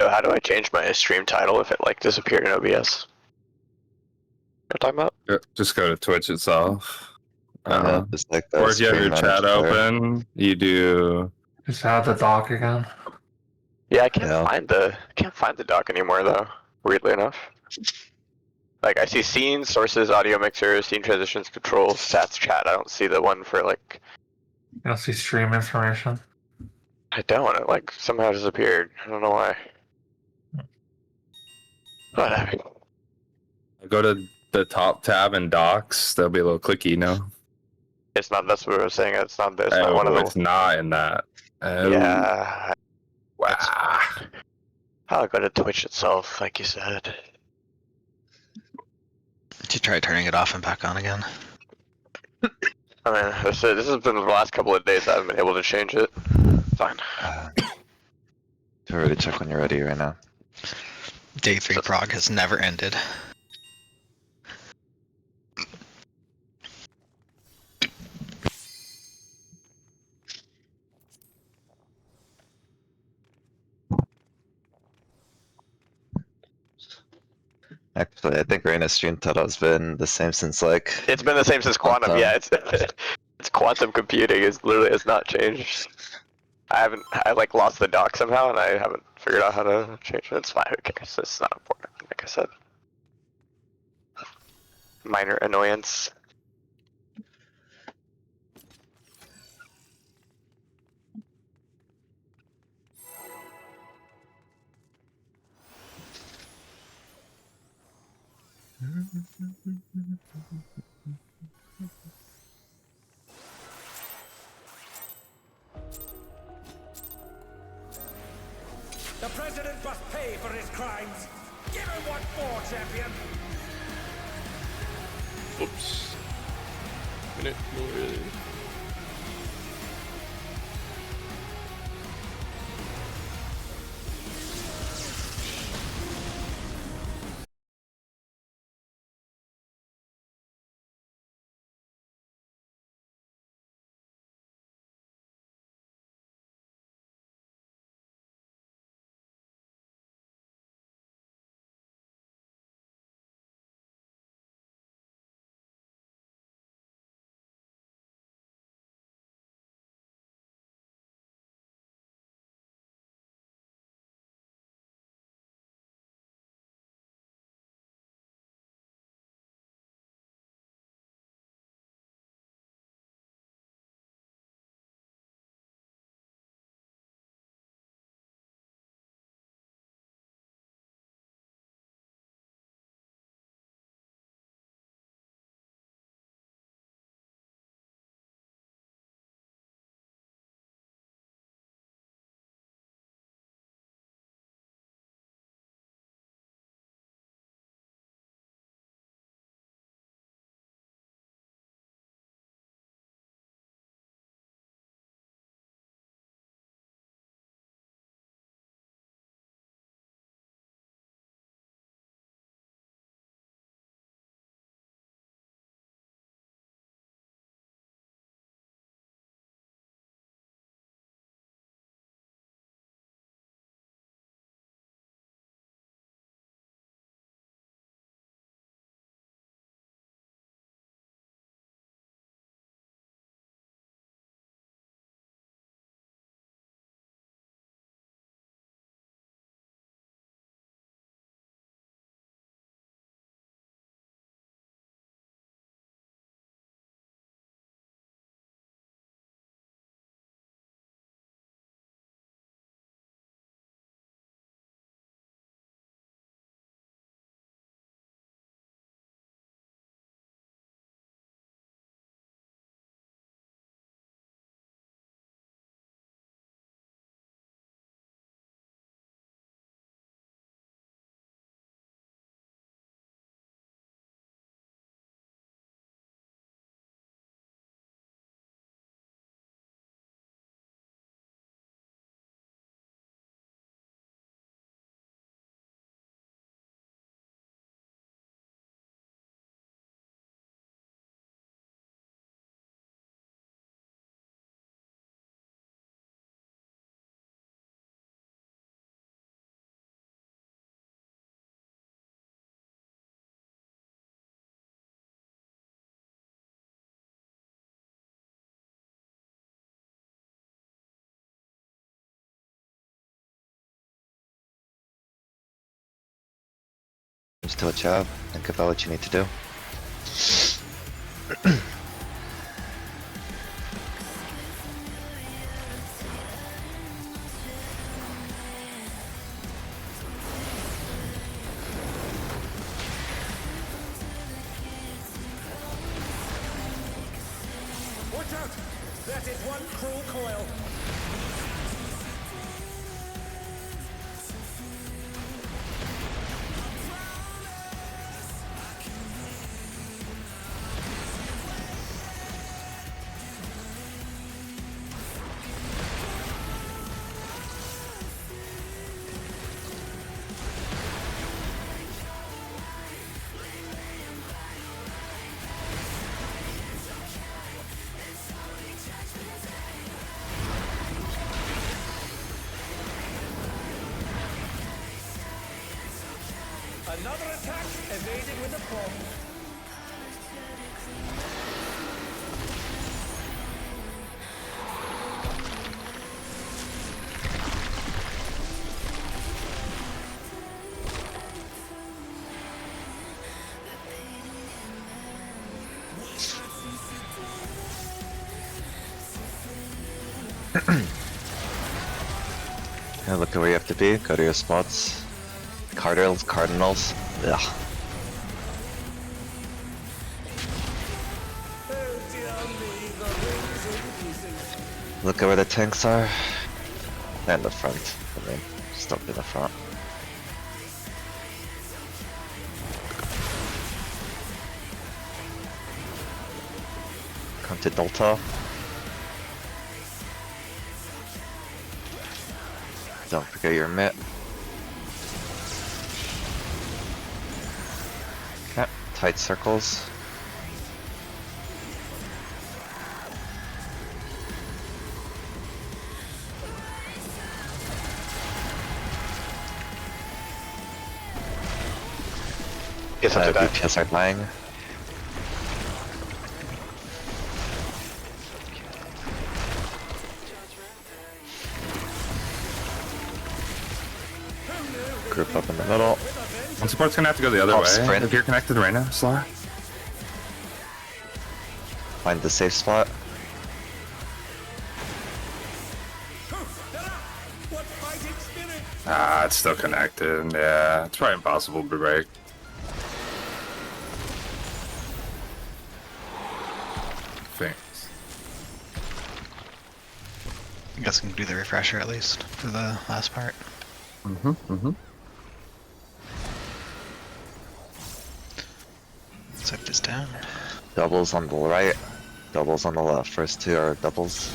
So how do I change my stream title if it like disappeared in OBS? What I'm talking about? Just go to Twitch itself. Yeah, just like Or if you have your screen chat manager. open, you do. Just add the dock again. Yeah, I can't Yeah. find the dock anymore though. Weirdly enough. Like I see scenes, sources, audio mixers, scene transitions, controls, stats, chat. I don't see the one for like. You don't see stream information. I don't. It like somehow disappeared. I don't know why. Whatever. Go to the top tab in docs. There'll be a little clicky, no? It's not. That's what I was saying. It's not. It's not Oh, one of the. it's not in that. Oh, Yeah. wow. I'll go to Twitch itself, like you said. Did you try turning it off and back on again? I mean, this has been the last couple of days I haven't been able to change it. Fine. You're ready to check when you're ready right now. Day 3 prog has never ended. Actually, I think Reina's stream title has been the same since like. It's been the same since quantum. Quantum. Yeah, it's quantum computing. It's not changed. I like lost the dock somehow, and I haven't figured out how to change it. It's fine. Who cares? It's not important. Like I said, minor annoyance. The president must pay for his crimes. Give him what for, champion. Oops. Minute, really. Just do a job. Think about what you need to do. Watch out! That is one cruel coil. Another attack evaded with a prog. Yeah, look at where you have to be. Go to your spots. Cardinals. Ugh. Oh dear me, the ring's in pieces. Look at where the tanks are. And the front. I mean, just don't be the front. Come to Delta. Don't forget your mitt. Okay, tight circles. Get something back. BPS are dying. Group up in the middle. One support's gonna have to go the other I'll way. sprint. If you're connected right now, Slar. Find the safe spot. What fighting spirit! Ah, it's still connected. Yeah, it's probably impossible to break. Thanks. I guess we can do the refresher at least for the last part. Set this down. Doubles on the right. Doubles on the left. First two are doubles.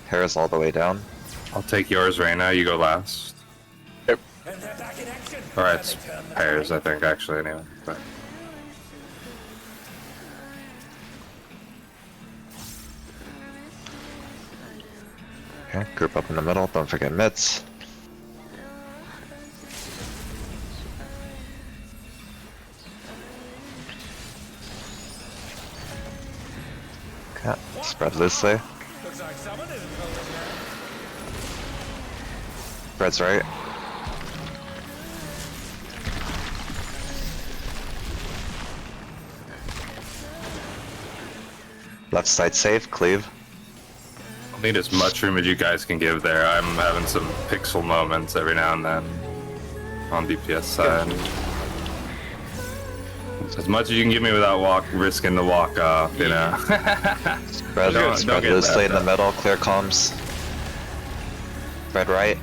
Pairs all the way down. I'll take yours right now. You go last. And they're back in action. Alright, it's pairs, I think, actually, anyway. But Okay, group up in the middle. Don't forget mitts. Okay, spread loosely. Looks like someone isn't holding that. Spread's right. Left side safe, cleave. I'll need as much room as you guys can give there. I'm having some pixel moments every now and then on DPS side. As much as you can give me without risking the walk off, you know. Spread, Don't spread get loosely that, in the though. middle, clear comms. Spread right.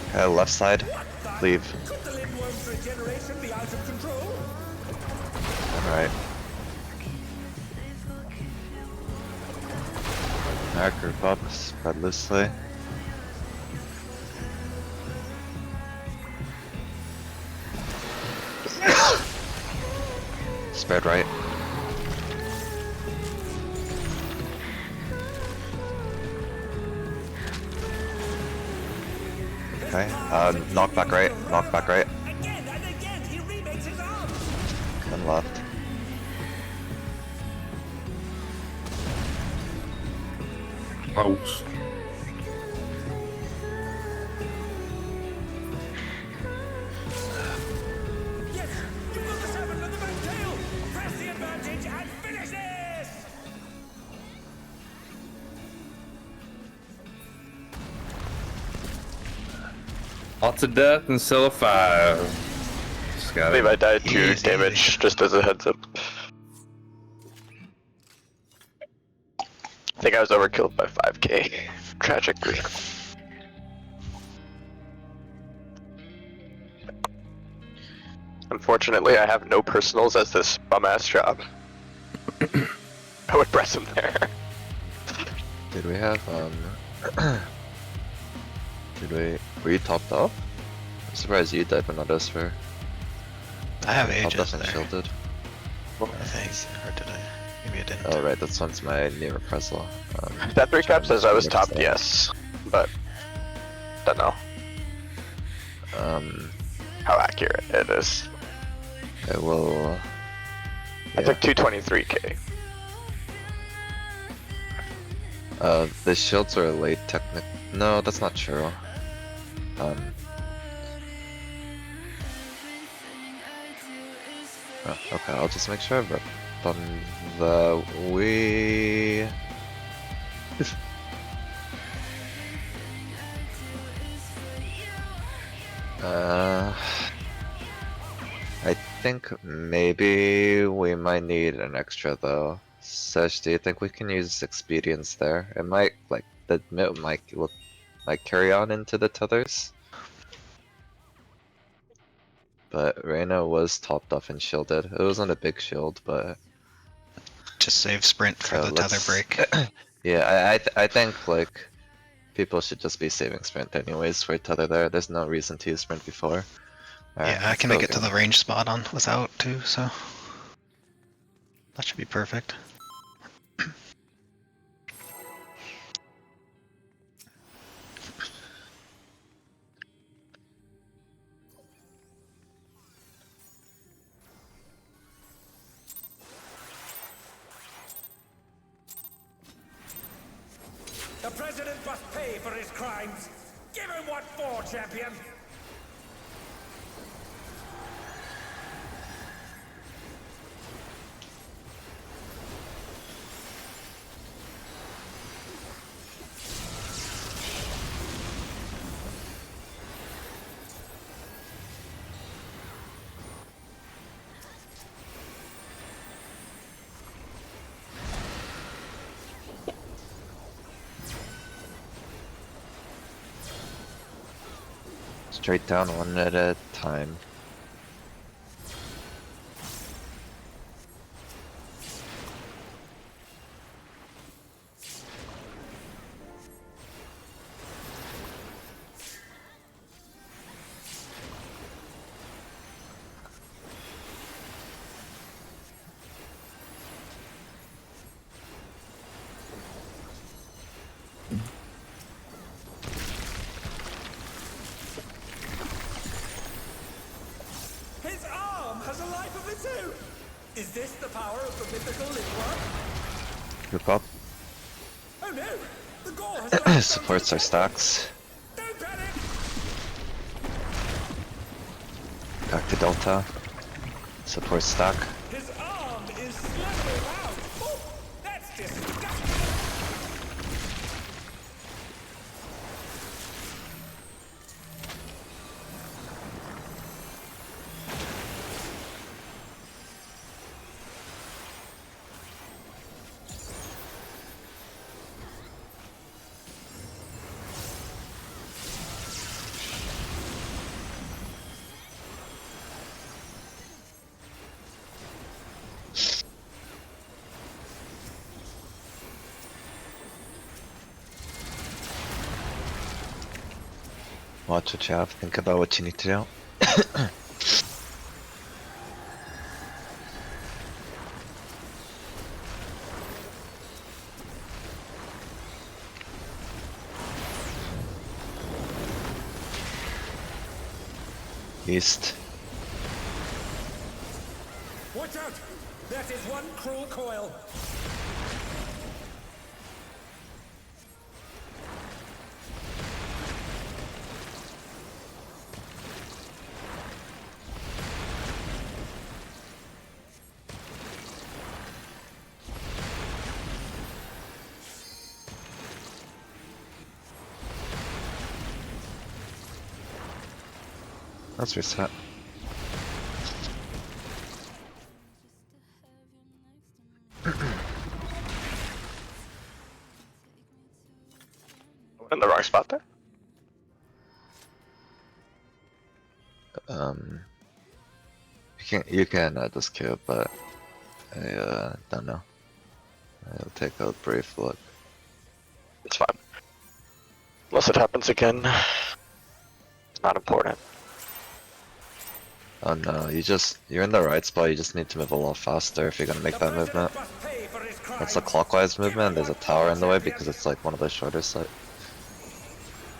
Okay, left side, leave. Could the Lindworm's regeneration be out of control? Alright. Alright, group up, spread loosely. Spread right. Okay, knock back right, knock back right, Again and again, he remakes his arms. and left. Ouch. Lots of death and still a 5. Just I got believe I it. died 2 Easy. damage, just as a heads up. I think I was overkilled by 5k, tragically. Unfortunately, I have no personals as this bum-ass job. I would press him there. Did we have, were you topped off? I'm surprised you died, but not us for I have topped ages off and there. shielded. I think, or did I? Maybe I didn't. Oh right, this one's my new repressal. That 3 cap says I was next topped, time. yes. But, don't know how accurate it is. I will... I took 223k. The shields are late technic. No, that's not true. Oh, okay, I'll just make sure I've ripped on the we. I think maybe we might need an extra though. Sesh, do you think we can use expedience there? It might, like, the mid might carry on into the tethers. But Reyna was topped off and shielded. It wasn't a big shield, but Just save sprint for so the tether let's- break. yeah, I think like people should just be saving sprint anyways for tether there. There's no reason to use sprint before. Alright, Yeah, I let's can go make it to again. the range spot on without too, so that should be perfect. The president must pay for his crimes. Give him what for, champion. Straight down one at a time. His arm has a life of its own. Is this the power of the mythical Linworm? Group up. Oh no! The gore has latched Supports our onto the stacks. Don't panic! Back to Delta. Support stack. His arm is slowly out. Oh, that's disgusting. Watch what you have. Think about what you need to do. East. Watch out! That is one cruel coil. Let's reset. In the wrong spot there. You can just queue, but I don't know. I'll take a brief look. It's fine. Unless it happens again. It's not important. Oh no, you're in the right spot, you just need to move a lot faster if you're gonna make that movement. That's a clockwise movement, and there's a tower in the way because it's like one of the shorter side.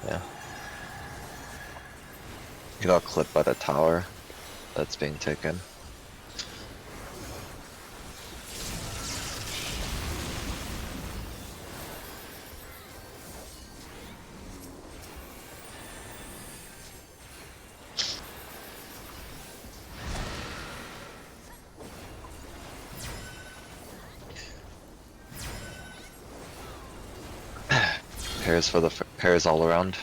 Yeah. You got clipped by the tower that's being taken. Pairs for the pairs all around.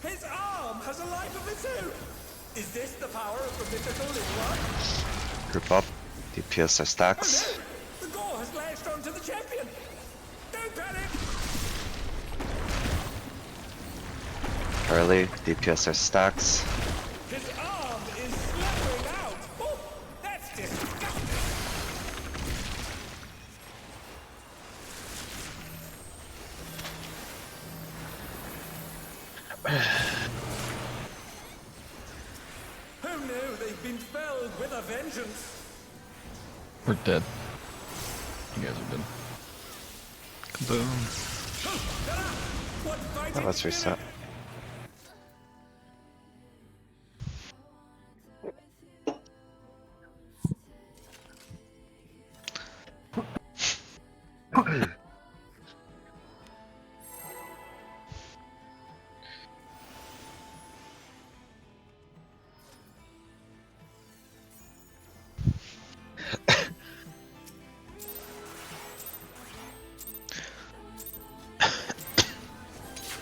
His arm has a life of its own! Is this the power of the mythical Litwa? Group up. DPS are Oh stacks. no! The gore has lashed onto the champion! Don't panic! Early. DPS are stacks. His arm is slithering out! Oh, that's disgusting! Oh no, they've been felled with a vengeance! We're dead. You guys are dead. Kaboom. What fighting Oh, let's reset.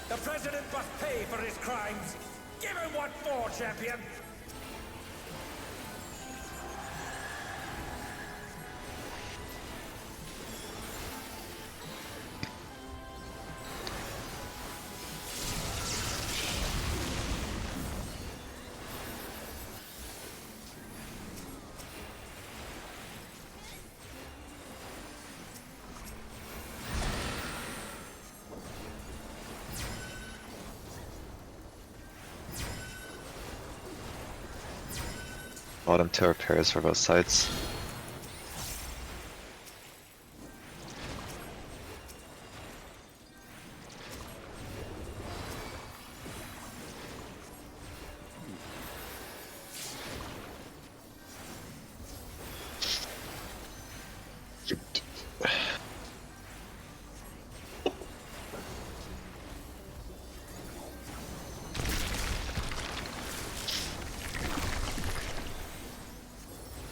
The president must pay for his crimes! Give him what for, champion! Bottom tier pairs for both sides.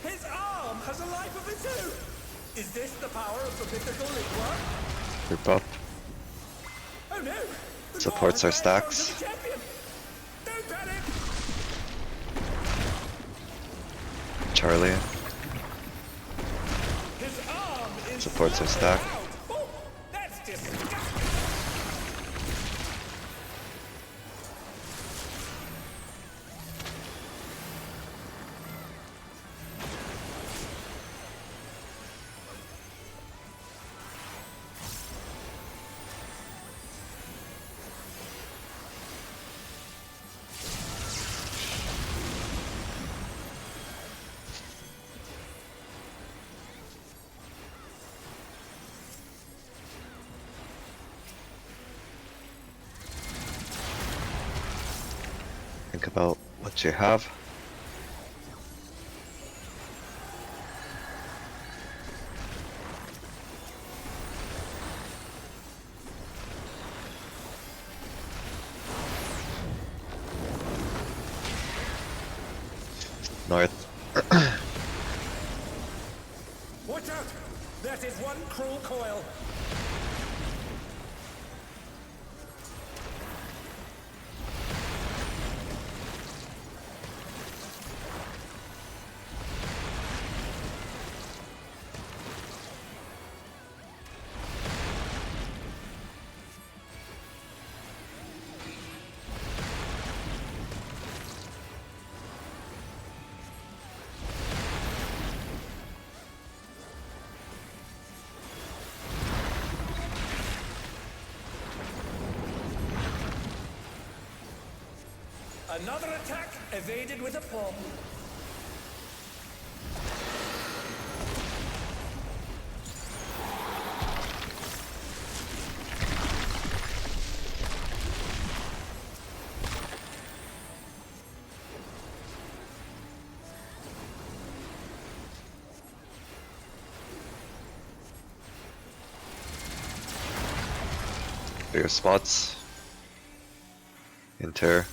His arm has a life of its own! Is this the power of the mythical Litwa? Group up. Oh no! The Supports gore our has lashed onto stacks. the champion! Don't panic! Charlie. His arm is Supports our slithering stack. out. Oh, that's disgusting! Think about what you have. North. Watch out! That is one cruel coil. Another attack evaded with a plum. Your spots. Enter.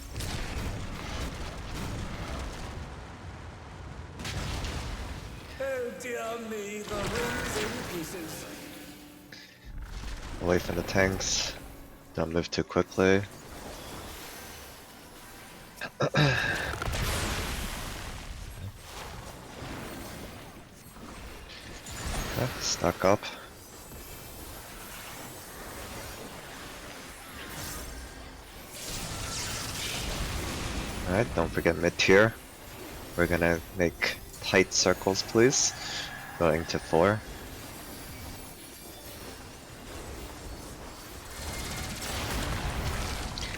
Oh dear me, the room's in pieces. Away from the tanks. Don't move too quickly. Okay, stock up. Alright, don't forget mid-tier. We're gonna make tight circles, please. Going to 4.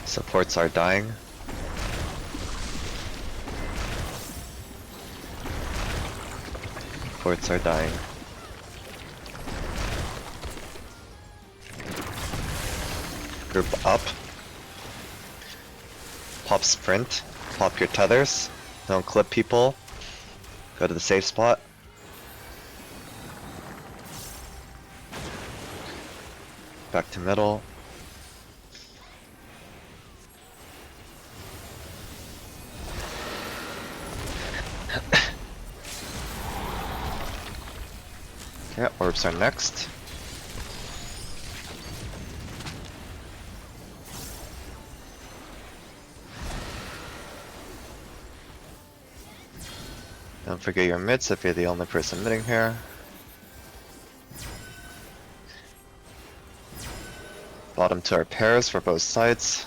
Supports are dying. Supports are dying. Group up. Pop sprint. Pop your tethers. Don't clip people. Go to the safe spot. Back to middle. Okay, orbs are next. Don't forget your mids if you're the only person midding here. Bottom to our pairs for both sides.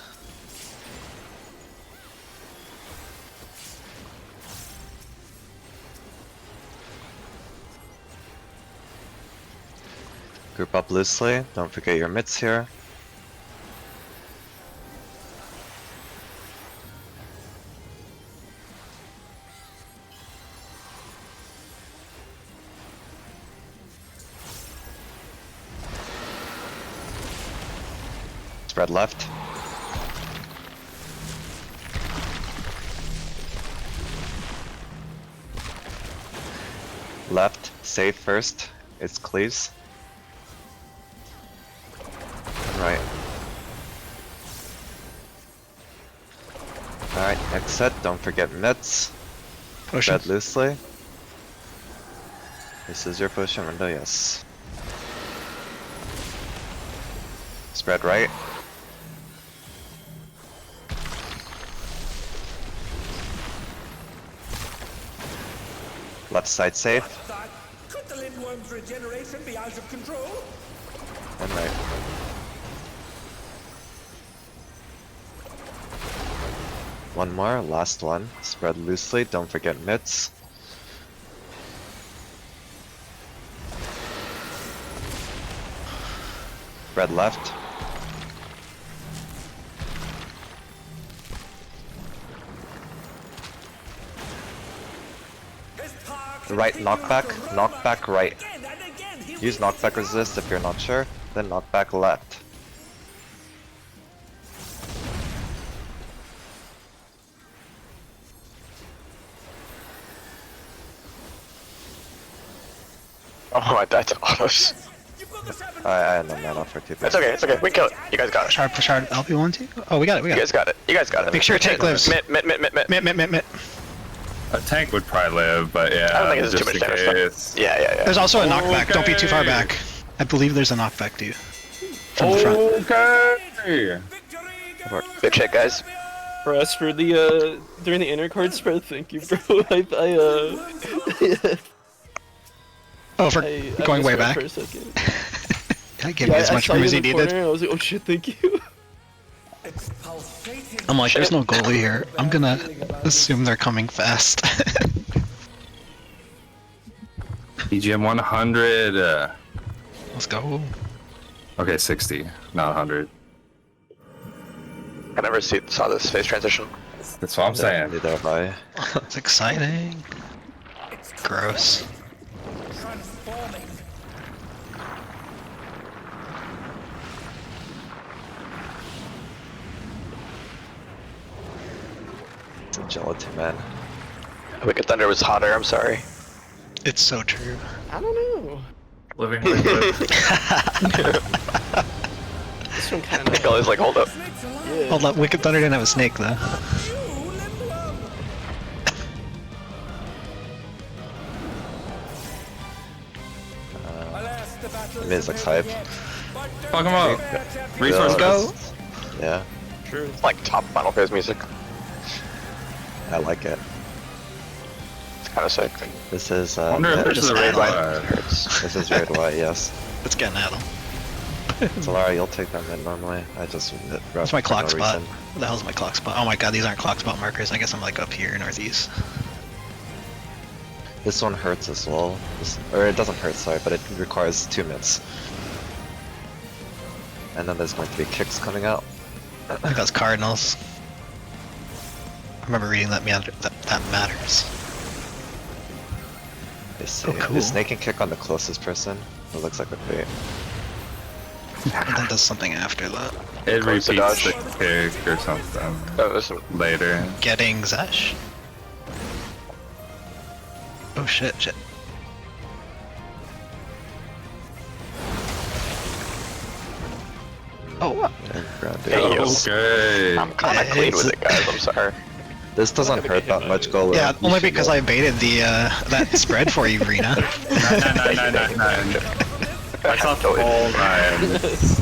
Group up loosely, don't forget your mids here. Spread left. Left, save first. It's cleaves. And right. Alright, next set, don't forget mids. Potion. Spread loosely. This is your potion window, yes. Spread right. Left side safe. That could the Lindworm's regeneration be out of control? And right. One more, last one. Spread loosely, don't forget mids. Spread left. Right knockback, knockback right. Use knockback resist if you're not sure, then knockback left. Oh, I died to autos. I had no mana for 2 It's okay, it's okay. We can kill it. You guys got it. Push hard. LP1, 2. Oh, we got it. We You got guys got it. You guys got it. Make sure it take lives. Mid. it. Mid. Alright, A tank would probably live, but yeah, I don't think it's just too much in damage. case. Yeah, yeah, yeah. There's also a knockback. Don't be too far Okay. back. I believe there's a knockback too. From the front. Okay. Good shit, guys. Press for the during the intercard spread. Thank you, bro. Oh, for I going way misread back. for a second. I gave you as much saw room you as in he the corner, needed. and I was like, oh shit, thank you. It's pulsating. I'm like, there's no goalie here. I'm gonna assume they're coming fast. EGM 100. Let's go. Okay, 60, not 100. I never saw this phase transition. That's what I'm saying. Neither have I. It's exciting. Gross. Transforming. It's a gelatin, man. Wicked Thunder was hotter, I'm sorry. It's so true. I don't know. Living liquid. This one kind Nick always like, hold up. yeah. Hold up, Wicked Thunder didn't have a snake though. Miz looks hype. Fuck him up. Resource Yeah, go. that's- Yeah, True. It's like top final phase music. I like it. It's kind of sick. This is I wonder if yeah, there's just a add raid on. line. Hurts. this is red white, yes. It's getting at him. Solara, you'll take them in normally. I just hit That's my for clock no spot. reason. What the hell's my clock spot? Oh my god, these aren't clock spot markers. I guess I'm like up here northeast. This one hurts as well. Or it doesn't hurt, sorry, but it requires 2 minutes. And then there's going to be kicks coming out. I think that's Cardinals. I remember reading that that matters. They say Oh, cool. the snake can kick on the closest person. It looks like a bait. And then does something after that. It Close the repeats the dodge. kick or something Oh, there's some later. Getting Zesh. Oh shit, shit. Oh, And ground Hey, damage. yo. Okay. I'm kind of clean with it, guys. I'm sorry. This doesn't gonna hurt get hit that by much, it. Gola. yeah, You only should because go. I baited the that spread for you, Rena. Nine. I saw the whole 9.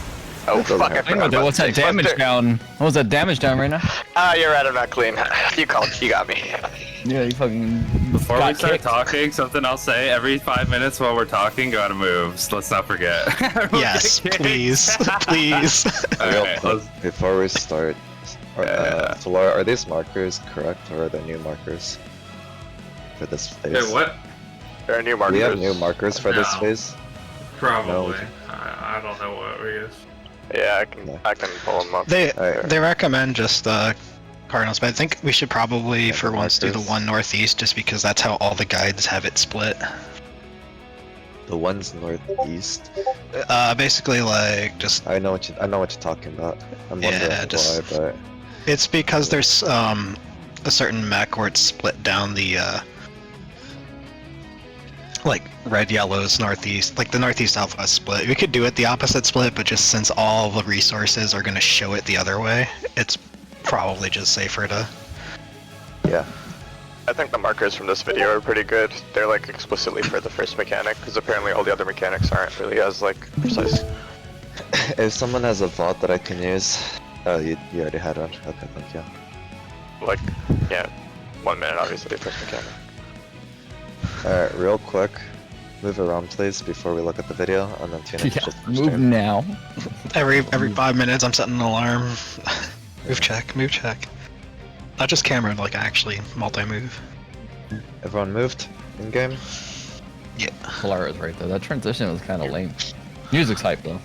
Oh, doesn't fuck. I hurt. forgot about What's that Snake damage Buster. down? What was that damage down right now? Ah, you're right. I'm not clean. You called. You got me. Yeah, you fucking Before we got start kicked. talking, something I'll say every 5 minutes while we're talking, gotta move. So let's not forget. Yes, please, please. Alright, let's. Before we start, Solara, are these markers correct or are they new markers for this phase? Yeah, what? There are new Do markers. we have new markers for this No. phase? Probably. I don't know what we use. Yeah, Yeah. I can pull them up. They Alright. they recommend just Cardinals, but I think we should probably Yeah, for the once do the markers. one northeast, just because that's how all the guides have it split. The ones northeast. Basically like just I know what you're talking about. I'm Yeah, wondering just- why, but it's because there's a certain mech where it's split down the like red yellows northeast, like the northeast southwest split. We could do it the opposite split, but just since all the resources are going to show it the other way, it's probably just safer to. yeah. I think the markers from this video are pretty good. They're like explicitly for the first mechanic, because apparently all the other mechanics aren't really as like precise. If someone has a vault that I can use, oh, you already had one. Okay, thank you. Like, yeah, 1 minute obviously first mechanic. Alright, real quick, move around please before we look at the video, and then tune in Yeah, to the move stream. now. Every 5 minutes, I'm setting an alarm. Move check, move check. Not just camera, like actually multi-move. Everyone moved in game. Yeah. Polara's right there. That transition was kind of lame. Music's hype though.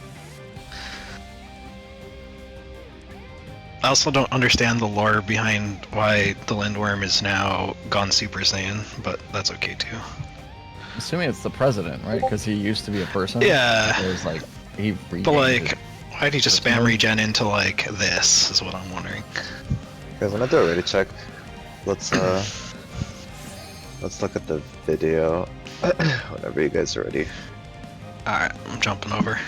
I also don't understand the lore behind why the Lindworm is now gone Super Saiyan, but that's okay too. Assuming it's the president, right? Because he used to be a person. Yeah. It was like he. But like, why'd he just That's spam more- regen into like this? Is what I'm wondering. Guys, when I do a ready check, let's look at the video whenever you guys are ready. All right, I'm jumping over.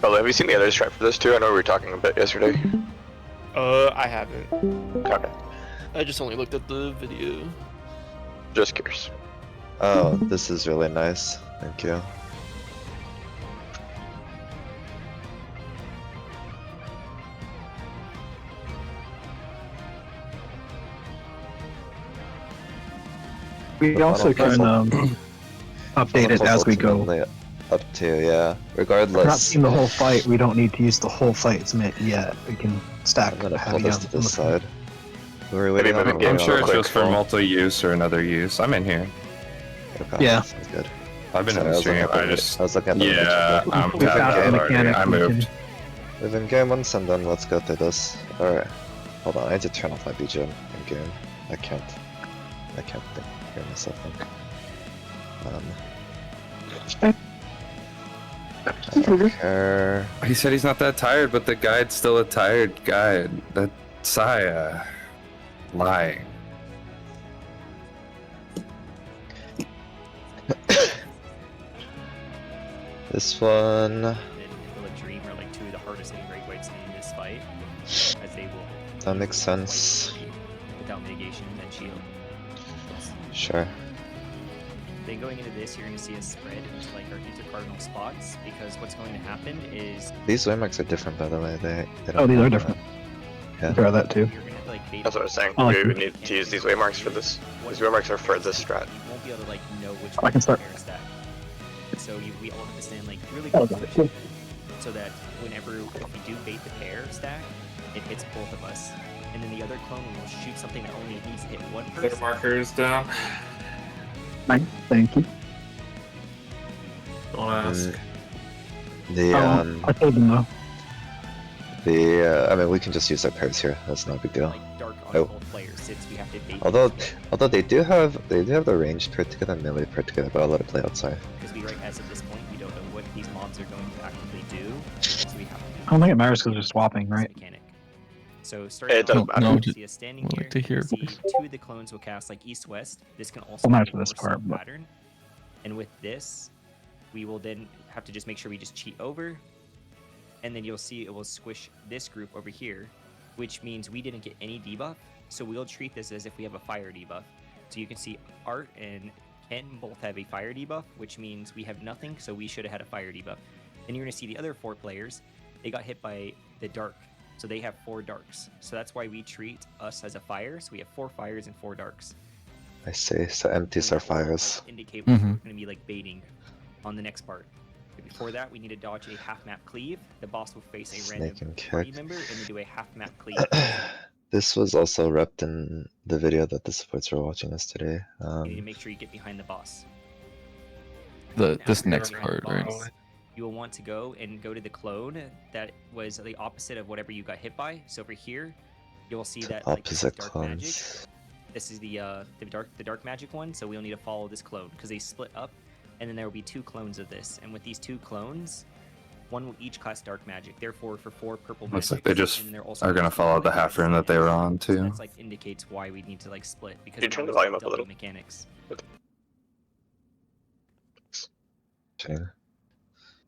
Oh, have you seen the other stripe for this too? I know we were talking a bit yesterday. I haven't. Okay. I just only looked at the video. Just curious. Oh, this is really nice. Thank you. We also can update it as we go. Ultimately Up to, yeah. If we're not Regardless, seeing the whole fight, we don't need to use the whole fight yet. We can stack I'm gonna pull heavy this on to the this side. Who are we waiting Maybe on? moving I'm game sure real it's quick. just for multi-use or another use. I'm in here. Okay, Yeah. sounds good. I've been Sorry, in I the was looking stream. at the I video- just I was looking at the yeah, video. I'm We tapped found out the already. mechanic, I we moved. We've been game once and then let's go through this. Alright. Hold on, I need to turn off my BGM in game. I can't hear myself think. I don't care. He said he's not that tired, but the guide's still a tired guide. That Saya lying. This one. Will a dream are like two of the hardest hitting Great Whites in this fight, as they will. That makes sense. Without mitigation and shield. Sure. Then going into this, you're going to see us spread into like our intercardinal spots, because what's going to happen is These waymarks are different, by the way. They Oh, don't these have are that. different. Yeah. Try that too. you're going to have to like bait. That's what I was saying. Oh, I we see. would need to use these waymarks for this. These waymarks are for this strat. You won't be able to like know which I can start. pair stat. So we all have to stand like really Oh, close got to it. each other, so that whenever if we do bait the pair stack, it hits both of us, and then the other clone will shoot something that only needs to hit one Their person. markers down. Nice. Thank you. Don't ask. The I told them though. I mean, we can just use our pairs here. That's no big deal. Like dark on Oh. both players, since we have to bait. Although they do have the ranged pair together, melee pair together, but I'll let it play outside. Because we, right as of this point, we don't know what these mobs are going to actively do, so we have to. I don't think it matters because they're swapping, this right? Mechanic. So starting It doesn't off, matter. No, you just- see us standing I here. like to hear you see voice. two of the clones will cast like east-west. This can also Well, not be for this a part, sub but- pattern. And with this, we will then have to just make sure we just cheat over, and then you'll see it will squish this group over here, which means we didn't get any debuff. So we'll treat this as if we have a fire debuff. So you can see Art and Ken both have a fire debuff, which means we have nothing, so we should have had a fire debuff. Then you're going to see the other 4 players, they got hit by the dark, so they have 4 darks. So that's why we treat us as a fire, so we have 4 fires and 4 darks. I see. So empties And are that will, fires. like, indicate what Mhm. we're going to be like baiting on the next part. But before that, we need to dodge a half map cleave. The boss will face a Snake random and party kick. member and then do a half map cleave. This was also repped in the video that the supports were watching yesterday. You need to make sure you get behind the boss. This After next you're behind part, the right? boss, you will want to go to the clone that was the opposite of whatever you got hit by. So over here, you will see that like, this is Opposite dark magic. clones. This is the dark magic one. So we'll need to follow this clone because they split up, and then there will be 2 clones of this. And with these 2 clones, one will each class dark magic. Therefore, for 4 purple Looks like magics, they just and then there also are gonna be 2 follow the that half has rune that they were magic. on, So too. that's like indicates why we need to like split because Can you turn the now it's volume up a double little? mechanics. Chain.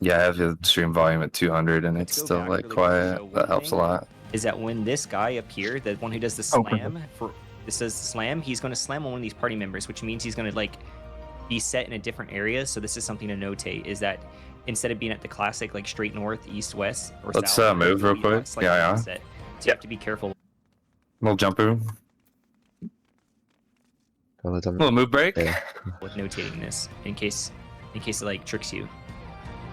Yeah, I have the stream volume at 200 and Let's it's go still back like really quick to show quiet. one That helps a thing. lot. Is that when this guy up here, the one who does the Oh, slam this does the slam, he's going to slam on one of these party members, which means he's going to like be set in a different area. So this is something to notate: is that instead of being at the classic like straight north, east, west, or Let's, south, move it'll real be quick. slightly Yeah, yeah. opposite. So you have to be careful. Little jumper, Go let them- little move break. Yeah. with notating this in case it like tricks you,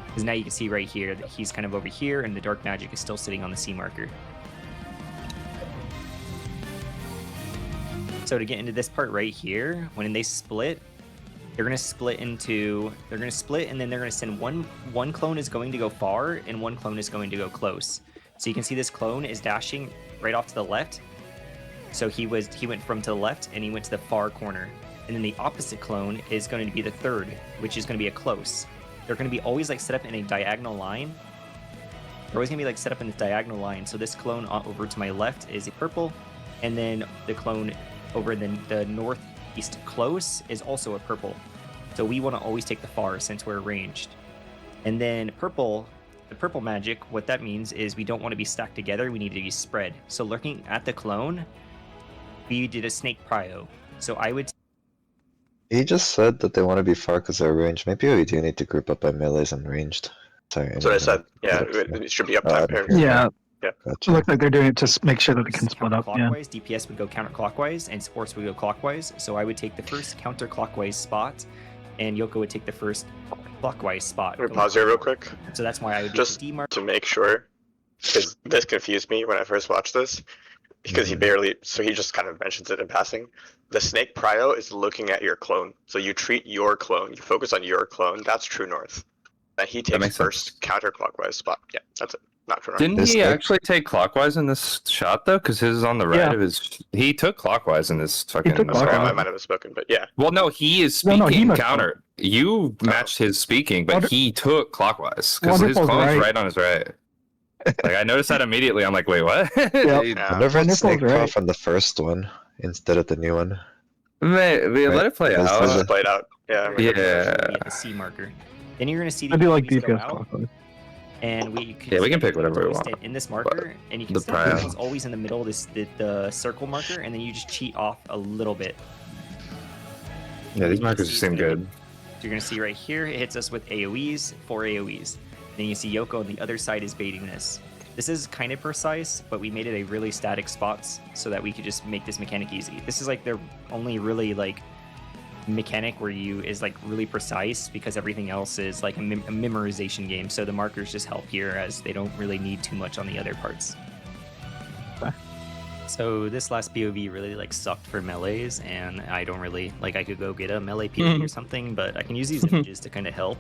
because now you can see right here that he's kind of over here and the dark magic is still sitting on the C marker. So to get into this part right here, when they split, they're gonna split and then they're gonna send one clone is going to go far and one clone is going to go close. So you can see this clone is dashing right off to the left. So he went from to the left and he went to the far corner. And then the opposite clone is going to be the third, which is going to be a close. They're going to be always like set up in a diagonal line. They're always going to be like set up in this diagonal line. So this clone over to my left is a purple, and then the clone over in the northeast close is also a purple. So we want to always take the far since we're ranged. And then purple The purple magic, what that means is we don't want to be stacked together, we need to be spread. So looking at the clone, we did a snake prio. So I would He just said that they want to be far because they're ranged. Maybe we do need to group up by melees and ranged. Sorry. That's what I said. Yeah, it should be up time pairs. Yeah. It Gotcha. looks like they're doing it to make sure that it can split up. Yeah. counterclockwise, DPS would go counterclockwise, and supports would go clockwise. So I would take the first counterclockwise spot, and Yoko would take the first clockwise spot. Let me pause here real quick. So that's why I would Just demark. to make sure, because this confused me when I first watched this, because he just kind of mentions it in passing. The snake prio is looking at your clone, so you treat your clone, you focus on your clone. That's true north. And he takes makes first counterclockwise spot. Yeah, that's it. Not true north. Didn't This he thing- actually take clockwise in this shot though? Because his is on the right Yeah. of his. He took clockwise in this fucking. took I'm sorry, clockwise. I might have misspoken, but yeah. Well, no, he is No, speaking no, he must- counter. You matched his speaking, but Wonder- he took clockwise because his Wonderful's clone's right. right on his right. Like I noticed that immediately. I'm like, wait, what? Yep. Yeah. Wonder if it's Wonderful's snake right. off on the first one instead of the new one. Maybe let it play Because out. there's Just played out. Yeah. I mean, Yeah. Be at the C marker. Then you're gonna see the I do like enemies go DPS out, clockwise. and we could Yeah, we can stand- pick whatever we always want. stand in this marker, and you can the stand prio. it's always in the middle of this the circle marker, and then you just cheat off a little bit. Yeah, these markers seem good. So you're gonna see right here, it hits us with AoEs, 4 AoEs. Then you see Yoko on the other side is baiting this. This is kind of precise, but we made it a really static spots so that we could just make this mechanic easy. This is like their only really like mechanic where you is like really precise because everything else is like a memorization game. So the markers just help here as they don't really need too much on the other parts. Okay. So this last POV really like sucked for melees, and I don't really like. I could go get a melee POV or something, but I can use these images to kind of help.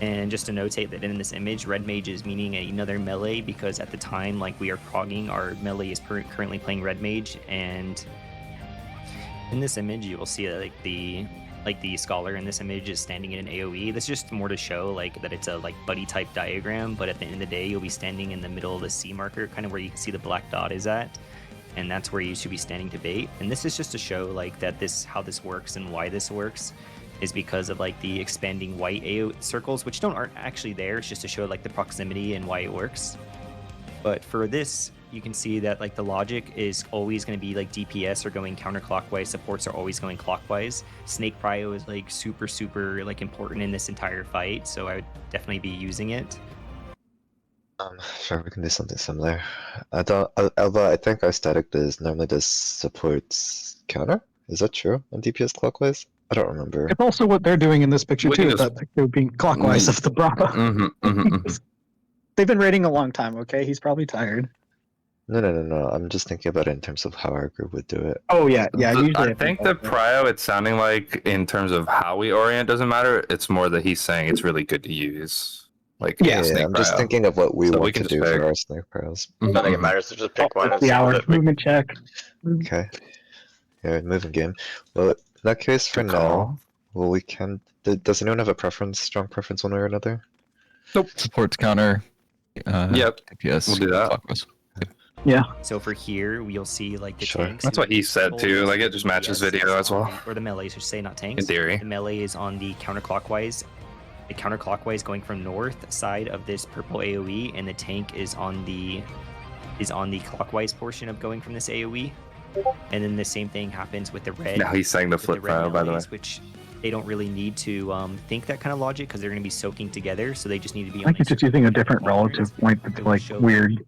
And just to notate that in this image, red mage is meaning another melee because at the time, like we are progging, our melee is currently playing red mage, and in this image you will see that like the scholar in this image is standing in an AoE. This is just more to show like that it's a like buddy type diagram, but at the end of the day, you'll be standing in the middle of the C marker, kind of where you can see the black dot is at. And that's where you should be standing to bait. And this is just to show like that how this works and why this works is because of like the expanding white AO circles, which aren't actually there. It's just to show like the proximity and why it works. But for this, you can see that like the logic is always going to be like DPS are going counterclockwise, supports are always going clockwise. Snake prio is like super like important in this entire fight, so I would definitely be using it. Sure, we can do something similar. Although I think our static normally does supports counter. Is that true on DPS clockwise? I don't remember. It's also what they're doing in this picture We too. can With just- that picture being clockwise of the Brahma. They've been raiding a long time. Okay, he's probably tired. No. I'm just thinking about it in terms of how our group would do it. Oh yeah. Usually I think the prio, it's sounding like in terms of how we orient doesn't matter. It's more that he's saying it's really good to use. Like Yeah, snake I'm just prio. thinking of what we So we want can to just do pick. for our snake pros. I don't think it matters to just pick one. And the see hour that we- movement check. Okay. Yeah, moving game. Well, in that case, for Good now, call. well, we can. Does anyone have a preference, strong preference, one way or another? Supports counter. Yep, DPS. we'll do that. clockwise. So for here, we'll see like the Sure. tanks. That's what he said too. Like it just matches video as well. Or the melees, should say, not tanks. In theory. The melee is on the counterclockwise. The counterclockwise going from north side of this purple AoE, and the tank is on the clockwise portion of going from this AoE. And then the same thing happens with the red. Now he's saying the with flip red prio, by the way. melees, which they don't really need to think that kind of logic because they're going to be soaking together, so they just need to be. I think he's just using a different relative point that's like weird.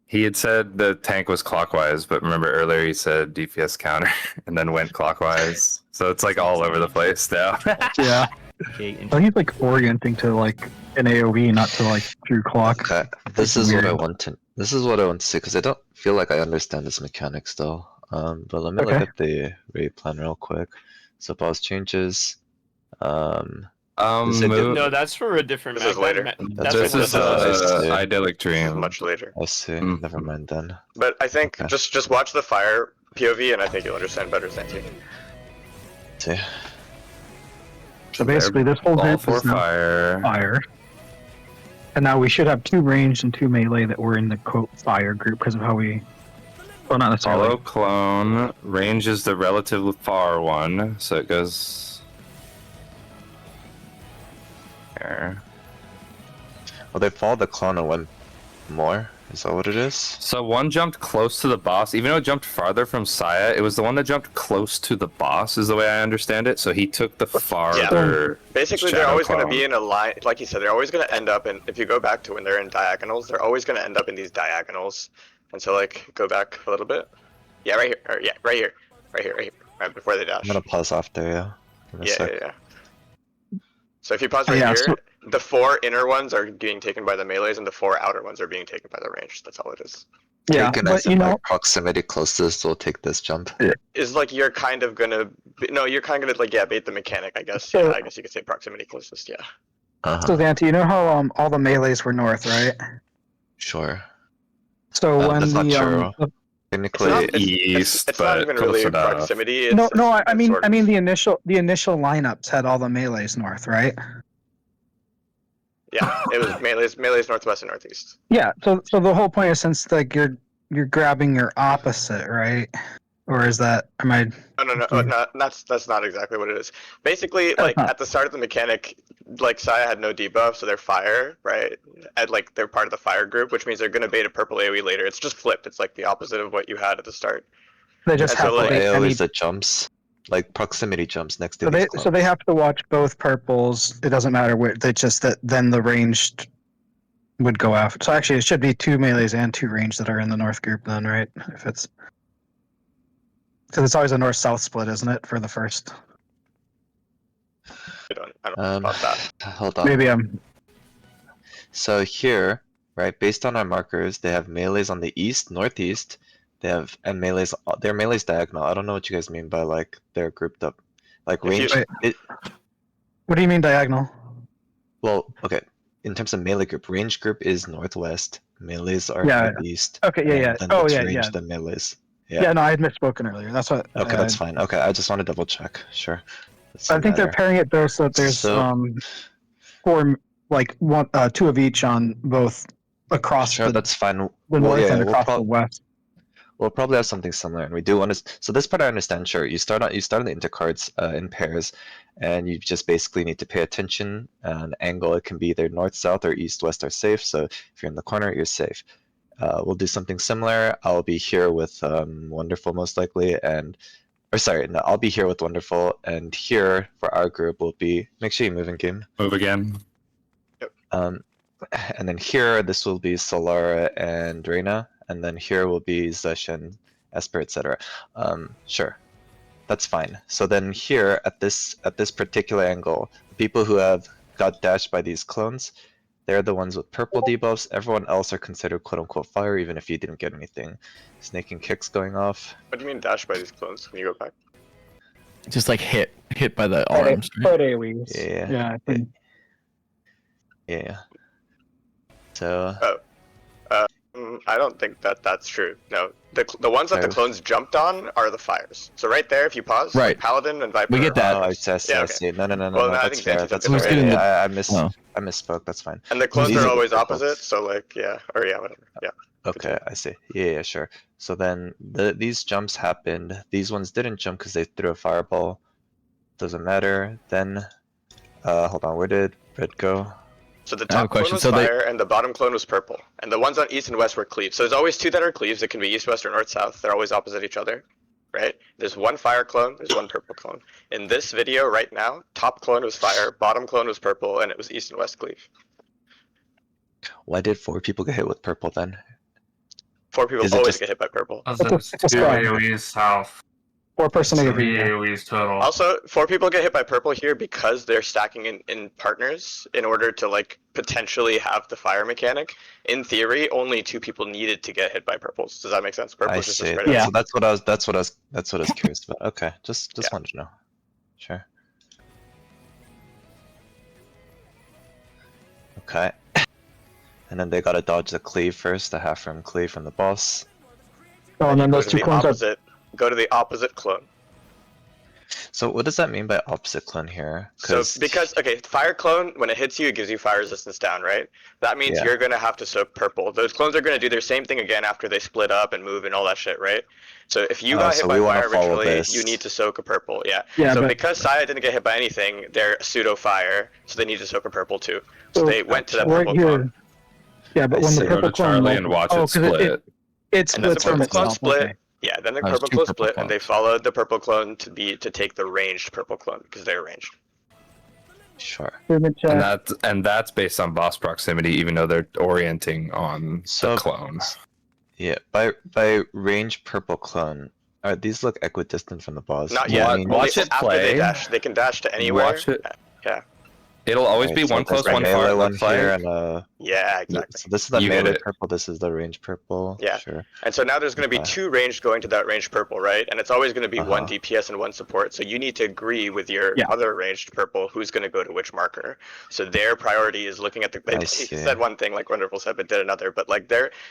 He had said the tank was clockwise, but remember earlier he said DPS counter and then went clockwise. So it's like all over the place now. Yeah. Okay, So he's like orienting to like an AoE, not to like through clock. Okay, this It's is what I weird. want to. This is what I want to see because I don't feel like I understand this mechanic still. But let me look Okay. at the raid plan real quick. So pause changes. Is it move- No, that's for a different This is map. later. That's this for is the- idyllic dream. much later. I see. Mm. Never mind then. But I think Okay. just watch the fire POV, and I think you'll understand better, Santi. See. So basically, this whole all group for is now fire. fire. And now we should have 2 ranged and 2 melee that were in the quote fire group because of how we. Well, not necessarily. Follow clone. Range is the relatively far one, so it goes here. Well, they followed the clone and went more. Is that what it is? So one jumped close to the boss, even though it jumped farther from Saya. It was the one that jumped close to the boss, is the way I understand it. So he took the farther. Basically, they're shadow always going to clone. be in a line. Like you said, they're always going to end up in. If you go back to when they're in diagonals, they're always going to end up in these diagonals. And so, like, go back a little bit. Yeah, right here. Or, yeah, right here. Right here. Right here. Right before they dash. I'm gonna pause off there, yeah. In a sec. Yeah. So if you pause right here, so- the 4 inner ones are being taken by the melees, and the 4 outer ones are being taken by the range. That's all it is. Yeah, Taken but as in, you know, like, proximity closest will take this jump. Is like you're kind of gonna. You're kind of gonna like bait the mechanic, I guess. So- Yeah, I guess you could say proximity closest. Yeah. so Xanty, you know how all the melees were north, right? Sure. So when That's not true. the Technically, not- East, It's but not even close really enough. proximity. no, It's, no, I it's mean, sort of- the initial lineups had all the melees north, right? Yeah, it was melees northwest and northeast. Yeah. So the whole point is since like you're grabbing your opposite, right? Or is that am I? No, that's not exactly what it is. Basically, like not. at the start of the mechanic, like Saya had no debuff, so they're fire, right? And like they're part of the fire group, which means they're gonna bait a purple AoE later. It's just flipped. It's like the opposite of what you had at the start. They just And have so, to like, wait any. AoEs that jumps, like proximity jumps next to So these they clones. have to watch both purples. It doesn't matter where. They just that then the ranged would go after. So actually, it should be 2 melees and 2 ranged that are in the north group then, right? If it's because it's always a north-south split, isn't it, for the first? I don't know about that. Hold on. Maybe I'm. So here, right, based on our markers, they have melees on the east, northeast. They have and melees. They're melees diagonal. I don't know what you guys mean by like they're grouped up. Like If you- range. What do you mean diagonal? Well, okay. In terms of melee group, range group is northwest. Melees are Yeah. northeast. Okay, yeah, and yeah. Then Oh, it's yeah, range, yeah. then melees. Yeah. Yeah. No, I had misspoken earlier. That's what. Okay, that's fine. Okay, I just want to double check. Sure. I think they're pairing it though, so that there's So- 4, like 2 of each on both across Sure, the that's fine. north yeah, and we'll across prob- the west. We'll probably have something similar, and we do want to. So this part I understand. Sure, you start on the intercards in pairs, and you just basically need to pay attention. An angle, it can be either north, south, or east, west are safe. So if you're in the corner, you're safe. We'll do something similar. I'll be here with Wonderful most likely, or sorry, no, I'll be here with Wonderful, and here for our group will be. Make sure you move in game. Move again. And then here, this will be Solara and Reina, and then here will be Zeshan, Esper, etc. Sure, that's fine. So then here at this particular angle, the people who have got dashed by these clones, they're the ones with purple debuffs. Everyone else are considered quote unquote fire, even if you didn't get anything. Snake and kicks going off. What do you mean dash by these clones? Can you go back? Just like hit by the arms. Right? AoEs. Yeah. Yeah. I think. Yeah. So I don't think that's true. No, the ones that the Fires. clones jumped on are the fires. So right there, if you pause, Right. Paladin and Viper. We get that. oh, I see. Yeah, I okay. see. No. Well, no, I That's think fair. Xanty That's took it fair. away. Yeah, Oh. I misspoke. That's fine. And the clones These are are always purples. opposite. So like, yeah, or yeah, whatever. Yeah. Okay, I see. Yeah, sure. So then these jumps happened. These ones didn't jump because they threw a fireball. Doesn't matter. Then, hold on. Where did red go? So the I have a top clone question. was So they- fire, and the bottom clone was purple, and the ones on east and west were cleaves. So there's always 2 that are cleaves. It can be east, west, or north, south. They're always opposite each other, right? There's 1 fire clone. There's 1 purple clone. In this video right now, top clone was fire, bottom clone was purple, and it was east and west cleave. Why did 4 people get hit with purple then? 4 people Is it always just- get hit by purple. As It's in a- it's a 2 squad. AoEs south. 4-person 3 AoE. AoEs total. Also, 4 people get hit by purple here because they're stacking in partners in order to like potentially have the fire mechanic. In theory, only 2 people needed to get hit by purples. Does that make sense? Purple I is just see. a spread. Yeah. So that's what I was curious about. Okay, just Yeah. wanted to know. Sure. Okay. And then they gotta dodge the cleave first, the half room cleave from the boss. Oh, and then Go those to 2 the clones are. opposite. Go to the opposite clone. So what does that mean by opposite clone here? So because okay, fire clone when it hits you, it gives you fire resistance down, right? That means Yeah. you're gonna have to soak purple. Those clones are gonna do their same thing again after they split up and move and all that shit, right? So if you Oh, got hit so by we wanna fire follow originally, this. you need to soak a purple. Yeah. Yeah, So but because Saya didn't get hit by anything, they're pseudo fire, so they need to soak a purple too. So So they went to that right purple here. clone. Yeah, but I when see. the Go purple to clone Charlie and watch it 'cause split. it And then the splits from purple clone itself. split. Okay. Yeah, then the There's purple two clone purple split, and they clones. followed the purple clone to take the ranged purple clone because they're ranged. Sure. And that's based on boss proximity, even though they're orienting on So- the clone. Yeah, by range purple clone, these look equidistant from the boss? Not Yeah, yet. I mean, watch Only it after they play. dash. They can dash to anywhere. Watch it. Yeah. It'll always Alright, be so one there's close, the one melee far. It one looks here, like. and Yeah, exactly. so this is the You get melee it. purple, this is the range purple. Yeah. Sure. And so now there's going to be Okay. 2 ranged going to that ranged purple, right? And it's always going to be one Uh-huh. DPS and one support. So you need to agree with your Yeah. other ranged purple who's going to go to which marker. So their priority is looking at the. I He see. said one thing like Wonderful said, but did another. But like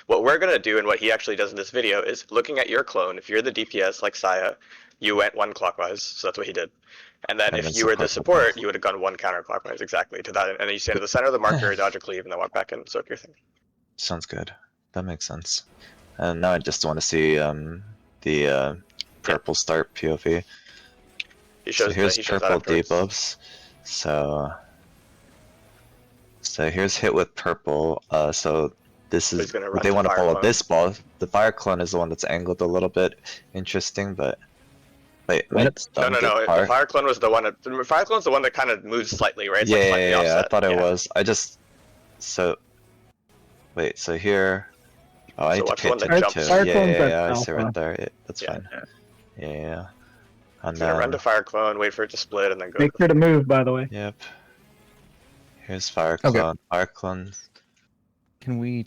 what we're going to do and what he actually does in this video is looking at your clone. If you're the DPS like Saya, you went 1 clockwise. So that's what he did. And then And if then you were the support support, you would have gone 1 counterclockwise exactly to that. And then you stand at the center of the marker, dodge a cleave, and then walk back and soak your thing. Sounds good. That makes sense. And now I just want to see the purple start POV. He So shows, here's he shows that purple afterwards. debuffs. So here's hit with purple. So this He's is gonna run they to want to fire follow clone. this ball. The fire clone is the one that's angled a little bit interesting, but wait, What? No, no, no. The fire clone was the one. The fire clone's the one that kind of moves slightly, right? It's Yeah, like yeah, slightly yeah, I offset. thought it Yeah. was. I just so wait. So here. Oh, I So need to watch pay the one that attention jumps. to. Fire Yeah, clone's yeah, at yeah. I see alpha. right there. That's Yeah. fine. Yeah, yeah. And So you run then to fire clone, wait for it to split, and then go. Make sure to move, by the way. yep. Here's fire Okay. clone. Fire clone. Can we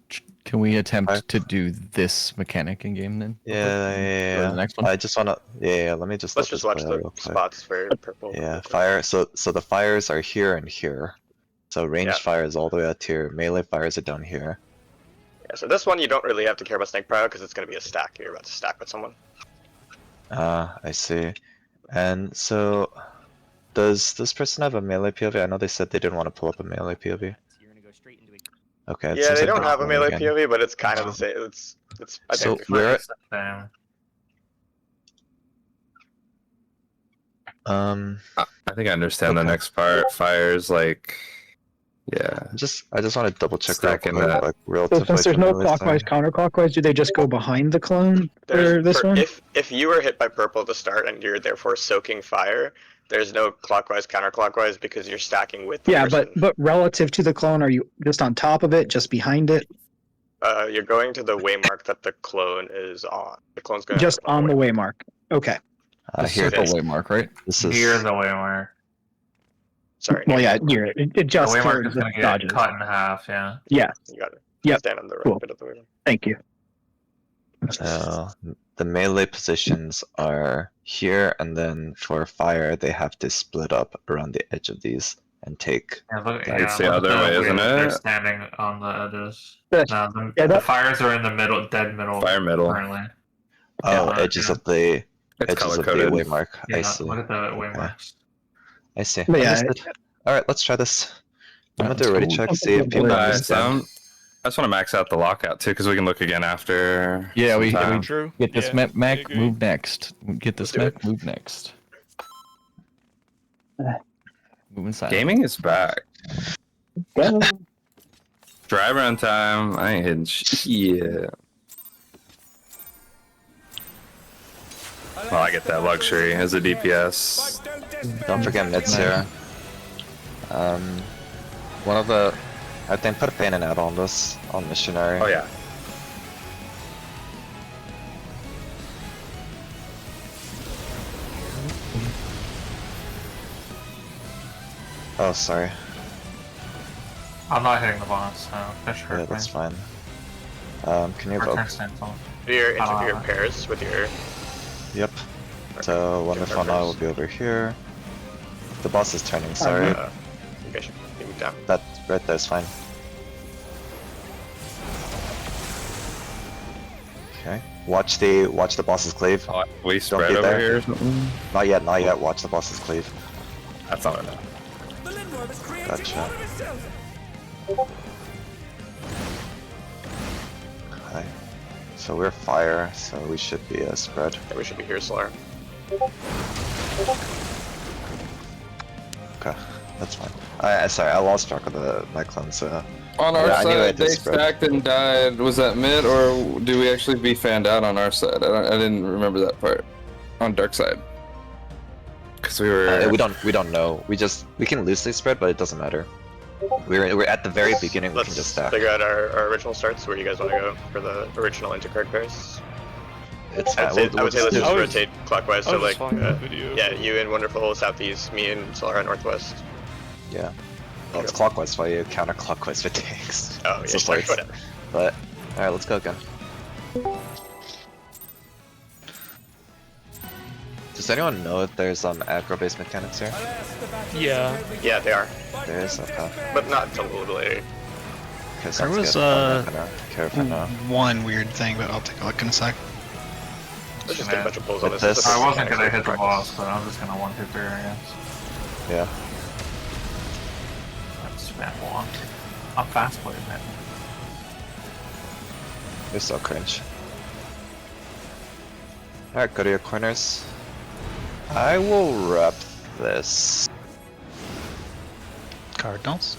attempt Alright. to do this mechanic in game then? real quick? Yeah, Go to yeah, the next one. I just wanna. Yeah, let me just. Let's let just this watch play out the real quick. spots for purple. Yeah, real quick. fire. So the fires are here and here. So ranged Yeah. fire is all the way out here. Melee fires are down here. Yeah, so this one you don't really have to care about snake prio because it's going to be a stack. You're about to stack with someone. I see. And so, does this person have a melee POV? I know they said they didn't want to pull up a melee POV. So you're gonna go straight into a Okay. it Yeah, seems they like don't they're have a pulling melee again. POV, but it's kind of the same. It's. I So think we're at, Damn. I think I understand the Okay. next part. Fires like, yeah. I just want to double check real Stacking quick, that. like So relative. since there's no melee clockwise, fire. counterclockwise, do they just go behind the clone for there's this one? if you were hit by purple to start and you're therefore soaking fire, there's no clockwise counterclockwise because you're stacking with the Yeah, person. but relative to the clone, are you just on top of it, just behind it, You're going to the waymark that the clone is on. The clone's going just on the waymark? Okay. The Here, circle waymark, right? this is. Near the waymark. Sorry. Well, Nick, yeah, it The just for waymark is the gonna get dodges. cut in half, yeah. Yeah, you got it. Yep. Stand on the right Cool. bit of the waymark. thank you. So the melee positions are here, and then for fire, they have to split up around the edge of these and take. Yeah, look, It's the look other at way, isn't They're it? standing on the edges. Yeah. No, the, Yeah, the that- fires are in the middle, dead middle. Fire middle. Currently. Oh, Yeah, edges yeah. of the It's edges color of the coded. waymark. I Yeah, see. look at the waymarks. I see. But yeah, Understood. All right, let's try this. I'm gonna Let's do a ready go. check, see if people Alright, understand. I just want to max out the lockout too, because we can look again after. Yeah, some we time. True. get this Yeah, I mech, agree. move next. Get this Let's do mech, move next. Move inside. Gaming is back. Go. Dry run time. I ain't hitting shit. Well, I get that luxury as a DPS. Don't forget mids here. One of the, I think, put a pain in out on this on missionary. Oh yeah. Oh, sorry. I'm not hitting the boss, so that's Yeah, hurt that's me. fine. Can you Return evoke? stance on. Do your interfere pairs with your. Yep. So wonderful now will be over here. The boss is turning. Sorry, You guys should move down. that right there's fine. Okay. Watch the boss's cleave. Oh, we spread be over there. here or something? Not yet, not yet. Watch the boss's cleave. That's not enough. The Lindworm is creating Gotcha. one of itself. Okay. So we're fire, so we should be spread. Yeah, we should be here, Solar. Okay, that's fine. Sorry, I lost track of my clones. On our I knew I side, did they spread. stacked and died. Was that mid, or do we actually be fanned out on our side? I didn't remember that part. On dark side. Because we were... we don't know. We can loosely spread, but it doesn't matter. We're at the very beginning. We can just Let's stack. figure out our original starts. Where you guys want to go for the original intercard pairs? It's I fine. would say let's do- just I was- rotate clockwise. I So was just like, following the video. yeah, you and Wonderful southeast, me and Solara northwest. Yeah. Well, it's clockwise for you, counterclockwise for tanks. Oh yeah, So sorry, it's- whatever. But alright, let's go again. Does anyone know if there's aggro-based mechanics here? Yeah. Yeah, they are, There is. Okay. but not until a little bit later. Okay, sounds There was, good. I'm not gonna care for now. one weird thing, but I'll take a look in a sec. Let's just get a bunch of pulls on With this. this- This is I wasn't mechanics gonna we hit the practice. boss, but I'm just gonna one hit there, I guess. Yeah. That's spam one. I'm fast playing that. You're so cringe. Alright, go to your corners. I will rep this. Cardinals.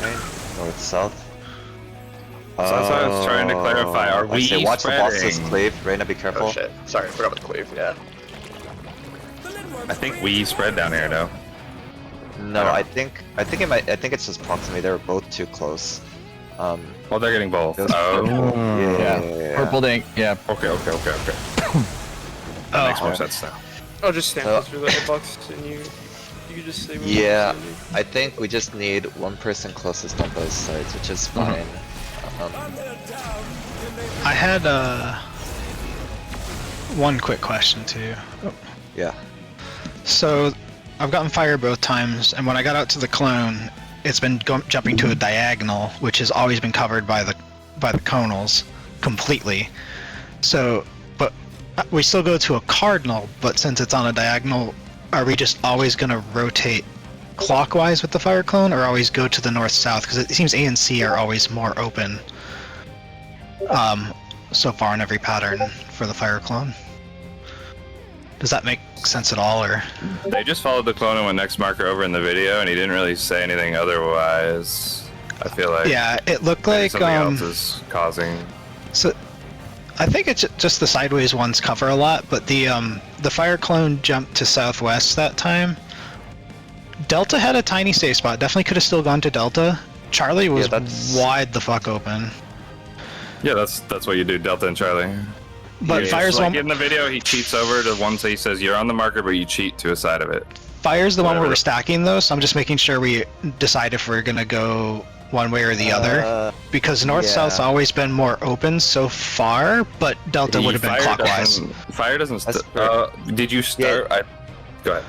Okay, north, south. So that's why I was trying to clarify, are I say we watch the boss's spreading? cleave. Reina, be careful. Oh shit! Sorry, I forgot about the cleave. Yeah. I think we spread down here, no? No, I think it's just proximity. They were both too close. Well, they're getting both. It was Oh. purple. Yeah. Purple dink. Yeah. Okay. That makes more sense now. I'll just stand So- through the hitbox and you can just say. when Yeah, you're standing. I think we just need one person closest on both sides, which is fine. I had one quick question too. Yeah. So I've gotten fire both times, and when I got out to the clone, it's been jumping to a diagonal, which has always been covered by the conals completely. So, but we still go to a cardinal, but since it's on a diagonal, are we just always gonna rotate clockwise with the fire clone, or always go to the north-south? Because it seems A and C are always more open. So far in every pattern for the fire clone. Does that make sense at all, or? They just followed the clone and went next marker over in the video, and he didn't really say anything otherwise. I feel like Yeah, it looked maybe like something else is causing. So, I think it's just the sideways ones cover a lot, but the fire clone jumped to southwest that time. Delta had a tiny safe spot. Definitely could have still gone to Delta. Charlie was that's- wide the fuck open. Yeah, that's what you do, Delta and Charlie. But Yeah, Fire's like one. in the video, he cheats over to one. So he says you're on the marker, but you cheat to a side of it. Fire's the one where whatever. we're stacking though, so I'm just making sure we decide if we're gonna go one way or the other. Because north-south's yeah. always been more open so far, but Delta would have been clockwise. Fire doesn't. That's Did you start? Go ahead.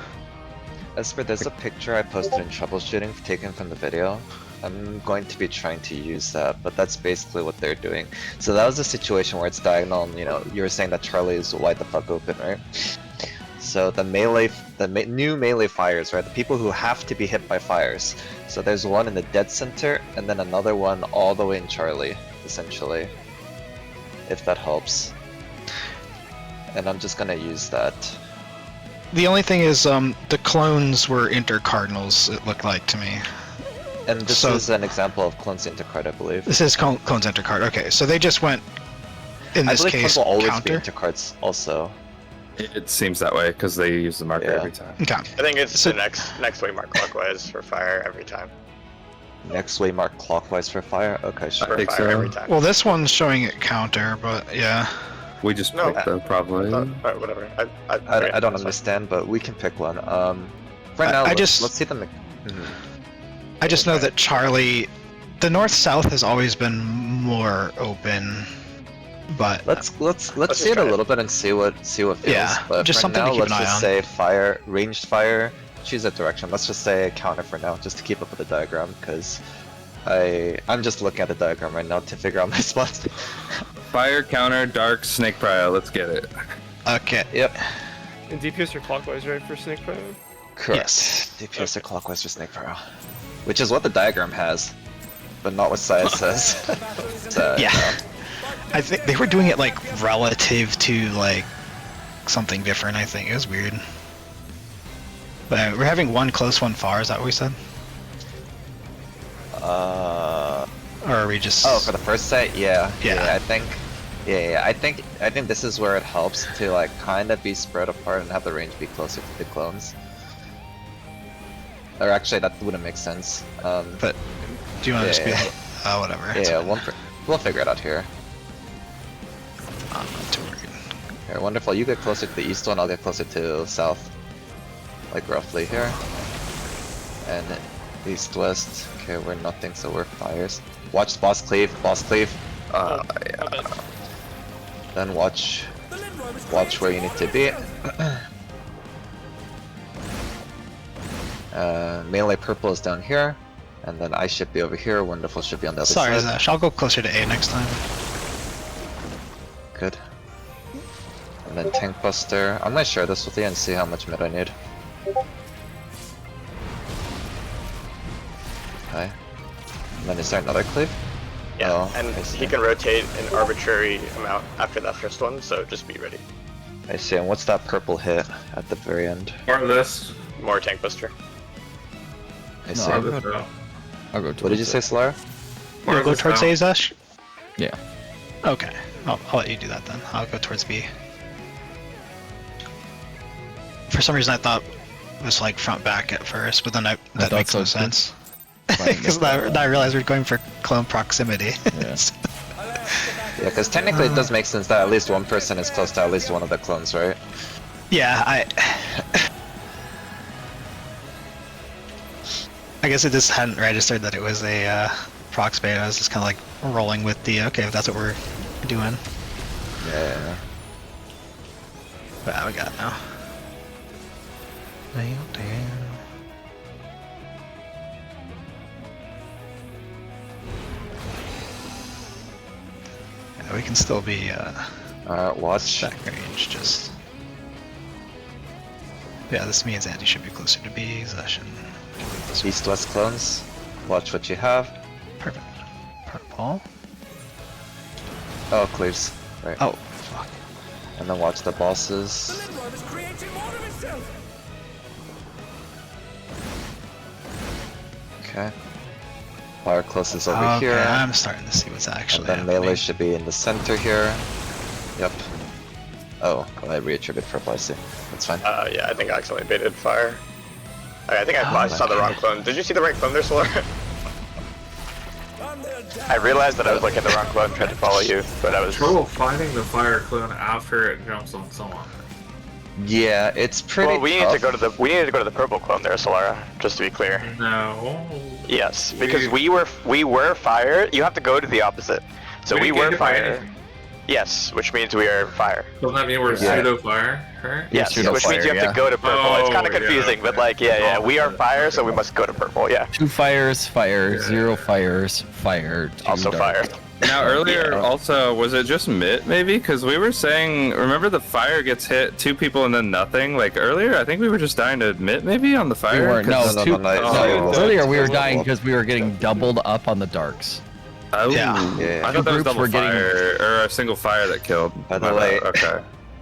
Esper, there's a picture I posted in troubleshooting taken from the video. I'm going to be trying to use that, but that's basically what they're doing. So that was a situation where it's diagonal, and you were saying that Charlie is wide the fuck open, right? So the new melee fires, right? The people who have to be hit by fires. So there's one in the dead center, and then another one all the way in Charlie, essentially. If that helps. And I'm just gonna use that. The only thing is, the clones were inter-cardinals, it looked like to me. And this So- is an example of clones intercard, I believe. This is clones intercard. Okay, so they just went, in I this believe case, clones will always counter. be intercards also. It seems that way because they use the marker Yeah. every time. Okay. I think it's So- the next way mark clockwise for fire every time. Next way mark clockwise for fire? Okay, I sure. think fire so. every time. Well, this one's showing it counter, but yeah. We just No. picked them probably. Alright, whatever. I don't that's fine. understand, but we can pick one. Right now, let's see them. I just know that Charlie, the north-south has always been more open, but Let's just see it try a it. little bit and see what feels. Yeah, but just for something to now, keep an let's eye just on. say fire, ranged fire, choose a direction. Let's just say counter for now, just to keep up with the diagram, because I'm just looking at the diagram right now to figure out my spots. Fire, counter, dark, snake prio. Let's get it. Okay. Yep. And DPS are clockwise, right, for Snake Pro? Correct. Yes. DPS are clockwise for snake prio, which is what the diagram has, but not what Sias says. So, Yeah. you know. I think they were doing it like relative to like something different. I think it was weird. But we're having one close, one far. Is that what we said? Or are we just? Oh, for the first set, yeah. Yeah. I think. Yeah, I think this is where it helps to like kind of be spread apart and have the range be closer to the clones. Or actually, that wouldn't make sense. But do you want to just be? Whatever. it's Yeah, fine. we'll figure it out here. I'm not too worried. Here, wonderful. You get closer to the east one, I'll get closer to south. Like roughly here. And east-west. Okay, we're nothing, so we're fires. Watch boss cleave, My Yeah. bad. Then watch The Lindworm is where you need to be. Melee purple is down here. And then I should be over here, wonderful should be on the other Sorry, side. Zash. I'll go closer to A next time. Good. And then Tank Buster. I'm gonna share this with you and see how much mid I need. Okay. And then is there another cleave? Yeah, Oh, and I see. he can rotate an arbitrary amount after that first one, so just be ready. I see, and what's that purple hit at the very end? Or this. More tank buster. I see. Or I'll this go- out. I'll go. What did you say, Solara? Oh, You'll go this towards out. A, Zash? Yeah. Okay. I'll let you do that then. I'll go towards B. For some reason, I thought it was like front back at first, but then that thought makes so no too. sense. Fine, Because yeah. I realized we're going for clone proximity. Yeah. Yeah, because technically it does make sense that at least one person is close to at least one of the clones, right? Yeah, I guess it just hadn't registered that it was a prox bait. I was just kind of like rolling with the okay, if that's what we're doing. Yeah. But we got it now. Yeah, we can still be Alright, watch. back range. Just yeah, this means Andy should be closer to B. Zash and East-west clones. Watch what you have. perfect. Purple. Oh, cleaves. Right. Oh, fuck. And then watch the The bosses. Lindworm is creating more of itself. Okay. Fire close is over Okay, here. I'm starting to see what's actually And then happening. melee should be in the center here. Yep. Oh, well, I reattributed purple, I see. That's fine. Yeah, I think I accidentally baited fire. I think I Oh, saw the wrong clone. Did you see the right clone there, Solar? And they're down. I realized that I was looking at the wrong clone, tried to follow you, but I was. Trouble finding the fire clone after it jumps on someone. Yeah, it's pretty Well, we need tough. to go to the purple clone there, Solara. Just to be clear. No. Yes, because we were fire. You have to go to the opposite. So we didn't get were hit by fire. anything. Yes, which means we are fire. Doesn't that mean we're Yeah. pseudo fire? Right? Yes, pseudo which means you fire, have yeah. to go to purple. It's kind Oh, of yeah, confusing, but okay. like, yeah, we are fire, so we must go to purple. Yeah, 2 fires, fire, Yeah. 0 fires, fire. 2 also dark. fire. Now earlier, Yeah. also, was it just Mitt maybe? Because we were saying, remember the fire gets hit 2 people and then nothing. Like earlier, I think we were just dying to Mitt maybe on the We fire. weren't. No, 'cause- No, two, no, no, no, no, earlier we were no, dying no. because we were getting doubled up on the darks. Oh, Yeah. Yeah. I Two thought that was groups double were getting- fire or a single fire that killed. By the My way- bad. Okay.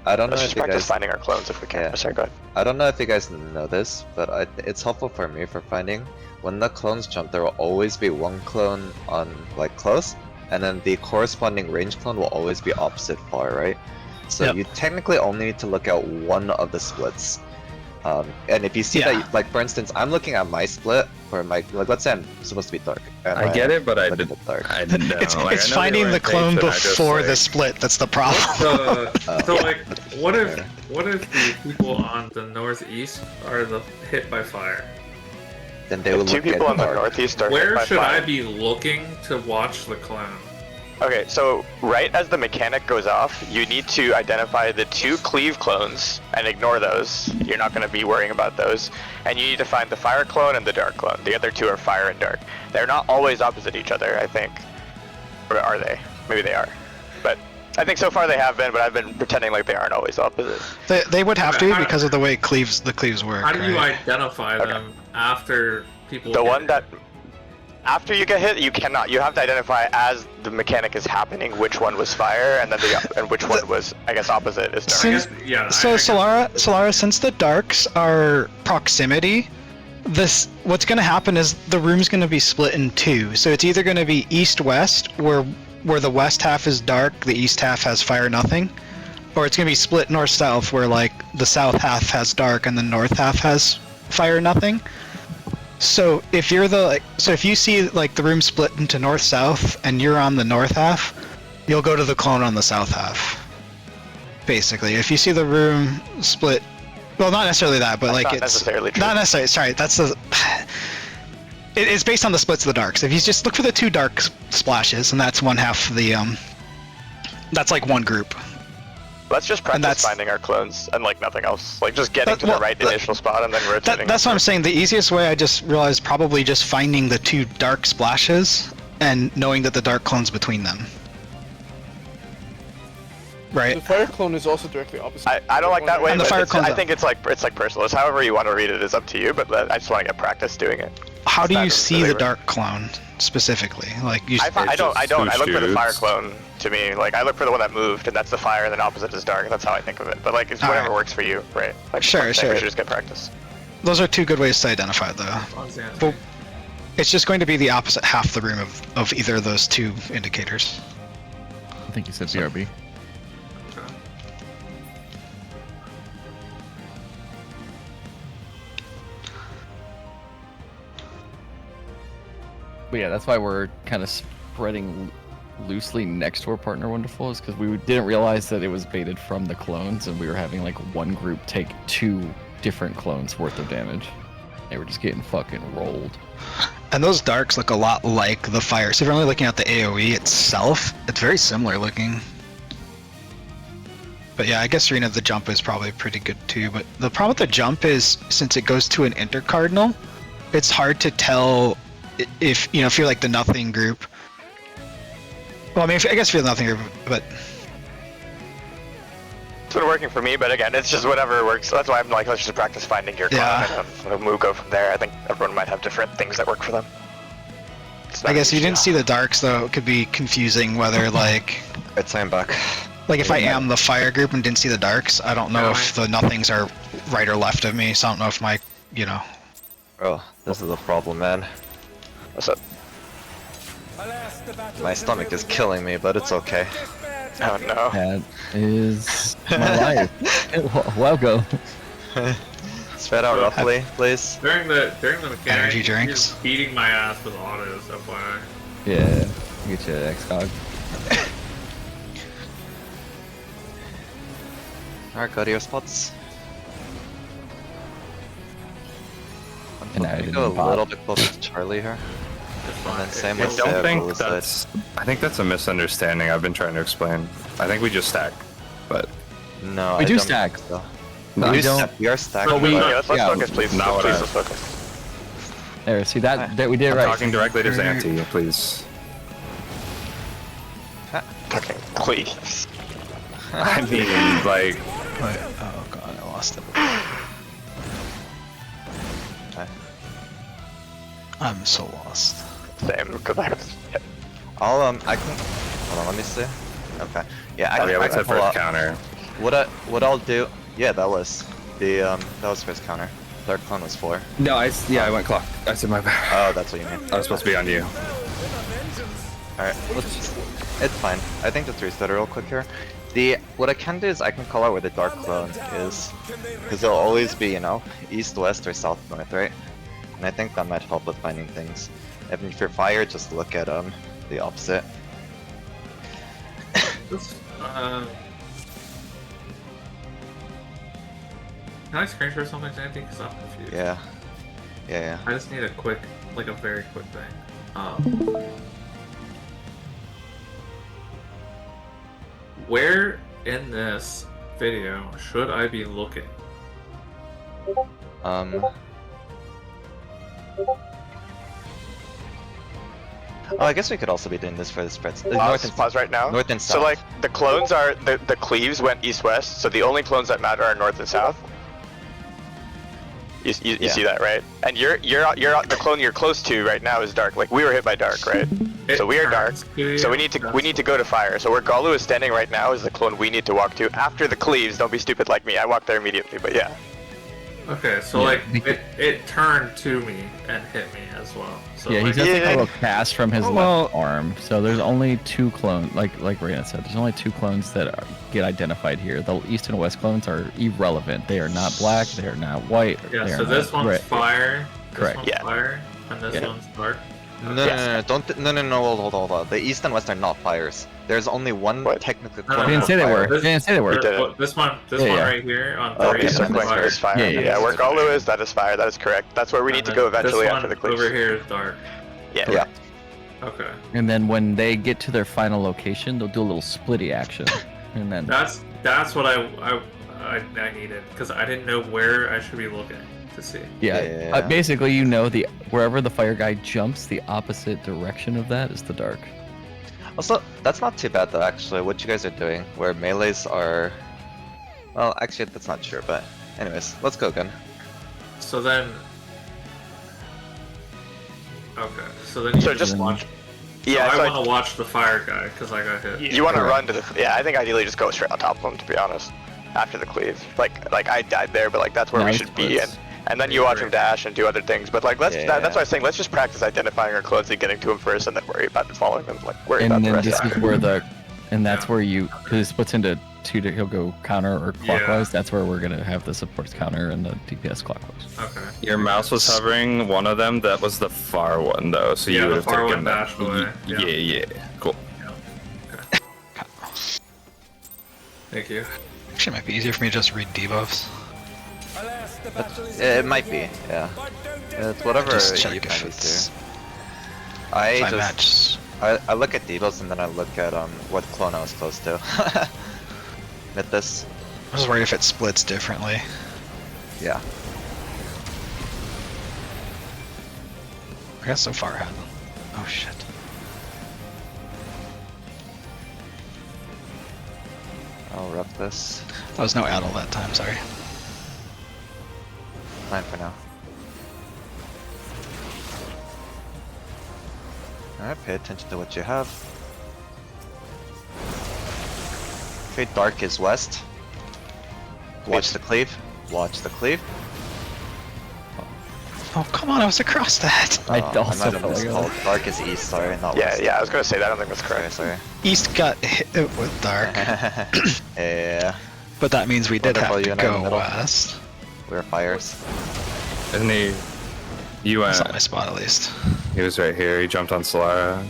I don't know Let's if just you practice guys. finding our clones if we can. Yeah. Oh, sorry, go ahead. I don't know if you guys know this, but it's helpful for me for finding when the clones jump. There will always be one clone on like close, and then the corresponding range clone will always be opposite far, right? So Yep. you technically only need to look at one of the splits. And if you see Yeah. that, like for instance, I'm looking at my split where my like let's say I'm supposed to be dark. And I get it, but I look at did. the dark. I didn't know. It's, Like, it's I know finding the the clone orientation, I just, before the like- split that's the problem. So like, what if the people on the northeast are hit by fire? Then they will If two look people at on the dark. northeast are hit Where by should I fire. be looking to watch the clone? Okay, so right as the mechanic goes off, you need to identify the 2 cleave clones and ignore those. You're not going to be worrying about those. And you need to find the fire clone and the dark clone. The other 2 are fire and dark. They're not always opposite each other, I think. Or are they? Maybe they are. But I think so far they have been, but I've been pretending like they aren't always opposite. They would have to How- because of the way the cleaves work. How do you right? identify them after people? The get one hit? that after you get hit, you cannot. You have to identify as the mechanic is happening which one was fire, and then and which one was, I guess, opposite is dark. I guess, yeah. So I guess- Solara, since the darks are proximity, what's going to happen is the room's going to be split in 2. So it's either going to be east-west, where the west half is dark, the east half has fire nothing, or it's going to be split north-south, where like the south half has dark and the north half has fire nothing. So if you're if you see like the room split into north-south and you're on the north half, you'll go to the clone on the south half. Basically, if you see the room split, well, not necessarily that, but like not it's necessarily true. not necessarily. Sorry, that's the. It's based on the splits of the darks. If you just look for the 2 dark splashes, and that's one half of the that's like one group. Let's just practice that's- finding our clones and like nothing else. Like just getting That- to the well, right initial spot and then rotating. That's what I'm upward. saying. The easiest way I just realized probably just finding the 2 dark splashes and knowing that the dark clone's between them. Right. The fire clone is also directly opposite. I don't like that way. And the but fire it's- clone's I up. think it's like personal. It's however you want to read it is up to you. But I just want to get practice doing it. How do It's you not see really the right. dark clone specifically? Like you. I don't. I look for the swoosh fire dudes. clone. To me, like I look for the one that moved, and that's the fire, and then opposite is dark. That's how I think of it. But like it's whatever Alright. works for you, right? Like Sure, I'm saying, sure. We should just get practice. Those are 2 good ways to identify it, though. Well, it's just going to be the opposite half the room of either of those 2 indicators. I think you said BRB. But yeah, that's why we're kind of spreading loosely next to our partner Wonderful, is because we didn't realize that it was baited from the clones, and we were having like one group take 2 different clones worth of damage. They were just getting fucking rolled. And those darks look a lot like the fire. So if you're only looking at the AoE itself, it's very similar looking. But yeah, I guess Arena of the Jump is probably pretty good too. But the problem with the jump is, since it goes to an intercardinal, it's hard to tell if you're like the nothing group. Well, I mean, I guess if you're the nothing group, but It's been working for me, but again, it's just whatever works. That's why I'm like, let's just practice finding your clone, Yeah. and we'll go from there. I think everyone might have different things that work for them. It's not I guess if an you didn't issue. see the darks though, it could be confusing whether like It's time back. if I am the fire group and didn't see the darks, I don't know if the nothings are right or left of me. So I don't know if my Oh, this is a problem, man. What's up? Alas, the battle My is stomach is over. killing me, but it's okay. Oh no. That is my life. Welcome. Spread out roughly, please. During the mechanic, Energy he drinks. was beating my ass with autos, FYI. Yeah, get your X-Cog. Alright, go to your spots. And I Can you didn't go a pop. little bit closer to Charlie here? It's And fine. then same I with don't think Rules that's. I think that's a misunderstanding. I've been trying to explain. I think we just stack, but No, We I do don't stack. think so. No, we, we don't. stack. We are stacked. But we- but- Okay, let's yeah, focus, please. not what Please, I- let's focus. There, see that we did it I'm right. talking directly to Xanti, please. Fucking please. I mean, like, Wait, oh god, I lost it. I'm so lost. Same. Go back. I'll I can. Hold on, let me see. Okay. Yeah, oh yeah, I what's can that pull first up. counter? What I'll do? Yeah, that was the that was first counter. Dark clone was 4. No, I went clock. I said my bad. Oh, that's what you mean. I was supposed to be on you. Alright, it's fine. I think just reset it real quick here. What I can do is I can call out where the dark clone is, because it'll always be, east, west, or south, north, right? And I think that might help with finding things. If you're fire, just look at the opposite. This, can I screen share something, Xanti? Because I'm confused. Yeah. Yeah. I just need a quick, like a very quick thing. Where in this video should I be looking? Oh, I guess we could also be doing this for the spreads. North and Pause right now. north and south. So like the clones are the cleaves went east-west, so the only clones that matter are north and south. You Yeah. see that, right? And you're the clone you're close to right now is dark. Like we were hit by dark, right? So we are dark. So we need to go to fire. So where Galu is standing right now is the clone we need to walk to after the cleaves. Don't be stupid like me. I walked there immediately, but yeah. Okay, so like it turned to me and hit me as well. So Yeah, he like, does like a little cast from his Well- left arm. So there's only two clones, like Raina said, there's only two clones that get identified here. The east and west clones are irrelevant. They are not black. They are not white. yeah. they So are this not one's red. fire. Correct. This one's Yeah. fire, and this Yeah. one's dark. Hold on. The east and west are not fires. There's only one What? technically. No, I no, didn't say they fire. were. I didn't say they were. You did it. Well, this one Yeah. right here on Okay, 3 so is Quench fire. is fire. Yeah, Yeah, yeah, where yeah. Galu is, that is fire. That is correct. That's where we need And to then go eventually this after the one cleaves. over here is dark. Yeah. Yeah. Okay, And then when they get to their final location, they'll do a little splitty action. And then that's what I needed because I didn't know where I should be looking to see. yeah, Yeah. basically you know wherever the fire guy jumps, the opposite direction of that is the dark. Also, that's not too bad though. Actually, what you guys are doing, where melees are. Well, actually, that's not true. But anyways, let's go again. So then, okay, so then you So just just- watch. Yeah, so so I want to watch the fire guy because I got hit. you want to Correct. run to the yeah. I think ideally just go straight on top of them, to be honest. After the cleave, like I died there, but like that's where we Nice should be, splits. and then you watch him dash and do other things. But like that's Yeah. that's why I was saying let's just practice identifying our clones and getting to him first, and then worry about following them. Like worry And about the then rest. this after. is where that's Yeah. where you, because it splits into two, he'll go counter or Yeah. clockwise. That's where we're gonna have the supports counter and the DPS clockwise. Okay. Your mouse was hovering one of them. That was the far one though. So Yeah, you the would have far taken one that. dashed away. Yeah. Yeah. Cool. Thank you. Actually, it might be easier for me to just read debuffs. Alas, the battle is It might be. Yeah. but don't It's whatever Just you check if find it's easier. I if I just match. I look at debuffs and then I look at what clone I was close to. With this, I was worried if it splits differently. yeah. I guess so far hasn't. Oh shit. I'll rep this. That was no addle that time, sorry. Fine for now. Alright, pay attention to what you have. Okay, dark is west. Watch the cleave. Watch the cleave. Oh, come on, I was across that. I might also have felt like miscalled. Dark is east, sorry, not Yeah, west. yeah. I was gonna say that. I don't think that's Sorry, correct. sorry. East got hit with dark, Yeah, but that means we did Wonderful, have you to and I in the go middle. west. we're fires. Isn't he? You That's went. not my spot, at least. He was right here. He jumped on Solara.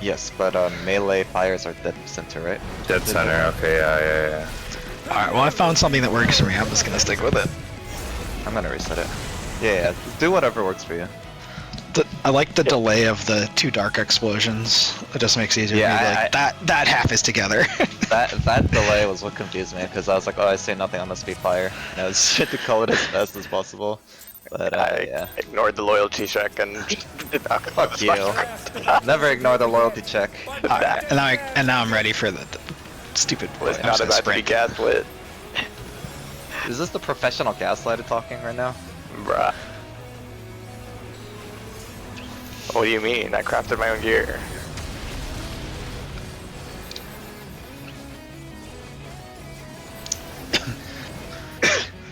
Yes, but melee fires are dead center, right? Dead center. Okay. Yeah. Alright, well, I found something that works for me. I'm just gonna stick with it. I'm gonna reset it. Yeah, do whatever works for you. I like the delay of the two dark explosions. It just makes it easier Yeah, for me. Like, that half is together. That delay was what confused me because I was like, oh, I say nothing, I must be fire. And I was trying to call it as fast as possible. But I yeah, ignored the loyalty check and did not call fuck this you. fire. Never ignore the loyalty check. Alright, and now I'm ready for the stupid. Was I not was gonna about to be sprint. gaslit, Is this the professional gaslighter talking right now? bruh. What do you mean? I crafted my own gear.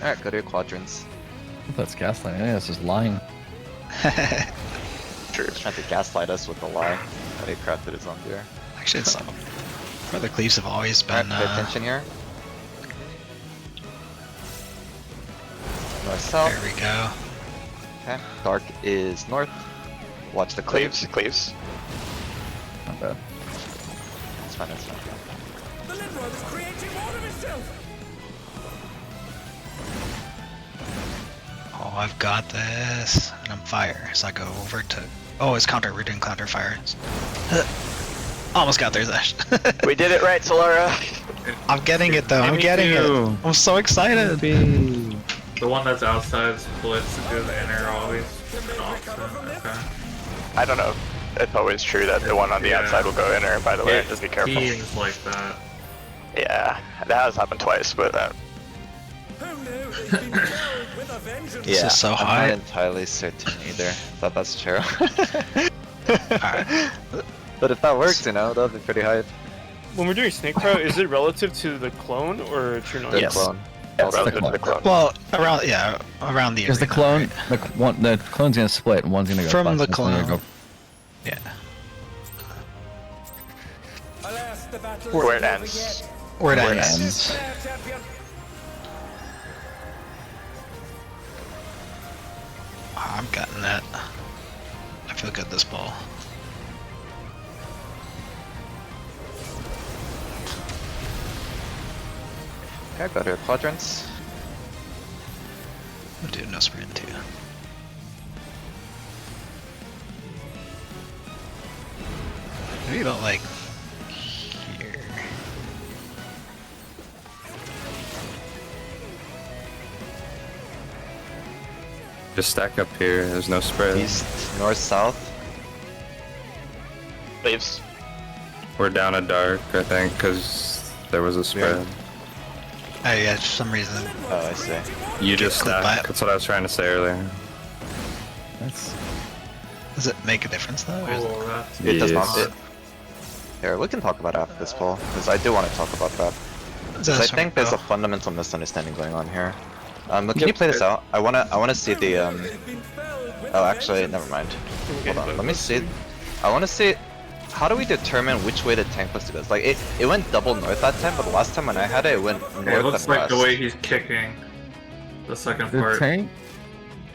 Alright, go to your quadrants. That's gaslighting. I think that's just lying. True. Trying to gaslight us with a lie that he crafted his own gear. Actually, it's brother cleaves have always Alright, been. pay attention here. North south. There we go. Okay. Dark is north. Watch the cleaves. Cleaves. Not bad. It's fine, it's fine. The Limrod is creating more of itself. Oh, I've got this. And I'm fire. So I go over to. Oh, it's counter. We're doing counter fires. Almost got there, Zash. We did it right, Solara. I'm getting it though. I'm Me getting too. it. I'm so excited. The one that's outside splits into the inner always. An option. Okay. I don't know. It's always true that the one on the Yeah. outside will go inner. By the way, It just be careful. seems like that. Yeah, that has happened twice, but Who knew they'd been filled with a vengeance? This is so I'm high. not entirely certain either that that's true. Alright. But if that works, you know, that'd be pretty hype. When we're doing Snake Pro, is it relative to the clone or true The knowledge? Yes. clone. yeah, That's relative the to the clone. Well, around around the Because the arena, clone, right? the clone's gonna split, and one's gonna go From left, the and one's gonna clone. go- Yeah. Alas, the battle Where is it over ends. yet. Where it Where it ends. ends. Fair champion. I'm getting that. I feel good this ball. Okay, better quadrants. We'll do no sprint too. Maybe about like here. Just stack up here. There's no spread. East, north, south. Leaves. We're down a dark, I think, because there was a spread. Oh yeah, for some reason. Oh, I see. You just clipped by stack. it. That's what I was trying to say earlier. That's Does it make a difference though? Or is it... Oh, that's It does not. Yes. Here, we can talk about after this poll, because I do want to talk about that. Is 'Cause that I sort think of- there's a oh, fundamental misunderstanding going on here. But can you play this out? I wanna see the They've been filled with Oh, a actually, vengeance. never mind. Hold on, let me see. I wanna see. How do we determine which way the tank list goes? Like, it went double north that time, but the last time when I had it, it went north It looks and like west. the way he's kicking. The second the part. tank.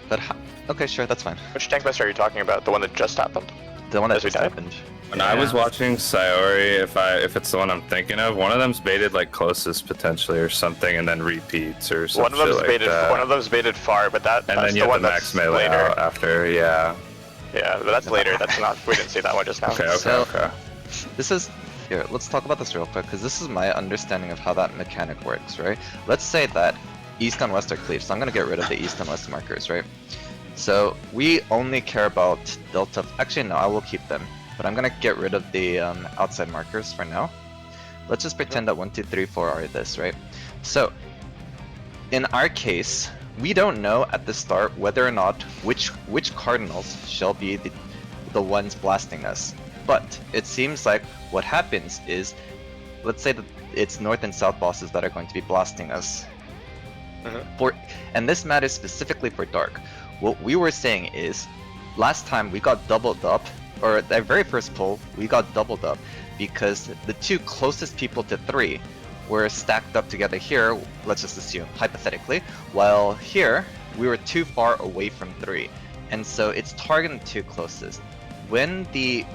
But okay, sure, that's fine. Which tank best are you talking about? The one that just happened? The one that As we just died? happened. When I was Yeah. watching Sayori, if it's the one I'm thinking of, one of them's baited like closest potentially or something, and then repeats or something. One of them's like baited. that. One of them's baited far, but that And that's then you the have one the that's max melee later. out after. Yeah. Yeah, but that's later. That's not. We didn't see that one just now. Okay. Okay. So- Okay. This is here. Let's talk about this real quick, because this is my understanding of how that mechanic works, right? Let's say that east and west are cleaved, so I'm gonna get rid of the east and west markers, right? So we only care about delta. Actually, no, I will keep them, but I'm gonna get rid of the outside markers for now. Let's just pretend that 1, 2, 3, 4 are this, right? So in our case, we don't know at the start whether or not which cardinals shall be the ones blasting us. But it seems like what happens is, let's say that it's north and south bosses that are going to be blasting us. And this matters specifically for dark. What we were saying is, last time we got doubled up, or the very first pull, we got doubled up because the two closest people to 3 were stacked up together here, let's just assume, hypothetically, while here, we were too far away from 3. And so it's targeting the two closest. When the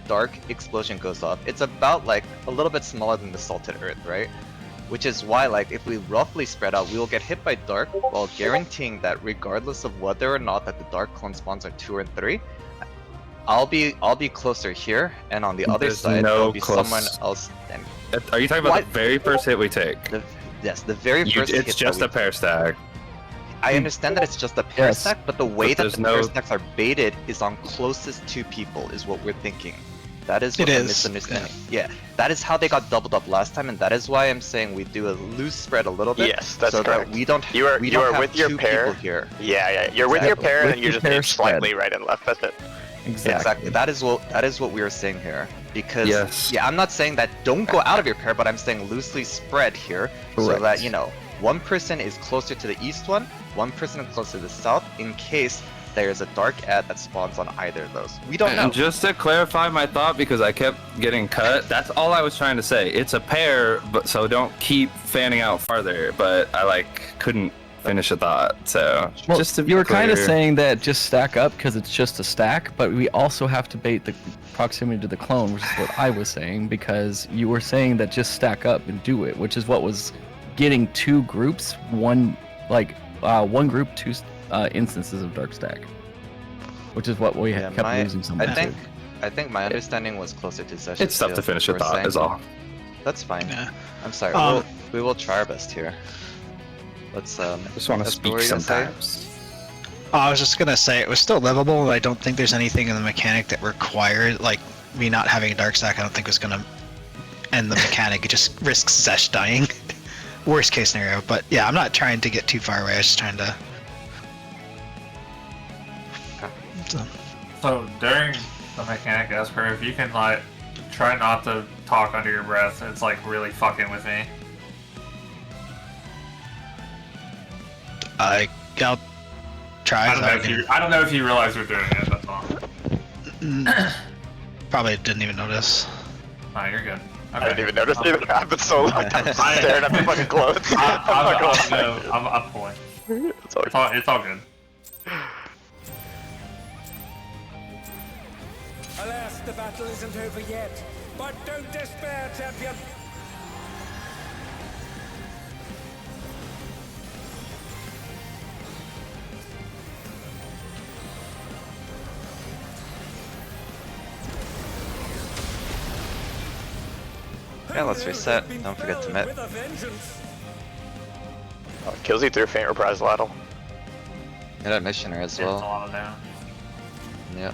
dark explosion goes off, it's about like a little bit smaller than the salted earth, right? Which is why, like, if we roughly spread out, we will get hit by dark while guaranteeing that regardless of whether or not that the dark clone spawns are 2 or 3, I'll be closer here, and on the other There's side no there'll be close- someone else. And Are you talking about What? the very first hit we take? yes, the very first. hit It's that just we a pair stack. I understand that it's just a pair Yes. stack, but the way But that there's the pair no- stacks are baited is on closest 2 people, is what we're thinking. That is what It the is, misunderstanding. Yeah, that is how they got doubled up last time, and that is why I'm saying we do a loose spread a little bit. Yes, that's so correct. that we don't. You are- we you don't are have with your 2 pair. people here. Yeah. You're with your Exactly. pair, and With then you your just pair inch slightly spread. right and left. That's it. Exactly. That is what we are saying here. Because Yes. yeah, I'm not saying that don't go out of your pair, but I'm saying loosely spread here, so Correct. that one person is closer to the east one person is closer to the south, in case there's a dark ad that spawns on either of those. We don't know. And just to clarify my thought, because I kept getting cut, that's all I was trying to say. It's a pair, but so don't keep fanning out farther. But I couldn't finish a thought, so Well, just to be you were kind of clear. saying that just stack up because it's just a stack, but we also have to bait the proximity to the clone, which is what I was saying, because you were saying that just stack up and do it, which is what was getting 2 groups, one group, 2 instances of dark stack, which is what we Yeah, kept losing so much. I think I think my understanding was closer to Zesh. It's tough to finish a thought, is all. That's fine. Yeah. I'm sorry. We will try our best here. Let's Just want to that's what we're speak gonna say. sometimes. I was just gonna say it was still livable. I don't think there's anything in the mechanic that required, like me not having a dark stack. I don't think was gonna end the mechanic. It just risks Zesh dying. Worst case scenario. But yeah, I'm not trying to get too far away. I was just trying to. So during the mechanic Esper, if you can like try not to talk under your breath, it's like really fucking with me. I'll try. I don't know if you realize we're doing it. That's all. Probably didn't even notice. No, you're good. I didn't even notice either. I've been so long time staring at the fucking clothes. I'm pulling. It's all good. Alas, the battle isn't over yet. But don't despair, champion. Yeah, let's reset. Don't forget to met. Kills you through faint reprisal ladle. Hit a missioner as It's a well. lot of damage. Yep.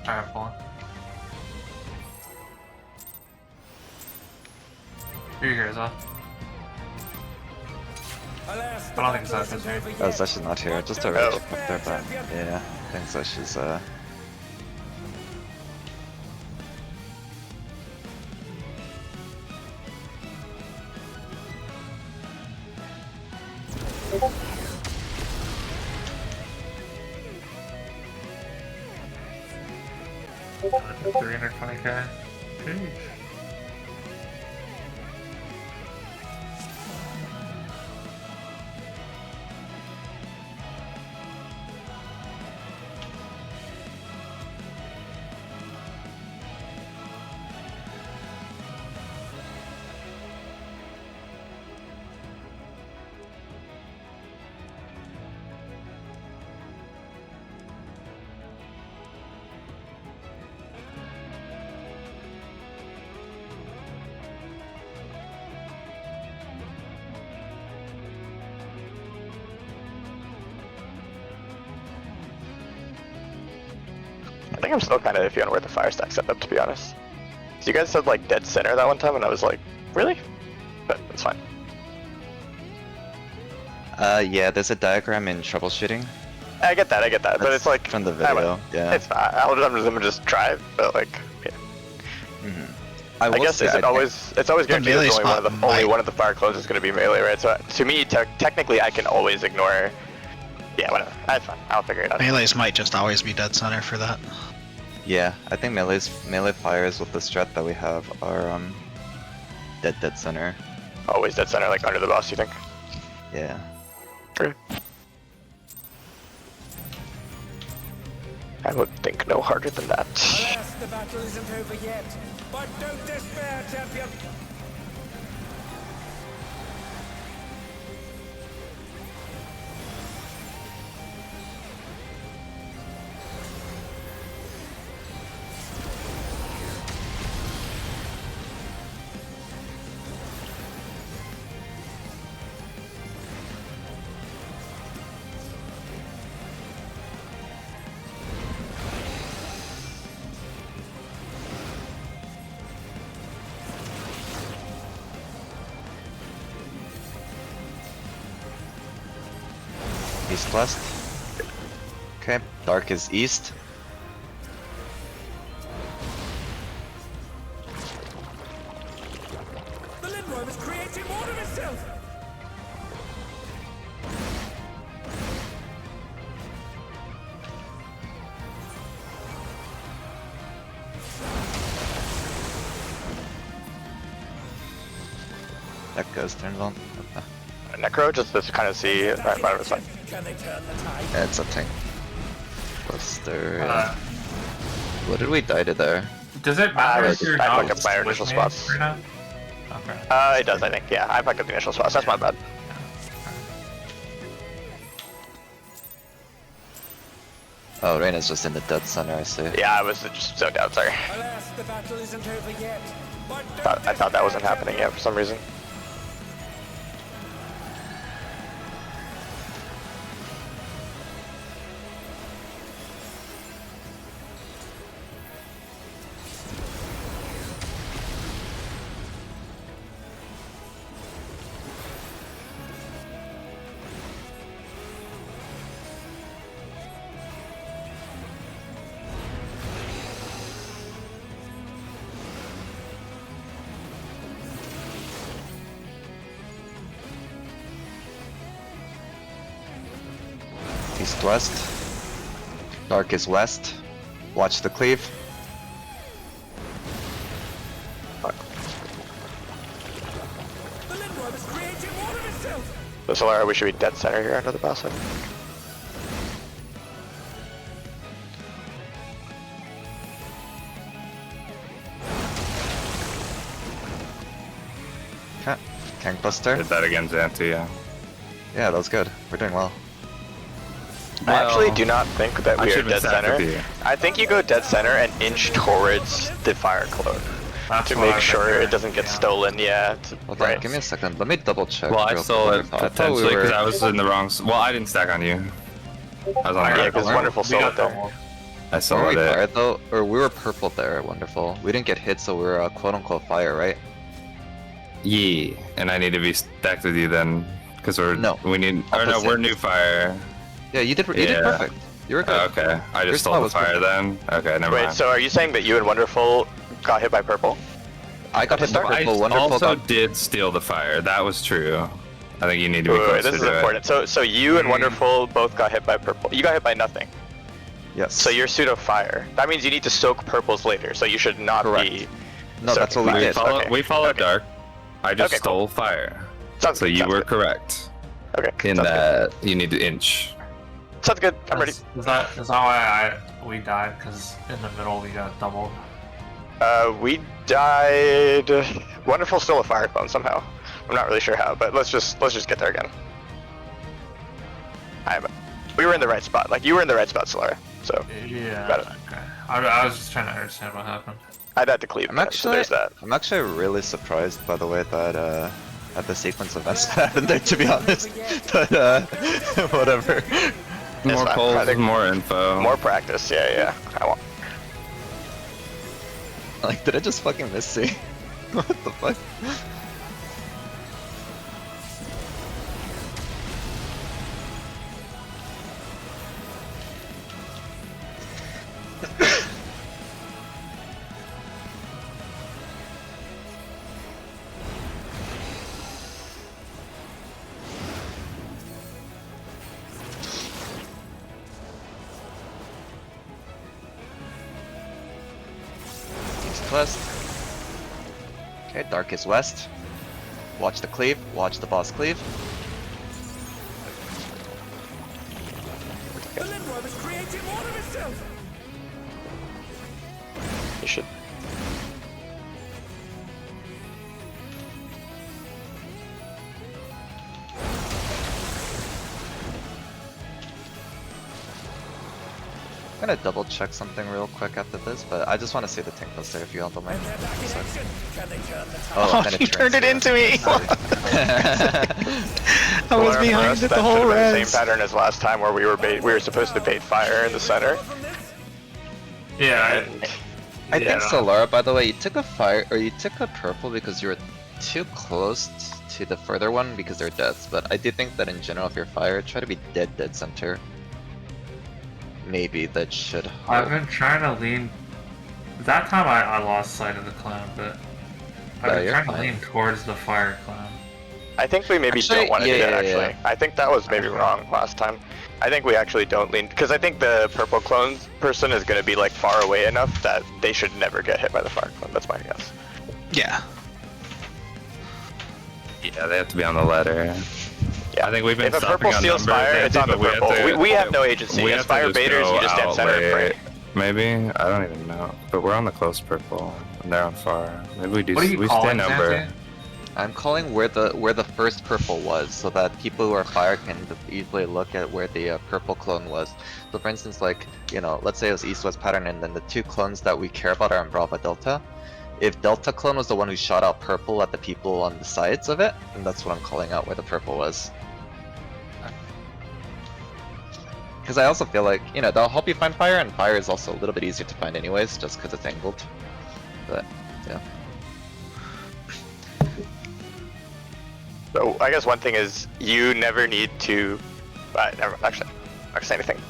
Alright, pulling. You're here as well. Alas, I don't think Zesh is here. Oh, Zesh is not here. Just a rage up there, but yeah, I think Zesh is $320k. Jeez. I think I'm still kind of iffy on where the fire stack set up, to be honest. So you guys said like dead center that one time, and I was like, really? But it's fine. yeah, there's a diagram in troubleshooting. I get that, but That's it's like from the video, yeah. It's fine. I'm gonna just try it, but like, yeah. I will guess say, it's always guaranteed melee that only spot one of the fire clones is gonna be melee, right? So to me, technically, I can always ignore. Yeah, whatever. That's fine. I'll figure it out. Melees might just always be dead center for that. Yeah, I think melee fires with the strat that we have are dead center. Always dead center, like under the boss. You think? Yeah. True. I would think no harder than that. Alas, the battle isn't over yet. But don't despair, champion. East west. Okay, dark is east. The Lindworm is creating more of itself. That goes turns on. Okay. Necro, just to kind of see. Alright, whatever, it's fine. Can they turn the tide? Yeah, it's a tank. Buster. What did we die to there? Does it matter if I you're look not at my with initial me spots. right now? Okay. It does, I think. Yeah, I fucked up the initial spots. That's my bad. Oh, Reyna's just in the dead center, I see. Yeah, I was just zoned out, sorry. Alas, the battle isn't over yet. But I thought that wasn't happening yet for some reason. East west. Dark is west. Watch the cleave. the Lindworm is creating more of itself. So Solara, we should be dead center here under the boss. I think. Okay. Tank Buster. Did that against Xanthi, yeah. Yeah, that was good. We're doing well. I actually Well, do not think that I we are should've dead sacked center. with you. I think you go dead center and inch towards the fire clone That's to what make I've sure been it doing, doesn't get yeah. stolen. Yeah, Hold on, right. give me a second. Let me double check. Well, I real stole quick. it I thought we potentially because were- I was in the wrong. Well, I didn't stack on you. I was on the Yeah, right. because Wonderful We stole got it there. doubled. I Were sold we it. fired though? Or we were purple there, wonderful. We didn't get hit, so we were quote unquote fire, right? Yeah, and I need to be stacked with you then, because we're No. We need. Or no, Opposite. we're new fire. Yeah, you did Yeah. perfect. You were good. Oh, okay, I Your just spot stole the was fire perfect. then. Okay, never Wait, mind. so are you saying that you and Wonderful got hit by purple? I got hit by I purple, I wonderful also got... did steal the fire. That was true. I think you need to be Wait, closer this is to it. important. So you and Wonderful both got hit by purple. You got hit by nothing. Yes. So you're pseudo fire. That means you need to soak purples later. So you should not Correct. be. No, that's what we soaking did. fire. Okay. We followed Okay. dark. I just Okay, stole cool. fire. Sounds So good, you sounds were good. correct Okay. in sounds that you need to inch. Good. Sounds good. I'm ready. Is that why we died? Because in the middle we got doubled. We died. Wonderful still a fire clone somehow. I'm not really sure how, but let's just get there again. We were in the right spot. Like you were in the right spot, Solara. So Yeah. Got it. Okay. I was just trying to understand what happened. I'd have to cleave. I'm then, actually, so there's that. I'm actually really surprised by the way that at the sequence of events that happened there, to be honest. But whatever. More fine. I polls, think- more info. More practice. Yeah. I want. Like, did I just fucking miss C? What the fuck? East west. Okay, dark is west. Watch the cleave. Watch the boss cleave. The Lindworm is creating more of itself. You should. I'm gonna double check something real quick after this, but I just want to see the tank buster if you all don't mind. And they're back in Sorry. action. Can they turn the tide? Oh, Oh, and then you turned it into me! I was Solara, behind for us, it the that whole should have been the res. same pattern as last time, where we were supposed to bait fire in the center. From this? Yeah. And I think Solara, by the way, you took a fire or you took a purple because you were too close to the further one because they're deaths. But I do think that in general, if you're fire, try to be dead center. Maybe that should I've help. been trying to lean. That time I lost sight of the clown, but I've been you're trying to fine. lean towards the fire clown. I think we maybe Actually, don't want to do yeah, that. yeah, Actually, I think that was maybe wrong last time. I think we actually don't lean because I think the purple clones person is going to be like far away enough that they should never get hit by the fire clone. That's my guess. Yeah. Yeah, they have to be on the ladder. Yeah. I think we've been If a stopping purple on steals numbers, fire, it's on the but we have purple. to- We have no agency. We As have to fire just baiters, go you just stand out center and late. pray. Maybe? I don't even know. But we're on the close purple, and they're on far. Maybe we do. What do you we call stay it, number. Xanthi? I'm calling where the first purple was, so that people who are fire can easily look at where the purple clone was. So for instance, like, you know, let's say it was east-west pattern, and then the two clones that we care about are in Bravo Delta. If Delta clone was the one who shot out purple at the people on the sides of it, then that's what I'm calling out where the purple was. Because I also feel like, you know, they'll help you find fire, and fire is also a little bit easier to find anyways, just because it's angled. But, yeah. So I guess one thing is you never need to. Never actually. I'm not gonna say anything.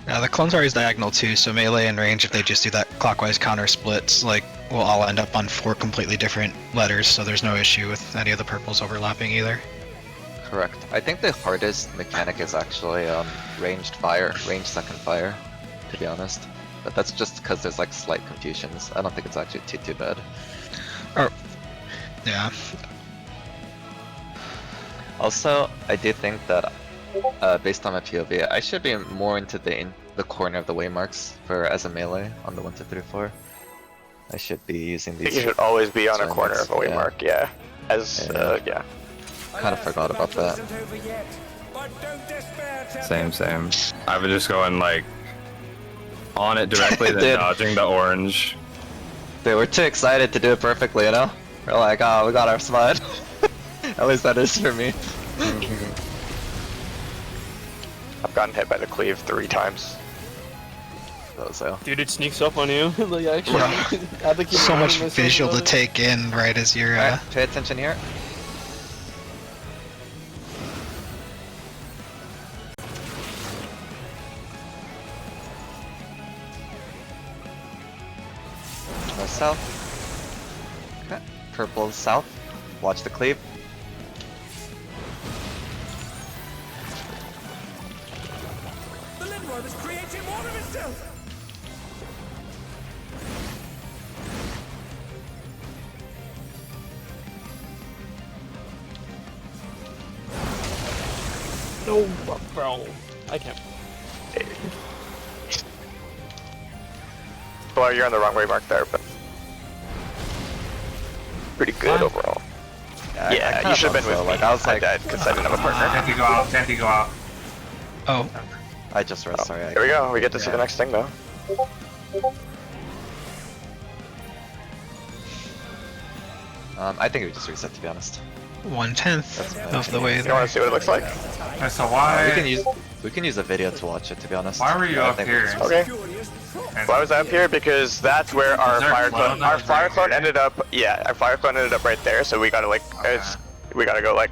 Yeah, the clones are always diagonal too, so melee and range, if they just do that clockwise counter splits, like, we'll all end up on 4 completely different letters, so there's no issue with any of the purples overlapping either. Correct. I think the hardest mechanic is actually ranged fire, ranged second fire, to be honest. But that's just because there's like slight confusions. I don't think it's actually too bad. Or, yeah. Also, I do think that based on my POV, I should be more into the corner of the waymarks for as a melee on the 1, 2, 3, 4. I should be using I these. think you should always be on a corner of a yeah. waymark, yeah. Yeah. Kind of forgot about that. Same. I would just go and like on it directly, then Dude. dodging the orange. They were too excited to do it perfectly, you know? We're like, oh, we got our spot. At least that is for me. I've gotten hit by the cleave 3 times. So. Dude, it sneaks up on you. Like, actually, I had to keep So much reminding myself visual to about it. take in right as you're, Alright, pay attention here. Go south. Okay. Purple south. Watch the cleave. The Lindworm is creating more of itself! No, bro. I can't. Well, you're on the wrong waymark there, but pretty good overall. Yeah, you should have been with me. Like, I was like, I died because I didn't have a partner. Tanty go out, Tanty go out. Oh, I just read, sorry. Here we go, we get to see the next thing though. I think we just reset, to be honest. 1/10 of the way You there. want to see what it looks like? Okay, so why? We can use a video to watch it, to be honest. Why were you I up think here? we just- Okay. And- Why was I up here? Because that's where our Is there a fire clone clone, that our was fire right clone here? ended up. Yeah, our fire clone ended up right there. So we gotta like, we gotta go like,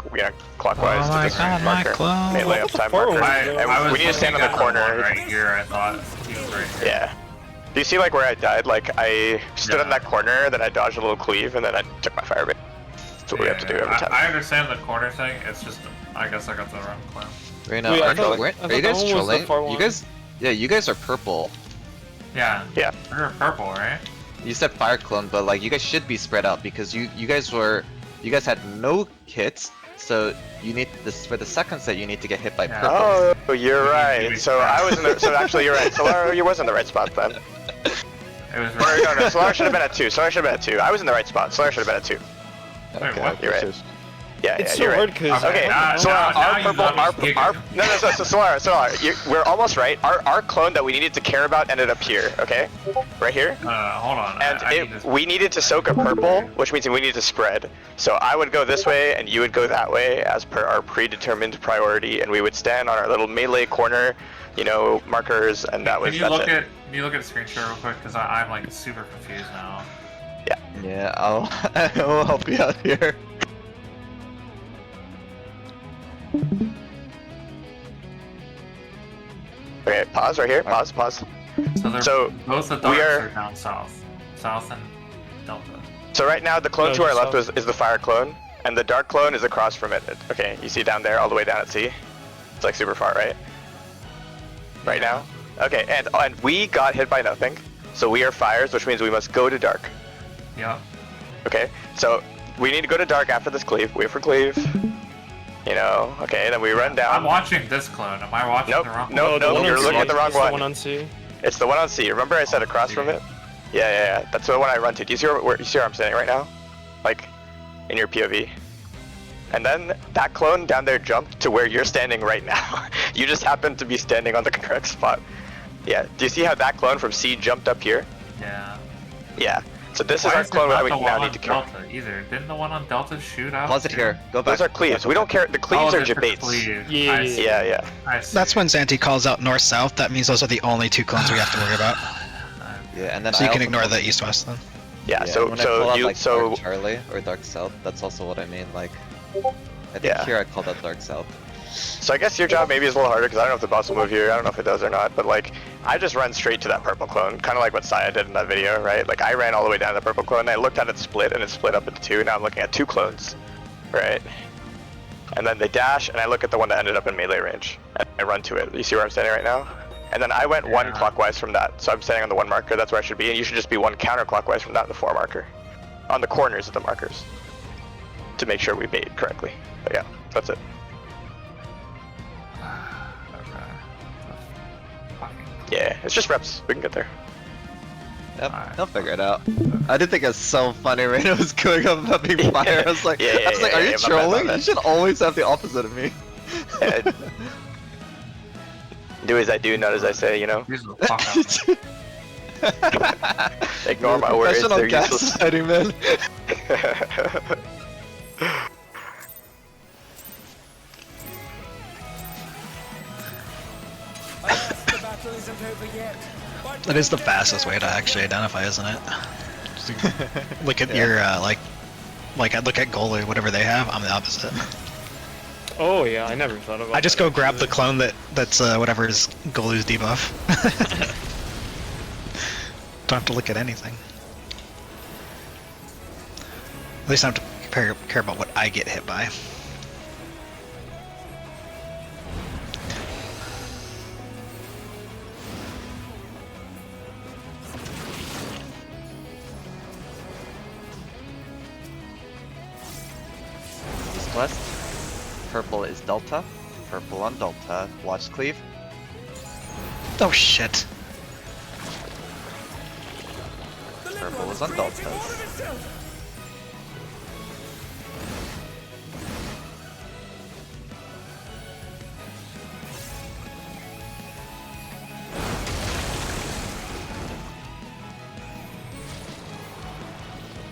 clockwise Oh to my this god, my marker, clone. melee What the uptime fuck was marker. that? And we need to stand on the looking at one corner. right here. I thought he was right here. Yeah. Do you see like where I died? Like I stood on Yeah. that corner, then I dodged a little cleave, and then I took my fire bait. That's what we have to do every time. I understand the corner thing. It's just, I guess I got the wrong clan. Right now, Wait, I are, thought- you- I are thought you that guys one was the trolling? far You one. guys, yeah, you guys are purple. Yeah. Yeah. We're purple, right? You said fire clone, but like you guys should be spread out because you guys had no hits, so you need this for the second set. You need to get hit by Yeah. purple. Oh, you're We right. need So I was in the. So actually, you're right. Solar, you was in the right spot then. It was Or right. no, Solar should have been at 2. Solar should have been at 2. I was in the right spot. Solar should have been at 2. Wait, what? You're right. Yeah, It's yeah, so you're hard right. because Okay, now- so now our you purple, got me our giggling. no, so Solar, we're almost right. Our clone that we needed to care about ended up here. Okay, right here, Hold on. and I need this. we needed to soak a purple, which means we need to spread. So I would go this way, and you would go that way, as per our predetermined priority, and we would stand on our little melee corner, markers, and that was Can you look it. at the screenshot real quick? Because I'm like super confused now. Yeah, I'll help you out here. Okay, pause right here. Pause. So both the we darks are- are down south. South and Delta. So right now, the clone No, to our just left is the fire clone, and the dark clone is across from it. Okay, you see down there, all the way down at C? It's like super far, right? Right now? Okay, and we got hit by nothing, so we are fires, which means we must go to dark. Yep. Okay, so we need to go to dark after this cleave. Wait for cleave. Okay, then we run I'm down. watching this clone. Am I watching Nope, the wrong nope, one? nope, one you're on looking C. at the wrong It's the one. one on C. It's the one on C. Remember I said across from it? Yeah. That's the one I run to. Do you see where I'm standing right now? Like, in your POV. And then that clone down there jumped to where you're standing right now. You just happened to be standing on the correct spot. Yeah, do you see how that clone from C jumped up here? Yeah. Yeah. So this Why is our is it clone not that we the now one need on to kill. Delta either? Didn't the one on Delta shoot out? Pause it too? here. Go back. Those are cleaves. We don't care. The cleaves Oh, are that's just the baits. cleave. Yeah, I see. Yeah. I see. That's when Xanti calls out north-south. That means those are the only 2 clones we have to worry about. Yeah, and then So you I can also ignore call- the east-west then. Yeah. when I So call out, you like, so Dark Charlie or Dark South, that's also what I mean. Like, I think Yeah. here I called out Dark South. So I guess your job maybe is a little harder because I don't know if the boss will move here. I don't know if it does or not. But like, I just run straight to that purple clone, kind of like what Saya did in that video, right? Like I ran all the way down to the purple clone. And I looked at it split, and it split up into 2. Now I'm looking at 2 clones, right? And then they dash, and I look at the one that ended up in melee range, and I run to it. You see where I'm standing right now? And then I went 1 clockwise from that, so I'm standing on the 1 marker. That's where I should be, and you should just be 1 counterclockwise from that in the 4 marker, on the corners of the markers, to make sure we bait correctly. But yeah, that's it. Yeah, it's just reps. We can get there. Yep, Alright. he'll figure it out. I did think it was so funny when it was going up and being fire. I was like, Yeah, are you my bad, trolling? my bad. You should always have the opposite of me. Do as I do, not as I say, you know? Use the fuck out. Ignore my words, Professional they're useless. gaslighting, man. Alas, the battle isn't over yet. That is the fastest way to actually identify, isn't it? Just look at your, like I look at goal or whatever they have, I'm the opposite. Oh yeah, I never thought about. I just that, go grab the actually. clone that's whatever is Golu's debuff. Don't have to look at anything. At least I don't have to care about what I get hit by. East West. Purple is Delta. Purple on Delta. Watch cleave. Oh shit. Purple is on Delta.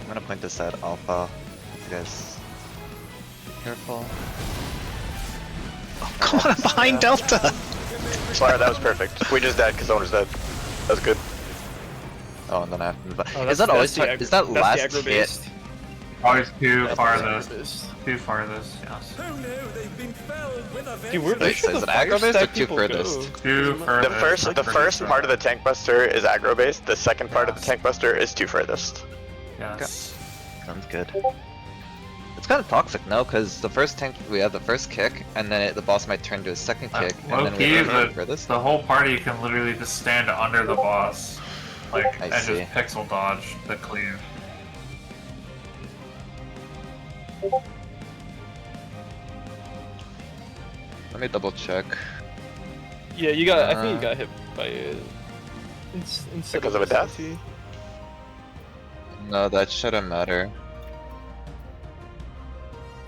I'm gonna point this at Alpha. You guys, be careful. Oh, come on, I'm behind Delta! Sorry, that was perfect. We just died because someone was dead. That was good. Oh, and then I have to move back. Oh, Is that always? the Is that that's the last aggro hit? based. Always too That's farthest. aggro-based. Too farthest, yes. Who knew they've been felled with a Dude, where Wait, so should is the it aggro fire based or stack two people go? furthest? Too The furthest. first part of the tank buster is aggro based. The second part of the tank buster is 2 furthest. Yes. Sounds good. It's kind of toxic, no? Because the first tank, we have the first kick, and then the boss might turn to his second kick, and then we Low-key, have to for this. the whole party can literally just stand under the boss, like, I and see. just pixel dodge the cleave. Let me double check. Yeah, you got. I think you got hit by it. Instead Because of a death? SLT. No, that shouldn't matter.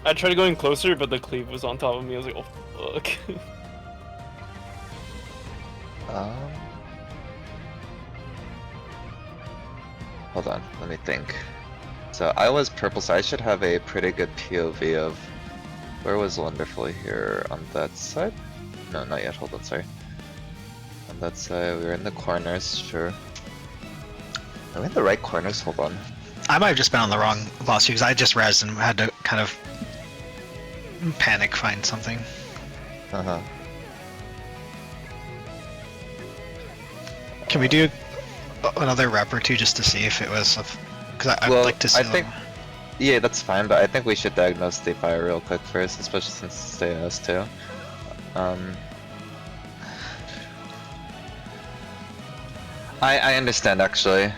I tried going closer, but the cleave was on top of me. I was like, oh fuck. Hold on, let me think. So I was purple, so I should have a pretty good POV of where was Wonderful here on that side? No, not yet. Hold on, sorry. On that side, we were in the corners, sure. Are we in the right corners? Hold on. I might have just been on the wrong boss because I just rezzed and had to kind of panic find something. Uh huh. Can we do another rep or two just to see if it was? Because I would Well, like to see. I think. Yeah, that's fine, but I think we should diagnose the fire real quick first, especially since they asked to. I understand actually.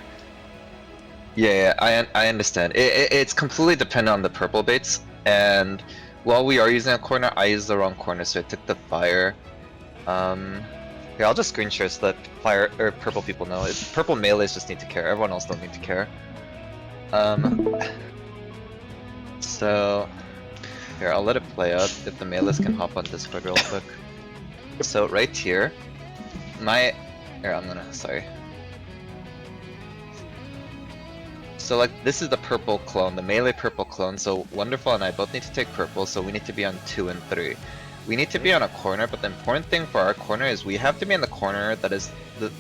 Yeah, I understand. It's completely dependent on the purple baits, and while we are using a corner, I used the wrong corner, so I took the fire. Here, I'll just screen share so that fire or purple people know. Purple melees just need to care. Everyone else don't need to care. So, here, I'll let it play out if the melees can hop on Discord real quick. So, right here, here, sorry. So, like, this is the purple clone, the melee purple clone, so Wonderful and I both need to take purple, so we need to be on 2 and 3. We need to be on a corner, but the important thing for our corner is we have to be in the corner that is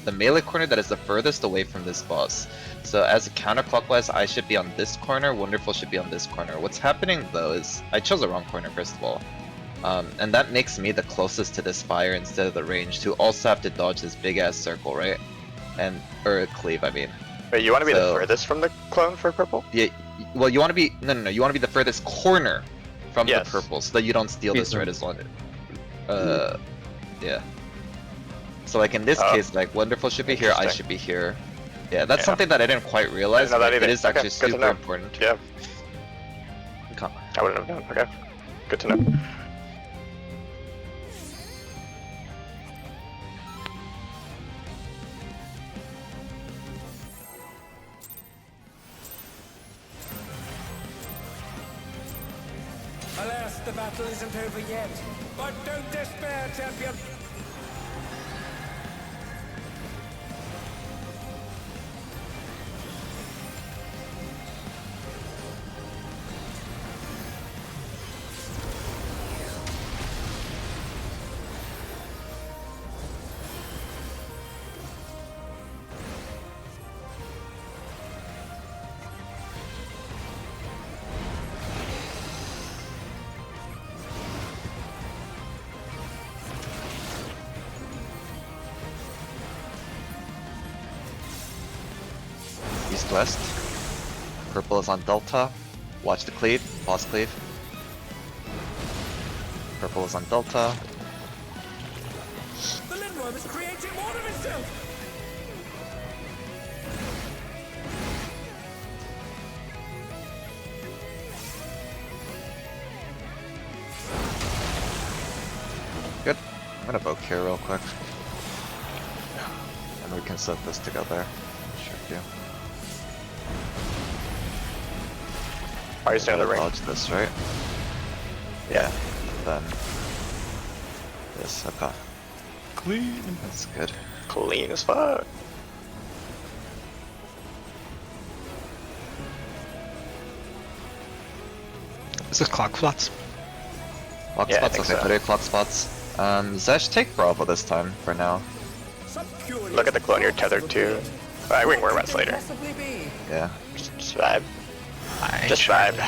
the melee corner that is the furthest away from this boss. So as a counterclockwise, I should be on this corner, Wonderful should be on this corner. What's happening though is, I chose the wrong corner first of all. And that makes me the closest to this fire instead of the range to also have to dodge this big ass circle, right? Or cleave, I mean. Wait, you want to be the furthest from the clone for purple? Yeah, well you want to be, no, you want to be the furthest corner from the purple so that you don't steal this right as long yeah. So like in this case, like Wonderful should be here, I should be here. Yeah, that's something that I didn't quite realize, but it is actually super important. Yeah. I wouldn't have known, okay. Good to know. Alas, the battle isn't over yet. But don't despair, champion. East-west. Purple is on Delta. Watch the cleave. Boss cleave. Purple is on Delta. The Lindworm is creating more of itself. Good. I'm gonna evoke here real quick. And we can set this together. Sure do. Are you staying on the ring? Dodge this, right? Yeah. Then this, okay. Clean. That's good. Clean as fuck. Is this clock spots? Clock Yeah, I spots, think okay, so. put a clock spots. Zesh, take Bravo this time, for now. Look at the clone you're tethered to. Alright, we can worry about this later. Possibly be. Yeah. Just vibe. Just vibe.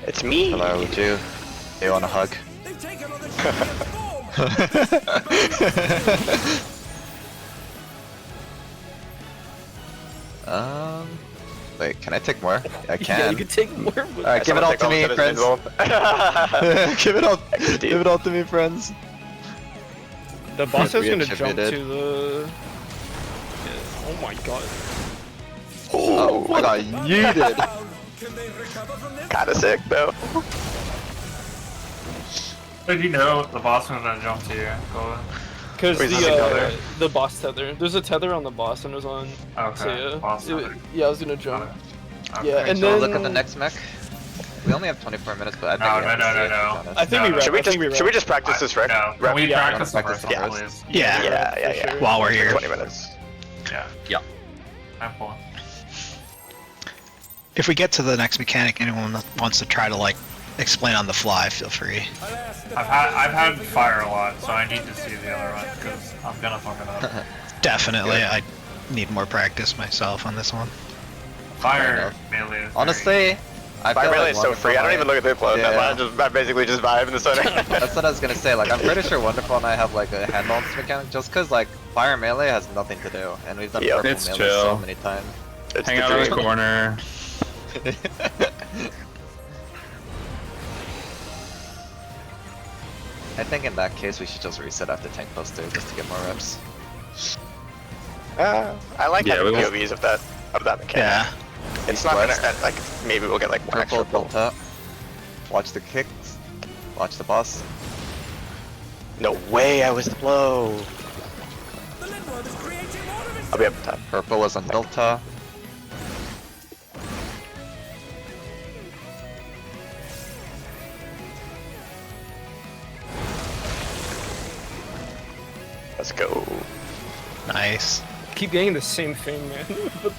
It's me! Hello, would you? You want a hug? They've taken on the form. Wait, can I take more? I can. Yeah, you can take more. Alright, give it all to me, friends. give it all to me, friends. The boss is gonna jump Reattributed. to the. Yeah. Oh my god. Oh, I got yeeted. Can they recover from this? Kinda sick though. Did you know the boss was gonna jump to you? Go. Because Wait, is this a tether? the boss tether. There's a tether on the boss and it was on. Okay. Boss tether. Yeah, I was gonna jump. Okay. Yeah, and So then look at the next mech. We only have 24 minutes, but I think No, we have no, to see no, it, no. to be honest. I think No, we no. wrap. Should we I think just practice this, Rick? No, can we Yeah. practice the Practice first one, first. please? Yeah. Yeah. Sure. While we're here. 20 minutes. Yeah. I'm pulling. If we get to the next mechanic, anyone that wants to try to like explain on the fly, feel free. Alas, the I've had fire a lot, so I need to see the other one because I'm gonna fuck it up. Definitely, I need more practice myself on this one. Fire melee is Honestly, I Fire feel melee like is so free. I don't even look at the clone. Yeah. I basically just vibe in the center. That's what I was gonna say. Like, I'm pretty sure Wonderful and I have like a handle on this mechanic, just cause like fire melee has nothing to do, and we've done Yep. purple It's melee chill. so many times. It's Hang the out in the dream. corner. I think in that case we should just reset after tank poster just to get more reps. I like Yeah, having we won't- POVs of that mechanic. Yeah. It's not gonna West. like maybe we'll get like one Purple extra pull. built up. Watch the kicks. Watch the boss. No way, I was the blow. The Lindworm is creating more of I'll be itself. up in time. Purple is on Delta. Let's go. Nice. Keep getting the same thing, man. But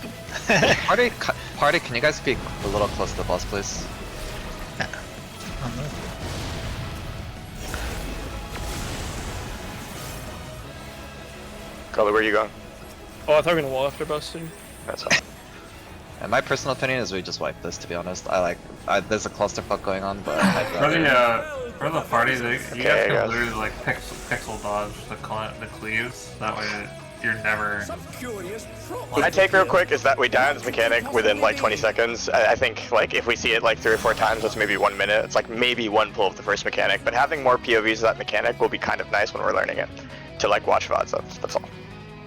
Party, can you guys be a little close to the boss, please? Carly, where are you going? oh, I thought we were gonna wall after busting. That's all. And my personal opinion is we just wipe this, to be honest. There's a clusterfuck going on, but I'd For rather... for the party, you Okay, guys can guys. literally like pixel dodge the cleaves. That way, you're never. Some curious My take real quick is that we die on this mechanic within like 20 seconds. I think like if we see it like 3 or 4 times, that's maybe 1 minute. It's like maybe one pull of the first mechanic, but having more POVs of that mechanic will be kind of nice when we're learning it. To like watch VODs of, that's all.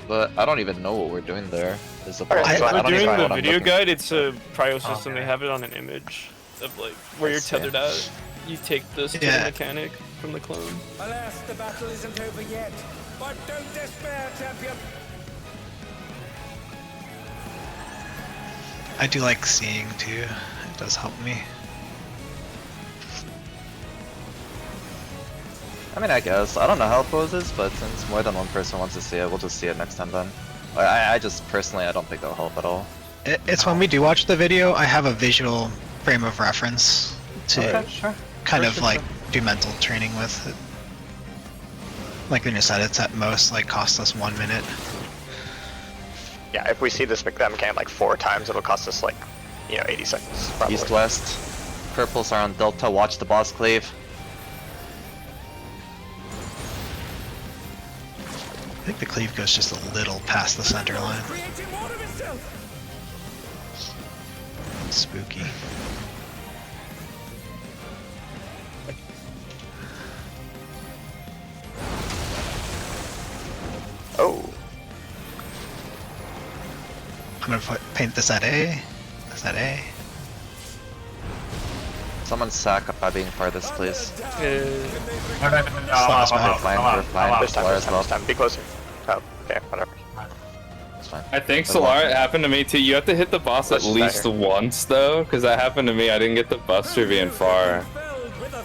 But I don't even know what we're doing there. Is the Okay, problem. so I We're don't doing even know the what I'm video looking- guide. It's a prio system. Okay. They have it on an image of like where you're I see. tethered at. You take this to the Yeah. mechanic from the clone. Alas, the battle isn't over yet. But don't despair, champion. I do like seeing too. It does help me. I mean, I guess. I don't know how it poses, but since more than one person wants to see it, we'll just see it next time then. I just, personally, I don't think it'll help at all. It's when we do watch the video, I have a visual frame of reference to sure. kind Sure, of sure, like sure. do mental training with it. Like when you said, it's at most like cost us 1 minute. Yeah, if we see this that mechanic like 4 times, it'll cost us like, 80 seconds. Probably. East-west. Purples are on Delta, watch the boss cleave. I think the cleave goes just a little past the center line. Creating more of itself. Spooky. Oh, I'm gonna paint this at A. This at A. Someone sack by being farthest, please. No, Slash back. We're fine, we're fine. this time, Solar this as time, well. this time. Be closer. Oh, okay, whatever. It's fine. I think Good Solar, luck. it happened to me too. You have to hit the boss Let's at just least die once though, because that happened to me. I didn't get the buster being far.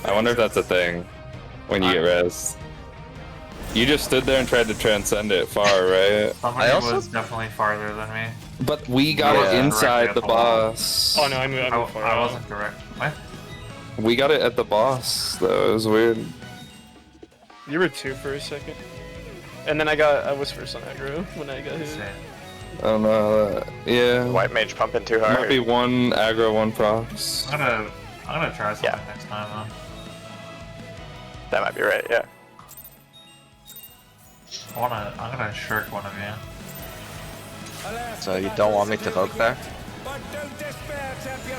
I wonder if that's a thing when you get res. You just stood there and tried to transcend it far, right? Somebody I also- was definitely farther than me. But we got Yeah. it inside Directly the at the wall. boss. Oh no, I moved far I out. wasn't correct. What? We got it at the boss though. It was weird. You were 2 for a second. And then I was first on aggro when I got hit. Insane. I don't know. Yeah. White mage pumping too Might hard. be one aggro, one procs. I'm gonna try something Yeah. next time though. That might be right, yeah. I'm gonna shirk one of you. Alas, So the you battle don't want me isn't to over vote there? yet. But don't despair, champion.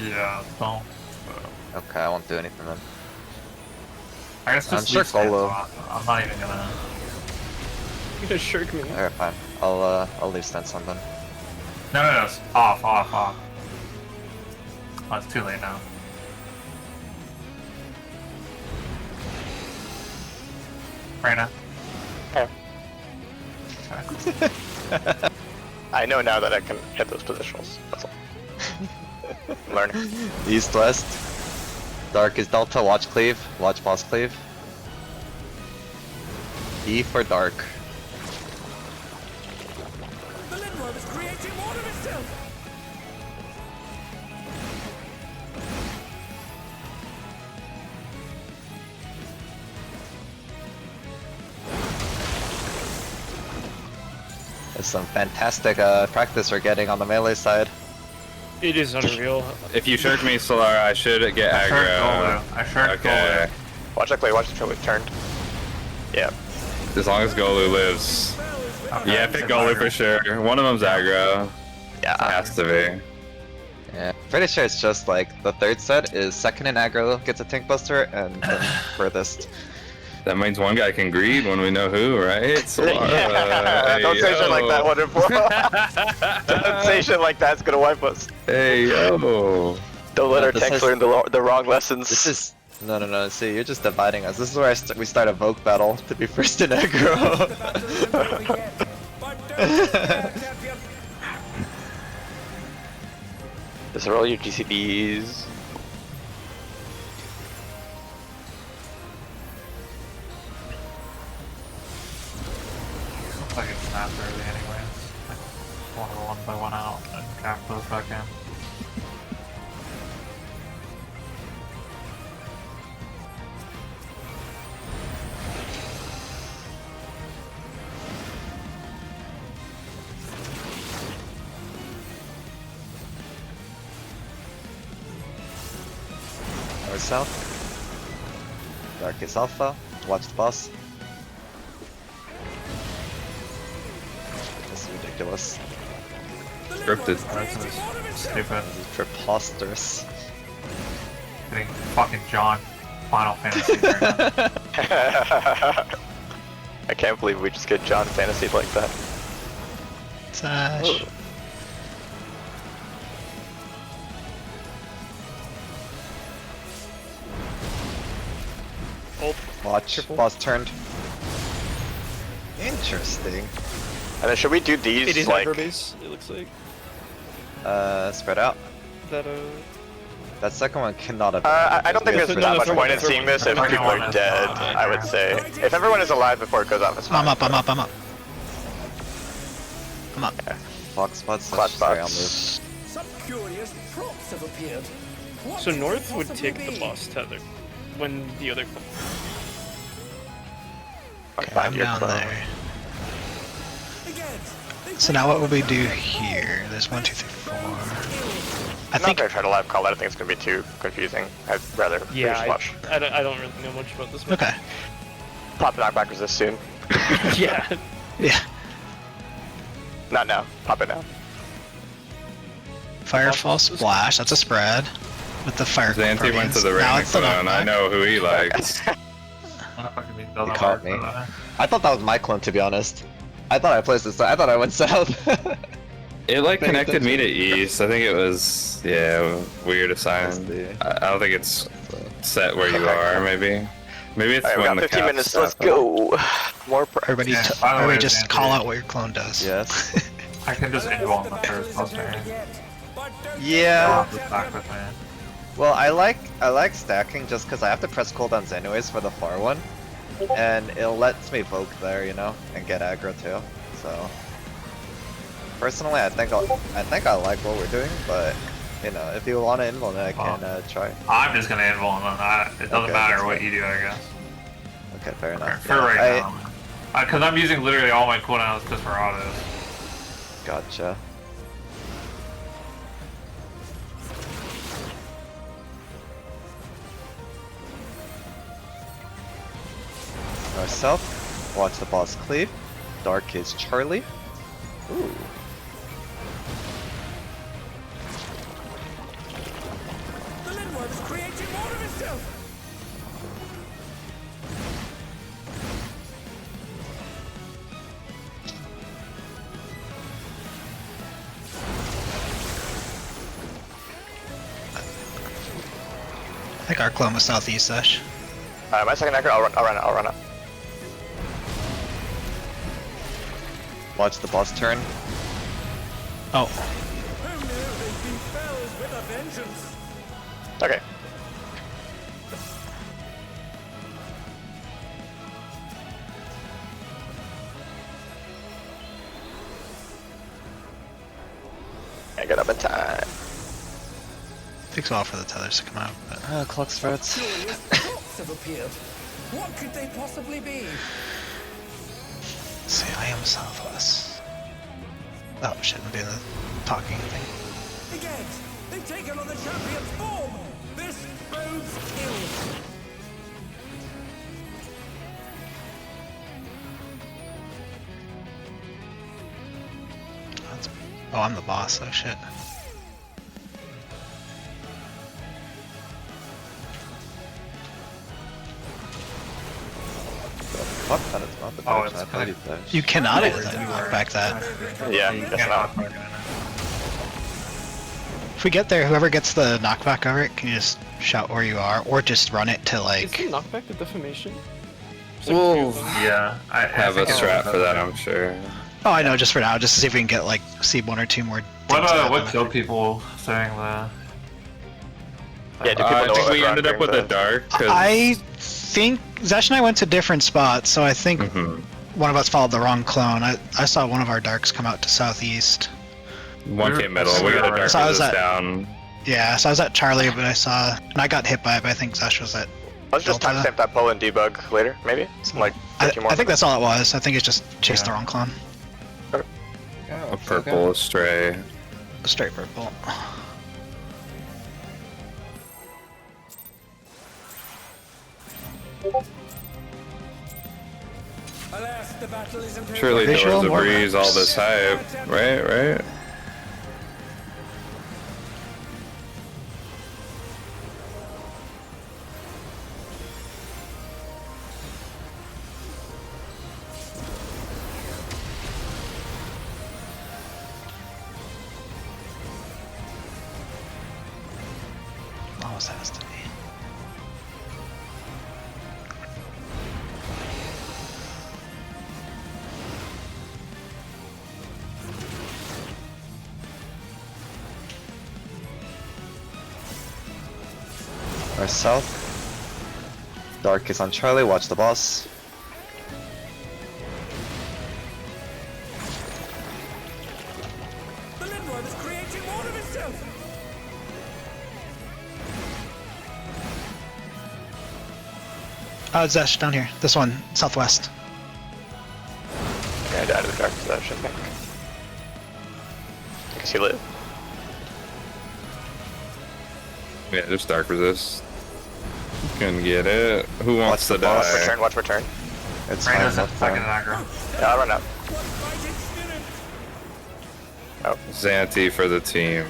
Yeah, don't. Okay, I won't do anything then. I guess I'm just sure leave stance Golo- off. I'm not even gonna. You're gonna shirk me. Alright, fine. I'll leave stance on then. No, it's off. Oh, it's too late now. Reyna. Okay. Okay. I know now that I can hit those positionals. That's all. I'm learning. East-west. Dark is Delta, watch cleave. Watch boss cleave. E for dark. The Lindworm is creating more of itself. There's some fantastic practice we're getting on the melee side. It is unreal. If you shirk me, Solar, I should get I shirked aggro. Golo. I shirked Okay. Watch that play, watch the troll turned. Yeah. As long as Golu lives. Golo. Okay, Yeah, pick it's Golu aggro. for sure. One of them's aggro. Yeah. Has to be. Yeah, pretty sure it's just like the third set is second in aggro gets a tank buster and then furthest. That means one guy can greed when we know who, right? Solar. Yeah. Don't say shit like that, wonderful. Don't say shit like that, it's gonna wipe us. Hey, yo. Don't let our This tanks has- learn the wrong lessons. This is no. See, you're just dividing us. This is where we start a Vogue battle to be first in aggro. The battle isn't over yet. But don't despair, champion. These are all your GCDs. like it snapped early anyways. Like one of the ones I went out and cap those back in. North south. Darkest Alpha. Watch the boss. This is ridiculous. Scripted. Stupid. This is preposterous. Getting fucking John Final Fantasy right now. I can't believe we just get John Fantasy like that. Sash. Watch. Boss turned. Interesting. And then should we do It these is like? aggro base, it looks like. Spread out. That, That second one cannot have. I don't think Yeah, there's so that no, much third point one, in third seeing one. this if Third people one are is dead. fine. I would say if everyone is alive before it goes off, it's fine. I'm up, I'm up, I'm up. I'm up. Clock spots. Clock Sorry, I'll move. spots. Some curious props have appeared. What so could North they would possibly take the be? boss tether when the other. Okay, Find I'm your down clone. there. Again, they So now what would we do here? There's 1, 2, 3, 4. I I'm not think gonna try to live call that. I think it's gonna be too confusing. I'd rather Yeah, just watch. I don't really know much about this one. okay. Pop the knockback resist soon. Yeah. Yeah. Not now. Pop it now. Firefall splash. That's a spread. With the fire. Xanthi went to the Now rain it's the clone. I knockback. know who he likes. You caught me. I thought that was my clone, to be honest. I thought I placed this. I thought I went south. It like Paying connected me to attention. east. I think it was weird assign. I don't think it's set where you are. Maybe it's Alright, we when got the 15 caps minutes. stop Let's it. go. More Everybody, Yeah, by the way, everybody just Xanthi- call out what your clone does. Yes. I can just invul on the first poster. Yeah. Back with me. Well, I like stacking just because I have to press cooldowns anyways for the far one, and it lets me poke there, you know, and get aggro too. So personally, I think I like what we're doing, but you know, if you want to invul, then I can try. I'm just gonna invul on that. It doesn't Okay, matter that's what fine. you do, I guess. Okay, fair enough. For right now. Because I'm using literally all my cooldowns just for autos. Gotcha. North south. Watch the boss cleave. Dark is Charlie. Ooh. The Linworm is creating more of itself. I think our clone was southeast, Sash. My second aggro. I'll run up. Watch the boss turn. Oh, Who knew they'd be fells with a vengeance? Okay. I get up in time. takes a while for the tethers to come out. But... Clock spreads. Curious props have appeared. What could they possibly be? Let's see, I am southwest. Oh shit, I'm doing the talking thing. Again, they've taken on the champion's form. This bodes ill. Oh, I'm the boss. Oh shit. Fuck that, it's not the Oh, dash. it's I thought he dashed. You cannot knock back that. Yeah, You that's can't not. knock back in. If we get there, whoever gets the knockback over it, can you just shout where you are, or just run it to Is like. the knockback the defamation? We'll Yeah, I have a think it strat was- for that, I'm sure. Oh, I know, just for now, just to see if we can get like see 1 or 2 more. What things to what happen. killed people saying that? Yeah, do people I know think what we ended up with a the dark. 'cause- I think Zash and I went to different spots, so I think Mhm. one of us followed the wrong clone. I saw one of our darks come out to southeast. One came middle. We got a dark So I was resist at- down. Yeah, so I was at Charlie, but and I got hit by it, but I think Zesh was at Let's just Delta. timestamp that pull and debug later, maybe? Like I 15 more think minutes. that's all it was. I think it's just chased the wrong clone. A purple stray. Straight purple. Alas, the battle is imperative. Surely Visual Doors of war Breeze, all maps. this hype. Right? Almost has to be. Our south. Dark is on Charlie, watch the boss. The Lindworm is creating more of itself. Zesh, down here. This one, southwest. Yeah, I died to the dark possession, I think. I guess he lived. Yeah, just dark resist. Couldn't get it. Who wants to Watch die? return, watch return. It's Rain fine, is left fucking fine. aggro. Yeah, I'll run out. What fighting spirit? Xanthi for the team.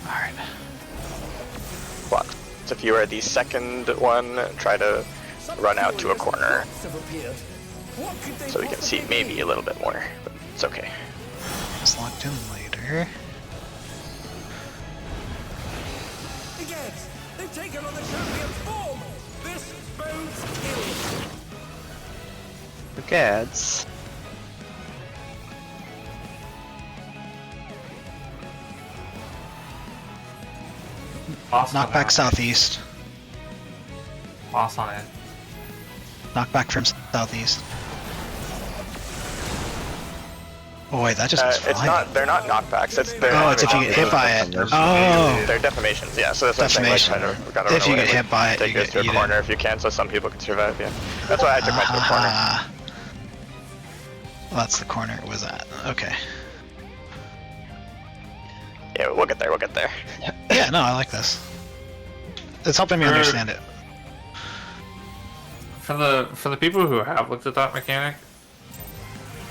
Alright. Block. So if you are the second one, try to run out to a corner so we can see maybe a little bit more, but it's okay. It's locked in later. Again, they've taken on the champion's form. This bodes ill. The Gads. Boss Knock on back it. southeast. Boss on it. Knock back from southeast. Oh wait, that just was It's flying. not. They're not knockbacks. It's they're. Oh, it's if you get hit by it. Oh, They're defamations. Yeah. So that's what I'm saying. Like, kind of, we gotta If run you away, get hit by it, take you us to a get corner eaten. if you can, so some people can survive. Yeah. That's why I took mine to a corner. Ah. Well, that's the corner it was at. Okay. Yeah, we'll get there. We'll get there. Yeah, no, I like this. It's helping me Sure. understand it. For the people who have looked at that mechanic,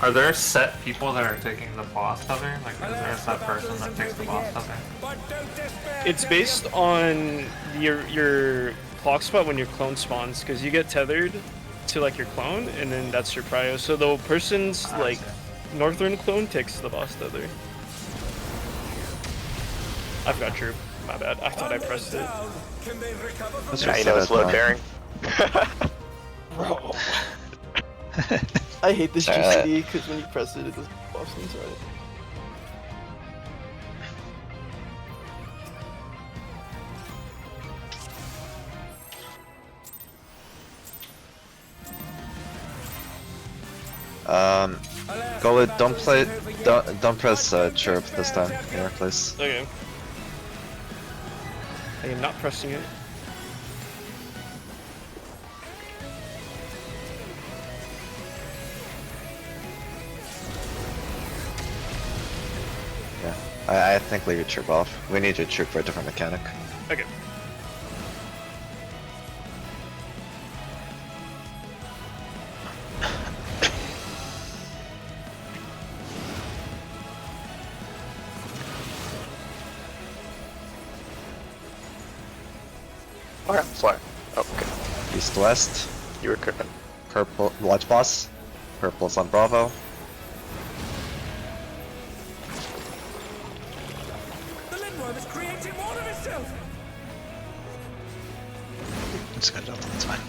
are there set people that are taking the boss tether? Like, is there a set person that takes the boss tether? But don't despair. It's based on your clock spot when your clone spawns, because you get tethered to like your clone, and then that's your prio. So the person's like northern clone takes the boss tether. I forgot troop. My bad. I thought I pressed it. Down. Can they recover from Now you know it's load bearing. Bro. I hate this Uh, GC because when you press it, it doesn't boss things right. Go with don't press chirp this time. Here, please. Okay. I am not pressing it. Yeah, I think leave your chirp off. We need your chirp for a different mechanic. Okay. Okay, slow. Oh, okay. East west. You were cooking. Purple. Watch boss. Purple's on Bravo. the Lindworm is creating more of itself. It's good, Delta, that's fine.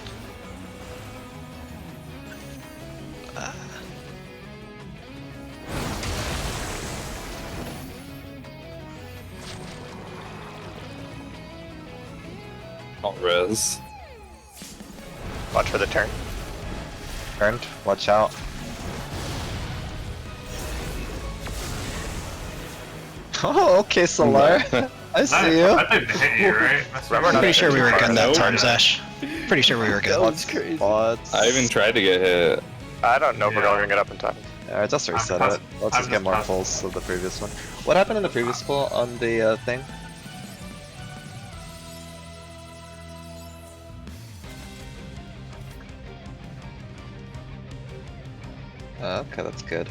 All res. Watch for the turn. Turned. Watch out. Oh, okay, Solar. I see you. That didn't hit you, right? That's Remember Pretty sure we were good that Nope. time, Zesh. Pretty sure we were good. That was crazy. Spots. I even tried to get hit. I don't know if we're Yeah. gonna get up in time. Alright, just reset I'm it. Let's I'm just get more just- pulls of the previous one. What happened in the previous pull on the thing? Okay, that's good.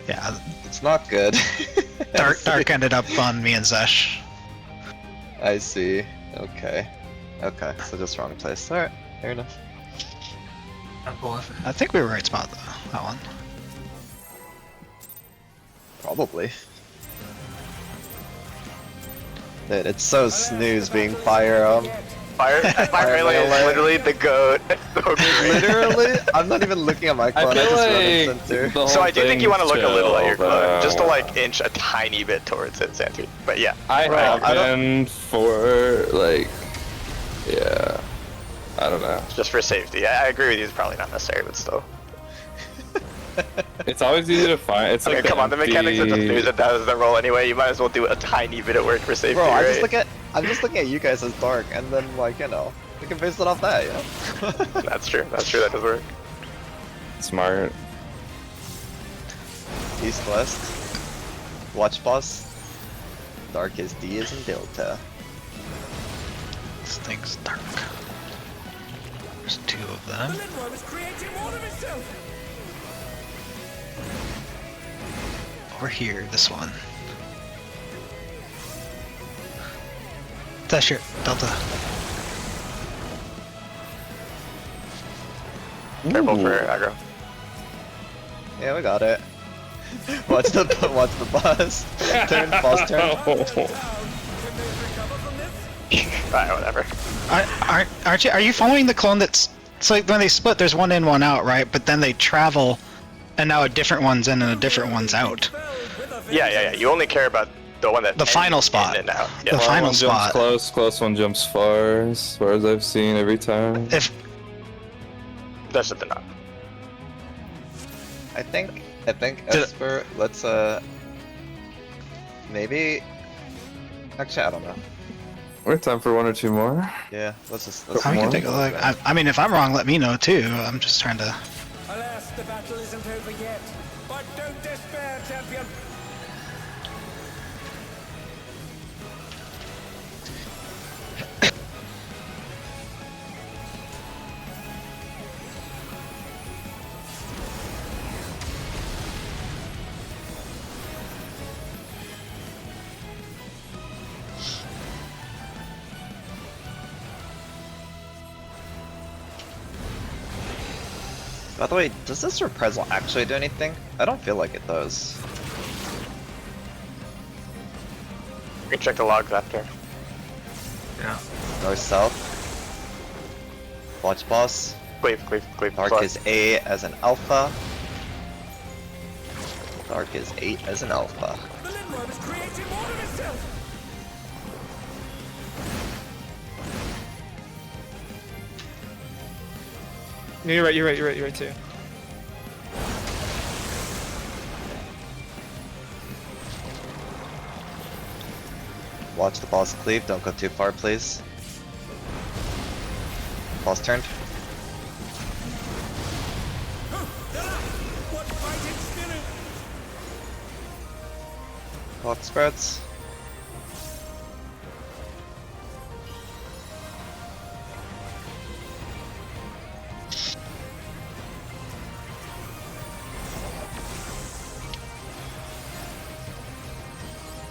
Yeah, It's not good. Dark ended up on me and Zesh. I see. Okay. Okay, so just wrong place. Alright, fair enough. I'm pulling. I think we were right spot though. That one. Probably. Dude, it's so snooze being fire. Fire melee is literally the goat. So great. Literally, I'm not even looking at my clone. I, just run in center. So I do think you want to look a little at your chill, clone, just to though. like inch a tiny bit towards it, Santi. But yeah, I Bro, have I don't- been for like, yeah, I don't know. just for safety. I agree with you. It's probably not necessary, but still. It's always easy to find. It's Okay, like come on. The mechanics are just empty- news. That is the roll anyway. You might as well do a tiny bit of work for safety, Bro, right? I'm just looking at you guys as dark, and then like we can base it off that, you know. That's true. That's true. That does work. Smart. East west. Watch boss. Dark is D is in Delta. This thing's dark. There's two of The them. Lindworm is creating more of itself. Over here, this one. That's your Delta. Careful for aggro. Yeah, we got it. Watch the boss. Turn, boss turn. Oh. Can they recover from this? Alright, whatever. Aren't you? Are you following the clone that's? It's like when they split, there's one in, one out, right? But then they travel, and now a different one's in and a different one's out. Yeah. You only care about the one that The final ends spot. in and out. The Yeah. final one spot. jumps close one jumps far, as far as I've seen every time. If That's just enough. I think Did- Esper. Let's maybe. Actually, I don't know. We have time for one or two more. Yeah, let's I can more? take a look. I mean, if I'm wrong, let me know too. I'm just trying to. Alas, the battle isn't over yet. But don't despair, champion. By the way, does this reprisal actually do anything? I don't feel like it does. You can check the logs after. Yeah. North south. Watch boss. Cleave. Dark Plus. is A as an alpha. Dark is 8 as an alpha. The Lindworm is creating more of itself. No, you're right too. Watch the boss cleave, don't go too far please. Boss turned. What fighting spirit! Clock spreads.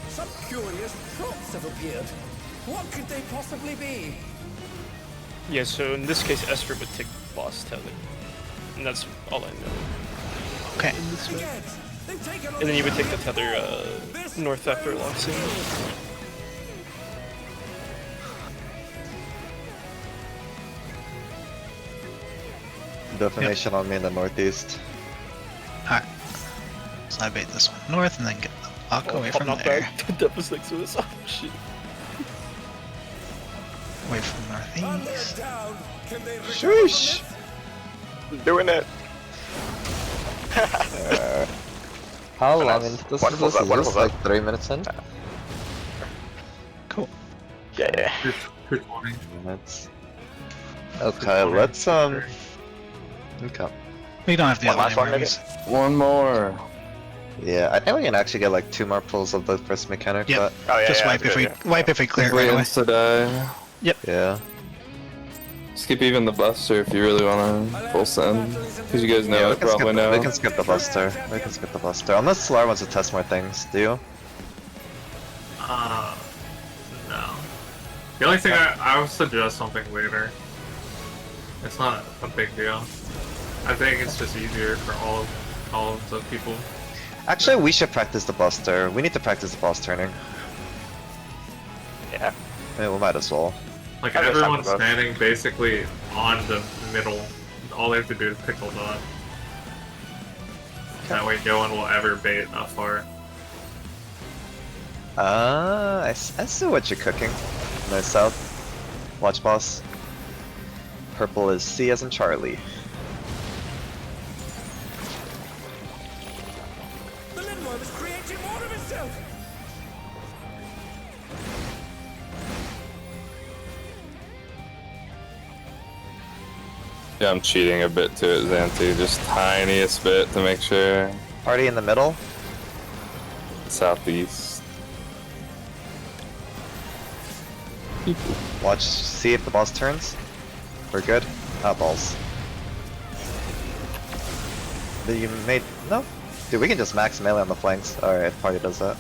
Some curious prompts have appeared. What could they possibly be? Yeah, so in this case, Esper would take boss tether. And that's all I know. Okay. In this way. Again, they've taken on And then you would take the the tether north after locks in. Definition on me in the northeast. Alright. So I bait this one north and then get the Walk away Pop from knockback. there. That was next to us. Oh shit. Away from northeast. Down. Can they recover Sheesh. from this? Doing it. How Oh, long nice. into this Wonderful is this? stuff, Is wonderful this like stuff. 3 minutes in? Cool. Yeah. 220. Minutes. Okay, let's Okay. We don't have to One do last one, maybe? anyways. One more. Yeah, I think we can actually get like 2 more pulls of the first mechanic, Yep. but Oh yeah. Just yeah, wipe that's if we good, wipe if we clear it We right away. insta die. yeah. Skip even the buster if you really want to full send. Because you guys know Yeah, it, probably know. we can skip the buster. We can skip the buster. Unless Solar wants to test more things, do you? No. The only thing I would suggest something later. It's not a big deal. I think it's just easier for all of the people. Actually, we should practice the buster. We need to practice the boss turning. Yeah. I mean, we might as well. Like I guess I'm everyone's both. standing basically on the middle. All they have to do is pickle dot. That way no one will ever bait that far. I see what you're cooking. Nice south. Watch boss. Purple is C as in Charlie. The Lindworm is creating more of itself. Yeah, I'm cheating a bit to it, Xanthi. Just tiniest bit to make sure. Party in the middle. Southeast. Watch, see if the boss turns. We're good. Ah, balls. Did you made no? Dude, we can just max melee on the flanks. Alright, party does that.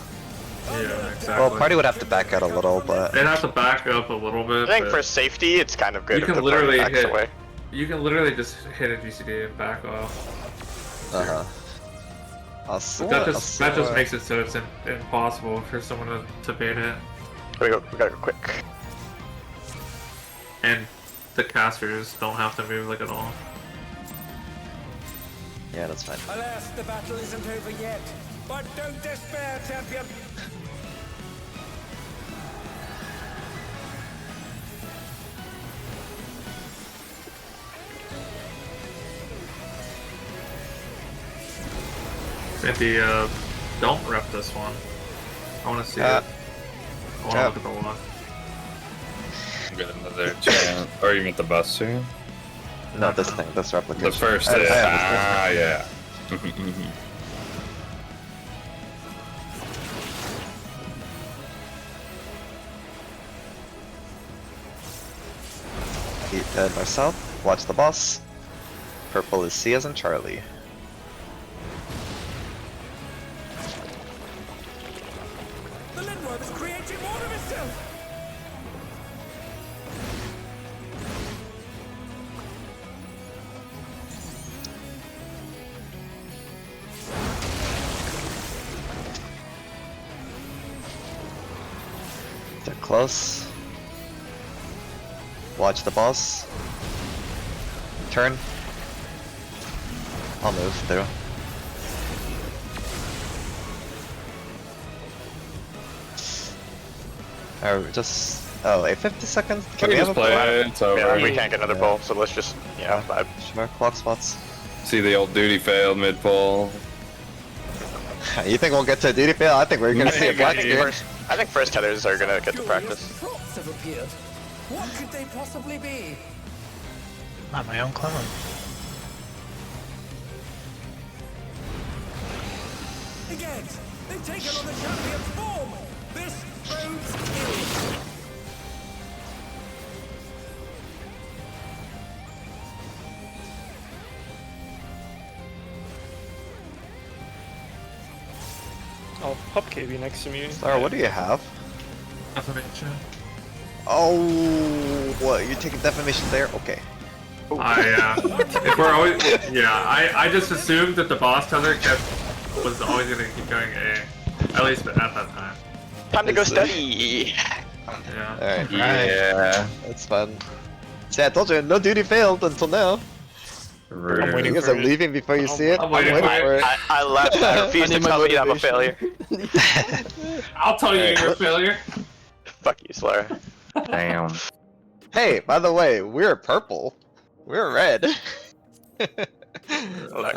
Yeah, exactly. Well, party would have to back out a little, but They'd have to back up a little bit. I think but for safety, it's kind of good you if can the party literally backs hit. away. You can literally just hit a GCD and back off. I'll But that just makes it so it's impossible for someone to bait it, We gotta go quick. and the casters don't have to move like at all. Yeah, that's fine. Alas, the battle isn't over yet. But don't despair, champion. Maybe don't rep this one. I want to see it. I want to look at the one. Get another chance. Or you meant the buster? No, this thing, this replication. The first I is. understand. Yeah. North south. Watch the boss. Purple is C as in Charlie. The Lindworm is creating more of itself. They're close. Watch the boss. Turn. I'll move through. Or just oh, wait, 50 seconds. Can we have a play pull? it? It's over. Yeah, we can't get another pull, so let's just, vibe. Sure, clock spots. See the old duty failed mid pull. You think we'll get to a duty fail? I think we're gonna see a black screen. I think first tethers are gonna get the practice. Props have appeared. What could they possibly be? Not my own clone. Again, they've taken on the champion's form. This bodes ill. I'll pop KB next to me. Sarah, what do you have? Defamation. Oh, what? You're taking defamation there? Okay. If we're always, I just assumed that the boss tether was always gonna keep going A, at least at that time. Time to go study. Yeah. Alright. Yeah. That's fun. See, I told you, no duty failed until now. I'm You waiting guys for are it. leaving before you I'm see it? I'm waiting for it. I left. I refuse I to need my tell you I'm a failure. motivation. I'll tell you Alright, you're a let- failure. Fuck you, Slayer. Damn. Hey, by the way, we're purple. We're red. Look.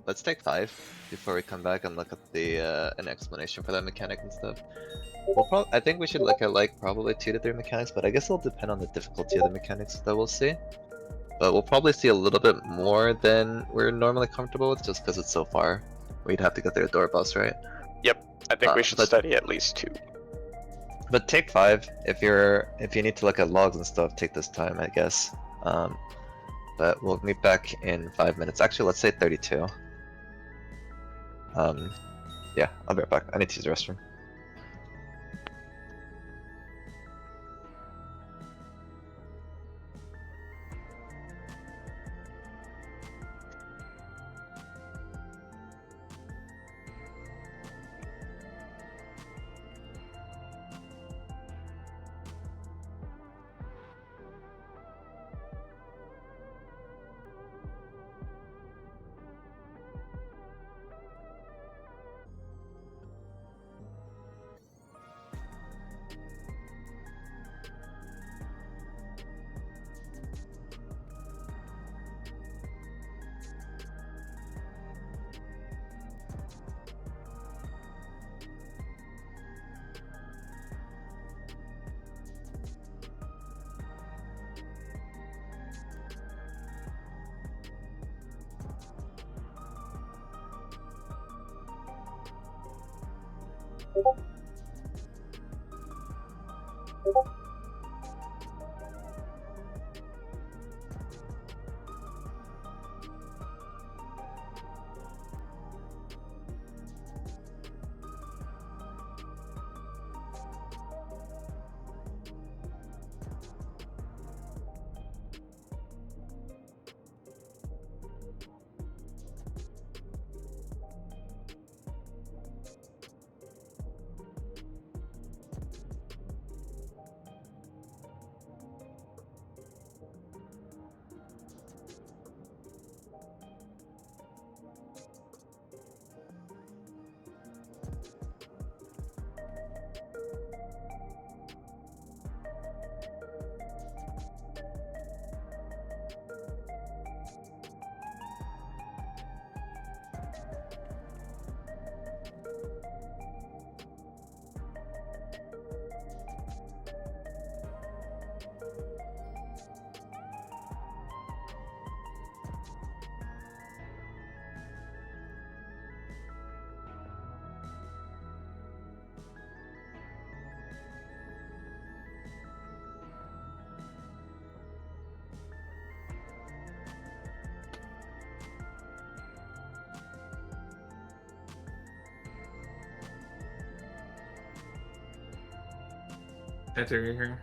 Let's take 5 before we come back and look at the an explanation for that mechanic and stuff. I think we should look at like probably 2 to 3 mechanics, but I guess it'll depend on the difficulty of the mechanics that we'll see. But we'll probably see a little bit more than we're normally comfortable with, just because it's so far. We'd have to go through a door boss, right? I think we should but- study at least 2. But take 5 if you need to look at logs and stuff. Take this time, I guess. But we'll meet back in 5 minutes. Actually, let's say 32. Yeah, I'll be right back. I need to use the restroom. Enter here.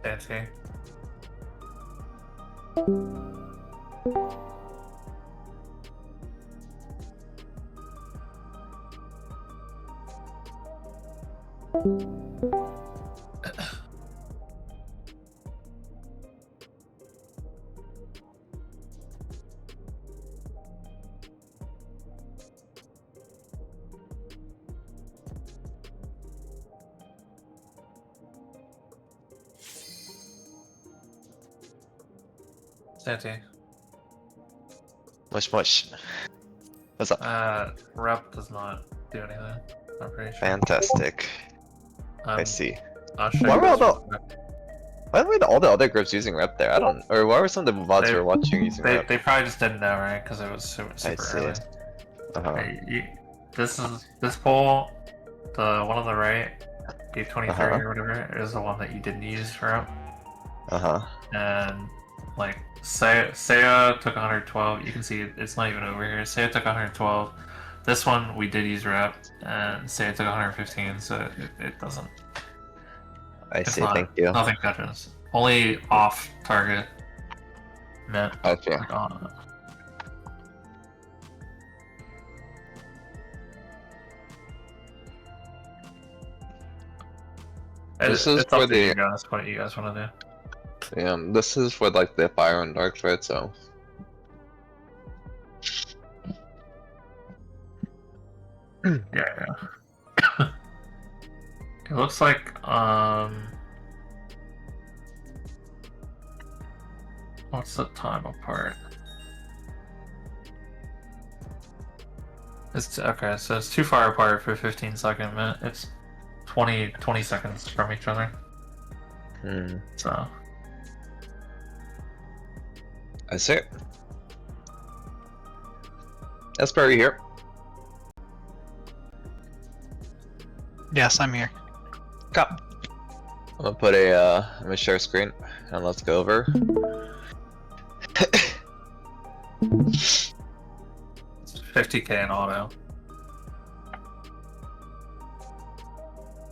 Fancy. Santi. Mush mush. What's up? Rep does not do anything. I'm pretty sure. Fantastic. I see. I'll show Why you were all guys the why were all the other groups using rep there? I don't. Or why were some of the VODs we were watching using rep? They probably just didn't know, right? Because it was super I see. early. Uh-huh. This poll, the one on the right, B23 Uh-huh. or whatever, is the one that you didn't use for rep. Uh-huh. And like Saya took 112. You can see it's not even over here. Saya took 112. This one we did use rep, and Saya took 115. So it doesn't. I It's see. not, Thank you. Nothing touches. Only off target. Meant. Okay. This is It's up for to you the guys. What you guys want to do? this is for like the fire and dark, right? So Yeah. It looks like what's the time apart? It's okay, so it's too far apart for 15-second minute. It's 20 seconds from each other. So I see. Esper, are you here? Yes, I'm here. Come. I'm gonna put I'm gonna share screen and let's go over. it's 50k in auto.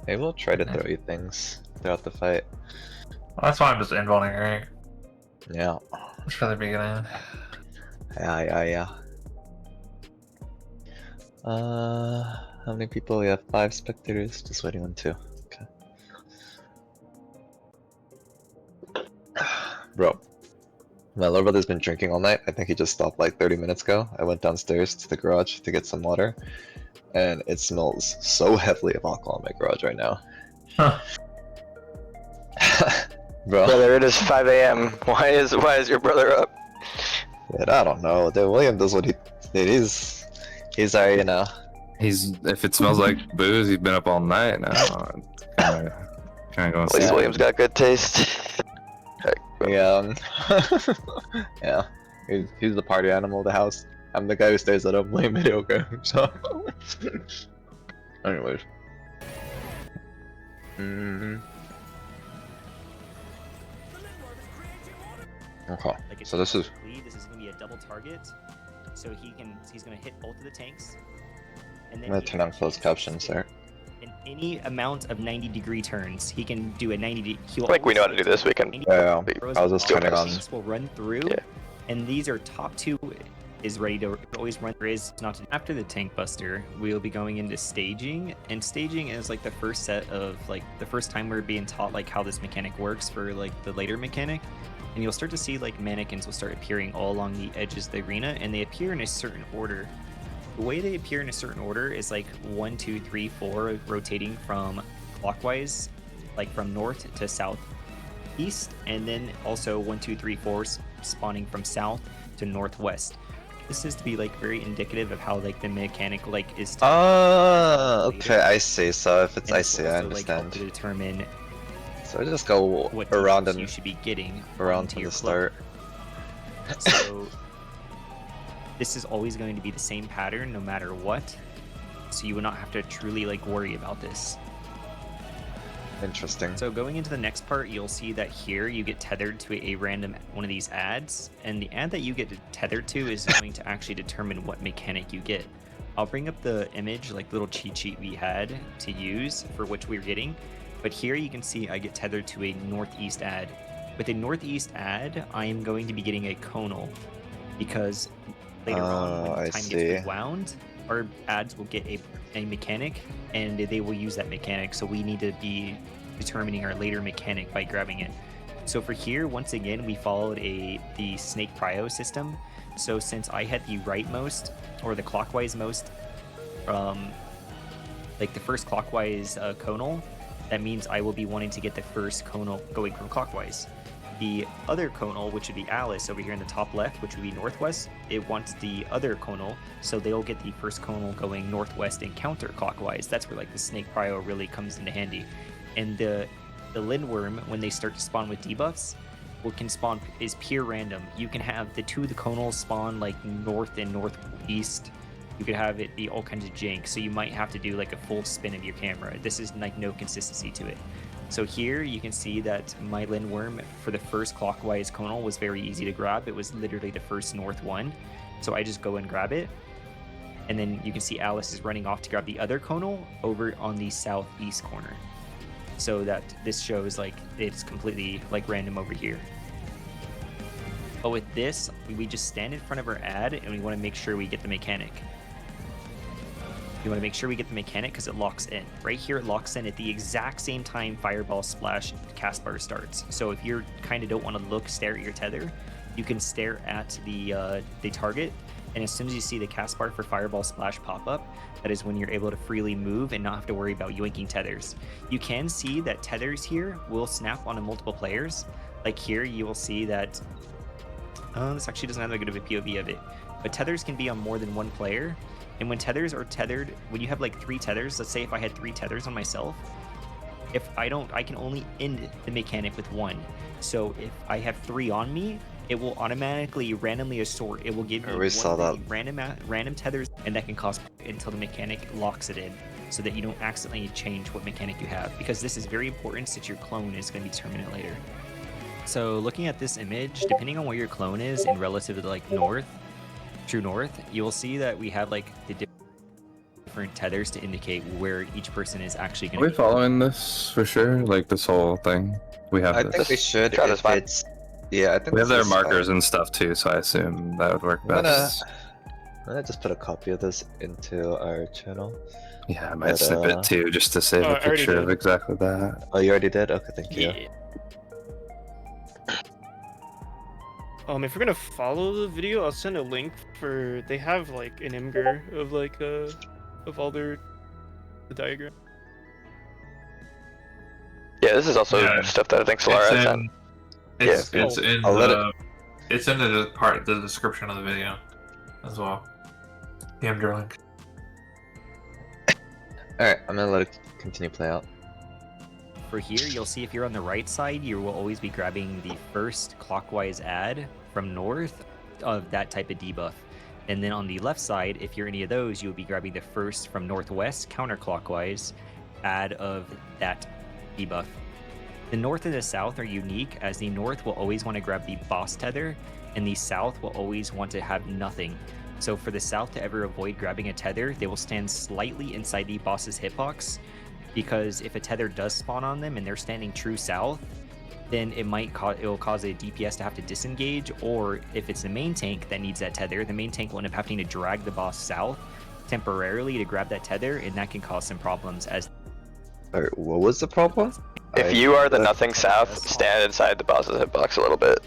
Maybe we'll try to throw you things throughout the fight. Well, that's why I'm just invoting, right? Yeah. For the beginning. Yeah. How many people? We have 5 spectators. Just waiting on 2. Okay. Bro, my little brother's been drinking all night. I think he just stopped like 30 minutes ago. I went downstairs to the garage to get some water, and it smells so heavily of alcohol in my garage right now. Huh. Bro. Brother, it is 5 a.m. Why is your brother up? Dude, I don't know. Dude, William does what he did. He's alright, you know. If it smells like booze, he's been up all night now. Kind of going. At least William's got good taste. Yeah. Yeah. He's the party animal of the house. I'm the guy who stays at home playing video games. So. Anyways. Okay. Like So this is. this is gonna be a double target, so he's gonna hit both of the tanks. And then I'm gonna turn on closed captions there. In any amount of 90-degree turns, he can do a 90. I think we know how to do this. We can. Yeah, I was just turning on. Tanks will run through, and these are top 2 is ready to always run. There is not to, after the tank buster, we'll be going into staging, and staging is like the first set of like the first time we're being taught like how this mechanic works for like the later mechanic. And you'll start to see like mannequins will start appearing all along the edges of the arena, and they appear in a certain order. The way they appear in a certain order is like 1, 2, 3, 4, rotating from clockwise, like from north to south east, and then also 1, 2, 3, 4 spawning from south to northwest. This is to be like very indicative of how like the mechanic like is. Okay, I see. So if it's I see, I understand. Like, to determine. So I just go what around and you should be getting around from the start. So this is always going to be the same pattern no matter what. So you will not have to truly like worry about this. Interesting. So going into the next part, you'll see that here you get tethered to a random one of these ads, and the ad that you get tethered to is going to actually determine what mechanic you get. I'll bring up the image, like little cheat sheet we had to use for which we're getting. But here you can see I get tethered to a northeast ad. With a northeast ad, I am going to be getting a conal, because later on when I the time see. gets rewound, our ads will get a mechanic, and they will use that mechanic. So we need to be determining our later mechanic by grabbing it. So for here, once again, we followed the snake prio system. So since I had the rightmost or the clockwise most, like the first clockwise conal, that means I will be wanting to get the first conal going from clockwise. The other conal, which would be Alice over here in the top left, which would be northwest, it wants the other conal, so they'll get the first conal going northwest and counterclockwise. That's where like the snake prio really comes into handy. And the lindworm, when they start to spawn with debuffs, what can spawn is pure random. You can have the two of the conals spawn like north and northeast. You could have it be all kinds of jank, so you might have to do like a full spin of your camera. This is like no consistency to it. So here you can see that my lindworm for the first clockwise conal was very easy to grab. It was literally the first north one. So I just go and grab it. And then you can see Alice is running off to grab the other conal over on the southeast corner. So that this shows like it's completely like random over here. But with this, we just stand in front of our ad and we want to make sure we get the mechanic. You want to make sure we get the mechanic because it locks in. Right here, it locks in at the exact same time Fireball Splash cast bar starts. So if you kind of don't want to stare at your tether, you can stare at the target, and as soon as you see the cast bar for Fireball Splash pop up, that is when you're able to freely move and not have to worry about yoinking tethers. You can see that tethers here will snap onto multiple players. Like here, you will see that this actually doesn't have that good of a POV of it, but tethers can be on more than one player. And when tethers are tethered, when you have like 3 tethers, let's say if I had 3 tethers on myself, if I don't, I can only end the mechanic with 1. So if I have 3 on me, it will automatically randomly assort. It will give me random tethers, and that can cause until the mechanic locks it in, so that you don't accidentally change what mechanic you have, because this is very important since your clone is going to be determined later. So looking at this image, depending on where your clone is in relative to like true north, you will see that we have like the different tethers to indicate where each person is actually going to be. Are we following this for sure? Like this whole thing? We have I this. think we should. Try this If fine. it's yeah, I think We have this their is markers fine. and stuff too, so I assume that would work I'm best. gonna just put a copy of this into our channel. Yeah, I might But, snip it too, just to save Oh, a I already picture of did. exactly that. Oh, you already did? Okay, thank you. Yeah. If we're gonna follow the video, I'll send a link for. They have like an imgur of like of all the diagram. Yeah, this is also Yeah. stuff that I think Solara has sent. It's Yeah. in I'll let it's in the description of the video as well. The Imgur link. Alright, I'm gonna let it continue play out. For here, you'll see if you're on the right side, you will always be grabbing the first clockwise ad from north of that type of debuff. And then on the left side, if you're any of those, you'll be grabbing the first from northwest counterclockwise ad of that debuff. The north and the south are unique, as the north will always want to grab the boss tether, and the south will always want to have nothing. So for the south to ever avoid grabbing a tether, they will stand slightly inside the boss's hitbox, because if a tether does spawn on them and they're standing true south, then it will cause a DPS to have to disengage, or if it's the main tank that needs that tether, the main tank will end up having to drag the boss south temporarily to grab that tether, and that can cause some problems. As Alright, what was the problem? If you are the nothing south, stand inside the boss's hitbox a little bit.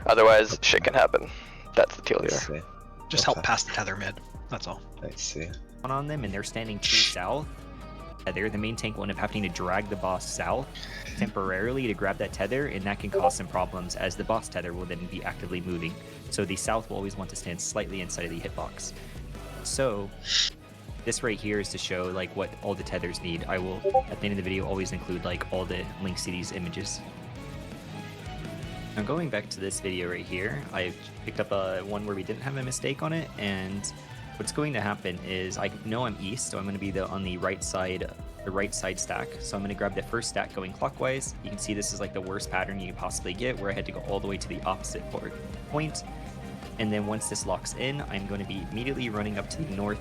Otherwise, shit can happen. That's the deal I here. see. Just help pass the tether mid. That's all. I see. on them and they're standing true south, tether, the main tank will end up having to drag the boss south temporarily to grab that tether, and that can cause some problems as the boss tether will then be actively moving. So the south will always want to stand slightly inside of the hitbox. So this right here is to show like what all the tethers need. I will at the end of the video always include like all the links to these images. Now going back to this video right here, I've picked up one where we didn't have a mistake on it, and what's going to happen is I know I'm east, so I'm going to be on the right side stack. So I'm going to grab the first stack going clockwise. You can see this is like the worst pattern you could possibly get, where I had to go all the way to the opposite point. And then once this locks in, I'm going to be immediately running up to the north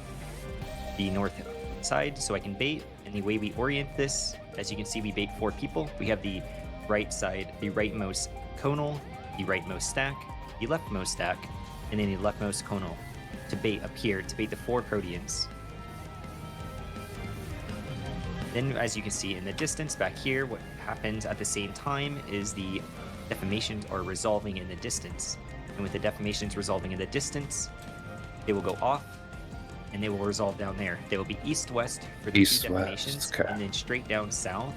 left side so I can bait. And the way we orient this, as you can see, we bait 4 people. We have the right side, the rightmost conal, the rightmost stack, the leftmost stack, and then the leftmost conal to bait up here, to bait the 4 Proteans. Then, as you can see in the distance back here, what happens at the same time is the deformations are resolving in the distance. And with the deformations resolving in the distance, they will go off and they will resolve down there. They will be east-west for the 2 deformations, okay. and then straight down south,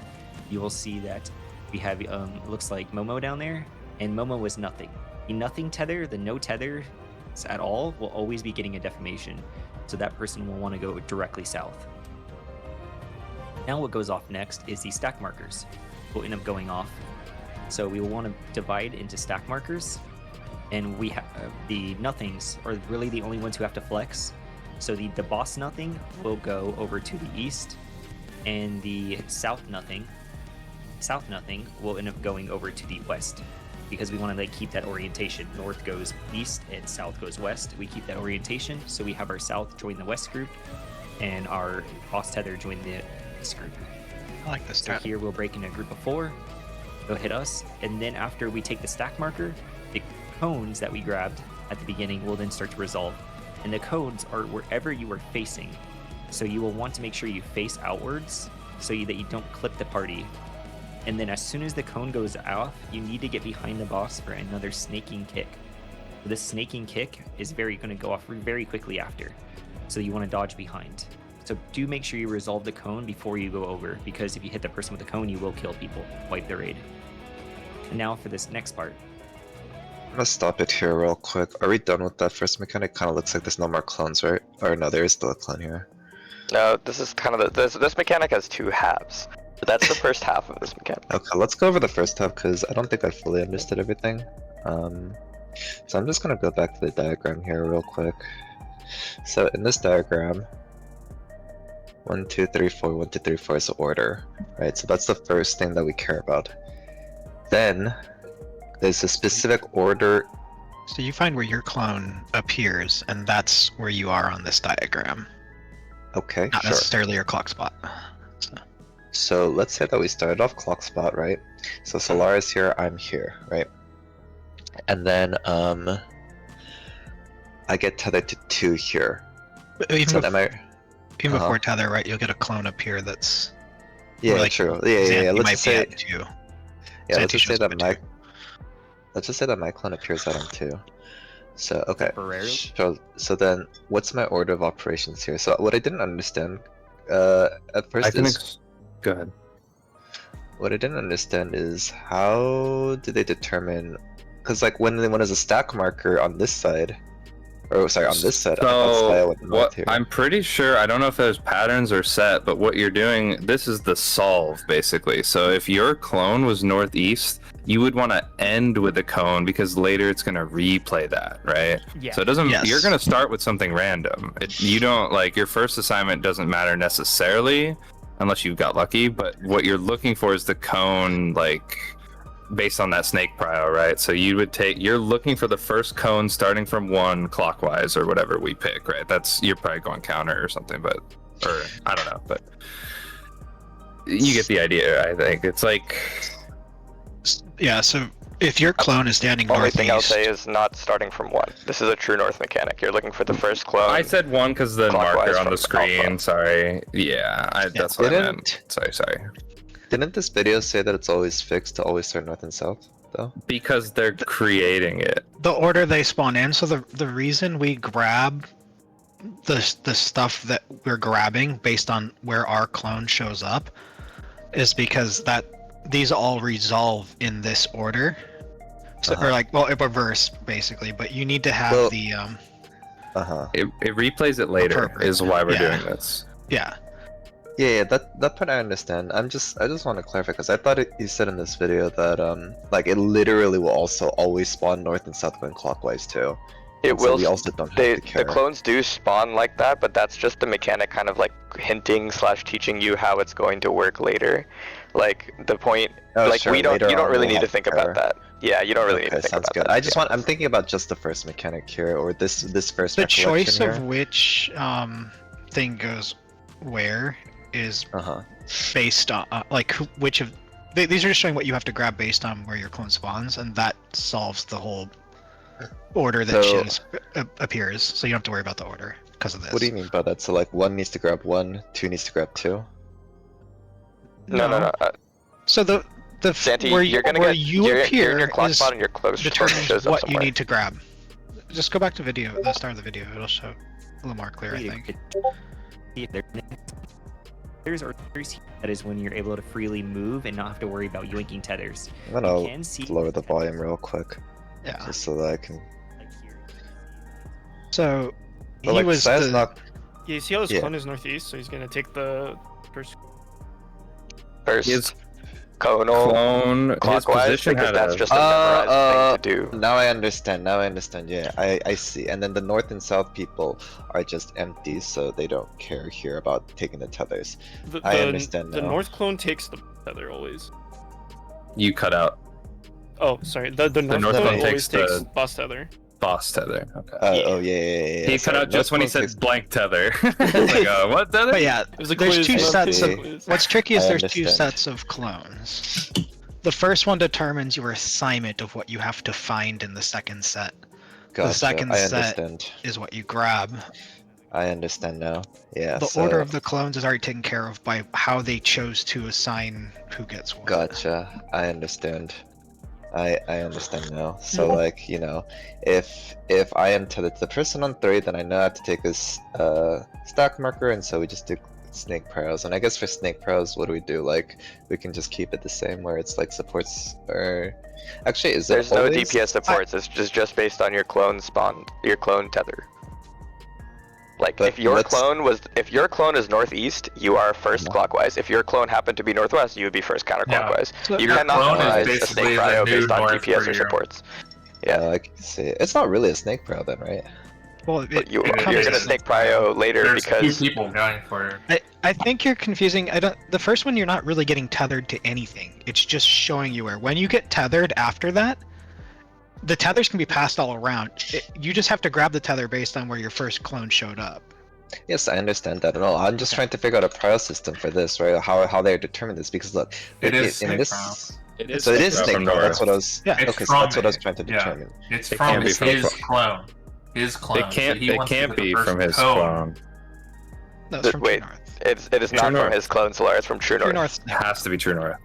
you will see that we have, looks like Momo down there, and Momo was nothing. The nothing tether, the no tether at all, will always be getting a deformation. So that person will want to go directly south. Now what goes off next is the stack markers will end up going off. So we will want to divide into stack markers, and we have the nothings are really the only ones who have to flex. So the boss nothing will go over to the east, and the south nothing will end up going over to the west, because we want to keep that orientation. North goes east and south goes west. We keep that orientation, so we have our south join the west group, and our boss tether join the east group. I like this So strat. here we'll break in a group of 4. They'll hit us, and then after we take the stack marker, the cones that we grabbed at the beginning will then start to resolve. And the cones are wherever you are facing. So you will want to make sure you face outwards so that you don't clip the party. And then as soon as the cone goes off, you need to get behind the boss for another snaking kick. This snaking kick is going to go off very quickly after. So you want to dodge behind. So do make sure you resolve the cone before you go over, because if you hit the person with the cone, you will kill people, wipe their raid. And now for this next part. I'm gonna stop it here real quick. Are we done with that first mechanic? Kind of looks like there's no more clones, right? Or no, there is still a clone here. No, this is kind of this mechanic has 2 halves. But that's the first half of this mechanic. Okay, let's go over the first half because I don't think I fully understood everything. So I'm just gonna go back to the diagram here real quick. So in this diagram, 1, 2, 3, 4, 1, 2, 3, 4 is the order, right? So that's the first thing that we care about. Then there's a specific order. So you find where your clone appears, and that's where you are on this diagram. Okay, Not sure. necessarily your clock spot. So let's say that we started off clock spot, right? So Solar is here, I'm here, right? And then I get tethered to 2 here. But even So even before tether, right? You'll get a clone appear that's yeah, like, true. Yeah. you Let's might just be say at 2. yeah. Let's Xanthi just say shows up that at 2. let's just say that my clone appears out on 2. So okay. Temporarily? So then, what's my order of operations here? So what I didn't understand, at first Go ahead. what I didn't understand is how do they determine? Because like when there's a stack marker on this side, or sorry, on this side, that's why I So went north what here. I'm pretty sure, I don't know if those patterns are set, but what you're doing, this is the solve basically. So if your clone was northeast, you would want to end with a cone because later it's going to replay that, right? Yeah. So it doesn't. Yes. You're going to start with something random. You don't like your first assignment doesn't matter necessarily unless you got lucky. But what you're looking for is the cone, like based on that snake prio, right? So you're looking for the first cone starting from 1 clockwise or whatever we pick, right? You're probably going counter or something, or I don't know, but you get the idea. I think it's like. Yeah, so if your clone is standing Only thing I'll northeast, say is not starting from 1. This is a true north mechanic. You're looking for the first clone. I said 1 because the Clockwise marker on from the screen. alpha. Sorry. Yeah, that's what I meant. Didn't Sorry. didn't this video say that it's always fixed to always start north and south though? Because they're creating it. the order they spawn in. So the reason we grab the stuff that we're grabbing based on where our clone shows up is because these all resolve in this order. So or like reverse basically, but you need to have Well- the It replays it later. Appropriate. Is why we're Yeah. doing this. yeah. Yeah, that part I understand. I just want to clarify because I thought you said in this video that like it literally will also always spawn north and south going clockwise too. It And so will. we also don't have They, to care. the clones do spawn like that, but that's just the mechanic kind of like hinting / teaching you how it's going to work later. Like the point, Oh, like sure, you don't later on really we'll need to have think care. about that. Yeah, you don't really need Okay, to think sounds about good. that. I just yeah. I'm thinking about just the first mechanic here, or this first The recollection choice here. of which thing goes where is Uh-huh. based on like which of these are just showing what you have to grab based on where your clone spawns, and that solves the whole order that So- shit appears. So you don't have to worry about the order because of this. What do you mean by that? So like 1 needs to grab 1, 2 needs to grab 2? No. So the Santi, where you're gonna where get you you're appear in your clock is spot and your close determines shows up what you somewhere. need to grab. Just go back to video, the start of the video. It'll show a little more clear, I think. Tethers or tethers, that is when you're able to freely move and not have to worry about yoinking tethers. I'm gonna You can see lower the volume real quick, Yeah. just so that I can. like here. So But he like, was size the, not. Yeah, you see how his Yeah. clone is northeast, so he's gonna take the first. First, His conal, clone, his clockwise, position because had that's a. just a memorized thing to do. Now I understand. Now I understand. Yeah, I see. And then the north and south people are just empty, so they don't care here about taking the tethers. I understand The now. north clone takes the tether always. You cut out Oh, sorry. The north north clone clone always takes takes the- boss tether. boss tether. Okay. Oh yeah. He cut sorry. out just when he North said Clone blank tether. Like, what tether? But yeah, It was a there's quiz, two not sets a of. quiz. What's tricky is I there's two understand. sets of clones. The first one determines your assignment of what you have to find in the second set. Gotcha. second I set- understand. Is what you grab. I understand now. Yeah. The so, order of the clones is already taken care of by how they chose to assign who gets what. Gotcha. I understand. I understand now. So like, if I am to the person on 3, then I know I have to take this stack marker, and so we just do snake pros. And I guess for snake pros, what do we do? Like, we can just keep it the same where it's like supports or actually is there There's no always... DPS supports. It's just based on your clone spawn, your clone tether. Like But if your let's- clone is northeast, you are first Yeah. clockwise. If your clone happened to be northwest, you would be first counterclockwise. So You your cannot clone is memorize a basically snake the prio new based on north DPS for or your- supports. Yeah, I can see it. It's not really a snake pro then, right? Well, But you're comes- gonna snake prio later There's because two people going for it. I think you're confusing. The first one you're not really getting tethered to anything. It's just showing you where. When you get tethered after that, the tethers can be passed all around. You just have to grab the tether based on where your first clone showed up. Yes, I understand that and all. I'm just Okay. trying to figure out a prio system for this, right? How they determine this, because look, It is in snake this. prio. It is So it is from snake pro. north. That's what I was. Yeah. It's Okay, so that's from what I was it, trying to yeah. determine. It's It from can't be his from clone. His clone. It can't. So he It wants to can't get the be first from his cone. clone. No, it's from True wait, North. it is not True from North. his clone Solar. It's from True True North. North. It has to be true north.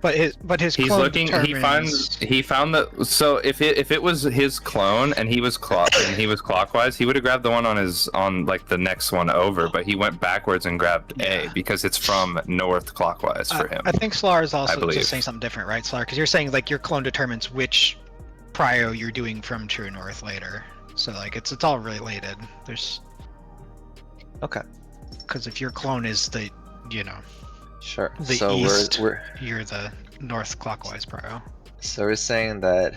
But his He's clone looking. determines... He found that. So if it was his clone and he was clockwise, he would have grabbed the one on like the next one over. But he went backwards and grabbed A Yeah. because it's from north clockwise for him. I think Solar is also believe. just saying something different, right, Solar? Because you're saying like your clone determines which prio you're doing from True North later. So like it's all related. There's Okay, because if your clone is the sure. The so east. we're you're the north clockwise prio. so we're saying that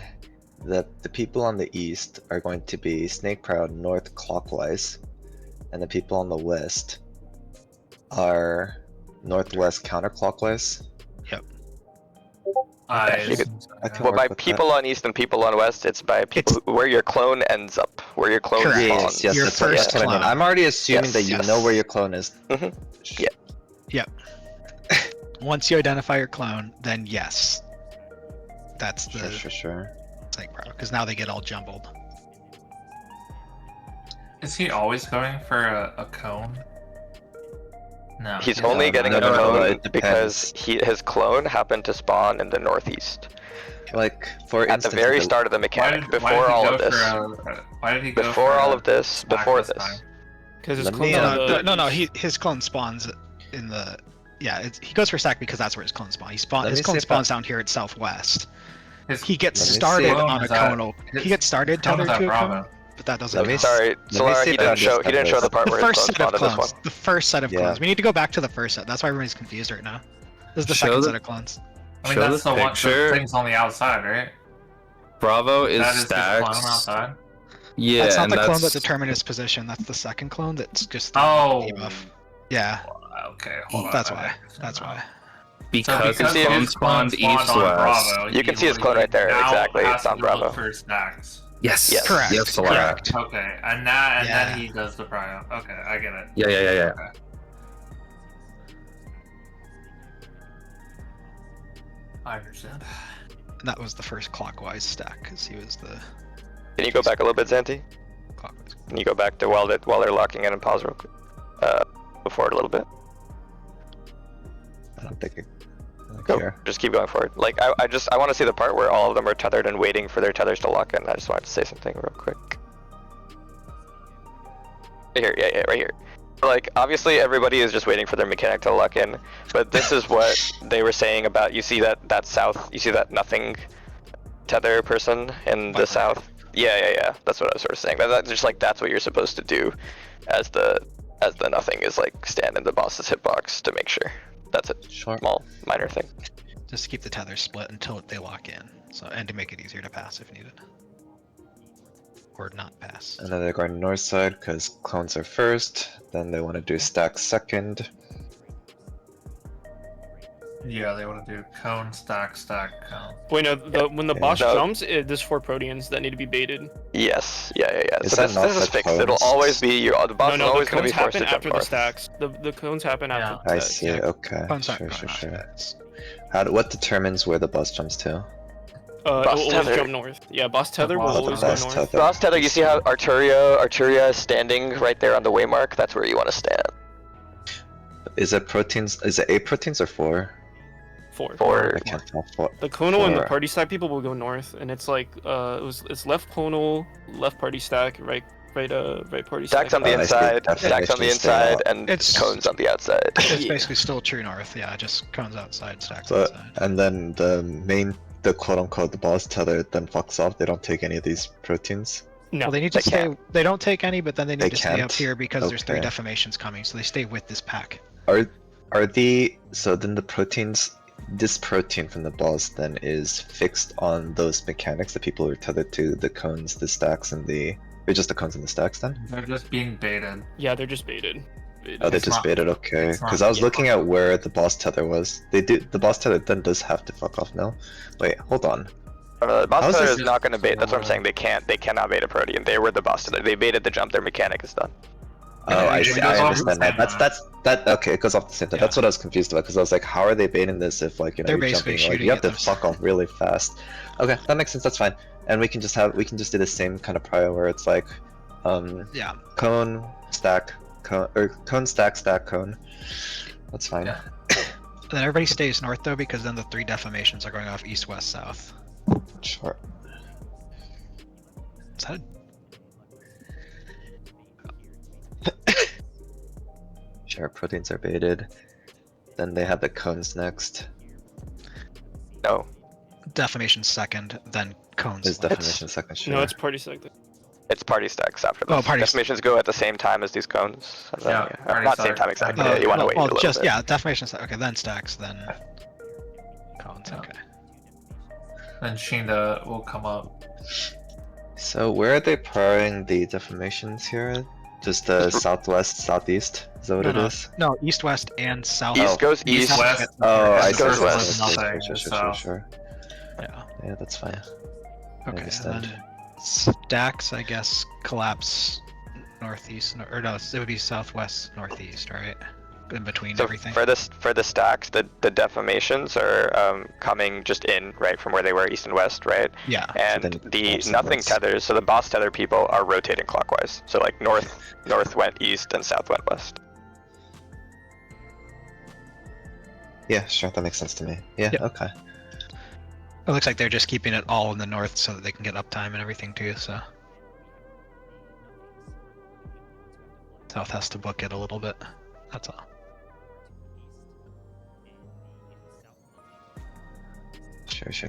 the people on the east are going to be snake proud north clockwise, and the people on the west are northwest counterclockwise. You could- I can Well, work by with people on east and people on west, it's by people where your clone ends up, where your clone Correct. that. spawns. Yes, Your that's first what I mean. clone. I'm already assuming Yes, that you yes. know where your clone is. Mhm. Yeah. Once you identify your clone, then yes, that's the Sure. snake prio. Because now they get all jumbled. Is he always going for a cone? No. He's not. only getting a no, clone it because his clone happened to spawn in the northeast Like for at the instance, very the- start of the Why mechanic. did Before he all go of this, why did he go before for all a of this, stack before this this. time? Because his Let clone's me, on uh, the No, east. his clone spawns in the. Yeah, he goes for stack because that's where his clone spawns. Let His me clone see if spawns down here at southwest. His He gets Let me see. started Clone on a is at- conal. his He gets started clone is tethered at to a Bravo. cone, but that doesn't Let me count. Sorry, me Solar, see he if I didn't show understand the this. part The where his first clone set spawned of in this one. clones. The first set of Yeah. clones. We need to go back to the first set. That's why everybody's confused right now. This is the Show second the- set of clones. I mean, Show that's the the one. picture. The thing's on the outside, right? Bravo is That is his stacked. clone outside. Yeah, That's not and the clone that that's determined his position. That's the second clone. That's just the Oh. debuff. Yeah, Okay, hold on. that's I why. understand That's now. why. because his his clone his spawned spawned east on west. Bravo, You can he see his clone right there, now exactly, has it's on to look Bravo. for stacks. Yes. Yes. Correct. Yes, Solara. Correct. Okay, and then Yeah. he does the prio. Okay, I get it. Yeah. Okay. I understand. And that was the first clockwise stack because he was the Can you go back a little bit, Zanti? clockwise. Can you go back to while they're locking in and pause real quick? Go forward a little bit. I don't think it. Go. Here. Just keep going forward. Like I want to see the part where all of them are tethered and waiting for their tethers to lock in. I just wanted to say something real quick. Right here, yeah, right here. Like obviously everybody is just waiting for their mechanic to lock in, but this is what they were saying about. You see that south. You see that nothing tether person in the south. Yeah. That's what I was sort of saying. That's just like that's what you're supposed to do, as the nothing is like stand in the boss's hitbox to make sure. That's a small minor thing. Just to keep the tether split until they lock in. So and to make it easier to pass if needed. Or not pass. And then they're going north side because clones are first. Then they want to do stack second. Yeah, they want to do cone, stack, cone. Wait, no, when the Yeah. boss No. jumps, there's 4 proteans that need to be baited. Yes, yeah. Is So that this not is the fixed. It'll cones? always be the boss is No, the always going to cones be forced happen to jump after the north. stacks. The cones happen after I the see. stacks. Okay. Clones aren't Sure. going after that. What determines where the boss jumps to? It will Boss always tether. jump north. Yeah, boss tether will Oh, the always go boss north. tether. Boss tether, you see how Arturia is standing right there on the waymark? That's where you want to stand. Is it proteins? Is it 8 proteins or 4? 4. For I can't tell. 4. The clonal and the Four. party stack people will go north, and it's like it's left clonal, left party stack, right party stack. stacks on the I see. inside, Definitely stacks on the should stay inside, out. and It's- cones on the outside. It's basically still true north. Yeah, just cones outside, stacks But inside. and then the quote unquote the boss tether then fucks off. They don't take any of these proteins. No. Well, they need to They stay. can't. They don't take any, but then they need They to stay up can't? here because there's 3 Okay. defamations coming, so they stay with this pack. Are the so then the proteins? This protein from the boss then is fixed on those mechanics that people are tethered to, the cones, the stacks, and the. They're just the cones and the stacks then? They're just being baited. Yeah, they're just baited. Oh, they It's just not- baited, okay. it's not- Because I was yeah. looking at where the boss tether was. The boss tether then does have to fuck off now. Wait, hold on. Boss How's tether this- is not going to bait. That's what I'm saying. They cannot bait a protean. They were the boss tether. They baited the jump. Their mechanic is done. Oh, I it see. goes I off the understand that. same That okay. It goes off the same time. Yeah. That's what I was confused about because I was like, how are they baiting this if like They're you're basically jumping? Like, shooting you have at to them. fuck off really fast. Okay, that makes sense. That's fine. And we can just do the same kind of prio where it's like, Yeah. cone stack cone or cone stack cone. That's fine. Yeah. Then everybody stays north though, because then the 3 defamations are going off east, west, south. Sure. Is that Sure. Proteins are baited. Then they have the cones next. No, defamation second, then cones? Is last? definition second? Sure. No, it's party stack. it's party stacks after this. Oh, party Defamations go at the same time as these cones. And then, Yeah, or party not same stack. time exactly. Oh, Yeah, you want to well, wait well, a little just bit. yeah, defamation. Okay, then stacks, then cones. Yeah. Okay. Then Shinda will come up. So where are they prioring the defamations here? Just the southwest, southeast? Is that what it is? No, east, west, and south. East goes East, east. west. Oh, and I the see. goes first one west. is nothing, just south. Sure. Yeah. Yeah, that's fine. I Okay, and understand. then stacks, I guess, collapse northeast, or no, it would be southwest, northeast, right? In between So everything. for the stacks, the defamations are coming just in right from where they were east and west, right? Yeah. And then the opposite nothing west. tethers, so the boss tether people are rotating clockwise. So like north went east and south went west. Yeah, sure, that makes sense to me. Yeah, Yeah. okay. It looks like they're just keeping it all in the north so that they can get uptime and everything too. So south has to book it a little bit. That's all.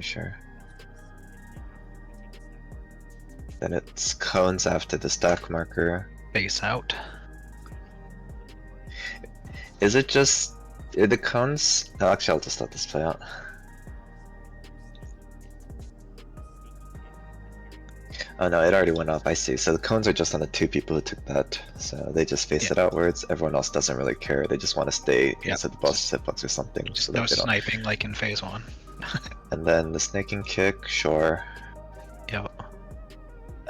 Sure. Then it's cones after the stack marker. Base out. Is it just the cones? No, actually, I'll just let this play out. Oh no, it already went up. I see. So the cones are just on the 2 people who took that. So they just face it outwards. Everyone else doesn't really care. They just want to stay Yeah. inside the boss's hitbox or something. So No that they don't. sniping like in phase 1. And then the snaking kick, sure. Yep.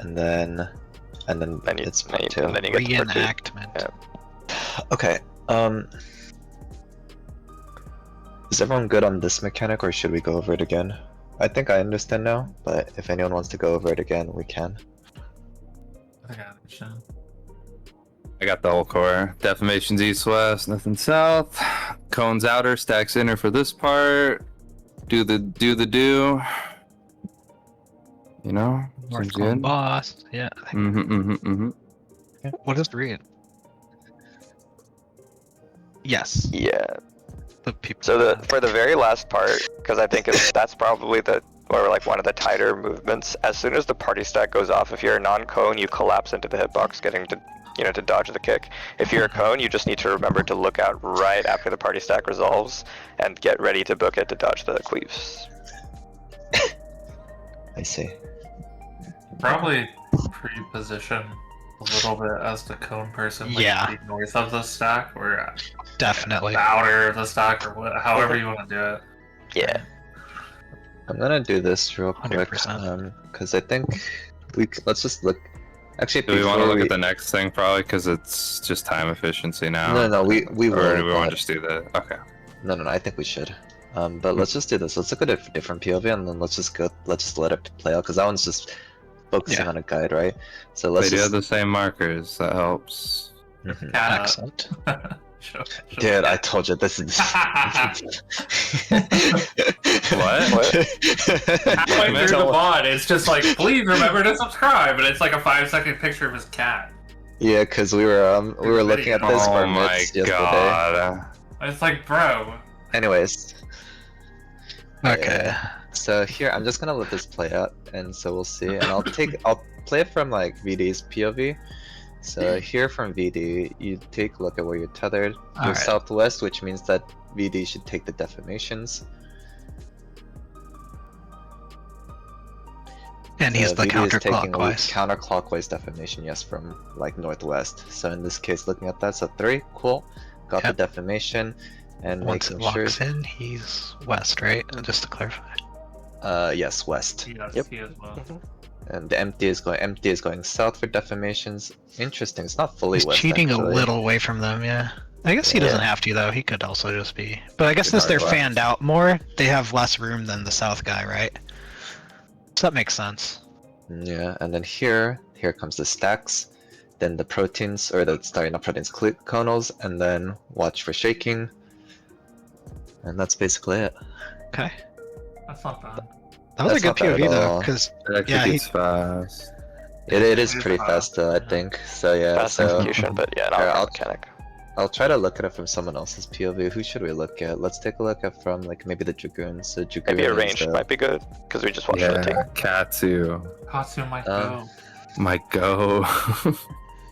and then Then you, it's then you, two. and then you get the protrude. Reenactment. Yeah. Okay. Is everyone good on this mechanic, or should we go over it again? I think I understand now, but if anyone wants to go over it again, we can. I think I understand. I got the whole core. Deformations east-west, nothing south. Cones outer, stacks inner for this part. Do the do. You know? North Seems Cone good. boss. Yeah. I think- What is read? Yes. Yeah. The people. So for the very last part, because I think that's probably like one of the tighter movements. As soon as the party stack goes off, if you're a non-cone, you collapse into the hitbox, getting to dodge the kick. If you're a cone, you just need to remember to look out right after the party stack resolves and get ready to book it to dodge the cleaves. I see. Probably pre-position a little bit as the cone person, like Yeah. the north of the stack, or Definitely. the outer of the stack, or however you want to do it. Yeah. I'm gonna do this real quick, 100%. because I think let's just look. Actually, Do we want to before look at the next thing probably because it's just time efficiency now? No, we will. Or do we want but- to just do that? Okay. No, I think we should. But let's just do this. Let's look at a different POV, and then let's just let it play out, because that one's just focusing Yeah. on a guide, right? So let's They do have just. the same markers. That helps. Mhm. Excellent. Dude, I told you this is. What? Halfway through the VOD, it's just like, please remember to subscribe, and it's like a 5-second picture of his cat. Yeah, because we were looking at this for Oh my myths yesterday. god. It's like, bro. Anyways, Okay. so here I'm just gonna let this play out, and so we'll see. And I'll play it from like VD's POV. So here from VD, you take a look at where you're tethered. You're Alright. southwest, which means that VD should take the deformations. And he's So the VD is taking a counterclockwise. counterclockwise deformation, yes, from like northwest. So in this case, looking at that, so 3, cool. Got Yep. the deformation, and Once it making sure. locks in, he's west, right? Just to clarify. Yes, west. Yes, he as well. And the empty is going south for deformations. Interesting. It's not fully He's west. cheating actually. a little away from them, yeah. I guess he Yeah. doesn't have to though. He could also just be. But I guess Could since they're northwest. fanned out more, they have less room than the south guy, right? So that makes sense. Yeah, and then here comes the stacks, then the proteins, not proteins, conals, and then watch for shaking. And that's basically it. Okay. That's not bad. That was That's a not good bad POV at though, all. because It Yeah, executes fast. It is It is pretty fast though, I yeah. think. So yeah, Fast so execution, but yeah, not Alright, a I'll- mechanic. I'll try to look at it from someone else's POV. Who should we look at? Let's take a look at from like maybe the Dragoons. So Dragoon Maybe a is ranged the- might be good, because we just watched it take. Yeah, Katsu Katsu might Um, go. might go.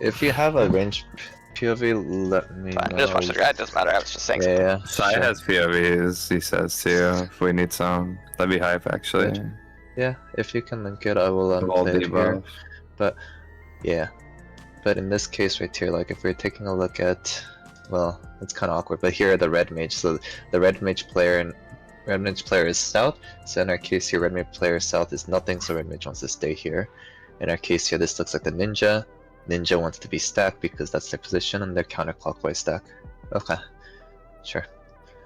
If you have a range POV, let me Fine, know. just watch the guy. It doesn't matter. I was just saying. Yeah, Sai sure. has POVs, he says too. If we need some, that'd be hype actually. Yeah, if you can link it, I will All play it here. debuff. But yeah, but in this case right here, like if we're taking a look at, well, it's kind of awkward. But here are the red mage. So the red mage player is south. So in our case here, red mage player south is nothing. So red mage wants to stay here. In our case here, this looks like the ninja. Ninja wants to be stacked because that's their position, and they're counterclockwise stack. Okay, sure.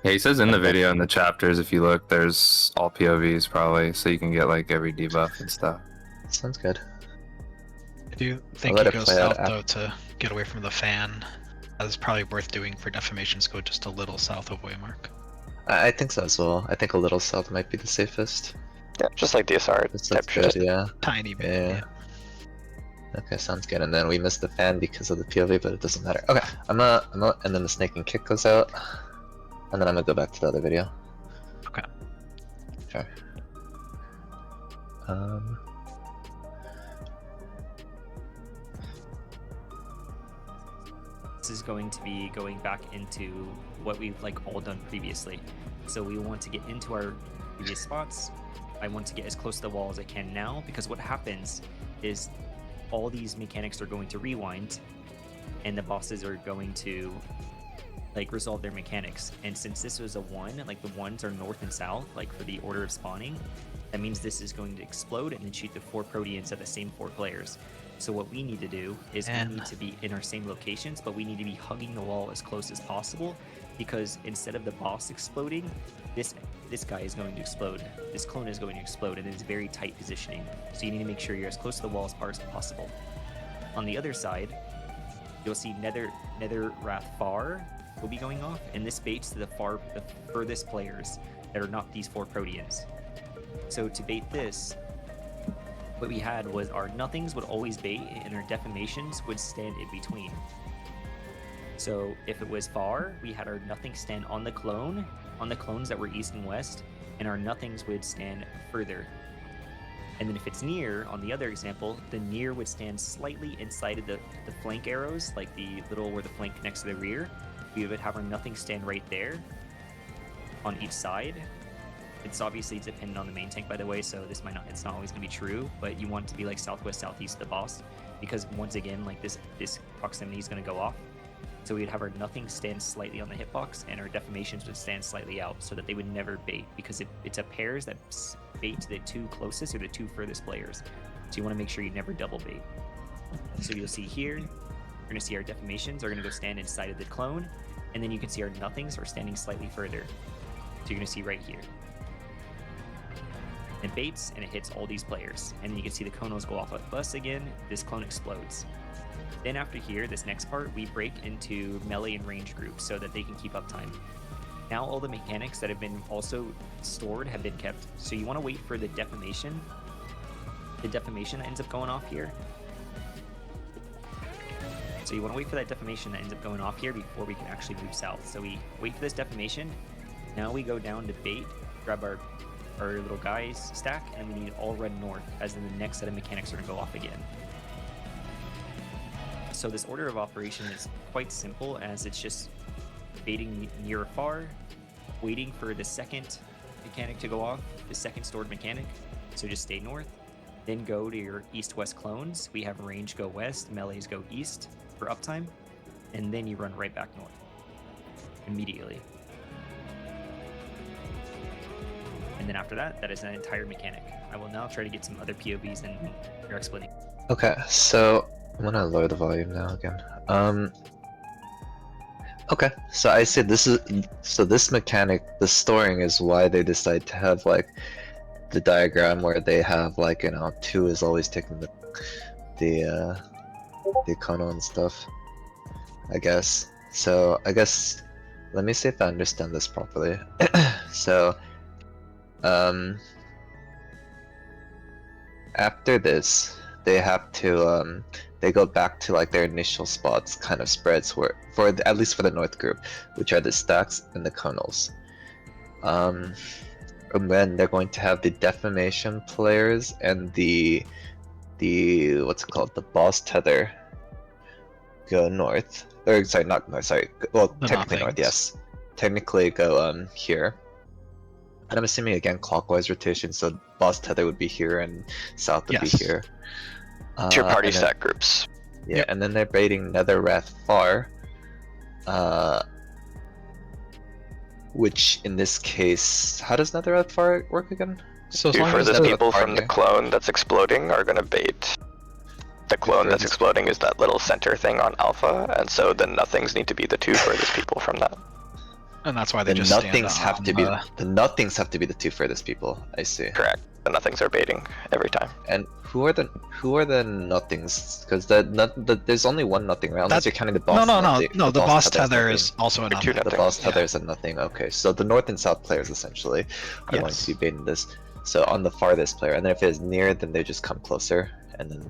Yeah, he says in the video in the chapters, if you look, there's all POVs probably, so you can get like every debuff and stuff. Sounds good. I do think let he it goes play out south though to get away from the fan. That's probably worth doing for deformations. Go just a little south of Waymark. I think so as well. I think a little south might be the safest. Yeah, just like DSR This type looks good, shit. yeah. Tiny bit. Yeah. Okay, sounds good. And then we missed the fan because of the POV, but it doesn't matter. Okay, I'm gonna, and then the snake and kick goes out, and then I'm gonna go back to the other video. Okay. Sure. This is going to be going back into what we've like all done previously. So we want to get into our previous spots. I want to get as close to the wall as I can now, because what happens is all these mechanics are going to rewind and the bosses are going to like resolve their mechanics. And since this was a 1, like the 1s are north and south, like for the order of spawning, That means this is going to explode and then shoot the 4 Proteans at the same 4 players. So what we need to do is we need to be in our same locations, but we need to be hugging the wall as close as possible, because instead of the boss exploding, this guy is going to explode. This clone is going to explode, and it's very tight positioning. So you need to make sure you're as close to the wall as far as possible. On the other side, you'll see Nether Wrath Far will be going off, and this baits to the furthest players that are not these 4 Proteans. So to bait this, what we had was our nothings would always bait, and our defamations would stand in between. So if it was far, we had our nothing stand on the clones that were east and west, and our nothings would stand further. And then if it's near, on the other example, the near would stand slightly inside of the flank arrows, like the little where the flank connects to the rear. We would have our nothing stand right there on each side. It's obviously dependent on the main tank, by the way, so it's not always going to be true, but you want it to be like southwest, southeast of the boss, because once again, like this proximity is going to go off. So we'd have our nothing stand slightly on the hitbox, and our defamations would stand slightly out, so that they would never bait, because it's a pairs that bait to the 2 closest or the 2 furthest players. So you want to make sure you never double bait. So you'll see here, you're going to see our defamations are going to go stand inside of the clone, and then you can see our nothings are standing slightly further. So you're going to see right here. It baits and it hits all these players, and then you can see the conos go off with us again. This clone explodes. Then after here, this next part, we break into melee and range groups so that they can keep up time. Now all the mechanics that have been also stored have been kept. So you want to wait for the defamation. The defamation that ends up going off here. So you want to wait for that defamation that ends up going off here before we can actually move south. So we wait for this defamation. Now we go down to bait, grab our little guys stack, and we need all run north, as in the next set of mechanics are going to go off again. So this order of operation is quite simple, as it's just baiting near or far, waiting for the second mechanic to go off, the second stored mechanic, so just stay north, then go to your east-west clones. We have range go west, melees go east for uptime, and then you run right back north immediately. And then after that, that is an entire mechanic. I will now try to get some other POVs and your explanation. Okay, so I'm gonna lower the volume now again. Okay, so I see this mechanic, the storing, is why they decide to have like the diagram where they have like, you know, 2 is always taking the econo and stuff, I guess. So I guess let me see if I understand this properly. So after this, they have to they go back to like their initial spots, kind of spreads, where at least for the north group, which are the stacks and the conals. And then they're going to have the defamation players and the what's it called, the boss tether go north, or sorry, not north, sorry, well, technically north, yes, technically go here. And I'm assuming again clockwise rotation, so boss tether would be here and south would be here. It's your party stack groups. Yeah, and then they're baiting Nether Wrath Far, which in this case, how does Nether Wrath Far work again? So as long as the people from the clone that's exploding are gonna bait. The clone that's exploding is that little center thing on Alpha, and so the nothings need to be the 2 furthest people from that. And that's why they just nothings have to be the nothings have to be the 2 furthest people. I see. Correct. The nothings are baiting every time. And who are the nothings? Because there's only one nothing, right? Unless you're counting the boss. No. The boss tether is also a nothing. The boss tether is a nothing. Okay, so the north and south players essentially are going to be baiting this. So on the farthest player, and then if it's near, then they just come closer and then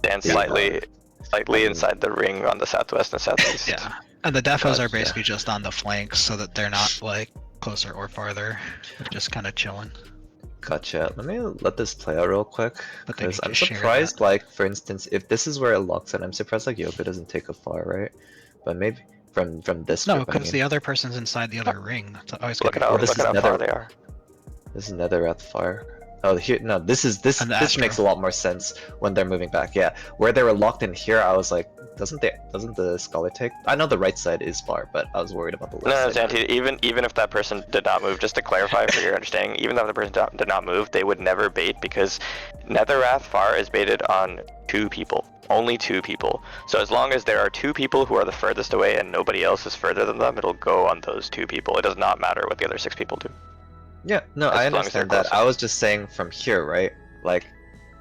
stand slightly inside the ring on the southwest and southeast. Yeah. And the defos are basically just on the flanks, so that they're not like closer or farther. They're just kind of chilling. Gotcha. Let me let this play out real quick, because I'm surprised, like, for instance, if this is where it locks in, I'm surprised like Yoko doesn't take a far, right? But maybe from this No, because the other person's inside the other ring. That's always look at how far they are. This is Nether Wrath Far. Oh, here no. This And the this makes Astro. a lot more sense when they're moving back. Yeah, where they were locked in here, I was like, doesn't the scholar take? I know the right side is far, but I was worried about the left No, side. Zanti, even if that person did not move, just to clarify for your understanding, even though the person did not move, they would never bait because Netherrath Far is baited on 2 people. Only 2 people. So as long as there are 2 people who are the furthest away and nobody else is further than them, it'll go on those 2 people. It does not matter what the other 6 people do. Yeah, no, As I long as they're understand that. closest. I was just saying from here, right? Like,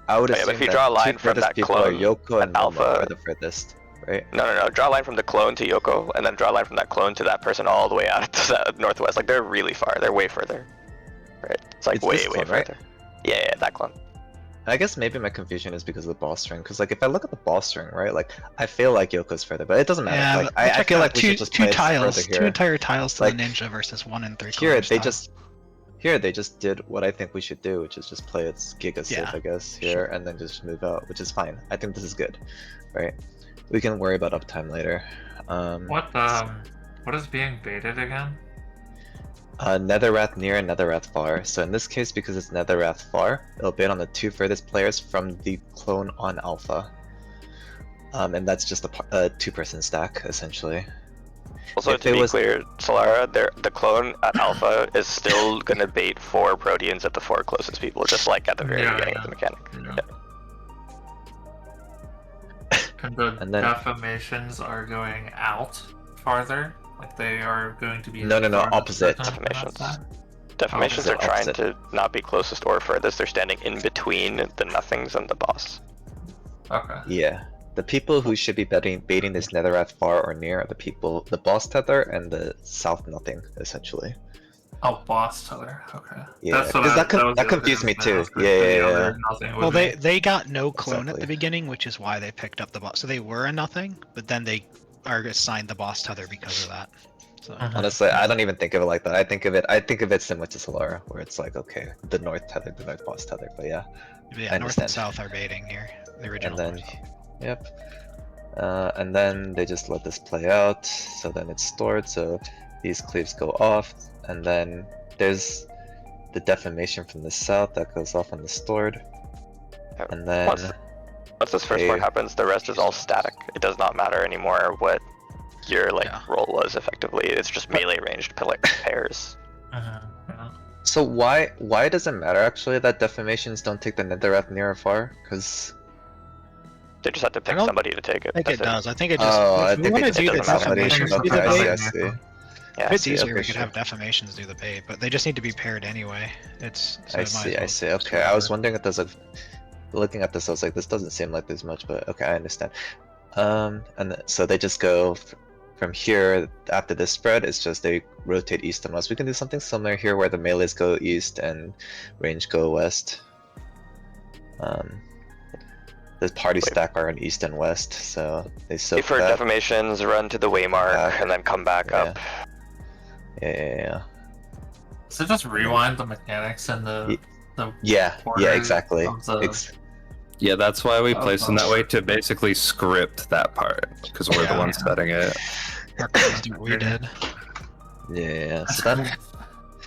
I would Oh, yeah, assume but if you that draw a two line from furthest that people clone are Yoko and at Momo Alpha- are the furthest, right? No. Draw a line from the clone to Yoko, and then draw a line from that clone to that person all the way out to the northwest. Like, they're really far. They're way further. Right? It's like It's way this clone, right? further. Yeah, that clone. I guess maybe my confusion is because of the ball string. Because like, if I look at the ball string, right? Like, I feel like Yoko's further, but it doesn't matter. Yeah, like, but I check feel it like out. we two should just two play it tiles, further two here. entire tiles to Like, the ninja versus 1 and 3. Here they just did what I think we should do, which is just play it Giga safe, Yeah, I guess, here, sure. and then just move out, which is fine. I think this is good, right? We can worry about uptime later. What is being baited again? Netherrath near and Netherrath far. So in this case, because it's Netherrath far, it'll bait on the 2 furthest players from the clone on Alpha. And that's just a 2-person stack, essentially. Also, If to it be was- clear, Solara, the clone at Alpha is still gonna bait 4 Proteans at the 4 closest people, just like at the very Yeah, beginning yeah. of the mechanic. Yeah. Yeah. And the And then- defamations are going out farther? Like they are going to be... No, farthest opposite. person on that Defamations. side? Defamations are Opposite. trying to not be closest or furthest, they're standing in between the nothings and the boss. Okay. Yeah. The people who should be baiting this Netherrath far or near are the boss tether and the south nothing, essentially. Oh, boss tether. Okay. Yeah, That's what because was the that other confused me thing I was too. gonna say, Yeah. the other nothing Well, would be- they got no clone at the Exactly. beginning, which is why they picked up the boss. So they were a nothing, but then they are assigned the boss tether because of that. So Honestly, I don't even think of it like that. I think of it similar to Solara, where it's like, okay, the north tether, the north boss tether, but yeah. yeah, I north and understand. south are baiting here. The original. And then, north. yep. And then they just let this play out, so then it's stored, so these cleaves go off, and then there's the defamation from the south that goes off on the stored. Yep. And then Once this first part happens, the rest is all static. It does not matter anymore what your roll was effectively. It's just melee ranged pairs. Yeah. so why does it matter actually that defamations don't take the Netherrath near or far? Because They just have to pick don't somebody to take it. I think That's it does. I think it just. I if we think want they to do just the pick somebody. defamations, do Okay, the I see, bait. I see. Yeah, If it's see, easier, okay, we could sure. have defamations do the bait, but they just need to be paired anyway. It's. So I it might as see, I well see. just Okay, I was whatever. wondering if there's like, looking at this, I was like, this doesn't seem like there's much, but okay, I understand. So they just go from here after this spread. It's just they rotate east and west. We can do something similar here, where the melees go east and range go west. The party stack are in east and west, so they soak for that. defamations, run to the waymark Back. and then come back Yeah. up. Yeah. So just rewind the mechanics and the Yeah, order exactly. of the- Yeah, that's why we place them that Oh. way, to basically script that part, because we're the Yeah. ones setting it. Our clones do what we did. Yeah, so that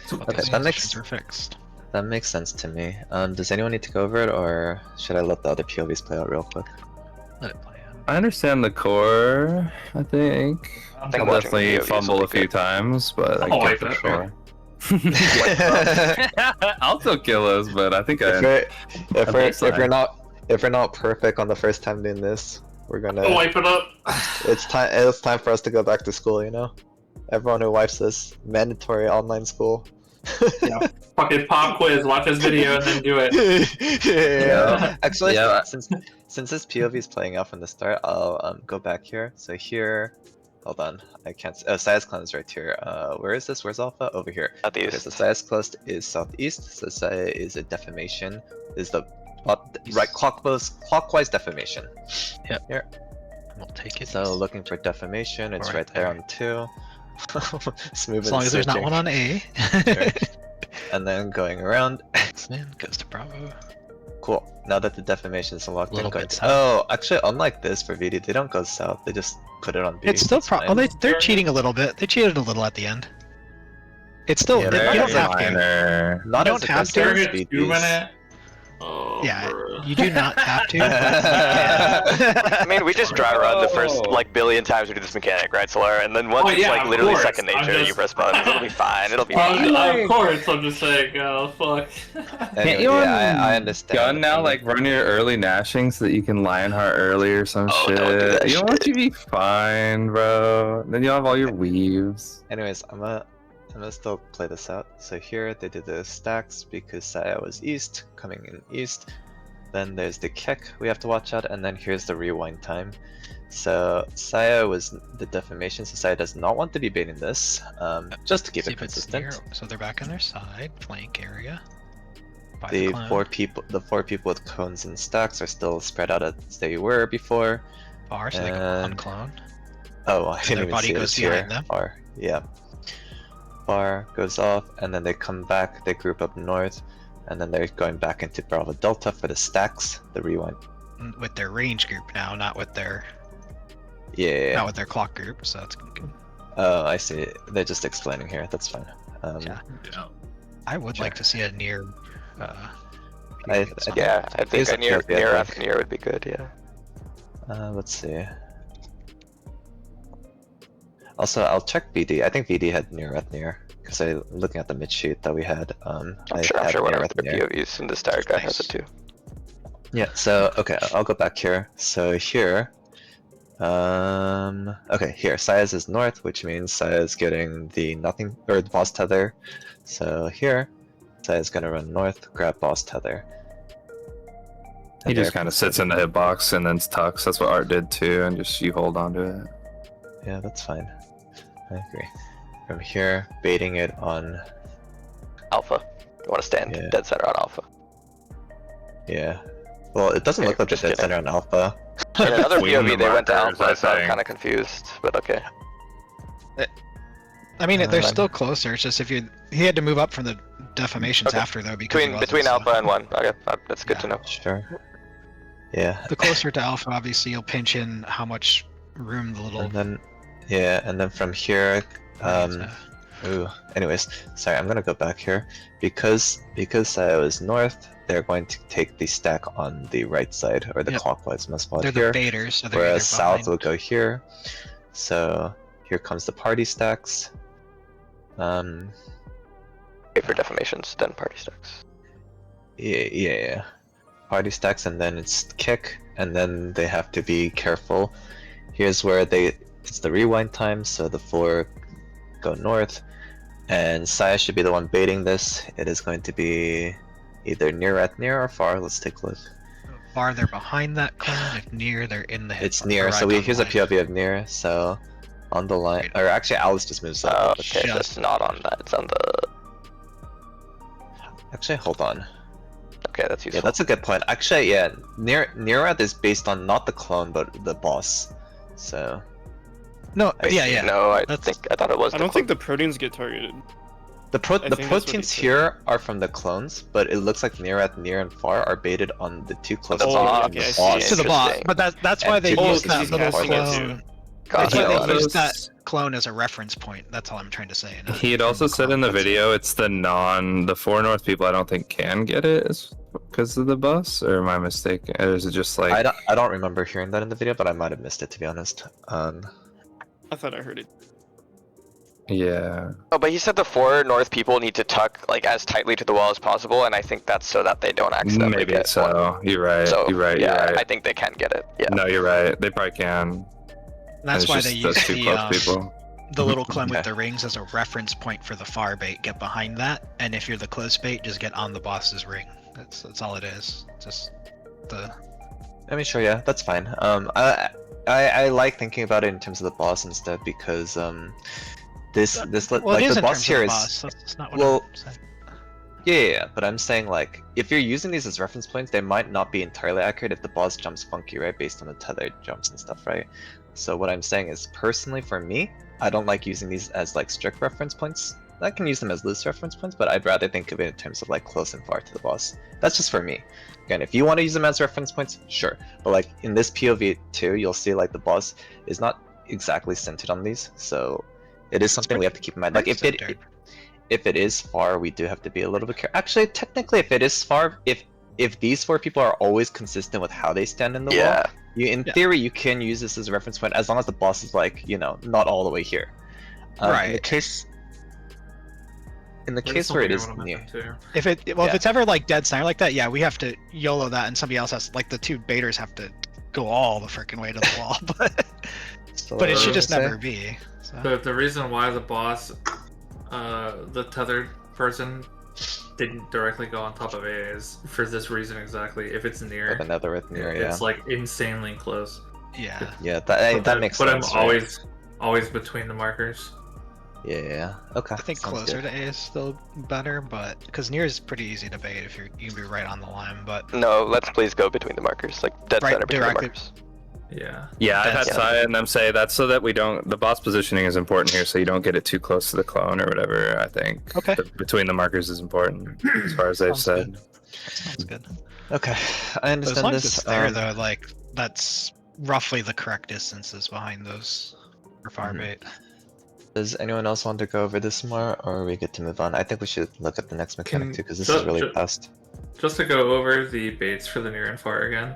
So what Okay, those that makes- positions are fixed. that makes sense to me. Does anyone need to go over it, or should I let the other POVs play out real quick? Let it play out. I understand the core, I think. I think I'll watching definitely POVs will fumble be a few good. times, but I I'll get wipe for it. sure. I'll still kill us, but I think if I. we're, if, a we're, baseline. if we're not perfect on the first time doing this, we're gonna. Oh, wipe it up. It's time for us to go back to school. You know, everyone who wipes this mandatory online school. Fucking pop quiz. Watch this video and then do it. yeah. Actually, Yeah. since this POV is playing out from the start, I'll go back here. So here, hold on, I can't. Oh, Sias Clan is right here. Where is this? Where's Alpha? Over here. Okay, so Southeast. Sias Clan is southeast. So Saya is a defamation. Is the right clockwise defamation. Yep. Here. We'll take it. So looking for defamation, it's Right right there there. on 2. Smooth As long as there's not one on A. And then going around. X-Man goes to Bravo. Cool. Now that the defamation is unlocked, Little then bit go. south. Oh, actually, unlike this for VD, they don't go south. They just put it on B. It's still That's pro. fine. Oh, they're cheating a little bit. They cheated a little at the end. It's still. Yeah, you don't very have to. minor. Not you as don't have aggressive to. as During a VD's. 2-minute Oh, Yeah, bro. you do not have to. I mean, we just dry run the first like billion times we do this mechanic, right, Solar? And then once Oh, it's yeah, like of literally course. second I'm nature, you just- press buttons. It'll be fine. It'll be Of fine. course, I'm just saying, oh, fuck. Can't you I understand. gun now like run your early gnashing so that you can Lionheart early or some Oh, shit? don't do that You want shit. you to be fine, bro. Then you'll have all your weaves. Anyways, I'm gonna still play this out. So here they did the stacks because Saya was east, coming in east. Then there's the kick we have to watch out, and then here's the rewind time. So Saya was the defamation, so Saya does not want to be baiting this, just to keep See it if it's consistent. near- so they're back on their side, flank area. By The clone. four people with cones and stacks are still spread out as they were before. Far, so they go on and- clone. Oh, I And didn't their even body see goes it here. behind them? Far, yeah. Far goes off, and then they come back. They group up north, and then they're going back into Bravo Delta for the stacks. The rewind. With their range group now, not with their Yeah. not with their clock group. So that's good. Oh, I see. They're just explaining here. That's fine. Yeah. Yeah. I would like to see a near. I Yeah, I think Here's a a near POV, I think. after near would be good. Yeah. Let's see. Also, I'll check VD. I think VD had near at near because I'm looking at the mid sheet that we had. I'm sure one of the POVs in this dire guy has it too. Yeah. So okay, I'll go back here. So here, okay, here Saya's is north, which means Saya's getting the nothing or the boss tether. So here, Saya's gonna run north, grab boss tether. He just kind of sits in the hitbox and then tucks. That's what Art did too, and just you hold on to it. Yeah, that's fine. I agree. From here, baiting it on. Alpha. You want to stand Yeah. dead center on Alpha. Yeah. Well, it doesn't Okay, look like the just dead kidding. center on Alpha. In another Between POV, the they went to markers, Alpha, I so I'm think. kind of confused. But okay. I mean, they're Uh, still closer. It's just if you he had to move up from the defamations Okay. after though because he Between wasn't, so- Alpha and 1. Okay, that's good to know. Sure. Yeah. The closer to alpha, obviously, you'll pinch in how much room the little. And then, yeah, and then from here, ooh. Anyways, sorry, I'm gonna go back here because I was north. They're going to take the stack on the right side or the Yep. clockwise spot They're here. the baiters, so they're Whereas either south behind. will go here. So here comes the party stacks. Wait for defamations, then party stacks. Yeah. Party stacks, and then it's kick, and then they have to be careful. Here's where it's the rewind time, so the 4 go north, and Saya should be the one baiting this. It is going to be either near or far. Let's take a look. Far, they're behind that clone. If near, they're in the hit. It's near, so here's a POV of near, so on the line, or actually Alice just moves Oh, up. okay, so it's not on that. It's on the. Actually, hold on. Okay, that's useful. Yeah, that's a good point. Actually, yeah, Neerath is based on not the clone, but the boss. So No, I yeah, see. yeah. No, I That's- thought it was. I don't think the proteins get targeted. the think that's what proteins he said. here are from the clones, but it looks like Neerath, near, and far are baited on the two closest boss. ones Oh, and the okay, I see. boss. To the boss, Interesting. but that's why And they to use the that boss. little Casting it clone. too. Got That's why it. they use those- that clone as a reference point. That's all I'm trying to say. not He had from also the said clone. in the That's- video it's the 4 north people I don't think can get it because of the bus, or am I mistaken? Or is it just like I don't remember hearing that in the video, but I might have missed it, to be honest. I thought I heard it. yeah. Oh, but he said the 4 north people need to tuck like as tightly to the wall as possible, and I think that's so that they don't accidentally Maybe get one. so. You're right. So you're right. yeah, You're right. I think they can get it. Yeah. No, you're right. They probably can. That's It's why just they those use two close people. the little clone Yeah. with the rings as a reference point for the far bait. Get behind that, and if you're the close bait, just get on the boss's ring. That's all it is. Just the I mean, sure, yeah, that's fine. I like thinking about it in terms of the boss instead because this well, like it is the in boss terms here of the is boss. That's not what well, I'm saying. yeah, but I'm saying like if you're using these as reference points, they might not be entirely accurate if the boss jumps funky, right, based on the tethered jumps and stuff, right? So what I'm saying is, personally for me, I don't like using these as like strict reference points. I can use them as loose reference points, but I'd rather think of it in terms of like close and far to the boss. That's just for me. Again, if you want to use them as reference points, sure. But like in this POV too, you'll see like the boss is not exactly centered on these, so it is something we have to keep in mind. Like if it is far, we do have to be a little bit careful. Actually, technically, if it is far, if if these 4 people are always consistent with how they stand in the wall, Yeah. in theory you can use this as a reference point as long as the boss is like, you know, not all the way here. In the Right. case There's where it something I is wanna near. mention too. If it's ever like dead center like that, yeah, we have to YOLO that, and somebody else has, like, the 2 baiters have to go all the freaking way to the wall. But it should just never be. So. The reason why the boss, the tethered person, didn't directly go on top of A is for this reason exactly. If it's near, Another near, yeah. it's like insanely close. Yeah. Yeah, that makes Put sense. him always between the markers. Yeah. Okay. I think sounds closer good. to A is still better, but because near is pretty easy to bait if you can be right on the line. But No, let's please go between the markers, like dead Right, center between the directly. markers. Yeah. Yeah, I've had That's- Saya and them say that's so that we don't. The boss positioning is important here, so you don't get it too close to the clone or whatever. I think. Okay. Between the markers is important, as far as they've Sounds said. good. Sounds good. Okay, I But as understand long as this. it's there, though, like that's roughly the correct distances behind those for fire Mhm. bait. Does anyone else want to go over this more, or are we good to move on? I think we should look at the next mechanic Can- too, because this ju- is really ju- fast. Just to go over the baits for the near and far again.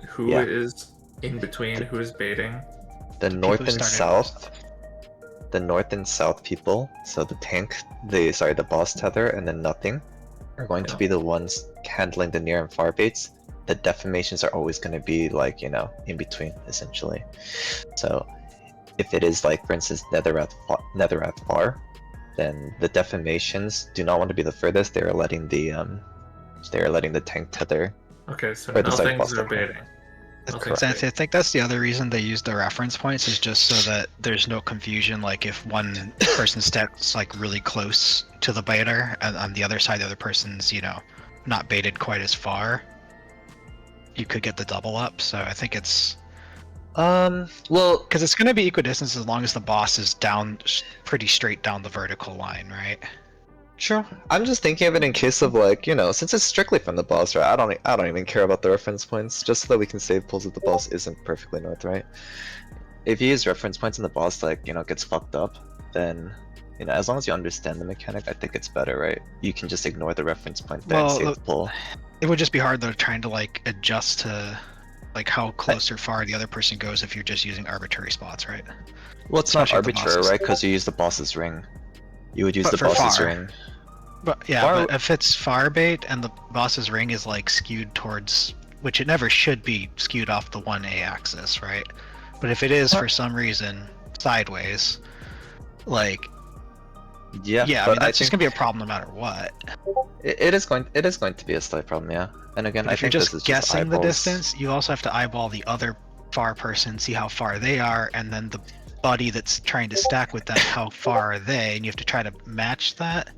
Who is Yeah. in between? Who is baiting? The north who and started south. The north and south people, so the tank, the boss tether, and then nothing, are going to Yeah. be the ones handling the near and far baits. The deformations are always going to be like, you know, in between, essentially. So, if it is like, for instance, Netherrath far, then the deformations do not want to be the furthest. They are letting the tank tether. Okay, so Or the side nothing's boss are tether. baiting. That's Okay. correct. Exactly. I think that's the other reason they use the reference points is just so that there's no confusion. Like if one person steps like really close to the baiter, and on the other side, the other person's not baited quite as far, you could get the double up. So I think it's Well, because it's going to be equidistant as long as the boss is down pretty straight down the vertical line, right? Sure. I'm just thinking of it in case of like, you know, since it's strictly from the boss, right? I don't even care about the reference points, just so that we can save pulls if the boss isn't perfectly north, right? If you use reference points and the boss like, you know, gets fucked up, then as long as you understand the mechanic, I think it's better, right? You can just ignore the reference point there and Well, save the pull. It would just be hard though trying to like adjust to like how close or far the other person goes if you're just using arbitrary spots, right? Well, it's not especially the arbitrary, bosses. right? Because you use the boss's ring. You would use But the for boss's far. ring. But yeah, Far- but if it's fire bait and the boss's ring is like skewed towards, which it never should be skewed off the 1A axis, right? But if it is for some reason sideways, like Yeah, I mean but that's I just think gonna be a problem no matter what. it is going to be a slight problem, yeah. And again, But I if you're think just this is guessing the eyeballs. distance, you also have to eyeball the other far person, see how far they are, and then the buddy that's trying to stack with them, how far are they, and you have to try to match that.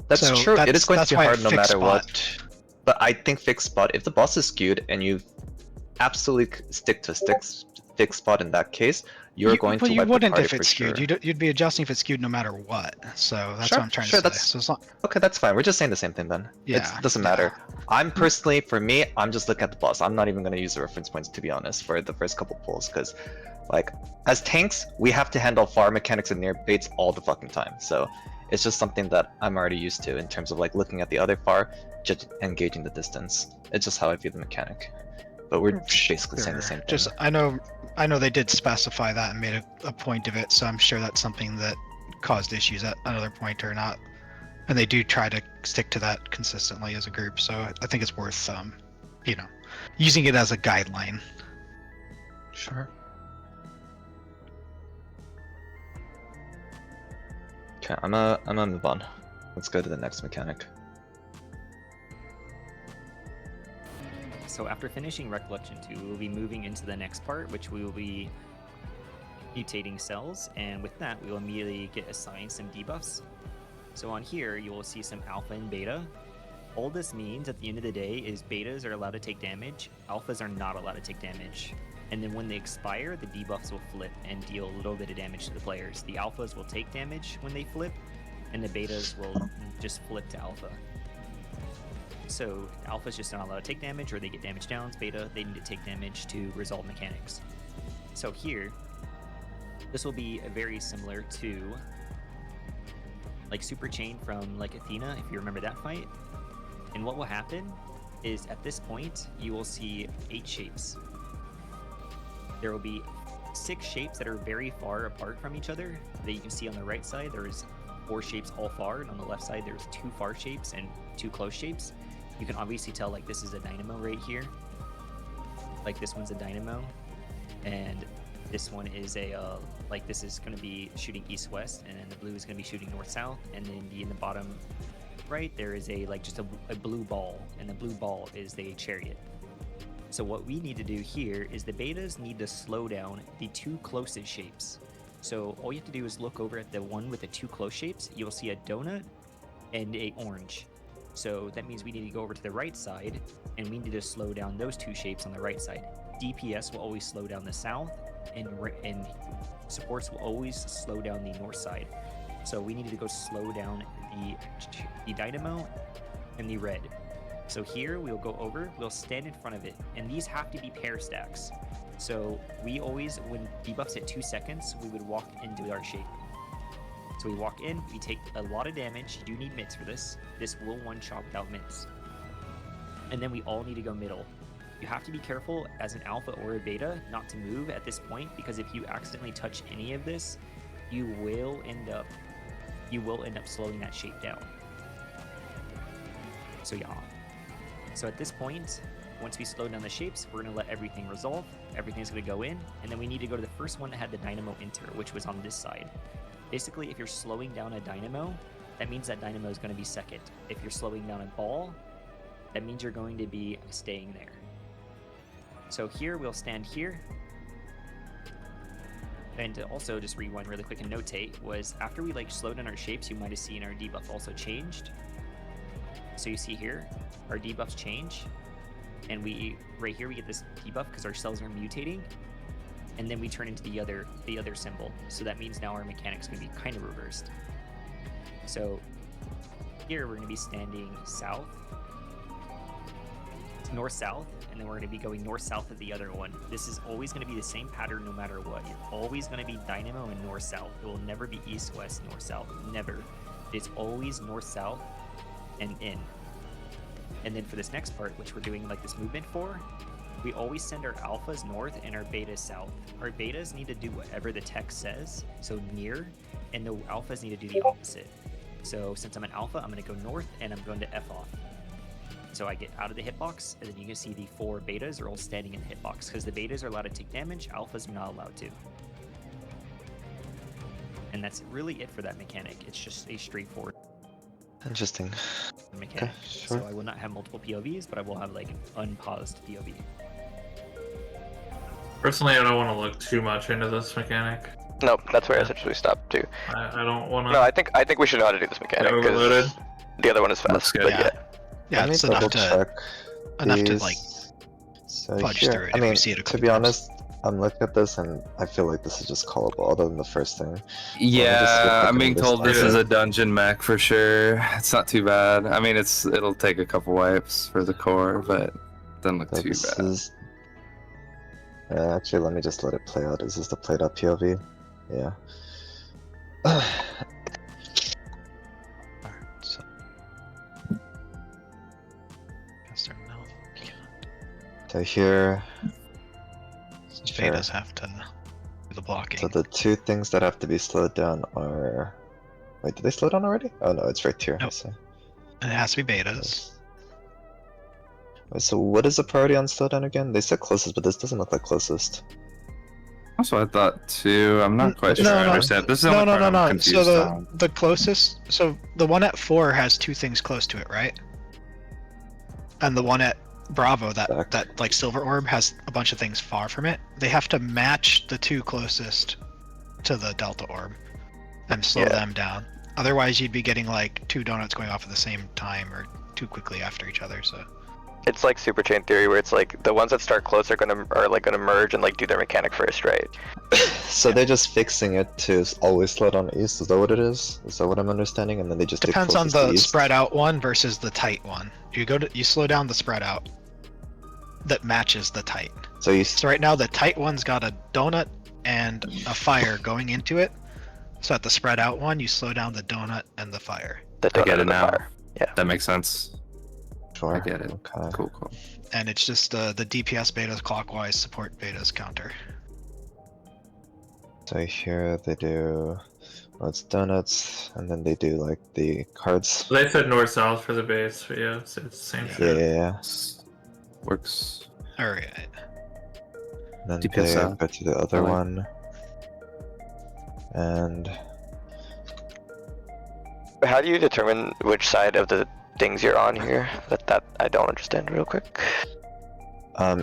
That's So true. It is going to that's be why hard no fixed matter what. spot- But I think fixed spot, if the boss is skewed and you absolutely stick to fixed spot in that case, you're going to you wipe the wouldn't party if for it's skewed. sure. You'd be adjusting if it's skewed no matter what. So that's Sure, what I'm trying sure, to say. that's- So it's not, Okay, that's fine. We're just saying the same thing then. Yeah, It doesn't yeah. matter. I'm personally, for me, I'm just looking at the boss. I'm not even going to use the reference points, to be honest, for the first couple pulls, because, like, as tanks, we have to handle far mechanics and near baits all the fucking time. So it's just something that I'm already used to in terms of, like, looking at the other far, just engaging the distance. It's just how I view the mechanic. But we're basically saying the Sure. same thing. Just I know they did specify that and made a point of it, so I'm sure that's something that caused issues at another point or not. And they do try to stick to that consistently as a group, so I think it's worth using it as a guideline. Sure. Okay, I'm gonna move on. Let's go to the next mechanic. So after finishing Recollection 2, we will be moving into the next part, which we will be mutating cells, and with that, we will immediately get assigned some debuffs. So on here, you will see some alpha and beta. All this means at the end of the day is betas are allowed to take damage, alphas are not allowed to take damage. And then when they expire, the debuffs will flip and deal a little bit of damage to the players. The alphas will take damage when they flip, and the betas will just flip to alpha. So alpha's just not allowed to take damage, or they get damage downs. Beta, they need to take damage to resolve mechanics. So here, this will be very similar to like Super Chain from like Athena, if you remember that fight. And what will happen is at this point, you will see 8 shapes. There will be 6 shapes that are very far apart from each other that you can see on the right side. There's 4 shapes all far, and on the left side there's 2 far shapes and 2 close shapes. You can obviously tell like this is a dynamo right here. Like this one's a dynamo, and this one is a like this is going to be shooting east-west, and then the blue is going to be shooting north-south, and then in the bottom right there is a like just a blue ball, and the blue ball is the chariot. So what we need to do here is the betas need to slow down the 2 closest shapes. So all you have to do is look over at the one with the 2 close shapes. You'll see a donut and a orange. So that means we need to go over to the right side, and we need to slow down those 2 shapes on the right side. DPS will always slow down the south, and supports will always slow down the north side. So we need to go slow down the dynamo and the red. So here we'll go over, we'll stand in front of it, and these have to be pair stacks. So we always, when debuffs at 2 seconds, we would walk into our shape. So we walk in, we take a lot of damage. You do need mitts for this. This will one-shot without mitts. And then we all need to go middle. You have to be careful as an alpha or a beta not to move at this point, because if you accidentally touch any of this, you will end up slowing that shape down. So yeah. So at this point, once we slow down the shapes, we're gonna let everything resolve. Everything's gonna go in, and then we need to go to the first one that had the dynamo enter, which was on this side. Basically, if you're slowing down a dynamo, that means that dynamo is gonna be second. If you're slowing down a ball, that means you're going to be staying there. So here, we'll stand here. And to also just rewind really quick and notate was after we like slowed down our shapes, you might have seen our debuff also changed. So you see here, our debuffs change, and right here we get this debuff because our cells are mutating, and then we turn into the other symbol. So that means now our mechanic's gonna be kind of reversed. So here we're gonna be standing south, north-south, and then we're going to be going north-south of the other one. This is always going to be the same pattern no matter what. It's always going to be dynamo and north-south. It will never be east-west, north-south. Never. It's always north-south and in. And then for this next part, which we're doing like this movement for, we always send our alphas north and our betas south. Our betas need to do whatever the text says, so near, and the alphas need to do the opposite. So since I'm an alpha, I'm going to go north, and I'm going to F off. So I get out of the hitbox, and then you can see the 4 betas are all standing in the hitbox, because the betas are allowed to take damage, alphas are not allowed to. And that's really it for that mechanic. It's just a straightforward Interesting. mechanic. Okay, sure. So I will not have multiple POVs, but I will have like an unpaused POV. Personally, I don't want to look too much into this mechanic. Nope, that's where I essentially stopped too. I don't want to. No, I think we should know how to do this mechanic overloaded. because the other one is Let's fast. go. But Yeah. Yeah, Let me it's enough double to check like So fudge here, through it I if you mean, see it a to couple be times. honest, I'm looking at this and I feel like this is just callable, other than the first thing. Yeah, I'm being this told this time. is a dungeon mech for sure. It's not too bad. I mean, it'll take a couple wipes for the core, but it doesn't look So too this bad. is. Actually, let me just let it play out. Is this the played out POV? Yeah. So, Caster, no. So here, Sure. Betas have to do the blocking. so the 2 things that have to be slowed down are. Wait, did they slow down already? Oh no, it's right here. I Nope. see. And it has to be betas. Wait, so what is the priority on slowdown again? They said closest, but this doesn't look like closest. That's what I thought too. I'm not quite No, sure I no. understand. This is the No, only no, part no, I'm no. confused So on. the closest, so the one at 4 has 2 things close to it, right? And the one at Bravo, Back. that like silver orb, has a bunch of things far from it. They have to match the 2 closest to the delta orb and slow Yeah. them down. Otherwise, you'd be getting like 2 donuts going off at the same time or too quickly after each other. So it's like super chain theory where it's like the ones that start close are gonna merge and like do their mechanic first, right? So they're just fixing it to always slow down east. Is that what it is? Is that what I'm understanding? And then they just do depends on closest to the east? spread out one versus the tight one. You slow down the spread out that matches the tight. So you So right now the tight one's got a donut and a fire going into it. So at the spread out one, you slow down the donut and the fire. The I get donut it and the now. fire. That makes sense. Sure. I get it. Okay. Cool, cool. And it's just the DPS betas clockwise, support betas counter. So here they do, well, it's donuts, and then they do like the cards. They said north south for the base, but yeah, it's the same Yeah, shit. yeah. Works. Alright. Then DPS they south. go to the other like. one. And How do you determine which side of the things you're on here? That I don't understand real quick.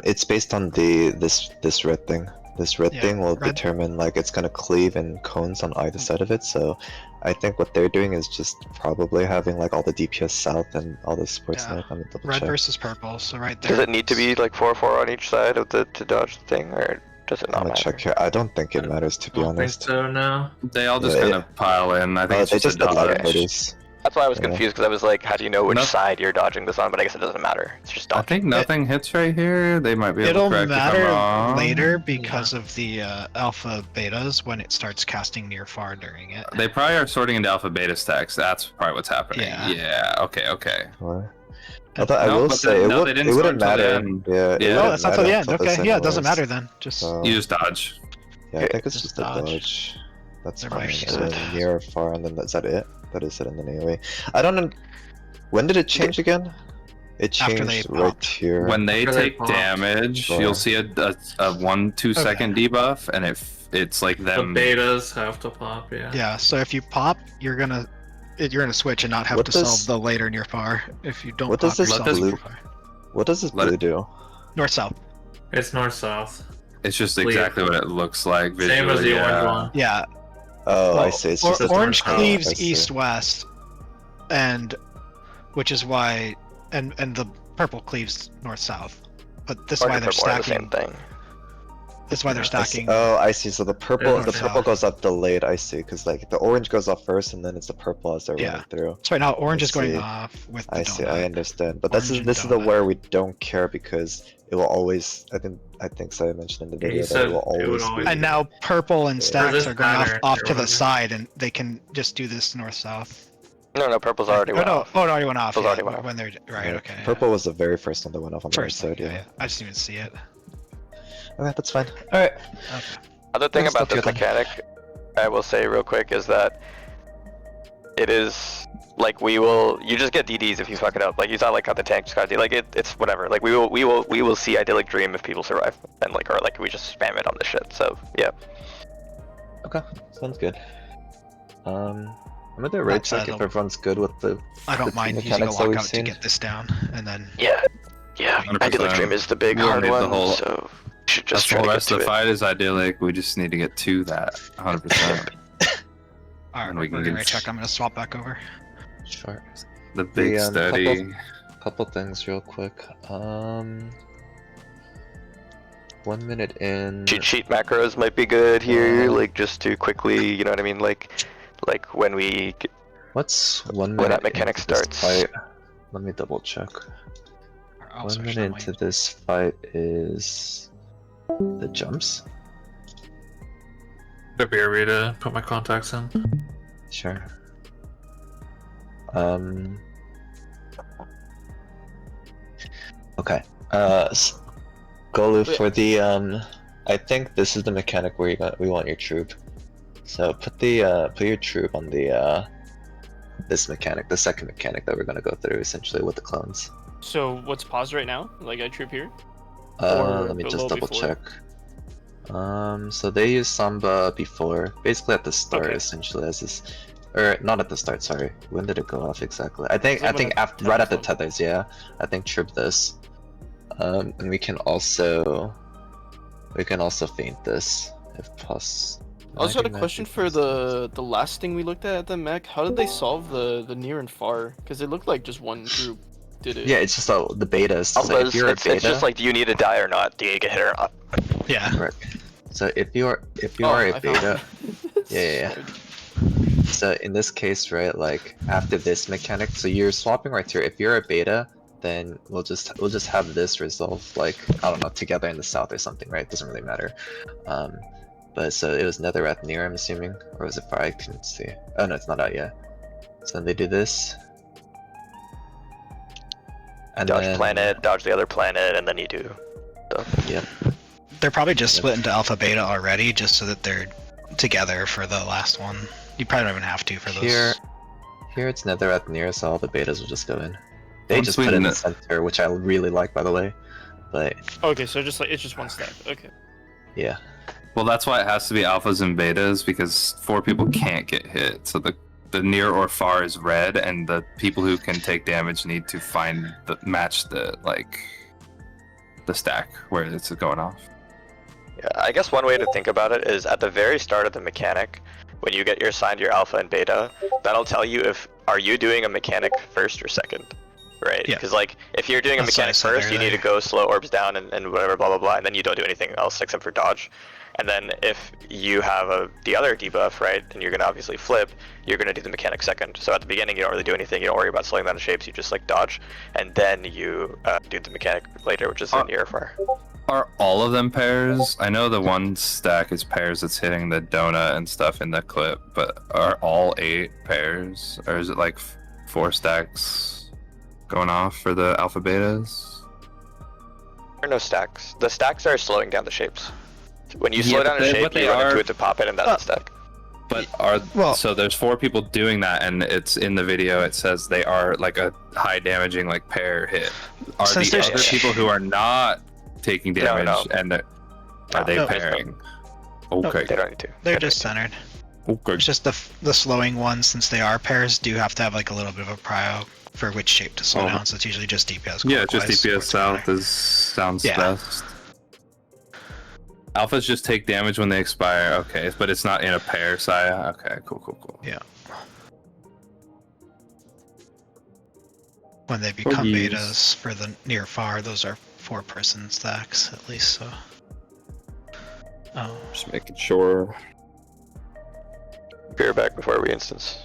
it's based on this red thing. This red Yeah, thing will red- determine like it's gonna cleave in cones on either side of it. So I think what they're doing is just probably having like all the DPS south and all the supports Yeah. north. Let me double Red check. versus purple, so right there. Does it need to be like 4-4 on each side of the to dodge the thing, or does it I'm not gonna matter? check here. I don't think it matters to I be don't think honest. so, no. They all just Yeah, kind yeah. of pile in. I think it's They just a did light dodge. parties. That's why I was Yeah. confused, because I was like, how do you know which No- side you're dodging this on? But I guess it doesn't matter. It's just I dodging. think nothing hits right here. They might be able It'll to correct if I'm matter wrong. later because of the alpha betas when it starts casting near far during it. They probably are sorting into alpha beta stacks. That's probably what's happening. Yeah. Yeah. Okay. Okay. Sure. Although I No, will but say then- it, no, would, they didn't it start wouldn't until the matter. end. Yeah, it Yeah. Oh, wouldn't that's not till the matter end. until this Okay, yeah, it doesn't anyways. matter then. Just So, You just dodge. yeah, I think it's just just a dodge. dodge. That's They're fine. very So good. near, far, and then is that it? That is it, and then AoE. I don't know. When did it change again? It After changed they right popped. here. When they After they take popped. damage, Sure. you'll see a 1-2 second debuff, and it's like The them. betas have to pop, yeah. yeah, so if you pop, you're gonna switch and not have What to does- solve the later near far. If you don't what pop, does this you're solving blue- near far. What does this Let blue it- do? North south. It's north south. It's just Cleave. exactly what it looks like visually. Same as the yeah. orange one. Yeah. Oh, I well, see. It's or- just a orange different color. cleaves I see. east west, and which is why, and the purple cleaves north south. But this is Orange why and they're purple are the same stacking. thing. This is why they're I see. stacking. Oh, I see. So the purple, Yeah, the north purple south. goes up delayed. I see, because like the orange goes off first, and then it's the purple as they're Yeah. running through. So right now, orange I is going see. off with the I donut. see. I understand. But Orange this and is the donut. where we don't care because it will always. I think Saya mentioned in the Yeah, you video that said it will it would always. always be- And now purple and Yeah. stacks this are going off, pattern off or to the whatever. side, and they can just do this north south. No, purple's already oh went no! off. Oh, it already went off. Purple's Yeah, already went off. when they're right. Yeah, Okay. Purple was the very first one that went off on the right First side. thing, Yeah. I just didn't even see it. Okay, that's fine. All right. Okay. Other thing Thanks, about this Dr. mechanic, I will say real quick, is that it is like you just get DDs if you fuck it up. Like you saw like how the tank just got it's whatever. Like we will see idyllic dream if people survive, and like or like we just spam it on this shit. So yeah. Okay, sounds good. I'm gonna do a raid That check said, if everyone's good with the. I don't the mind using a mechanics that we've lockout to seen. get this down, and then Yeah. 100%. Idyllic dream is the big We don't hard need the one, whole- so should That's just the try whole to get rest to of the it. fight is idyllic. We just need to get to that 100%. all right, And we can we're get- gonna check. I'm gonna swap back over. Sure. The big study. Couple things real quick. 1 minute in. Cheat sheet macros might be good here, Yeah. like just to quickly, you know what I mean, like when we What's 1 minute when that mechanic into this starts. fight? Let me double check. I'll 1 switch minute that into way. this fight is the jumps. The beer to put my contacts in. Sure. Okay. Golu for the I think this is the mechanic where we want your troop. So put your troop on the this mechanic, the second mechanic that we're gonna go through essentially with the clones. So what's paused right now? Like I troop here? Or Let me just below double before? check. So they use Samba before, basically at the start, Okay. essentially as this, or not at the start. Sorry, when did it go off exactly? I think Is it when it after right after taps tethers. Yeah, I think trip this, and we can also feint this if possible. I also had a question for the last thing we looked at the mech. How did they solve the near and far? Because it looked like just one group did it. Yeah, it's just the betas. So Alphas, if you're a it's beta, just like, do you need to die or not? Do you get hit or not? Yeah. correct. So if you are Oh, a I found beta, it. yeah. So in this case, right, like after this mechanic, so you're swapping right here. If you're a beta, then we'll just have this resolve, like I don't know, together in the south or something, right? Doesn't really matter. But so it was Netherrath near, I'm assuming, or was it far? I couldn't see. Oh no, it's not out yet. So then they do this. And dodge then, planet, dodge the other planet, and then you do stuff. Yep. They're probably just split into alpha beta already, just so that they're together for the last one. You probably don't even have to for those. Here it's nether at near, so all the betas will just go in. They Once just we put it in the kn- center, which I really like, by the way. But Okay, so just like it's just one stack. Okay. yeah, Well, that's why it has to be alphas and betas, because 4 people can't get hit. So the near or far is red, and the people who can take damage need to match the stack where it's going off. Yeah, I guess one way to think about it is at the very start of the mechanic, when you get assigned your alpha and beta, that'll tell you are you doing a mechanic first or second, right? Yeah. Because like if you're doing a That's what I mechanic said first, you need to earlier. go slow orbs down and whatever, blah blah blah, and then you don't do anything else except for dodge. And then if you have the other debuff, right, and you're gonna obviously flip, you're gonna do the mechanic second. So at the beginning, you don't really do anything. You don't worry about slowing down the shapes. You just like dodge, and then you do the mechanic later, which is the near or far. Are all of them pairs? I know the one stack is pairs that's hitting the donut and stuff in the clip, but are all 8 pairs? Or is it like 4 stacks going off for the alpha betas? There are no stacks. The stacks are slowing down the shapes. When you Yeah, slow but down a they- shape, what they you run are- into it to pop it, and that's a stack. But so there's 4 people doing that, and it's in the video. It says they are like a high damaging like pair hit. Are Since the there's- other people who are not taking damage no. and are they No. pairing? Okay. They don't need to. They're just centered. Okay. It's just the slowing ones, since they are pairs, do have to have like a little bit of a prio for which shape to slow Oh. down. So it's usually just DPS. Yeah, just clockwise, DPS or it's south better. sounds Yeah. best. Alphas just take damage when they expire. Okay, but it's not in a pair, Saya. Okay, cool. Yeah. When they become Proggies. betas for the near far, those are 4-person stacks at least. So. Just making sure. Beer back before re-instance.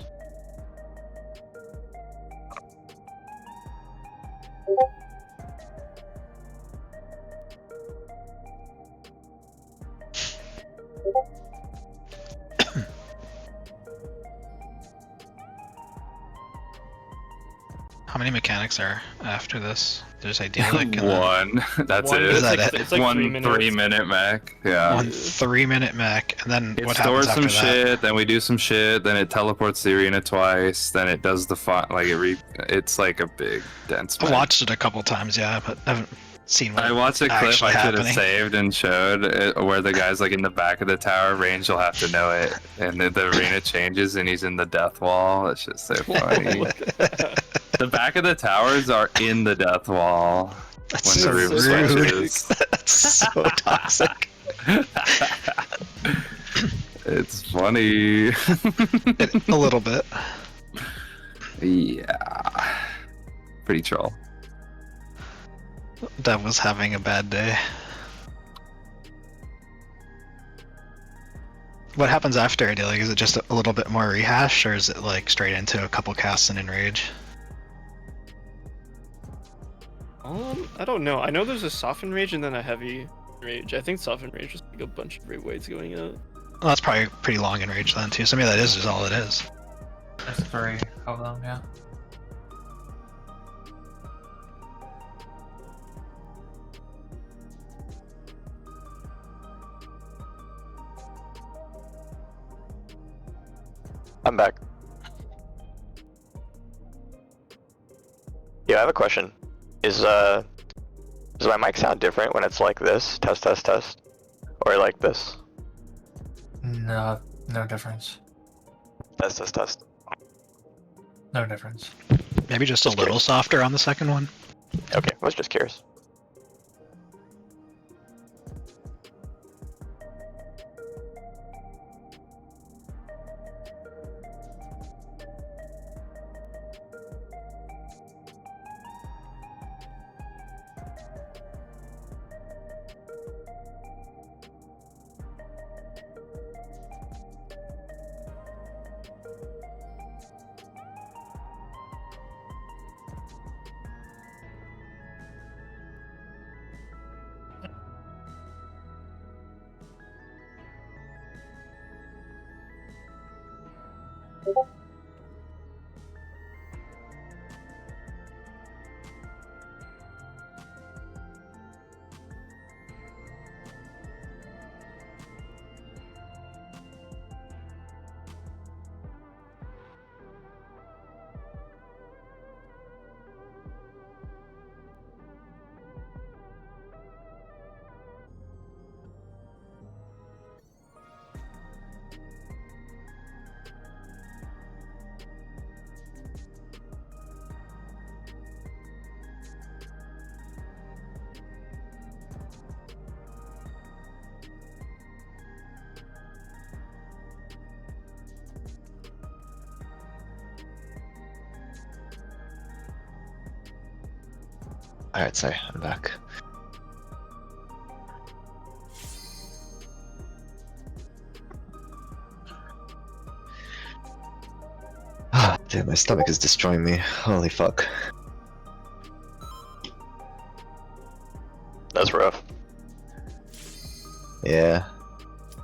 How many mechanics are after this? There's idyllic and then One. That's One- it. Is that like, it? It's like 3 One minutes. 3-minute mech. Yeah. one 3-minute mech, and then It what happens stores after some that? shit, then we do some shit, then it teleports the arena twice, then it does the it's like a big dense I mech. watched it a couple times, yeah, but I haven't seen what I watched a clip I actually should have happening. saved and showed it, where the guy's like in the back of the tower. Range will have to know it, and then the arena changes and he's in the death wall. It's just so funny. The back of the towers are in the death wall That's when so the room rude. switches. That's so toxic. It's funny. A little bit. Yeah. Pretty troll. Dev was having a bad day. What happens after idyllic? Is it just a little bit more rehash, or is it like straight into a couple casts and enrage? I don't know. I know there's a soften rage and then a heavy rage. I think soften rage is like a bunch of weights going out. Well, that's probably pretty long enrage then too. So maybe that is all it is. There's 3 of them, yeah. I'm back. Yeah, I have a question. Does my mic sound different when it's like this? Test, test, test. Or like this? No difference. Test, test, test. No difference. Maybe just a Just little curious. softer on the second one. Okay, I was just curious. Alright, sorry, I'm back. Ah, damn, my stomach is destroying me. Holy fuck. That's rough. Yeah.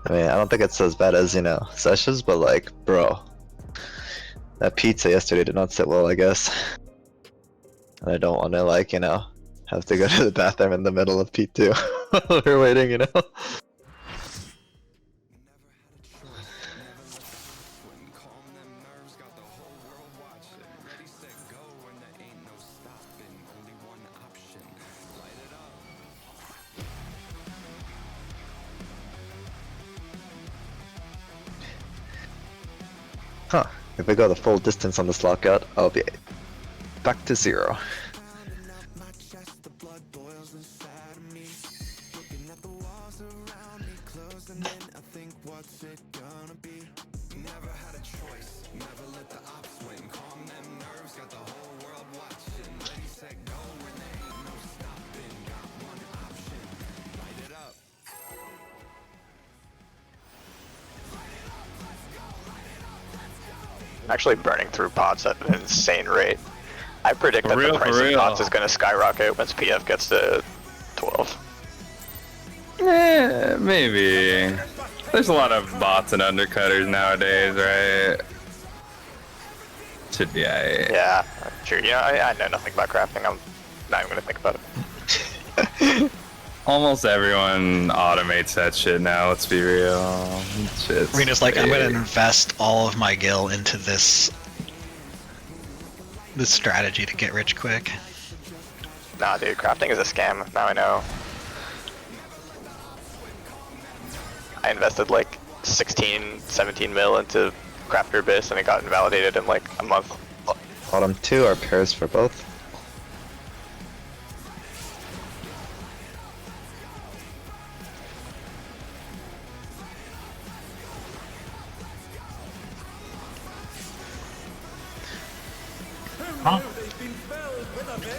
I mean, I don't think it's as bad as, you know, Sessions, but like, bro. That pizza yesterday did not sit well, I guess. And I don't want to, like, you know, have to go to the bathroom in the middle of P2 while we're waiting, you know? Huh. If we go the full distance on this lockout, I'll be back to 0. I'm actually burning through pots at an insane rate. I predict that real, the price for of real. pots is going to skyrocket once PF gets to 12. Maybe. There's a lot of bots and undercutters nowadays, right? Should be alright. Yeah, sure. You know, I know nothing about crafting. I'm not even going to think about it. Almost everyone automates that shit now, let's be real. Shit's Rena's like, I'm gonna big. invest all of my gil into this strategy to get rich quick. Nah, dude, crafting is a scam. Now I know. I invested like 16, 17 mil into Crafter Abyss and it got invalidated in like a month. Bottom 2 are pairs for both. Huh?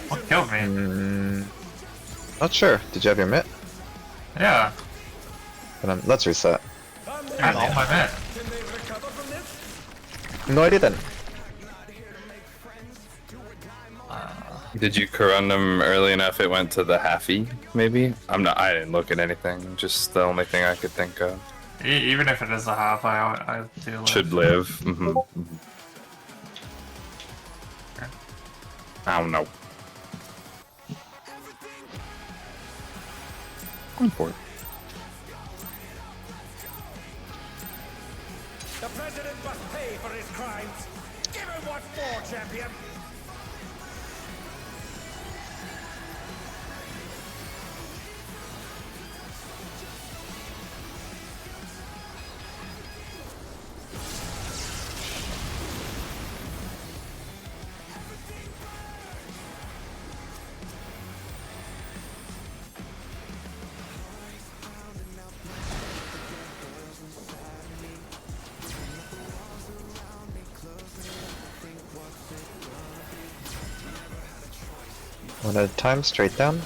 What killed me? Not sure. Did you have your mitt? Yeah, Let's reset. I had all my men. No idea then. Did you corrund them early enough it went to the halfie, maybe? I didn't look at anything, just the only thing I could think of. Even if it is a half, I do live. Should live. I don't know. Going for it. The president must pay for his crimes. Give him what for, champion. One at a time, straight down.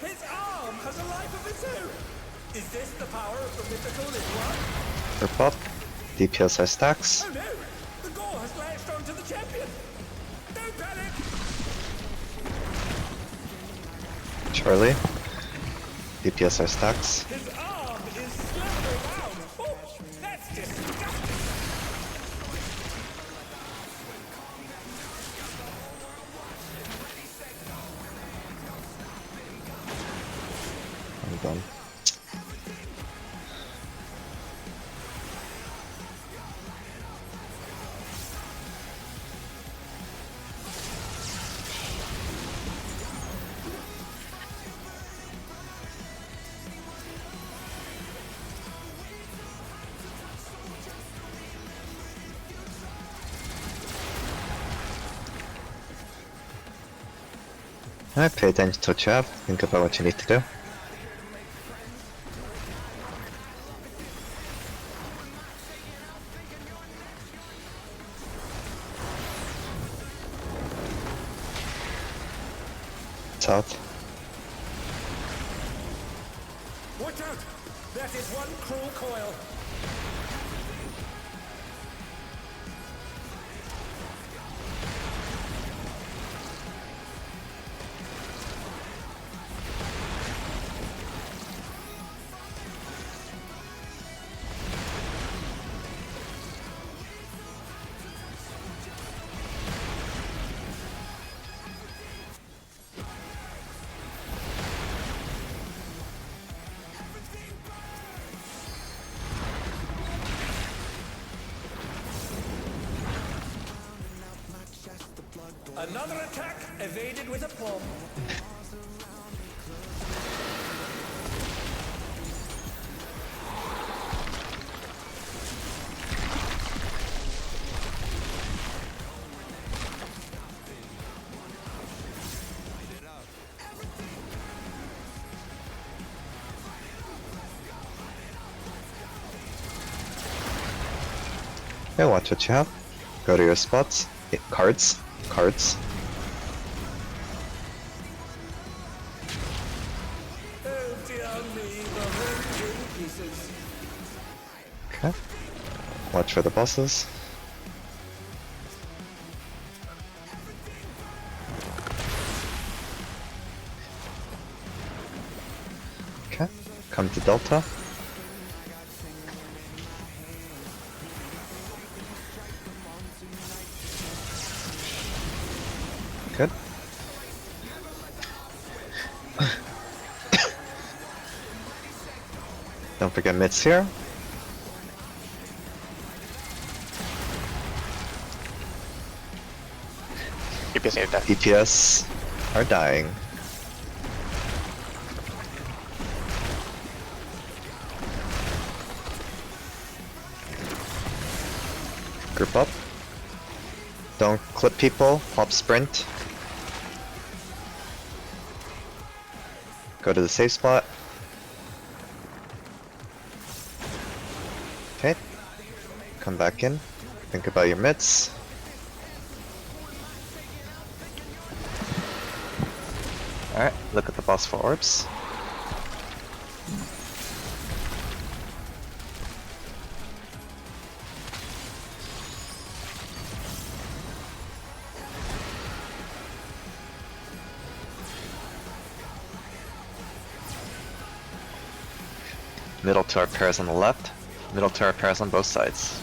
His arm has a life of its own. Is this the power of the mythical Litwa? For pop. DPS high stacks. Oh no! The gore has latched onto the champion. Don't panic. Charlie. DPS high stacks. His arm is slithering out. Oh, that's disgusting. I'm done. Alright, pay attention to what you have. Think about what you need to do. South. Watch out! That is one cruel coil. Another attack evaded with aplomb. Okay, watch what you have. Go to your spots. Hit cards. Cards. Oh dear me, the whole in pieces. Okay. Watch for the bosses. Okay. Come to Delta. Good. Don't forget mids here. DPS near death. DPS are dying. Group up. Don't clip people, hop sprint. Go to the safe spot. Okay. Come back in. Think about your mitts. Alright, look at the boss for orbs. Middle to our pairs on the left, middle to our pairs on both sides.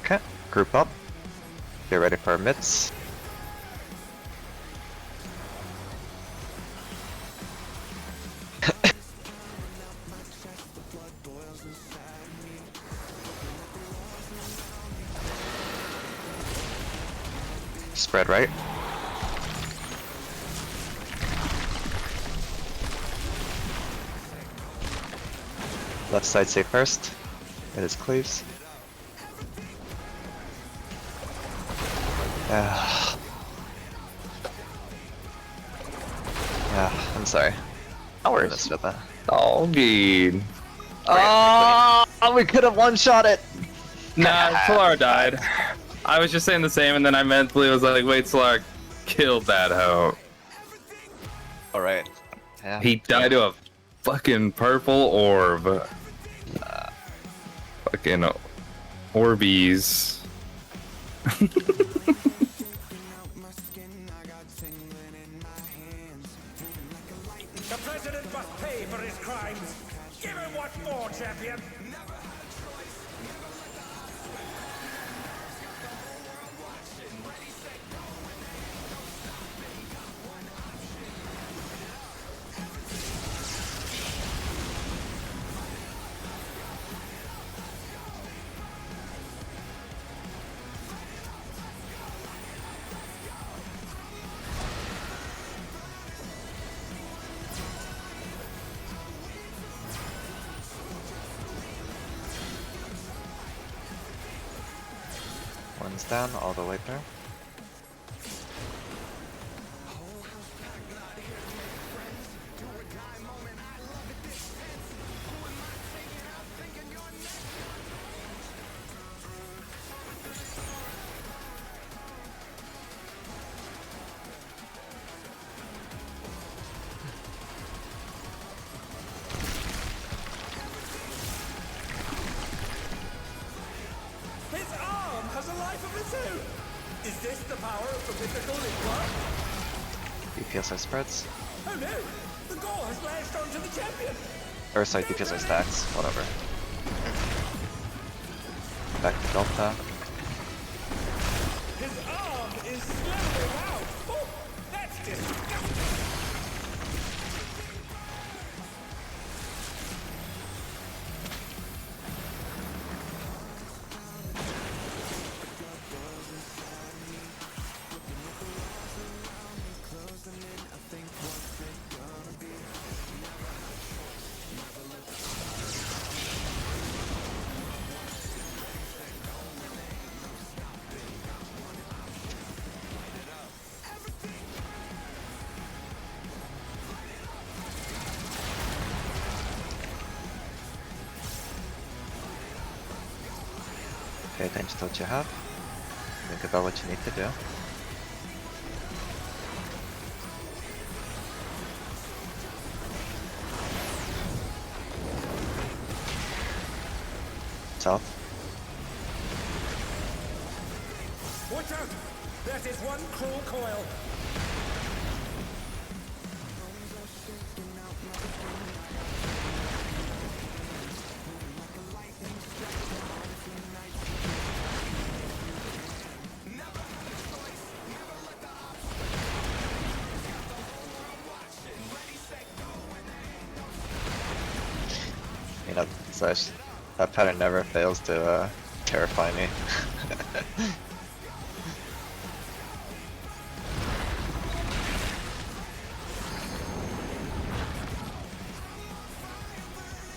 Okay, group up. Get ready for our mitts. Spread right. Left side safe first. It is cleaves. Yeah, I'm sorry. No I worries. messed up that. All good. Oh, we could have one-shot it! Nah, Solar died. I was just saying the same, and then I mentally was like, wait, Solar killed that hoe. Alright. Yeah. He died to a fucking purple orb. Fucking Orbeez. The president must pay for his crimes. Give him what for, champion. Minions down all the way through. His arm has a life of its own! Is this the power of the mythical Litwa? DPSI spreads. Oh no! The gore has lashed onto the champion! Or sorry, DPSI stacks, whatever. Back to Delta. His arm is slowing out! Oh, that's disgusting! Pay attention to what you have. Think about what you need to do. South. Watch out! That is one cruel coil! You know, that pattern never fails to terrify me.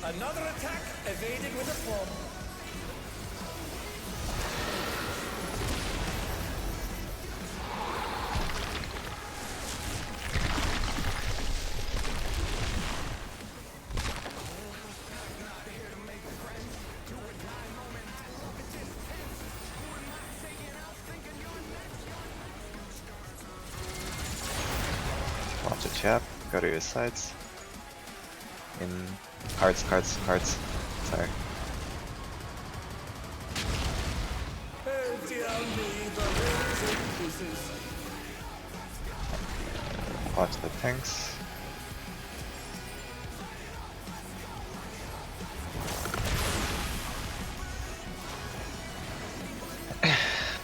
Another attack evaded with a bomb. Watch a chap, go to your sides. In cards. Sorry. Oh dear me, the rings in pieces. Watch the tanks.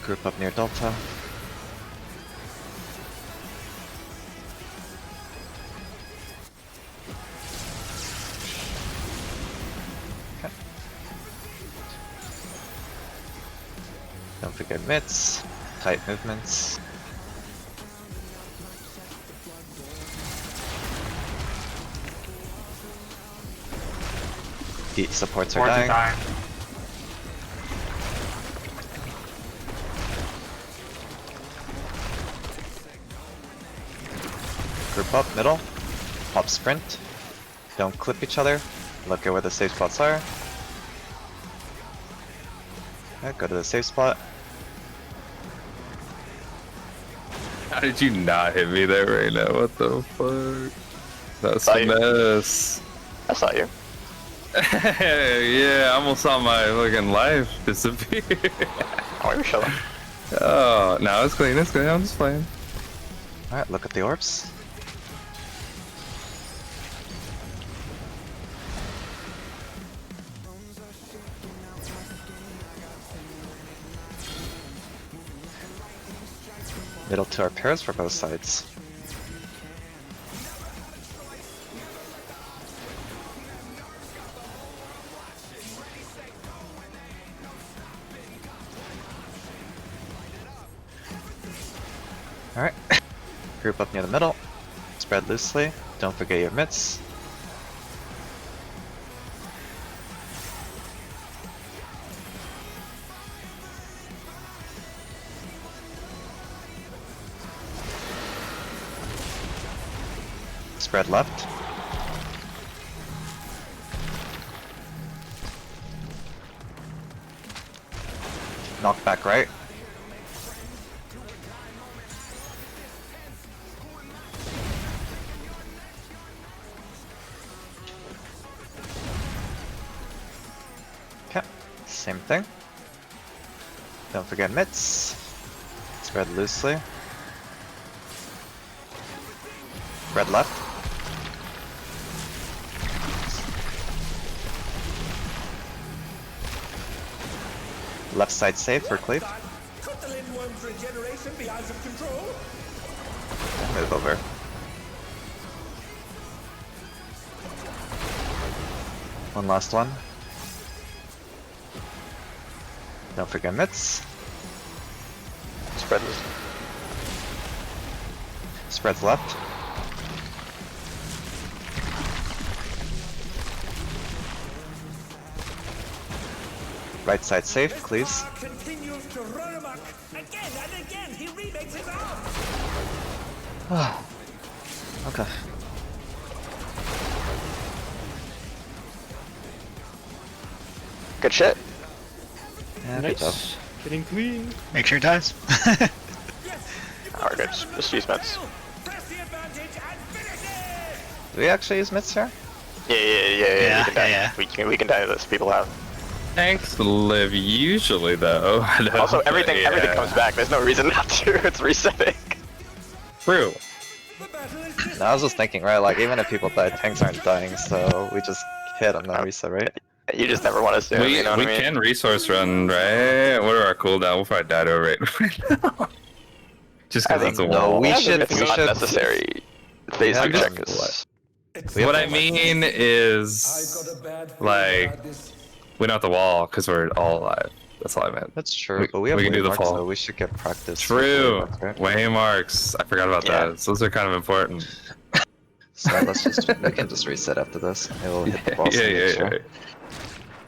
Group up near Delta. Don't forget mitts, tight movements. Heat supports are dying. Group up, middle. Pop sprint. Don't clip each other. Look at where the safe spots are. Okay, go to the safe spot. How did you not hit me there right now? What the fuck? That's Saw a you. mess. I saw you. Yeah, I almost saw my fucking life disappear. Oh, you're chilling. Oh, no, it's clean, I'm just playing. Alright, look at the orbs. Middle to our pairs for both sides. Alright. Group up near the middle. Spread loosely. Don't forget your mitts. Spread left. Knock back right. Okay, same thing. Don't forget mitts. Spread loosely. Spread left. Left side safe for cleave. Could the Lindworm's regeneration be out of control? Move over. One last one. Don't forget mitts. Spread. Spreads left. Right side safe, please. Continues to run amok. Again and again, he remakes his arm. Okay. Good shit. Yeah, good job. Nice. Getting clean. Make sure it dies. Alright, good. Just use meds. Press the advantage and finish it. Do we actually use mitts here? Yeah. Yeah, We can die. yeah. We can die this. People have. Tanks live usually though. I don't- Also, everything yeah. comes back. There's no reason not to. It's resetting. True. The battle is just No, I was just thinking, right, like even if people die, tanks aren't dying, so we just hit on that reset, right? You just never want to assume. We, You know what we I mean? can resource run, right? What are our cooldown? We'll probably die to a rate right now. Just I because that's think a wall. we should- It's not necessary. Phase Yeah, 2 just- check is. It's What I mean I is, got a bad feeling like, about this. we don't have the wall because we're all alive. That's all I meant. That's true, We- but we have we can do the waymarks, fall. so we should get practice. with True. waymarks, right? Waymarks. I forgot about Yeah. those. Those are kind of important. So let's just we can just reset after this. It'll hit the Yeah, boss. yeah, and make sure. yeah.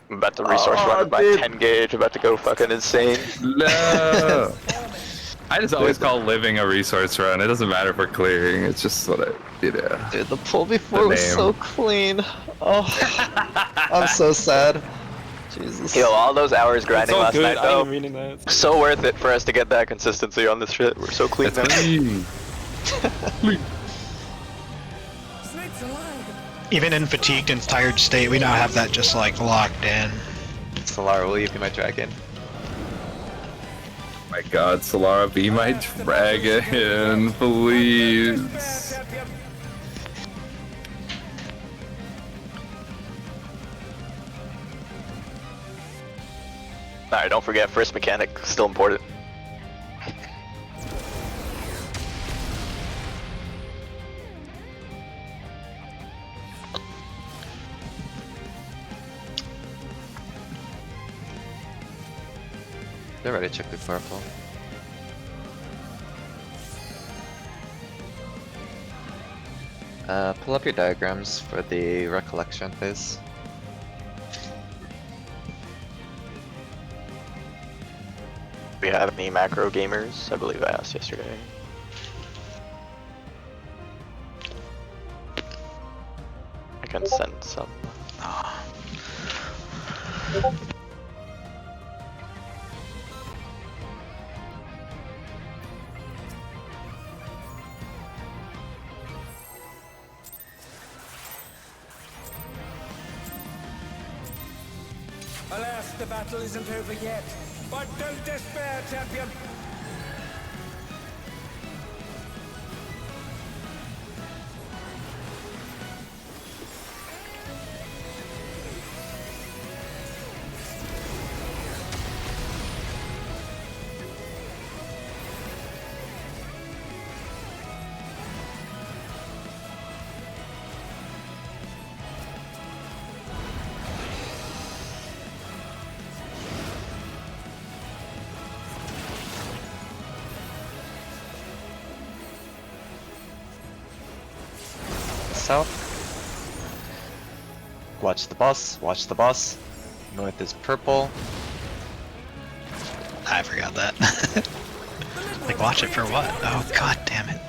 I'm about to resource run with my 10 gauge. About to go fucking insane. No. I just always call living a resource run. It doesn't matter for clearing. It's just what I, you know. Dude, the pull before The was name. so clean. Oh, I'm so sad. Jesus. Yo, all those hours It's grinding all last good. night I though, am reading that. so worth it for us to get that consistency on this shit. We're so clean It's now. clean. Snake's alive. Even in fatigued and tired state, we now have that just like locked in. Solara, will you be my dragon? My god, Solara, be my dragon, please. Champion. Alright, don't forget, first mechanic, still important. They're ready to check the purple. Pull up your diagrams for the recollection phase. We have any macro gamers? I believe I asked yesterday. I can send some. Alas, the battle isn't over yet. But don't despair, champion. South. Watch the boss, watch the boss. North is purple. I forgot that. Like, watch it for what? Oh, god damn it.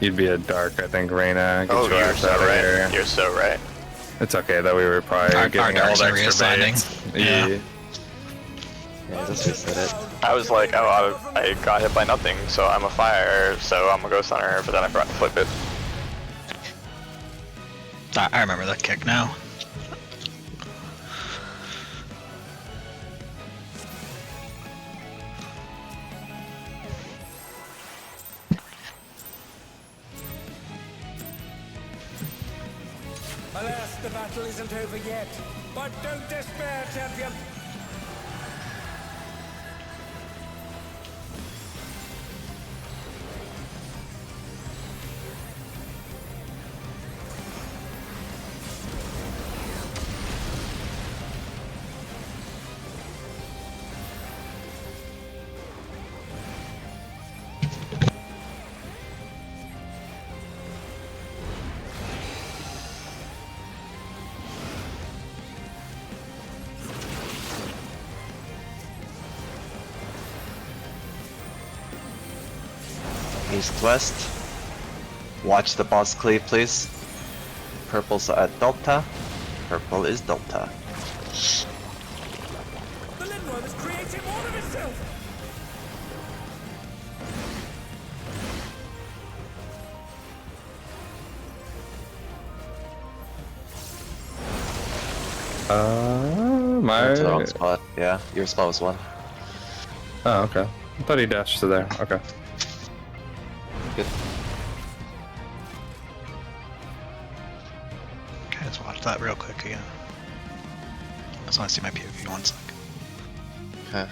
You'd be a dark, I think, Reyna. Get Oh, your you're ass so out of right. here. You're so right. It's okay though. We were probably Our getting all darks the are extra reassigning. baits. Yeah. Yeah, just reset it. I was like, oh, I got hit by nothing, so I'm a fire, so I'm a ghost hunter, but then I forgot to flip it. I remember the kick now. Alas, the battle isn't over yet. But don't despair, champion. East-west. Watch the boss cleave, please. Purple's at Delta. Purple is Delta. The Lindworm is creating more of itself. Went to the wrong My. spot. Yeah, your spot was 1. Oh, okay. I thought he dashed to there. Okay. Good. Okay, let's watch that real quick again. I just want to see my POV 1 sec. Okay.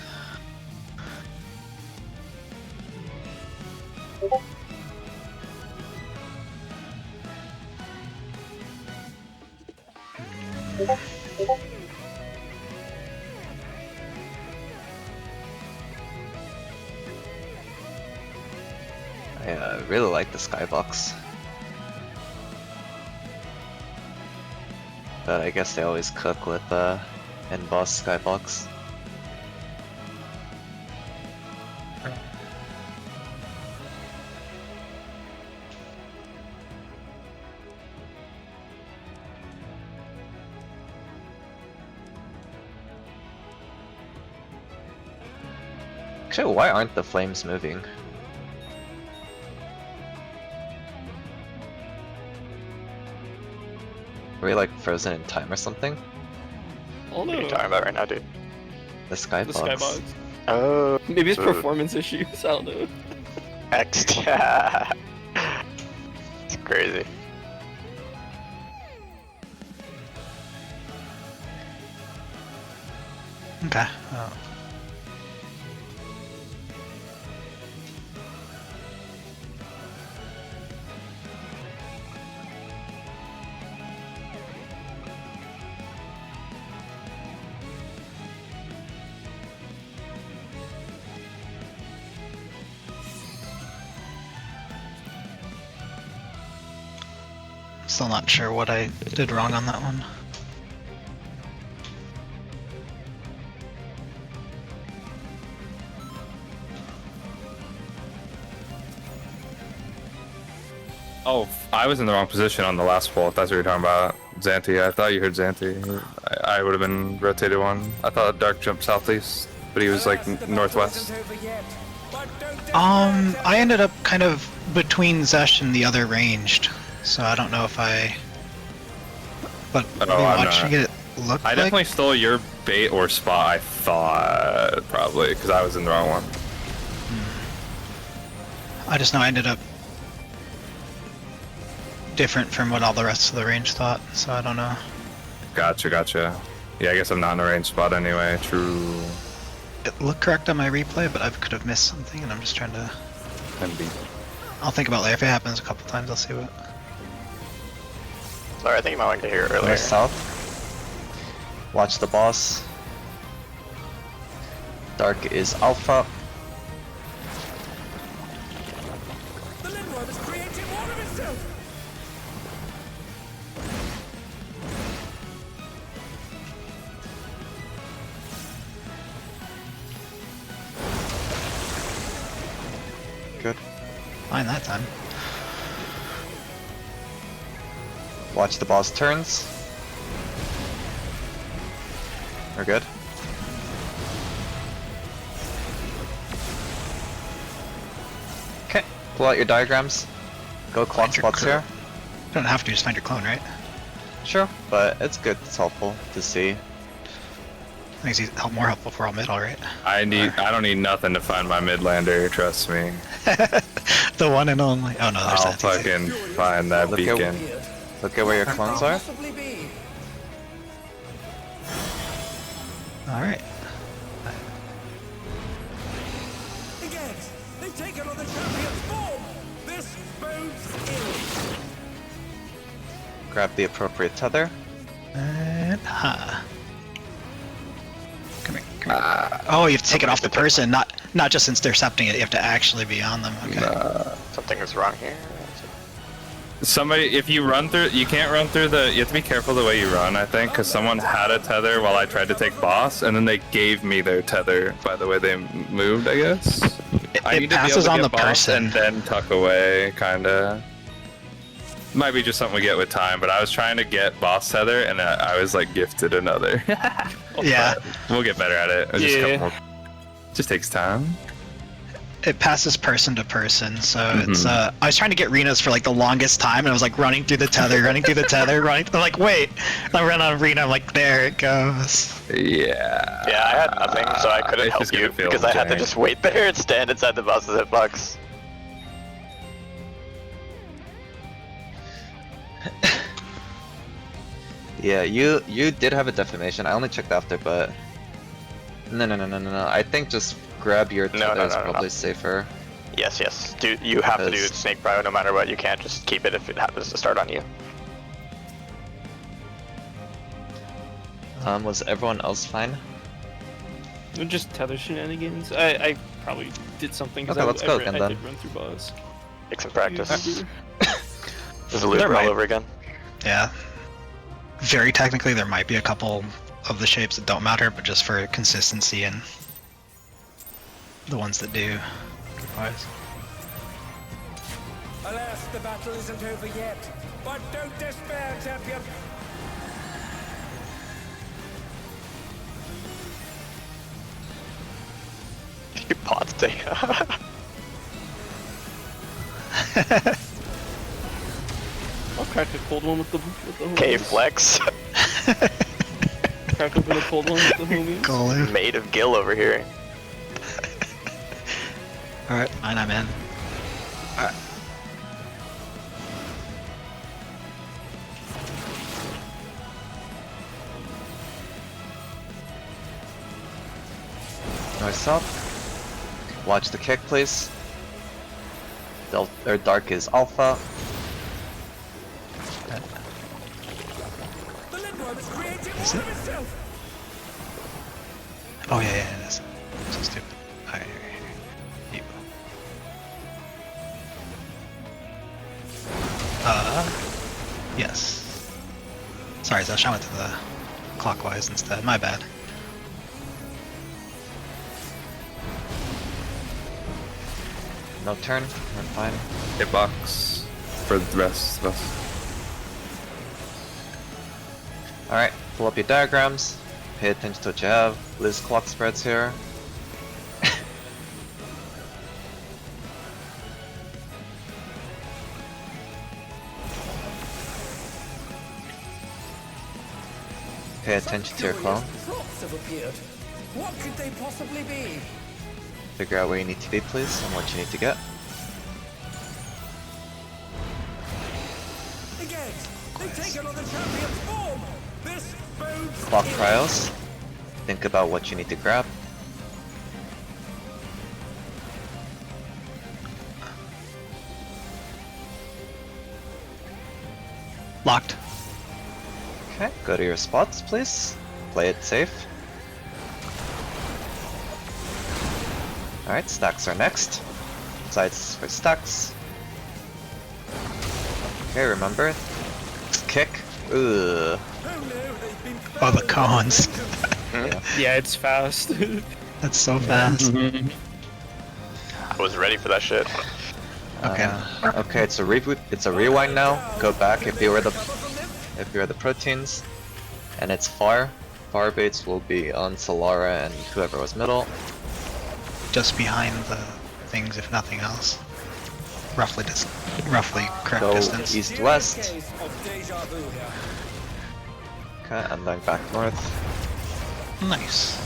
I really like the skybox. But I guess they always cook with end boss skybox. Actually, why aren't the flames moving? Are we like frozen in time or something? Oh What are you no. talking about right now, dude? The skybox. The skybox. Oh, Maybe it's Ugh. performance issues. I don't know. extra. It's crazy. Okay. Still not sure what I did wrong on that one. Oh, I was in the wrong position on the last pull. If that's what you're talking about, Xanthi. I thought you heard Xanthi. I would have been rotated 1. I thought Dark jumped southeast, but he was like Alas, the battle northwest. isn't over yet. But don't despair, I ended up kind of between Zesh and the other ranged, so I don't know if I. But Oh, I'm watching not. it look I like. definitely stole your bait or spot. I thought probably because I was in the wrong one. I just know I ended up different from what all the rest of the range thought, so I don't know. Gotcha. Yeah, I guess I'm not in the range spot anyway. True. It looked correct on my replay, but I could have missed something, and I'm just trying to. MB. I'll think about it later. If it happens a couple times, I'll see what. Sorry, I think you might want to hear it earlier. North south. Watch the boss. Dark is alpha. the Lindworm is creating more of itself. Good. Fine that time. Watch the boss turns. We're good. Okay, pull out your diagrams. Go clock Find your spots cl- here. You don't have to just find your clone, right? Sure, but it's good. It's helpful to see. Makes it more helpful for all mid, alright? I don't need nothing to find my midlander. Trust me. The one and only. Oh no, there's I'll that. easy. fucking find that Look at- beacon. Look at where your clones are. Possibly be. Alright. Again, they've taken on the champion's form. This bodes ill. Grab the appropriate tether. And come here. Come here. Oh, you have to take it off the person, not just intercepting it. You have to actually be on them. Okay. Something is wrong here. Somebody, if you run through, you can't run through the. You have to be careful the way you run, I think, because someone had a tether while I tried to take boss, and then they gave me their tether by the way they moved. I guess. I It need to be passes able to on get the boss person. and then tuck away, kinda. Might be just something we get with time, but I was trying to get boss tether, and I was like gifted another. Yeah. We'll get better at it. It's just, a couple more... just takes time. It passes person to person, so Mm-hmm. it's I was trying to get Rena's for like the longest time, and I was like running through the tether, running through the tether, running. I'm like, wait, I run on Rena. I'm like, there it goes. Yeah. Yeah, I had nothing, so I couldn't It's help just gonna you feel because I had to jank. just wait there and stand inside the boss's hitbox. Yeah, you did have a defamation. I only checked after, but no. I think just grab your tether No, is no, no, probably safer. Yes. You have to do Because- snake prio no matter what. You can't just keep it if it happens to start on you. Was everyone else fine? Just tether shenanigans. I probably did something because Okay, let's go again I then. did run through boss. Take some practice. YouTuber. This is a loop There all might- over again. Yeah. Very technically, there might be a couple of the shapes that don't matter, but just for consistency and the ones that do. Wise. Alas, the battle isn't over yet. But don't despair, champion. You pots take. I'll crack a cold one with the K homies. flex. Crack open a cold one with the homies. Golem. Made of Gil over here. Alright, fine, I'm in. Alright. Nice up. Watch the kick, please. Their dark is alpha. The Lindworm is creating Is more it? of itself. Oh, yeah, it is. I'm so stupid. Alright, here. Yes. Sorry, Zosh, I went to the clockwise instead. My bad. No turn. We're fine. Hitbox for the rest of us. Alright, pull up your diagrams. Pay attention to what you have. Liz clock spreads here. Pay attention to your clone. Curious props have appeared. What could they possibly be? Figure out where you need to be, please, and what you need to get. Again, they've taken on the champion's form. This bodes Clock ill. trials. Think about what you need to grab. Locked. Okay, go to your spots, please. Play it safe. Alright, stacks are next. Sides for stacks. Okay, remember. Kick. Ugh. Oh no, they've been Oh, the cones. Yeah. Yeah, it's fast. That's so fast. I was ready for that shit. Okay. Okay, it's a reboot. It's a rewind now. Go back if you were the. if you're the proteins. And it's far. Far baits will be on Solara and whoever was middle. Just behind the things, if nothing else. Roughly correct Go distance. east-west. Case of deja vu here. Okay, and then back north. Nice.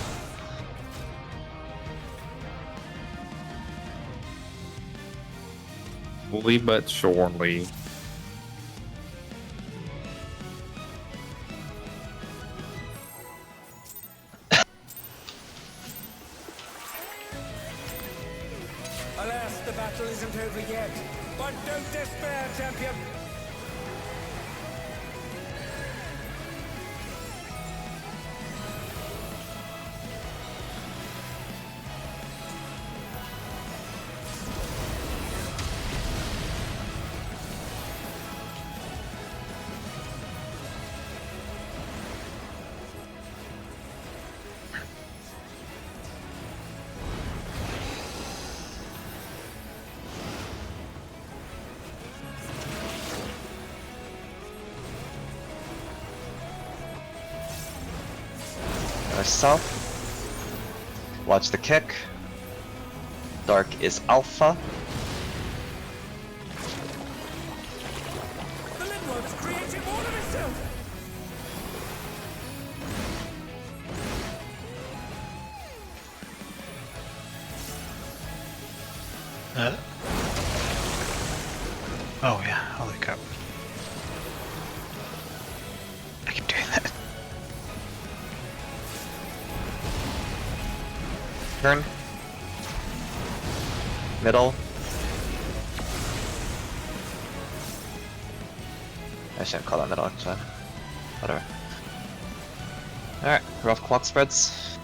Slowly but surely. Alas, the battle isn't over yet. But don't despair, champion. South. Watch the kick. Dark is alpha. The Limworm is creating more of itself. Oh yeah, holy crap. I keep doing that. Turn. Middle. I shouldn't call that middle actually. Whatever. Alright, rough clock spreads.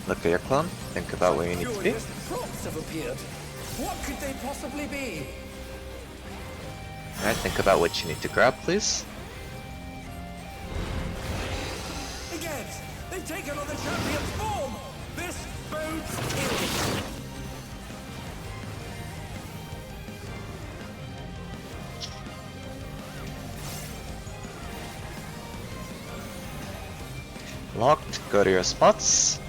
Look at your clone, think about where you need to be. Curious props have appeared. What could they possibly be? Alright, think about what you need to grab, please. Again, they've taken on the champion's form. This bodes ill. Locked, go to your spots.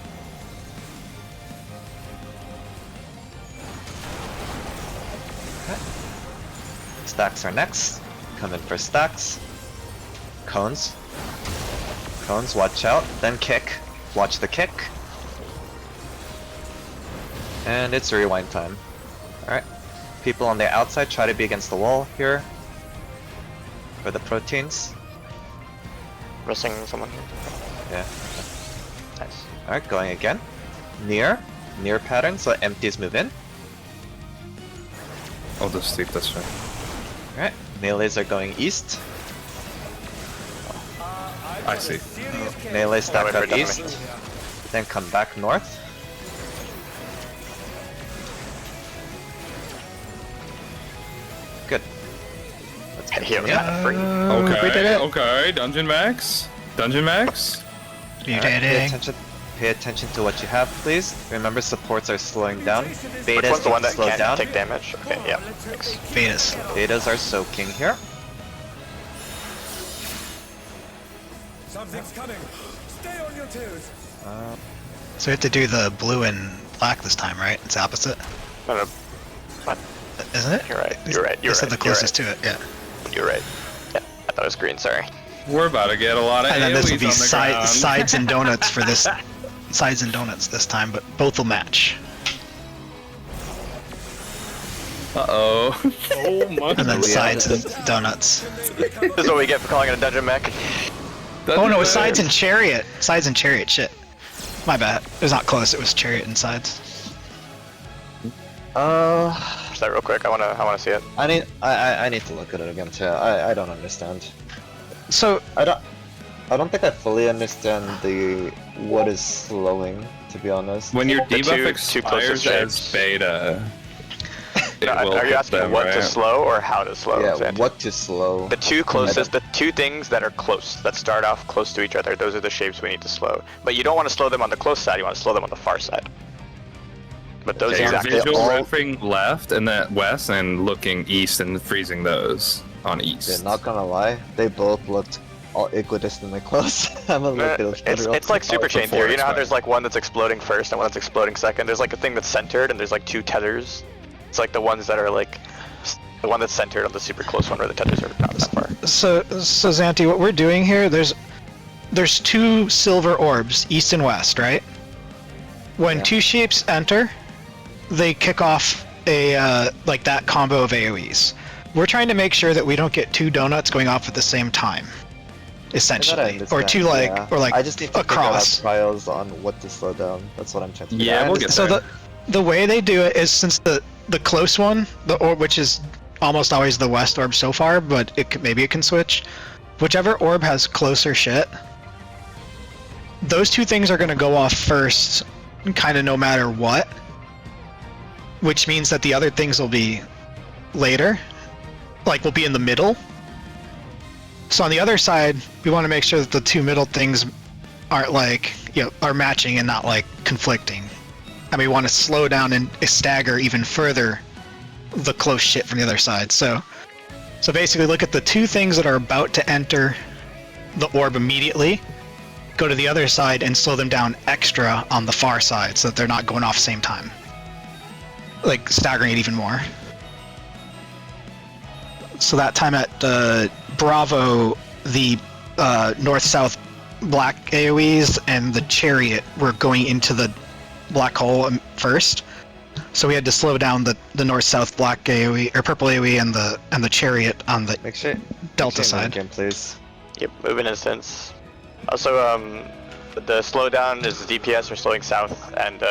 Okay. Stacks are next. Come in for stacks. Cones. Cones, watch out. Then kick. Watch the kick. And it's rewind time. Alright. People on the outside try to be against the wall here. For the proteins. Missing someone. Yeah. Nice. Alright, going again. Near. Near pattern, so empties move in. I'll just sleep this way. Alright, melees are going east. I see. Melee stack wait up for it, east. Then come back north. Good. Let's Here we continue. got free. Okay, we did it. okay, Dungeon Max. Dungeon Max. You Alright, did it. pay attention to what you have, please. Remember, supports are slowing down. Which Betas one's the one need that to slow can't down. take damage? Okay, yeah. Thanks. Betas. Betas are soaking here. Something's coming. Stay on your toes. So we have to do the blue and black this time, right? It's opposite, No, no, isn't it? you're right. You're right. You're They said right. the closest to it, yeah. You're right. Yeah, I thought it was green. Sorry. We're about to get a lot of And then this will AoEs be on the ground. sides and donuts for this. Sides and donuts this time, but both will match. Uh-oh. Oh my And then Yeah. sides and donuts. This is what we get for calling it a dungeon mech. Oh no, it's sides and chariot. Sides and chariot, shit. My bad. It was not close, it was chariot and sides. Watch that real quick. I wanna see it. I need to look at it again too. I don't understand. So, I don't think I fully understand the what is slowing, to be honest. When your The debuff two closest expires as shapes. beta, it No, will are you hit asking them, what to right? slow or how to slow? Yeah, Santi? what to slow. The two closest, the two things that are close, that start off close to each other, those are the shapes we need to slow. But you don't want to slow them on the close side, you want to slow them on the far side. but those Okay, exactly visual all- referring left and then west and looking east and freezing those on east. Yeah, not gonna lie, they both looked all equidistantly close. I'm gonna look at it it's like super chain before theory. You know how it's there's like one that's exploding first and one that's exploding second. There's like a thing that's centered and there's like two tethers. It's like the ones that are like the one that's centered on the super close one where the tethers are not that far. So Xanti, what we're doing here, there's two silver orbs, east and west, right? When Yeah. two shapes enter, they kick off a like that combo of AoEs. We're trying to make sure that we don't get two donuts going off at the same time, essentially, or two like I just need to figure out across. trials on what to slow down. That's what I'm trying to do. Yeah, I we'll get So understand- the way they do it is, since the close one, the orb, which is almost always the west orb so far, but maybe it can switch. Whichever orb has closer shit, those two things are going to go off first, kind of no matter what. Which means that the other things will be later, like will be in the middle. So on the other side, we want to make sure that the two middle things aren't like, are matching and not like conflicting. And we want to slow down and stagger even further the close shit from the other side. So basically look at the two things that are about to enter the orb immediately, go to the other side and slow them down extra on the far side so that they're not going off same time. Like staggering it even more. So that time at Bravo, the north-south black AoEs and the chariot were going into the black hole first. So we had to slow down the north-south black AoE or purple AoE and the chariot on the Make sure delta make sure you side. move again, please. Yep, move an instance. Also, the slowdown is DPS are slowing south and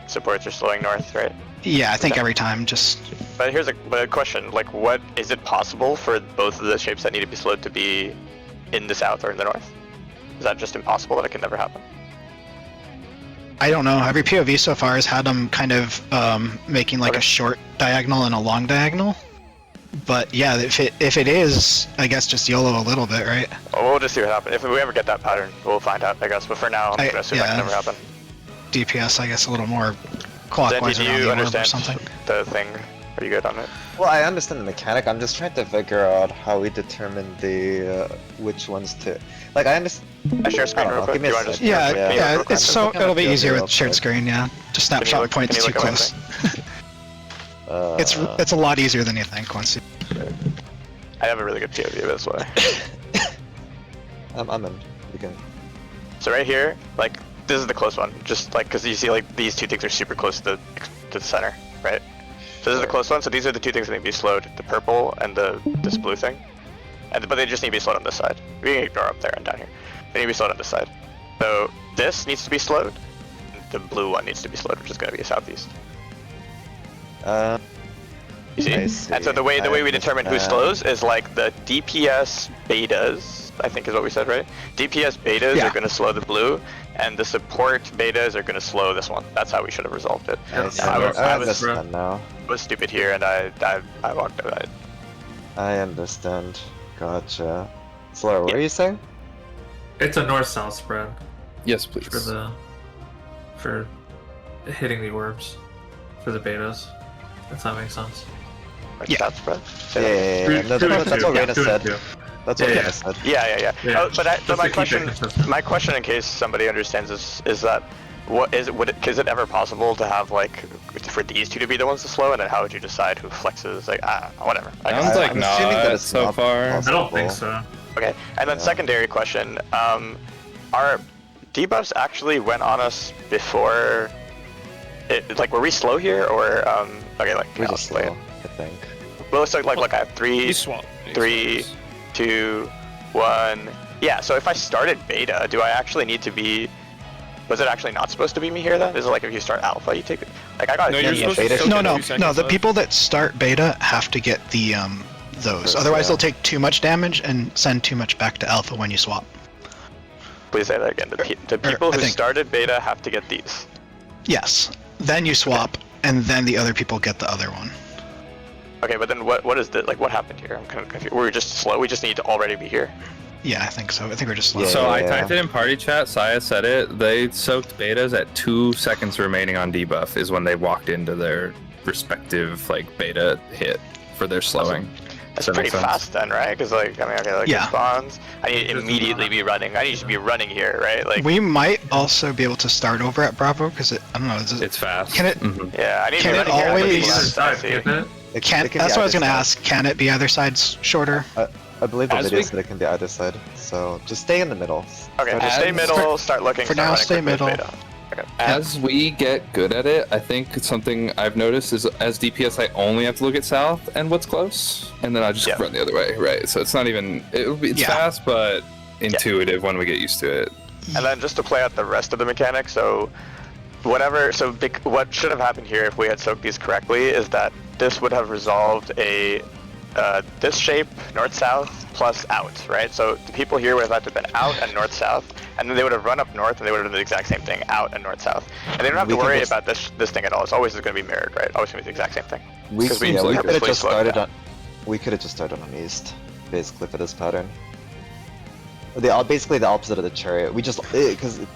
supports are slowing north, right? Yeah, I think every time just But here's a question: like, what is it possible for both of the shapes that need to be slowed to be in the south or in the north? Is that just impossible that it can never happen? I don't know. Every POV so far has had them kind of making like Okay. a short diagonal and a long diagonal. But yeah, if it is, I guess just YOLO a little bit, right? Well, we'll just see what happens. If we ever get that pattern, we'll find out, I guess. But for now, I'm gonna assume that can never happen. DPS, I guess, a little more clockwise Zanti, do around you the orb or understand something. the thing? Are you good on it? Well, I understand the mechanic. I'm just trying to figure out how we determine the which ones to. Like, I understand. I share screen I don't real know, quick. give me Do you a want to just second. Yeah, Yeah, yeah, real it's quick? so Looking at it'll be the easier real with shared quick. screen. Yeah, just Can you snapshot look- points can you too look at my close. thing? It's a lot easier than you think once you. I have a really good POV this way. I'm in. You can. So right here, like, this is the close one. Just like, because you see, like, these two things are super close to the center, right? So this is the close one. So these are the two things that need to be slowed: the purple and this blue thing. But they just need to be slowed on this side. We can ignore up there and down here. They need to be slowed on this side. So this needs to be slowed. The blue one needs to be slowed, which is going to be southeast. You see? I see. And so the way I we determine who understand. slows is like the DPS betas, I think is what we said, right? DPS betas Yeah. are going to slow the blue, and the support betas are going to slow this one. That's how we should have resolved it. I, see. I was- I understand now. was stupid here, and I walked out. I understand. Gotcha. Slur, what are you saying? It's a north-south spread Yes, please. for hitting the orbs for the betas. If that makes sense. Like Yeah. that spread. Yeah. No, that's what Reyna said. That's what Yeah, Reyna said. Yeah. Yeah, Oh, but just my to keep it question, consistent. in case somebody understands is that is it ever possible to have like for these two to be the ones to slow, and then how would you decide who flexes? Like whatever. I guess. Sounds like I'm assuming that not it's so not far. possible. I don't think so. Okay, and then Yeah. secondary question, our debuffs actually went on us before it, like, were we slow here, or, okay, like, We're I'll just play it. slow, I think. Well, looks like I have You 3, swap. 3, 2, 1, yeah, so if I started beta, do I actually need to be, was it actually not supposed to be me here then? Is it like if you start alpha, you take it, like, I got No, a you're D in supposed to beta. soak No, in no, 2 seconds no. The left. people that start beta have to get the those. First, Otherwise, yeah. they'll take too much damage and send too much back to alpha when you swap. Please say that again, the people I who think- started beta have to get these. Yes. Then you swap, and then the other people get the other one. Okay, but then what is the, like, what happened here? I'm kind of confused. We were just slow, we just need to already be here. Yeah, I think so. I think we're just slow. Yeah. So I typed it in party chat. Saya said it. They soaked betas at 2 seconds remaining on debuff is when they walked into their respective like beta hit for their slowing. That's Does that pretty make sense? fast then, right? Because like, I mean, okay, like Yeah. it spawns. I need to immediately be running. I need to be running here, right? Like, We might also be able to start over at Bravo because I don't know. It's fast. Can it? Mhm. yeah, I need to Can be it running here. I always- need to be Other side, sassy. isn't it? It Can be that's what I was either gonna side. ask. Can it be either side's shorter? I believe the As video we- said it can be either side. So just stay in the middle. Okay, Start just at- stay middle. Start looking. for start now, running stay quickly with middle. beta. Okay. As we get good at it, I think it's something I've noticed is as DPS, I only have to look at south and what's close, and then I just Yeah. run the other way, right? So it's not even it's Yeah. fast, but intuitive when we get used to it. And then just to play out the rest of the mechanics, so what should have happened here if we had soaked these correctly is that this would have resolved this shape, north-south, plus out, right? So the people here would have had to have been out and north-south, and then they would have run up north and they would have done the exact same thing, out and north-south. And they don't have We to can worry just- about this thing at all. It's always going to be mirrored, right? Always going to be the exact same thing. We, 'Cause we yeah, we like could have purposely just slowed started down. on. We could have just started on east, basically for this pattern. Basically the opposite of the chariot. We just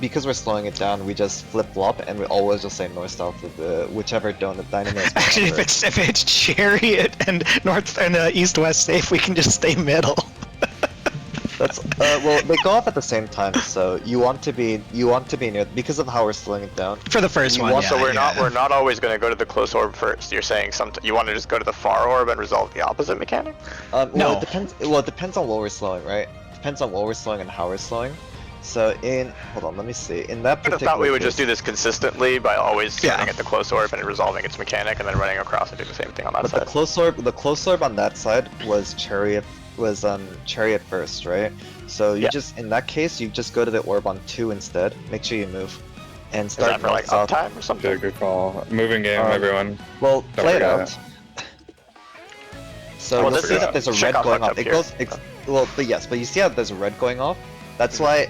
because we're slowing it down, we just flip flop and we always just say north south of whichever dynamo is. Actually, if it's chariot and north and east west safe, we can just stay middle. That's well, they go off at the same time, so you want to be near because of how we're slowing it down. For the first You one, want- yeah, So we're yeah. not always going to go to the close orb first. You're saying you want to just go to the far orb and resolve the opposite mechanic? Well, No. it depends. Well, it depends on what we're slowing, right? Depends on what we're slowing and how we're slowing. So hold on, let me see. In that I particular thought we would case- just do this consistently by always Yeah. running at the close orb and resolving its mechanic, and then running across and doing the same thing on that But side. the close orb on that side was chariot first, right? So you Yeah. just in that case you just go to the orb on 2 instead. Make sure you move, and Is start that for like north, south. uptime or something? Good call. Moving game, everyone. Well, Don't play it forget out. So Well, you'll this see is- that there's a check red off going what's off. up It here. goes but you see how there's a red going off. That's why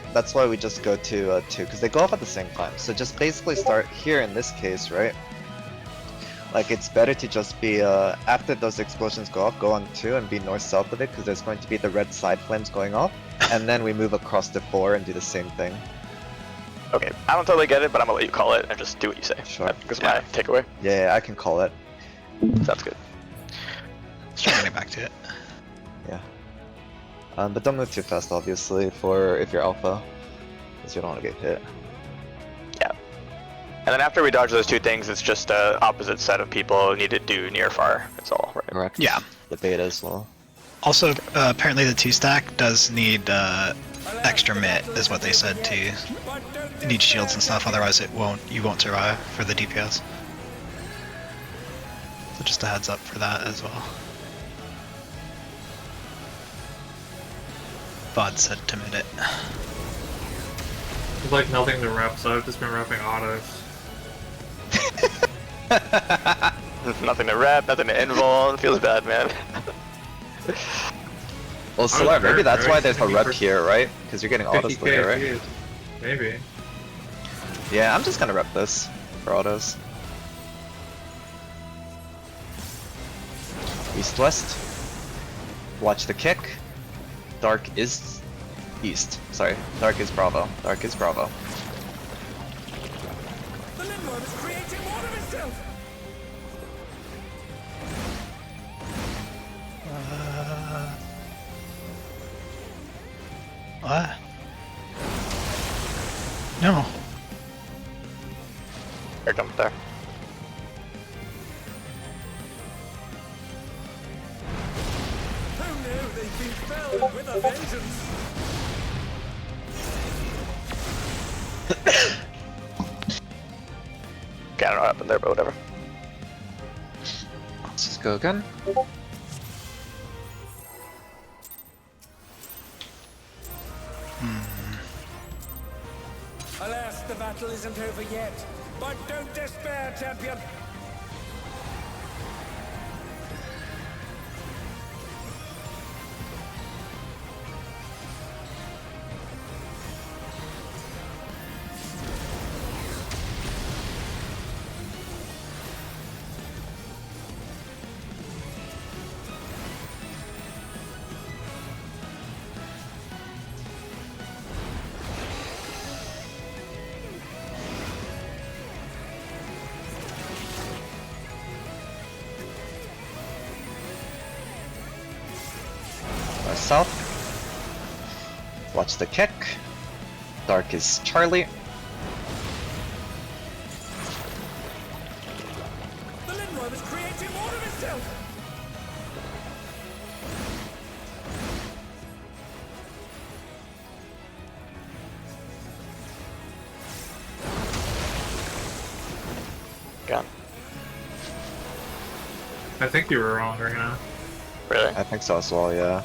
we just go to 2 because they go off at the same time. So just basically start here in this case, right? Like it's better to just be after those explosions go off, go on 2 and be north south of it because there's going to be the red side flames going off, and then we move across to 4 and do the same thing. Okay, I don't totally get it, but I'm gonna let you call it and just do what you say. Sure. That's my takeaway. Yeah, I can call it. Sounds good. Let's try getting back to it. But don't move too fast, obviously, if you're alpha, because you don't want to get hit. And then after we dodge those 2 things, it's just a opposite set of people need to do near far. That's all, right? Correct. Yeah. The beta as well. Also, apparently the 2 stack does need extra mitt, is what they said too. It needs shields and stuff, otherwise you won't survive for the DPS. So just a heads up for that as well. Bod said to mid it. It's like nothing to rep, so I've just been repping autos. Nothing to rep, nothing to invul. It feels bad, man. Well, Solar, maybe hurt, that's why right? there's a Maybe rep for here, right? Because you're getting autos 50k later, right? fees. Maybe. Yeah, I'm just gonna rep this for autos. East-west. Watch the kick. Dark is east. Sorry, dark is Bravo. Dark is Bravo. The Lindworm is creating more of itself! What? No. Here, jump there. Who knew they'd be felled with a vengeance? Okay, I don't know what happened there, but whatever. Let's just go again. Alas, the battle isn't over yet. But don't despair, champion! North south. Watch the kick. Dark is Charlie. The Lindworm is creating more of itself! Gun. I think you were wrong right now. Really? I think so as well, yeah.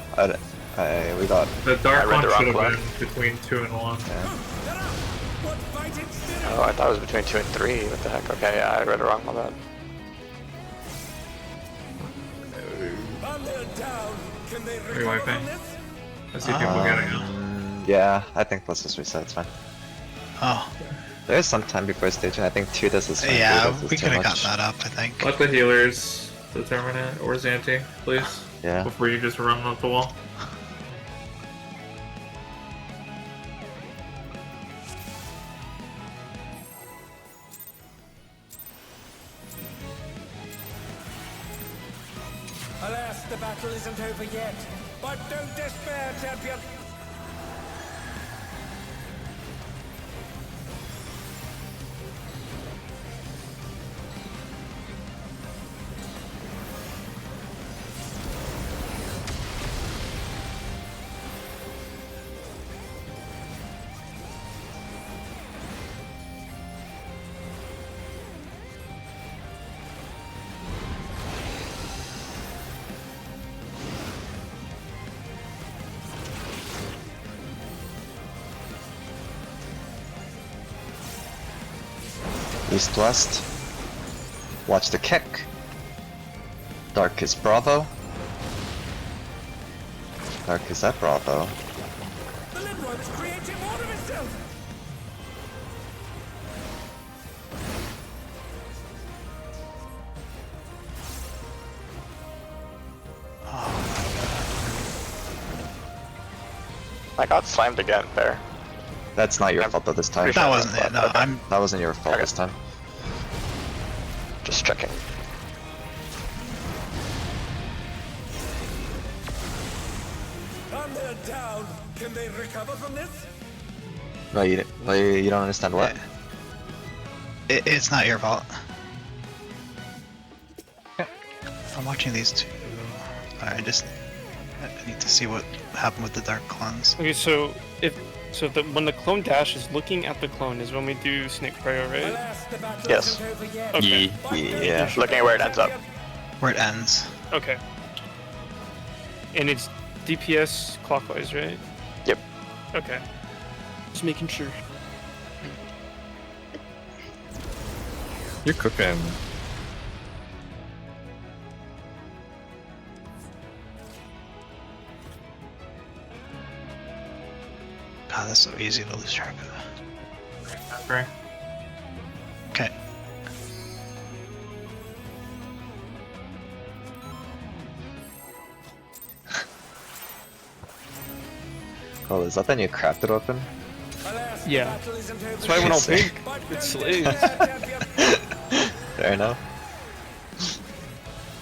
We got... The dark I read one the wrong should have clock. been between 2 and 1. What fighting spirit? Oh, I thought it was between 2 and 3. What the heck? Okay, yeah, I read it wrong. My bad. Thunder down! Can they Are you recover wiping? from this? I see people getting up. Yeah, I think let's just reset, it's fine. Oh, There's some time before staging, I think 2 this is fine. yeah, 3 this is we too could have much. gotten that up, I think. Let the healers determine it, or Xanti, please. Yeah. Before you just run up the wall. Alas, the battle isn't over yet. But don't despair, champion! East west. Watch the kick. Dark is Bravo. Dark is at Bravo. The Lindworm is creating more of itself! I got slammed again there. That's not your fault though this time. pretty That sure wasn't it. No, Okay. I'm. That wasn't your fault Okay. this time. Just checking. Thunder down! Can they recover from this? You don't understand what? It's not your fault. I'm watching these two. I need to see what happened with the dark clones. Okay, so when the clone dash is looking at the clone is when we do snake prio, right? Alas, the battle Yes. isn't over yet. Okay. But don't Yeah. despair, Looking at where it ends up. champion. Where it ends. Okay. And it's DPS clockwise, right? Yep. Okay. Just making sure. You're cooking. God, that's so easy to lose track of. Right. Okay. Oh, is that the new crafted weapon? Alas, the Yeah. battle isn't over That's why I went all Sick. pink. But It don't slays. despair, champion. Fair enough.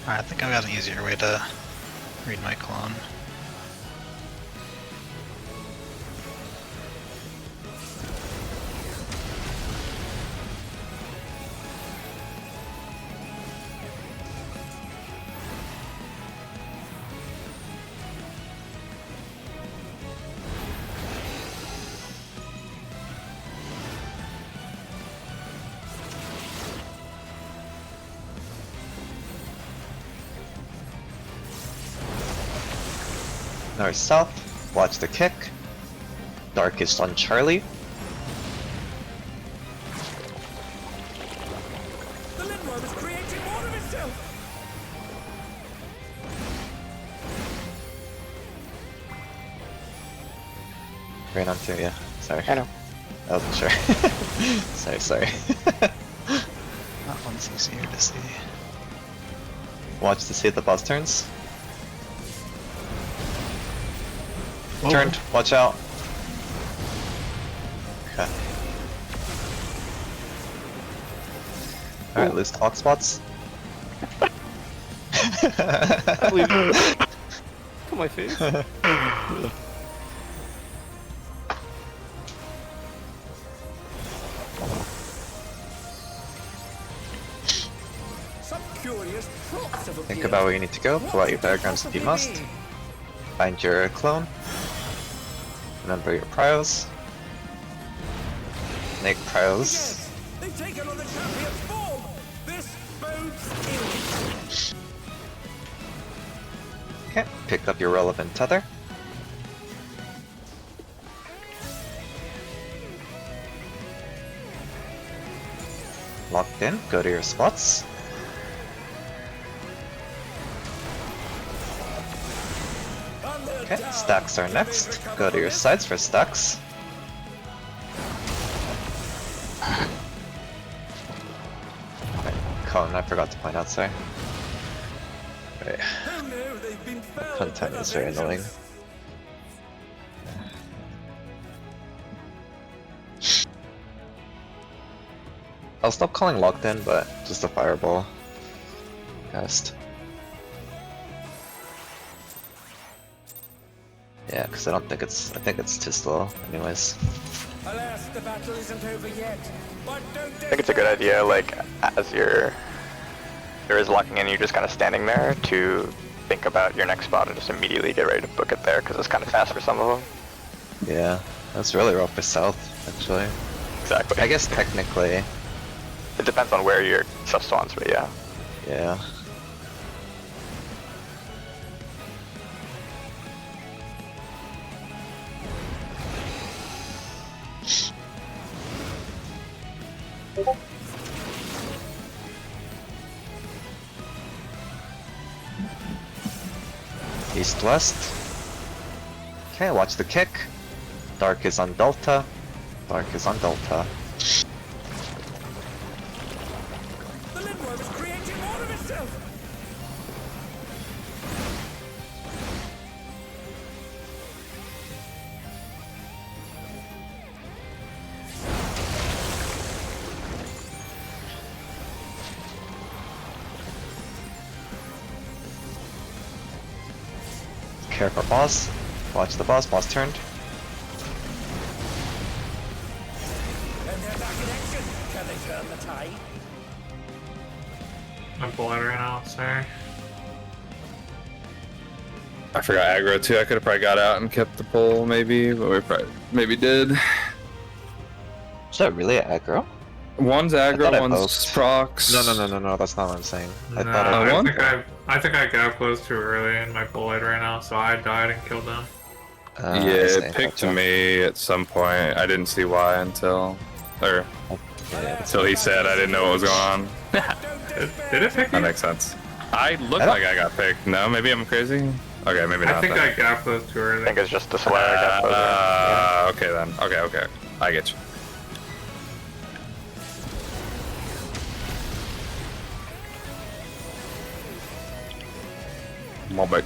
Alright, I think I've got an easier way to read my clone. North south. Watch the kick. Dark is on Charlie. The Lindworm is creating more of itself! Rain on 2, yeah. Sorry. I know. I wasn't sure. sorry. That one's easier to see. Watch to see if the boss turns. Whoa. Turned. Watch out. Okay. Alright, lose clock spots. Come on my face. Some curious props have Think appeared. about where you need to go, pull out your What could they diagrams if you possibly must. be? Find your clone. Remember your pryos. Snake pryos. Yes, they've taken on the champion's form. This bodes ill. Okay, pick up your relevant tether. Locked in, go to your spots. Okay, stacks are next. Go to your sides for stacks. Right, Cone, I forgot to point out, sorry. Right, Who knew they've been felled content with a is very annoying. vengeance? I'll stop calling locked in, but just a fireball cast. Yeah, because I think it's too slow anyways. Alas, the battle isn't over yet. But don't I think it's a good idea, like, as there is locking in, you're just kind of standing there to think about your next spot and just immediately get ready to book it there, because it's kind of fast for some of them. Yeah, that's really rough for south, actually. Exactly. I guess technically, It depends on where your stuff spawns, but yeah. yeah. East-west. Okay, watch the kick. Dark is on Delta. Dark is on Delta. The Lindworm is creating more of itself. Care for boss. Watch the boss. Boss turned. And they're back in action. Can they turn the tide? I'm bullet right now, sorry. I forgot aggro too. I could have probably got out and kept the pull maybe, but we probably maybe did. Is that really aggro? One's thought aggro, I one's poked. procs. No, that's not what I'm saying. I No, thought I... one? I think I got close too early in my bullet right now, so I died and killed them. I Yeah, see, it picked gotcha. me at some point. I didn't see why until Yeah, until he said I didn't know what was going on. Did it pick That you? makes sense. I look I don't- like I got picked. No, maybe I'm crazy. Okay, maybe not. I think then. I got close too I early. think it's just the flare I got closer. Okay then. Okay. I get you. My bad.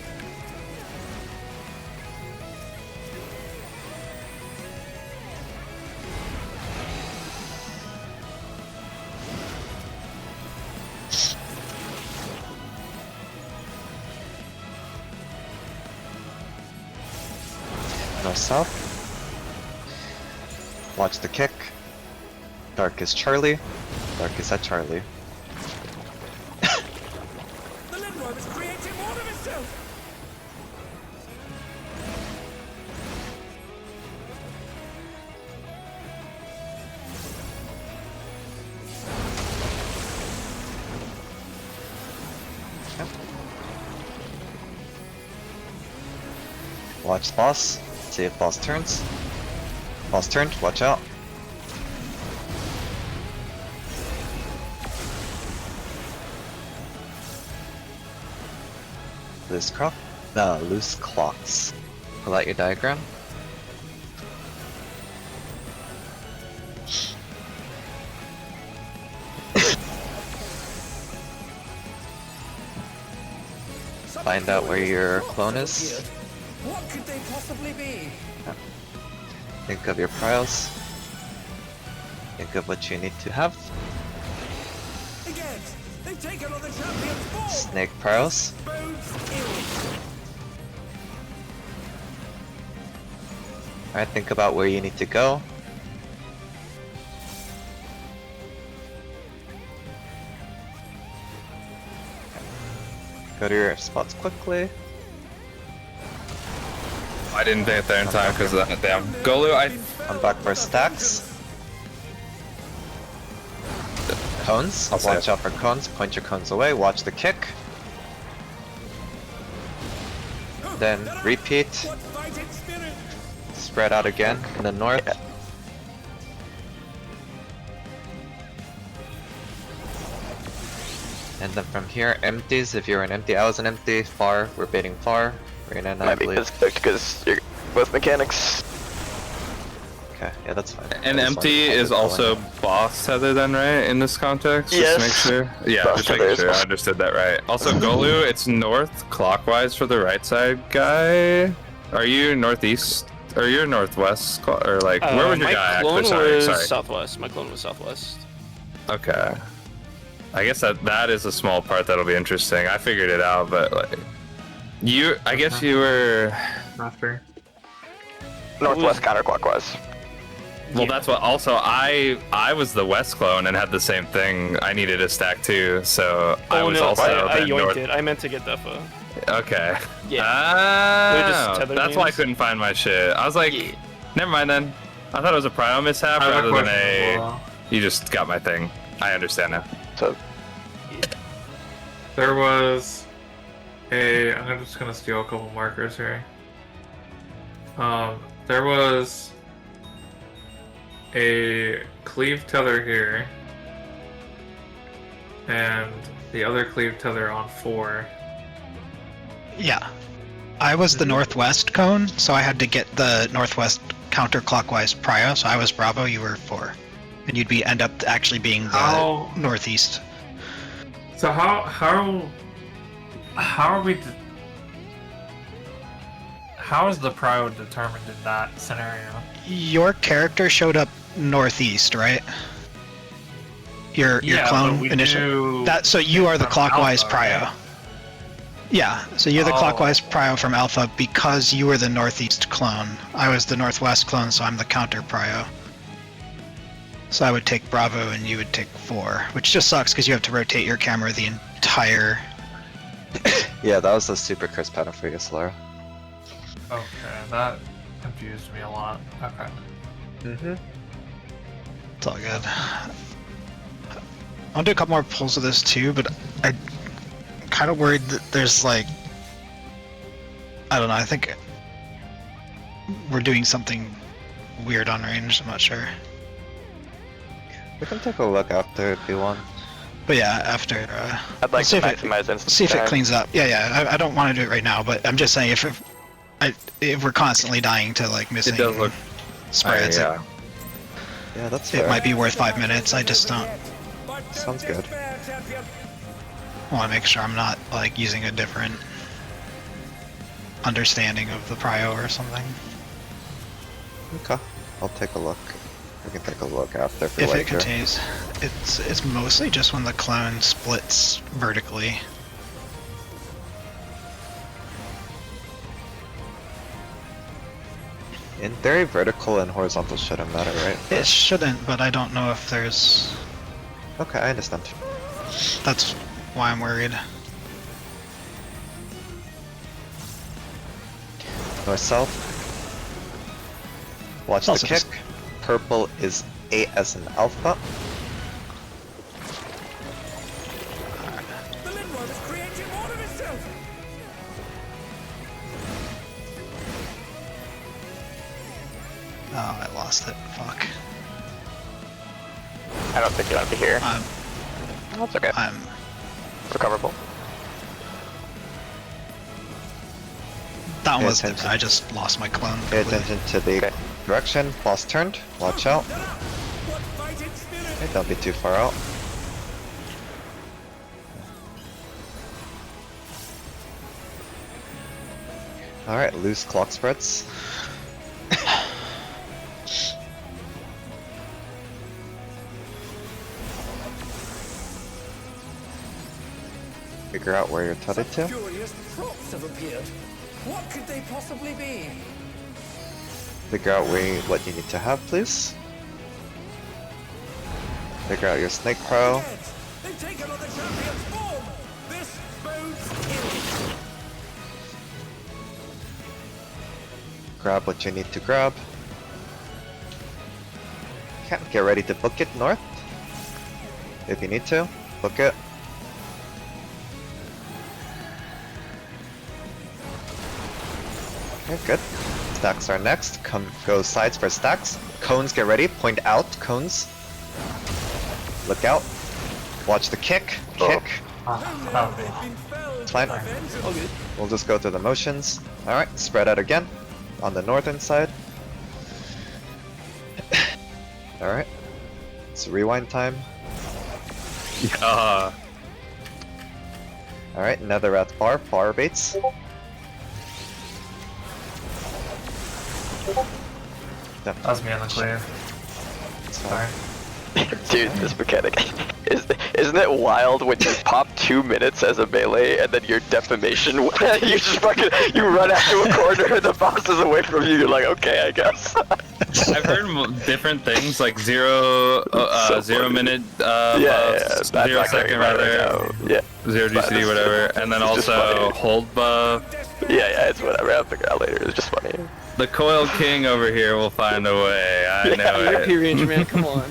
No south. Watch the kick. Dark is Charlie. Dark is at Charlie. The Lindworm is creating more of itself. Watch boss. See if boss turns. Boss turned. Watch out. Loose clock. No, loose clocks. Pull out your diagram. Some Find out where curious your props clone have is. appeared. What could they possibly be? Think of your pryos. Think of what you need to have. Again, they've taken on the champion's form. Snake pryos. Bodes ill. Alright, think about where you need to go. Go to your spots quickly. I didn't get there in time because of that damn Golu. I'm back for stacks. Cones. I'll Watch save. out for cones. Point your cones away. Watch the kick. Then repeat. What fighting spirit? Spread out again in the north. Yeah. And then from here, empties. If you're an empty, I was an empty. Far. We're baiting far. Reina and I Might be believe. because you're both mechanics. Okay, yeah, that's fine. And I just empty wanted to is follow also boss tether then, right? In this context? Just to make Yes. sure. Yeah, Boss just tether making is sure I boss. understood that right. Also, Golu, it's north clockwise for the right side guy. Are you northeast? Or you're northwest? Or like, where was your my guy clone actually? was Sorry. southwest. My clone was southwest. Okay. I guess that is a small part that'll be interesting. I figured it out, but like, I guess you were. After. Northwest counterclockwise. Well, that's what. Also, I was the west clone and had the same thing. I needed a stack too, so I was also I the yoinked north. it. I meant to get Defo. Okay. Yeah. They're just Ah, tether that's why I names. couldn't find my shit. I was like, Yeah. never mind then. I thought it was a prio mishap I have rather a than question as a. well. You just got my thing. I understand now. So There was I'm just gonna steal a couple markers here. There was a cleave tether here, and the other cleave tether on 4. Yeah. I was the northwest cone, so I had to get the northwest counterclockwise prio, so I was Bravo, you were 4. And you'd end up actually being the How- northeast. So how are we? How is the prio determined in that scenario? Your character showed up northeast, right? Your Yeah, clone but we initially. do So you are the from clockwise Alpha, prio. right? Yeah, so you're the Oh. clockwise prio from Alpha because you were the northeast clone. I was the northwest clone, so I'm the counter prio. So I would take Bravo and you would take 4, which just sucks because you have to rotate your camera the entire. Yeah, that was a super curse pattern for you, Solara. Okay, that confused me a lot. Okay. Mm-hmm. It's all good. I'll do a couple more pulls of this too, but I'm kind of worried that there's like, I don't know. I think we're doing something weird on range. I'm not sure. We can take a look after if you want. But yeah, after. I'd like let's see to if it- maximize instant See if it time. cleans up. Yeah. I don't want to do it right now, but I'm just saying if we're constantly dying to like missing It does look. spreads, yeah. Yeah, that's it fair. might be worth 5 minutes. I just don't Sounds good. want to make sure I'm not like using a different understanding of the prio or something. Okay, I'll take a look. We can take a look after for If later. it continues, it's mostly just when the clone splits vertically. In theory, vertical and horizontal shouldn't matter, right? It shouldn't, but I don't know if there's. Okay, I understand. That's why I'm worried. North south. Watch Also the kick. just- Purple is 8 as an alpha. The Linworm is creating more of itself! Oh, I lost it. Fuck. I don't think you want to be here. That's okay. I'm. Recoverable. That one Pay was. attention. I just lost my clone. Pay completely. attention to the Okay. direction. Boss turned. Watch out. What fighting spirit? Okay, don't be too far out. Alright, loose clock spreads. Figure out where you're tethered to. Curious props have appeared. What could they possibly be? Figure out what you need to have, please. Figure out your snake pro. They've taken on the champion's form! This bodes ill! Grab what you need to grab. Get ready to book it north. If you need to, book it. Okay, good. Stacks are next. Go sides for stacks. Cones, get ready. Point out, cones. Look out. Watch the kick. Kick. It's fine. All good. We'll just go through the motions. Alright, spread out again. On the northern side. Alright. It's rewind time. Uh, Alright, Netherrath bar baits. That was me on the clear. It's fine. Dude, this mechanic isn't it wild when you pop 2 minutes as a melee and then your defamation you just fucking you run out to a corner and the boss is away from you, you're like, okay, I guess. I've heard different things like 0 minute buffs, that's 0 not second right rather, yeah, 0 GCD, whatever, and then it's just also funny. hold buff. yeah, it's whatever. I'll figure it out later. It's just funny. The Coil King over here will find a way. I know You're a it. P range, man. Come on.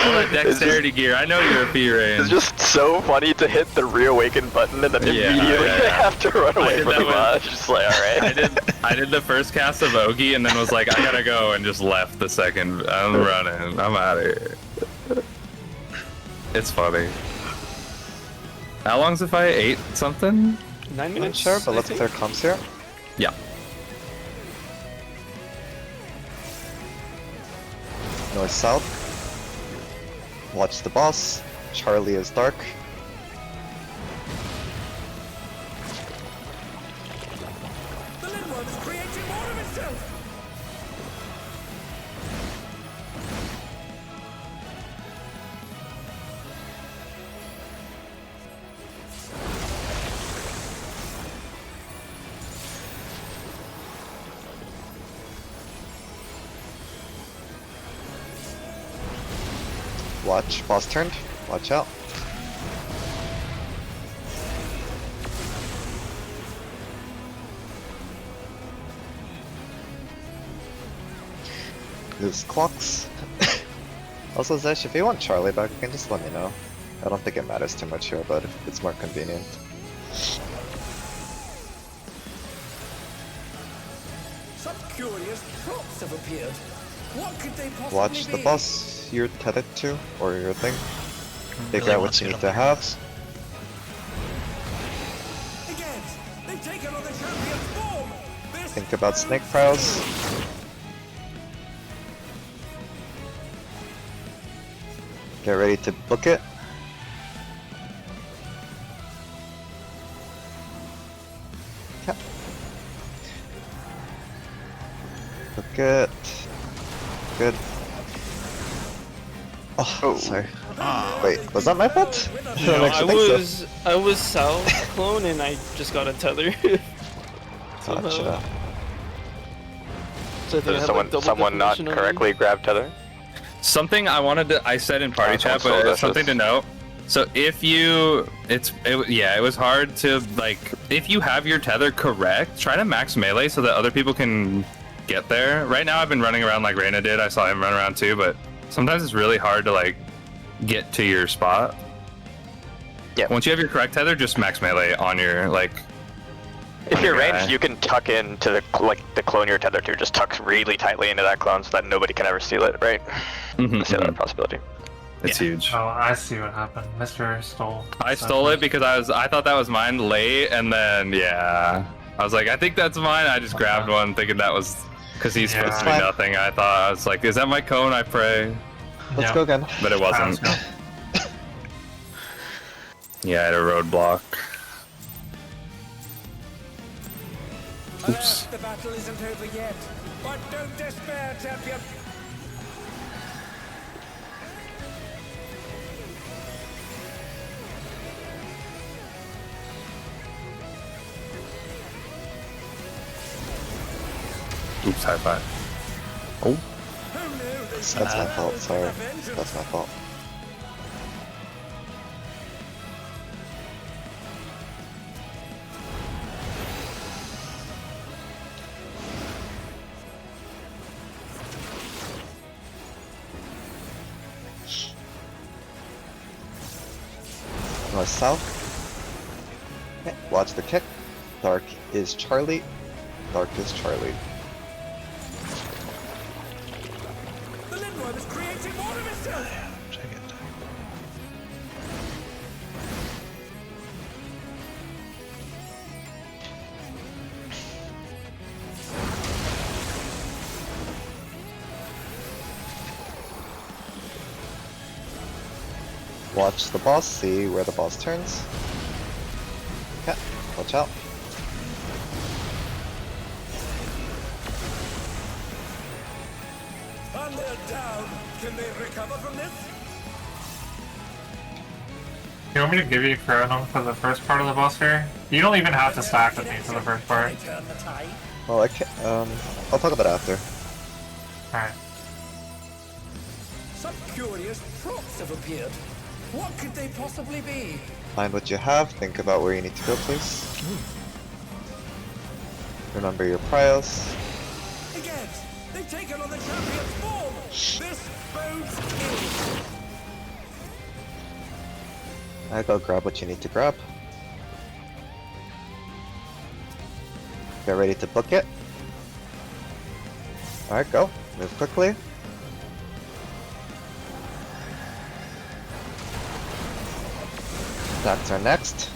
All that dexterity gear. I know you're a P range. It's just so funny to hit the reawaken button and then immediately have to run away from the boss. Just like, alright. I did the first cast of Ogi and then was like, I gotta go, and just left the second. I'm running. I'm out of here. It's funny. How long's the fight? 8 something? 9 Not minutes. sure, but I let's think. clear comms here. Yeah. North south. Watch the boss. Charlie is dark. The Lindworm is creating more of itself! Watch, boss turned. Watch out. Loose clocks. Also, Zesh, if you want Charlie back, you can just let me know. I don't think it matters too much here, but it's more convenient. Some curious props have appeared. What could they possibly Watch the be? boss you're tethered to, or your thing. Figure Really out wanna what see you what need I'm to have. Again, they've taken on the champion's form! This Think about bodes snake prows. ill. Get ready to book it. Yeah. Book it. Good. Oh, sorry. Wait, was that my fault? I don't No, actually think I was south clone and I just got a tether. so. Gotcha. So I think I Did had, someone double not definition on me. correctly grab tether? Something I said in party chat, someone but stole it's something to this. note. So if you, it was hard to, like, if you have your tether correct, try to max melee so that other people can get there. Right now I've been running around like Reyna did. I saw him run around too, but sometimes it's really hard to like get to your spot. Yeah. Once you have your correct tether, just max melee on your like. If you're Okay. ranged, you can tuck into the clone you're tethered to. Just tuck really tightly into that clone so that nobody can ever steal it, right? That's the other possibility. It's huge. Oh, I see what happened. Mr. stole. I stole it because I thought that was mine late, and then yeah, I was like, I think that's mine. I just grabbed one, thinking that was because he's supposed to be Yeah. nothing. I thought I was like, is that my cone? I pray, Let's go again. but it wasn't. Yeah, I had a roadblock. Alas, the battle isn't over yet. But don't despair, champion. Oops, high five. Oh, That's my fault, sorry. That's my fault. North south. Okay, watch the kick. Dark is Charlie. Dark is Charlie. The Lindworm is creating more of itself! Check it. Watch the boss, see where the boss turns. Okay, watch out. And they're down! Can they recover from this? You want me to give you Chrono for the first part of the boss here? You don't even have to stack with me for the first part. Turn the tide. Well, I can't, I'll talk about it after. Alright. Some curious props have appeared. What could they possibly be? Find what you have, think about where you need to go, please. Remember your prios. Again, they've taken on the champion's form! This bodes ill! Alright, go grab what you need to grab. Get ready to book it. Alright, go. Move quickly. Attacks are next.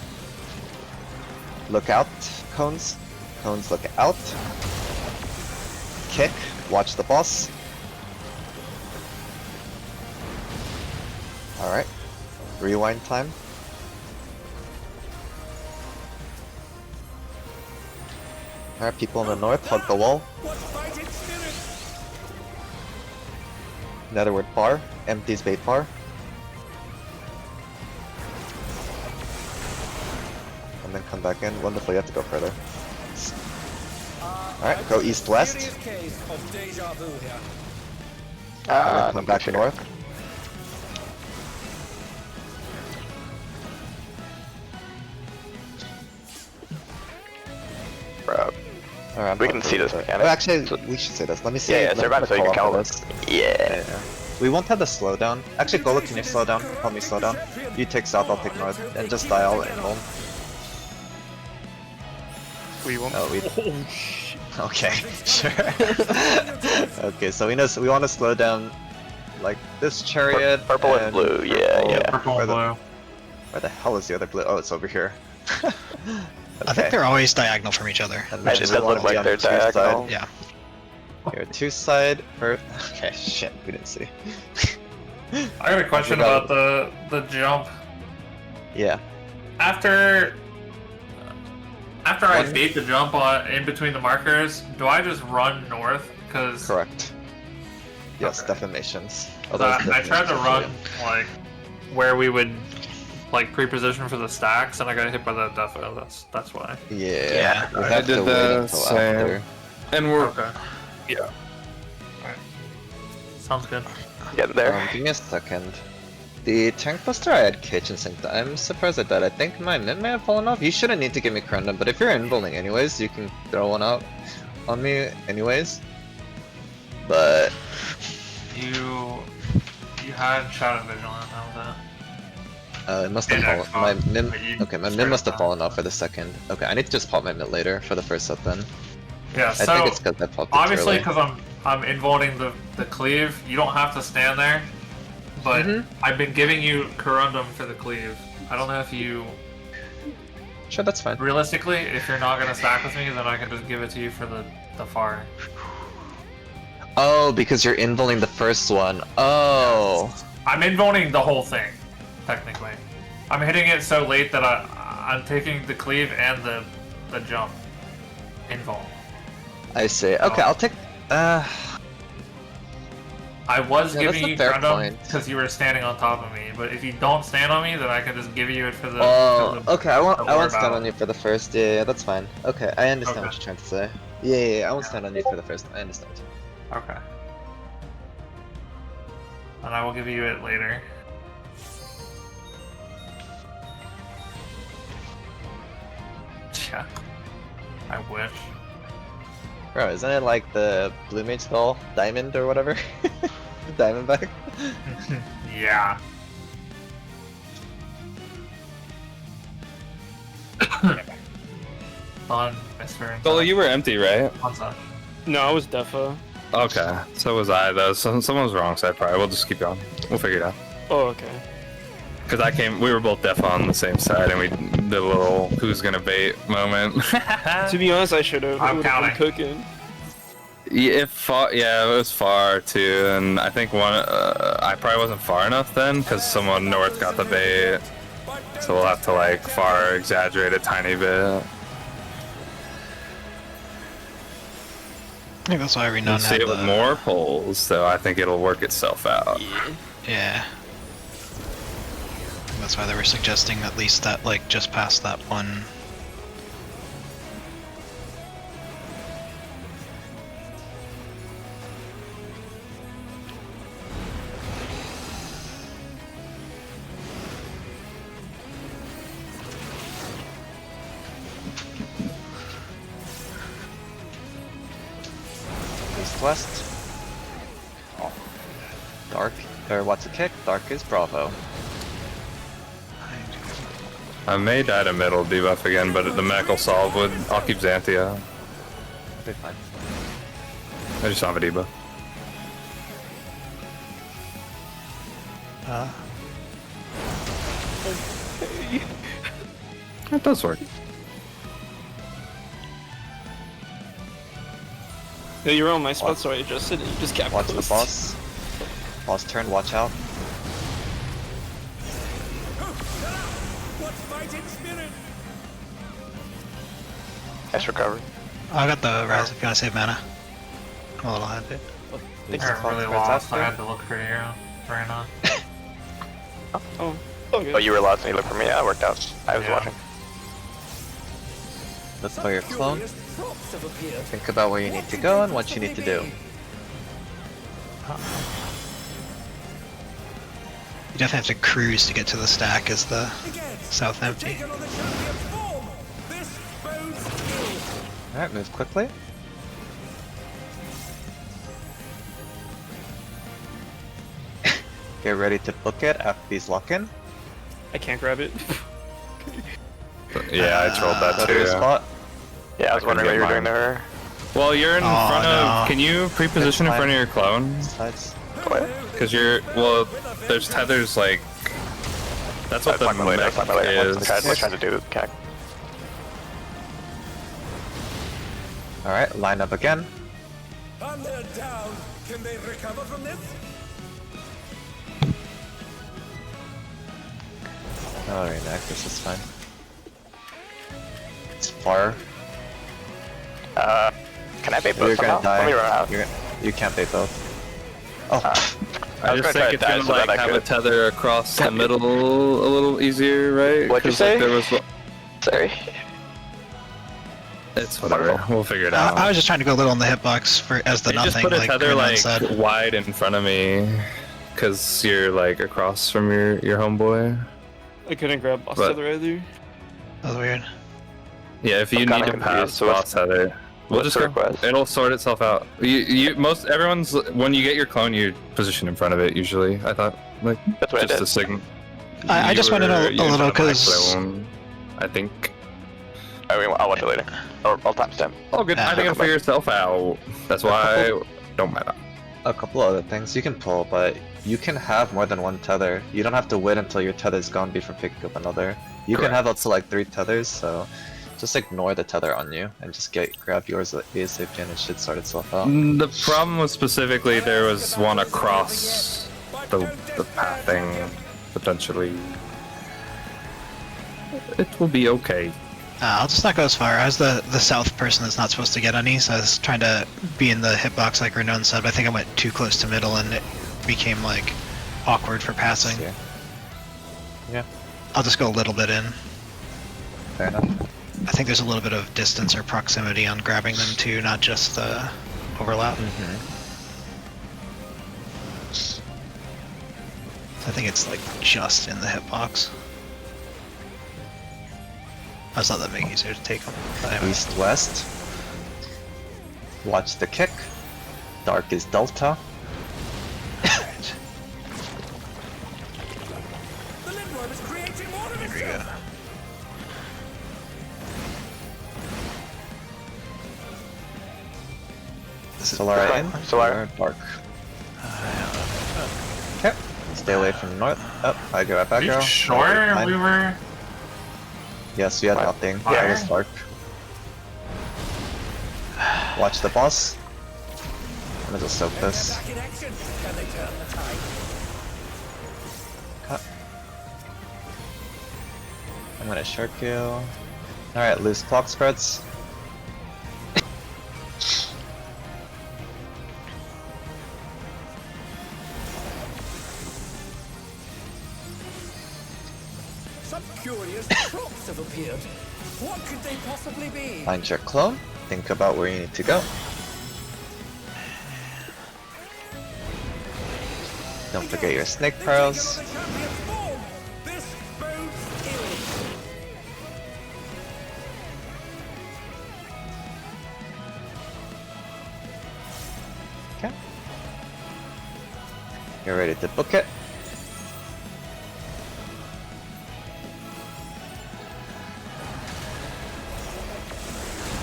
Look out, cones. Cones look out. Kick. Watch the boss. Alright. Rewind time. Alright, people in the north, hug the wall. What fighting spirit? Netherward bar. Empties bait bar. And then come back in. Wonderful, you have to go further. Alright, go east-west. Serious case of deja vu here. And then come back north. Bro. Alright, We can see this mechanic. Oh, actually, we should say this. Let me see. Yeah, let me survive put so you can call count out this. for Yeah. We won't have the slowdown. Actually, Gola, can you slow down? Help me slow down. You take south, I'll take north. And just dial and roll. We won't. Oh, we- Oh, shit. Okay, sure. Okay, so we want to slow down like this chariot. Purple and blue, yeah, purple. yeah. Purple and blue. Where the hell is the other blue? Oh, it's over here. I think they're always diagonal from each other. And It then just we does wanna look be like on they're two side. diagonal. Yeah. Here, two side. Okay, shit, we didn't see. I got a question forgot. about the jump. Yeah. After I One- bait the jump in between the markers, do I just run north? Because Correct. Yes, Okay. defamations. I tried to run like where we would like pre-position for the stacks, and I got hit by that defo. That's why. Yeah. We I have did to wait the until same. after. And we're Okay. yeah. Sounds good. Get there. Give me a second. The tank buster I had kitchen synced. I'm surprised at that. I think my mid may have fallen off. You shouldn't need to give me Corundum, but if you're involving anyways, you can throw one out on me anyways. But You had Shadow Vigilant. How was it must have And fallen. Xbox, My mid. but you Okay, my straight mid must have up fallen died. off for the second. Okay, I need to just pop my mid later for the first up then. that? Yeah. I So think it's because I popped it obviously, early. because I'm invoting the cleave, you don't have to stand there. But Mhm. I've been giving you Corundum for the cleave. I don't know if you Sure, that's fine. realistically, if you're not gonna stack with me, then I can just give it to you for the far. Oh, because you're involing the first one. Oh. I'm invoting the whole thing, technically. I'm hitting it so late that I'm taking the cleave and the jump. Invul. I see. Okay, I'll take. I was Yeah, giving that's a you fair Corundum point. because you were standing on top of me, but if you don't stand on me, then I can just give you it for the. Oh, for the okay. I won't war stand battle. on you for the first. Yeah, that's fine. Okay, I understand Okay. what you're trying to say. Yeah, I won't stand on you for the first time. I understand. Okay. And I will give you it later. Yeah. I wish. Bro, isn't it like the Blue Mage Skull Diamond or whatever? Diamondback? Yeah. Fun, Mr. Solo, you were empty, right? What's up? No, I was Defa. Okay, so was I though. Someone was wrong side probably. We'll just keep going. We'll figure it out. Oh, okay. Cause we were both def on the same side, and we did a little who's gonna bait moment. To be honest, I should have. I'm counting. Cooking. Yeah, it was far too, and I think I probably wasn't far enough then, cause someone north got the bait. So we'll have to like far exaggerate a tiny bit. I think that's why every now We'll and see then it with more polls, so I think it'll work itself out. Yeah. That's why they were suggesting at least that, like, just past that one. East west. Oh. Dark, or what's a kick? Dark is Bravo. I may die to middle debuff again, but the mech will solve with. I'll keep Xanthia. Okay, fine. I just have a debuff. It does work. No, you were on my spot, so I adjusted it. You just kept Watch the close. boss. Boss turn, watch out. What's fighting spirit? Nice recovery. I got the res if you want to save mana. I'm a little happy. I'm really lost. I had to look for you. Ran on. Oh, okay. Oh, you were lost and you looked for me? Yeah, it worked out. I was Yeah. watching. Look for your clone. Curious props have appeared. Think about where you need to go and what you need to do. You definitely have to cruise to get to the stack as the Again, south empty. taken on the champion's form. This bodes ill. Alright, move quickly. Get ready to book it after these lock in. I can't grab it. Yeah, I trolled Go that to too. your Yeah. spot. Yeah, I was I wondering what you were couldn't doing get there. Well, you're in Oh, front of. no. Can you pre-position in It's front of fine. your clone? Sides. Because you're. Well, there's tethers like. That's what Let's the talk about later. Let's talk about later. is. What's trying to do? Okay. Alright, line up again. And they're down. Can they recover from this? Alright, Nexus is fine. It's far. Can I bait You're both gonna somehow? die. Let me run out. You can't bait both. Oh, I was just gonna try think to it's die gonna so like that I have a could- tether across the middle a little easier, right? What'd you 'Cause, like, say? there was. Sorry. It's whatever. We'll figure it out. I was just trying to go a little on the hitbox for as the You nothing. just put a like tether Greenland like said. wide in front of me, cause you're like across from your homeboy. I couldn't grab boss But- tether either. That was weird. Yeah, if you I'm need kinda to confused, pass so what's- boss tether, we'll what's just the go. request? It'll sort itself out. Everyone's when you get your clone, you position in front of it usually. I thought like That's what I just did. a signal. I just went in a You're little front of my 'cause- clone, I think. I'll watch it later. Or I'll timestamp. Oh, good. Yeah. I think it'll figure itself out. That's why don't matter. a couple other things you can pull, but you can have more than one tether. You don't have to wait until your tether's gone before picking up another. You can have up to like 3 tethers, so just ignore the tether on you and just grab yours ASAP and it should sort itself out. The problem was specifically there was one across the pathing potentially. It will be okay. I'll just not go as far. I was the south person that's not supposed to get any, so I was trying to be in the hitbox like Renon said, but I think I went too close to middle and it became like awkward for passing. Yeah. I'll just go a little bit in. Fair enough. I think there's a little bit of distance or proximity on grabbing them too, not just the overlap. I think it's like just in the hitbox. That's not that big easier to take them. But anyway. East west. Watch the kick. Dark is delta. Alright, The Lindworm is creating more of here we itself. go. This is Solara in. Solara. Dark. Okay. Stay away from north. Oh, I go up, Are I go. you sure Fine. we were? Yes, we had nothing. Fire? Yeah, it was dark. Watch the boss. I'm gonna just soak this. Back in action. Can they turn the tide? Cut. I'm gonna shark you. Alright, loose clock spreads. Some curious props have appeared. What could they possibly be? Find your clone. Think about where you need to go. Don't forget your snake pearls. The champion's form. This bodes ill. Okay. You're ready to book it.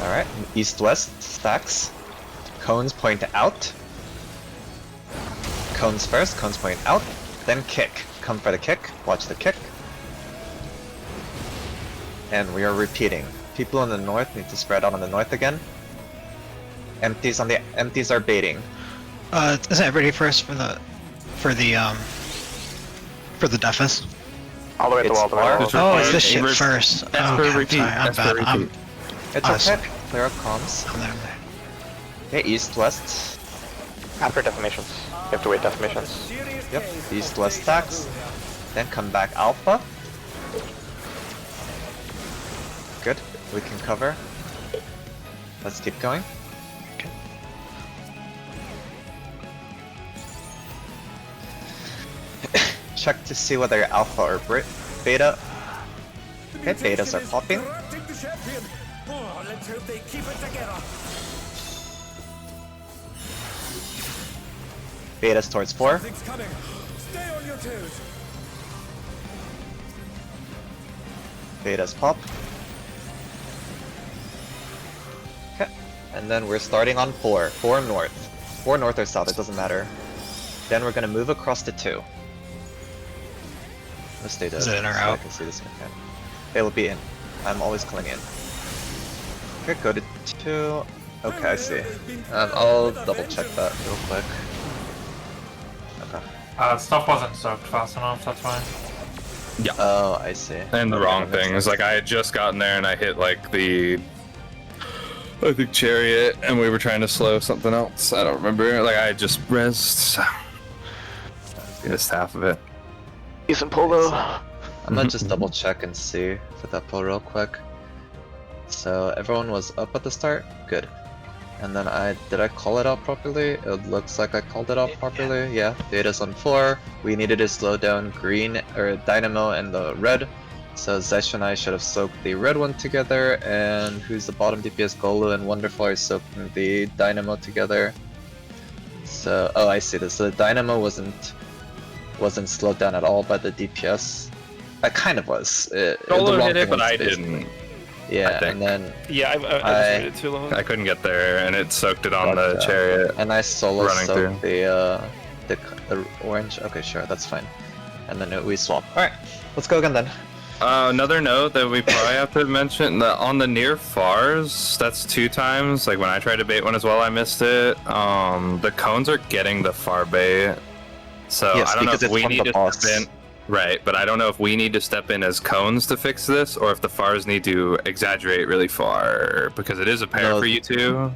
Alright, east-west stacks. Cones point out. Cones first, cones point out, then kick. Come for the kick, watch the kick. And we are repeating. People in the north need to spread out on the north again. Empties are baiting. Is that ready first for the Duffus? All the way at the It's wall. To the far. wall. Oh, it's this Hey, shit Rip- first. that's Oh, for okay, I'm repeat, sorry, I'm that's for bad. repeat. It's Oh, okay. sorry. Clear up comms. I'm there, I'm there. Okay, east-west. After defamations. You have to wait defamations. Serious Yep, case of east-west deja stacks. vu. Then come back alpha. Good, we can cover. Let's keep going. Okay. Check to see whether alpha or beta. The Okay, betas mutation are is popping. corrupting the champion. Oh, let's hope they keep it together. Betas towards 4. Something's coming. Stay on your toes. Betas pop. Okay, and then we're starting on 4. 4 north. 4 north or south, it doesn't matter. Then we're gonna move across to 2. Let's stay dead. Is it in or so I out? can see this again. It will be in. I'm always calling in. Okay, go to 2. Okay, I see. I'll double check that real quick. Okay. Stuff wasn't soaked fast enough, that's why. Oh, I see. And the Okay, wrong that makes things. sense. Like I had just gotten there and I hit like the I think chariot and we were trying to slow something else. I don't remember. Like I had just rezzed. Missed half of it. Decent pull though. I'm gonna just double check and see for that pull real quick. So everyone was up at the start? Good. And then did I call it out properly? It looks like I called it out properly. Yeah, data's on 4. We needed to slow down green or Dynamo and the red. So Zesh and I should have soaked the red one together, and who's the bottom DPS? Golu and Wonderful are soaking the Dynamo together. So oh, I see this. So the Dynamo wasn't slowed down at all by the DPS. It kind of was. The Solo wrong hit it, thing but was I basically- didn't. Yeah, think. and then Yeah, I just waited too long. I couldn't get there and it soaked it on the Gotcha. chariot. and I solo Running soaked the orange. Okay, sure, that's fine. And then we swap. All right, let's go again then. Another note that we probably have to mention that on the near fars, that's 2 times. Like when I tried to bait one as well, I missed it. The cones are getting the far bait, so Yes, I don't know because if it's we from need the to boss. step in. Right, but I don't know if we need to step in as cones to fix this, or if the fars need to exaggerate really far because it is a pair No, for you two.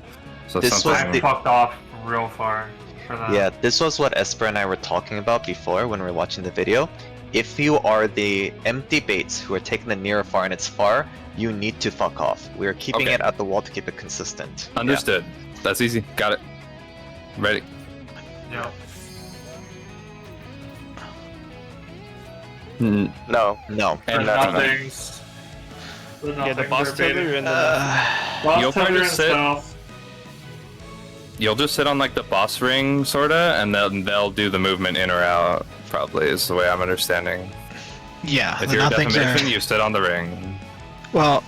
So this was something. I the- fucked off real far for that. Yeah, this was what Esper and I were talking about before when we were watching the video. If you are the empty baits who are taking the near far and it's far, you need to fuck off. We are keeping Okay. it at the wall to keep it consistent. Understood. That's easy. Got it. Ready. Yeah. Mm, No. No. The And nothings. The Yeah, the nothings boss are baited. tether and the Boss You'll probably tether just and sit- stealth. You'll just sit on like the boss ring, sorta, and then they'll do the movement in or out. Probably is the way I'm understanding. Yeah, If the you're a nothings defamation, are you sit on the ring. well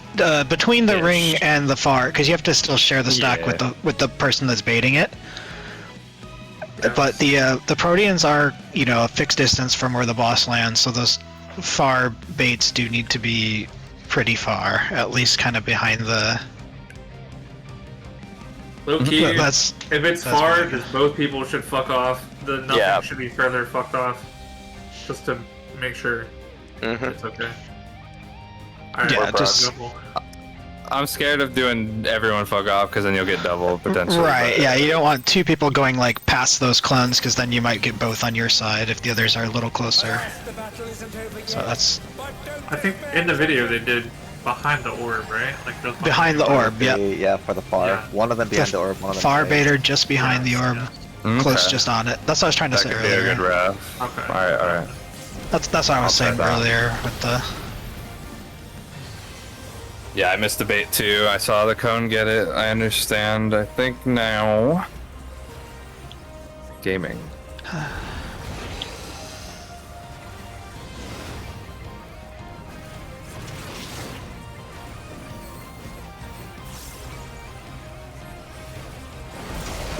between the ring Ish. and the far, because you have to still share the stack Yeah. with the person that's baiting it. Yes. But the Proteans are, you know, a fixed distance from where the boss lands, so those far baits do need to be pretty far, at least kind of behind the. Low key, if That's it's that's far, pretty just both people should fuck off. The nothing Yeah. should be further fucked off. Just to make sure Mm-hmm. it's okay. Alright, Yeah, we're just- beautiful. I'm scared of doing everyone fuck off because then you'll get double potentially. right. but- Yeah, you don't want two people going like past those clones, because then you might get both on your side if the others are a little closer. Alas, the battle isn't over So yet. that's But don't I think in the video they did behind the orb, right? Like just behind the orb. Yep. Yeah, for the far. Yeah. One of them behind The the orb, one of them Far behind. baiter just behind the orb, Okay. close just on it. That's what I was trying to That say could be a earlier. good ref. Okay. Alright, alright. That's what I was I'll saying try that. earlier with the. Yeah, I missed the bait too. I saw the cone get it. I understand. I think now. Gaming.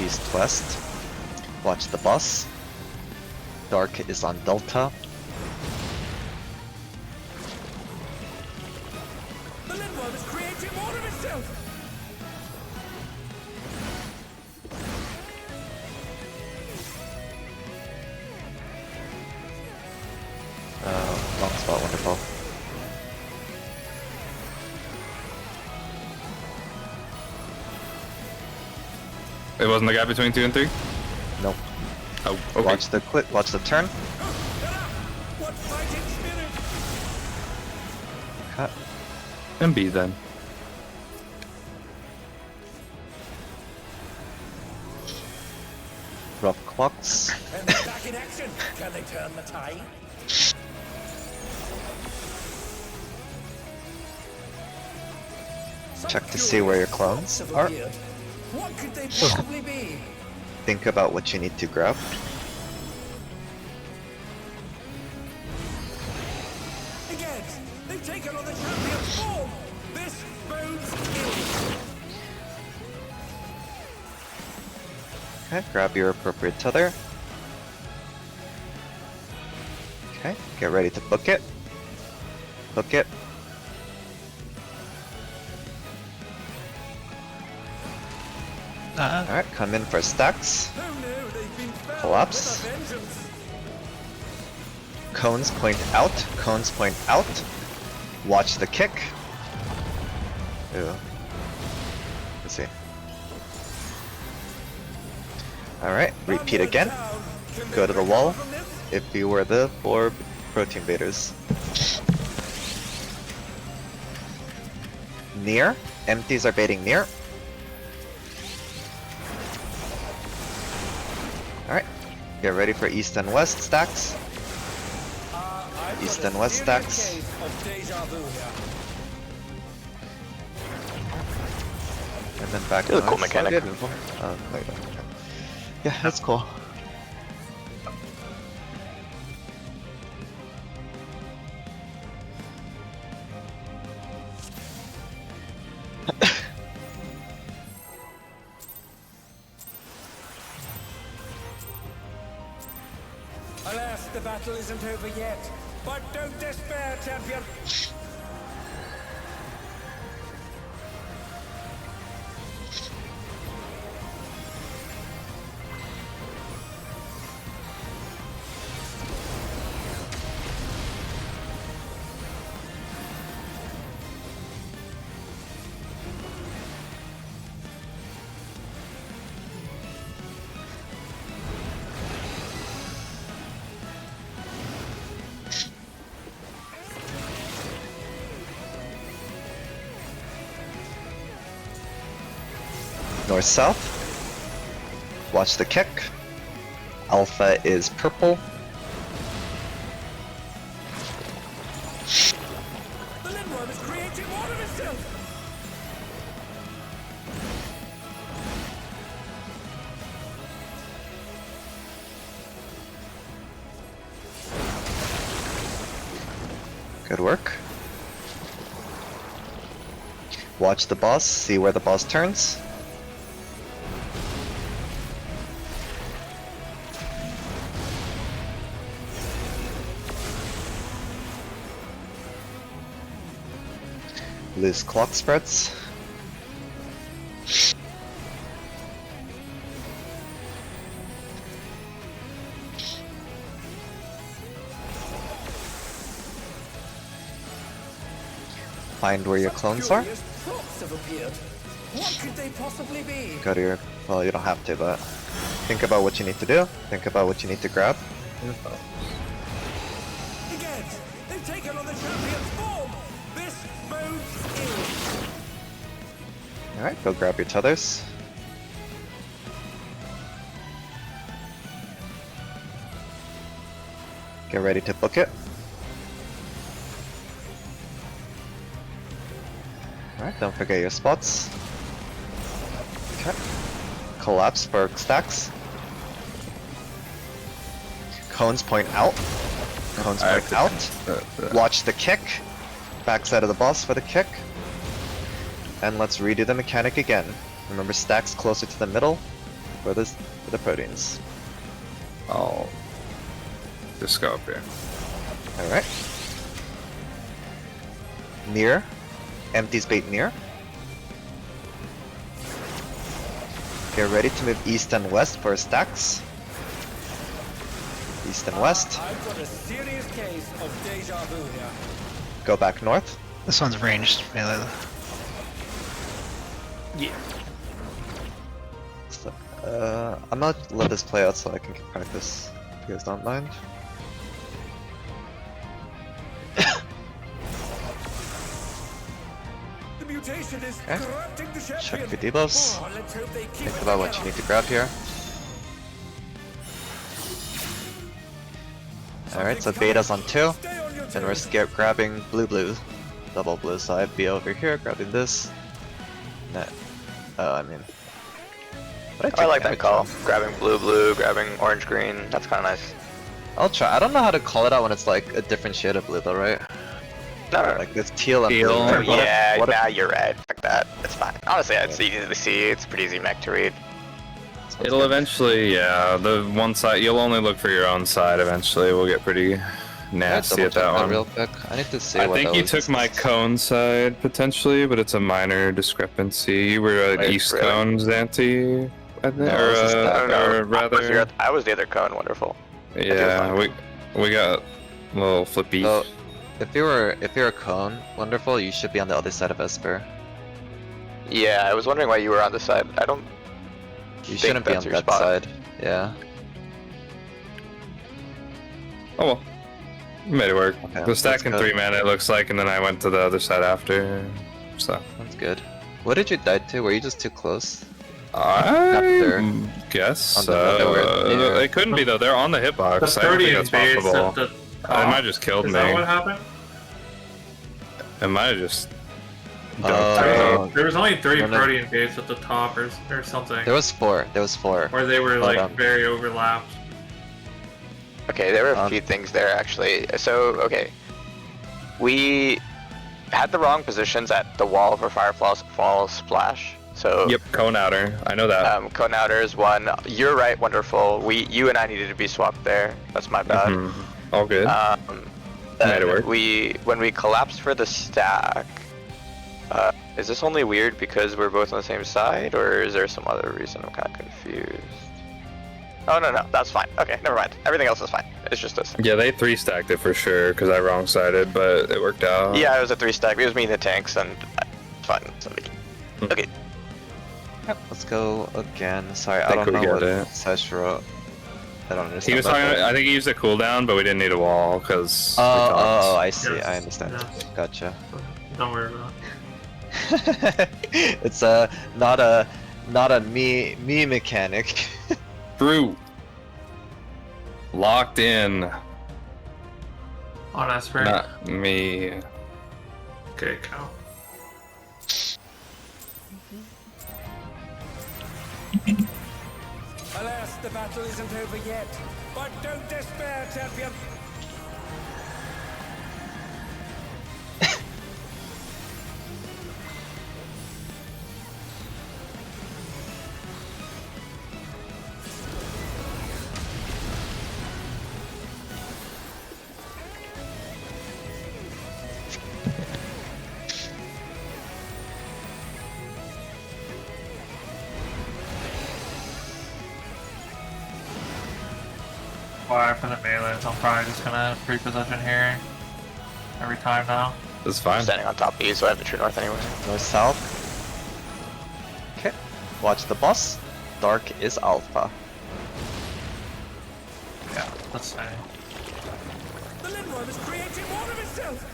East west. Watch the bus. Dark is on Delta. The Lindworm is creating more of itself. Long spot, wonderful. It wasn't the guy between 2 and 3? Nope. Oh, okay. Watch the clip. Watch the turn. What fighting spirit? Cut. And B then. Rough clocks. And they're back in action. Can they turn the tide? Check to see where your clones Have are. appeared. What could they possibly be? Think about what you need to grab. Again, they've taken on the champion form. This bodes ill. Okay, grab your appropriate tether. Okay, get ready to book it. Book it. Alright, come in for stacks. Oh no, they've been found Collapse. with a vengeance. Cones point out. Cones point out. Watch the kick. Ew. Let's see. Alright, repeat again. Go to the wall. If you were the 4 protein baiters. Near. Empties are baiting near. Alright. Get ready for east and west stacks. I've East got a and west serious stacks. case of deja vu here. And then back. This is a cool north. mechanic. Oh, beautiful. Wait, okay. Yeah, that's cool. Alas, the battle isn't over yet. But don't despair, champion. North-south. Watch the kick. Alpha is purple. The Lindworm is creating more of itself! Good work. Watch the boss, see where the boss turns. Loose clock spreads. Find where your clones are. Curious thoughts have appeared. What could they possibly be? Go to your, well, you don't have to, but think about what you need to do. Think about what you need to grab. Again, they've taken on the champion's form! This bodes ill! Alright, go grab your tethers. Get ready to book it. Alright, don't forget your spots. Okay. Collapse for stacks. Cones point out. Cones point out. Watch the kick. Backside of the boss for the kick. And let's redo the mechanic again. Remember, stacks closer to the middle for the proteins. I'll just go up here. Alright. Near. Empties bait near. Get ready to move east and west for stacks. East and west. I've got a serious case of deja vu here. Go back north. This one's ranged melee. Yeah. So, I'm gonna let this play out so I can get practice, if you guys don't mind. The mutation is Okay. corrupting the champion. Check your debuffs. Oh, let's hope they keep Think it about what you together. need to grab here. Alright, so beta's on 2. Stay on your And we're toes. grabbing blue. Double blue, so I'd be over here grabbing this. Nah. Oh, I mean. But I take like that damage call. off. Grabbing blue, grabbing orange-green. That's kind of nice. I'll try. I don't know how to call it out when it's like a different shade of blue though, right? No, no, Like it's teal and Teal. blue. no. Right? What if- Yeah, what if- nah, you're right. Fuck that. It's fine. Honestly, it's easy to see. It's pretty easy mech to read. It'll eventually, yeah, the one side, you'll only look for your own side eventually. We'll get pretty Can I nasty double at check that one. real quick? I need to see I what think that you was. took my cone side potentially, but it's a minor discrepancy. You were an Wait, east really? cone, Zanti, I think, No, it's just that. I don't know. or rather, I was the other cone. Wonderful. yeah, we got a little flippy. So, if you're a cone, wonderful, you should be on the other side of Esper. Yeah, I was wondering why you were on the side. I don't. You think shouldn't be that's on your that spot. side. Yeah. Oh well, made it work. Okay, The stack let's in go. 3 mana, it looks like, and then I went to the other side after. So That's good. What did you die to? Were you just too close? I After- guess On the nowhere near- it couldn't be though. They're on the hitbox. The I don't 30 think that's invades possible. at the It top. might have just killed Is me. that what happened? It might have just. Oh. There was only 3 No, no. Protean invades at the top or something. There was 4. There was 4. Or they were Hold like on. very overlapped. Okay, there were a few things there actually. So, okay. We had the wrong positions at the wall for Firefall Splash. So, Yep, cone outer. I know that. Cone Outer is one. You're right, wonderful. You and I needed to be swapped there. That's my bad. Mhm. All good. Made it work. When we collapsed for the stack, is this only weird because we're both on the same side, or is there some other reason? I'm kind of confused. Oh no, that's fine. Okay, never mind. Everything else is fine. It's just this. Yeah, they 3-stacked it for sure because I wrong-sided, but it worked out. Yeah, it was a 3-stack. It was me and the tanks, and it's fine. Okay. Yep, let's go again. Sorry, I Think don't we know got what it. Sesh wrote. I don't understand. He was about talking. that. I think he used a cooldown, but we didn't need a wall because. Oh, I see. Yes, I understand. yes. Gotcha. Don't worry about it. It's not Not a me mechanic. True. Locked in. On Esper. Not me. Okay, cow. Alas, the battle isn't over yet. But don't despair, champion. Fire for the melees. I'm probably just gonna pre-position here every time now. That's I'm fine. standing on top B, so I have the true north anyway. North south. Okay. Watch the boss. Dark is alpha. Yeah, let's say. The Lindworm is creating more of itself.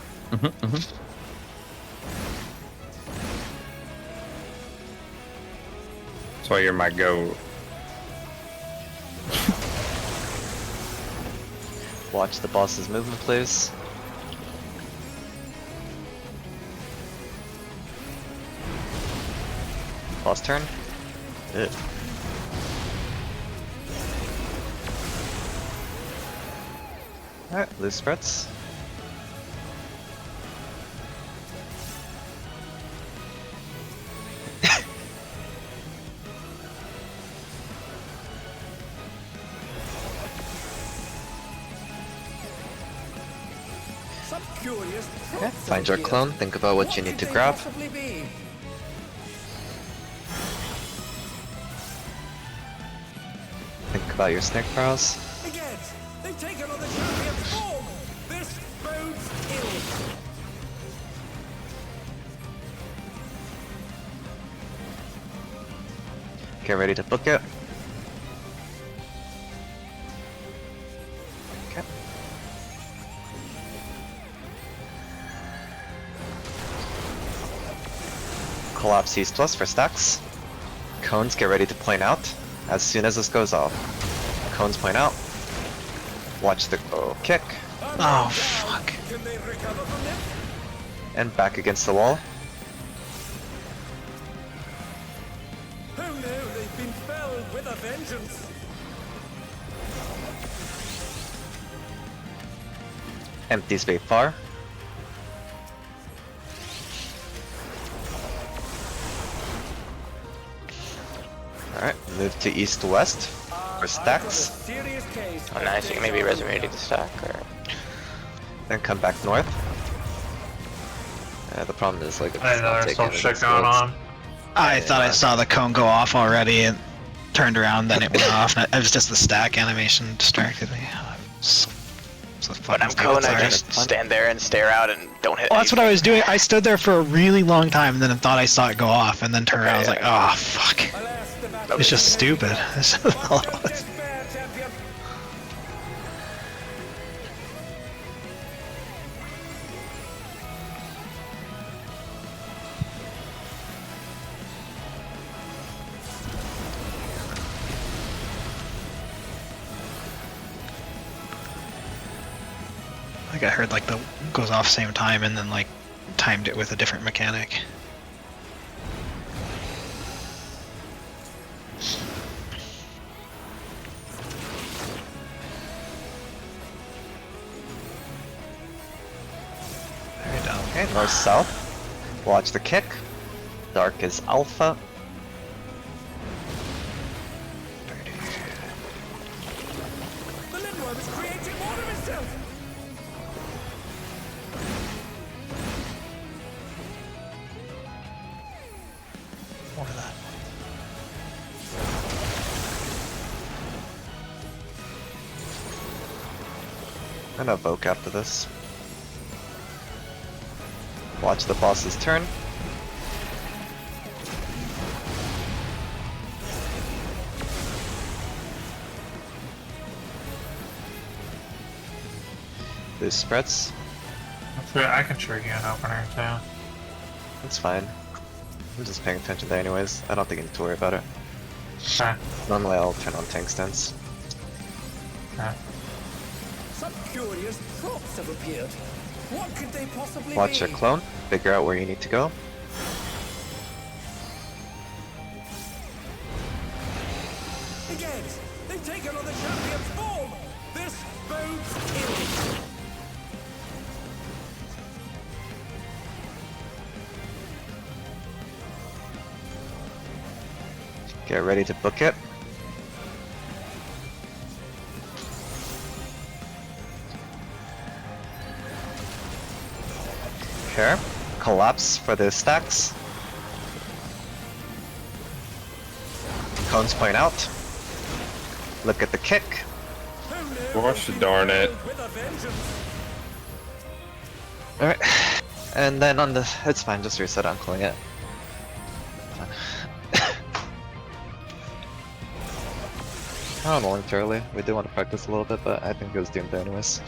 That's why you're my goat. Watch the boss's movement, please. Boss turn. Ugh. Alright, loose spreads. Some curious Okay, props find your over clone, here. think about what you could need to they grab. possibly be? Think about your snake brows. Again, they've taken on the champion's form. This bodes ill. Get ready to book it. Okay. Collapse East Plus for stacks. Cones, get ready to point out as soon as this goes off. Cones point out. Watch the kick. Oh, fuck. Can they recover from this? And back against the wall. Oh no, they've been felled with a vengeance. Empty space far. Alright, move to east to west for stacks. Serious case. Oh, nice. You can maybe resume the stack, or Then come back north. The problem is like it's I know not there's taking some shit any going skills. on. I thought I saw the cone go off already and turned around, then it went off. And it was just the stack animation distracted me. So when fucking I'm stupid, Cone, I sorry. just stand there and stare out and don't hit. Well, that's what I anything. was doing. I stood there for a really long time and then I thought I saw it go off and then turned around. I was like, oh, fuck. Alas, the battle It's just isn't stupid. over. It's just But all don't it was. despair, champion. Like I heard like the goes off same time and then like timed it with a different mechanic. Very dumb. Okay, north south. Watch the kick. Dark is alpha. The Lindworm is creating more of itself. More of that. I'm gonna evoke after this. Watch the boss's turn. Loose spreads. I can trigger you an opener too. That's fine. I'm just paying attention there anyways. I don't think you need to worry about it. Okay. Normally I'll turn on tank stance. Okay. Some curious props have appeared. What could they possibly Watch be? your clone, figure out where you need to go. Again, they've taken on the champion's form. This bodes ill. Get ready to book it. Okay. Collapse for the stacks. Cones point out. Look at the kick. Gosh darn it. With a vengeance. Alright. And then on the... It's fine, just reset uncooling it. I don't want it early. We do want to practice a little bit, but I think it was doomed there anyways.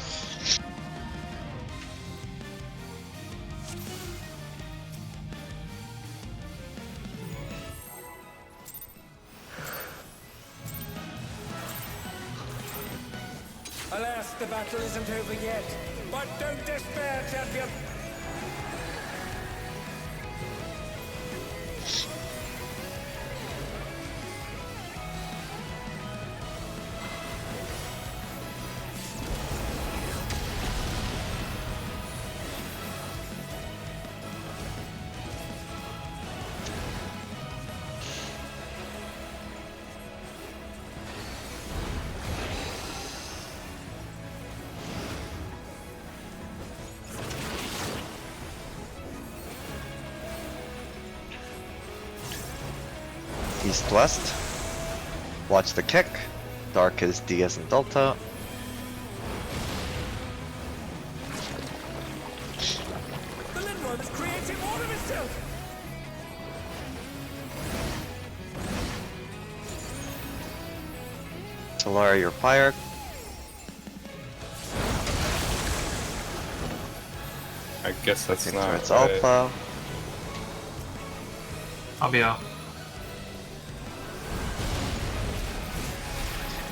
Alas, the battle isn't over yet. But don't despair, champion. East-west. Watch the kick. Dark is D as in Delta. The Lindworm is creating more of itself. Solara, your fire. I guess that's Looking not towards right. Alpha. I'll be out.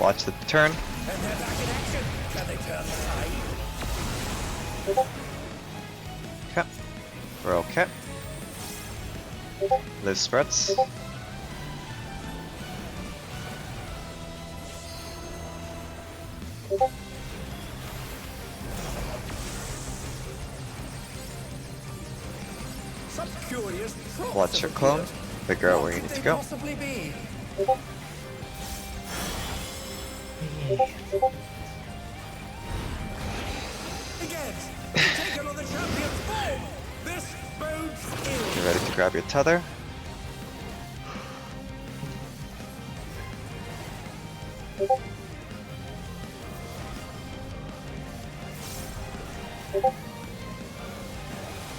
Watch the turn. And they're back in action. Can they turn the tide? Okay. We're okay. Live spreads. Some curious props Watch your have clone. appeared. Figure out What where you could need to they go. possibly be? Again, they've taken on the champion's form. This bodes ill. Get ready to grab your tether.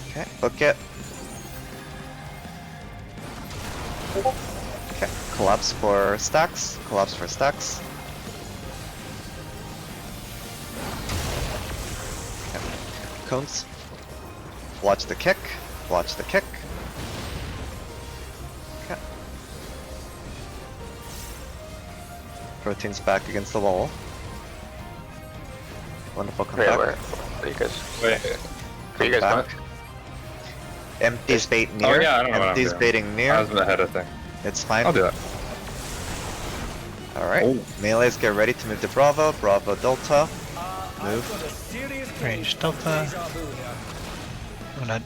Okay, book it. Okay, collapse for stacks. Collapse for stacks. Okay. Cones. Watch the kick. Watch the kick. Okay. Protein's back against the wall. Wonderful, come Wait, back. where are you guys? Wait. Are you guys Back. back? Empty's bait Oh near. yeah, I don't know what I'm Empty's doing. baiting I near. was ahead of thing. It's fine. I'll do that. Alright. Oh. Melees get ready to move to Bravo. Bravo Delta. Move. I've got a serious case Range of Delta. deja vu here. I'm gonna.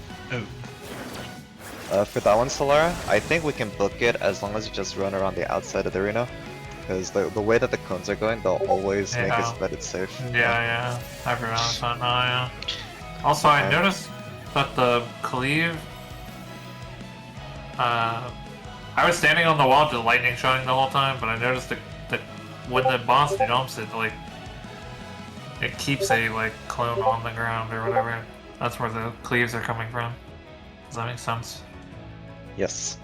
Oh, For that one, Solara, I think we can book it as long as you just run around the outside of the arena. Because the way that the cones are going, they'll always make Yeah. it so that it's safe. Yeah. I realized that now, yeah. Also, I Okay. noticed that the cleave. I was standing on the wall, just lightning showing the whole time, but I noticed that when the boss jumps, it keeps a clone on the ground or whatever. That's where the cleaves are coming from. Does that make sense? Yes.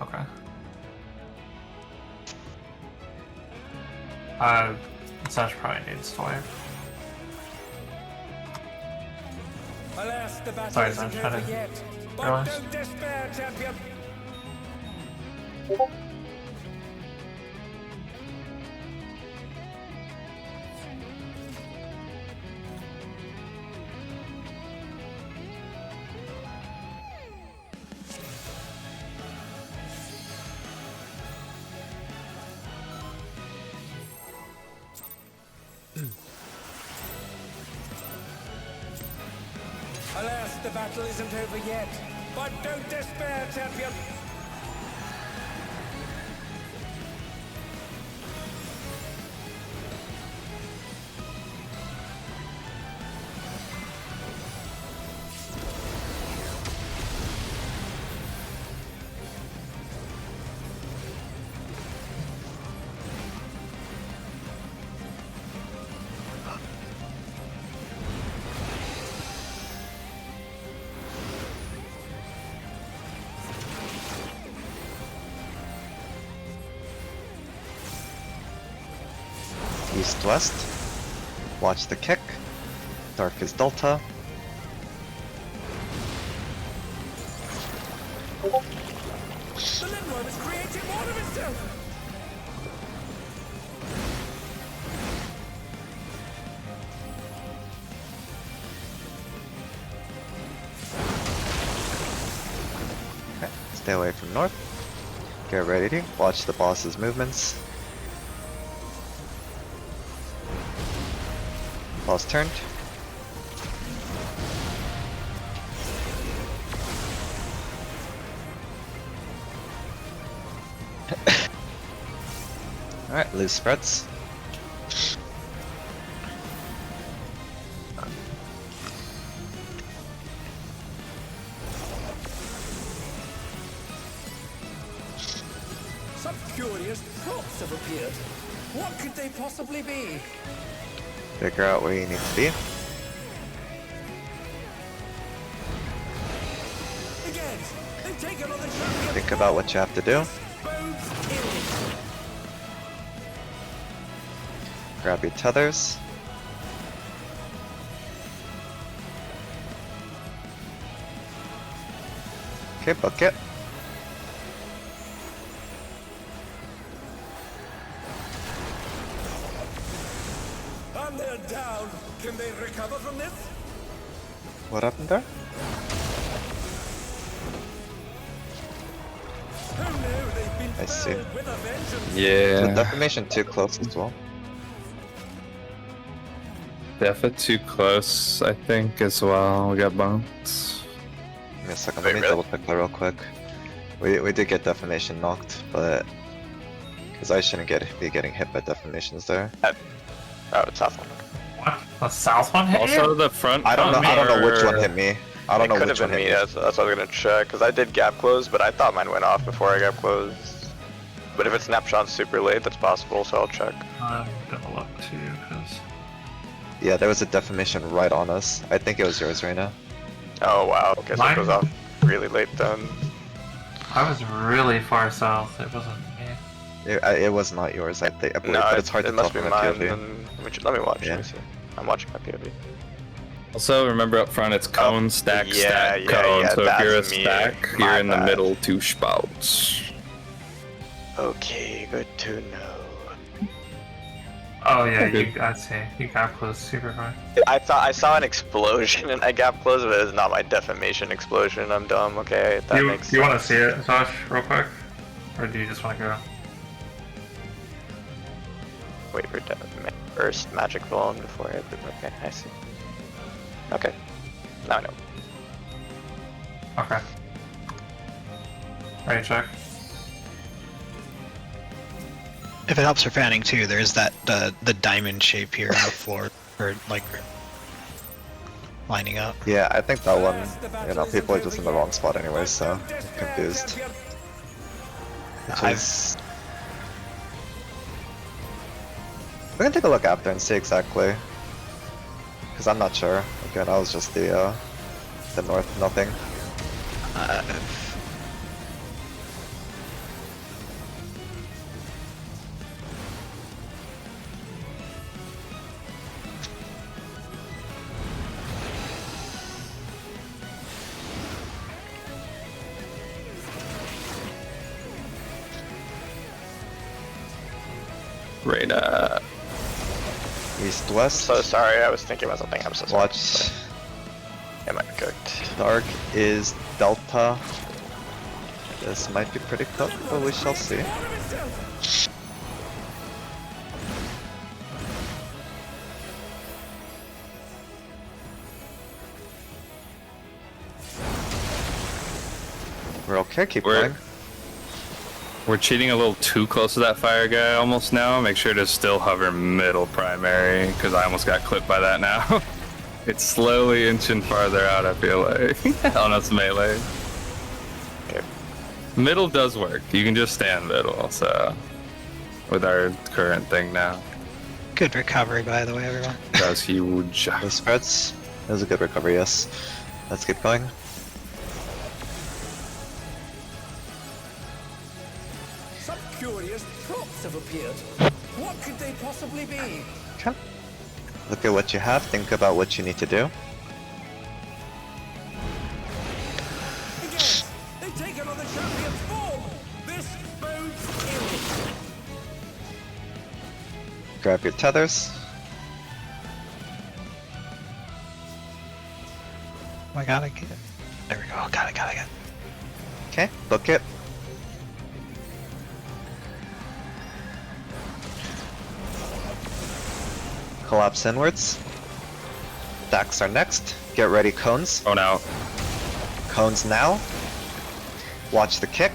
Okay. Sash probably needs to wave. Alas, the battle Sorry, isn't Sash, I over didn't yet. But realize. don't despair, champion. Alas, the battle isn't over yet. But don't despair, champion. East-west. Watch the kick. Dark is Delta. The Lindworm is creating more of itself. Okay, stay away from north. Get ready. Watch the boss's movements. Boss turned. Alright, loose spreads. Some curious props have appeared. What could they possibly be? Figure out where you need to be. Again, they've taken on the champion. Think about what you have to do. Bodes ill. Grab your tethers. Okay, bucket. And they're down. Can they recover from this? What happened there? Oh no, they've been I see. felled with a vengeance. The Yeah. defamation too close as well. Defa too close, I think, as well. We got bumped. Give me a second, Wait, let me really? double check that real quick. We did get defamation knocked, but because I shouldn't be getting hit by defamations there. Oh, it's South one. What? The south one hit Also, you? the front. I don't know. I don't know which one cover- hit me. I don't It know could which have one been hit me. me. That's what I was gonna check because I did gap close, but I thought mine went off before I gap closed. But if it snapshot super late, that's possible. So I'll check. I'm gonna look too, because Yeah, there was a defamation right on us. I think it was yours, Reina. Oh wow. Okay, so it goes Mine- off really late then. I was really far south. It wasn't me. It was not yours, I think. I believe, No, but it's hard it to tell must be from a mine. POV. Then let me watch. Yeah. Let me see. I'm watching my POV. Also, remember up front, it's cone, stack, yeah, stack, yeah, cone. yeah, So if you're a that's me. stack, My you're in the bad. middle two spouts. Okay, good to know. Oh yeah, Okay. I see. You got close super far. I thought I saw an explosion and I gap closed, but it's not my defamation explosion. I'm dumb. Okay, that makes Do you want to sense. see it, Josh, real quick? Or do you just want to go? Wait for first magic volume before I hit the. Okay, I see. Okay, now I know. Okay. Ready, check. If it helps for fanning too, there's that the diamond shape here on the floor, or like lining up. Yeah, I think that one, you know, people are just in the wrong spot anyway, so I'm confused. Which is... We can take a look after and see exactly. Because I'm not sure. Again, I was just the north nothing. Radar. East west. So sorry, I was thinking about something. I'm so sorry. Watch. Am I cooked? Dark is Delta. This might be pretty cooked, but we shall see. We're okay, keep going. We're cheating a little too close to that fire guy almost now. Make sure to still hover middle primary, because I almost got clipped by that now. It's slowly inching farther out, I feel like, on its melee. Okay. Middle does work. You can just stand middle, so, with our current thing now. Good recovery, by the way, everyone. That's huge. The spreads. That was a good recovery, yes. Let's keep going. Some curious props have appeared. What could they possibly be? Okay. Look at what you have, think about what you need to do. Again, they've taken on the champion's form. This bodes ill. Grab your tethers. I gotta get it. There we go. Got it. Okay, book it. Collapse inwards. Stacks are next. Get ready, cones. Oh, now. Cones now. Watch the kick.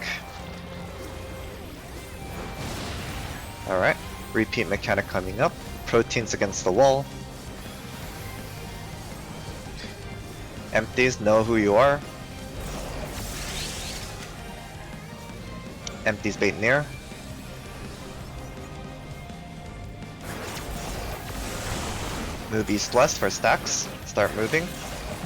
Alright. Repeat mechanic coming up. Proteins against the wall. Empties, know who you are. Empties bait near. Move east-west for stacks. Start moving.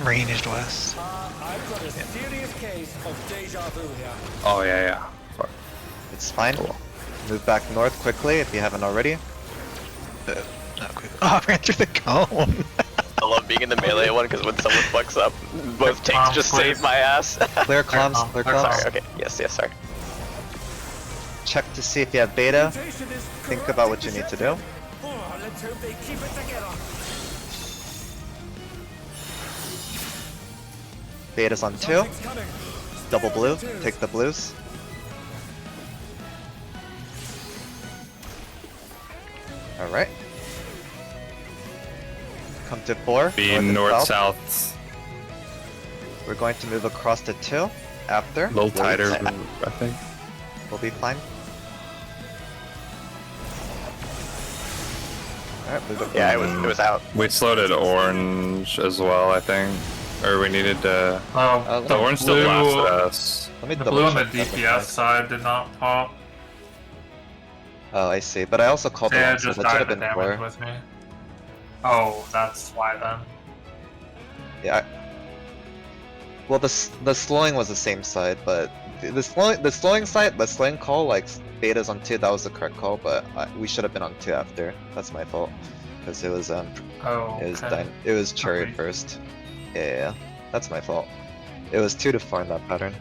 Ranged west. I've got a serious case of deja vu here. Oh, yeah. Fuck. It's fine. Cool. Move back north quickly if you haven't already. Not quick. Oh, I ran through the cone. I love being in the melee one because when someone fucks up, both tanks just save my ass. Clear comms, clear comms. Sorry, okay. Yes, sorry. Check to see if you have beta. Think about what you need to do. Oh, let's hope they keep it together. Beta's on 2. Something's coming. Double blue. Take the blues. Alright. Come to 4. Be and north-south. We're going to move across to 2. After. A little tighter, We'll- I think. We'll be fine. Alright, move up. Yeah, it was out. We slowed it orange as well, I think. Or we needed to... Oh, The orange still blasted us. Let me the double blue on the check that DPS mechanic. side did not pop. Oh, I see. But I also called it Yeah, on, so just that should died have the been damage 4. with me. Oh, that's why then. Yeah. Well, the slowing was the same side, but the slowing side, the slowing call, like beta's on 2, that was the correct call, but we should have been on 2 after. That's my fault, because it was Oh, okay. it was chariot Okay. first. Yeah, that's my fault. It was 2 to 4 in that pattern.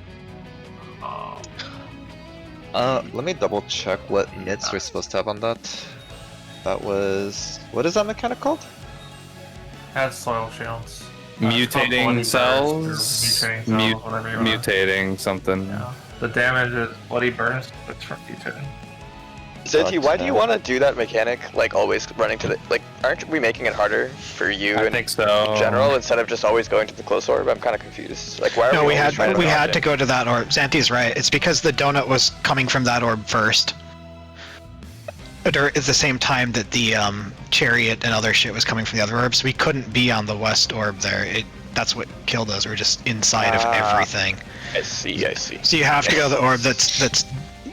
Oh, Let me double check what nits we're supposed to have on that. That was, what is that mechanic called? had soil shields. It's called Mutating Bloody cells? Burst, or mutating cells, whatever you want. Mutating something. Yeah. The damage is bloody burst, it's from mutating. Zinty, why do you want to do that mechanic, like always running to the, like, aren't we making it harder for you I in think so. general instead of just always going to the close orb? I'm kind of confused. Like, why are No, we always trying had we dodge had it? to go to that orb. Xanti's right. It's because the donut was coming from that orb first. At the same time that the chariot and other shit was coming from the other orbs, we couldn't be on the west orb there. That's what killed us. We're just inside of everything. I see. So you have to go to the orb that's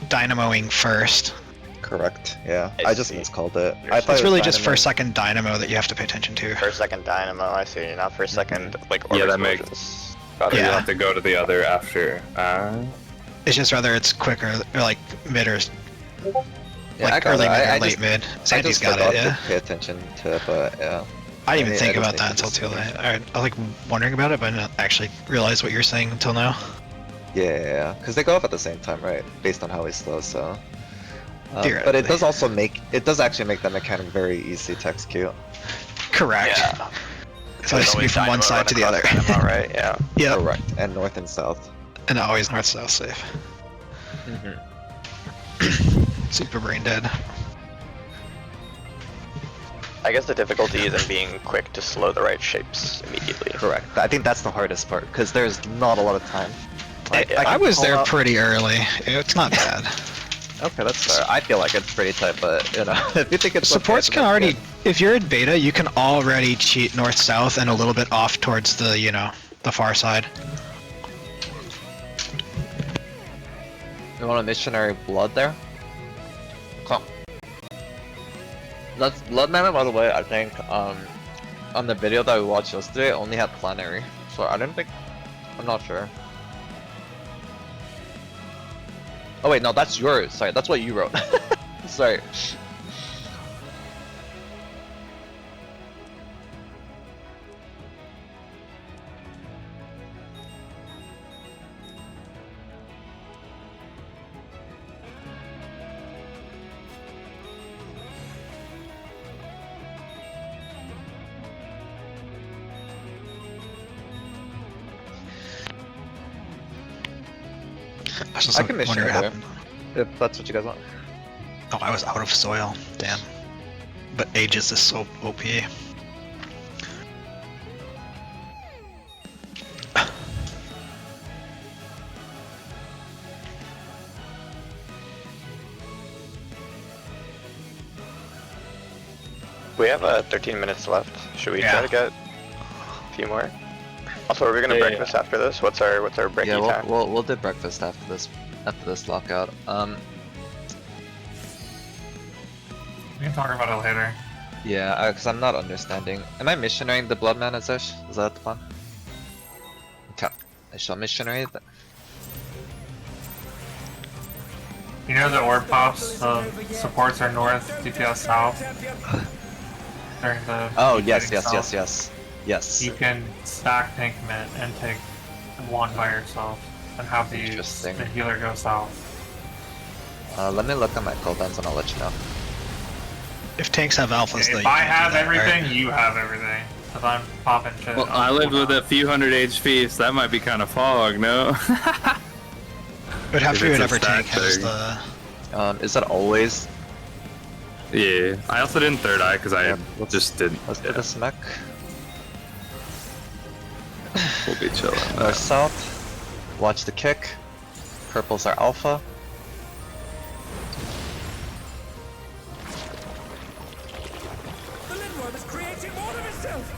dynamoing first. Correct. Yeah, I I just see. miscalled it. You're I s- thought It's it really was just dynamo. first second dynamo that you have to pay attention to. First, second dynamo, I see. Not first, second, like, orb Yeah, that makes- explosions. Got it. You Yeah. have to go to the other after. It's just whether it's quicker, or like mid or Yeah, like I got early it. mid or I late just, mid. I Sandy's just got forgot it, yeah. to pay attention to it, but yeah. I didn't even I think just about that think until it's too just- late. I was like wondering about it, but I didn't actually realize what you're saying until now. Yeah, because they go off at the same time, right? Based on how we slow, so. But it Theoretically. does actually make that mechanic very easy to execute. Correct. Yeah. So it's be from one side to the other. All right. Yeah. Yep. Correct. And north and south. And always north-south safe. Super brain dead. I guess the difficulty is in being quick to slow the right shapes immediately. Correct. I think that's the hardest part because there's not a lot of time. Like, Yeah. can I was pull there out- pretty early. It's not bad. Okay, that's fair. I feel like it's pretty tight, but you know, if you think it's Supports okay, can then already, that's if you're in beta, you can already cheat north-south and a little bit off towards the, you know, the far side. good. You want a missionary blood there? Come. That's blood mana, by the way. I think on the video that we watched yesterday, it only had planary, so I didn't think. I'm not sure. Oh wait, no, that's yours. Sorry, that's what you wrote. Sorry. I was just I can mission wondering it what there, happened. if that's what you guys want. Oh, I was out of soil. Damn. But Aegis is so OP. We have 13 minutes left. Should we Yeah. try to get a few more? Also, are we gonna Yeah, breakfast after this? What's our breaky Yeah, time? we'll do breakfast after this lockout. We can talk about it later. Yeah, because I'm not understanding. Am I missionarying the blood mana, Zesh? Is that the plan? Okay, I shall missionary it. You know the orb pops, the supports are north, DPS south. During the Oh peak yes, hitting yes, south. yes, yes, yes. You can stack tank mid and take one by yourself and have the Interesting. healer go south. Let me look at my cooldowns and I'll let you know. If tanks have alphas, though, If you I can't do have that, everything, right? you have everything. Cause I'm popping shit. Well, on I lived with cooldown. a few hundred HP, so that might be kind of fog, no? It would have If to be it's a whatever tank stack has thing. the... Is that always? Yeah, I also didn't third eye because I Yeah, let's- just didn't. Let's do Yeah, this mech. we'll be chilling. North south. Watch the kick. Purples are alpha. The Lindworm is creating more of itself!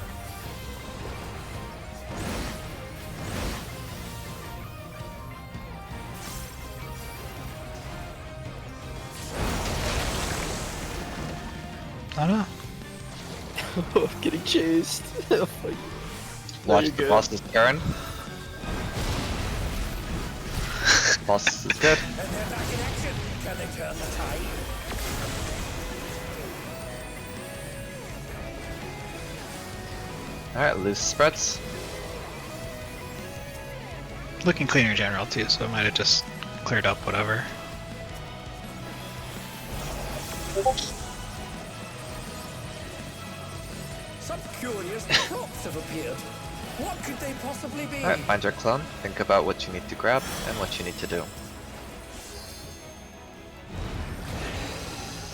I don't know. I'm getting chased. Watch you the go. boss is Garen. Boss is good. And they're back in action! Can they turn the tide? Alright, loose spreads. Looking cleaner in general, too, so it might have just cleared up whatever. Some curious props have appeared. What could they possibly be? Alright, find your clone. Think about what you need to grab and what you need to do.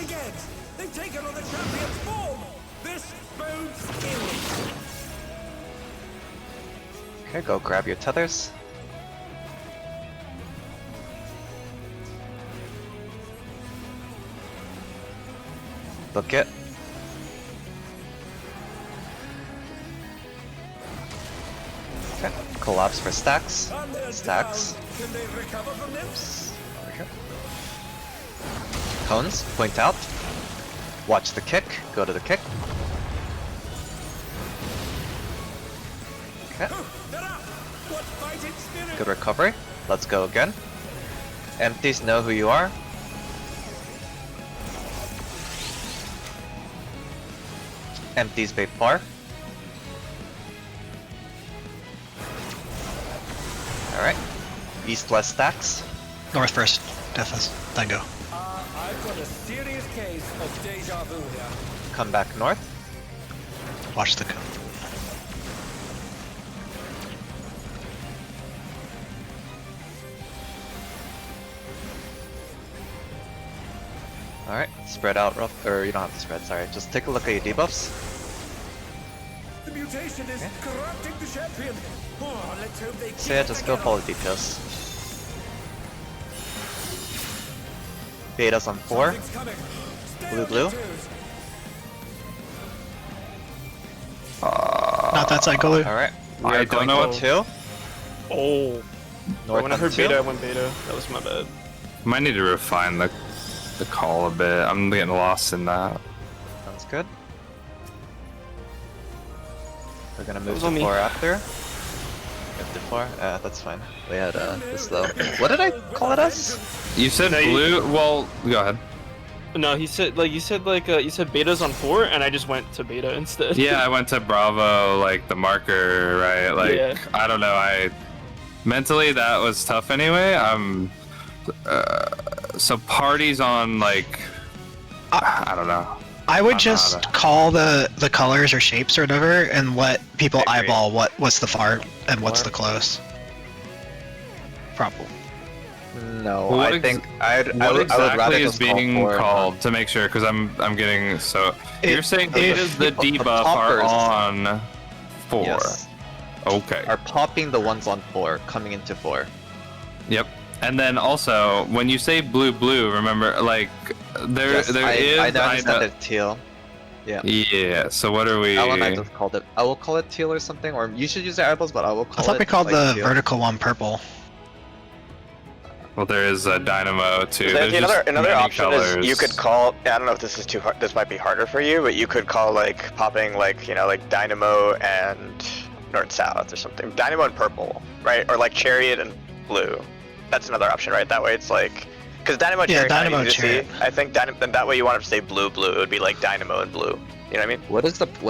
Again, they've taken on the champion's form! This bodes ill! Okay, go grab your tethers. Book it. Okay, collapse for stacks. And they're Stacks. down. Can they recover from this? Okay. Cones, point out. Watch the kick, go to the kick. Okay, They're up! What fighting spirit! good recovery. Let's go again. Empties know who you are. Empties bait par. Alright. East west stacks. North first, Defas, then go. I've got a serious case of deja vu here. Come back north. Watch the cone. Alright, spread out rough, or you don't have to spread, sorry. Just take a look at your debuffs. The mutation is corrupting the champion. Oh, let's hope they So yeah, just go follow the details. Beta's on 4. Blue, blue. Not that side, Galoo. Alright, we I are don't going know to 2. Oh. North When I on heard 2. beta, I went beta. That was my bad. Might need to refine the call a bit. I'm getting lost in that. Sounds good. We're gonna move was to on me. 4 after. Move to 4? That's fine. We had this low. What did I call it as? You said No, you- blue. Well, go ahead. No, you said beta's on 4, and I just went to beta instead. Yeah, I went to Bravo, like the marker, right? Like Yeah. I don't know. Mentally that was tough anyway. So parties on like I don't know. I would I'm just not call the colors or shapes or whatever and let people I agree. eyeball what's the far and what's the close. Probably. No, Well, what I ex- think What I would rather exactly is just call being 4. called to make sure? Because I'm getting so. You're saying if- betas the the debuff are poppers- on 4. Yes. Okay. Are popping the ones on 4, coming into 4. Yep. And then also, when you say blue, remember, like there Yes, is. I understand know- that teal. Yeah. Yeah. So what are we? Alan, I just called it. I will call it teal or something, or you should use the eyeballs, but I will call I it. thought we called like, the teal. vertical one purple. Well, there is a dynamo too. Then There's just another many option colors. is you could call. I don't know if this is too hard. This might be harder for you, but you could call like popping like like dynamo and north south or something. Dynamo and purple, right? Or like chariot and blue. That's another option, right? That way it's like because dynamo and Yeah, chariot kinda dynamo easy to chariot. see. I think then that way you want to say blue. It would be like dynamo and blue. You know what I mean? What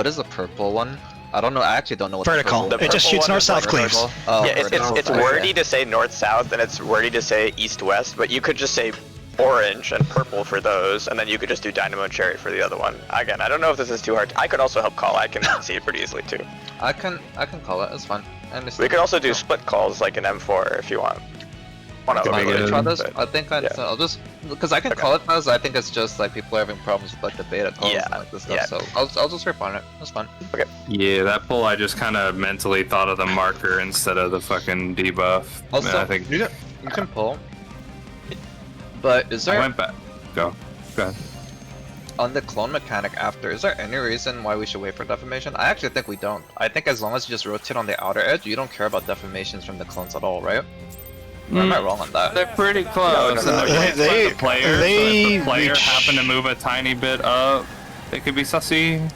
is the purple one? I don't know. I actually don't know what Vertical. The The It just purple shoots one is north-south like cleaves. purple. Oh, yeah, it's vertical. wordy Okay. to say north south and it's wordy to say east west, but you could just say orange and purple for those, and then you could just do dynamo and chariot for the other one. Again, I don't know if this is too hard. I could also help call. I can see it pretty easily too. I can call it. It's fine. I understand. We could also do split calls like an M4 if you want. One of Can them. I get really it? try this? but- I think I'll just because I can Okay. call it as I think it's just like people are having problems with like the beta calls Yeah, and like this stuff. yeah. So I'll just rip on it. That's fine. Yeah, that pull I just kind of mentally thought of the marker instead of the fucking debuff. Also, And I think you can pull. But is I there went back. Go ahead. on the clone mechanic after? Is there any reason why we should wait for defamation? I actually think we don't. I think as long as you just rotate on the outer edge, you don't care about defamations from the clones at all, right? Or am I wrong on that? They're pretty close. No, and they're based they- on the player, so they if the player reach- happen to move a tiny bit up, it could be sussy.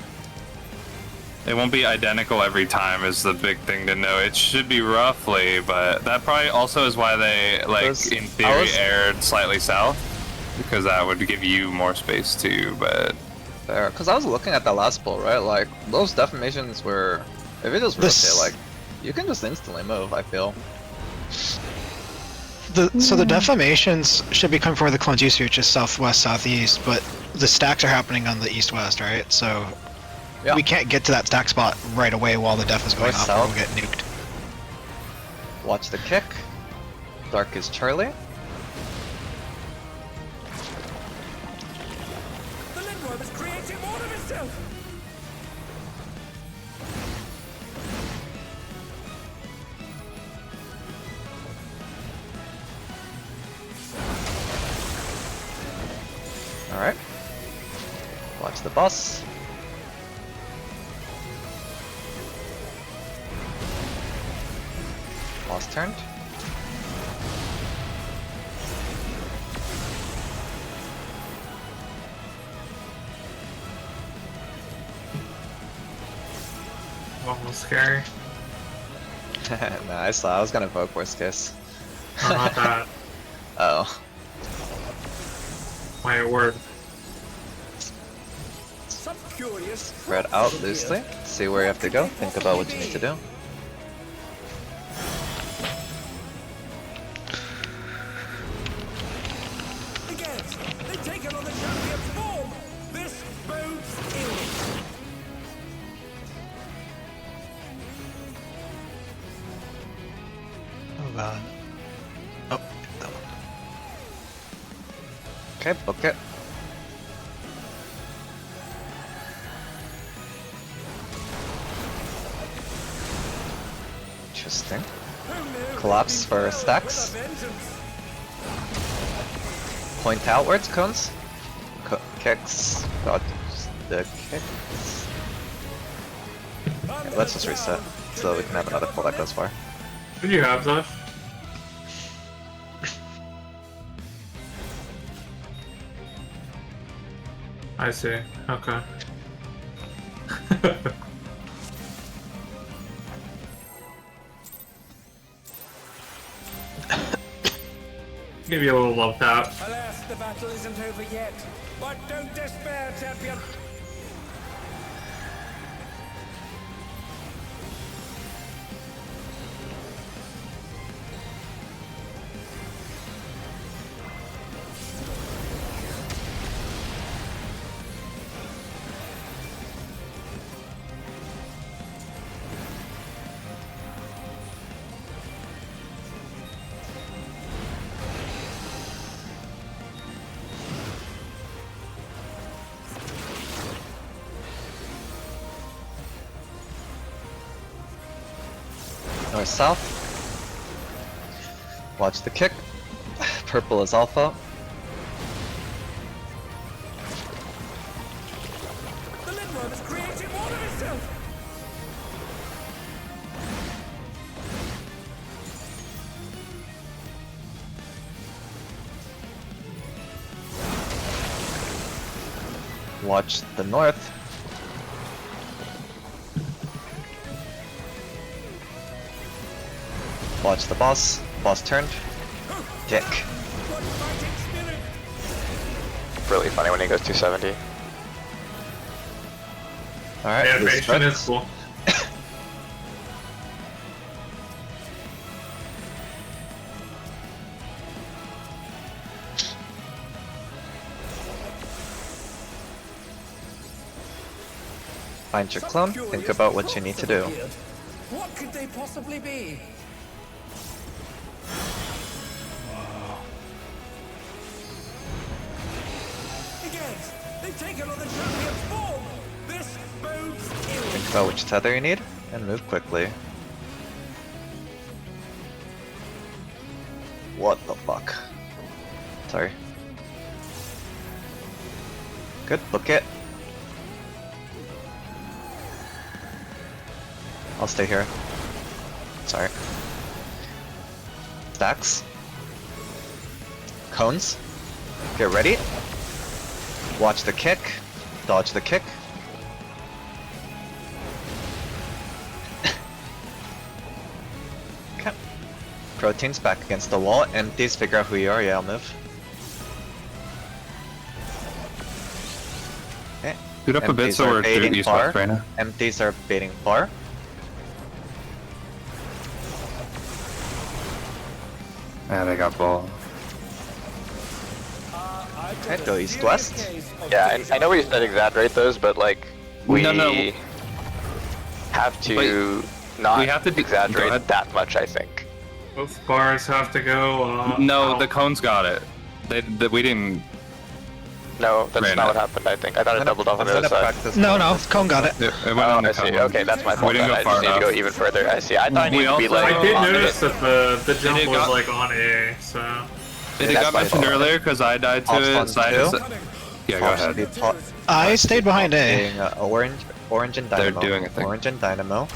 It won't be identical every time is the big thing to know. It should be roughly, but that probably also is why they, like, Because in I theory, was- aired slightly south. Because that would give you more space too, but... Fair. Because I was looking at the last pull, right? Like, those defamations were... If it just This- rotate, like, you can just instantly move, I feel. So the defamations should be coming from where the clones used to, which is southwest, southeast, but the stacks are happening on the east-west, right? So Yeah. we can't get to that stack spot right away while the def is going North, off, or south. we'll get nuked. Watch the kick. Dark is Charlie. The Lindworm is creating more of itself. Alright. Watch the boss. Boss turned. Almost scary. Nah, I saw. I was gonna vote worst case. No, not that. Oh. My word. Some curious. Spread out loosely. See where you have to go. Think about what you need to do. Again, they've taken on the Okay, book it. Interesting. Collapse for stacks. Point outwards, cones. Kicks. Dodge the kicks. Okay, let's just reset so we can have another pull that goes far. What do you have, Josh? I see. Okay. Give you a little love tap. Alas, the battle isn't over yet. But don't despair, champion. North south. Watch the kick. Purple is alpha. The Lindworm is creating more of itself. Watch the north. Watch the boss. Boss turned. Dick. Really funny when he goes 270. Alright, The lose animation is threats. cool. Find your clone. Think about what you need to do. What could they possibly be? Again, they've taken on the champion's form. This bodes ill. Think about which tether you need, and move quickly. What the fuck? Sorry. Good, book it. I'll stay here. Sorry. Stacks. Cones. Get ready. Watch the kick. Dodge the kick. Okay. Proteins back against the wall. Empties, figure out who you are. Yeah, I'll move. Okay. Scoot up a bit Empties so are we're baiting east far. west right now. Empties are baiting far. Yeah, they got ball. Okay, go east west. Yeah, and I know we said exaggerate those, but like we No. have to not we have to go exaggerate ahead. that much. I think. Both bars have to go. No, out. the cones got it. We didn't. No, that's Ran not out. what happened. I think I thought it doubled off on the other side. No, Cone got it. It went Oh, on the I see. cone. Okay, that's my fault. We didn't then. go I far just need to go enough. even further. I see. I thought I We needed to be also- like. I did on notice it. that the jump it was got- like on A, so. It That's got my mentioned fault. earlier because I died to Off it. on So I two? just, yeah, go ahead. I stayed behind A. Being, orange and They're dynamo. doing a thing. Orange and dynamo.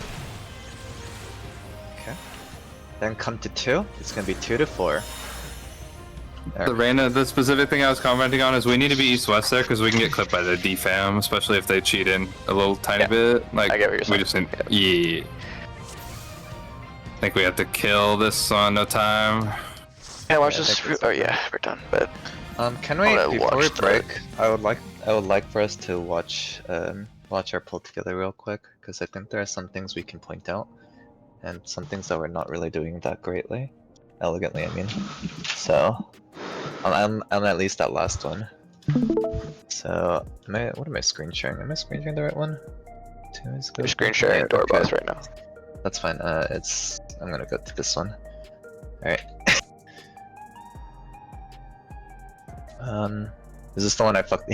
Okay. Then come to 2. It's gonna be 2 to 4. There. The specific thing I was commenting on is we need to be east-west there because we can get clipped by the defam, especially if they cheat in a little tiny Yeah, bit. Like I get what you're we saying. just need, yeah. I think we have to kill this on no time. Yeah, watch Yeah, I this. think it's Oh yeah, we're done. But Can we, wanna before we watch that. break, I would like for us to watch our pull together real quick, because I think there are some things we can point out, and some things that we're not really doing that elegantly, I mean. So, I'm at least that last one. So, what am I screen sharing? Am I screen sharing the right one? you're screen sharing door okay. boss right now. That's fine. I'm gonna go to this one. Alright. Is this the one I fucked?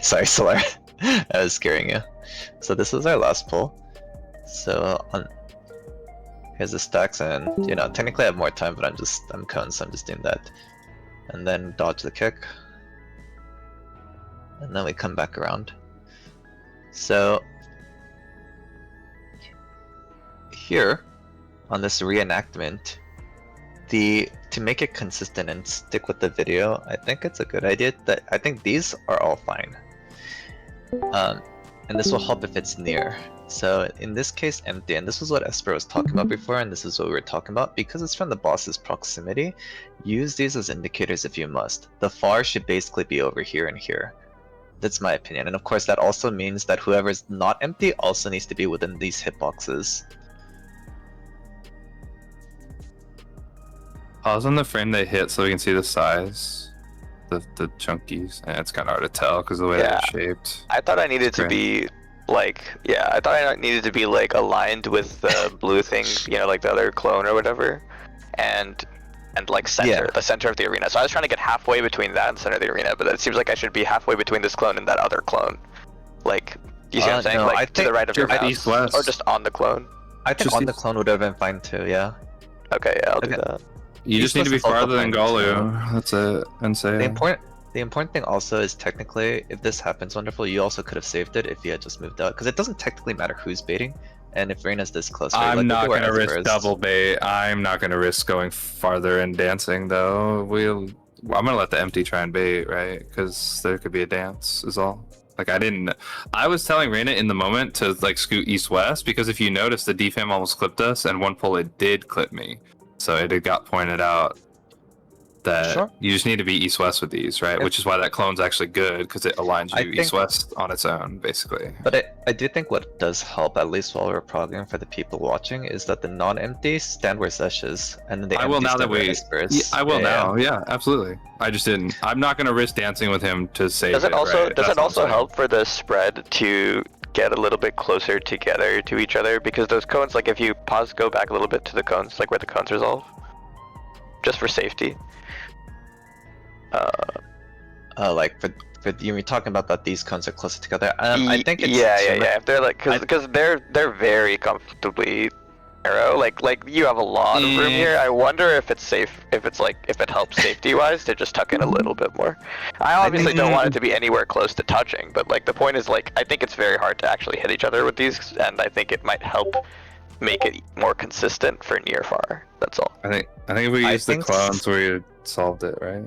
Sorry, Solar. I was scaring you. So this is our last pull. So here's the stacks, and technically I have more time, but I'm cone, so I'm just doing that. And then dodge the kick. And then we come back around. So here on this reenactment, to make it consistent and stick with the video, I think it's a good idea that I think these are all fine. And this will help if it's near. So in this case, empty, and this is what Esper was talking about before, and this is what we were talking about. Because it's from the boss's proximity, use these as indicators if you must. The far should basically be over here and here. That's my opinion. And of course that also means that whoever's not empty also needs to be within these hitboxes. Pause on the frame they hit so we can see the size. The chunkies. And it's kind of hard to tell because the way they're shaped. I thought I needed to be like, I thought I needed to be like aligned with the blue thing, like the other clone or whatever, and like the center of the arena. So I was trying to get halfway between that and center of the arena, but it seems like I should be halfway between this clone and that other clone. Like, you see what I'm saying? No, like to the right of your mouse, east-west. or just on the clone. I think on the clone would have been fine too. Yeah. Okay, yeah, I'll do that. You just need to be farther than Galu. That's it. And say The important thing also is technically, if this happens, Wonderful, you also could have saved it if you had just moved out, because it doesn't technically matter who's baiting, and if Reina's this close, right, I'm like, not look at gonna where risk Esper is. double bait. I'm not gonna risk going farther and dancing though. I'm gonna let the empty try and bait, right? Because there could be a dance, is all. Like I was telling Reina in the moment to like scoot east-west, because if you notice, the defam almost clipped us, and one pull it did clip me. So it had got pointed out that you just need to be east-west with these, right? Which is why that clone's actually good, because it aligns you east-west on its own, basically. But I do think what does help, at least while we're progging for the people watching, is that the non-empty stand where Zesh is, and then the I will now that we. I will now. Yeah, absolutely. I just didn't. I'm not going to risk dancing with him to save Does it also right? does it also help for the spread to get a little bit closer together to each other, because those cones, like if you pause, go back a little bit to the cones, like where the cones resolve, just for safety. Like for you were talking about that these cones are closer together. I think it's yeah. If they're like, because they're very comfortably narrow. Like you have a lot of room here. I wonder if it's safe, if it helps safety wise to just tuck in a little bit more. I obviously don't want it to be anywhere close to touching, but like the point is, like, I think it's very hard to actually hit each other with these, and I think it might help make it more consistent for near far. That's all. I think if we use the clones, we solved it, right?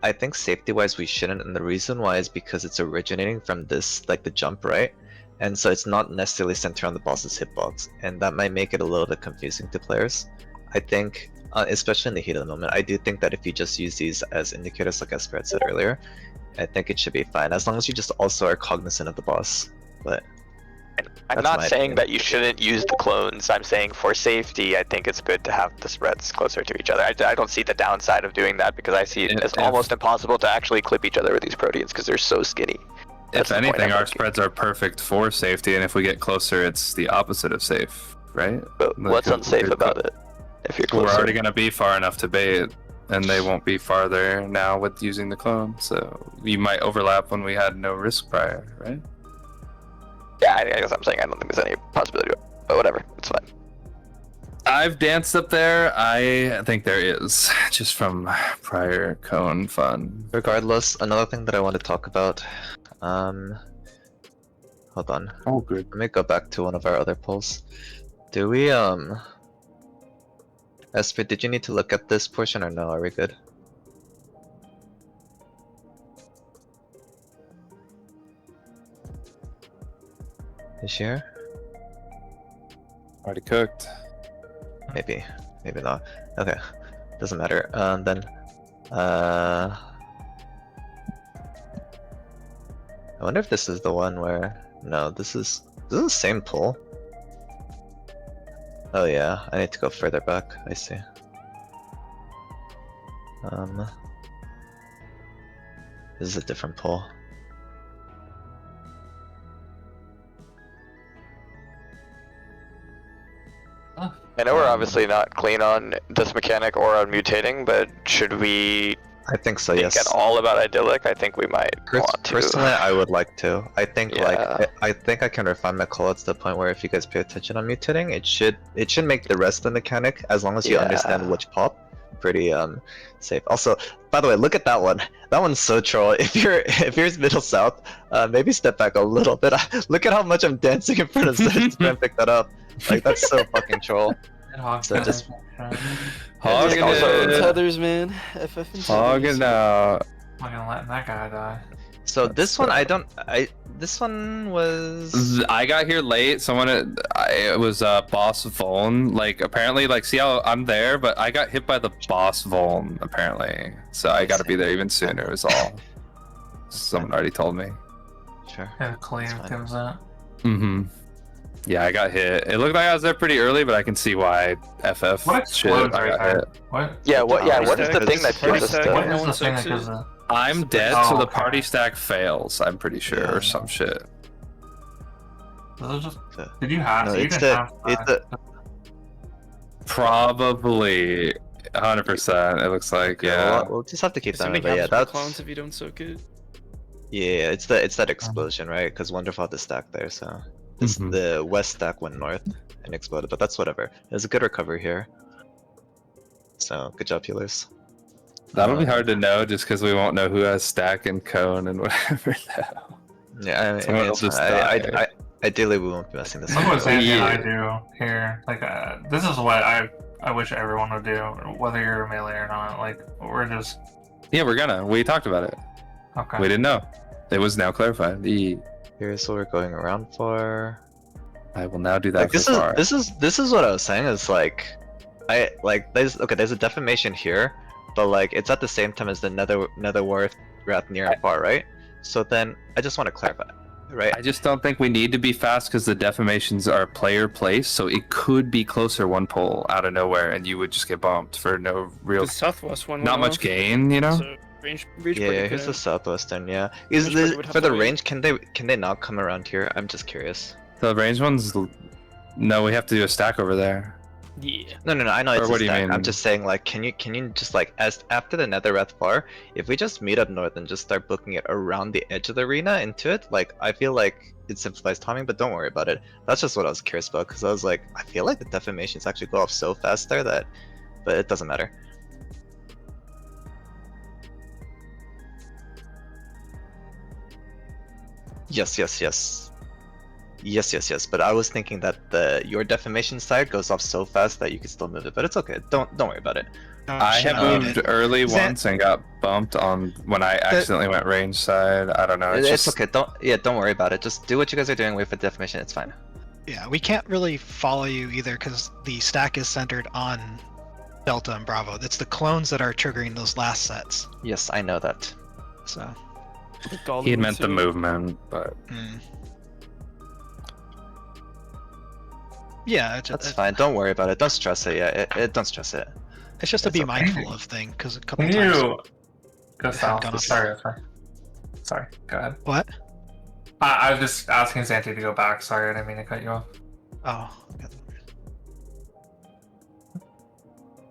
I think safety-wise we shouldn't, and the reason why is because it's originating from this, like the jump, right? And so it's not necessarily centered on the boss's hitbox, and that might make it a little bit confusing to players. I think, especially in the heat of the moment, I do think that if you just use these as indicators, like Esper had said earlier, I think it should be fine, as long as you just also are cognizant of the boss. But I'm not saying that you shouldn't use the clones. I'm saying for safety, I think it's good to have the spreads closer to each other. I don't see the downside of doing that, because I see it as almost impossible to actually clip each other with these proteins because they're so skinny. If anything, our spreads are perfect for safety, and if we get closer, it's the opposite of safe, right? But what's unsafe about it? If you're closer, we're already going to be far enough to bait, and they won't be farther now with using the clone. So you might overlap when we had no risk prior, right? Yeah, I guess I'm saying I don't think there's any possibility of it, but whatever, it's fine. I've danced up there. I think there is, just from prior cone fun. Regardless, another thing that I want to talk about, hold on. Oh, good. Let me go back to one of our other polls. Do we, Esper, did you need to look at this portion or no? Are we good? Is she here? Already cooked. Maybe not. Okay, doesn't matter. Then, I wonder if this is the one where, no, this is the same pool. Oh yeah, I need to go further back. I see. This is a different pool. I know we're obviously not clean on this mechanic or on mutating, but should we I think so. think Yes. at all about idyllic, I think we might want to. Personally, I would like to. I think Yeah. I think I can refine my call to the point where if you guys pay attention on mutating, it should make the rest of the mechanic, as long as you understand Yeah. which pop, pretty safe. Also, by the way, look at that one. That one's so troll. If you're middle south, maybe step back a little bit. Look at how much I'm dancing in front of Zed to try and pick that up. Like that's so fucking troll. So just Hogging also- it. Tethers, man. FF and tethers. Hogging out. I'm not gonna let that guy die. so this one this one was I got here late. It was boss Voln. Like apparently, like see how I'm there, but I got hit by the boss Voln apparently. So I got to be there even sooner. Is all. Someone already told me. sure. Yeah, Cleve That's fine. comes out. Mm-hmm. Yeah, I got hit. It looked like I was there pretty early, but I can see why FF What shit. explodes I right got there? hit. What? Yeah, what is the Party thing that stack. gives us Party the... What No is one the thing that sucks gives it. the... I'm dead, Oh, so the okay. party stack fails. I'm pretty sure, Yeah. or some shit. Those are just... So- Did you have... No, you it's didn't the have... it's the Probably 100%. It looks like, yeah. We'll just have to keep that in Assuming mind. But yeah, happens with clones that's if you don't soak it. yeah, it's that explosion, right? Because Wonderful had the stack there, so this Mhm. the west stack went north and exploded, but that's whatever. It was a good recovery here. So good job, healers. That'll be hard to know just because we won't know who has stack and cone and whatever now. Yeah, I Someone mean, will it's just fine. die. Ideally, we won't be messing this Look what up. Sandy and I Yeah. do here. Like, this is what I wish everyone would do, whether you're a melee or not. Like, we're just... Yeah, we're gonna. We talked about it. Okay. We didn't know. It was now clarified. Here's what we're going around for. I will now do that Like for far. this is what I was saying is like, there's a defamation here, but like it's at the same time as the nether wrath near and far, right? So then I just want to clarify, right? I just don't think we need to be fast because the defamations are player place, so it could be closer one pull out of nowhere and you would just get bumped for no real, The southwest one. not went much off, gain, you know? So range Yeah, party here's could- the southwestern. Yeah, is Range party this would have for the to wait. range? Can they not come around here? I'm just curious. The range ones, no, we have to do a stack over there. Yeah. No, I know Or it's a what do you stack. I'm mean? just saying, like, can you just like as after the Netherrath far, if we just meet up north and just start booking it around the edge of the arena into it, like I feel like it simplifies timing, but don't worry about it. That's just what I was curious about because I was like, I feel like the defamations actually go off so fast there that, but it doesn't matter. Yes. But I was thinking that your defamation side goes off so fast that you can still move it, but it's okay. Don't worry about it. I shit, had I moved did. early Is that- once and got bumped on when I accidentally went range side. I don't know. It's It's, just, okay. Don't worry about it. Just do what you guys are doing. Wait for defamation. It's fine. Yeah, we can't really follow you either because the stack is centered on Delta and Bravo. It's the clones that are triggering those last sets. Yes, I know that. So, He had meant the movement, but mm. Yeah, That's fine. Don't worry about it. Don't stress it. Yeah, don't stress it. it's just to It's be okay. mindful of thing because a couple Can times. you go south? gone off. Sorry, go ahead. What? I was just asking Santi to go back. Sorry, I didn't mean to cut you off. Oh,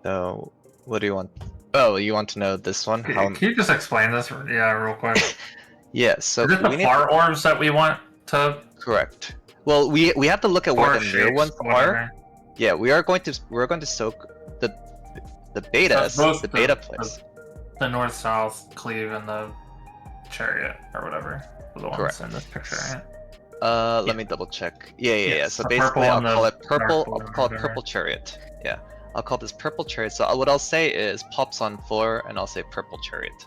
So, what do you want? Oh, you want to know this one? How? Can you just explain this? Yeah, real quick. Yeah. So Is it we the need far orbs that we want to? correct. Well, we have to look at where Far the near shapes, ones are. whatever. Yeah, we're going to soak the betas, both the the- beta place. The north, south, cleave, and the chariot or whatever. are The ones Correct. in this picture, right? Let me double check. Yeah. Yes, So the basically, purple I'll and the call it dark purple. blue I'll or call it whatever. purple chariot. Yeah, I'll call this purple chariot. So what I'll say is pops on floor, and I'll say purple chariot,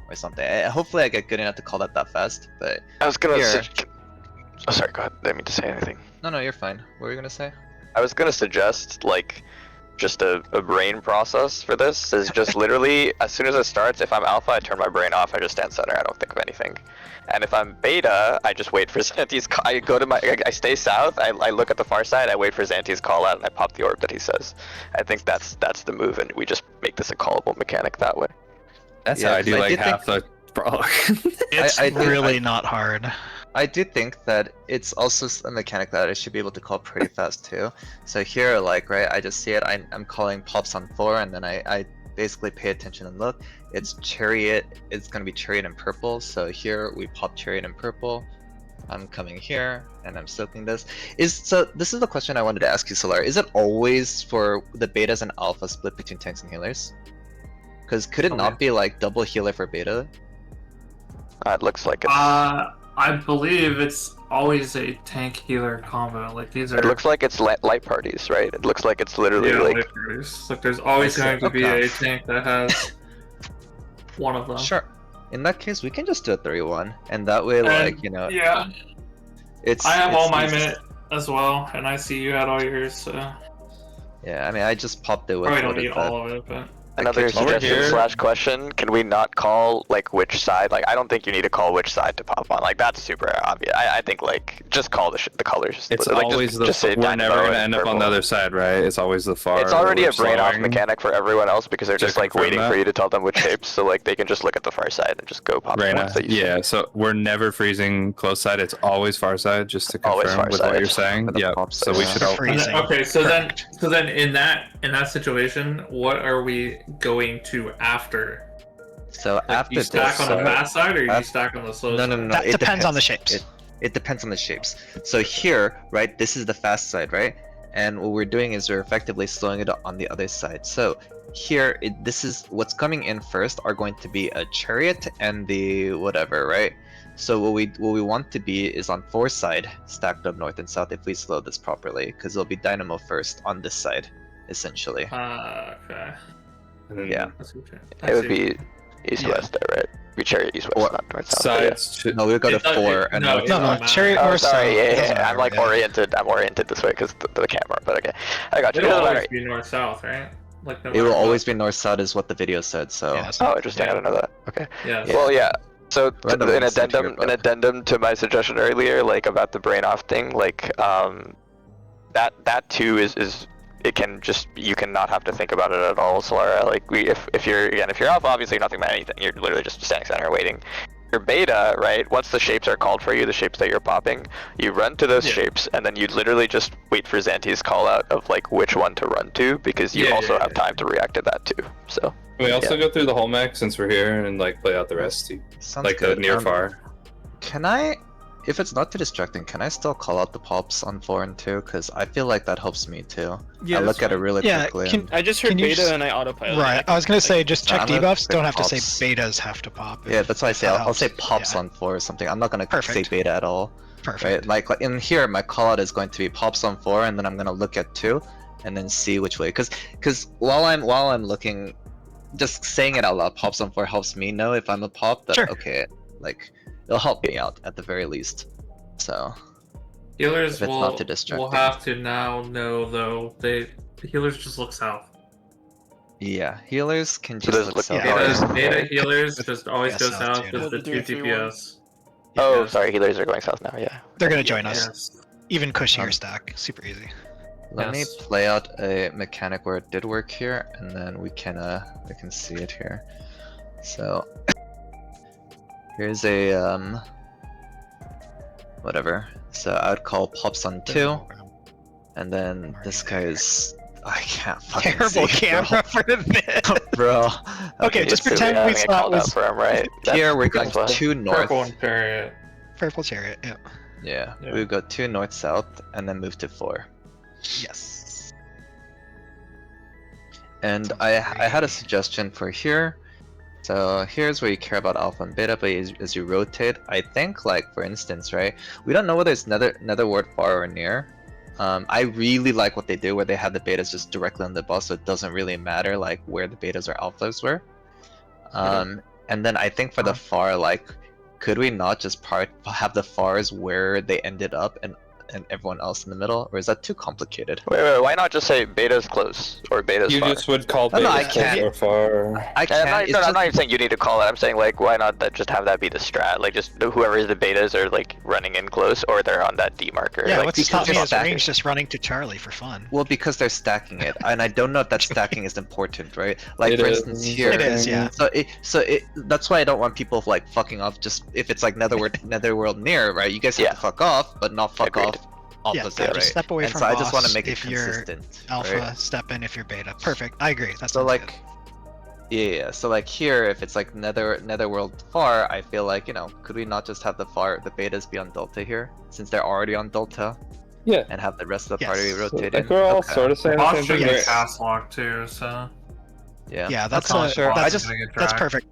or something. Hopefully, I get good enough to call that fast. But I was gonna Here. oh, sorry, go ahead. I didn't mean to say anything. no, you're fine. What were you gonna say? I was gonna suggest like just a brain process for this is just literally as soon as it starts, if I'm alpha, I turn my brain off, I just stand center, I don't think of anything. And if I'm beta, I just wait for Xanti's I go to I stay south, I look at the far side, I wait for Xanti's call out, and I pop the orb that he says. I think that's the move, and we just make this a callable mechanic that way. that's Yeah, how I 'cause do I like did half the prog. It's I do- really not hard. I do think that it's also a mechanic that I should be able to call pretty fast too. So here, like, right, I just see it, I'm calling pops on 4, and then I basically pay attention and look. It's chariot. It's gonna be chariot in purple. So here we pop chariot in purple. I'm coming here and I'm soaking this. This is the question I wanted to ask you, Solar. Is it always for the betas and alpha split between tanks and healers? Because could it not be like double healer for beta? It looks like it's. I believe it's always a tank healer combo. Like these are. It looks like it's light parties, right? It looks like it's literally yeah, like. light parties. Like there's always going to be a tank that has one of them. Sure. In that case, we can just do a 3-1, and that way, like, you know. Yeah. It's. I have all my easy. mit as well, and I see you had all yours, so. Yeah, I mean, I just popped it with. Probably don't what is need that? all of it, but. Another suggestion slash question: can we not call like which side? Like, I don't think you need to call which side to pop on. Like, that's super obvious. I think like just call the colors. It's like, always just say we're never Dynamo gonna and end up on the purple. other side, right? It's always the far. It's already where a brain off slowing. mechanic for everyone else because they're To just like confirm waiting that? for you to tell them which shapes, so like they can just look at the far side and just go pop the Reina, ones that you see. yeah, so we're never freezing close side. It's always far side, just to Always confirm far with side. what you're saying. For the Yeah, pop so side, we yeah. should all. Freezing. Okay, so then in that situation, what are we going to after? So Like, after you stack this, on the fast side, or you af- stack on the slow no, side? no, no, no. That It depends on the shapes. It depends on the shapes. So here, right, this is the fast side, right? And what we're doing is we're effectively slowing it on the other side. So here, this is what's coming in first are going to be a chariot and the whatever, right? So what we want to be is on 4 side, stacked up north and south if we slow this properly, because it'll be dynamo first on this side, essentially. Okay. And then Yeah. That's okay. It would be east-west there, right? We chariot east-west, Or not north-south. but yeah. sides. No, we'll go to It does- 4 it- and no, north. it No, doesn't no, matter. chariot Oh, or sorry, south. yeah, It doesn't yeah, I'm matter, like yeah. oriented this way because the camera, but okay. I got you. It It'll doesn't matter. always be north-south, right? Like no It will matter always what. be north-south is what the video said, so. Yeah, that's Oh, interesting. Yeah. I didn't know that. Okay. Yeah. Well, yeah. So Random an research here, addendum, an but- addendum to my suggestion earlier, like about the brain off thing, like that too is it can just you can not have to think about it at all, Solara. Like if you're alpha, obviously you're not thinking about anything. You're literally just standing center waiting. Your beta, right? Once the shapes are called for you, the shapes that you're popping, you run to those Yeah. shapes, and then you literally just wait for Xanti's call out of like which one to run to, because you Yeah, also yeah, have yeah. time to react to that too. So Can we also go through the whole mech since we're here and like play out the rest too? Sounds Like good. the near far. Can I, if it's not too distracting, can I still call out the pops on 4 and 2? Because I feel like that helps me too. Yeah, I that's look at it fine. really Yeah, quickly. can- and- I just heard Can you beta just- and I autopilot. Right. I was gonna say just check I'm gonna debuffs. pick Don't have to say pops. betas have to pop. Yeah, that's why I say that I'll say helps. pops Yeah. on 4 or something. I'm not gonna say Perfect. beta at all. Perfect. Right? Like in here, my call out is going to be pops on 4, and then I'm gonna look at 2, and then see which way. Because while I'm looking, just saying it out loud, pops on 4 helps me know if I'm a pop that Sure. okay, like it'll help me out at the very least. So Healers If it's will, not too distracting. will have to now know though the healers just look south. yeah, healers can So just there's look look- south. Yeah, Beta, there's- beta healers just always Yeah, go south south too. because the Yeah, 2 the 3-1. TPS. oh, Yes. sorry, healers are going south now. Yeah. They're gonna join us. Yes. Even cushier Um, stack. Super easy. Let me Yes. play out a mechanic where it did work here, and then we can see it here. So here's a whatever. So I would call pops on 2, and then this guy is I can't fucking Terrible see, bro. camera for this. bro. Okay, just So pretend we're we having a saw it call out was for him, right? Here we're That's going fine. 2 north. Purple and chariot. Purple chariot. Yeah. Yeah, Yeah. we go 2 north south, and then move to 4. Yes. And Sounds I had a great. suggestion for here. So here's where you care about alpha and beta, but as you rotate, I think like for instance, right? We don't know whether it's nether ward far or near. I really like what they do where they have the betas just directly on the boss, so it doesn't really matter like where the betas or alphas were. And then I think for the far, like, could we not just have the fars where they ended up and everyone else in the middle, or is that too complicated? Wait, why not just say beta's close or beta's You far? just would call No, no, I beta can't. or far. I And can't. I'm not, it's no, I'm just- not even saying you need to call it. I'm saying like, why not just have that be the strat? Like, just whoever is the betas are like running in close, or they're on that D marker. Yeah. like, What's because stopping me you're is stacking. range just running to Charlie for fun. Well, because they're stacking it, and I don't know if that stacking is important, right? Like It for is. instance here. It is, yeah. So that's why I don't want people like fucking off. Just if it's like netherworld near, right? You guys have Yeah. to fuck off, but not fuck Agreed. off Yeah, opposite, just right? step away And from so I just want to boss make it if you're consistent. Alpha, right? step in if you're beta. Perfect. I agree. That's So like, Yeah, so like here, if it's like netherworld far, I feel like, you know, could we not just have the betas be on delta here, since they're already on delta, Yeah. and have the rest of the party Yes. rotate Like in? we're all Okay. sort of saying the Boss same should thing. get Yes. cast lock too, so Yeah. Yeah, that's okay, a, sure. that's, I just that's perfect.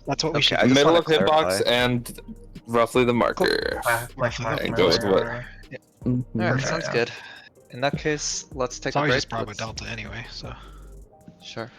That's what we should I do. just Middle wanna of hitbox clarify. and roughly the marker. Roughly the And go with what- marker. Alright, Perfect. sounds good. In that case, let's take It's a always break. just Bravo Let's- Delta anyway, so. Sure.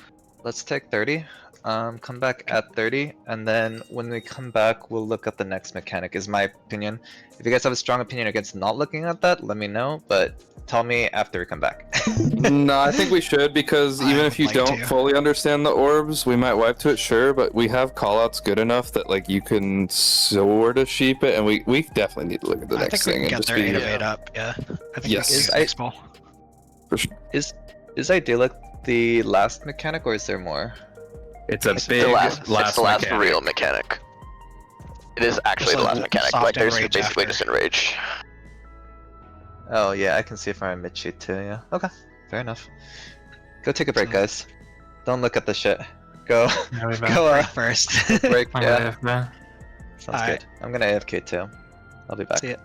Let's take 30. Come back at 30, and then when we come back, we'll look at the next mechanic, is my opinion. If you guys have a strong opinion against not looking at that, let me know, but tell me after we come back. No, I think we should, because I even if would you like don't to. fully understand the orbs, we might wipe to it, sure, but we have callouts good enough that like you can sort of sheep it, and we definitely need to look at the I next think we thing can and get just their be innovate up, yeah. I think Yes. we can get next ball. for sure. Is idyllic the last mechanic, or is there more? It's a It's big the last, it's the last mechanic. real mechanic. It is actually Just the like last mechanic. soft Like there's enrage basically after. just enrage. Oh yeah, I can see it from my mid sheet too, yeah. Okay, fair enough. Go take a break, So- guys. Don't look at the shit. Go, Yeah, we back. go, Break first. break, I'm yeah. gonna Sounds Alright. good. I'm gonna AFK too. I'll be back. See ya.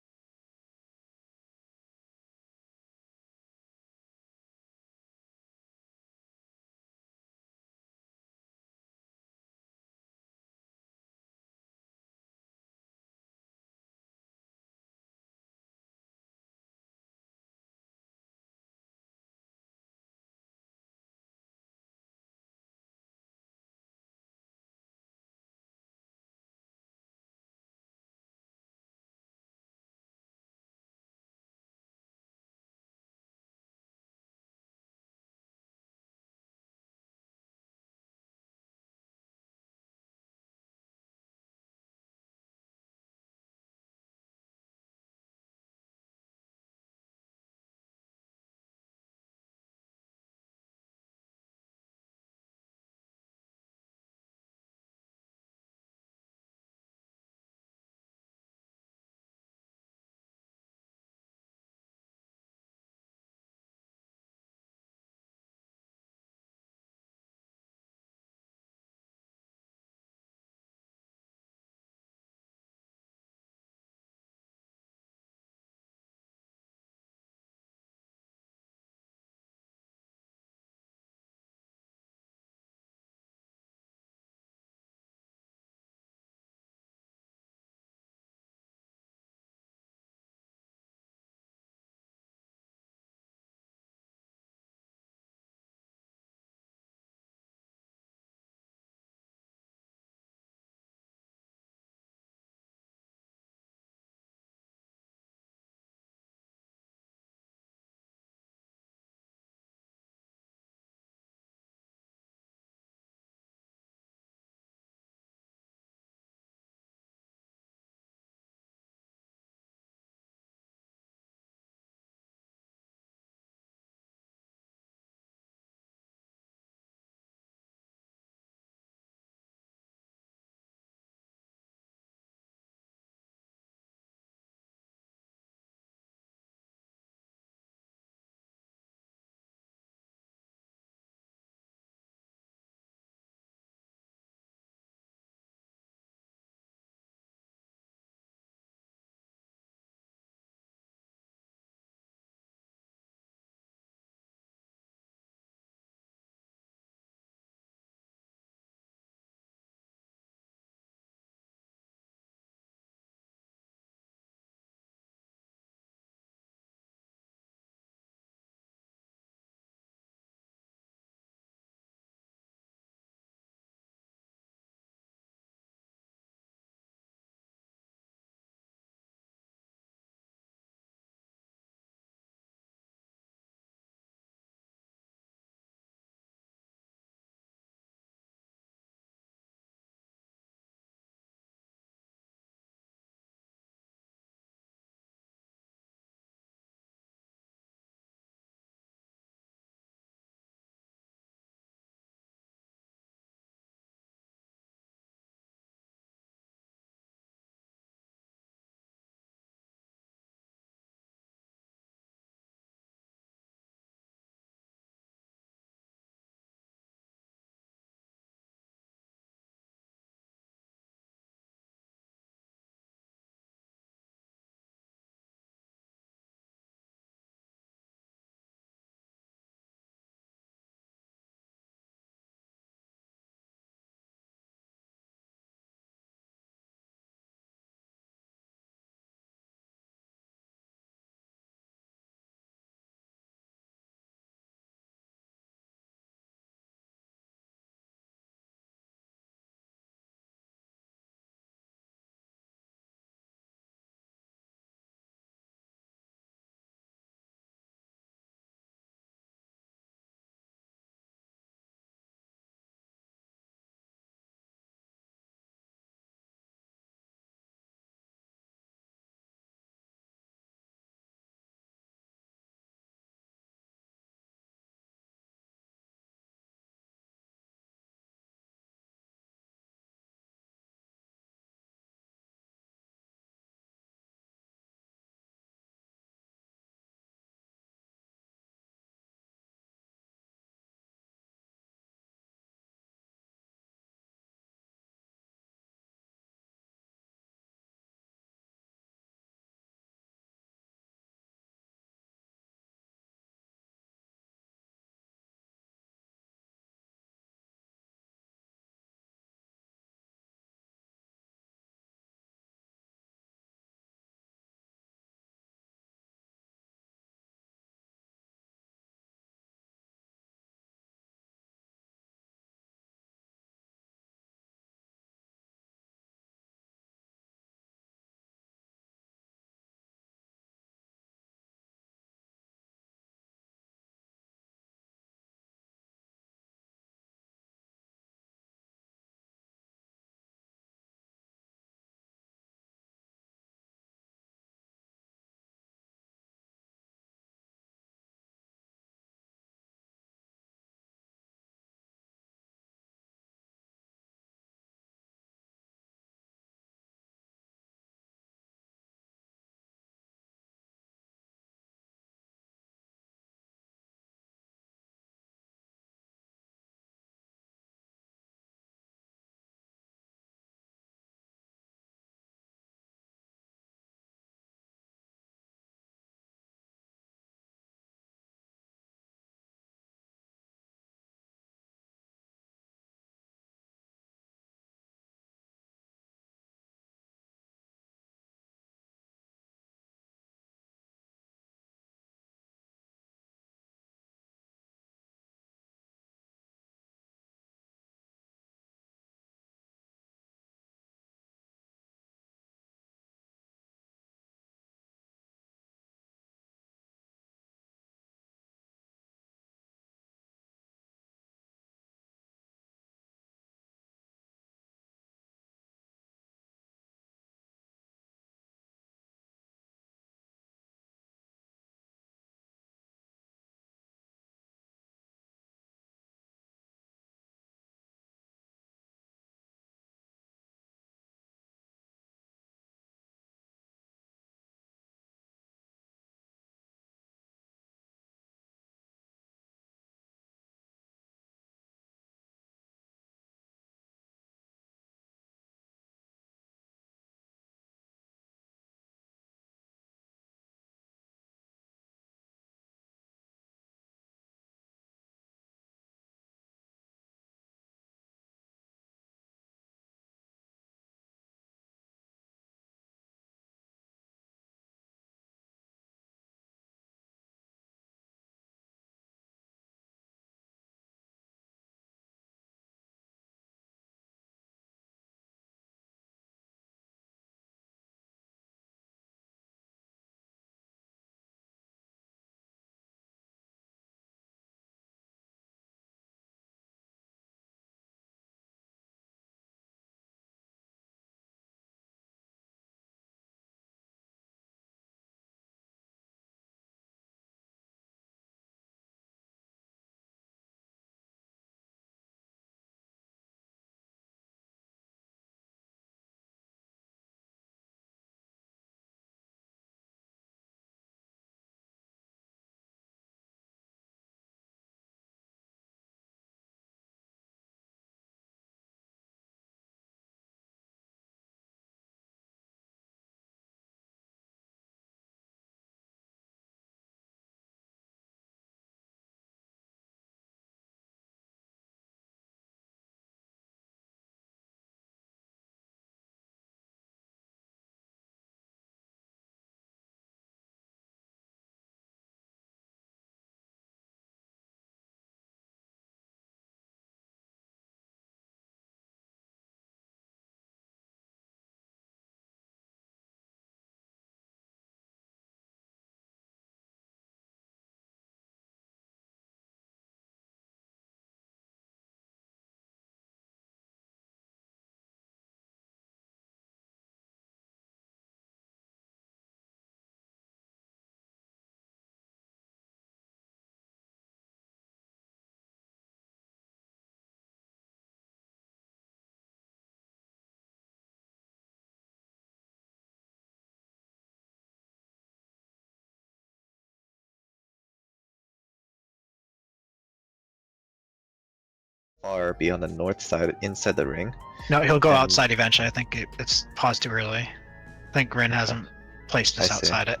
far be on the north side inside the ring. No, he'll go And- outside eventually. I think it's paused too early. I think Rin hasn't placed us I see. outside it.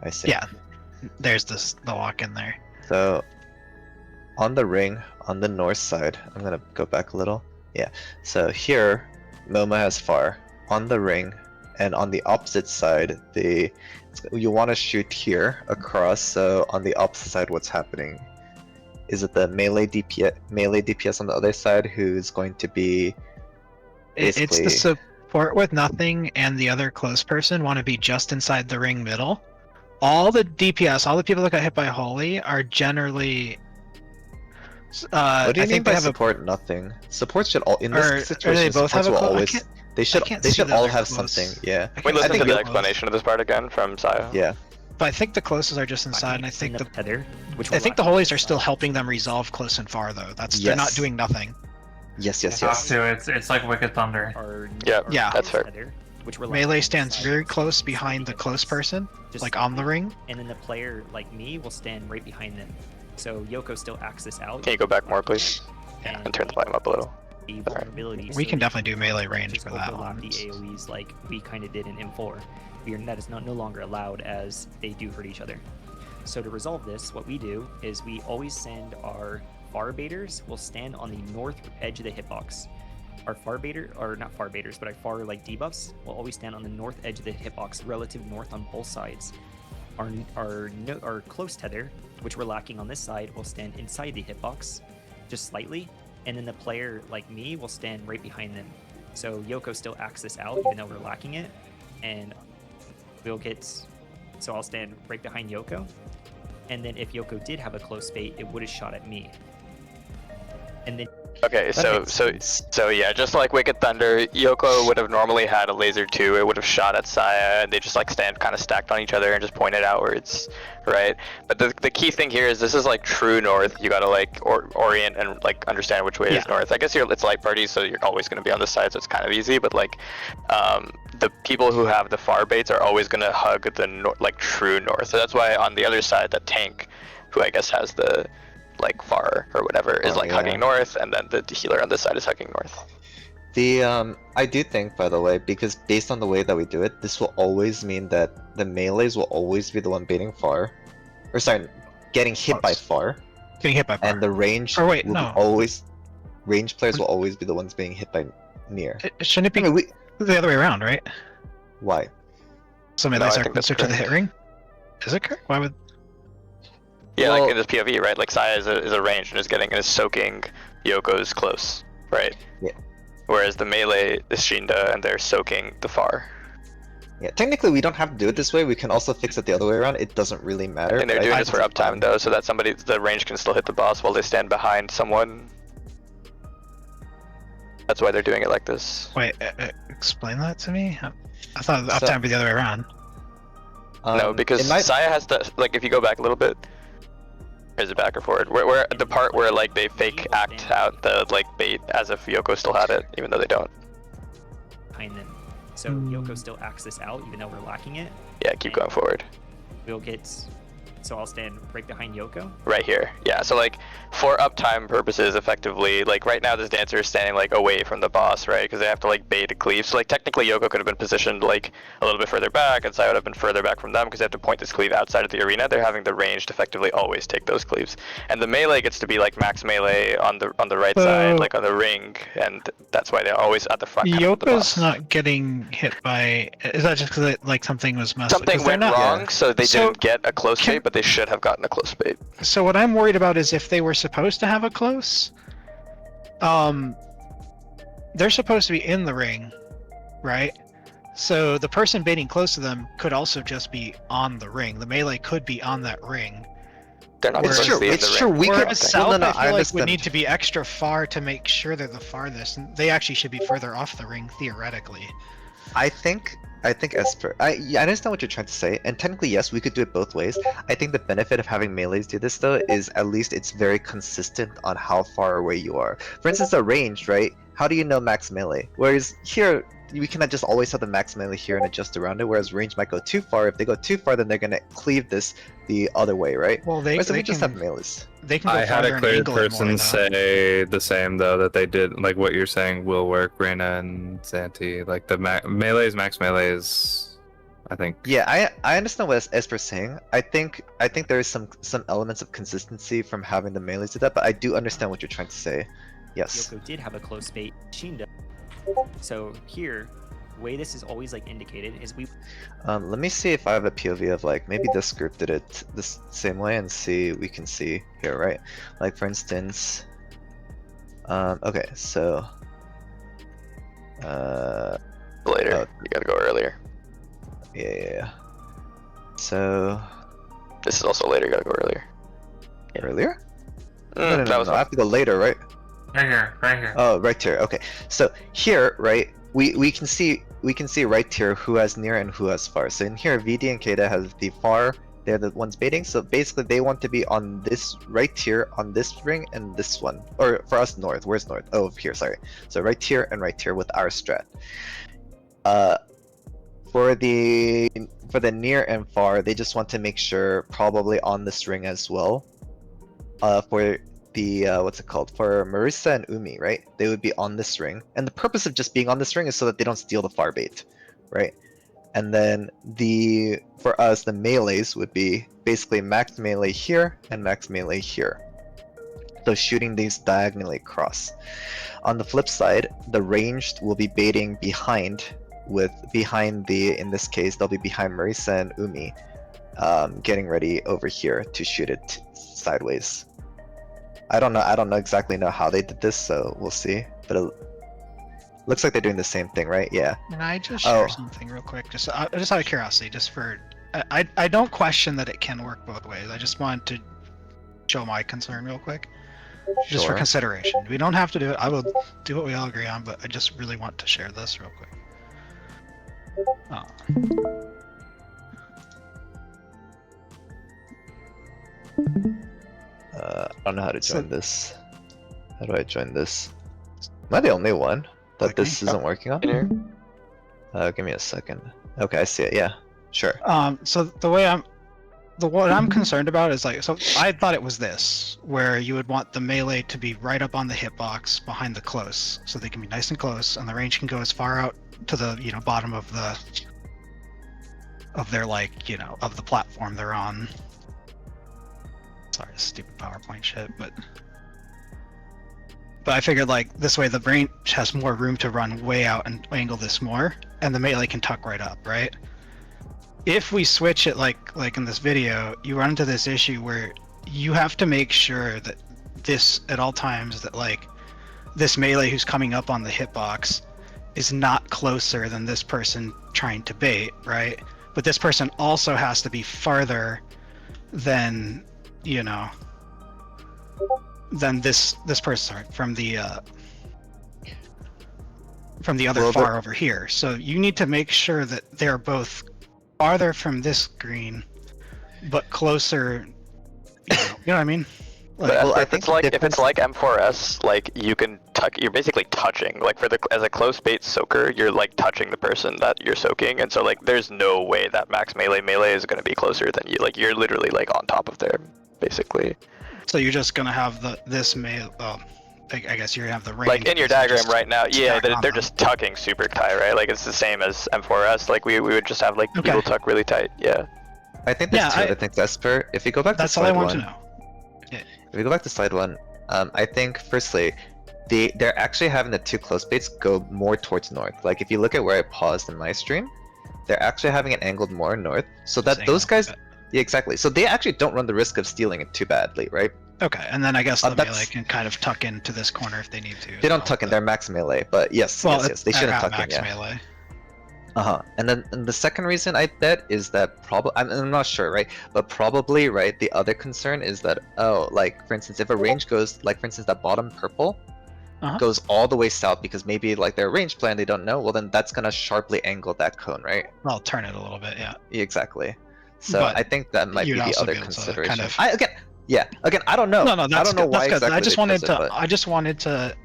I see. Yeah, there's the lock in there. So on the ring, on the north side, I'm gonna go back a little. Yeah. So here, Moma has far on the ring, and on the opposite side, you want to shoot here across. So on the opposite side, what's happening? Is it the melee DPS on the other side who's going to be It's the basically- support with nothing and the other close person want to be just inside the ring middle. All the DPS, all the people that got hit by Holy are generally. What do you I mean think by they have support nothing? Support should all in Or- this or situation. they both supports have a will clo- I always. can't- They should. can't They see should that all they're have close. something. Yeah. I Wait, can't listen see to that the they're explanation of this part again from Saya. Yeah. But I think the closes are just inside, and I think the the tether, which I we're think the lacking holies on are this still side. helping them resolve close and far though. They're not Yes. doing nothing. Yes. Yes. Have Yes. to. It's like Wicked Thunder. Our, Yeah, our yeah. that's fair. tether, which we're Melee lacking on this stands side. very close So behind the we close can person, just like on the ring. And then the player like me will stand right behind them. So Yoko still acts this out. Can you go back more, please? and And turn the volume up a little. the vulnerability. We so can they definitely do melee just range for that overlap one. the AoEs like we kind of did in M4. That is no longer allowed as they do hurt each other. So to resolve this, what we do is we always send our far baiters will stand on the north edge of the hitbox. Our far baiter, or not far baiters, but our far like debuffs will always stand on the north edge of the hitbox, relative north on both sides. Our close tether, which we're lacking on this side, will stand inside the hitbox, just slightly, and then the player like me will stand right behind them. So Yoko still acts this out, even though we're lacking it, and we'll get. So I'll stand right behind Yoko, and then if Yoko did have a close bait, it would have shot at me. And then Okay, That so makes sense. so yeah, just like Wicked Thunder, Yoko would have normally had a laser too. It would have shot at Saya, and they just like stand kind of stacked on each other and just point it outwards, right? But the key thing here is this is like true north. You gotta like orient and like understand which way is north. I guess it's light party, so you're always gonna be on this side, so it's kind of easy. But like, the people who have the far baits are always gonna hug the like true north. So that's why on the other side, the tank, who I guess has the like far or whatever, is Oh, like yeah. hugging north, and then the healer on this side is hugging north. I do think, by the way, because based on the way that we do it, this will always mean that the melees will always be the one baiting far, or sorry, getting hit by Close. far, Getting hit by far. and the range Or wait, will be no. always range players will always be the ones being hit by near. Shouldn't it I be mean, the other way around, right? why? So No, melees I are think that's closer to the hit ring. Is it correct? Why would? Yeah, Well- like in this POV, right? Like Saya is a range and is soaking Yoko's close, right? Yeah. Whereas the melee is Shinda and they're soaking the far. Yeah, technically we don't have to do it this way. We can also fix it the other way around. It doesn't really matter. And they're but I doing think this for it's uptime fine. though, so that the range can still hit the boss while they stand behind someone. That's why they're doing it like this. Wait, explain that to me. I thought the So- uptime would be the other way around. No, because it might- Saya has to, like, if you go back a little bit, or is it back or forward? Where the part where like they fake act out the like bait as if Yoko still had it, even though they don't. behind them. So Yoko still acts this out, even though we're lacking it. Yeah, keep going forward. We'll get. So I'll stand right behind Yoko. Right here. Yeah, so like for uptime purposes, effectively, like right now this dancer is standing like away from the boss, right? Because they have to like bait a cleave. So like technically Yoko could have been positioned like a little bit further back, and Sai would have been further back from them because they have to point this cleave outside of the arena. They're having the range to effectively always take those cleaves. And the melee gets to be like max melee on the right side, So- like on the ring, and that's why they're always at the front. kind of of the Yoko's boss. not getting hit by. Is that just because like something was messed? Something 'Cause they're went not- wrong, so they So, didn't get a close can- bait, but they should have gotten a close bait. So what I'm worried about is if they were supposed to have a close, they're supposed to be in the ring, right? So the person baiting close to them could also just be on the ring. The melee could be on that ring. They're not It's supposed true. to be in It's the true. ring. We could. Whereas South, no, no, I I feel like would understand. need to be extra far to make sure they're the farthest. And they actually should be further off the ring theoretically. I think Esper. I understand what you're trying to say, and technically yes, we could do it both ways. I think the benefit of having melees do this though is at least it's very consistent on how far away you are. For instance, a ranged, right? how do you know max melee? Whereas here, we cannot just always have the max melee here and adjust around it, whereas range might go too far. If they go too far, then they're gonna cleave this the other way, right? Well, they, Whereas if they we just can have melees. they can go I had farther a and clear angle it more, person though. say the same though, that they did like what you're saying will work, Reina and Zanti. Like the melee's max melee is, I think. Yeah, I understand what Esper's saying. I think there is some elements of consistency from having the melees do that, but I do understand what you're trying to say. Yes. Yoko did have a close bait. Sheen does. So here, the way this is always like indicated is we. Let me see if I have a POV of like maybe this group did it this same way and see we can see here, right? Like for instance, okay, so Later. oh. You gotta go earlier. Yeah. So This is also later. You gotta go earlier. earlier? That was I have to go later, right? Right here, right here. Oh, right here. Okay. So here, right, we can see right here who has near and who has far. So in here, VD and Kata has the far. They're the ones baiting. So basically, they want to be on this right here, on this ring, and this one. Or for us, north. Where's north? Oh, here. Sorry. So right here and right here with our strat. For the near and far, they just want to make sure probably on this ring as well. For the what's it called? For Marissa and Umi, right? They would be on this ring, and the purpose of just being on this ring is so that they don't steal the far bait, right? And then for us, the melees would be basically max melee here and max melee here. So shooting these diagonally across. On the flip side, the ranged will be baiting behind in this case, they'll be behind Marissa and Umi, getting ready over here to shoot it sideways. I don't know exactly how they did this, so we'll see. But it looks like they're doing the same thing, right? Yeah. Can I just share something real quick? Just out of curiosity, I don't question that it can work both ways. I just wanted to show my concern real quick. Just for Sure. consideration. We don't have to do it. I will do what we all agree on, but I just really want to share this real quick. Oh. I don't know how to join this. How do I join this? Am I the only one that this isn't working on? In here. Give me a second. Okay, I see it. Yeah, sure. So what I'm concerned about is like, so I thought it was this, where you would want the melee to be right up on the hitbox behind the close, so they can be nice and close, and the range can go as far out to the bottom of their of the platform they're on. Sorry, stupid PowerPoint shit, but I figured like this way the range has more room to run way out and angle this more, and the melee can tuck right up, right? If we switch it like in this video, you run into this issue where you have to make sure that this at all times that like this melee who's coming up on the hitbox is not closer than this person trying to bait, right? But this person also has to be farther than than this person, sorry, from the other far over here. So you need to make sure that they're both farther from this green, but closer. You know what I mean? But if it's like M4S, like you can you're basically touching. Like as a close bait soaker, you're like touching the person that you're soaking, and so like there's no way that max melee is going to be closer than you. Like you're literally like on top of there, basically. So you're just gonna have this melee. I guess you're gonna have the range. Like in your diagram right now, yeah, they're just tucking super tight, right? Like it's the same as M4S. Like we would just have like people tuck really tight. Yeah. I think there's two other things, Esper. If you go back to that's all I slide want one, to know. Yeah. if we go back to slide one, I think firstly, they're actually having the two close baits go more towards north. Like if you look at where I paused in my stream, they're actually having it angled more north, so that those guys, yeah, exactly. So they actually don't run the risk of stealing it too badly, right? Okay, and then I guess the melee can kind of tuck into this corner if they need to. They don't tuck in, they're max melee, but yes, yes, they shouldn't tuck in, yeah. Melee. And then the second reason I bet is that I'm not sure, right? But probably, right, the other concern is that, like, for instance, if a range goes, like, for instance, that bottom purple goes all the way south because maybe, like, their range plan they don't know, well, then that's gonna sharply angle that cone, right? I'll turn it a little bit, yeah. Exactly. So But I think that might be you'd the also other be able to consideration. kind of- Again, I don't know. No, that's I don't know good. why That's good. exactly I just they wanted chose to. it, but... I just wanted to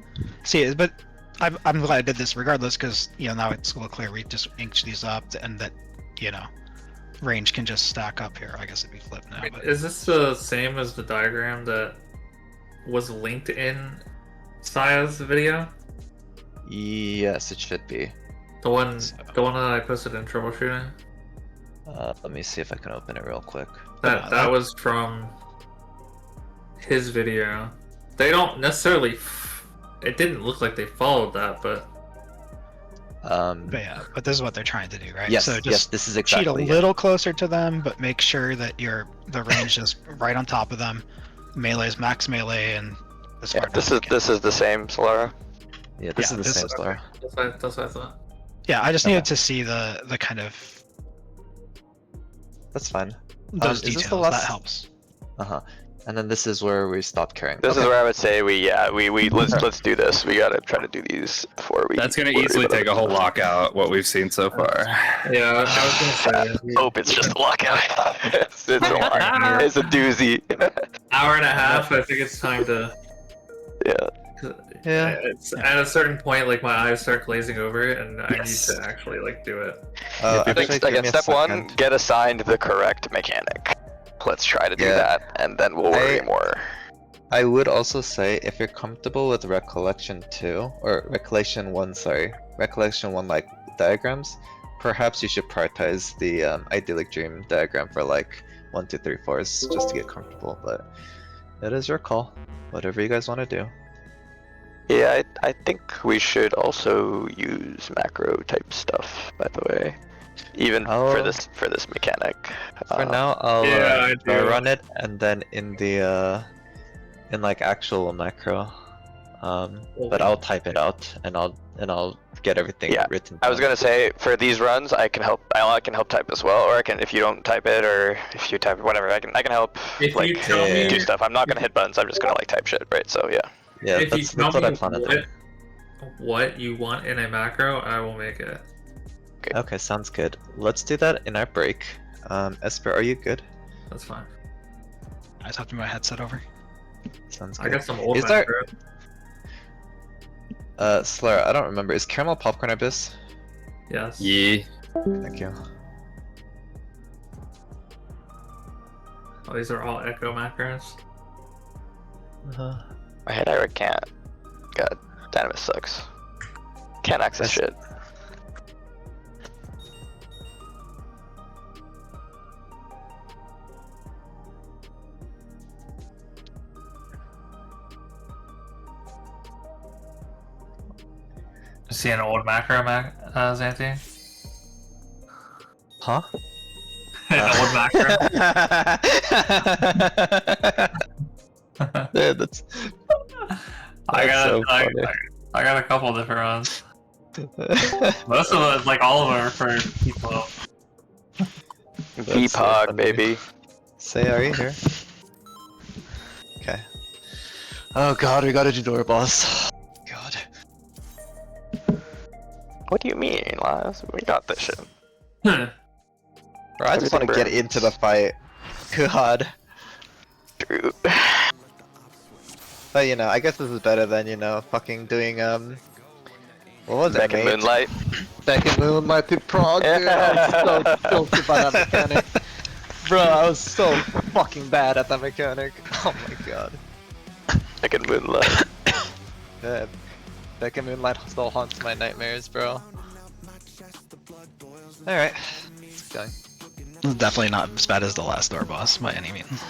see it, but I'm glad I did this regardless, because now it's a little clear. We just inked these up, and that range can just stack up here. I guess it'd be flipped now. But Is this the same as the diagram that was linked in Saya's video? Yes, it should be. The one that I posted in troubleshooting. Let me see if I can open it real quick. That was from his video. They don't necessarily. It didn't look like they followed that, but. But this is what they're trying to do, right? Yes, So just yes, this is exactly cheat a little closer to them, but make sure that the range is right on top of them. Melee is max melee, and as far This is the same Solara. Yeah, this is the same Solara. That's what I thought. Yeah, I just needed to see the kind of That's fine. those Is this details. the last... That helps. And then this is where we stop carrying. This is where I would say let's do this. We gotta try to do these before we. That's gonna easily take a whole lockout. What we've seen so far. Yeah, I was gonna say. Hope it's just a lockout. it's a lot. It's a doozy. Hour and a half. I think it's time to. Yeah. It's at a certain point, like my eyes start glazing over it, and I need to actually do it. Again, step one: get assigned the correct mechanic. Let's try to do that, and then we'll worry more. I would also say, if you're comfortable with Recollection 2, or Recollection 1, sorry, Recollection 1 diagrams, perhaps you should prioritize the Idyllic Dream diagram for 1, 2, 3, 4s, just to get comfortable, but it is your call. Whatever you guys want to do. Yeah, I think we should also use macro type stuff, by the way. Even for this mechanic. For now, I'll run it, and then in the actual macro, but I'll type it out, and I'll get everything written. I was gonna say, for these runs, I can help type as well, or I can, if you don't type it, or if you type it, whatever, I can help do stuff. I'm not gonna hit buttons. I'm just gonna type shit, right? So yeah. Yeah, if that's you what I plan to do. What you want in a macro, I will make it. Okay, sounds good. Let's do that in our break. Esper, are you good? That's fine. I just have to move my headset over. Sounds good. I got some old Is macro. Slayer, I don't remember. Is caramel popcorn abyss? Yes. Yeah. Thank you. Oh, these are all echo macros. My head I can't. God, Dynamis sucks. Can't access shit. See an old macro, Xanthi? Huh? An old macro? Yeah, that's I so funny. got a couple different ones. Most of them, all of them are for people. Peepog, baby. Say, are you here? Okay. Oh god, we gotta do door boss. God. What do you mean, Laz? We got this shit. Bro, I just want to get into the fight. God. True. But I guess this is better than, fucking doing, what was Back in Moonlight. Back in Moonlight to Prague, dude. I was so tilted by that mechanic. Bro, I was so fucking bad at that mechanic. Oh my god. Back in Moonlight. Yeah. Back in Moonlight still haunts my nightmares, bro. Alright. Let's keep going. Definitely not as bad as the last door boss by any means.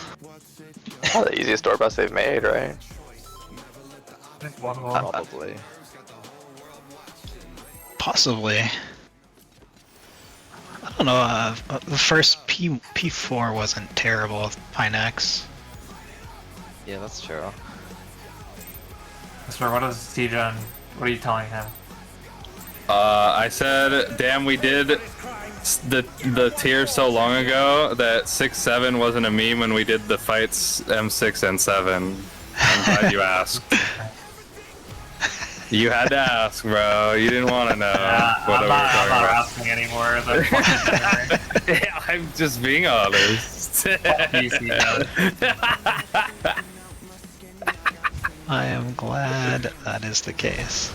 The easiest door boss they've made, right? Probably. Possibly. I don't know, the first P4 wasn't terrible with Pinex. Yeah, that's true. So what is T-John? What are you telling him? I said, damn, we did the tier so long ago that 6-7 wasn't a meme when we did the fights M6 and 7. I'm glad you asked. You had to ask, bro. You didn't want to know. I'm not asking anymore. Yeah, I'm just being honest. I am glad that is the case.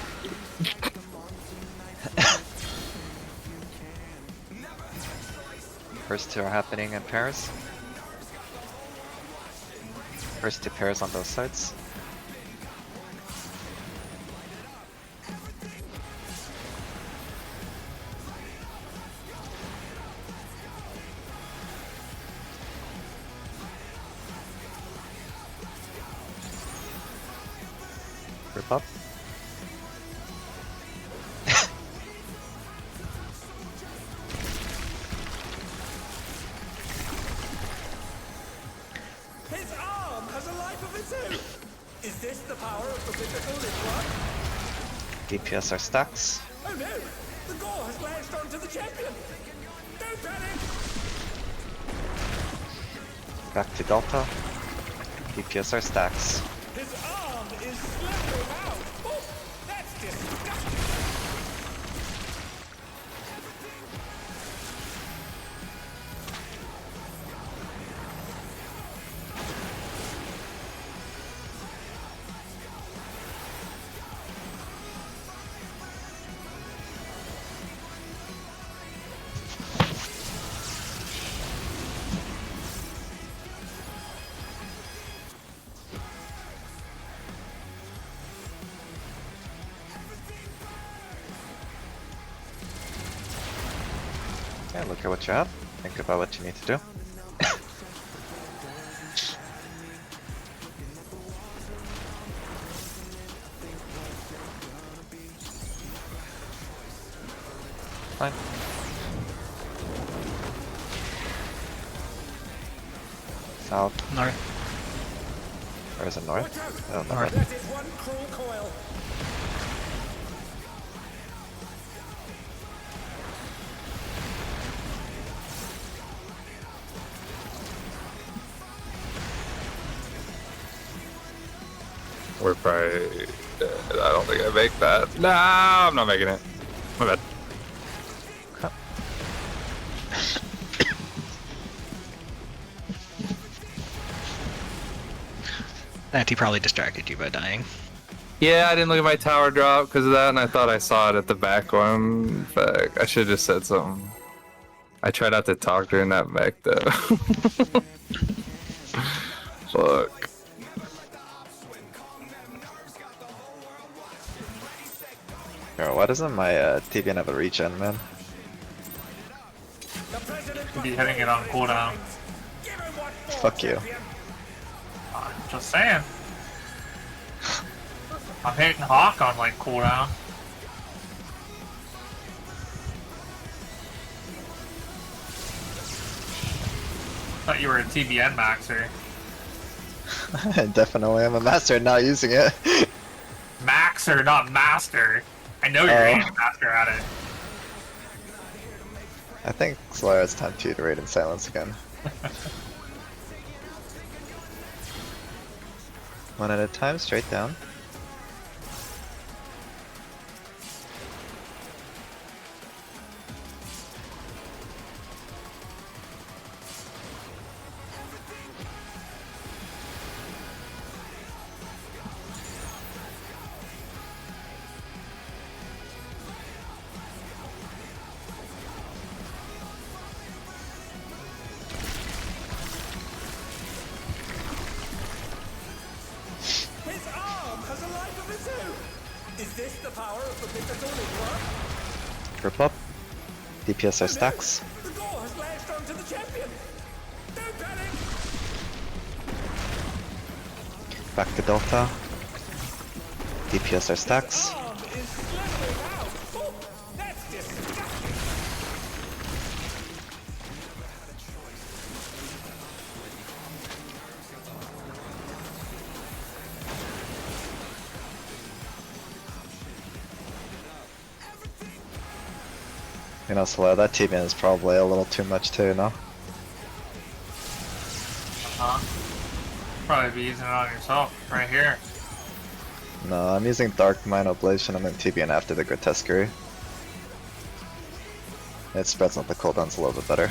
First two are happening in pairs. First two pairs on both sides. Group up. His arm has a life of its own. Is this the power of the mythical Litward? DPS are stacks. Oh no! The gore has latched onto the champion! Don't panic! Back to Delta. DPS are stacks. His arm is slithering out! Oh, that's disgusting! Yeah, look at what you have. Think about what you need to do. Fine. South. North. Or is it north? Watch out! Oh, no. North. That is one cruel coil! We're probably. I don't think I make that. Nah, I'm not making it. My bad. That he probably distracted you by dying. Yeah, I didn't look at my tower drop because of that, and I thought I saw it at the back one. But I should have just said something. I tried not to talk during that mech though. Fuck. Bro, why doesn't my TBN have a regen, man? The president Could be hitting it on cooldown. Give him what for, Fuck you. champion. Just saying. I'm hitting Hawk on like cooldown. Thought you were a TBN maxer. I definitely am a master at not using it. Maxer, not master. I know you're Oh. a master at it. I think Slayer it's time to iterate in silence again. One at a time, straight down. His arm has a life of its own! Is this the power of the mythical Litward? Group up. DPS are stacks. The gore has latched onto the champion! Don't panic! Back to Delta. DPS are stacks. Arm is slithering out! Oh, that's disgusting! You know, Slayer, that TBN is probably a little too much too, no? Probably be using it on yourself right here. No, I'm using Dark Mind Oblation and then TBN after the Grotesquerie. It spreads out the cooldowns a little bit better.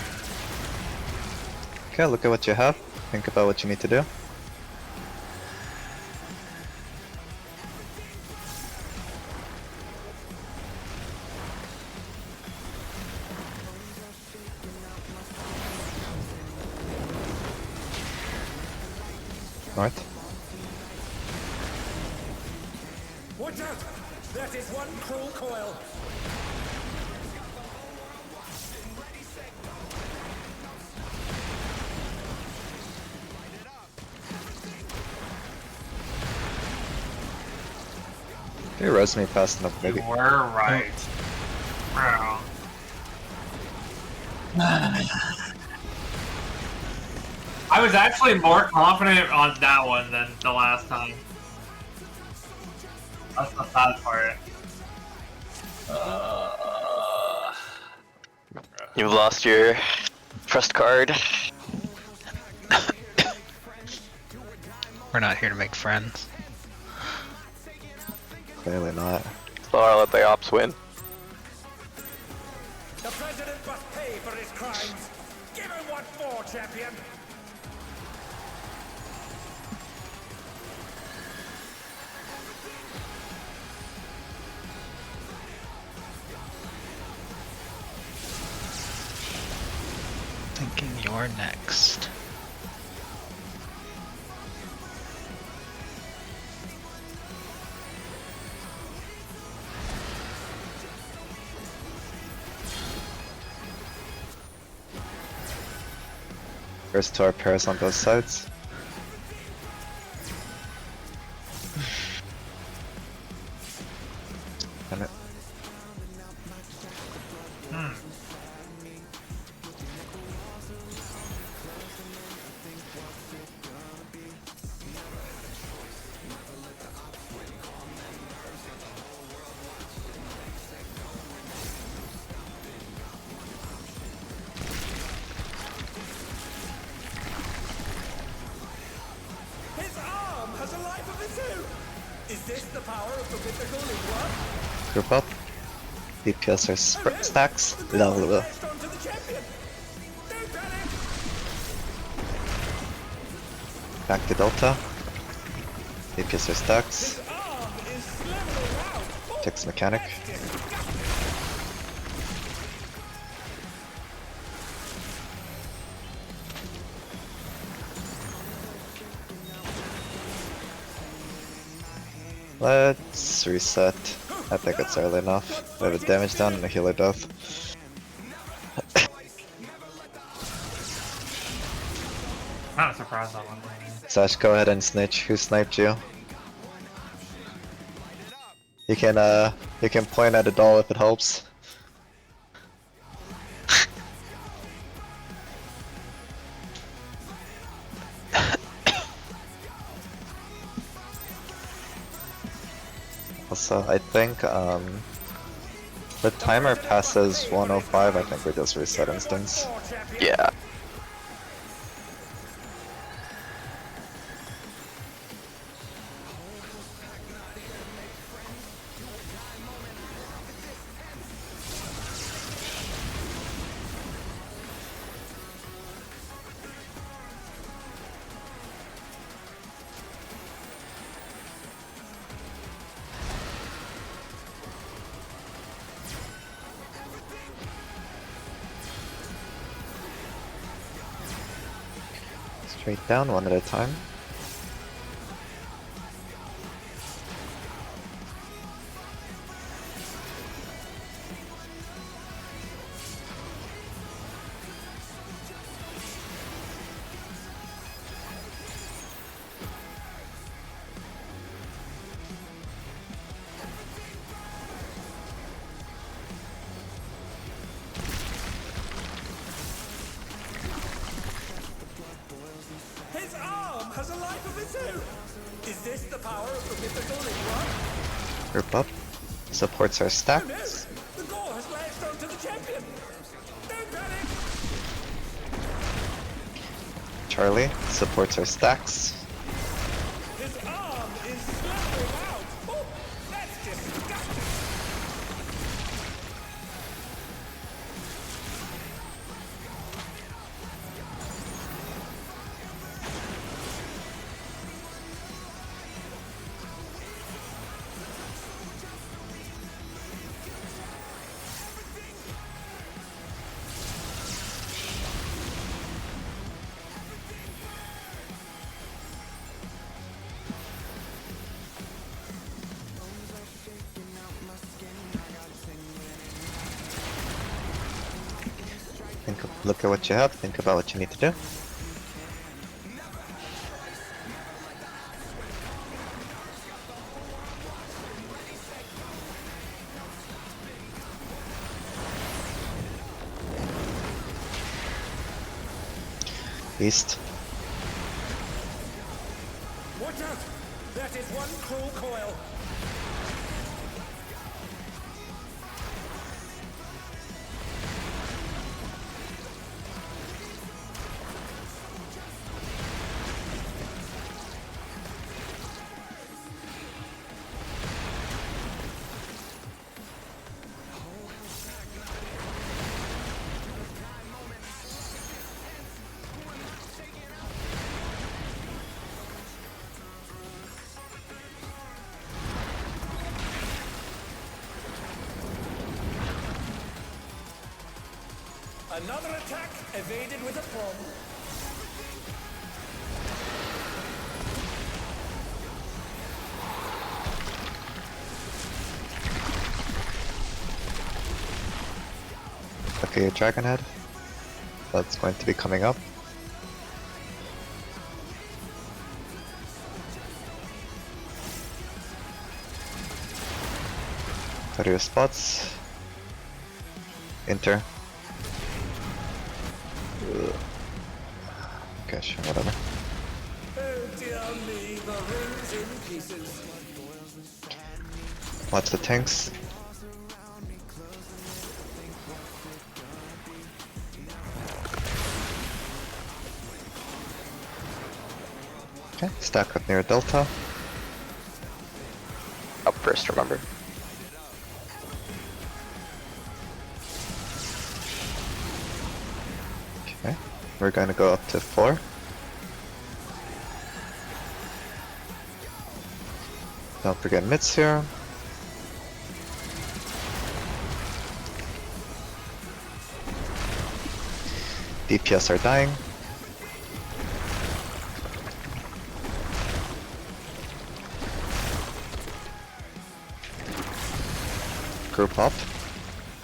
Okay, look at what you have. Think about what you need to do. North. Watch out! That is one cruel coil. They rose me fast enough, You maybe. were right. Bro. I was actually more confident on that one than the last time. That's the bad part. You've lost your trust card. We're not here to make friends. Clearly not. So I'll let the ops win. The president must pay for his crimes. Give him what for, champion. Thinking you're next. First to our pairs on both sides. Damn it. His arm has a life of its own. Is this the power of the mythical Lingua? Group up. DPS are stacks. Blah, blah, blah. Lashed onto the champion. Don't panic. Back to Delta. DPS are stacks. His arm is slowly out. Oh, Takes mechanic. Let's reset. I think it's early enough. We have a damage down and a healer both. Not surprised on one thing. Sash, go ahead and snitch. Who sniped you? You can point at a doll if it helps. Also, I think the timer passes 105. I think we just reset instance. Yeah. Straight down, one at a time. His arm has a life of its own. Is this the power of the mythical Lingua? Group up. Supports our Oh stack. no! The gore has lashed onto the champion. Don't panic. Charlie supports our stacks. His arm is slowly out. Oh, that's disgusting. Look at what you have, think about what you need to do. East. Watch out! That is one cruel coil. Another attack evaded with a prong. Okay, Dragon Head. That's going to be coming up. Go to your spots. Enter. Okay, sure, whatever. Oh dear me, the ring's in pieces. Watch the tanks. Okay, stack up near Delta. Up first, remember. Okay, we're gonna go up to 4. Don't forget mids here. DPS are dying. Group up.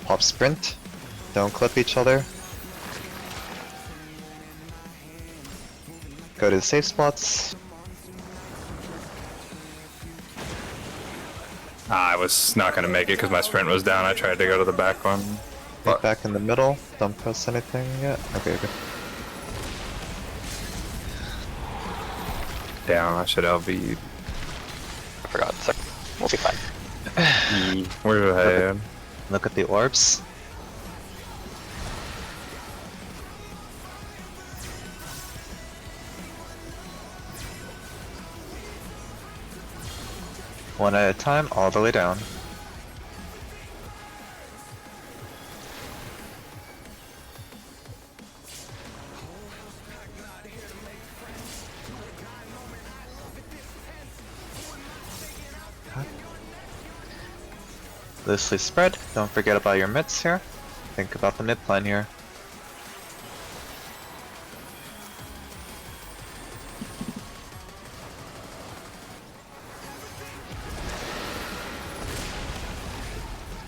Pop sprint. Don't clip each other. Go to the safe spots. I was not gonna make it because my sprint was down. I tried to go to the back one. Get back in the middle. Don't press anything yet. Okay, good. Damn, I should LV. I forgot. So we'll be fine. We're ahead. Look at the orbs. One at a time, all the way down. Loosely spread, don't forget about your mids here. Think about the mid plan here.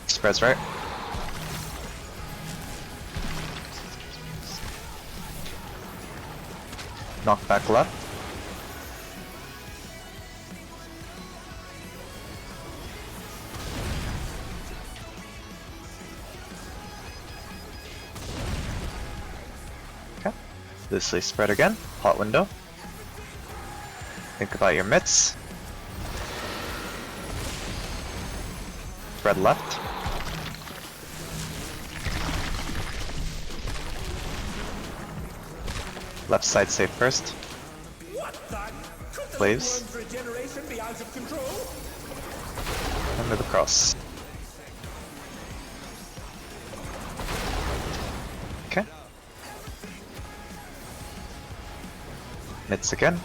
Spreads right. Knock back left. Okay. Loosely spread again. Hot window. Think about your mitts. Spread left. Left side safe first. What the? Could the Waves. worm's regeneration be out of control? Under the cross. Okay. Mitts again.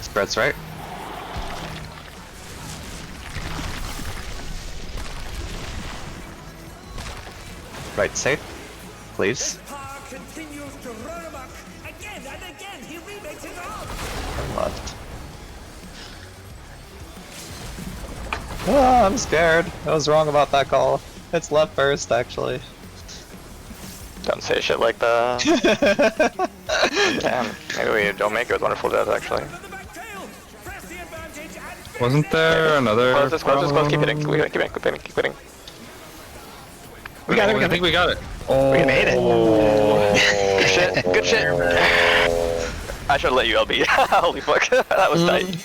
Spreads right. Right safe, please. Power continues to run amok. Again and again, he remakes it up. And left. Ah, I'm scared. I was wrong about that call. It's left first, actually. Don't say shit like that. Damn, maybe we don't make it with Wonderful Death, actually. Wasn't there another? Close this, keep hitting, keep hitting, keep hitting, keep hitting, keep hitting. We got it. I think we got it. Oh, We made it. Good shit, good shit. I should have let you LB. Holy fuck, that was tight.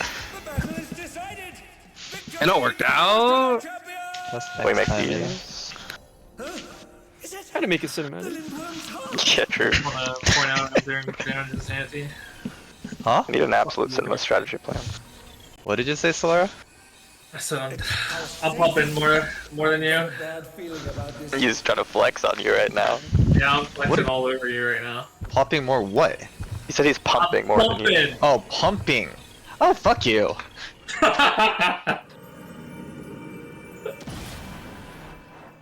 It all worked out. We make time, these. How to make it cinematic. Yeah, true. I want to point out if they're in Zanty. Huh? Need an absolute cinema strategy plan. What did you say, Solara? I said I'm pumping more than you. He's trying to flex on you right now. Yeah, I'm flexing all over you right now. Popping more what? He said he's pumping more than you. Pumping! Oh, pumping. Oh, fuck you.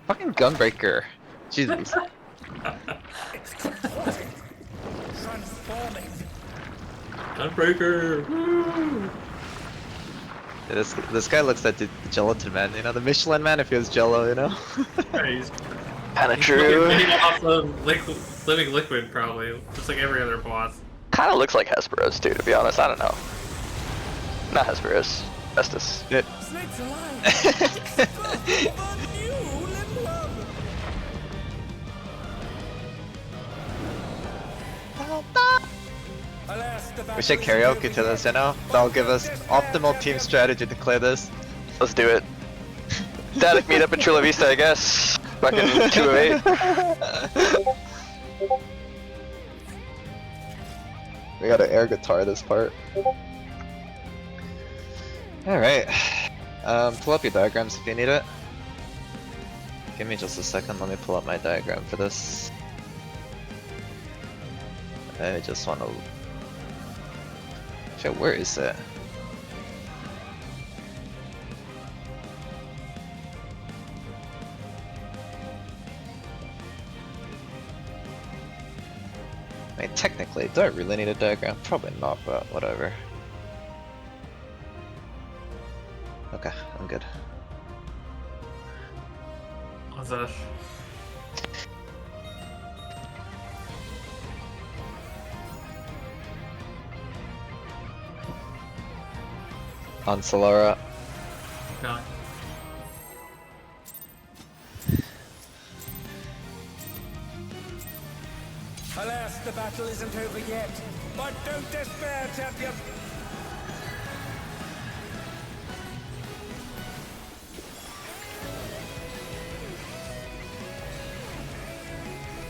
Fucking Gunbreaker. Jesus. Gunbreaker! Woo! Yeah, this guy looks like the gelatin man, you know, the Michelin man if he was Jello, you know? Yeah, he's Kinda true. living off of living liquid, probably, just like every other boss. Kinda looks like Hesperos too, to be honest. I don't know. Not Hesperos. Estus. It, we should karaoke to this, you know? That'll give us optimal team strategy to clear this. Let's do it. Static meet up in Chula Vista, I guess. Back in 208. We gotta air guitar this part. Alright. Pull up your diagrams if you need it. Give me just a second, let me pull up my diagram for this. I just wanna... Shit, where is it? I mean, technically, do I really need a diagram? Probably not, but whatever. Okay, I'm good. What's that? On Solara. No. Alas, the battle isn't over yet. But don't despair, champion.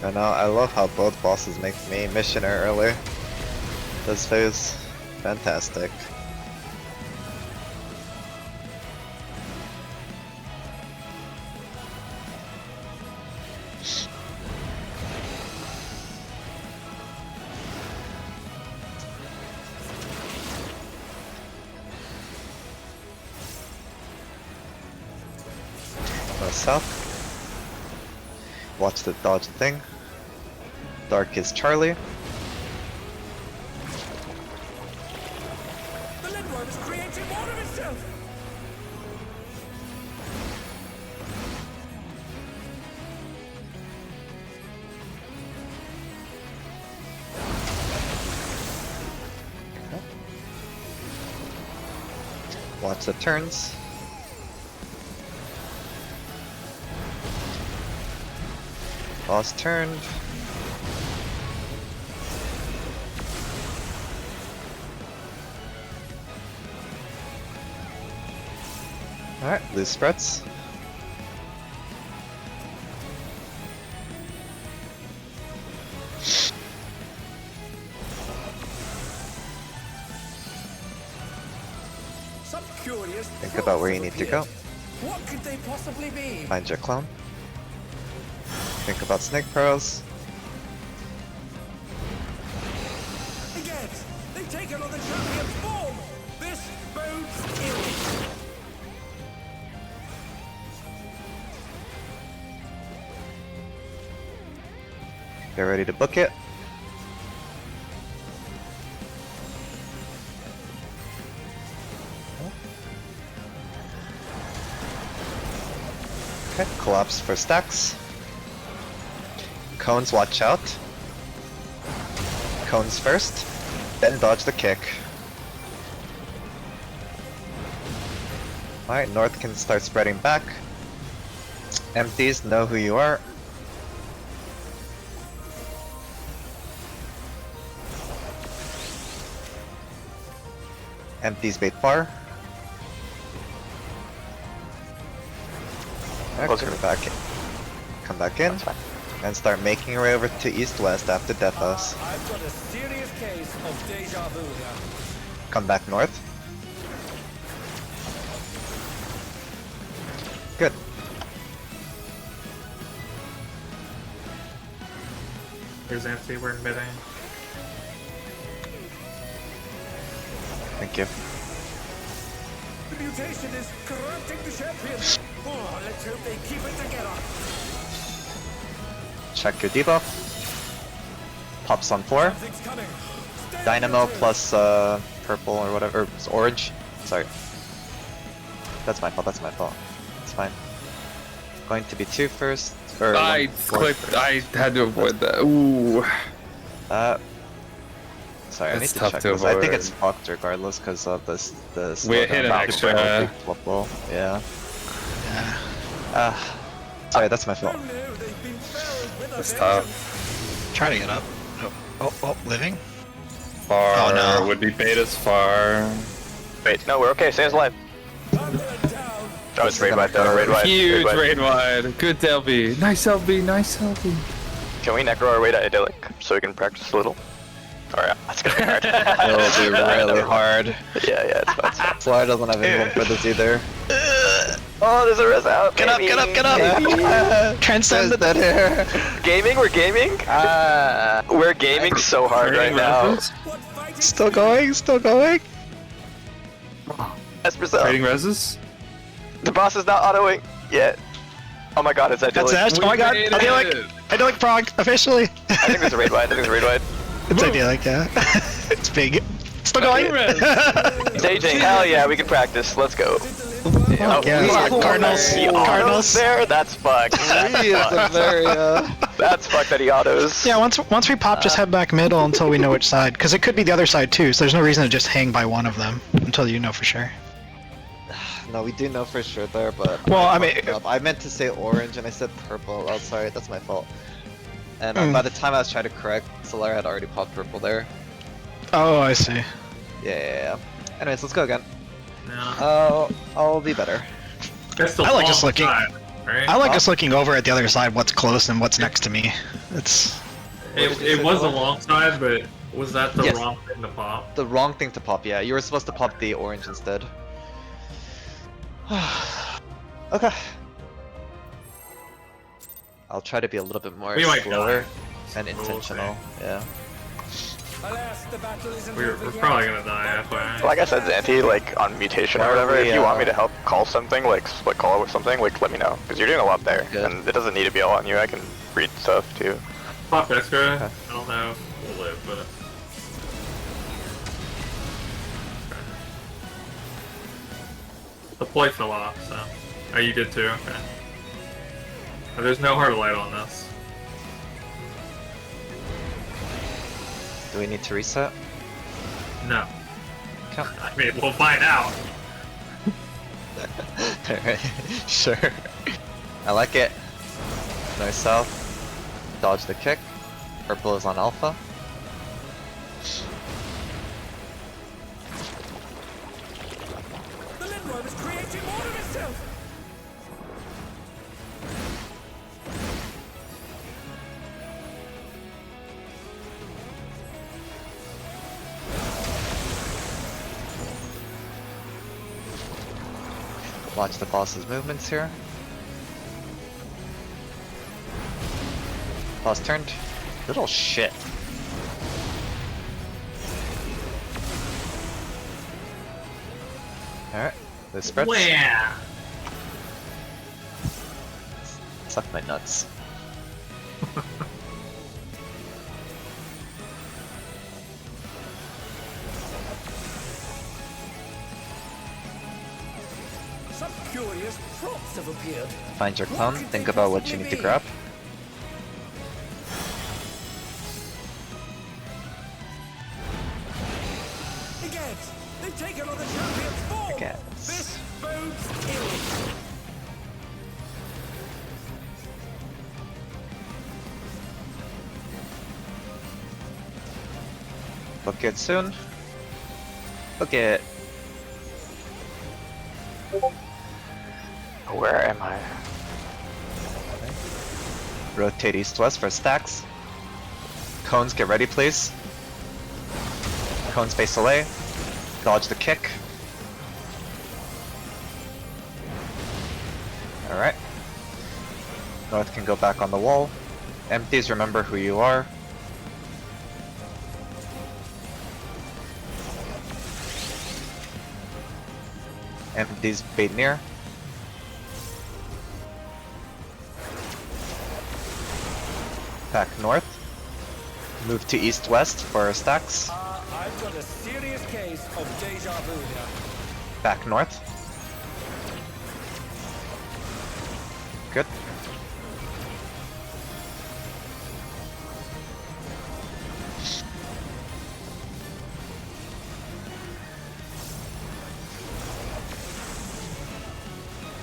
I know, I love how both bosses make me missioner early. This phase, fantastic. Go south. Watch the dodge thing. Dark is Charlie. The Lindworm is creating more of itself. Watch the turns. Boss turned. Alright, loose spreads. Some curious Think about where you need to go. What could they possibly be? Find your clone. Think about snake pearls. Again, they've taken on the champion's form. This bodes ill. Get ready to book it. Okay, collapse for stacks. Cones, watch out. Cones first, then dodge the kick. Alright, North can start spreading back. Empties, know who you are. Empties bait far. Alright, come back in, and start making your way over to east-west after Death House. I've got a serious case of deja vu here. Come back north. Good. Here's empty, we're bidding. Thank you. The mutation is corrupting the champion. Oh, let's hope they keep it together. Check your debuff. Pops on 4. Something's coming. Stay Dynamo with it. plus purple or whatever, or orange. Sorry. That's my fault, that's my fault. It's fine. Going to be 2 first, or I one clicked. first. I had to avoid that. Ooh. Sorry, I need That's to tough check to this. I think it's it's fucked regardless because of this. We hit an extra. Yeah. Yeah. Sorry, that's my fault. Oh no, they've been felled with a That's vengeance. tough. Try to get up. Oh, living? Far Oh, no. would be beta's far. Wait, no, we're okay. Sam's alive. Thunder down. Oh, it's raid wide though. Raid wide. Huge raid wide. raid wide. Good LB. Nice LB. Nice LB. Can we necro our way to idyllic so we can practice a little? Alright, that's gonna be hard. It'll be really hard. Yeah, it's fine. Flyer doesn't have anyone for this either. Oh, there's a res out. Get up, get up, get up! Transcend Says that here. Gaming? We're gaming? We're gaming so hard right now. What fighting? Still going, still going. Espresso. Trading reses. The boss is not autoing yet. Oh my god, it's idyllic. That's it. Oh my god, made idyllic prog, officially. I think there's a raid wide. It's idyllic, yeah. It's big. Still going. Staging, hell yeah, we can practice. Let's go. Oh, yeah. fuck. Cardinals. He autos Cardinals. there? That's fucked. That's fucked that he autos. Yeah, once we pop, just head back middle until we know which side, because it could be the other side too. So there's no reason to just hang by one of them until you know for sure. No, we do know for sure there, but Well, I mean- fucked up. I meant to say orange and I said purple. Oh, sorry, that's my fault. And by the time I was trying to correct, Solara had already popped purple there. Oh, I see. Yeah. Anyways, let's go again. No. I'll be better. That's the I like long just looking- side, right? I like us looking over at the other side, what's close and what's next to me. It's It was a long side, but was that the Yes. wrong thing to pop? The wrong thing to pop, yeah. You were supposed to pop the orange instead. Okay. I'll try to be a little bit more We might slower die. and intentional. Yeah. Alas, the battle isn't We're over yet. probably gonna die, FYI. Like I said, Xanti, like on mutation or Are whatever, we, if you want me to help call something, like split call with something, like let me know. Because you're doing a lot there. Good. And it doesn't need to be all on you, I can read stuff too. Pop extra. I don't know if we'll live, but. The plate fell off, so. Oh, you did too? Okay. Oh, there's no hard light on this. Do we need to reset? No. Come. I mean, we'll find out. Alright, sure. I like it. North south. Dodge the kick. Purple is on alpha. The Lindworm is creating more of itself. Watch the boss's movements here. Boss turned. Little shit. Alright, this spreads. Where? Suck my nuts. Some curious weirdest props have appeared. Find your clone, What could think they about what you possibly need to be? grab. Against, they've taken on the champion's form. Against. This bodes ill. Book it soon. Book it. Where am I? Rotate east-west for stacks. Cones, get ready, please. Cones face away. Dodge the kick. Alright. North can go back on the wall. Empties, remember who you are. Empties, bait near. Back north. Move to east-west for stacks. I've got a serious case of deja vu here. Back north. Good.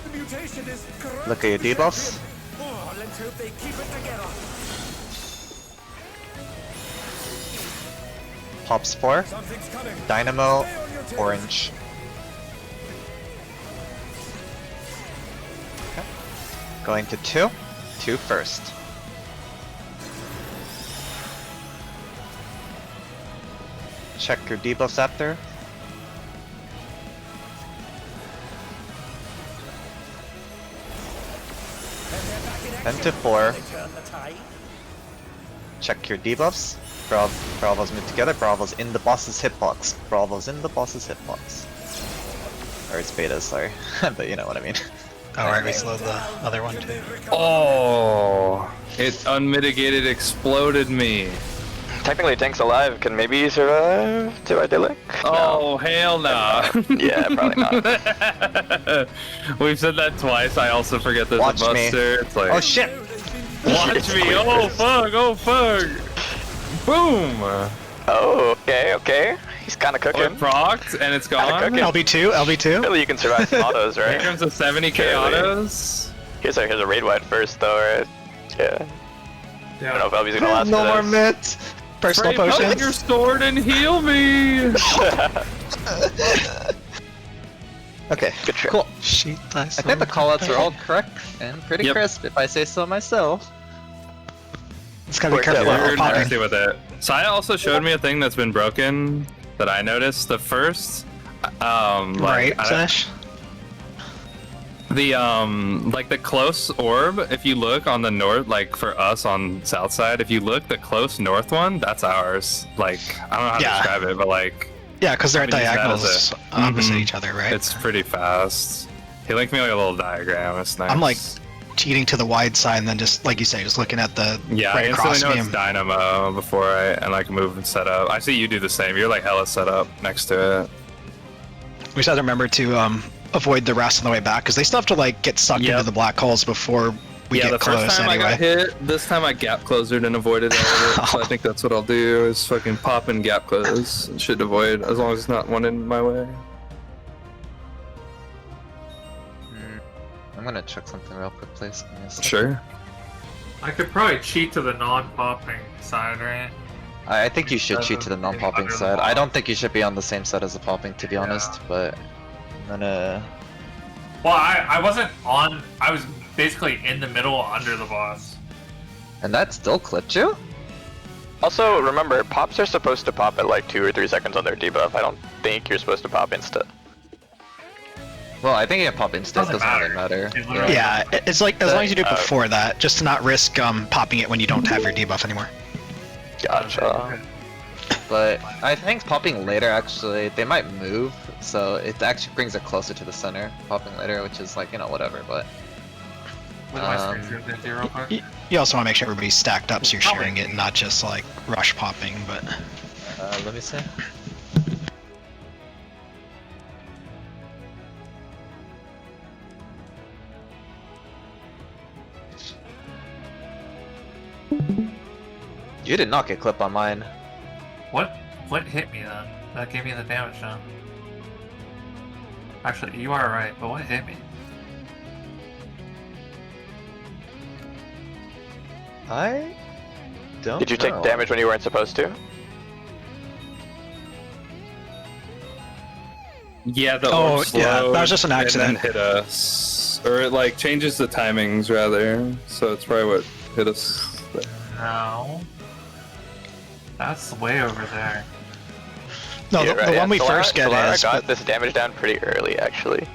The mutation is corrupt. Look at your debuffs. Oh, let's hope they keep it together. Pops 4. Something's coming. Dynamo, Stay on your toes. orange. Okay. Going to 2. 2 first. Check your debuffs after. And they're back in action. 10 to 4. They turn the tide. Check your debuffs. Bravo's move together. Bravo's in the boss's hitbox. Bravo's in the boss's hitbox. Or it's beta, sorry. But you know what I mean. Alright, we slowed the other one too. Oh, it unmitigated exploded me. Technically, Tank's alive. Can maybe he survive to idyllic? Oh, hell nah. Yeah, probably not. We've said that twice. I also forget there's Watch a me. buster. It's like, Oh shit! watch me. Oh fuck, oh fuck. Boom. Oh, okay. He's kind of Oh, it cooking. procced and it's Kinda gone. cooking. LB2, LB2. Really, you can survive some autos, Here right? comes the 70k Surely. autos. Here's a raid wide first, though, right? Yeah. I don't know if LB's gonna last No for more this. mitt! Personal Frey, pull potions. your sword and heal me. Okay, Good trip. cool. Sheet I think the callouts are all correct and pretty Yep. crisp, if I say so myself. It's gotta be Where's careful that with We're word? popping. nasty with it. Saya also showed me a thing that's been broken that I noticed. The first, Right, like, Sash? like the close orb. If you look on the north, like for us on south side, if you look the close north one, that's ours. Like I don't know how to Yeah. describe it, but like Yeah, because they're at I'm gonna use that as diagonals a- opposite Mhm. each other, right? it's pretty fast. He linked me like a little diagram. It's nice. I'm like cheating to the wide side and then just, like you say, just looking at the yeah, I right instantly across know me. it's Dynamo before I and like move and set up. I see you do the same. You're like hella set up next to it. We just have to remember to avoid the rest on the way back, because they still have to like get sucked Yep. into the black holes before we Yeah, get the close first time I anyway. got hit, this time I gap closed it and avoided all of it. So I think that's what I'll do is fucking pop and gap close. It should avoid as long as it's not one in my way. I'm gonna check something real quick, please. Give me a second. Sure. I could probably cheat to the non-popping side, right? I think you should cheat to the non-popping Under the side. wall. I don't think you should be on the same side as the popping, to be honest, but I'm gonna... Well, I wasn't on. I was basically in the middle under the boss. And that still clipped you? Also, remember, pops are supposed to pop at like 2 or 3 seconds on their debuff. I don't think you're supposed to pop insta. Well, I think you can pop instant, Doesn't doesn't really matter. It literally- Yeah, it's like as long as you do it Uh, before that, just to not risk popping it when you don't have your debuff anymore. Gotcha. But I think popping later, actually, they might move, so it actually brings it closer to the center, popping later, which is like, you know, whatever, but... Look at my screen share into real quick. You also want to make sure everybody's stacked up so you're sharing it and not just like rush popping, but let me see. You did not get clip on mine. What hit me then? That gave me the damage, huh? Actually, you are right, but what hit me? I don't Did you take know. damage when you weren't supposed to? Yeah, the Oh, orb yeah, that was slowed just an and accident. then hit us, or it like changes the timings rather. So it's probably what hit us. No. That's way over there. No, Yeah, the right, one we Solara- first get Solara is. got But, this damage down pretty early, actually.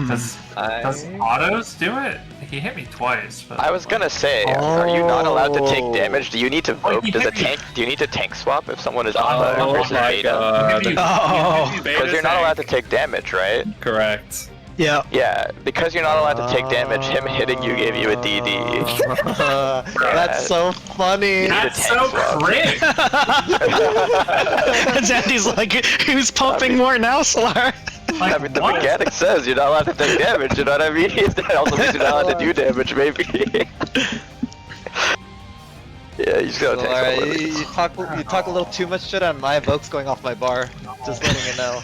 Does autos do it? He hit me twice. But I was gonna say, are you not allowed to take damage? Do you need to Oh, vote? he Does a hit me. tank? Do you need to tank swap if someone is alpha Oh versus my beta? god. Oh. Because you're not allowed to take damage, right? Correct. yeah. Yeah, because you're not allowed to take damage, him hitting you gave you a DD. That's so funny. That's tank so swap. cringe! And Zandy's like, who's pumping more now, Solar? I mean, the mechanic says you're not allowed to take damage, you know what I mean? That also means you're not allowed to do damage, maybe. Yeah, you just gotta tank Solara, swap. you talk a little too much shit on my evokes going off my bar. Just letting you know.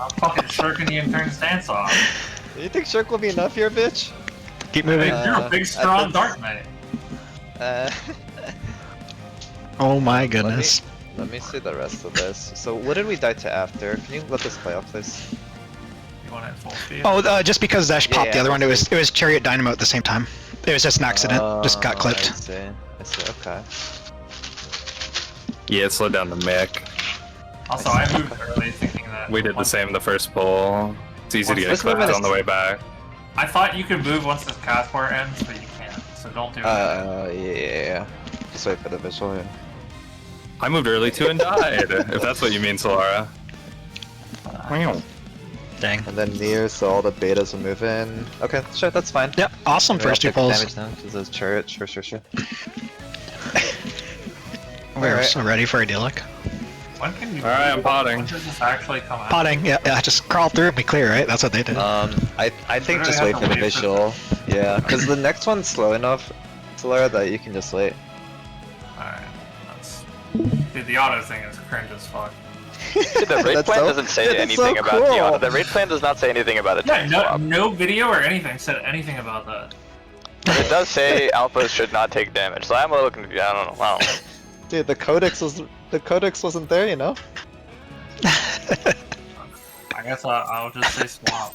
I'm fucking shirking you and turn stance off. You think Shirk will be enough here, bitch? Keep moving. You're a big, strong Dark Knight. Oh my goodness. Let me see the rest of this. So what did we die to after? Can you let this play out, please? You want it full speed? Oh, just because Dash popped Yeah, the other one, that's it was Chariot Dynamo at the same time. It was just an accident. Just got I clipped. see. I see. Okay. Yeah, it slowed down the mech. Also, I moved early thinking that... We did the same the first pull. It's easy to get This clipped movement on the is- way back. I thought you could move once this cast part ends, but you can't, so don't do it. Yeah. Just wait for the visual. Yeah. I moved early too and died, if that's what you mean, Solara. Wow. Dang. And then near, so all the betas will move in. Okay, sure, that's fine. Yep, awesome Maybe I'll first two take pulls. damage now, because those chariot, sure. We're Alright. so ready for idyllic. When can you... Alright, I'm potting. When does this actually come out? Potting, yeah, just crawl through and be clear, right? That's what they did. I think We're just gonna wait have for to the wait for visual. Yeah, because the next one's slow enough, Solara, that you can just wait. Alright, dude, the auto thing is cringe as fuck. Dude, the raid That's plan so- doesn't say that's anything so about the cool. auto. The raid plan does not say anything about a Yeah, tank no, swap. no video or anything said anything about that. But it does say alphas should not take damage, so I'm a little confused. I don't know. Wow. Dude, the codex wasn't there, you know? I guess I'll just say swap.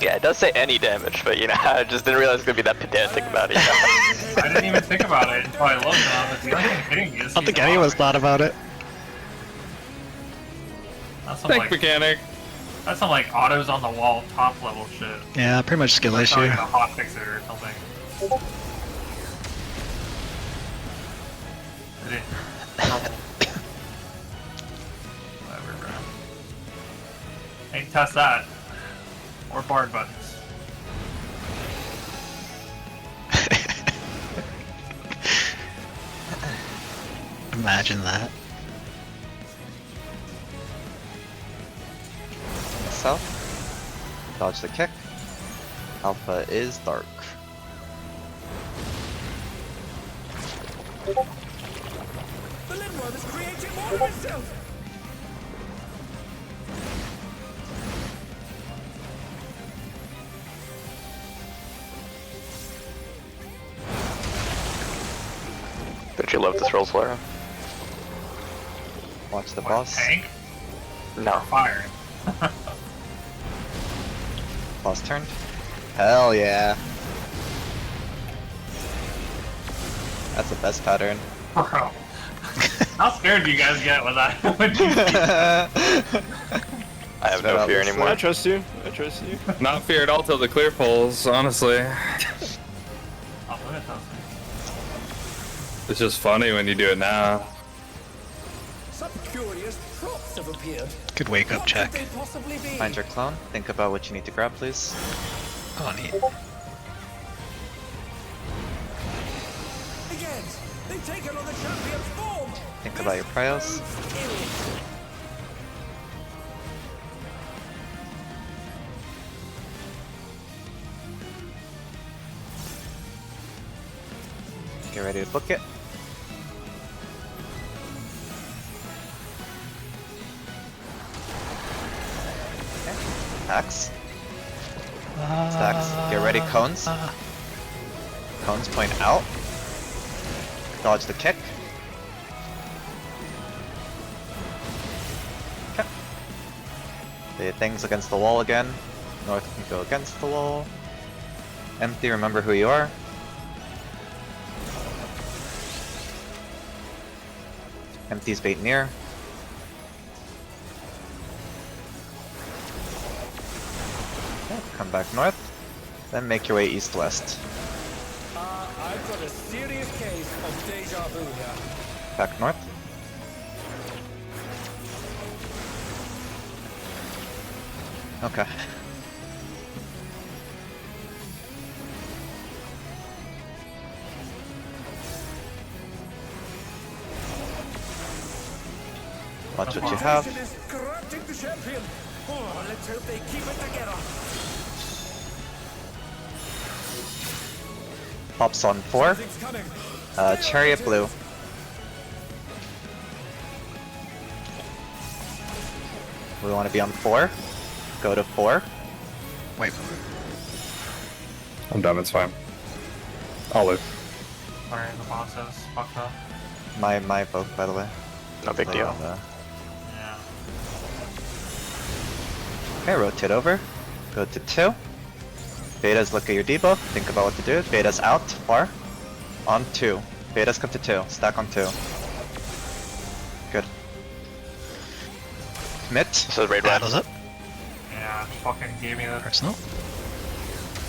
Yeah, it does say any damage, but you know, I just didn't realize it was gonna be that pedantic about it. I didn't even think about it until I looked on it. The only thing hitting me is I don't think he's anyone's auto. thought about it. That's some, Tank like, mechanic. that's some like autos on the wall top level shit. Yeah, pretty much skill That's issue. not even a hot fixer or something. Did it? Whatever, bro. Ain't test that. Or bard buttons. Imagine that. South. Dodge the kick. Alpha is dark. The Limworm is creating more of itself! Don't you love this roll, Solara? Watch the What, boss. tank? No. Fire. Boss turned. Hell yeah. That's the best pattern. Bro. How scared do you guys get with that? When you I have Spread no out fear loosely. anymore. I trust you. I trust you. Not fear at all till the clear pulls, honestly. Oh, look at those things. It's just funny when you do it now. Some curious props have appeared. Good wake up What check. could they possibly be? Find your clone. Think about what you need to grab, please. Oh, neat. Again, they've taken on the champion's form! Think about your prios. Get ready to book it. Okay. Stacks. Stacks. Get ready, cones. Cones point out. Dodge the kick. Okay. The things against the wall again. North can go against the wall. Empty, remember who you are. Empty's bait near. Okay, come back north. Then make your way east-west. I've got a serious case of deja vu here. Back north. Okay. Watch what you have. Jason is corrupting the champion. Oh, let's hope they keep it together. Pops on 4. Something's coming. Chariot blue. We want to be on 4. Go to 4. Wait. I'm done, it's fine. I'll live. Sorry, the boss is fucked up. My vote, by the way. No big deal. Yeah. Okay, rotate over. Go to 2. Betas, look at your debuff. Think about what to do. Betas out, far. On 2. Betas come to 2. Stack on 2. Good. Commit. This is raid red. Battles up. Yeah, fucking gave me the. Personal.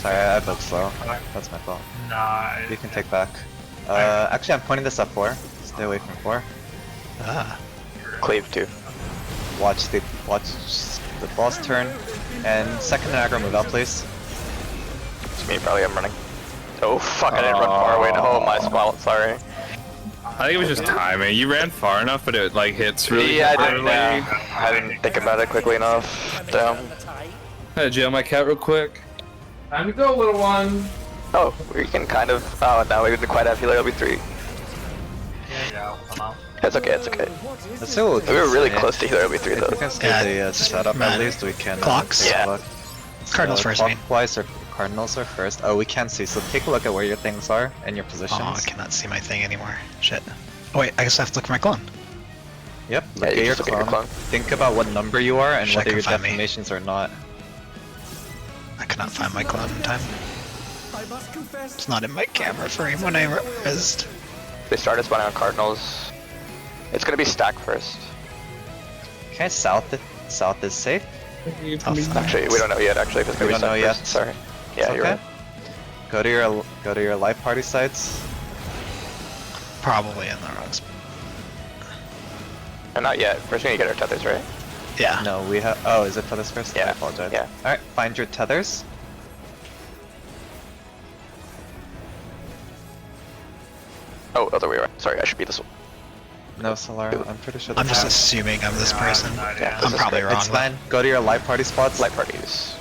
Sorry, I vote slow. That's my fault. Nah. You can take back. Actually, I'm pointing this up 4. Stay away from 4. Ah. Cleave too. Watch the boss turn. And second aggro move out, please. It's me, probably I'm running. Oh fuck, I didn't run far away to home my spot, sorry. I think it was just timing. You ran far enough, but it like hits really Yeah, early. I didn't think about it quickly enough. Damn. Hey, jail my cat real quick. Time to go, little one. Oh, we can kind of. Oh, no, we didn't quite have healer LB3. Yeah, I'm out. It's okay, it's okay. Let's see what we can We were really see. close to healer LB3 If we though. can stay Yeah, the setup at man. least, we can. Clocks? take a Yeah. look. Cardinals first, I mean. Clockwise or Cardinals are first. Oh, we can see. So take a look at where your things are and your Oh, positions. I cannot see my thing anymore. Shit. Oh wait, I guess I have to look for my clone. Yep. Yeah, Look you at your just look at your clone. clone. Think about what number you are and Wish I whether could your find me. defamations are not. I cannot find my clone in time. I must confess. It's not in my camera frame when I rezzed. They started spawning on Cardinals. It's gonna be stack first. Okay, south is safe. Actually, we don't know yet. Actually, if it's gonna We be don't know stack yet. first. Sorry. Yeah, It's you're okay. right. Go to your live party sites. Probably in the wrong spot. And not yet. First, we need to get our tethers right. Yeah. No, we have. Oh, is it for this first? I Yeah, apologize. yeah. All right, find your tethers. Oh, other way around. Sorry, I should be this one. No, Solar. I'm pretty sure. I'm that's just fine. assuming I'm this Yeah, I have person. no idea. Yeah, I'm this is probably great. wrong. It's fine. Go to your live party spots. Light parties.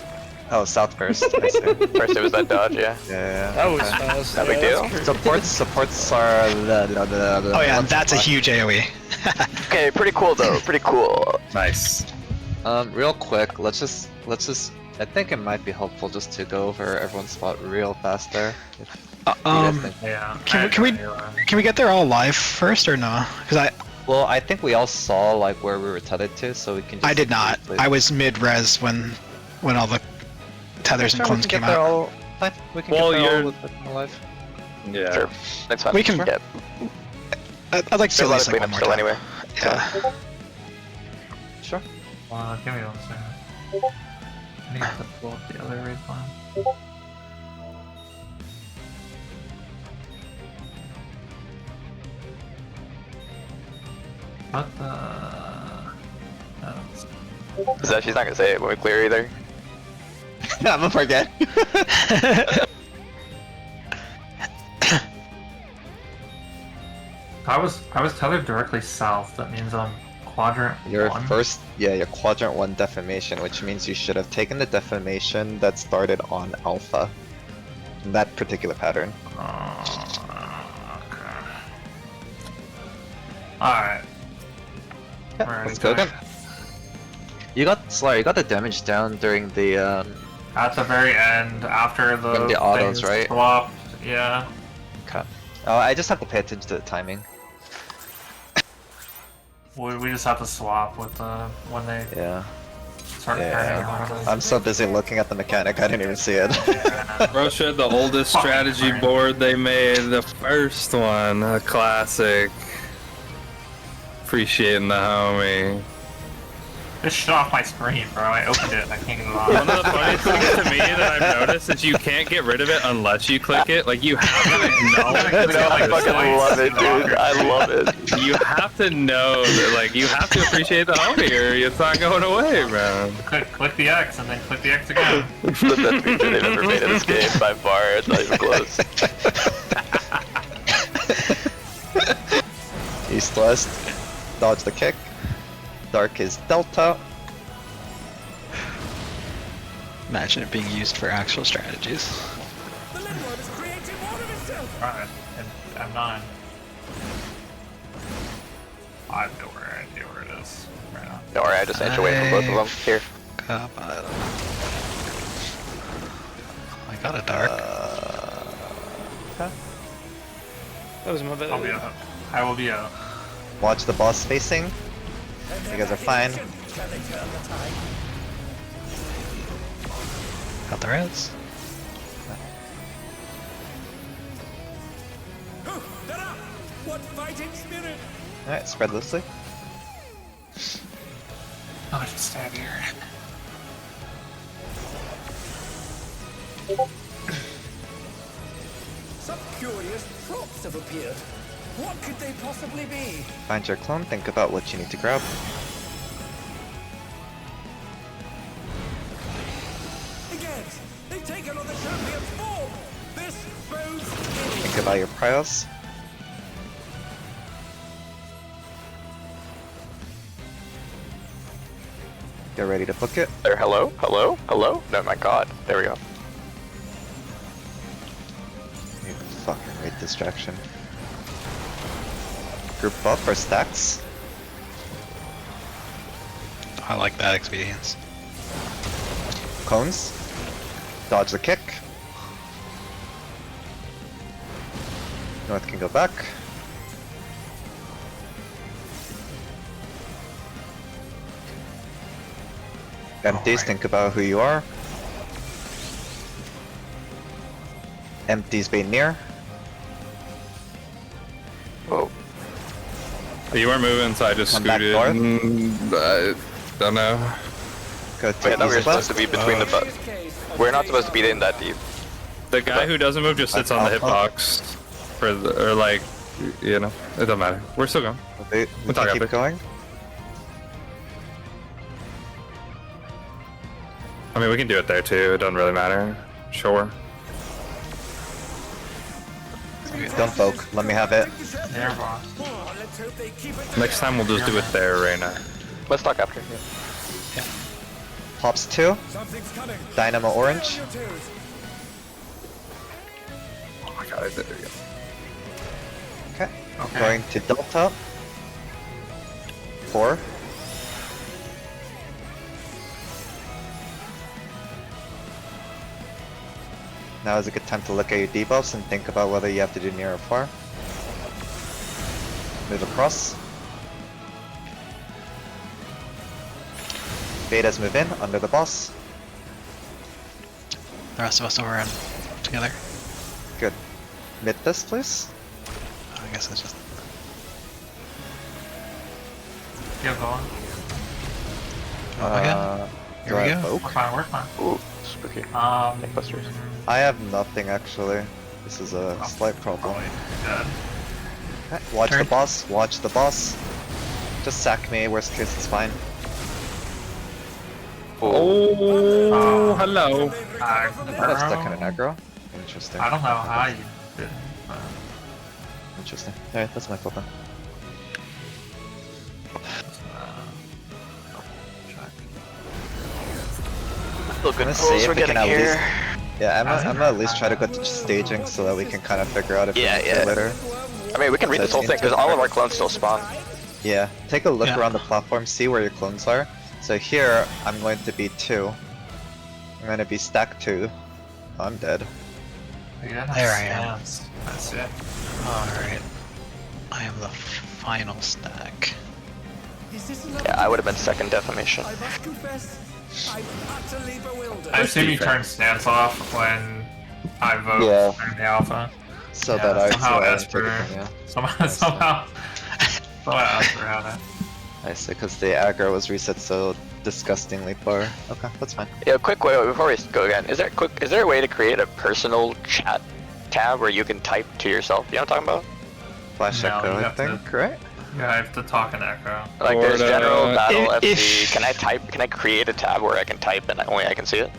Oh, south first. I see. First, it was that dodge. Yeah. Yeah. That was okay. fast. No big yeah, deal. that's crazy. Supports are. Oh yeah, that's a huge AoE. Okay, pretty cool though. Pretty cool. Nice. Real quick, let's just. I think it might be helpful just to go over everyone's spot real fast there. If you guys think- Yeah. Can we get there all live first or no? Because Well, I think we all saw like where we were tethered to, so we can. Just I did not. briefly- I was mid res when all the tethers and Sure, we clones can came get there out. all. Fine. We can Well, get there all you're- with it alive. Yeah. Sure. That's fine. We can- Yeah. I'd like to see There's a at lot least of like one cleanup more still time. anyway. Yeah. Sure. Give me 1 second. I need to pull up the other raid plan. What the? Oh, Is that she's not gonna say it when we clear either. I'm gonna forget. I was tethered directly south. That means I'm quadrant Your 1. first, your quadrant 1 defamation, which means you should have taken the defamation that started on alpha. In that particular pattern. Okay. Alright. Yeah, let's go again. You got Slayer, you got the damage down during the At the very end, after the, when the autos, things right? swapped, yeah. Okay. Oh, I just have to pay attention to the timing. We just have to swap with when they Yeah. start turning. I'm so busy looking at the mechanic, I didn't even see it. Bro showed the oldest strategy board they made, the first one, a classic. Appreciating the homie. Just shut off my screen, bro. I opened it and I can't get it on. One of the funniest things to me that I've noticed is you can't get rid of it unless you click it. Like, you have to acknowledge No, I fucking love it, dude. I love it. You have to know that, like, you have to appreciate the homie or it's not going away, man. Click the X and then click the X again. It's the best feature they've ever made in this game by far. It's not even close. East-west, dodge the kick. Dark is Delta. Imagine it being used for actual strategies. The Limworm is creating more of itself! Alright, and M9. I know where it is right now. Don't worry, I just inch away from both of them. Here. Come on. I got a dark. That was my bad. I'll be out. I will be out. Watch the boss spacing. You guys are fine. Can they turn the tide? Got the res. Oh, they're up! What fighting spirit! Alright, spread loosely. I'll just stand here. Some curious props have appeared. What could they possibly be? Find your clone, think about what you need to grab. Again, they've taken on the champion's form! This bodes ill! Think about your prios. Get ready to book it. There, hello? Hello? Hello? No, my god. There we go. You fucking great distraction. Group buff or stacks? I like that experience. Cones. Dodge the kick. North can go back. Empties, think about who you are. Empties be near. Whoa. You weren't moving, so I just Come back scooted. north. I don't know. Go to Wait, I thought we were east supposed west. to be between the butt. We're not supposed to be in that deep. The guy who doesn't move just sits on the hitbox. For the, or like, you know, it doesn't matter. We're still going. We We'll can talk keep after. going. I mean, we can do it there too. It doesn't really matter. Sure. Don't poke. Let me have it. There, boss. Oh, let's hope they keep it Next time we'll just do it there, Reina. Let's talk after. Yeah. Pops 2. Something's coming. Dynamo orange. Stay on your toes. Oh my god, there we go. Okay. Okay. Going to Delta. 4. Now is a good time to look at your debuffs and think about whether you have to do near or far. Move across. Betas move in under the boss. The rest of us over and together. Good. Mid this, please. I guess it's just. Get going. Oh my god. Here we do I go. have We're Oak? fine, we're fine. Ooh, spooky. Busters. I have nothing actually. This is a slight problem. Good. Okay, watch Turn. the boss. Watch the boss. Just sack me. Worst case, it's fine. Oh, hello. I have stuck in an aggro. Interesting. I don't know how you did. Interesting. Alright, that's my fault then. Still good Let's see pulls if we're we can getting at here. least. Yeah, I'm gonna at least try to go to staging so that we can kind of figure out if we Yeah, need to yeah. later. Limworm I mean, we can read this whole thing because all of our clones still spawn. Yeah, take a look Yeah. around the platform, see where your clones are. So here, I'm going to be 2. I'm going to be stack 2. Oh, I'm dead. Yeah, There I am. That's it. Alright. I am the final stack. Yeah, I would have been second defamation. I must confess, I'm utterly bewildered. I've seen you turn stance off when I vote Yeah. in the alpha. So Yeah, that I somehow so I Esper- take it from you. Somehow Esper had it. I see, because the aggro was reset so disgustingly far. Okay, that's fine. Yeah, quick way before we go again. Is there a way to create a personal chat tab where you can type to yourself? You know what I'm talking about? Flash No, echo, you I have to- think, right? Yeah, I have to talk in echo. Like there's Or, general battle if- FC. Can I type? Can I create a tab where I can type and only I can see it?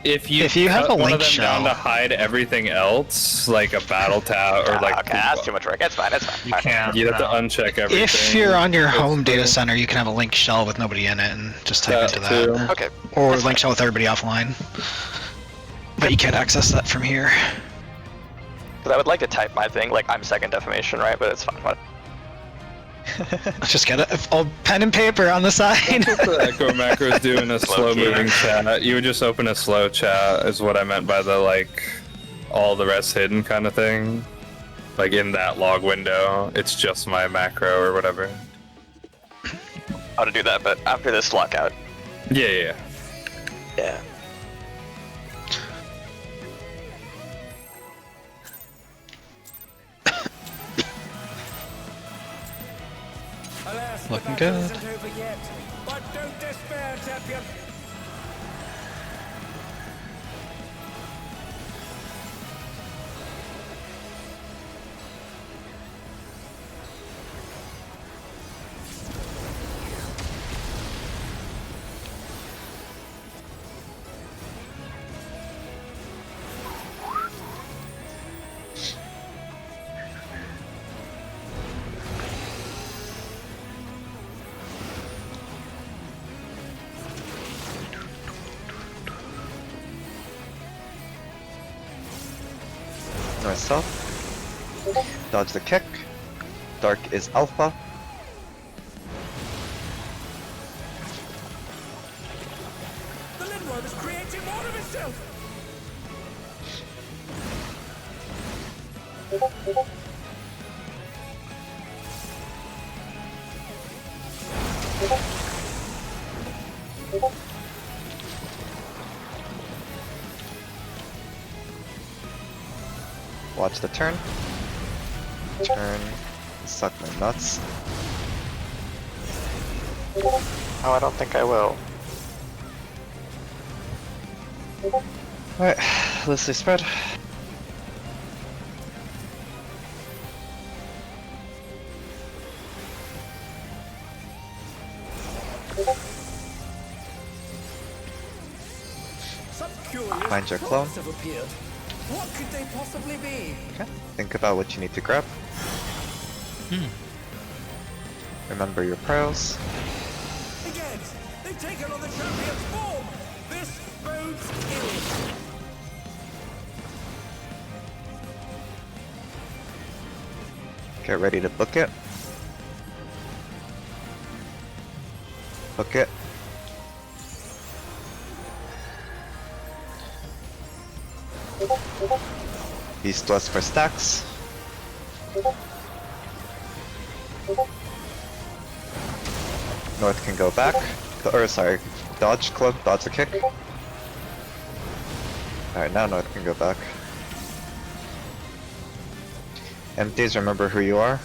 If you have cut a one link of them down shell- to hide everything else, like a battle tab or like okay, that's too much work. It's fine. It's fine. You can't. you have to no. uncheck everything. If you're on your It's home data fine. center, you can have a link shell with nobody in it and just type That into that. too. Okay. Or That's link shell with everybody offline. But you can't access that from here. Because I would like to type my thing like I'm second defamation, right? But it's fine. What? Just get a pen and paper on the side. That's what the echo macros do in a Slow slow moving chat. You would just open a slow chat is what I meant by the like all the rest hidden kind of thing. Like in that log window, it's just my macro or whatever. How to do that? But after this lockout. Yeah. Yeah. Alas, Looking the battle good. isn't over yet. But don't despair, champion. North south. Dodge the kick. Dark is alpha. The Lindworm is creating more of itself. Watch the turn. Turn. Suck my nuts. Oh, I don't think I will. Alright, loosely spread. Some curious Find your clone. props have appeared. What could they possibly be? Okay. Think about what you need to grab. Remember your pros. Again, they've taken on the champion's form. This bodes ill. Get ready to book it. Book it. East west for stacks. North can go back. Or sorry, dodge club, dodge the kick. Alright, now North can go back. Empties, remember who you are.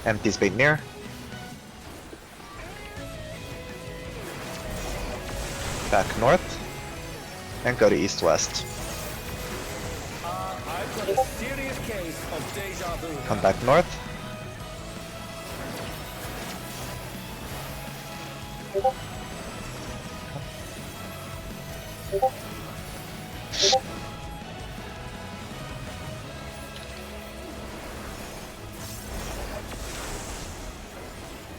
Empties bait near. Back north. And go to east-west. I've got a serious case of deja vu. Come back north.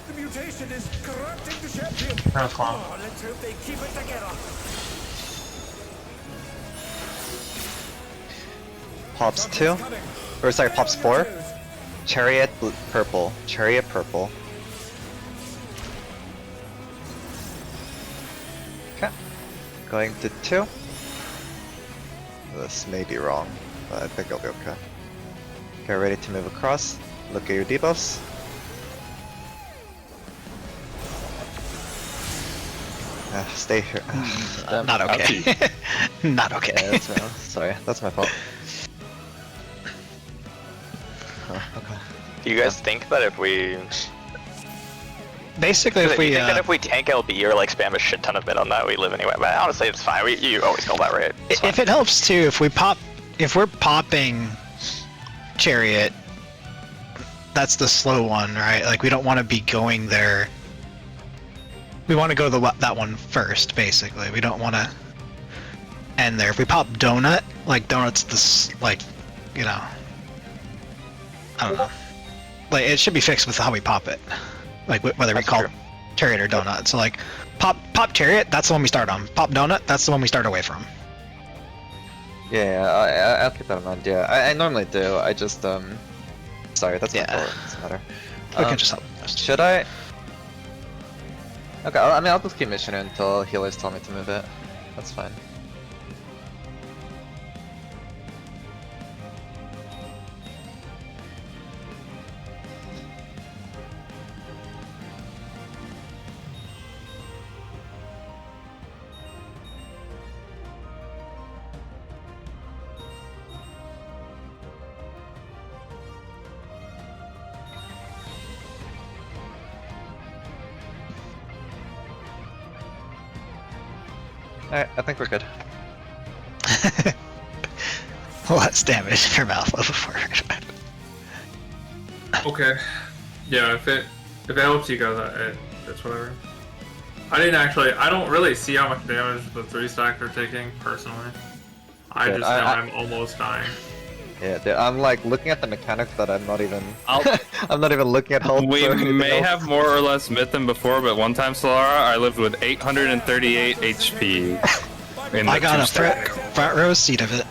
The mutation is corrupting the champion. No clone. Oh, let's hope they keep it together. pops 2. Or sorry, pops 4. Chariot purple. Chariot purple. Okay. Going to 2. This may be wrong, but I think I'll be okay. Get ready to move across. Look at your debuffs. Stay here. Not okay. Not okay. Yeah, sorry, that's my fault. Okay. Do you guys think that if we Basically, if do you we think that if we tank LB or like spam a shit ton of mid on that, we live anyway? But honestly, it's fine. You always call that right. It's fine. if it helps too, if we're popping Chariot, that's the slow one, right? Like we don't want to be going there. We want to go that one first, basically. We don't want to end there. If we pop Donut, like Donut's this, like, you know, I don't know. Like it should be fixed with how we pop it, like whether we call Chariot or Donut. So like, pop Chariot, that's the one we start on. Pop Donut, that's the one we start away from. Yeah, I'll keep that in mind. Yeah, I normally do. I just sorry, that's my fault. It doesn't matter. We can just help. Should I? Okay, I mean, I'll just keep missioning until healers tell me to move it. That's fine. Alright, I think we're good. Less damage for Malifaux before. Okay. Yeah, if it helps you guys, that's whatever. I don't really see how much damage the 3-stack are taking, personally. I just know I'm almost dying. Yeah, dude, I'm like looking at the mechanics that I'm not even I'm not even looking at health. We or anything may else. have more or less met them before, but one time, Solara, I lived with 838 HP. I got a front row seat of it.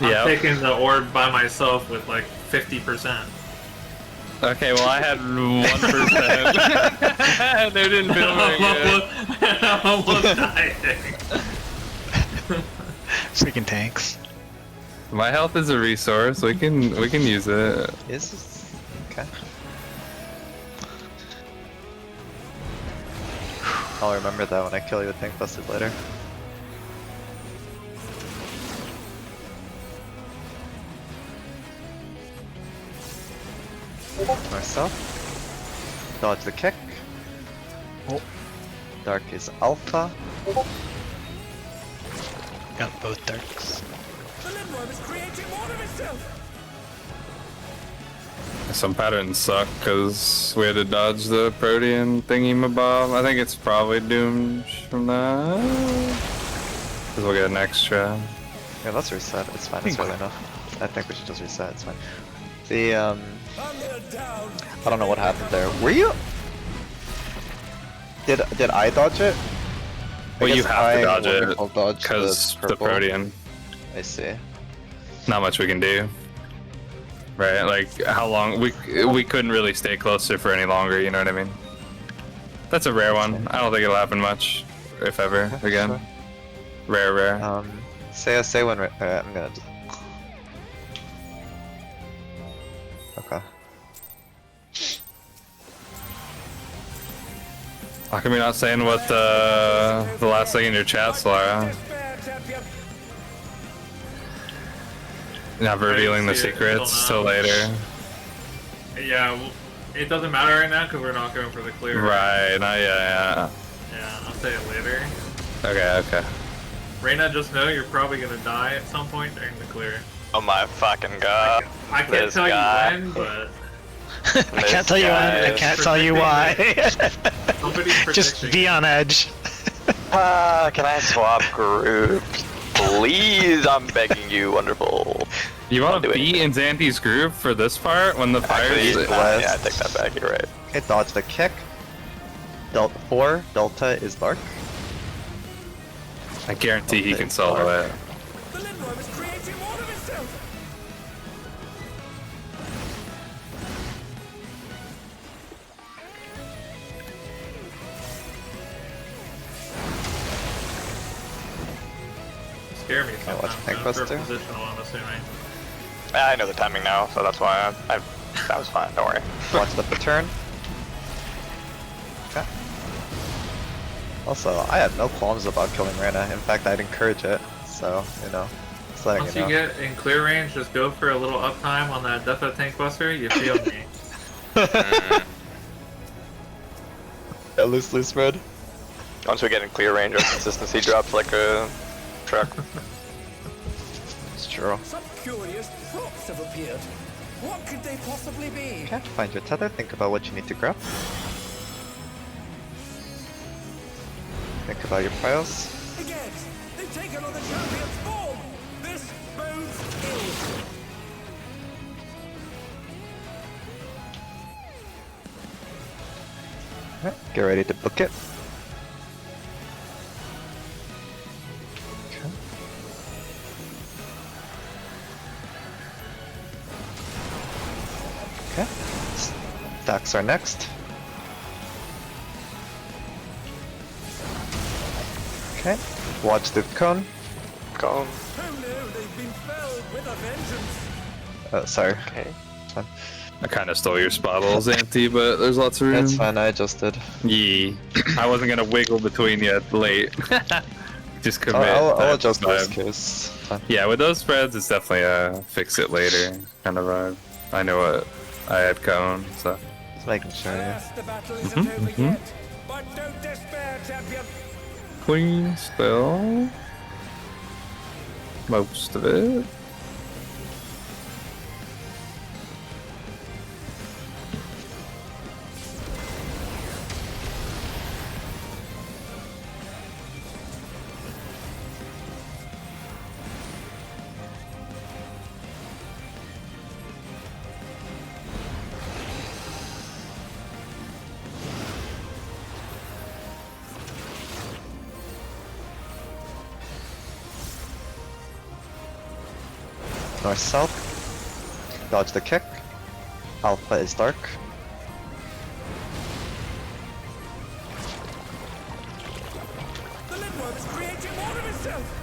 Yeah. I'm taking the orb by myself with like 50%. Okay, well I had 1%. They didn't feel very good. I'm almost dying. Freaking tanks. My health is a resource. We can use it. Is okay. I'll remember that when I kill you with tank busted later. Myself. Dodge the kick. Oh. Dark is alpha. Got both darks. The Limworm is creating more of itself. Some patterns suck because we had to dodge the Protean thingy-mabob. I think it's probably doomed from that. Because we'll get an extra. Yeah, let's reset. It's fine. It's early enough. I think we should just reset. It's fine. The I don't know what happened there. Were you? Did I dodge it? Well, you have to dodge it dodge because the Protean. I see. Not much we can do. Right? Like, how long? We couldn't really stay closer for any longer, you know what I mean? That's a rare one. I don't think it'll happen much, if ever, again. Sure. Rare. Say when I'm gonna just... Okay. How come you're not saying what the last thing in your chat, Solara? Not revealing the secrets till later. Yeah, well, it doesn't matter right now because we're not going for the clear. Right, yeah. Yeah, I'll say it later. Okay. Reyna, just know you're probably gonna die at some point during the clear. Oh my fucking god. I can't This tell guy. you when, but I can't tell you when. I can't tell you why. somebody's Just predicting. be on edge. Can I swap groups? Please, I'm begging you, wonderful. You want to be in Xanti's group for this part when the fire's... Actually, yeah, I take that back, you're right. Okay, dodge the kick. Delta 4, Delta is dark. I guarantee he can solo it. The Limworm is creating more of itself. scare me Yeah, watch sometimes. tank For buster. positional, I'm assuming. I know the timing now, so that's why that was fine. Don't worry. Watch the turn. Okay. Also, I have no qualms about killing Rana. In fact, I'd encourage it. So, you know, just letting Once you you know. get in clear range, just go for a little uptime on that Defo tank buster. You feel me? Yeah, loosely spread. Once we get in clear range, our consistency drops like a truck. It's true. Some curious props have appeared. What could they possibly be? Okay, find your tether. Think about what you need to grab. Think about your piles. Again, they've taken on the champion's form. This bodes ill. Alright, get ready to book it. Okay. Okay. Stacks are next. Okay. Watch the cone. Go. Oh no, they've been felled with a vengeance. Sorry. Okay. It's fine. I kind of stole your spotbles, Anti, but there's lots of room. It's fine, I adjusted. Yee. I wasn't gonna wiggle between you late. Just commit. I'll That's adjust this vibe. case. Fine. Yeah, with those spreads, it's definitely a fix it later kind of vibe. I know what I had cone, so. Just making sure. Yeah. Alas, the battle isn't over yet. But don't despair, champion. Queen still. Most of it. North south. Dodge the kick. Alpha is dark. The Lindworm is creating more of itself.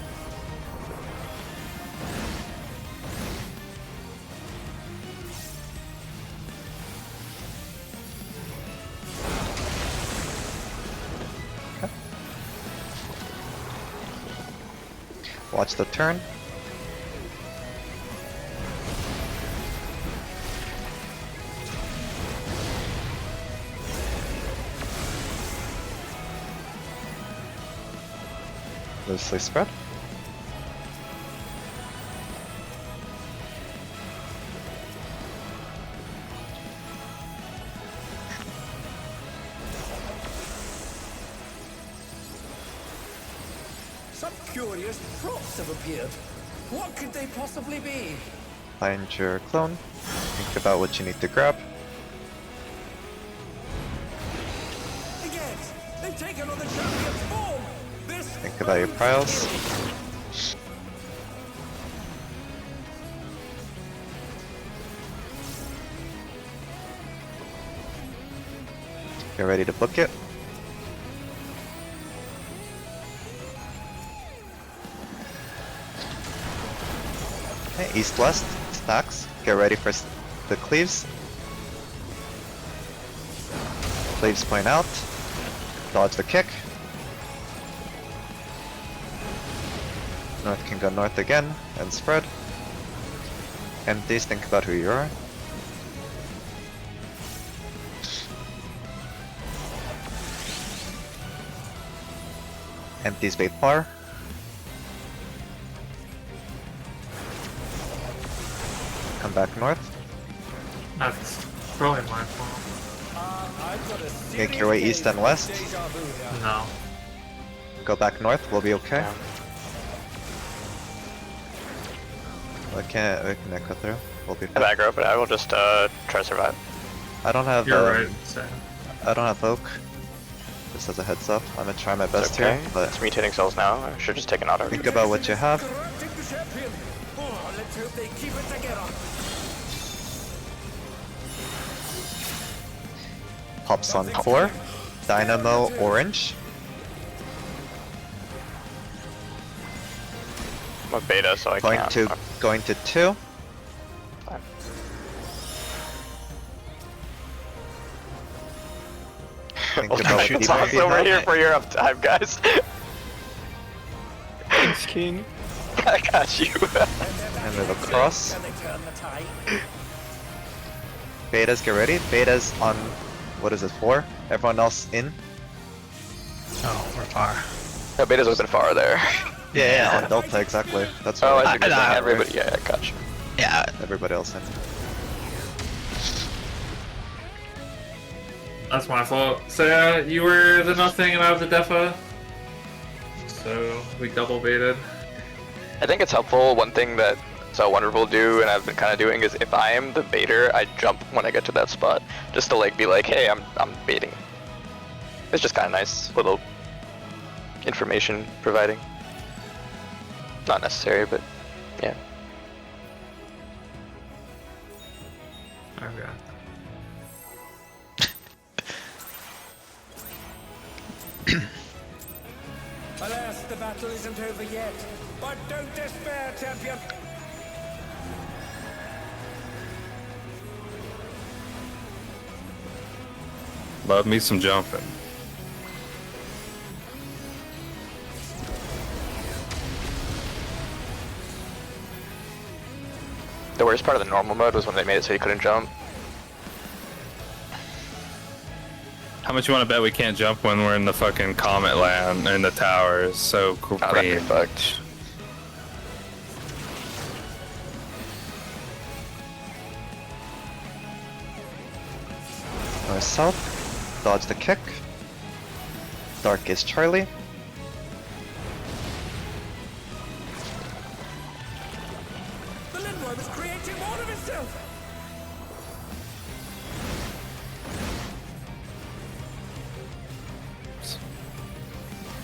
Watch the turn. Loosely spread. Some curious props have appeared. What could they possibly be? Find your clone. Think about what you need to grab. Again, they've taken on the champion's form. This Think about your bodes piles. ill. Get ready to book it. Okay, east-west, stacks. Get ready for the cleaves. Cleaves point out. Dodge the kick. North can go north again and spread. Empties, think about who you are. Empties bait bar. Come back north. That's probably my fault. I've got a Make your way serious east and case of west. déjà vu here. No. Go back north, we'll be okay. We can cut through. We'll be I fine. aggro, but I will just try to survive. I don't have You're right. Sam. I don't have oak. Just as a heads up, I'm gonna try my It's best okay. here, but It's me hitting cells now. I should just take an auto. think about what you have. Corrupting the champion. Oh, let's hope they keep it together. Pops on core. Dynamo orange. I'm a beta, so I Going can't. to going to 2. Think I'll about shoot what Toss people over have. here for your uptime, guys. Thanks, King. I got you. And move across. Can they turn the tide? Betas, get ready. Betas on, what is it, 4? Everyone else in? Oh, we're far. No, betas would have been far there. Yeah, on Delta, exactly. That's Oh, what I see. What you're saying. I- Everybody, yeah, I got you. Yeah, everybody else in. That's my fault. So you were the nothing and I was the defa. So we double baited. I think it's helpful. One thing that So Wonderful do, and I've been kind of doing, is if I am the baiter, I jump when I get to that spot, just to like be like, hey, I'm baiting. It's just kind of nice, little information providing. Not necessary, but yeah. Okay. Alas, the battle isn't over yet. But don't despair, champion. Love me some jumping. The worst part of the normal mode was when they made it so you couldn't jump. How much you want to bet we can't jump when we're in the fucking comet land in the towers? So Oh, that'd be clean. fucked. North south. Dodge the kick. Dark is Charlie. The Lindworm is creating more of itself.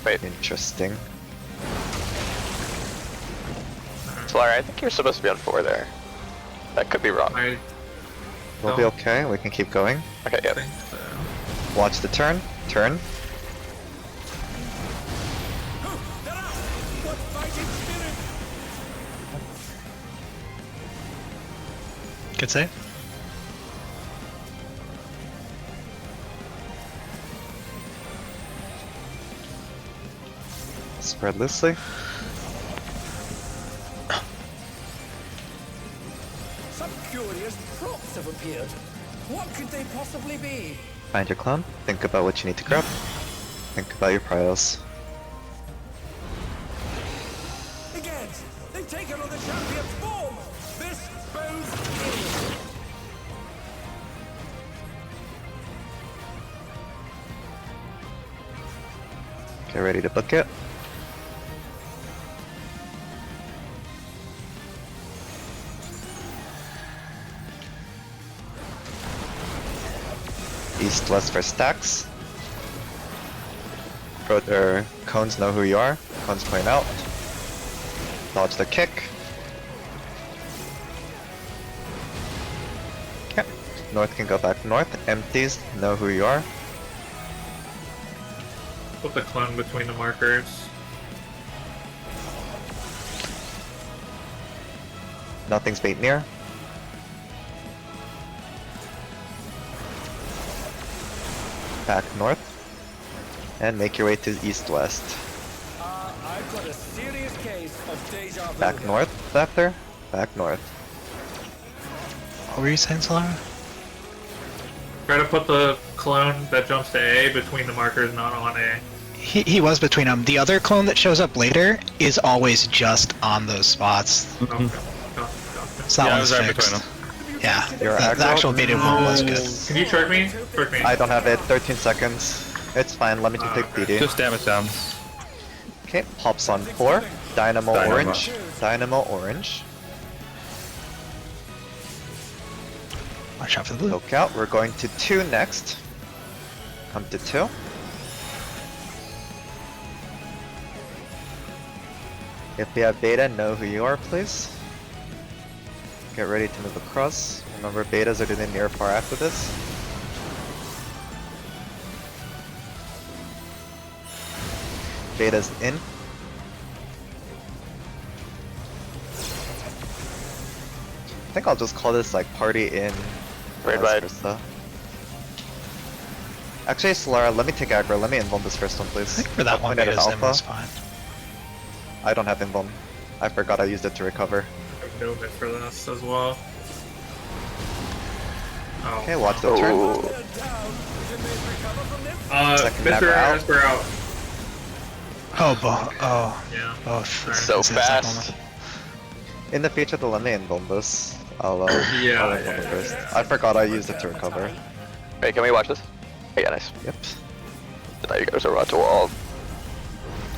Wait, Interesting. Solari, I think you're supposed to be on 4 there. That could be wrong. I We'll be okay. We can keep going. Okay, yeah. think so. Watch the turn. Turn. What fighting spirit! good save. Spread loosely. Some curious props have appeared. What could they possibly be? Find your clone. Think about what you need to grab. Think about your priors. Again, they've taken on the champion's form. This bodes ill. Get ready to book it. East-west for stacks. Their cones know who you are. Cones point out. Dodge the kick. Okay. North can go back north. Empties know who you are. Put the clone between the markers. Nothing's bait near. Back north. And make your way to east-west. I've got a serious case of deja vu. Back north after. Back north. What were you saying, Solara? Try to put the clone that jumps to A between the markers, not on A. He was between them. The other clone that shows up later is always just on those spots. Okay. Got it. So that Yeah, I one's was right fixed. between them. Yeah, Your the aggro? actual baited one was good. Can you trick me? Trick me. I don't have it. 13 seconds. It's fine. Let me just take Okay. DD. Just damage down. Okay, pops on 4. Dynamo, Dynamo. orange. Dynamo orange. Watch out for the blue. Look out. We're going to 2 next. Come to 2. If you have beta, know who you are, please. Get ready to move across. Remember, betas are to the near far after this. Beta's in. think I'll just call this like party in. Raid vice wide. versa. Actually, Solara, let me take aggro. Let me invuln this first one, please. I think for that I'll one, point it at Beta's alpha. is fine. I don't have invuln. I forgot I used it to recover. I have no hit for this as well. Oh. Okay, watch the turn. Ooh. Second Mr. nabber out. Asper out. Yeah. Both. So This is that fast. moment. In the future, the let me invuln this. I'll Yeah, I'll invuln it first. I forgot I used it to recover. Wait, can we watch this? Oh, yeah, nice. Yep. Now you guys are about to wall.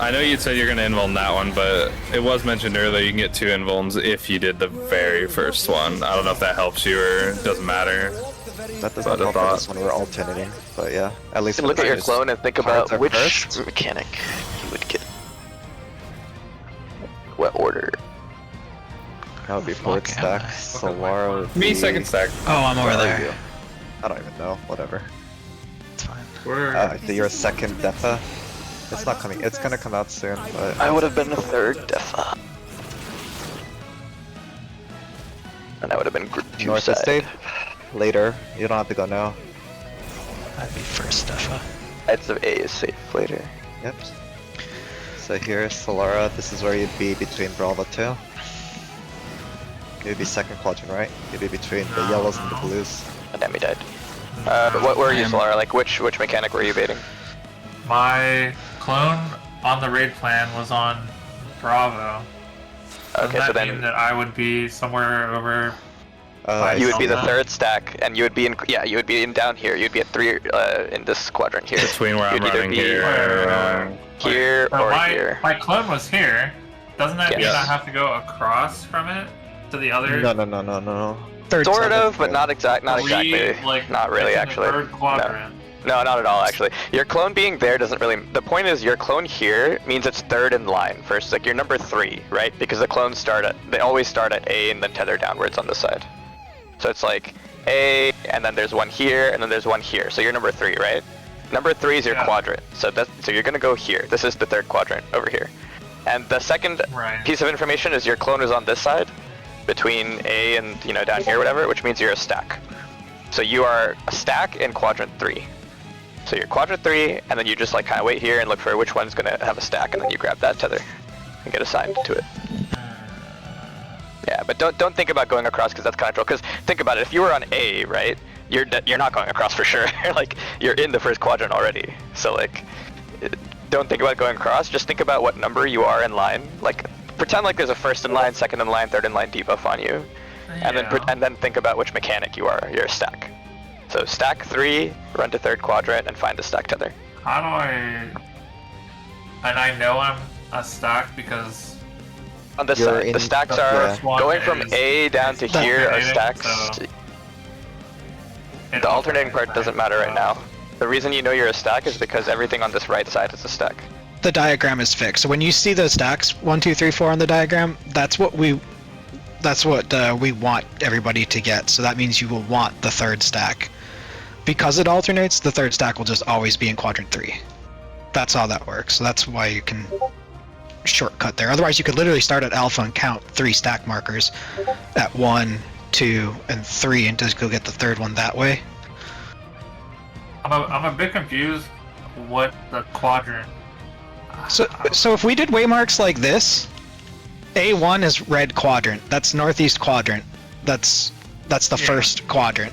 I know you said you're gonna invuln that one, but it was mentioned earlier you can get 2 invulns if you did the very first one. I don't know if that helps you or it doesn't matter. That doesn't help for this one. We're alternating, but yeah, at least. You can look at your clone and think about Cards are which first. mechanic you would get. What order? That would be fourth Fuck, am stack. I? Solara would Me be- second stack. Oh, I'm over Where are there. you? I don't even know. Whatever. It's fine. Where? You're a second Defa. It's not coming. It's gonna come out soon, but I would have been a third Defa. And I would have been group 2 North side. Estate later. You don't have to go now. That'd be first Defa. Heads of A is safe later. Yep. So here, Solara. This is where you'd be between Bravo 2. You'd be second quadrant, right? You'd be between the yellows and the blues. Oh, damn, he died. What were you, I am- Solara? Like, which mechanic were you baiting? My clone on the raid plan was on Bravo. Okay, Doesn't so that mean then that I would be somewhere over. you would be the Alpha? third stack, and you would be in. Yeah, you would be in down here. You'd be at 3 in this quadrant here. Between where I'm You'd either running be here. here But or my, here. my clone was here. Doesn't that mean Yes. I have to go across from it to the other? No. Third Sort stack. of, but not not exactly. Like, Not really, it's in the actually. Third quadrant. No, not at all, actually. Your clone being there doesn't really... The point is, your clone here means it's third in line first. Like, you're number 3, right? Because the clones start at... They always start at A and then tether downwards on this side. So it's like A, and then there's one here, and then there's one here. So you're number 3, right? Number 3 is your Yeah. quadrant. So you're gonna go here. This is the third quadrant over here. And the second Right. piece of information is your clone is on this side, between A and, down here, whatever, which means you're a stack. So you are a stack in quadrant 3. So you're quadrant 3, and then you just like kind of wait here and look for which one's gonna have a stack, and then you grab that tether and get assigned to it. Yeah, but don't think about going across because that's kind of troll. Because think about it, if you were on A, right, you're not going across for sure. Like you're in the first quadrant already. So like, don't think about going across. Just think about what number you are in line. Like pretend like there's a first in line, second in line, third in line debuff on you, and then think about which mechanic you are. You're a stack. So stack 3, run to third quadrant, and find the stack tether. How do I? And I know I'm a stack because On this You're side, in- the stacks yeah. are First one going from is- A down to is here are alternating, stacks. so The alternating part doesn't matter right now. The reason you know you're a stack is because everything on this right side is a stack. The diagram is fixed. So when you see those stacks 1, 2, 3, 4 on the diagram, that's what we want everybody to get. So that means you will want the third stack. Because it alternates, the third stack will just always be in quadrant 3. That's how that works. So that's why you can shortcut there. Otherwise, you could literally start at alpha and count 3 stack markers at 1, 2, and 3, and just go get the third one that way. I'm a bit confused. What the quadrant? So if we did waymarks like this, A1 is red quadrant. That's northeast quadrant. That's the first quadrant.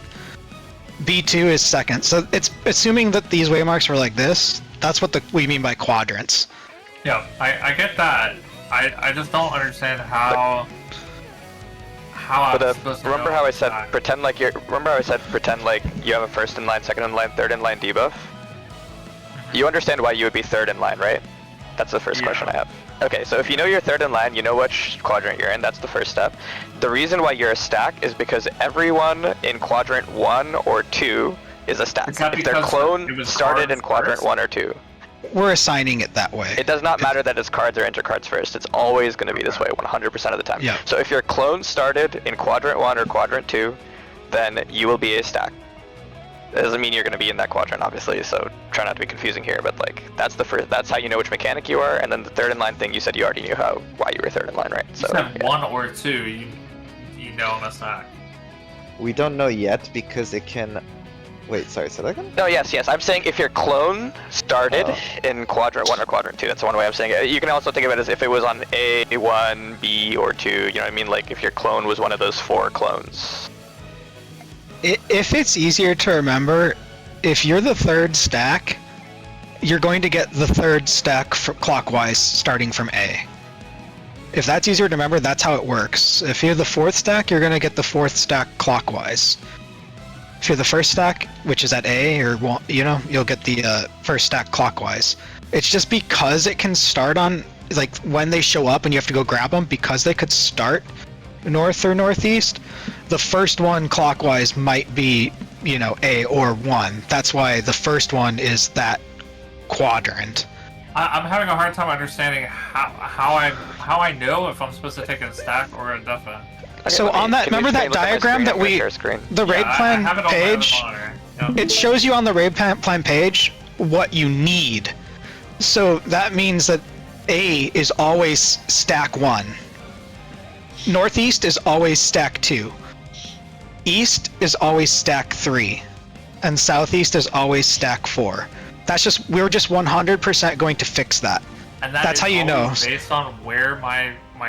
B2 is second. So it's assuming that these waymarks were like this. That's what we mean by quadrants. Yeah, I get that. I just don't understand how But I'm supposed to remember know how I said that. pretend like you have a first in line, second in line, third in line debuff? You understand why you would be third in line, right? That's the first question I have. Okay, so if you know you're third in line, you know which quadrant you're in, that's the first step. The reason why you're a stack is because everyone in quadrant 1 or 2 is a stack. Is that If their because clone it was started in cards quadrant first? 1 or 2. We're assigning it that way. It does not matter that it's cards or intercards first. It's always going to be this way 100% of the time. Yeah. So if your clone started in quadrant 1 or quadrant 2, then you will be a stack. It doesn't mean you're going to be in that quadrant, obviously, so try not to be confusing here, but like that's how you know which mechanic you are, and then the third in line thing you said you already knew why you were third in line, right? You So said yeah. 1 or 2. You know I'm a stack. We don't know yet because it can. Wait, sorry, say that again? No, yes. I'm saying if your clone started in quadrant 1 or quadrant 2, that's one way I'm saying it. You can also think of it as if it was on A, 1, B, or 2, you know what I mean? Like if your clone was one of those 4 clones. If it's easier to remember, if you're the third stack, you're going to get the third stack clockwise starting from A. If that's easier to remember, that's how it works. If you're the fourth stack, you're going to get the fourth stack clockwise. If you're the first stack, which is at A, or you'll get the first stack clockwise. It's just because it can start on, like, when they show up and you have to go grab them, because they could start north or northeast, the first one clockwise might be, A or 1. That's why the first one is that quadrant. I'm having a hard time understanding how I know if I'm supposed to take a stack or a defa. Okay, So on that, remember that diagram that the raid plan page, it shows you on the raid plan page what you need. So that means that A is always stack 1. Northeast is always stack 2. East is always stack 3. And southeast is always stack 4. We're just 100% going to fix that. And that's how you know. Based on where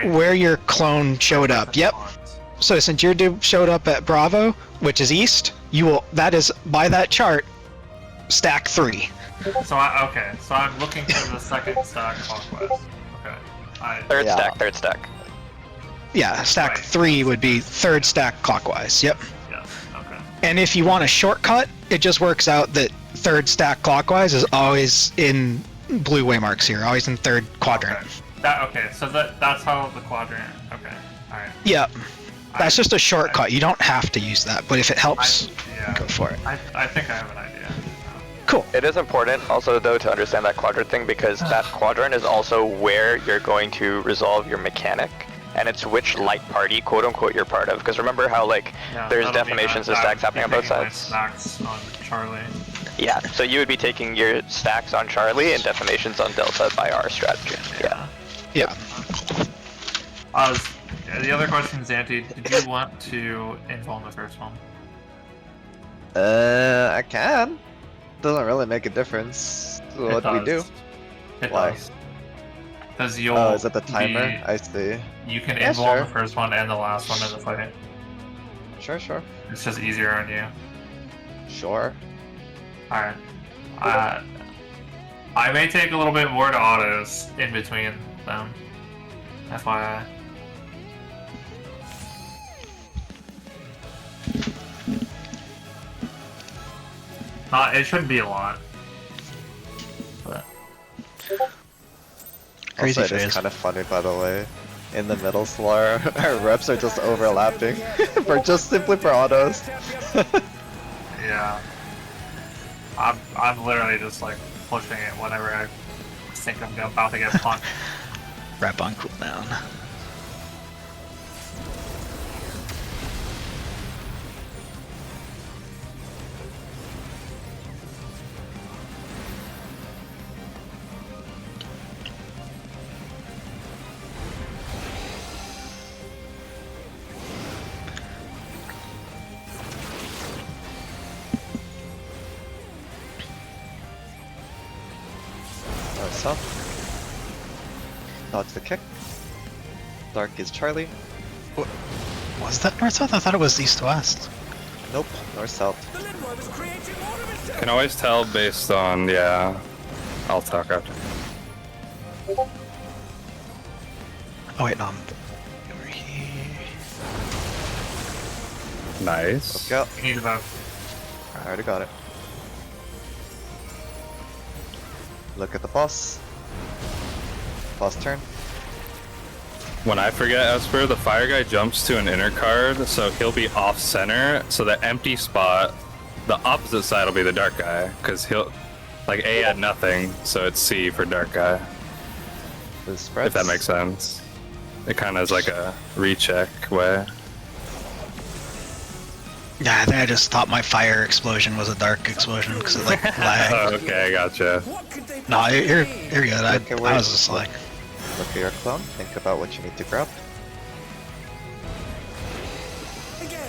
where your clone showed up. Yep. So since your dude showed up at Bravo, which is east, that is by that chart, stack 3. So I'm looking for the second stack clockwise. Okay. Third stack. Yeah, stack 3 would be third stack clockwise. Yep. Yes. Okay. And if you want a shortcut, it just works out that third stack clockwise is always in blue waymarks here, always in third quadrant. So that's how the quadrant. Okay. All right. Yep. That's just a shortcut. You don't have to use that, but if it helps, go for it. I think I have an idea. Cool. It is important also though to understand that quadrant thing because that quadrant is also where you're going to resolve your mechanic. And it's which light party, quote unquote, you're part of. Because remember how there's defamations and stacks happening on both sides. Stacks on Charlie. Yeah, so you would be taking your stacks on Charlie and defamations on Delta by our strategy. Yeah. The other question, Xanti, did you want to inform the first one? I can. Doesn't really make a difference. So what do we do? It Why? does. Because is it the timer? I see. You can involve the first one and the last one in the fight. Sure. It's just easier on you. Sure. Alright. I may take a little bit more to autos in between them. FYI. It shouldn't be a lot. But Crazy also, it is kind of funny, by the way. In the middle slur, our reps are just overlapping simply for autos. yeah, I'm literally just like pushing it whenever I think I'm about to get punched. Rep on cooldown. South. Dodge the kick. Dark is Charlie. Was that north-south? I thought it was east-west. Nope, north-south. Can always tell based on, I'll talk after. Oh wait, no, I'm over here. Nice. Look out. You need about. I already got it. Look at the boss. Boss turn. When I forget Esper, the fire guy jumps to an inner card, so he'll be off center. So the empty spot, the opposite side will be the dark guy, because he'll, like A had nothing, so it's C for dark guy. If that makes sense. It kind of is like a recheck way. Yeah, I think I just thought my fire explosion was a dark explosion because it like lagged. Oh, okay, gotcha. No, you're good. I was just like, look at your clone. Think about what you need to grab.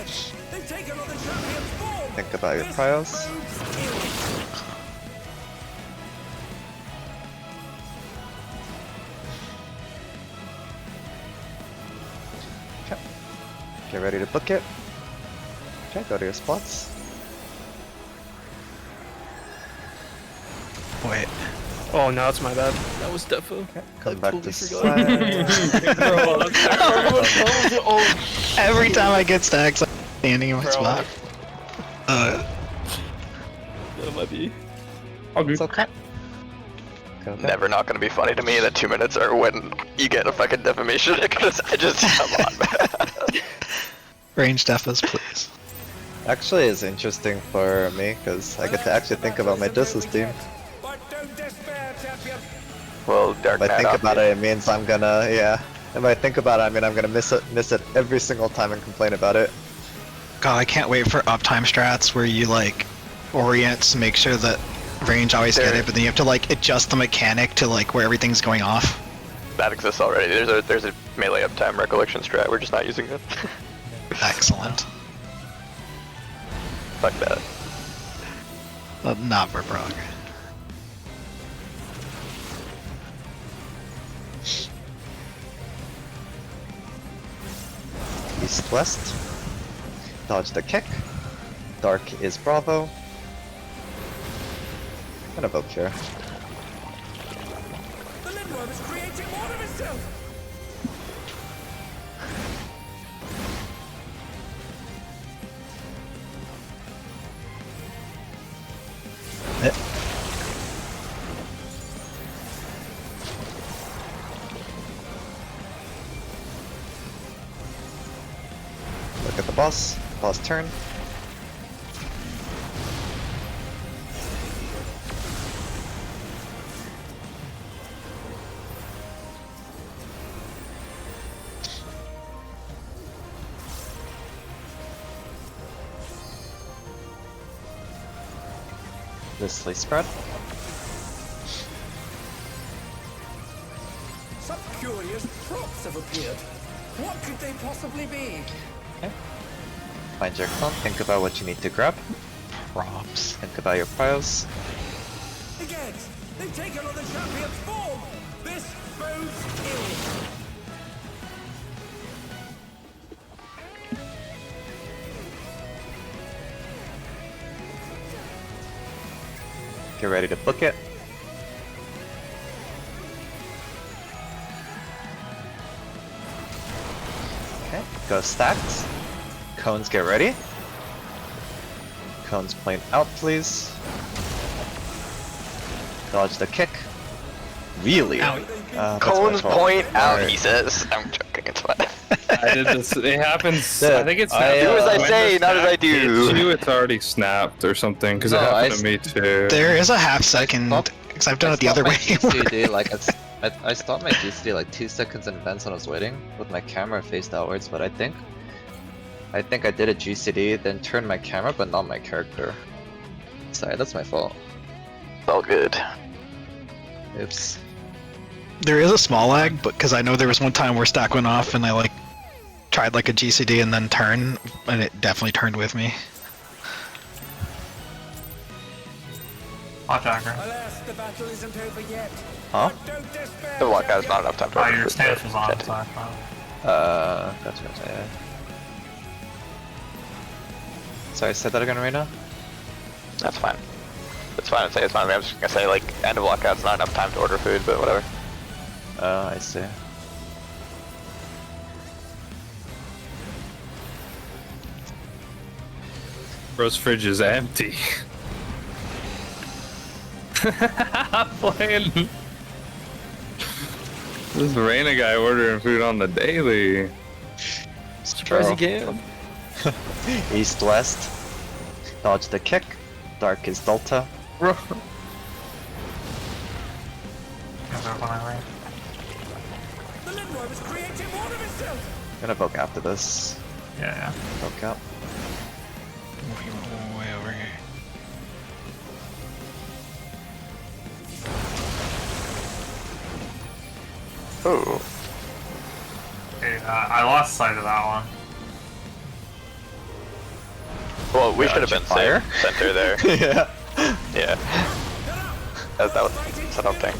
Again, they've taken on the champion's form. Think about your This priors. bodes ill. Get ready to book it. Okay, go to your spots. Wait. Oh, no, it's my bad. That was defo. Come I back totally to forgot. side. Bro, that's terrible. Oh, Every time I get stacks, I'm standing in my Bro. spot. that might be. It's okay. Okay. Never not gonna be funny to me that 2 minutes are when you get a fucking defamation because I just come on, man. Range defos, please. Actually, it's interesting for me because I get to actually think about my distance team. But don't despair, champion. Well, Dark If I Knight think off about you. it, it means I'm gonna, yeah. If I think about it, I mean I'm gonna miss it every single time and complain about it. God, I can't wait for uptime strats where you like orient to make sure that range always get it, but then you have to like adjust the mechanic to like where everything's going off. That exists already. There's a melee uptime recollection strat. We're just not using it. Excellent. Fuck that. Not for prog. East-west. Dodge the kick. Dark is Bravo. Gonna vote here. The Lindworm is creating more of itself. Look at the boss. Boss turn. Loosely spread. Some curious props have appeared. What could they possibly be? Find your clone. Think about what you need to grab. Props. Think about your piles. Again, they've taken on the champion's form. This bodes ill. Get ready to book it. Okay, go stacks. Cones get ready. Cones point out, please. Dodge the kick. Really? That's my Cones fault. point out, Alright. he says. I'm joking, it's fine. I did this. It happens. I think it's. Do as I say, not as I do. It's already snapped or something because it No, happened to me too. There is a half second, stopped- because I've done I it the other way. stopped my GCD, like I stopped my GCD like 2 seconds in advance when I was waiting with my camera faced outwards, but I think I did a GCD, then turned my camera, but not my character. Sorry, that's my fault. It's all good. Oops. There is a small lag, but because I know there was one time where stack went off and I like tried like a GCD and then turn, and it definitely turned with me. Hot Jacker. Alas, the battle isn't over yet. Huh? But don't despair, The one guy's champion. not enough time to Oh, order your food, stance but was on. shit. Sorry. Gotcha, yeah. Sorry, say that again, Reina? That's fine. It's fine. It's fine. I'm just gonna say like end of lockout's not enough time to order food, but whatever. Oh, I see. Bro's fridge is empty. Playing. This Reina guy ordering food on the daily. Surprised you can. East-west. Dodge the kick. Dark is Delta. Bro. The Lindworm is creating more of itself. Gonna Voke after this. Yeah. Voke out. Way over here. Ooh. Okay, I lost sight of that one. Well, we should have been fire. center there. Yeah. Yeah. That was, I don't think.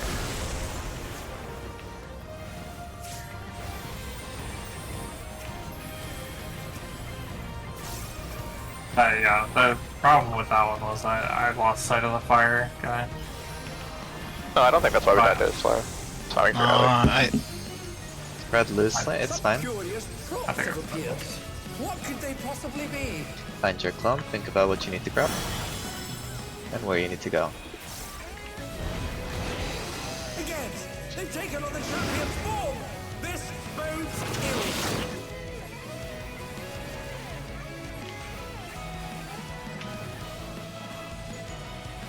Yeah, the problem with that one was I lost sight of the fire guy. No, I don't think that's why we died to slow. It's fine, we can I Spread loosely, it's fine. Curious props I think have appeared. What could they possibly be? Find your clone, think about what you need to grab. And where you need to go. Again, they've taken on the champion's form. This bodes ill.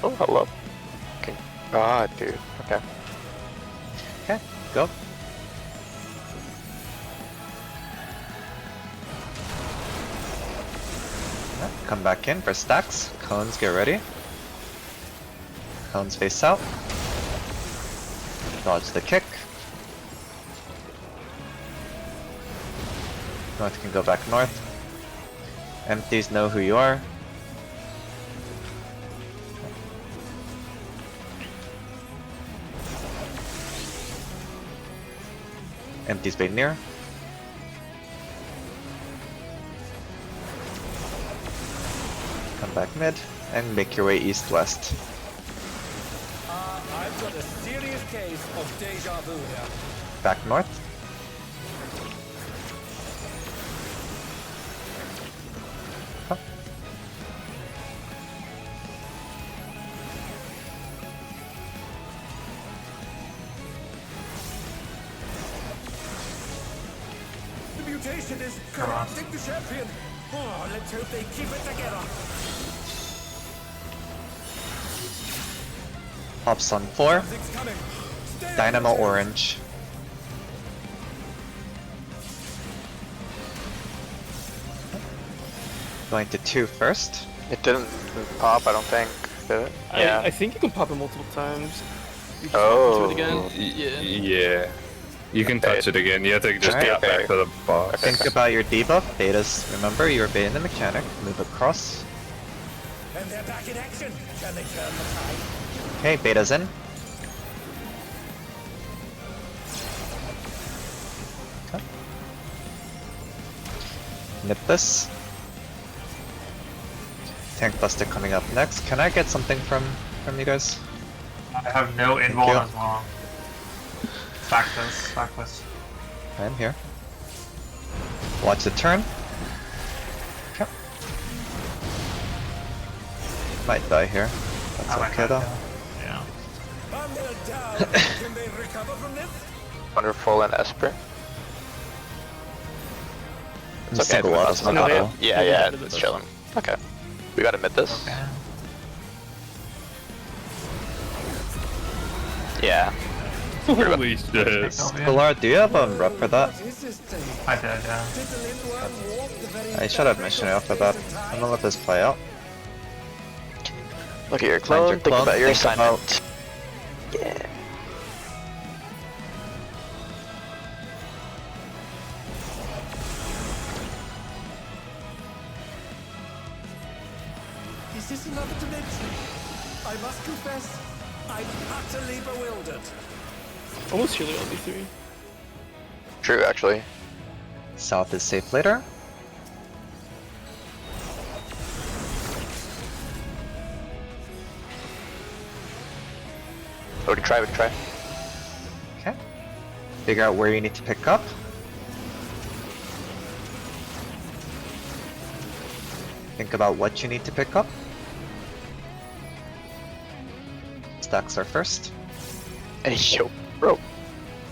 Oh, hello. Okay. Ah, dude. Okay. Okay, go. Alright, come back in for stacks. Cones, get ready. Cones face out. Dodge the kick. North can go back north. Empties know who you are. Empties bait near. Come back mid and make your way east-west. I've got a serious case of deja vu here. Back north. Huh. The mutation is corrupting the champion. Oh, let's hope they keep it together. Hops on 4. Something's coming. Stay Dynamo on the orange. Going to 2 first. It didn't pop, I don't think. Did it? Yeah. I think you can pop it multiple times. You just Oh. do it again. Yeah. Yeah. You can touch it again. You have to just Alright. get back to the box. Think about your debuff. Betas, remember you're baiting the mechanic. Move across. And they're back in action. Can they turn the tide? Okay, beta's in. Okay. Nip this. Tank Buster coming up next. Can I get something from you guys? I have no you. invul as well. Back this. I'm here. Watch the turn. Okay. Might die here. That's I might okay though. have to- Yeah. And they're down. Can they recover from this? Wonderful and Esper. It's okay. Single auto, It's not No, auto. yeah. Yeah, yeah, Yeah, it's chilling. Okay. We gotta mid this. Okay. Yeah. Holy shit. Pilar, do you have rep for that? What is this thing? I did, yeah. Did the Lindworm walk the very I should have mentioned it after that. I'm gonna let this play out. Look at your Find clone, your think clone, about your think about- assignment. Yeah. Is this another dimension? I must confess, I'm utterly bewildered. Almost surely I'll be 3. True, actually. South is safe later. We can try. Okay. Figure out where you need to pick up. Think about what you need to pick up. Stacks are first. Hey, yo, bro.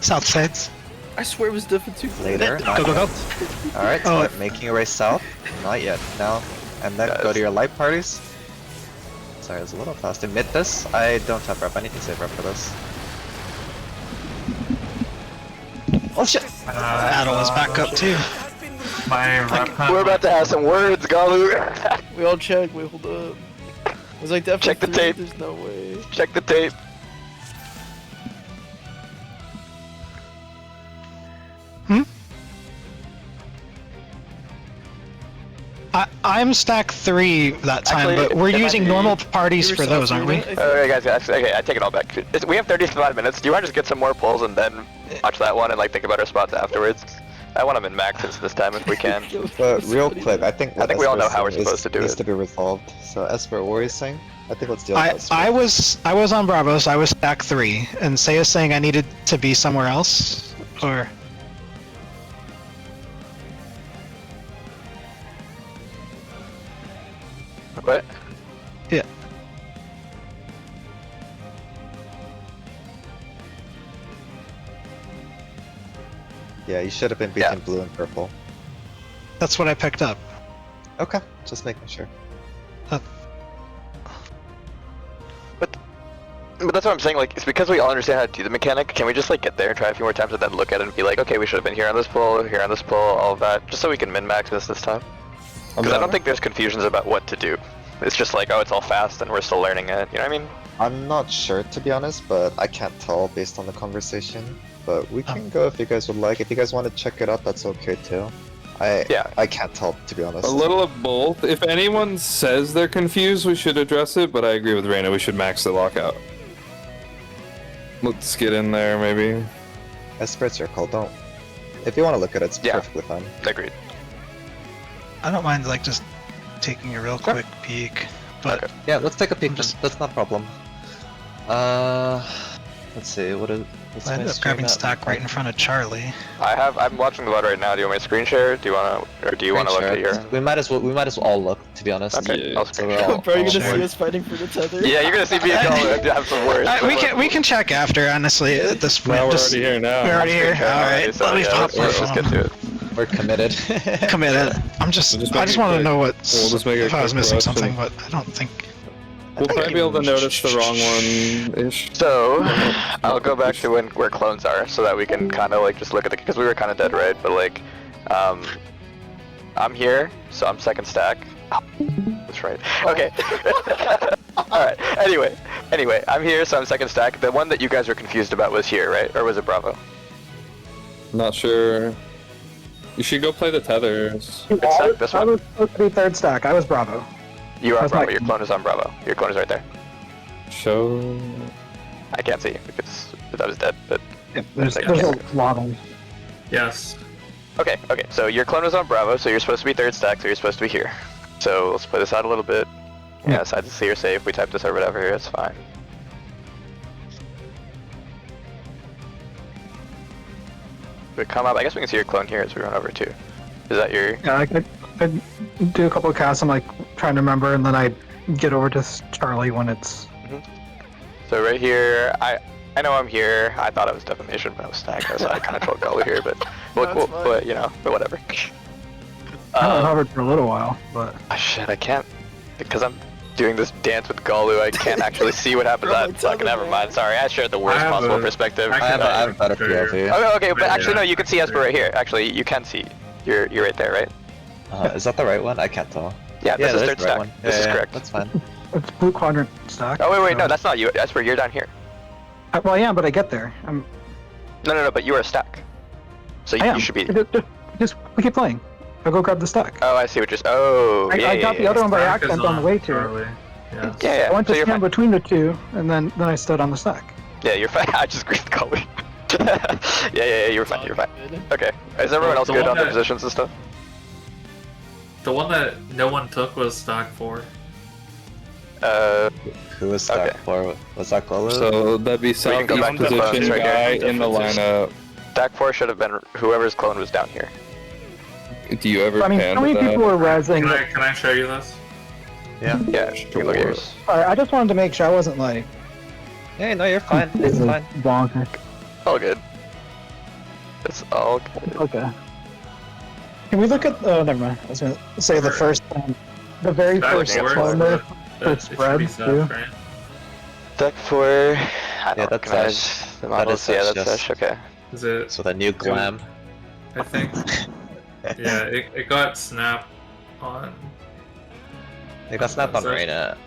South sides. I swear it was different too. Later. Go, go, go. Alright, Oh. start making your way south. Not yet. Now. And then go Guys. to your light parties. Sorry, I was a little fast. Admit this. I don't have rep. I need to save rep for this. Oh shit! Battle is back up too. My rep We're about to have some words, Galu. We all check. Wait, hold up. Was I definitely Check the 3? tape. There's no way. Check the tape. I'm stack 3 that time, Actually, but we're it might using be- normal parties You were for those, soft aren't we? movement, I think. Okay, guys, okay, I take it all back. We have 35 minutes. Do you want to just get some more pulls and then watch that one and like think about our spots afterwards? I want to min max this time if we can. But real quick, I think we all know how we're Esper's saying supposed to do needs it. to be resolved. So Esper, what were you saying? I think let's deal with Esper. I was on Bravo, so I was stack 3, and Seiya's saying I needed to be somewhere else, or What? yeah. Yeah, you should have been between Yeah. blue and purple. That's what I picked up. Okay, just making sure. But that's what I'm saying, like, it's because we all understand how to do the mechanic, can we just, like, get there and try a few more times and then look at it and be like, okay, we should have been here on this pull, all of that, just so we can min-max this time? Because I don't think there's confusions about what to do. It's just like, oh, it's all fast and we're still learning it, you know what I mean? I'm not sure, to be honest, but I can't tell based on the conversation. But we can go if you guys would like. If you guys want to check it up, that's okay too. I can't tell, to be honest. A little of both. If anyone says they're confused, we should address it, but I agree with Reyna, we should max the lockout. Let's get in there, maybe. Esper, it's your call, don't. If you want to look at it, it's perfectly fine. Agreed. I don't mind like just taking a real quick peek, but Okay. Yeah, let's take a peek, that's not a problem. Let's see, what's I ended my up grabbing stream at? stack right in front of Charlie. I'm watching the VOD right now, do you want me to screen share? Do you want to, or do you want to look at your... We might as well all look, to be honest. Okay, Yeah. I'll So screen we're share. all- Bro, you're all gonna see bored. us fighting for the tether. Yeah, you're gonna see me and Cole have some words. We can check after, honestly. At this point, Well, we're just, already here now. We're already here. All right, So, let me yeah, pop my let's get phone. to it. We're committed. Committed. I We'll just make want it to quick. know We'll just make it if I was quick missing for us something, and- but I don't think. We'll probably be able to notice the wrong one-ish. So, I'll go back to where clones are, so that we can kind of like just look at the, because we were kind of dead right, but like, I'm here, so I'm second stack. Oh, that's right. Okay. Alright, anyway, I'm here, so I'm second stack. The one that you guys were confused about was here, right? Or was it Bravo? Not sure. You should go play the tethers. Good stack, this I one. was supposed to be third stack. I was Bravo. You are That's Bravo, my- your clone is on Bravo. Your clone is right there. Show. I can't see, because I was dead, but... Yeah, there's Like, a lot of. Yes. Okay, so your clone was on Bravo, so you're supposed to be third stack, so you're supposed to be here. So let's play this out a little bit. Yeah, side to C or safe, we type this or whatever here, it's fine. We come up, I guess we can see your clone here as we run over too. Is that your... Yeah, I'd do a couple of casts. I'm like trying to remember, and then I get over to Charlie when it's. So right here, I know I'm here. I thought it was defamation, but I was stacked, so I kind of trolled color here, but but you know, but whatever. I haven't hovered for a little while, but. Oh, shit, I can't, because I'm doing this dance with Galu, I can't actually see what happens. Fucking never mind, sorry, I shared the worst I have possible a- perspective. I I have a better Sure. POV. Okay, but Yeah, actually no, yeah. you can see Esper right here. Actually, you can see. You're right there, right? Is that the right one? I can't tell. Yeah, this is that third the right stack. one. This is Yeah, correct. That's fine. It's blue quadrant stack. Oh wait, no, so- that's not you. Esper, you're down here. Well, I am, but I get there. I'm. No, but you are a stack. So I am. you should be. Just keep playing. I'll go grab the stack. Oh, I see what you're. Oh, I yeah, got yeah, the other one by Stack is accident on the way to it. Charlie. Yes. Yeah, I went so to you're stand fine. between the two, and then I stood on the stack. Yeah, you're fine. I just agreed with Colby. yeah, you're fine. You're fine. Okay. Is everyone else The good one on the that- positions and stuff? The one that no one took was stock 4. Who was stack Okay. for? Was that Golo? So that'd be can go southeast back to the position phones right guy here. in the lineup. Stack 4 should have been whoever's clone was down here. Do you ever I mean, pan how many with that? people were rezzing? Can I show you this? Yeah, you can look at yours. Alright, I just wanted to make sure I wasn't like. Hey, no, you're fine. It's fine. Bonk. All good. It's all good. Okay. Can we look at? Oh, never mind. I was gonna say the first one, the very Stack first four, one there. it It's should spread, be too. Seth, right? Stack 4. I don't that's recognize Sesh. the That models. is Yeah, Sesh, that's yes. Sesh. Okay. Is it? So the new glam. I think. Yeah, it got snapped on. They got snapped on Sesh. Reyna.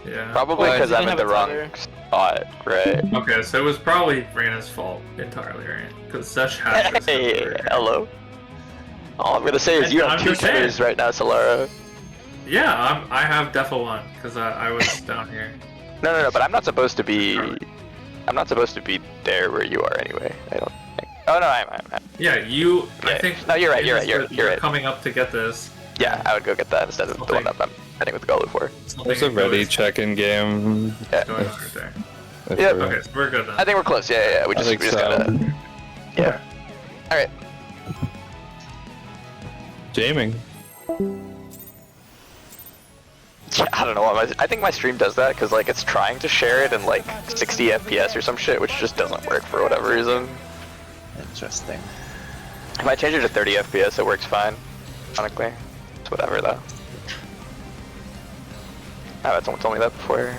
Yeah. Probably Why, because does I'm it in have the a wrong tether? spot, right? Okay, so it was probably Reyna's fault entirely, right? Because Sesh had this Hey, tether. hello. All I'm gonna say is you have I'm two just saying. tethers right now, Solara. Yeah, I have Defo 1 because I was down here. No, but I'm not supposed to be. I'm not supposed to be there where you are anyway. I don't think. Oh no, I'm. Yeah, you. Yeah. I think. No, you're right. it You're is right. You're right. coming up to get this. Yeah, I would go get that instead of the one that I'm heading with Golu for. There's a ready check-in game. Yeah. Going right there. Yeah. Okay, so we're good then. I think we're close. Yeah. We just gotta. Yeah. All right. Jaming. Yeah, I don't know. I think my stream does that because like it's trying to share it in like 60 FPS or some shit, which just doesn't work for whatever reason. Interesting. If I change it to 30 FPS, it works fine. Honestly, it's whatever though. Oh, someone told me that before.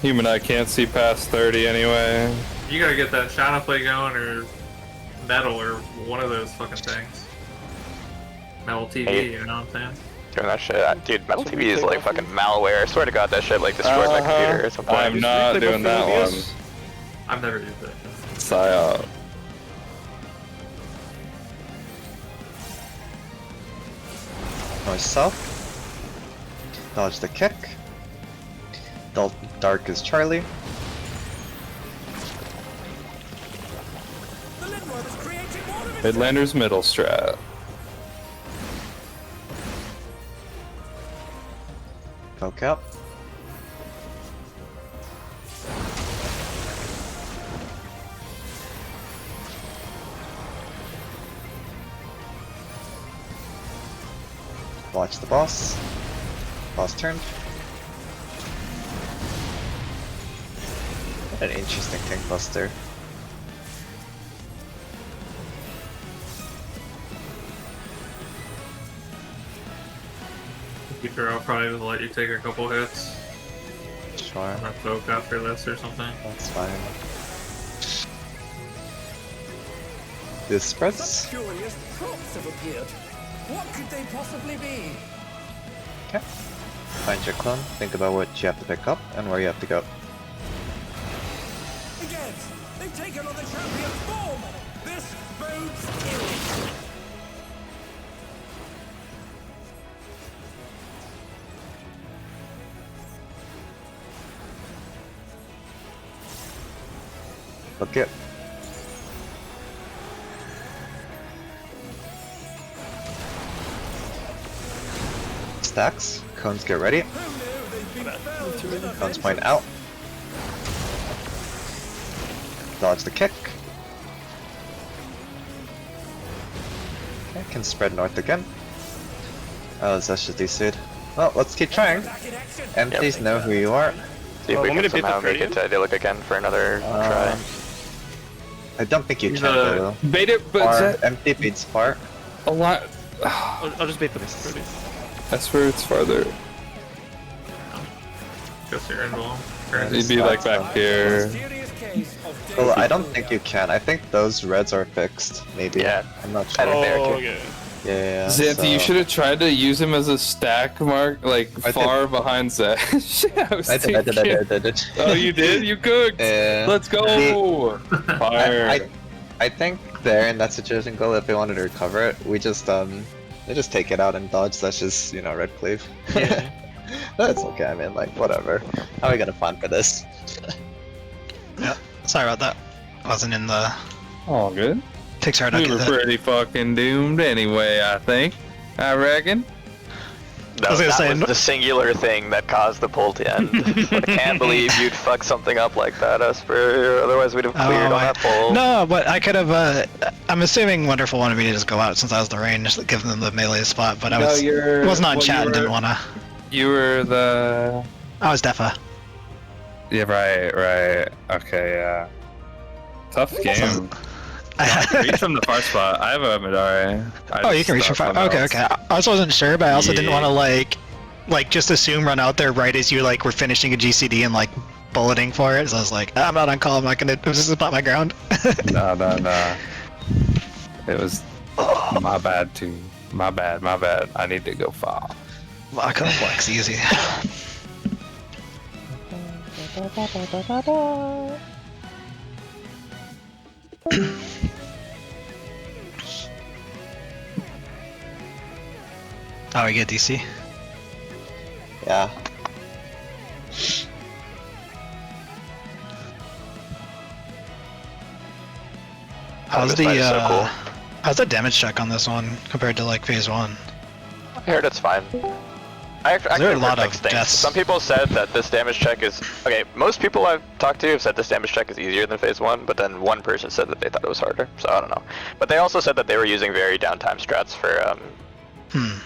Human eye can't see past 30 anyway. You gotta get that shadow play going or metal or one of those fucking things. Metal TV, Hey. you know what I'm saying? Doing that shit. Dude, Metal TV is like fucking malware. I swear to God, that shit like destroyed my computer at some point. I'm not doing that one. I've never used it. Psyop. North south. Dodge the kick. Dark is Charlie. The Limworm is creating more of its Midlander's middle strat. Poke up. Watch the boss. Boss turned. What an interesting tank buster. Future, I'll probably let you take a couple hits. Sure. I'm gonna poke after this or something. That's fine. This spreads. Such curious props have appeared. What could they possibly be? Okay. Find your clone, think about what you have to pick up and where you have to go. Again, they've taken on the champion's form. This bodes ill. Look it. Stacks. Cones get ready. Cones point out. Dodge the kick. Okay, can spread north again. Oh, that's just DC. Well, let's keep trying. And please know who you are. See if we can somehow make it to Idyllic again for another try. I don't think you can though. Bait it, but Far, empty beats far. a lot. I'll just bait the Prodigy. That's where it's farther. Just your invuln. You'd be like back here. Well, I don't think you can. I think those reds are fixed. Maybe. Yeah. I'm not sure. Oh, okay. Yeah. Xanthi, you so- should have tried to use him as a stack mark, like I far behind Zesh. I did. Oh, you did? You cooked. Yeah. Let's go. Fire. I think there in that situation, goal if we wanted to recover it, we just take it out and dodge. That's just red cleave. Yeah. That's okay. I mean, like whatever. How are we gonna plan for this? Yep. Sorry about that. Wasn't in the. All good. Takes hard We to were get that. pretty fucking doomed anyway, I think. I reckon. No, was gonna that say, was the singular thing that caused the pull to end. I can't believe you'd fuck something up like that, Esper. Otherwise, we'd have cleared on that pull. No, but I could have. I'm assuming Wonderful wanted me to just go out since I was the range, give them the melee spot. But I wasn't on chat and didn't wanna. You were the. I was Defa. Yeah, right. Okay, yeah. Tough game. Reach from the far spot. I have a Midari. Oh, you can reach from far. Okay. I also wasn't sure, but I also didn't want to like just assume run out there right as you were finishing a GCD and bulleting for it. So I was like, I'm not on call. I'm not gonna. This is about my ground. No. It was my bad too. My bad. I need to go far. Lock up flex easy. Oh, we get DC. Yeah. How's this fight is so cool. how's the damage check on this one compared to like phase 1? I heard it's fine. I actually There are a heard lot of mixed things. deaths. Some people said that this damage check is okay. Most people I've talked to have said this damage check is easier than phase 1, but then one person said that they thought it was harder. So I don't know. But they also said that they were using very downtime strats for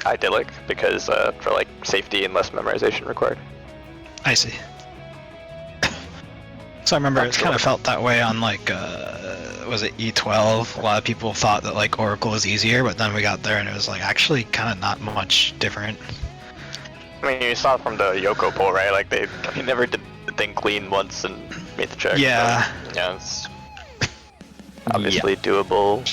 idyllic because for like safety and less memorization required. I see. So I remember it kind of felt that way on like, was it E12? A lot of people thought that like Oracle was easier, but then we got there and it was like actually kind of not much different. I mean, you saw from the Yoko poll, right? Like they never did the thing clean once and made the check. Yeah. So, yeah, it's obviously doable.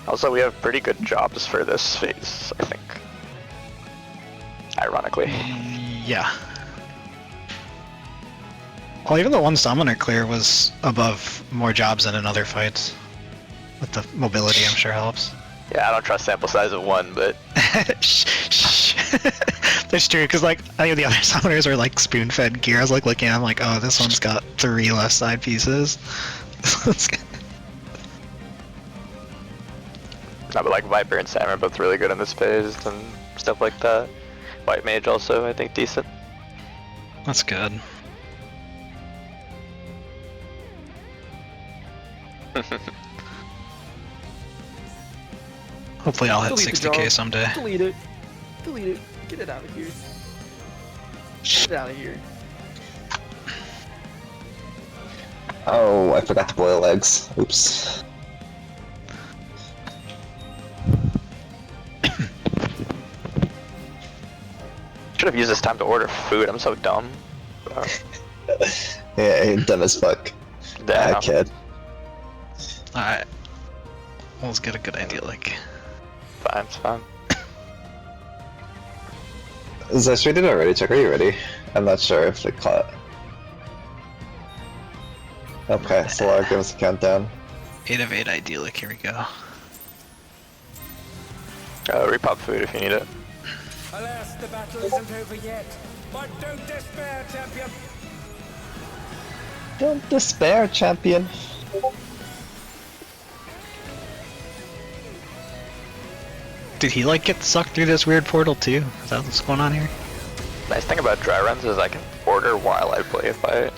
Also, we have pretty good jobs for this phase, I think. Ironically. Yeah. Well, even the one summoner clear was above more jobs than in other fights. With the mobility, I'm sure helps. Yeah, I don't trust sample size of 1, but... Shh. That's true, because like, I think the other summoners are like spoon-fed gear. I was like looking at them like, oh, this one's got 3 left side pieces. No, but like Viper and Sam are both really good in this phase and stuff like that. White Mage also, I think, decent. That's good. Hopefully I'll hit Delete the 60k job. someday. Delete it. Delete it. Get it out of here. Get it out of here. Oh, I forgot to boil eggs. Oops. Should have used this time to order food. I'm so dumb. Yeah, you're dumb as fuck. Yeah, Ah, kid. Alright. Let's get a good idea, like. Fine, it's fine. Zesh, we did it already. Chuck, are you ready? I'm not sure if it caught. Okay, Solar, give us a countdown. 8 of 8 idyllic, here we go. Repop food if you need it. Alas, the battle isn't over yet. But don't despair, champion. Don't despair, champion. Did he like get sucked through this weird portal too? Is that what's going on here? Nice thing about dry runs is I can order while I play a fight.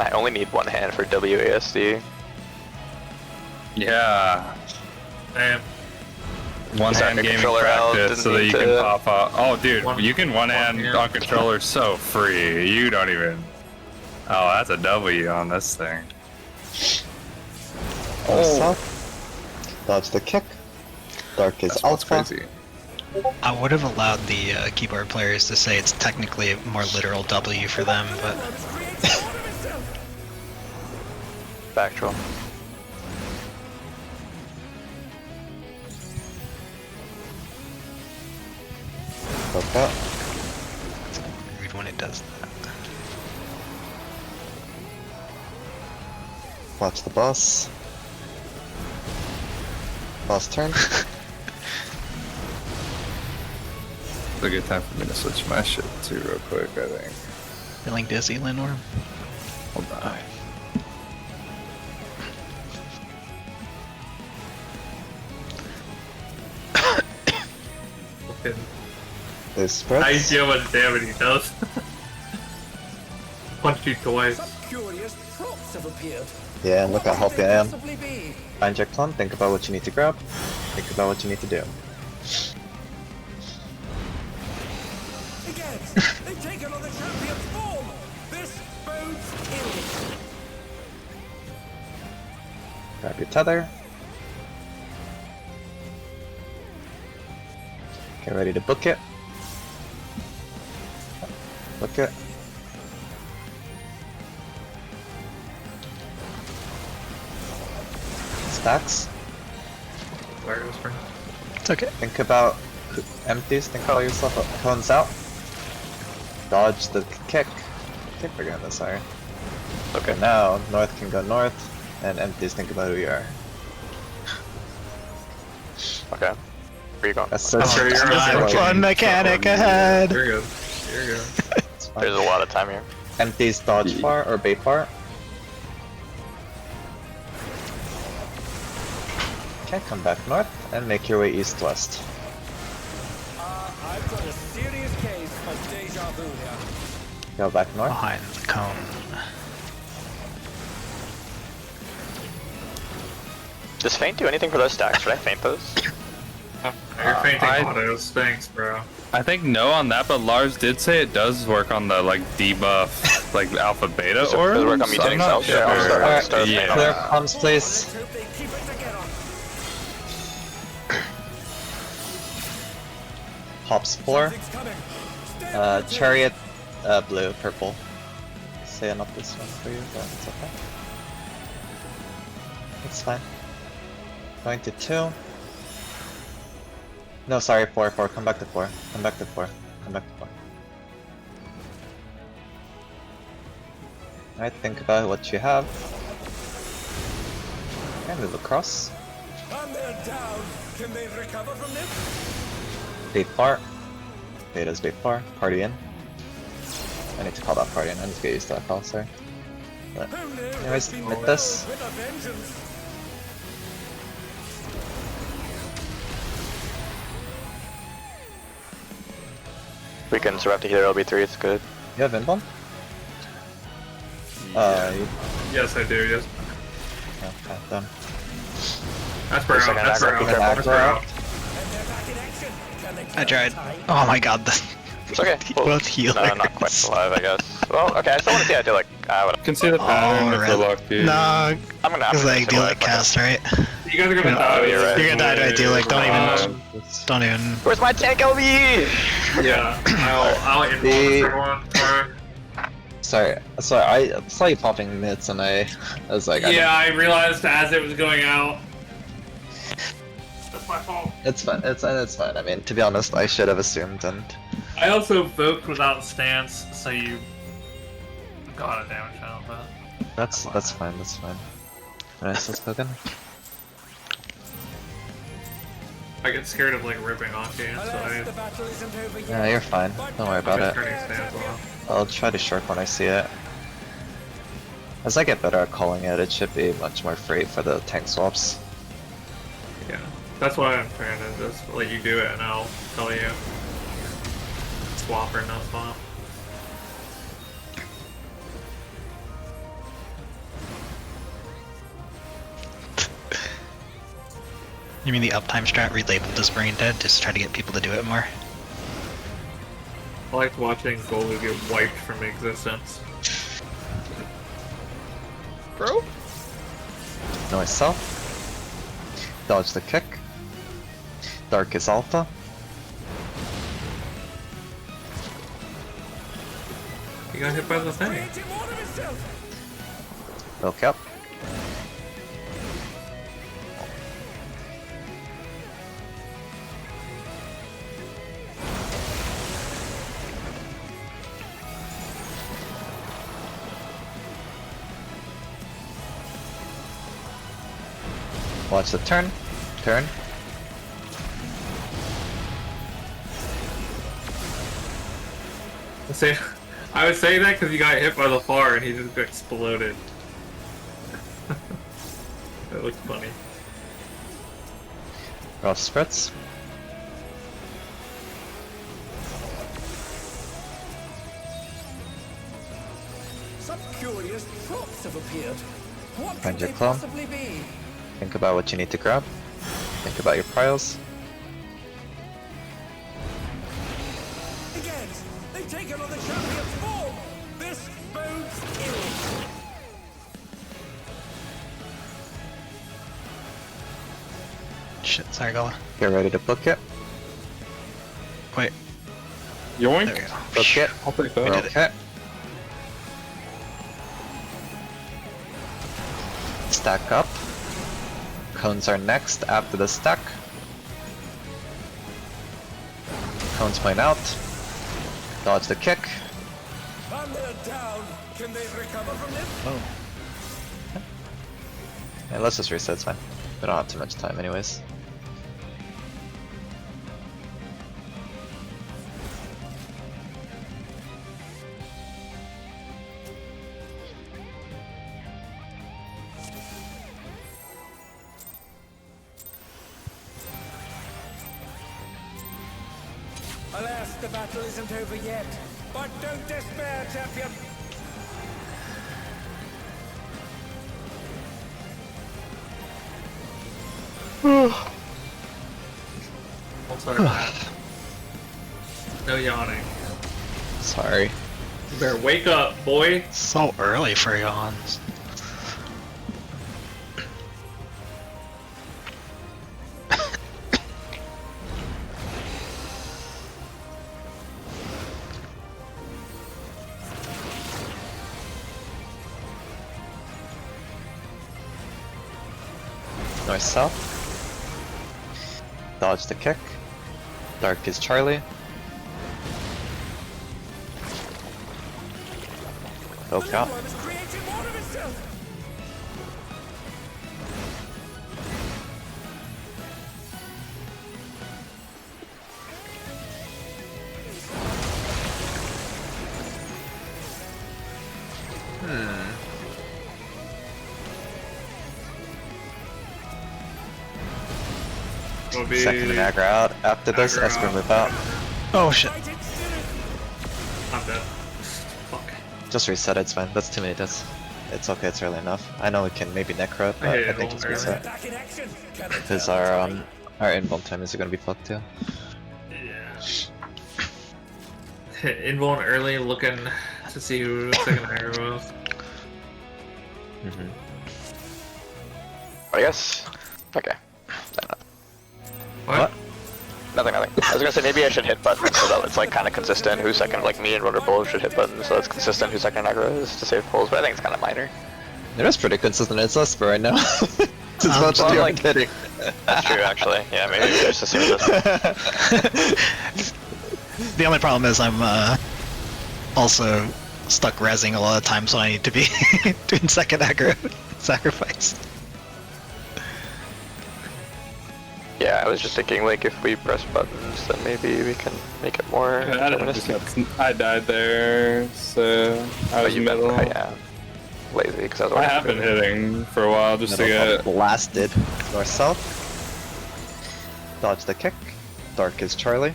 I only need one hand for WASD. Yeah. Damn. One hand gaming controller out, practice so that didn't you need can to- pop up. Oh, dude, you can one hand hand. on controller so free. You don't even. Oh, that's a W on this thing. Also, dodge the kick. Dark is That's what's alpha. crazy. I would have allowed the keyboard players to say it's technically a more literal W for them, but Factual. Poke out. read when it does that. Watch the boss. Boss turn. It's a good time for me to switch my shit too, real quick. I think. Feeling dizzy, Lindworm? Hold on. Fucking There's spreads. idea what damage he does. Punched you twice. Some curious props have appeared. Yeah, and look how What healthy could I they am. possibly be? Find your clone, think about what you need to grab. Think about what you need to do. Again, they've taken on the champion's form. This bodes ill. Grab your tether. Get ready to book it. Book it. Stacks. Where it was from. It's okay. Think about empties. Think about yourself. Cones out. Dodge the kick. Keep forgetting this, sorry. Okay, now north can go north, and empties. Think about who you are. Okay. Where are you going? That's Oh, such you're Time okay. fun mechanic ahead. You're good. You're good. It's fine. There's a lot of time here. Empties dodge bar or bait bar. Okay, come back north and make your way east-west. I've got a serious case of deja vu here. Go back north. Behind the cone. Does feint do anything for those stacks? Should I feint those? You're fainting I- autos. Thanks, bro. I think no on that, but Lars did say it does work on the like debuff, like alpha beta Does it or work on mutating cells? Yeah, I'll start- I'll start Yeah. feint. Clear comms, please. Hope they keep it together. Hop Spore. Something's coming. Stay with it. Chariot, blue, purple. Say not this one for you, but it's okay. It's fine. Going to 2. No, sorry, 4, 4. Come back to 4. Come back to 4. Come back to 4. Alright, think about what you have. Okay, move across. And they're down. Can they recover from this? Bait bar. Beta's bait bar. Party in. I need to call that party in. I need to get used to that call, sorry. But Who knew anyways, they'd be with this. with a vengeance? We can survive to healer LB3, it's good. You have Inbomb? Yes, I do. Yes. Okay, done. That's bro. Second That's aggro, bro. be careful. That's bro. And they're back in action. Can they I tried. tie? Oh my god, It's okay. Well, both healers. no, not quite alive, I guess. Well, okay, I still want to see idyllic. You can see the pattern if you're Alright. lucky. No, I'm gonna have because to I see do what like I fucking- cast, right? You guys are gonna No, die. you're right. You're gonna die to idyllic, don't even. Um, Don't even. Where's my tank LB? Yeah, I'll involve The- everyone. Or, Sorry, I saw you popping mitts and I was like, yeah, I realized as it was going out. That's my fault. it's fine, it's fine. I mean, to be honest, I should have assumed, and I also voked without stance, so you got a damage out, but that's fine, that's fine. Nice, let's poke in. I get scared of like ripping off games, so I Alas, the battle isn't over yet. Yeah, you're fine. Don't worry about I'm it. turning stance off. I'll try to short when I see it. As I get better at calling it, it should be much more free for the tank swaps. Yeah, that's why I'm trying to just let you do it, and I'll tell you swap or no swap. You mean the uptime strat relabeled as brain dead? Just try to get people to do it more. I liked watching Golu get wiped from existence. Bro? Know myself. Dodge the kick. Dark is alpha. He got hit by the thing. Creating more of itself. Milk up. Watch the turn. Turn. I was saying that because you got hit by the far and he just exploded. That looked funny. Rough spritz. Some curious props have appeared. What Find could your they clone. possibly be? Think about what you need to grab. Think about your prials. Again, they've taken on the champion's form. This bodes ill. Shit, sorry, Gola. Get ready to book it. Wait, Yoink. there we go. Book it. I'll take We that. did it. Okay. Stack up. Cones are next after the stack. Cones point out. Dodge the kick. And they're down. Can they recover from this? Oh. Yeah, let's just reset, it's fine. We don't have too much time anyways. Alas, the battle isn't over yet. But don't despair, champion. Oh, sorry, Matt. No yawning. Sorry. You better wake up, boy. So early for yawns. North south. Dodge the kick. Dark is Charlie. The Poke out. Lindworm is creating more of itself. Will be Second aggro out. After this, aggro Esper out. move out. Oh shit. Fight it still. I'm dead. Fuck. Just reset, it's fine. That's too many deaths. It's okay, it's early enough. I know we can maybe necro it, but hate I it think all just early. reset. Back in action. Can I Because tell? our invuln time is gonna be fucked too. Yeah. Invuln early, looking to see who the second aggro was. Mm-hmm. I guess. Okay. What? Nothing. I was gonna say maybe I should hit buttons so that it's like kind of consistent. Who's second? Like me and Rotor Bull should hit buttons so it's consistent. Who second aggro is to save pulls, but I think it's kind of minor. It is pretty consistent. It's Esper right now. It's as much as well, you're like- kidding. That's true, actually. Yeah, maybe we just assume this. The only problem is I'm also stuck rezzing a lot of times when I need to be doing second aggro sacrifice. Yeah, I was just thinking like if we press buttons, then maybe we can make it more deterministic. I died there, so I Oh, was you middle. yeah, lazy because I was. I have been hitting for a while just to Middle get. blasted. North south. Dodge the kick. Dark is Charlie.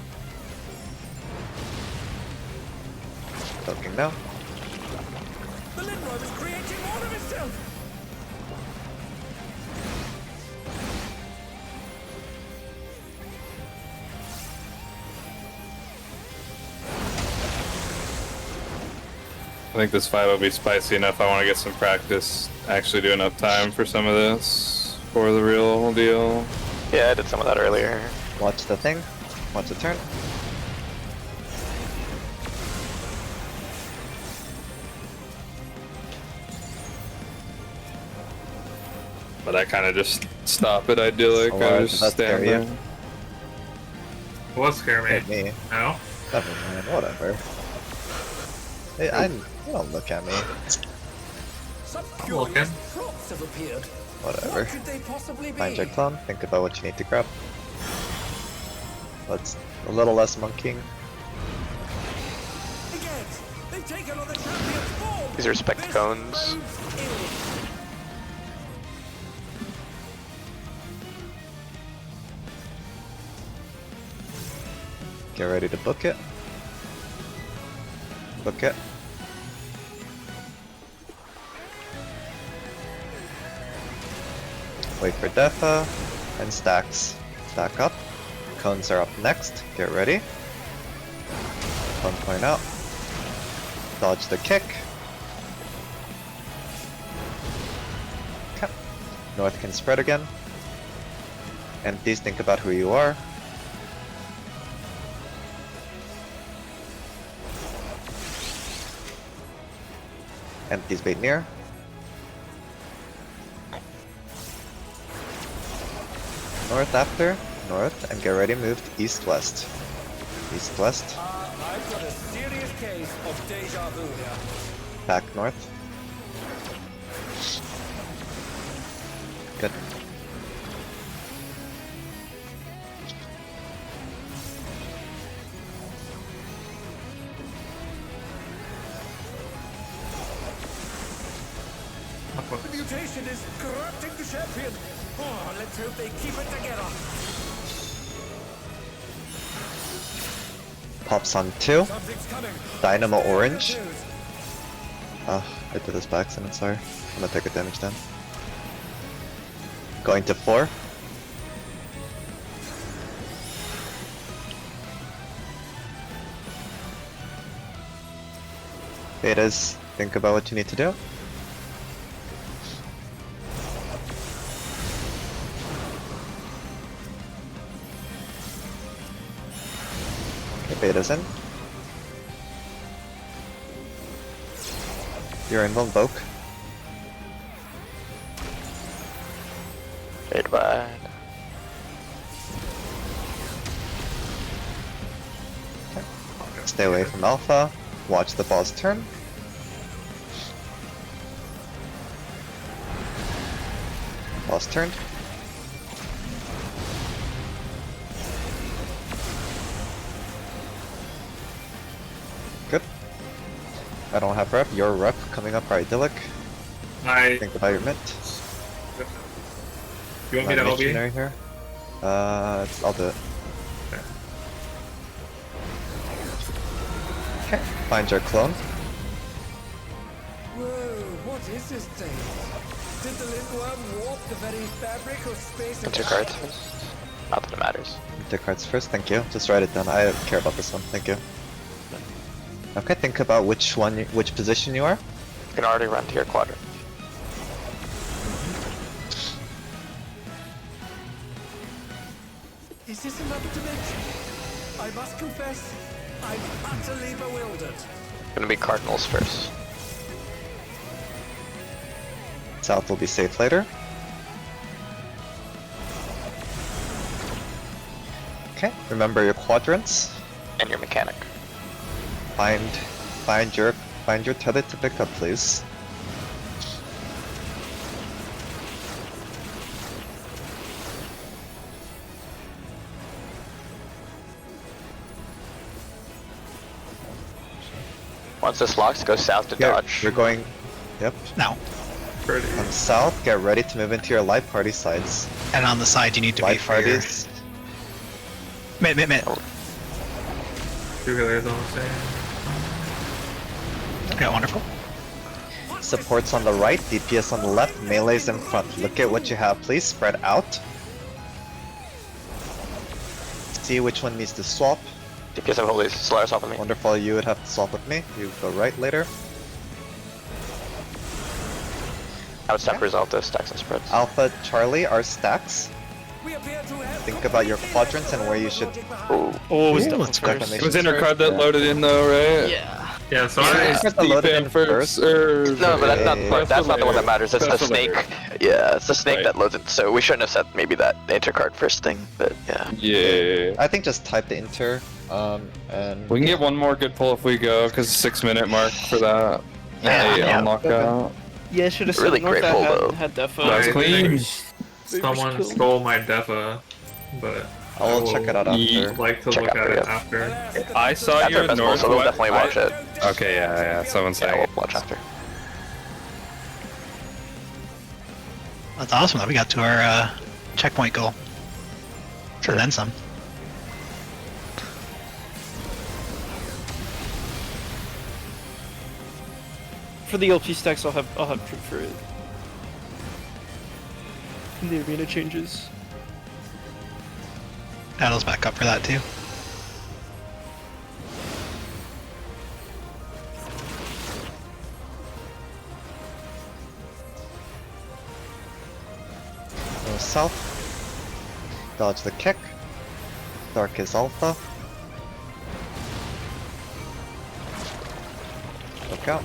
Poking now. The Lindworm is creating more of itself. I think this fight will be spicy enough. I want to get some practice, actually do enough time for some of this for the real deal. Yeah, I did some of that earlier. Watch the thing. Watch the turn. But I kind of just stop it idyllic. So why I does just that stand scare you? there. What scare me? Hit me. No. Never mind. Whatever. Hey, you don't look at me. Some looking. curious props have appeared. Whatever. What could they possibly be? Find your clone. Think about what you need to grab. Let's a little less monkeying. Again, they've taken on the champion's form. These are spec This cones. bodes ill. Get ready to book it. Book it. Wait for Defa and stacks. Stack up. Cones are up next. Get ready. Cone point out. Dodge the kick. Okay. North can spread again. And please think about who you are. Empties bait near. North after. North, and get ready moved east-west. East-west. I've got a serious case of deja vu here. Back north. Good. The mutation is corrupting the champion. Oh, let's hope they keep it together. Pops on 2. Something's coming. Dynamo orange. Oh, I did this by accident, sorry. I'm gonna take a damage then. Going to 4. Betas, think about what you need to do. Okay, Beta's in. You're in Invoke. Fade wide. Stay away from Alpha. Watch the boss turn. Boss turned. Good. I don't have rep. Your rep coming up for idyllic. Think about your mint. You want me to LB? Missionary here. I'll do it. Okay. Find your clone. Whoa, what is this thing? Did the Lindworm warp the very fabric of space and 2 cards first. Not that it matters. Two cards first, thank you. Just write it down. I don't care about this one, thank you. Okay, think about which position you are. You can already run to your quadrant. Is this another dimension? I must confess, I'm utterly bewildered. Gonna be Cardinals first. South will be safe later. Okay, remember your quadrants. And your mechanic. Find your tether to pick up, please. Once this locks, go south to Yeah, dodge. you're going. Yep. No. On south, get ready to move into your light party sides. And on the side, you need to Light wait for your... parties. Mid. Two healers on the same. Okay, wonderful. Supports on the right, DPS on the left, melees in front. Look at what you have, please. Spread out. See which one needs to swap. DPS have holy Solaris off of me. Wonderful, you would have to swap with me. You go right later. I would step resolve those stacks and spreads. Alpha, Charlie are stacks. We appear to have Think about your quadrants and where you should. Ooh. Oh, it was Ooh, double let's first. go. It was intercard that loaded in though, right? Yeah. Yeah, so Yeah. I, First the loaded in first, first. No, but that's not Yeah, that's not the one that matters. It's the That's the snake. later. Yeah, it's the snake Right. that loads it. So we shouldn't have said maybe that intercard first thing, but yeah. Yeah. I think just type the inter, and We can get one more good pull if we go, because 6-minute mark for that. Yeah, Hey, yeah. unlock out. Yeah, should have said Really North great that pull, though. had defo. That's I clean. think someone stole my defa, but I'll check it out after. I'd like to Check look after, at it yeah. after. I saw That's you our best pull, so we'll northwest. definitely watch it. Okay, yeah. Someone's Yeah, saying we'll watch after. That's awesome that we got to our checkpoint goal. Sure. And then some. For the LP stacks, I'll have proof for it. And the arena changes. Battle's back up for that too. Go south. Dodge the kick. Dark is alpha. Look out.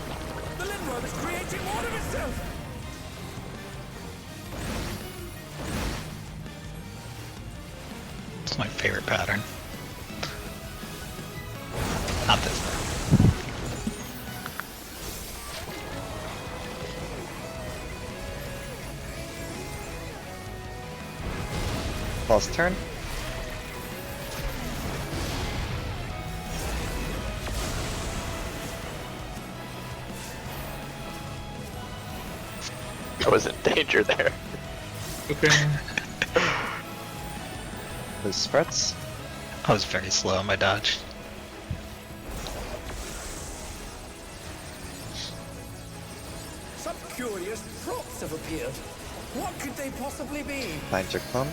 The Lindworm is creating more of itself! It's my favorite pattern. Not this though. Boss turn. I was in danger there. Okay. Those spreads. I was very slow on my dodge. Curious props have appeared. What could they possibly be? Find your clone.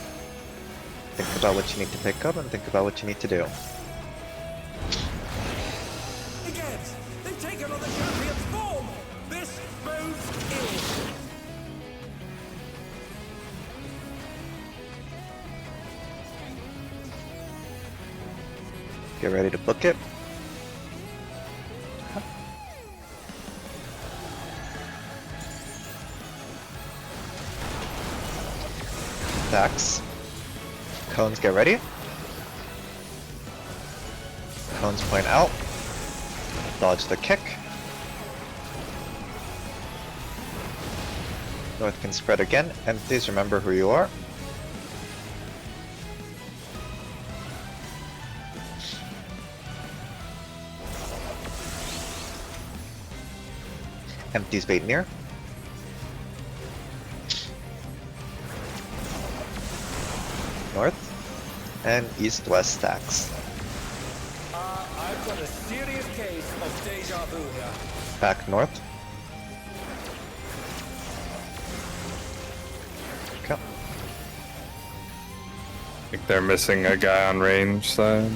Think about what you need to pick up and think about what you need to do. Again, they've taken on the champion's form. This moves in. Get ready to book it. Stacks. Cones, get ready. Cones point out. Dodge the kick. North can spread again, and please remember who you are. Empties bait near. North and east-west stacks. I've got a serious case of deja vu here. Back north. Okay. I think they're missing a guy on range side.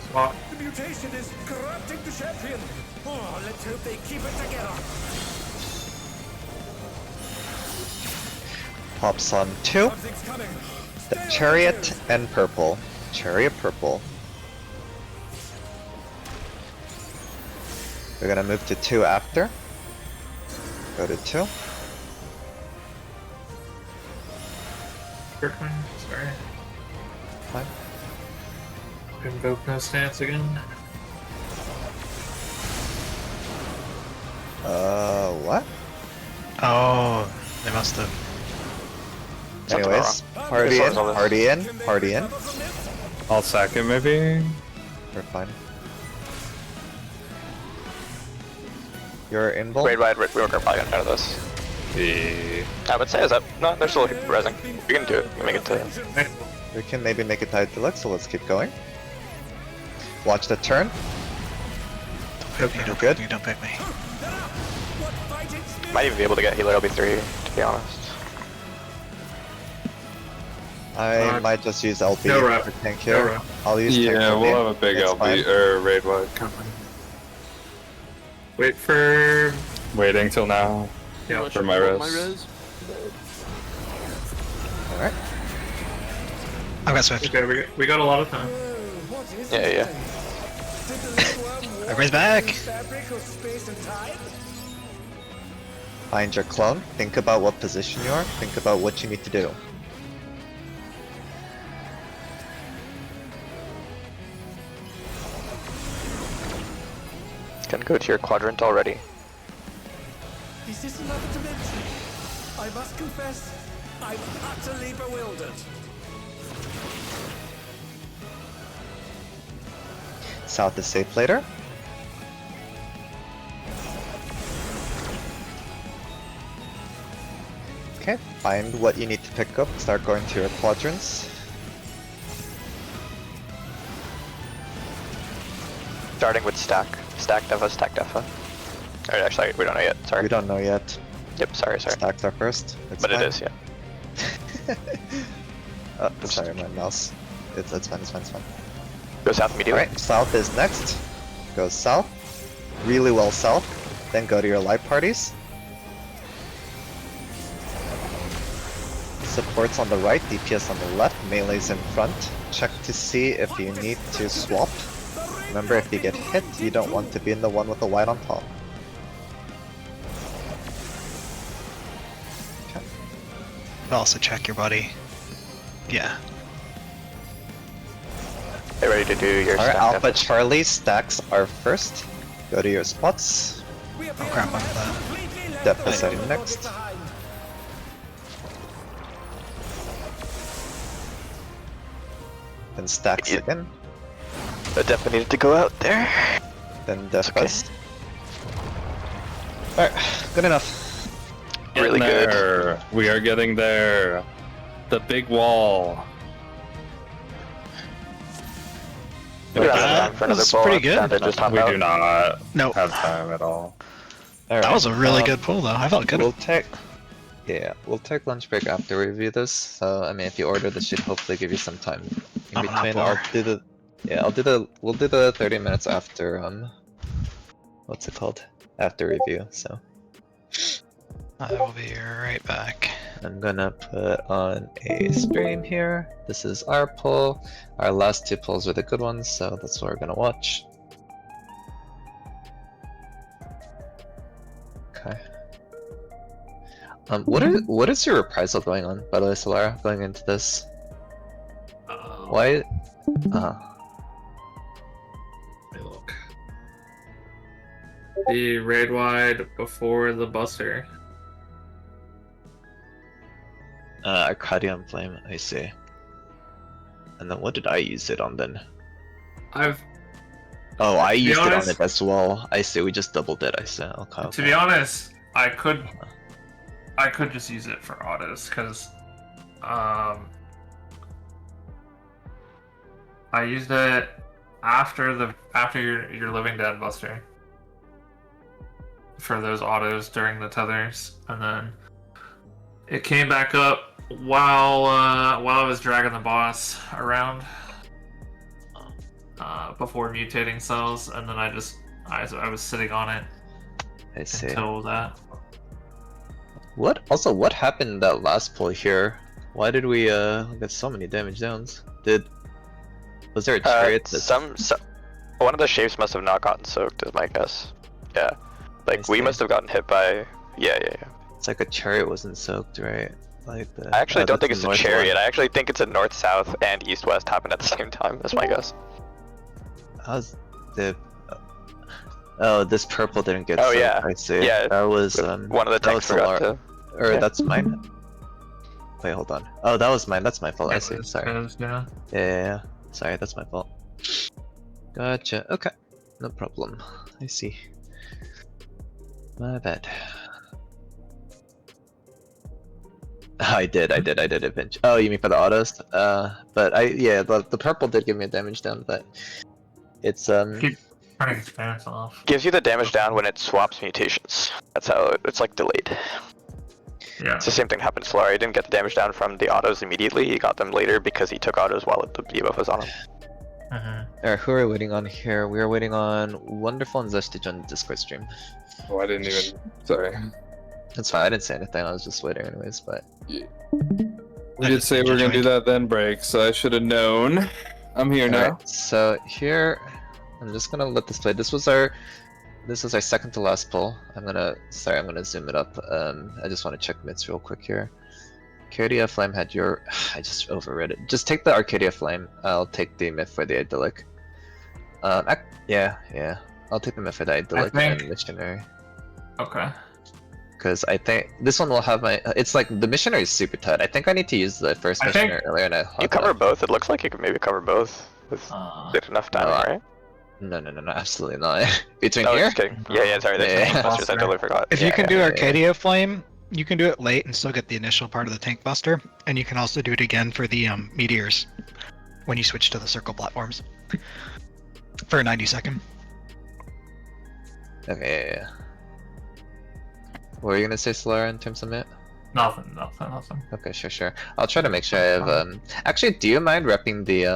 Spot. The mutation is corrupting the champion. Oh, let's hope they keep it together. Pops on 2. Something's coming. The Stay chariot alert. and purple. Chariot purple. We're gonna move to 2 after. Go to 2. Kirkman, sorry. Fine. Invoke no stance again. What? Oh, they must have. Something Anyways, wrong. party This in, one's on this. party in, party in. I'll sack it maybe. We're fine. You're in bull? Raid wide, we were probably gonna out of this. I would say is up. No, they're still resing. We can do it. We make it to. We can maybe make it tied deluxe, so let's keep going. Watch the turn. Don't pick me, Good. don't pick me. Might even be able to get healer LB3, to be honest. I might just use LB No wrap. for tank No here. wrap. I'll use tank Yeah, LB. we'll have a big That's LB fine. or raid wide. Wait for. Waiting till now Yeah. for my res. Alright. I've got Swift. Okay, we got a lot of time. Yeah, yeah. Everybody's back. Fabric of space and time? Find your clone. Think about what position you are. Think about what you need to do. Can go to your quadrant already. Is this another dimension? I must confess, I'm utterly bewildered. South is safe later. Okay, find what you need to pick up. Start going to your quadrants. Starting with stack. Stack defa, stack defa. Or actually, we don't know yet. Sorry. We don't know yet. Yep, sorry. Stacks are first. It's But fine. it is, yeah. Oh, sorry, my mouse. It's fine, it's fine, it's fine. Go south immediately. Alright, south is next. Go south. Really well south. Then go to your live parties. Supports on the right, DPS on the left, melees in front. Check to see if you need to swap. Remember, if you get hit, you don't want to be in the one with the white on top. Okay. But also check your buddy. Yeah. Get ready to do your Alright, stack Alpha defa. Charlie stacks are first. Go to your spots. Oh crap, I'm that. Deficit next. Then stacks Yeah. again. The defa needed to go out there. Then It's okay. defust. Alright, good enough. Really Getting good. there. We are getting there. The big wall. We don't have time for another That's pull. pretty It's good. time to just hop We out. do not Nope. have time at all. That was a really good pull, though. I felt good. We'll take lunch break after we review this. So I mean, if you order, this should hopefully give you some time in I'm an between. upper. We'll do the 30 minutes after what's it called? After review. So I will be right back. I'm gonna put on a stream here. This is our pull. Our last two pulls are the good ones, so that's what we're gonna watch. Okay. What is your reprisal going on, by the way, Solara, going into this? Why? Let me look. The raid wide before the buster. Arcadian Flame, I see. And then what did I use it on then? Oh, I used it on it as well. I see, we just doubled it, I see. Okay. To be honest, I could just use it for autos, because I used it after your Living Dead buster for those autos during the tethers, and then it came back up while I was dragging the boss around before mutating cells, and then I was sitting on it I see. until that. What happened in that last pull here? Why did we get so many damage zones? Was there a chariot? One of the shapes must have not gotten soaked, is my guess. Yeah, like we must have gotten hit by. Yeah. It's like a chariot wasn't soaked, right? Like I actually don't think it's a chariot. I actually think it's a north-south and east-west happened at the same time. That's my guess. How's the? Oh, this purple didn't get. Oh soaked, yeah, I see. yeah. That was one of the tanks forgot to. Or Yeah. that's mine. Wait, hold on. Oh, that was mine. That's my fault. I see. Sorry. Yeah. Sorry, that's my fault. Gotcha. Okay. No problem. I see. My bad. I did eventually. Oh, you mean for the autos? But the purple did give me a damage down, but it's Keep turning his fans off. Gives you the damage down when it swaps mutations. That's how it's like delayed. Yeah. It's the same thing happened to Solari. He didn't get the damage down from the autos immediately. He got them later because he took autos while the debuff was on him. Alright, who are we waiting on here? We are waiting on Wonderful and Zestage on the Discord stream. Oh, I didn't even. Sorry. That's fine. I didn't say anything. I was just waiting anyways, but. We did say we were gonna do that then break, so I should have known. I'm here now. Alright, so here, I'm just gonna let this play. This was our second to last pull. I'm gonna zoom it up. I just want to check mids real quick here. Arcadia Flame had your. I just overread it. Just take the Arcadia Flame. I'll take the myth for the idyllic. Yeah. I'll take the myth for the idyllic and missionary. Okay. Because I think this one will have my. It's like the missionary is super tight. I think I need to use the first missionary earlier. And You cover both. It looks like you could maybe cover both with enough time, right? No, absolutely not. Between Oh, here? just kidding. Yeah, sorry. That's busters. I totally forgot. If you can do Arcadia Flame, you can do it late and still get the initial part of the tank buster, and you can also do it again for the meteors when you switch to the circle platforms for a 90-second. Okay, yeah. What were you gonna say, Solara, in terms of it? Nothing. Okay, sure. I'll try to make sure I have. Actually, do you mind repping the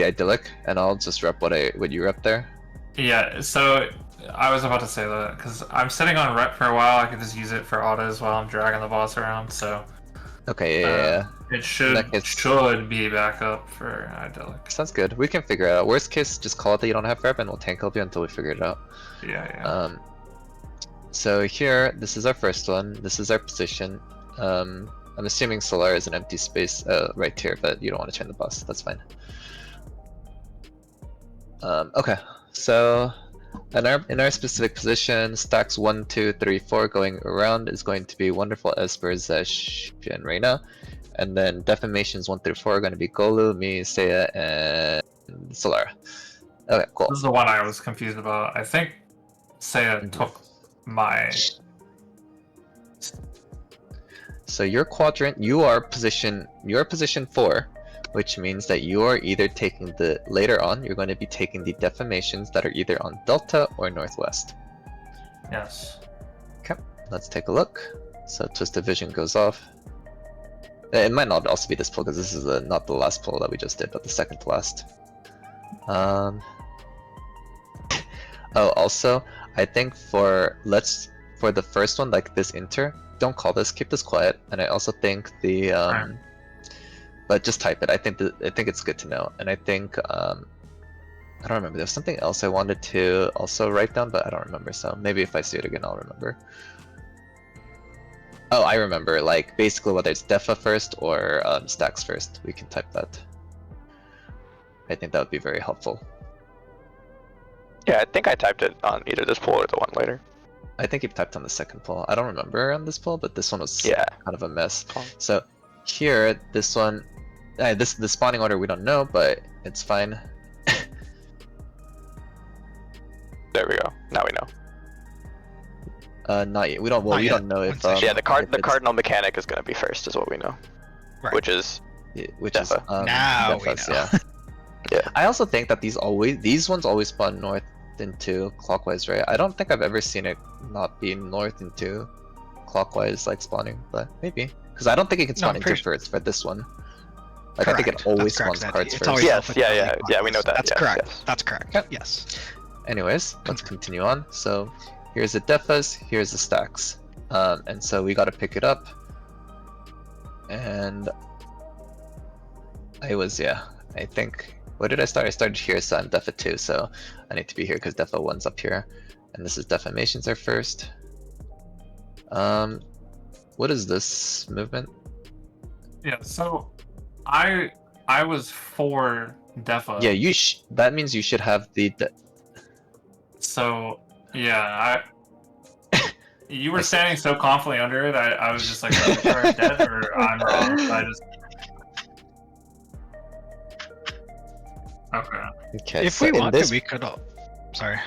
idyllic, and I'll just rep what you rep there? Yeah. So I was about to say that because I'm sitting on rep for a while. I could just use it for autos while I'm dragging the boss around. So. Okay. Yeah. It should be back up for idyllic. Sounds good. We can figure it out. Worst case, just call it that you don't have rep, and we'll tank help you until we figure it out. Yeah. So here, this is our first one. This is our position. I'm assuming Solar is an empty space right here, but you don't want to turn the boss. That's fine. Okay, so in our specific position, stacks 1, 2, 3, 4 going around is going to be Wonderful, Esper, Zesh, and Reina. And then defamations 1 through 4 are going to be Golu, me, Seiya, and Solara. Okay, cool. This is the one I was confused about. I think Seiya took my. So your quadrant, you are position 4. which means that you are either taking the, later on, you're going to be taking the defamations that are either on Delta or Northwest. Yes. Okay, let's take a look. So Twisted Vision goes off. It might not also be this pull because this is not the last pull that we just did, but the second to last. Oh, also, I think for the first one, like this inter, don't call this, keep this quiet. And I also think the but just type it. I think it's good to know. And I think I don't remember. There's something else I wanted to also write down, but I don't remember. So maybe if I see it again, I'll remember. Oh, I remember. Like basically, whether it's defa first or stacks first, we can type that. I think that would be very helpful. Yeah, I think I typed it on either this poll or the one later. I think you typed on the second poll. I don't remember on this poll, but this one was Yeah. kind of a mess. So here, this one, the spawning order we don't know, but it's fine. There we go. Now we know. Not yet. We don't. Well, Not we yet. don't know if. Yeah, the if it's- cardinal mechanic is going to be first, is what we know. Right. Which is which is Defa. Now we Defas, know. yeah. Yeah. I also think that these ones always spawn north into clockwise, right? I don't think I've ever seen it not be north into clockwise like spawning, but maybe because I don't think it can No, spawn I'm into pretty first for this one. Like I think it Correct. always That's correct, spawns Zaddy. cards It's first. always Yes, self- yeah, we know that. That's yes, correct. yes. That's correct. Yep. Yes. Anyways, let's continue on. So here's the defas, here's the stacks, and so we got to pick it up. And I think. What did I start? I started here, so I'm defa 2, so I need to be here because defa 1's up here. And this is defamations are first. What is this movement? Yeah. So, I was for defa. Yeah, that means you should have the. So yeah, you were standing so confidently under it. I was just like, are you sure I'm dead or I'm wrong? So I just. Okay. Okay, If so we in wanted, this we could. Sorry.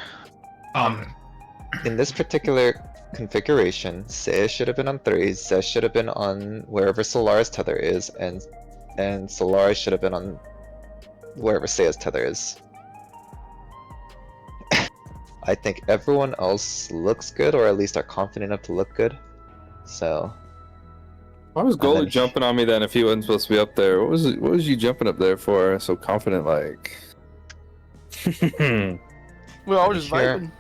in this particular configuration, Seiya should have been on 3, Zez should have been on wherever Solara's tether is, and Solara should have been on wherever Seiya's tether is. I think everyone else looks good, or at least are confident enough to look good. So. Why was And then- Goalie jumping on me then if he wasn't supposed to be up there? What was you jumping up there for? So confident like. Well, I was just Here. vibing.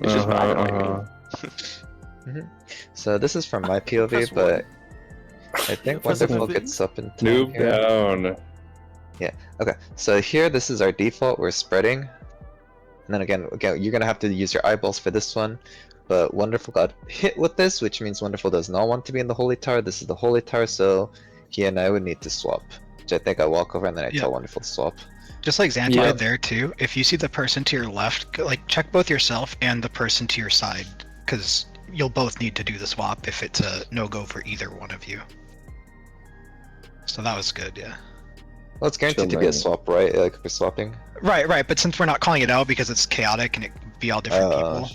It's just Uh-huh, vibing like me. So this is from my POV, Press but I think Press Wonderful one. gets up in time Noob here. down. Okay, so here this is our default. We're spreading, and then again, you're gonna have to use your eyeballs for this one. But Wonderful got hit with this, which means Wonderful does not want to be in the Holy Tower. This is the Holy Tower, so he and I would need to swap. Which I think I walk over and then I Yeah. tell Wonderful to swap. Just like Xanty Yeah. did there too. If you see the person to your left, like check both yourself and the person to your side, because you'll both need to do the swap if it's a no-go for either one of you. So that was good, yeah. Well, it's guaranteed to be a Chilling. swap, right? Like if we're swapping. Right. But since we're not calling it out because it's chaotic and it could be all different people,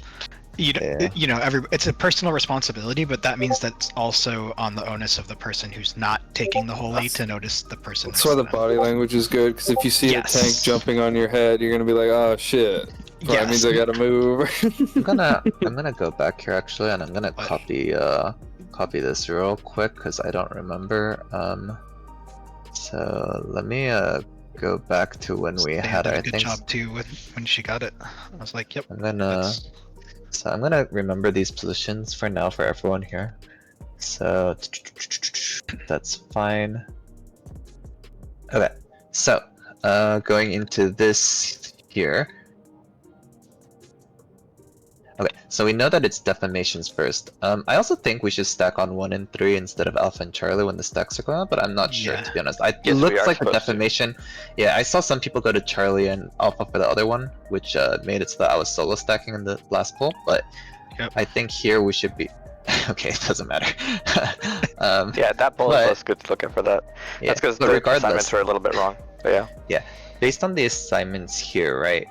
yeah. it's a personal responsibility, but that means that's also on the onus of the person who's not taking the holy to notice the person. That's why the next to them. body language is good, because if you see Yes. a tank jumping on your head, you're gonna be like, oh shit. Probably Yes. means I gotta move. I'm gonna go back here actually, and I'm gonna copy this real quick because I don't remember. So let me go back to when we Stan had did our a good things. job too when she got it. I was like, yep. I'm gonna that's- so I'm gonna remember these positions for now for everyone here. So that's fine. Okay, so going into this here. Okay, so we know that it's defamations first. I also think we should stack on 1 and 3 instead of Alpha and Charlie when the stacks are going up, but I'm not sure Yeah. to be honest. It Yes, we looks are like the supposed to. defamation. Yeah, I saw some people go to Charlie and Alpha for the other one, which made it so that I was solo stacking in the last poll, but Yep. I think here we should be. Okay, it doesn't matter. Yeah, that bullet but- was good to look at for that. yeah, That's because but the regardless, assignments were a little bit wrong. But yeah. based on the assignments here, right?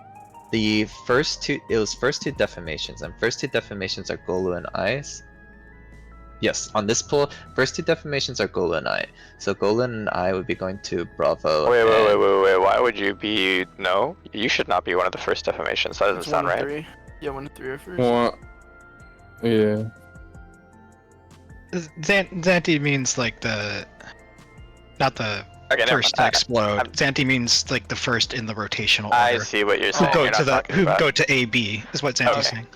The first two, it was first two defamations, and first two defamations are Golu and Ice. Yes, on this pool, first two defamations are Gola and I. So Gola and I would be going to Bravo. Wait. Why would you be? No, you should not be one of the first defamations. That doesn't It's sound 1 and right. 3. Yeah, 1 and 3 are first. Well, yeah. Xanti means like not the Okay, never first mind. to explode. I'm- Xanti means like the first in the rotational order. I see what you're Who saying. go You're to not talking who about- go to AB is what Xanti's Okay. saying.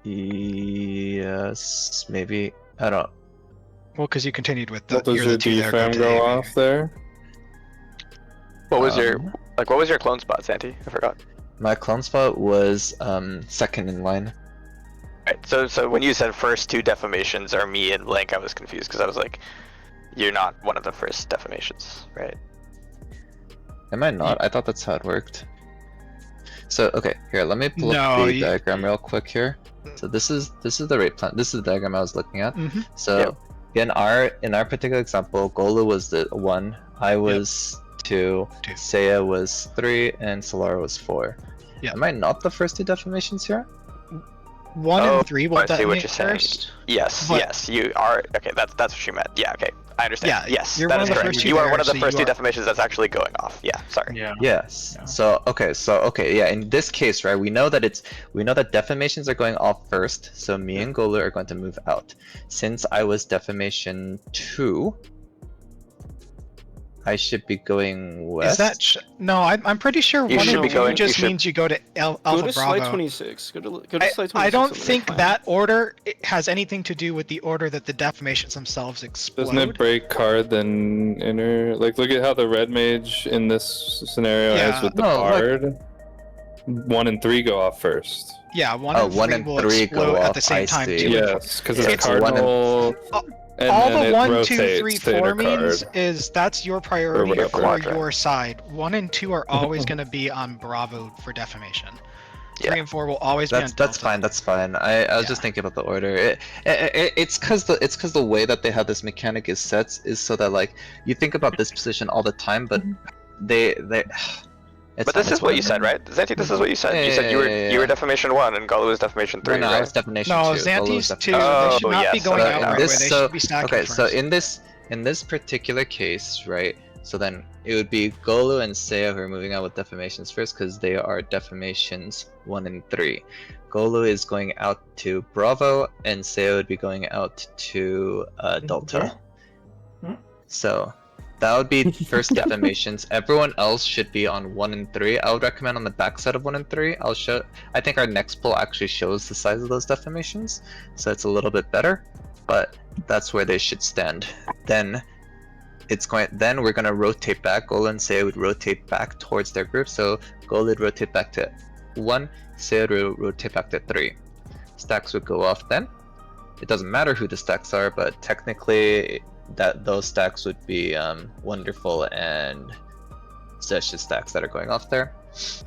Yes, maybe. I don't. Well, because you continued with the What does you're your the two there DFAM to go AB. off there? What was your what was your clone spot, Santi? I forgot. My clone spot was second in line. Right. So when you said first two defamations are me and Link, I was confused because I was like, you're not one of the first defamations, right? Am I not? I thought that's how it worked. So okay, here, let me pull up No, the you- diagram real quick here. So this is the rate plan. This is the diagram I was looking at. Mhm. So in our particular example, Gola was the 1, I was 2, 2. Seiya was 3, and Solara was 4. Yeah. Am I not the first two defamations here? 1 Oh, and 3 will I see what detonate you're saying. first. Yes, But- yes, you are. Okay, that's what you meant. Yeah, okay, I understand. Yeah, yes, you're that one is of the correct. first two You are there, one of the so first you two are- defamations that's actually going off. Yeah, sorry. Yeah. Yes. Yeah. So okay, yeah. In this case, right, we know that defamations are going off first. So me and Gola are going to move out. Since I was defamation 2, I should be going west. Is that no? I'm pretty sure You 1 should and be 2 going- you just should- means you go to Go Alpha to slide Bravo. 26. Go to slide 26. I don't on the think plan. that order has anything to do with the order that the defamations themselves explode. Doesn't it break card then inner? Like, look at how the red mage in this scenario Yeah. is with the No, look. bard. 1 and 3 go off first. Yeah, 1 Oh, and 1 3 and will 3 explode go at off, the same I time. see. 2 and Yes, because Yeah, it's it's 1 and- cardinal. And all then the it 1, 2, rotates 3, to inner 4 means card. is that's your priority whatever. for Quadrant. your side. 1 and 2 are always going to be on Bravo for defamation. 3 Yeah. and 4 will always be on That's Delta. fine. That's fine. I was just thinking about the order. It's because the way that they have this mechanic is sets is so that like you think about this position all the time, but they. It's But fine, this it's is what you whatever. said, right? Zanti, this is what you said. Yeah, You said you yeah, were yeah. defamation 1 and Galo was defamation 3, No, I right? was defamation No, 2. Gola was Xanti's 2. defamation Oh, They should not be yes, going okay. out in right this, away. They so should be stacking okay, first. so in this particular case, right? So then it would be Golo and Seiya who are moving out with defamations first because they are defamations 1 and 3. Golo is going out to Bravo, and Seiya would be going out to Delta. So that would be first defamations. Everyone else should be on 1 and 3. I would recommend on the backside of 1 and 3. I'll show. I think our next poll actually shows the size of those defamations, so it's a little bit better. But that's where they should stand. Then Then we're gonna rotate back. Gola and Seiya would rotate back towards their group. So Gola would rotate back to 1. Seiya would rotate back to 3. Stacks would go off then. It doesn't matter who the stacks are, but technically those stacks would be Wonderful and Zesh's stacks that are going off there.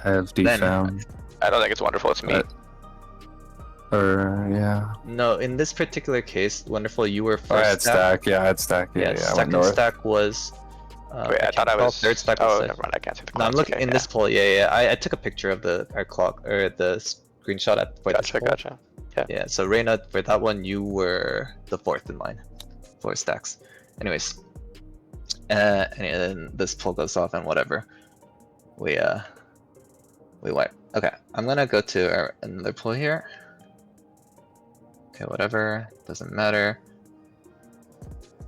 I have Then- DFAM. I don't think it's wonderful. It's me. Or yeah. No, in this particular case, Wonderful, you were I first had stack. Yeah, I had stack. Yeah, Yeah, yeah. I went second north. stack was. Wait, I thought I can't recall, was. Third stack Oh, was. never mind. I can't see the No, I'm clocks. looking Okay, in yeah. this poll. Yeah. I took a picture of our clock or the screenshot for this Gotcha, poll. gotcha. Yeah. So Reina, for that one, you were the 4th in line, 4 stacks. Anyways, and then this poll goes off and whatever. We wipe. Okay, I'm gonna go to another poll here. Okay, whatever. Doesn't matter.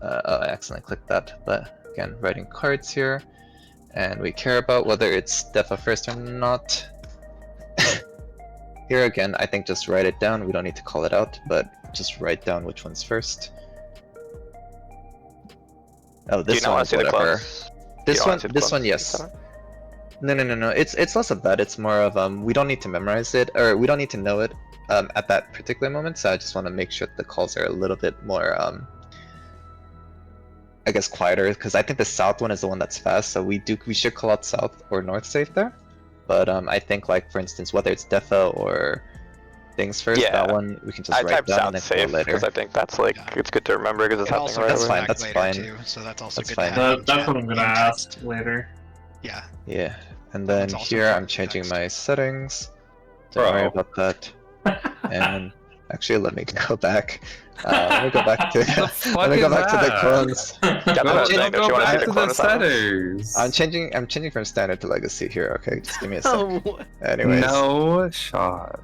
Oh, I accidentally clicked that. But again, writing cards here. And we care about whether it's Defa first or not. Here again, I think just write it down. We don't need to call it out, but just write down which one's first. Oh, Do you this not one, want to see the whatever. clocks? This one, yes. No. It's less of that. It's more of we don't need to memorize it, or we don't need to know it at that particular moment. So I just want to make sure the calls are a little bit more I guess quieter, because I think the south one is the one that's fast. So we should call out south or north safe there. But I think, like, for instance, whether it's Defa or things first, Yeah. that one we can just I write typed down south and then safe call later. because I think that's like Yeah. it's good to remember because it's It happening also right That's comes away. fine, back that's later fine. too, so that's also That's good fine. to have. in That's chat what I'm gonna in ask text. later. Yeah. Yeah, and That's then also here part I'm of the changing text. my settings. Don't worry Bro. about that. And Actually, let me go back. Let me go back to let me is go back to the that? clones. Go back to the I'm settings. I'm changing from standard to legacy here. Okay, just give me a sec. Anyways. No shot.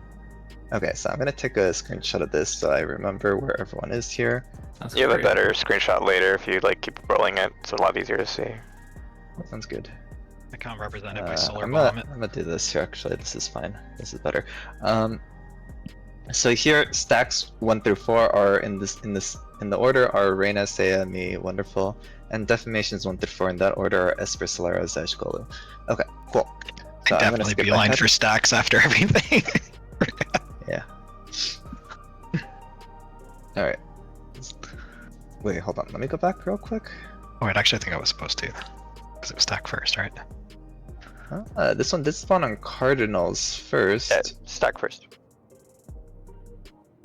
Okay, so I'm gonna take a screenshot of this so I remember where everyone is here. That's You have a great. better screenshot later if you like keep rolling it. It's a lot easier to see. Sounds good. I can't represent it by solar I'm bomb gonna, it. I'm gonna do this here. Actually, this is fine. This is better. So here stacks 1 through 4 are in the order are Reina, Seiya, me, Wonderful, and defamations 1 through 4 in that order are Esper, Solera, Zesh, Golu. Okay, cool. So I'd I'm gonna definitely skip be lined ahead. for stacks after everything. Yeah. All right. Wait, hold on. Let me go back real quick. Wait, actually, I think I was supposed to, because it was stack first, right? This one did spawn on Cardinals first. Yeah, stack first.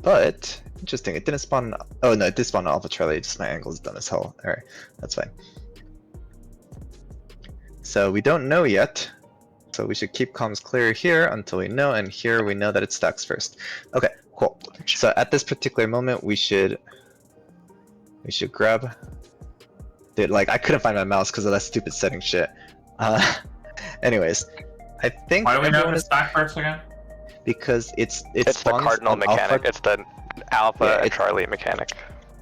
But interesting, it didn't spawn. Oh no, it did spawn on Alpha Charlie. Just my angle is dumb as hell. All right, that's fine. So we don't know yet. So we should keep comms clear here until we know, and here we know that it stacks first. Okay, cool. So at this particular moment, we should grab. Dude, like I couldn't find my mouse because of that stupid setting shit. Anyways, I think Why do we know everyone to is stack first again? because it's It's the spawns cardinal on mechanic. Alpha. It's the alpha Yeah, and it's- Charlie mechanic.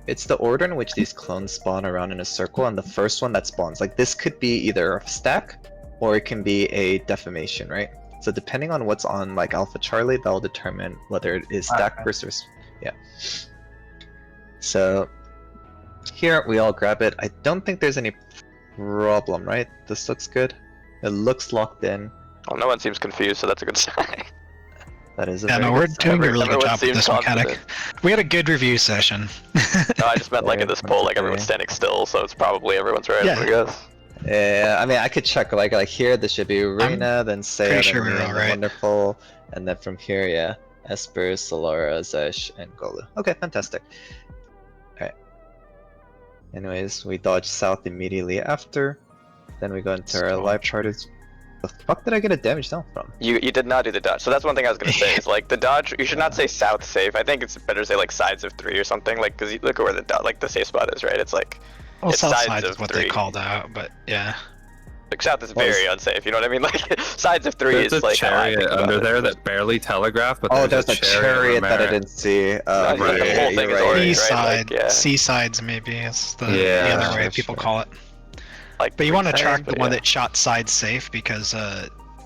It's the order in which these clones spawn around in a circle, and the first one that spawns. Like this could be either a stack, or it can be a defamation, right? So depending on what's on like Alpha Charlie, that'll determine whether it is stack Okay. versus yeah. So here we all grab it. I don't think there's any problem, right? This looks good. It looks locked in. Well, no one seems confused, so that's a good sign. That is a Yeah, very no, we're good sign. doing a really good Everyone job with seems this mechanic. confident. We had a good review session. No, I just meant like in this poll, like everyone's standing still, so it's probably everyone's right. Yeah. I guess. Yeah, I mean, I could check like here. This should be Reina, then Seiya, pretty then sure me, we're and all then right. Wonderful, and then from here, yeah, Esper, Solara, Zesh, and Golu. Okay, fantastic. Alright. Anyways, we dodge south immediately after. Then we go into our live charters. The fuck did I get a damage down from? You did not do the dodge, so that's one thing I was gonna say. Is like the dodge, you should not say south safe. I think it's better to say like sides of 3 or something. Like because look at where the safe spot is, right? It's like Well, it's south sides side of is what 3. they called out, but yeah. Like south is What very was- unsafe. You know what I mean? Like sides of 3 There's is a like how I chariot think about under it. there that barely telegraphed, but Oh, there's there's a chariot that I Romero. didn't see. Right, Yeah, the whole yeah, thing you're is right. orange. Seaside, Like, yeah. seasides maybe is the Yeah, other way sure, people sure. call it. Like But you want to three track sides, the but one yeah. that shot side safe because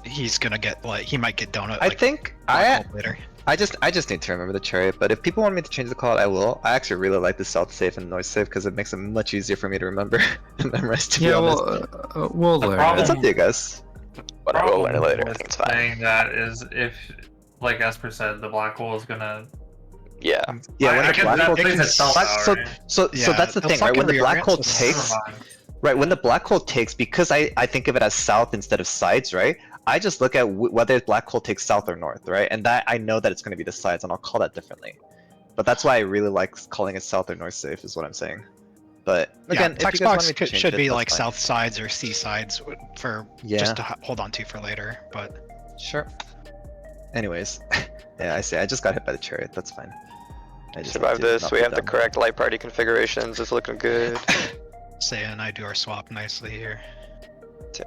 he's gonna get like he might get donut. I like, think black hole later. I just need to remember the chariot, but if people want me to change the call, I will. I actually really like the south safe and north safe because it makes it much easier for me to remember and memorize. To be Yeah, honest, we'll The learn. problem- it's up to you guys. But I will learn it later. I with think it's fine. saying that is if, like Esper said, the black hole is gonna. Yeah. Yeah, when I the guess black that hole plays takes itself out, so, right? so Yeah, that's the it'll thing, suck right? When in the black hole reorients, takes, Never mind. right? When the black hole takes, because I think of it as south instead of sides, right? I just look at whether black hole takes south or north, right? And that I know that it's going to be the sides, and I'll call that differently. But that's why I really like calling it south or north safe, is what I'm saying. But again, if you text guys want box me to change should it, be that's like fine. south sides or sea sides for Yeah. just to hold on to for later. But Sure. Anyways, yeah, I see. I just got hit by the chariot. That's fine. I just Survive need to this. not We be have the dumb. correct light party configurations. It's looking good. Seiya and I do our swap nicely here.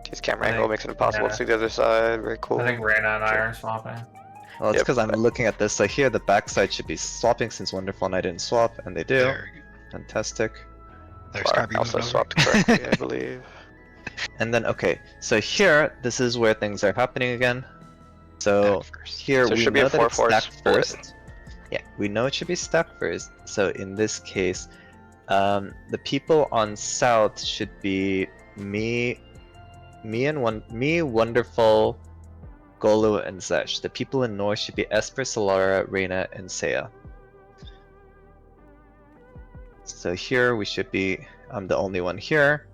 His camera I angle think- makes it impossible yeah. to see the other side. Very cool. I think Reina and I are swapping. Well, it's Yep. because I'm looking at this. So here, the backside should be swapping since Wonderful and I didn't swap, and they do. There, Fantastic. there's Well, Carby also moved over. swapped correctly, I believe. And then, okay, so here, this is where things are happening again. So Stack first. here, So it we should be know a that it's 4-4 stacked split. first. Yeah, we know it should be stacked first. So in this case, the people on south should be me, Wonderful, Golu, and Zesh. The people in north should be Esper, Solara, Reina, and Seiya. So here we should be. I'm the only one here.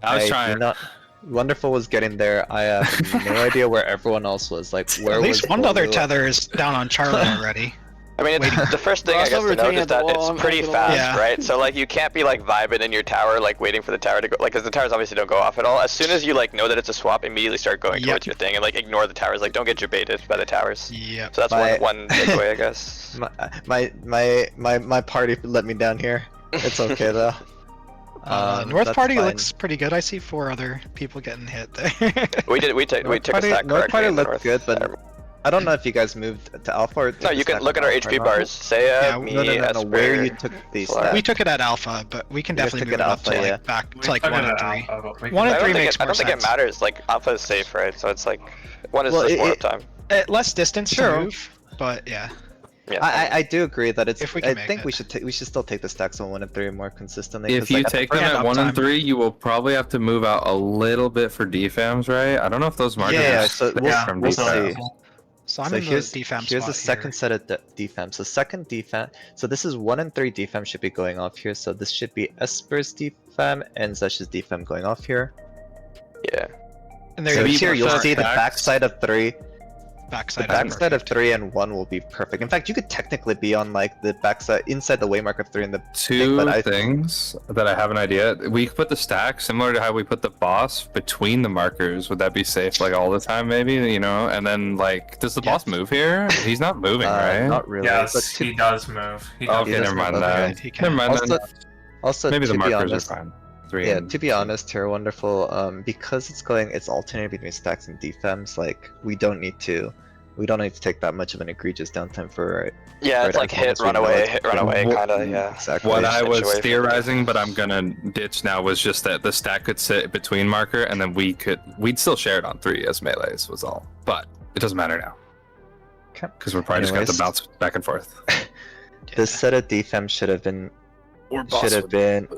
I was do trying. not- Wonderful was getting there. I have no idea where everyone else was. Like, where At was least one other Golu? tether is down on Charlie already. I mean, the first thing Well, I that's guess what to we're note is taking at that the wall, it's I'm pretty not gonna lie. fast, Yeah. right? So like you can't be like vibing in your tower, like waiting for the tower to go, like because the towers obviously don't go off at all. As soon as you like know that it's a swap, immediately start going Yep. towards your thing and like ignore the towers. Like don't get baited by the towers. Yep. So that's one takeaway, I guess. My party let me down here. It's okay though. North that's party fine. looks pretty good. I see 4 other people getting hit there. We took a stack North correctly party in the looked north. good, but I don't know if you guys moved to Alpha or No, took you the can stack look at on our Alpha or HP not. bars. Saya, Yeah, me, No, Esper, where you took the Solar. stack. We took it at Alpha, but we can You guys definitely took move it it up to Alpha, like yeah. back We to like took 1 it and at 3. Alpha, but we 1 can- and I don't 3 think makes I more don't think it sense. matters. Like Alpha is safe, right? So it's like one is Well, just more it- uptime. Less distance Sure. to move, but yeah. Yeah. I do agree that it's. If we can I make think it. we should still take the stacks on 1 and 3 more consistently. If 'cause, you like, take them and at 1 and uptime. 3, you will probably have to move out a little bit for defams, right? I don't know if those markers Yeah, are so safe we'll- from we'll defams. see. So I'm so in the here's defam here's spot the second here. set of defam. So second defam. So this is 1 and 3 defam should be going off here. So this should be Esper's defam and Zesh's defam going off here. Yeah. And there So you here go. you'll see the stacks. backside of 3. The Backside. backside of 3 and 1 will be perfect. In fact, you could technically be on like the backside inside the waymark of 3 and the Two but I- things that I have an idea. We could put the stack similar to how we put the boss between the markers. Would that be safe like all the time, maybe? You know, and then like, does the boss move here? He's not moving, right? Not really. Yes, but he does move. He Oh, does okay, does never mind move, that. okay. He can. Never mind Also, then. also Maybe the to be markers honest, are fine. 3 yeah, and to be honest, here, wonderful. Because it's alternating between stacks and defams. Like we don't need to take that much of an egregious downtime for. Yeah, it's Right, like as long hit, as we run know away, it's- hit, run away, What- kind of. Yeah. Exactly. What I was situation. theorizing, but I'm gonna ditch now, was just that the stack could sit between marker, and then we'd still share it on 3 as melees was all. But it doesn't matter now Okay. because we're probably just Anyways. got to bounce back and forth. This set of defam should have been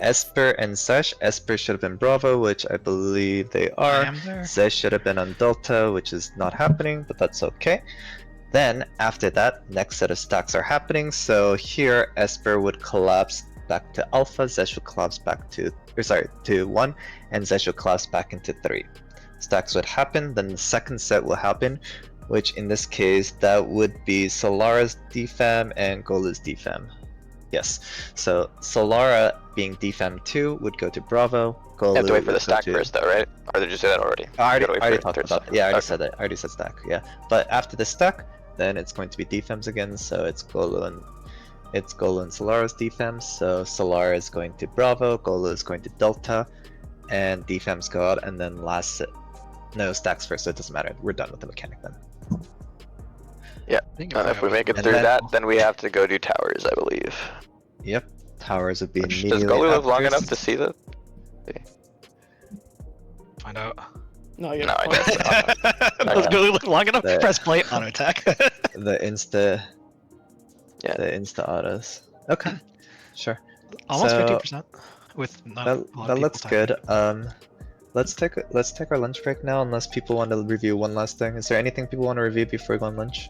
Esper and Sesh. Esper should have been Bravo, which I believe they I are. am there. Sesh should have been on Delta, which is not happening, but that's okay. Then after that, next set of stacks are happening. So here, Esper would collapse back to Alpha, Zesh would collapse back to 1, and Zesh would collapse back into 3. Stacks would happen. Then the second set will happen, which in this case that would be Solara's defam and Gola's defam. Yes. So Solara being defam 2 would go to Bravo. Golu You have to wait for would the go stack to- first, though, right? Or did you say that already? I You gotta wait already for talked third about stack. that. Yeah, I already Okay. said that. I already said stack. Yeah. But after the stack, then it's going to be defams again. So it's Golu and Solara's defams. So Solara is going to Bravo. Golu is going to Delta, and defams go out. And then last set, no stacks first. So it doesn't matter. We're done with the mechanic then. If we make it And through then- that, then we have to go do towers, I believe. Yep. Towers would be Does immediately. Golu live long after. enough to see that? Find out. No, you No, I don't. Let's go look long enough. That- Press play, auto attack. the insta? Yeah. The insta autos. Okay. Sure. Almost So- 50% with not a lot That of that people looks typing. good. Let's take our lunch break now, unless people want to review one last thing. Is there anything people want to review before we go on lunch?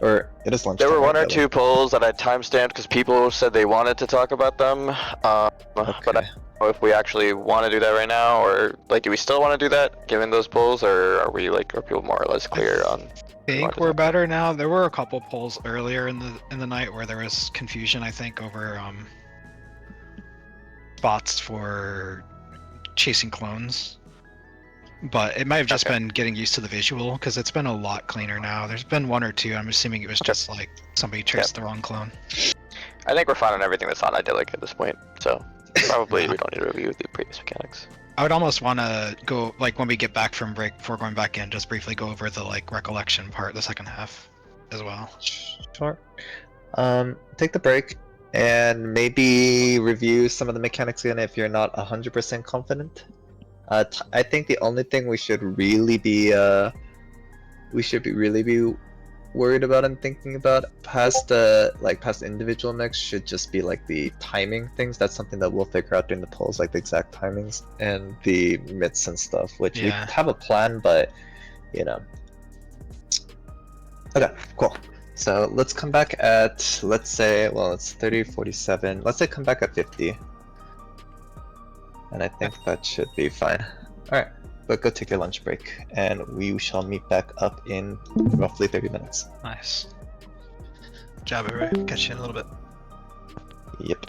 Or it is lunch. There were time, one right, or by the two way? polls that I timestamped because people said they wanted to talk about them. But I Okay. don't know if we actually want to do that right now, or like, do we still want to do that given those polls, or are we like, are people more or less clear on? I think we're better now. There were a couple polls earlier in the night where there was confusion, I think, over spots for chasing clones. But it might have just Okay. been getting used to the visual, because it's been a lot cleaner now. There's been one or two. I'm assuming it was just like somebody traced the wrong clone. I think we're fine on everything that's not idyllic at this point, so probably we don't need to review the previous mechanics. I would almost want to go, like, when we get back from break, before going back in, just briefly go over the like recollection part, the second half, as well. Sure. Take the break and maybe review some of the mechanics again if you're not 100% confident. I think the only thing we should really be worried about and thinking about past individual mix should just be like the timing things. That's something that we'll figure out during the polls, like the exact timings and the myths and stuff, which we Yeah. have a plan, but you know. Okay, cool. So let's come back at, let's say, well, it's 30, 47. Let's say come back at 50. And I think that should be fine. Alright, but go take your lunch break, and we shall meet back up in roughly 30 minutes. Nice. job, everybody. Catch you in a little bit. Yep.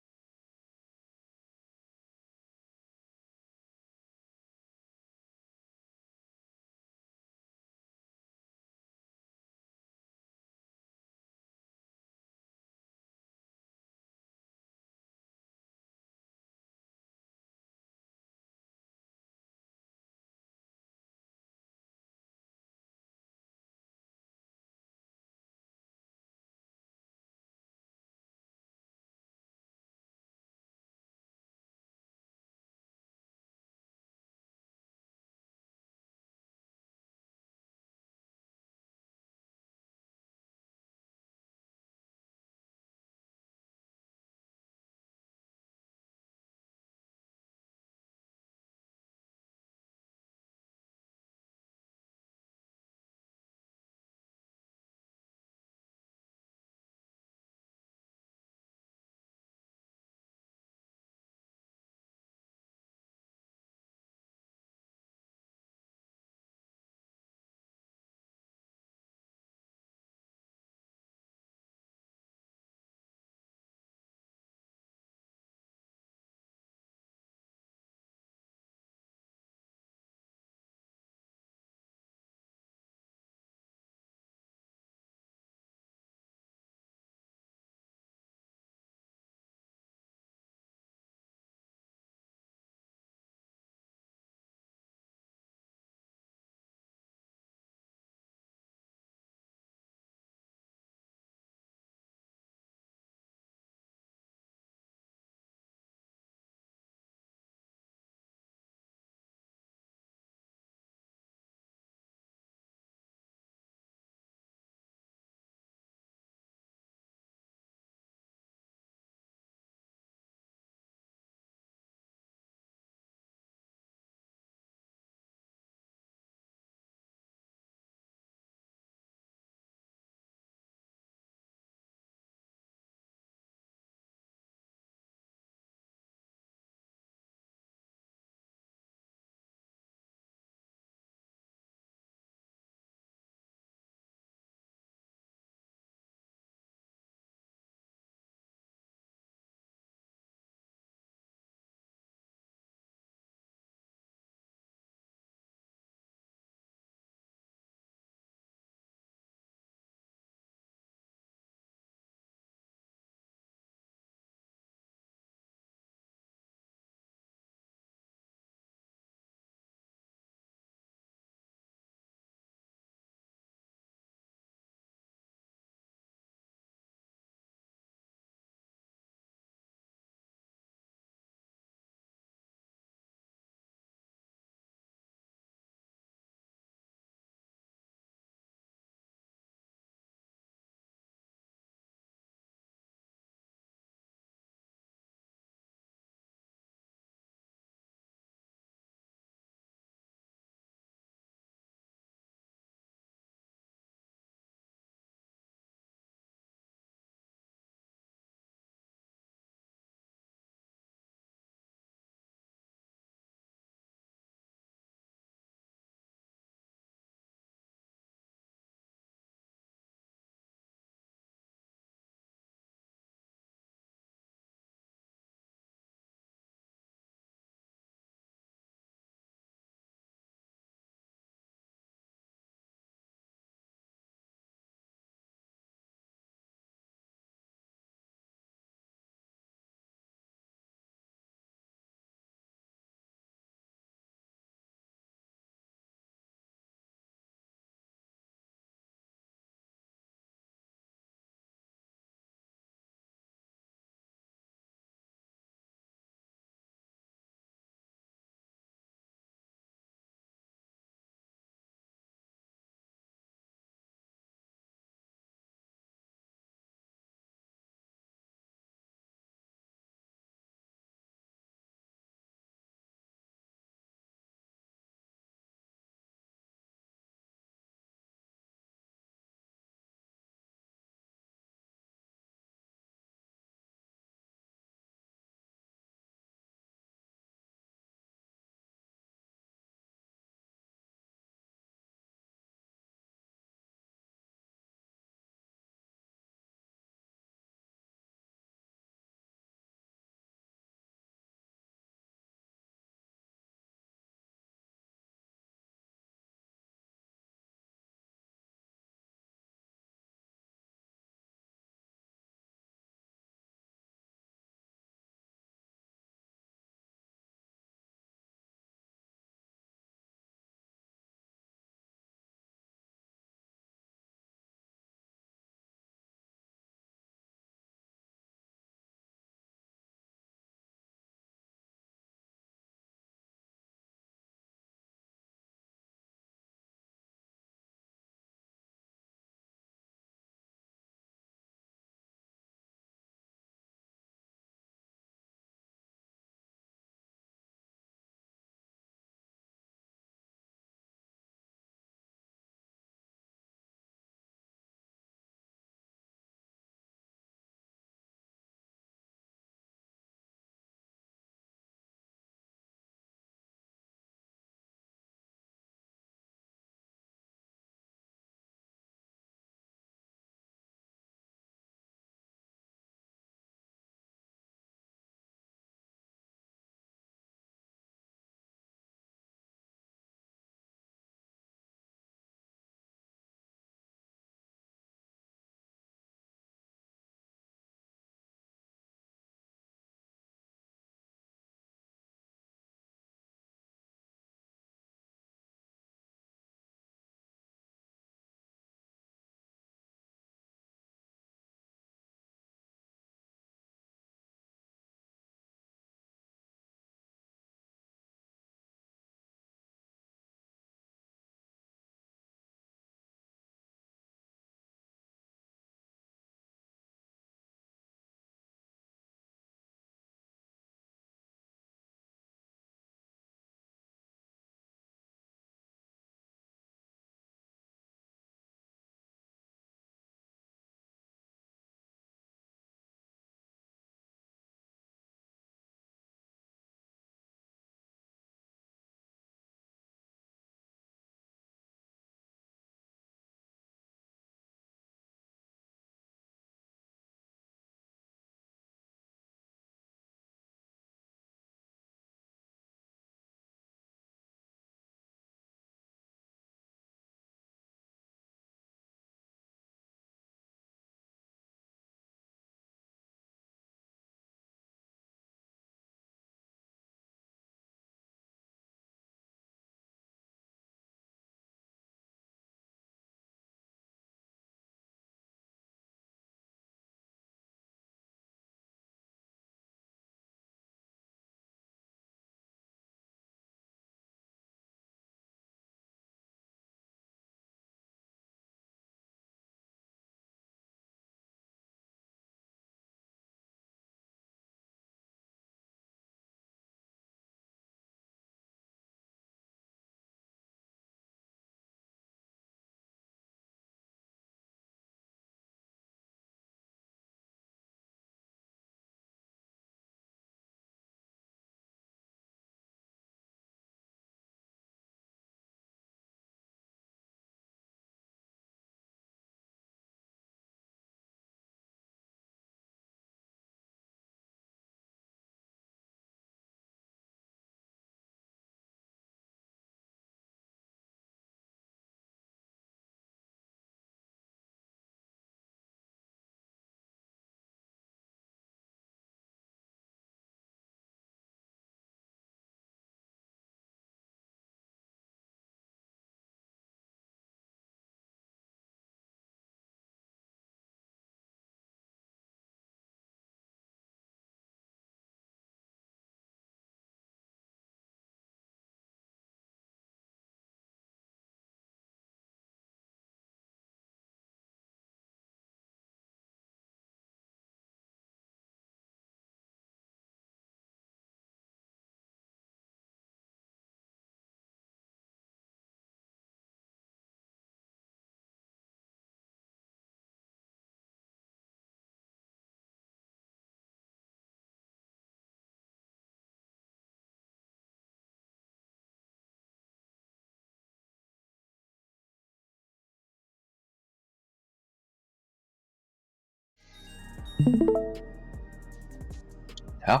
Yeah.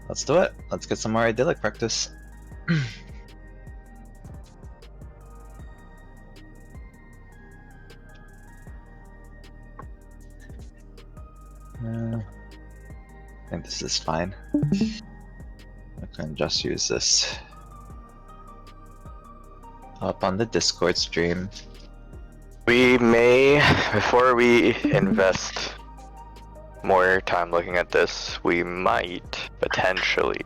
Let's do it. Let's get some more idyllic practice. I think this is fine. I can just use this up on the Discord stream. We may, before we invest more time looking at this, we might potentially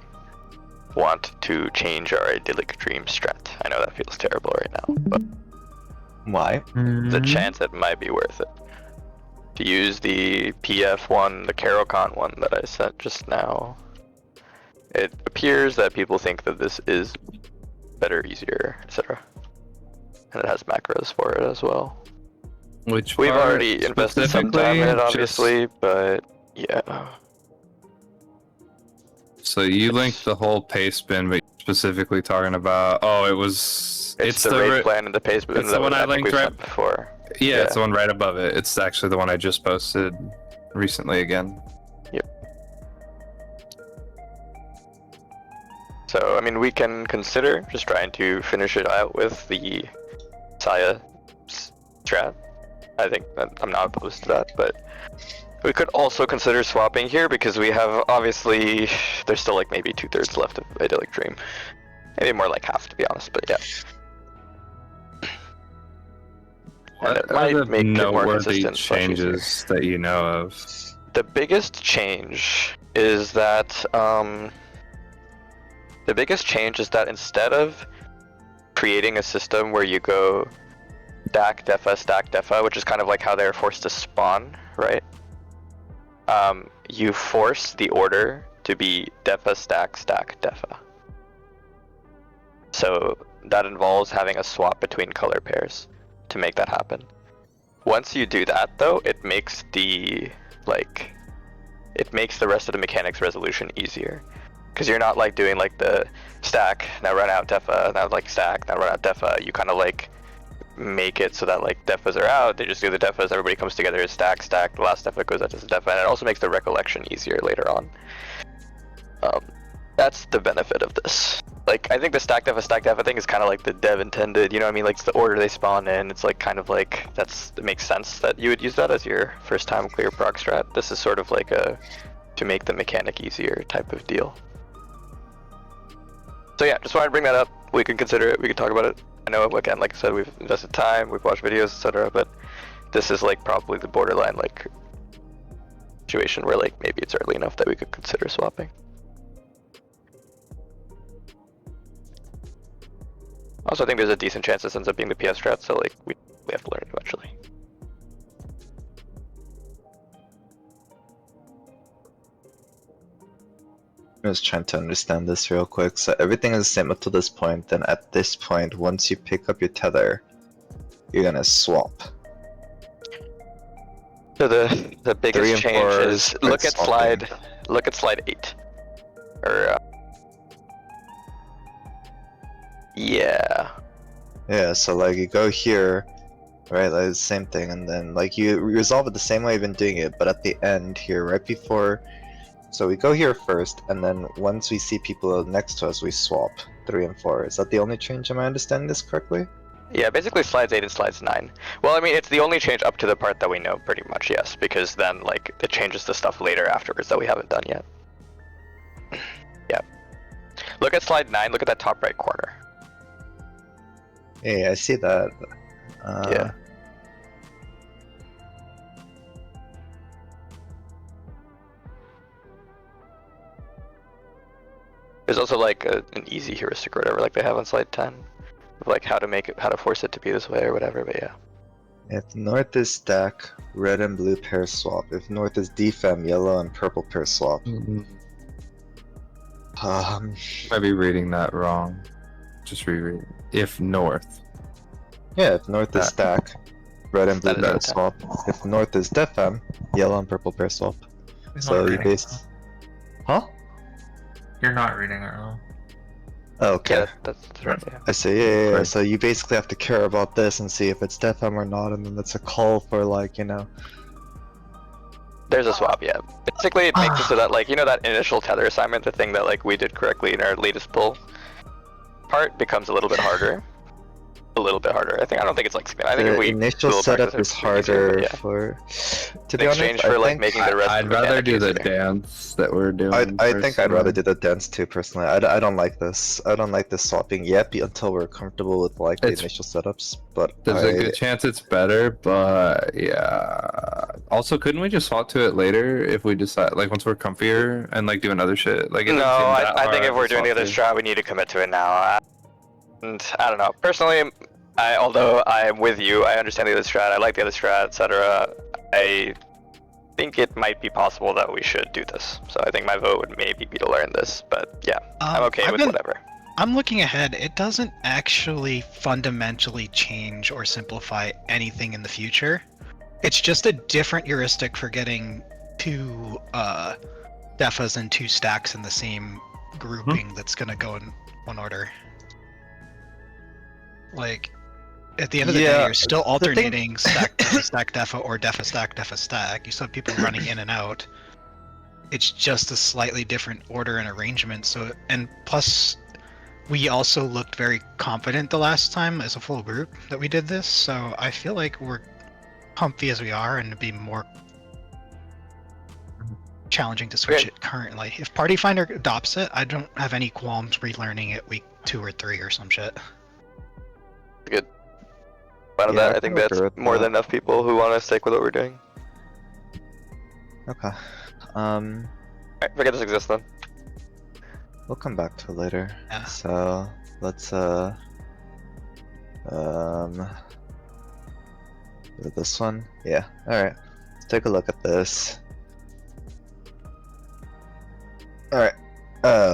want to change our idyllic dream strat. I know that feels terrible right now, but Why? the chance it might be worth it. To use the PF one, the Carocon one that I sent just now. It appears that people think that this is better, easier, etc. And it has macros for it as well. Which We've part already invested some time in it, obviously, but yeah. So you linked the whole pay spin, but you're specifically talking about, oh, it was... It's the rate plan and the pay spin it's that the one I think linked we've right sent before. Yeah, it's the one right above it. It's actually the one I just posted recently again. So, I mean, we can consider just trying to finish it out with the Saya strat. I think I'm not opposed to that, but we could also consider swapping here because we have, obviously, there's still like maybe 2/3 left of Idyllic Dream. Maybe more like half, to be honest, but yeah. And it might make it more noteworthy consistent. changes that you know of? The biggest change is that instead of creating a system where you go stack defa, which is kind of like how they're forced to spawn, right? You force the order to be defa stack defa. So that involves having a swap between color pairs to make that happen. Once you do that, though, it makes the rest of the mechanics resolution easier. Because you're not like doing like the stack, now run out defa, now like stack, now run out defa. You kind of like make it so that like defas are out, they just do the defas, everybody comes together, stack, the last defa goes out to the defa, and it also makes the recollection easier later on. That's the benefit of this. Like, I think the stack defa thing is kind of like the dev intended, you know what I mean? Like, it's the order they spawn in, it's like kind of like, it makes sense that you would use that as your first time clear prog strat. This is sort of like a, to make the mechanic easier type of deal. So yeah, just wanted to bring that up. We can consider it, we can talk about it. I know, again, like I said, we've invested time, we've watched videos, etc. But this is like probably the borderline like situation where like maybe it's early enough that we could consider swapping. Also, I think there's a decent chance this ends up being the PS strat, so like we have to learn it eventually. I'm just trying to understand this real quick. So everything is the same up to this point, then at this point, once you pick up your tether, you're gonna swap. So the biggest change is look at slide 8. Or yeah. Yeah, so like you go here, right, like the same thing, and then like you resolve it the same way you've been doing it, but at the end here, right before, so we go here first, and then once we see people next to us, we swap 3 and 4. Is that the only change? Am I understanding this correctly? Yeah, basically slides 8 and slides 9. Well, I mean, it's the only change up to the part that we know pretty much, yes, because then like it changes the stuff later afterwards that we haven't done yet. Yeah. Look at slide 9, look at that top right corner. Yeah, I see that. Yeah. There's also like an easy heuristic or whatever, like they have on slide 10, of like how to force it to be this way or whatever. But yeah. If north is stack, red and blue pair swap. If north is defam, yellow and purple pair swap. Might be reading that wrong. Just reread. If north. Yeah, if north is stack, red and blue pair swap. If north is defam, yellow and purple pair swap. So you base. Huh? You're not reading it wrong. Okay. Yeah, that's right. Yeah. I see. Yeah. Right. So you basically have to care about this and see if it's defam or not, and then that's a call for like, you know. There's a swap, yeah. Basically, it makes it so that, like, you know that initial tether assignment, the thing that, like, we did correctly in our latest pull part becomes a little bit harder. A little bit harder. I don't think it's like, I think The if we initial do a setup practice, is it'd be easier, harder but yeah. for. To In be honest, exchange I for like think making the rest I'd of the rather mechanic do the easier. dance that we're doing. I think I'd rather personally. do the dance too personally. I don't like this. I don't like this swapping yet until we're comfortable with like the It's- initial setups. But There's a good chance it's better, but yeah. Also, couldn't we just swap to it later if we decide, like, once we're comfier and like doing other shit? Like, it No, doesn't seem that I think hard if we're to doing the swap other to. strat, we need to commit to it now. And I don't know. Personally, although I am with you, I understand the other strat. I like the other strat, etc. I think it might be possible that we should do this. So I think my vote would maybe be to learn this. But yeah, I'm okay with whatever. I'm looking ahead. It doesn't actually fundamentally change or simplify anything in the future. It's just a different heuristic for getting two defas and two stacks in the same grouping that's going to go in one order. Like, at the end of the day, you're still alternating stack defa, stack defa, or defa stack. You still have people running in and out. It's just a slightly different order and arrangement. So, and plus, we also looked very confident the last time as a full group that we did this. So I feel like we're comfy as we are, and it'd be more challenging to switch it currently. If Party Finder adopts it, I don't have any qualms relearning it week 2 or 3 or some shit. Good. Out of that, I think that's more than enough people who want to stick with what we're doing. Okay. Alright, forget this exists then. We'll come back to it later. Yeah. So let's do this one. Yeah. All right. Let's take a look at this. All right.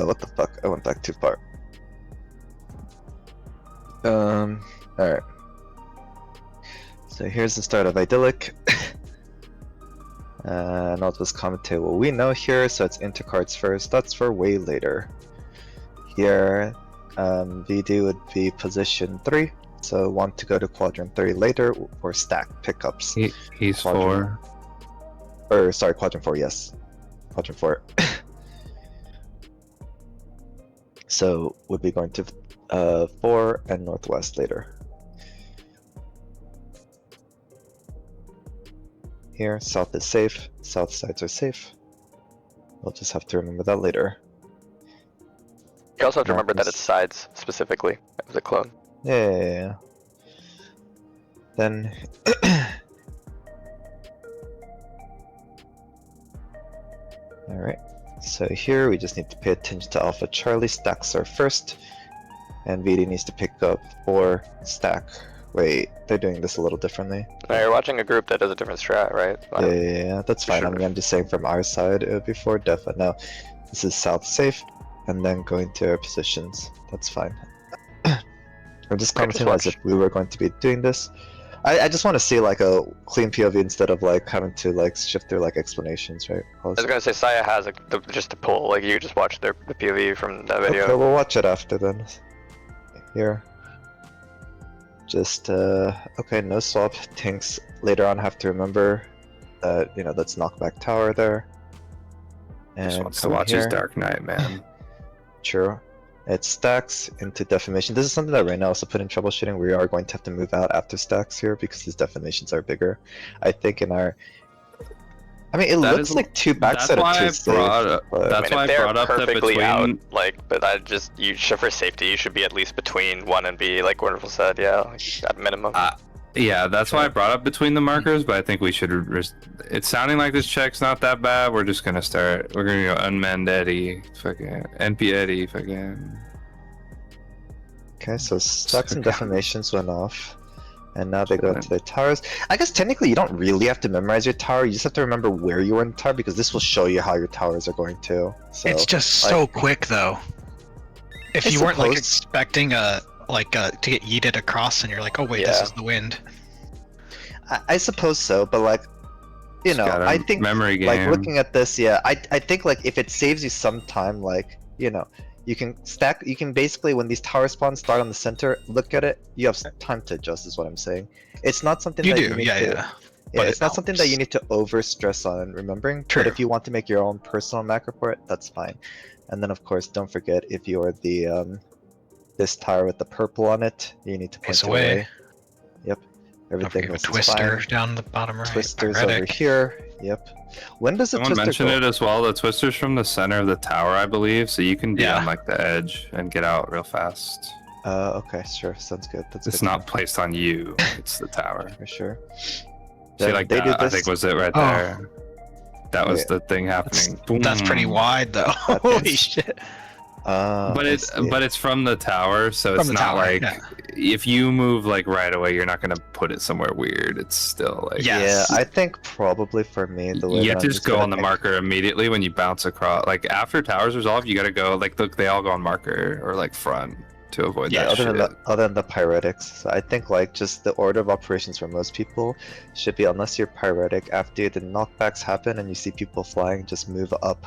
What the fuck? I went back too far. All right. So here's the start of Idyllic. And I'll just commentate what we know here. So it's intercards first. That's for way later. Here, VD would be position 3. So want to go to quadrant 3 later or stack pickups. He's quadrant 4. Or sorry, quadrant 4. Yes, quadrant 4. So would be going to 4 and northwest later. Here, south is safe. South sides are safe. We'll just have to remember that later. You also have to remember that it's sides specifically of the clone. Yeah. Then alright. So here we just need to pay attention to Alpha Charlie. Stacks are first. And VD needs to pick up 4 stack. Wait, they're doing this a little differently. Now you're watching a group that does a different strat, right? Yeah, that's fine. I mean, I'm just saying from our side it would be 4 defa. Now, this is south safe, and then going to our positions. That's fine. I'm just commenting as if we were going to be doing this. I just want to see like a clean POV instead of like having to like shift through like explanations, right? I was gonna say Saya has just a pull, like you just watch the POV from that video. Okay, we'll watch it after then. Here. Just, okay, no swap. Tanks later on have to remember that, you know, that's knockback tower there. And Just wants to watch his Dark Knight, man. True. It stacks into defamation. This is something that right now also put in troubleshooting. We are going to have to move out after stacks here because these defamations are bigger. I think in our... I mean, it looks like 2 backside of 2 safe. That's why I brought up that between... out, like, but I just, you should, for safety, you should be at least between 1 and B, like Wonderful said, yeah, like, at minimum. Yeah, that's why I brought up between the markers, but I think we should... It's sounding like this check's not that bad. We're just gonna start... We're gonna go Unmanned Eddie, fucking... NP Eddie, fucking... Okay, so stacks and defamations went off. And now they go into their towers. I guess technically you don't really have to memorize your tower. You just have to remember where you are in the tower because this will show you how your towers are going to. So, it's just so quick though. If you weren't like expecting to get yeeted across and you're like, oh wait, this is the wind. I suppose so, but like, you know, I think memory game. Like looking at this, yeah, I think like if it saves you some time, like, you know, you can stack, you can basically, when these tower spawns start on the center, look at it, you have time to adjust is what I'm saying. It's not something you that do, you need to, Yeah, but it's it not something that you helps. need to over stress on remembering. True. But if you want to make your own personal macro for it, that's fine. And then of course, don't forget if you're the this tower with the purple on it, you need to point Face away. away. Yep. Don't Everything forget a else is twister fine. down the bottom right. Twisters over Pyretic. here. Yep. When does the Someone twister mentioned go? it as well. The twister's from the center of the tower, I believe, so you can be Yeah. on like the edge and get out real fast. Okay, sure. Sounds good. That's It's good to not know. placed on you; it's the tower. For sure. See, Then like they do that, I this- think was it right Oh. there. That was Wait. the thing happening. That's pretty Boom. wide though. That Holy is- shit. But it's from the tower, so From it's the not tower, like yeah. if you move like right away, you're not gonna put it somewhere weird. It's still like Yes. Yeah, I think probably for me the way you that have to I'm just go gonna on the think- marker immediately when you bounce across. Like after towers resolve, you gotta go like look, they all go on marker or like front to avoid Yeah, that other shit. than other than the pyretics, so I think like just the order of operations for most people should be unless you're pyretic, after the knockbacks happen and you see people flying, just move up.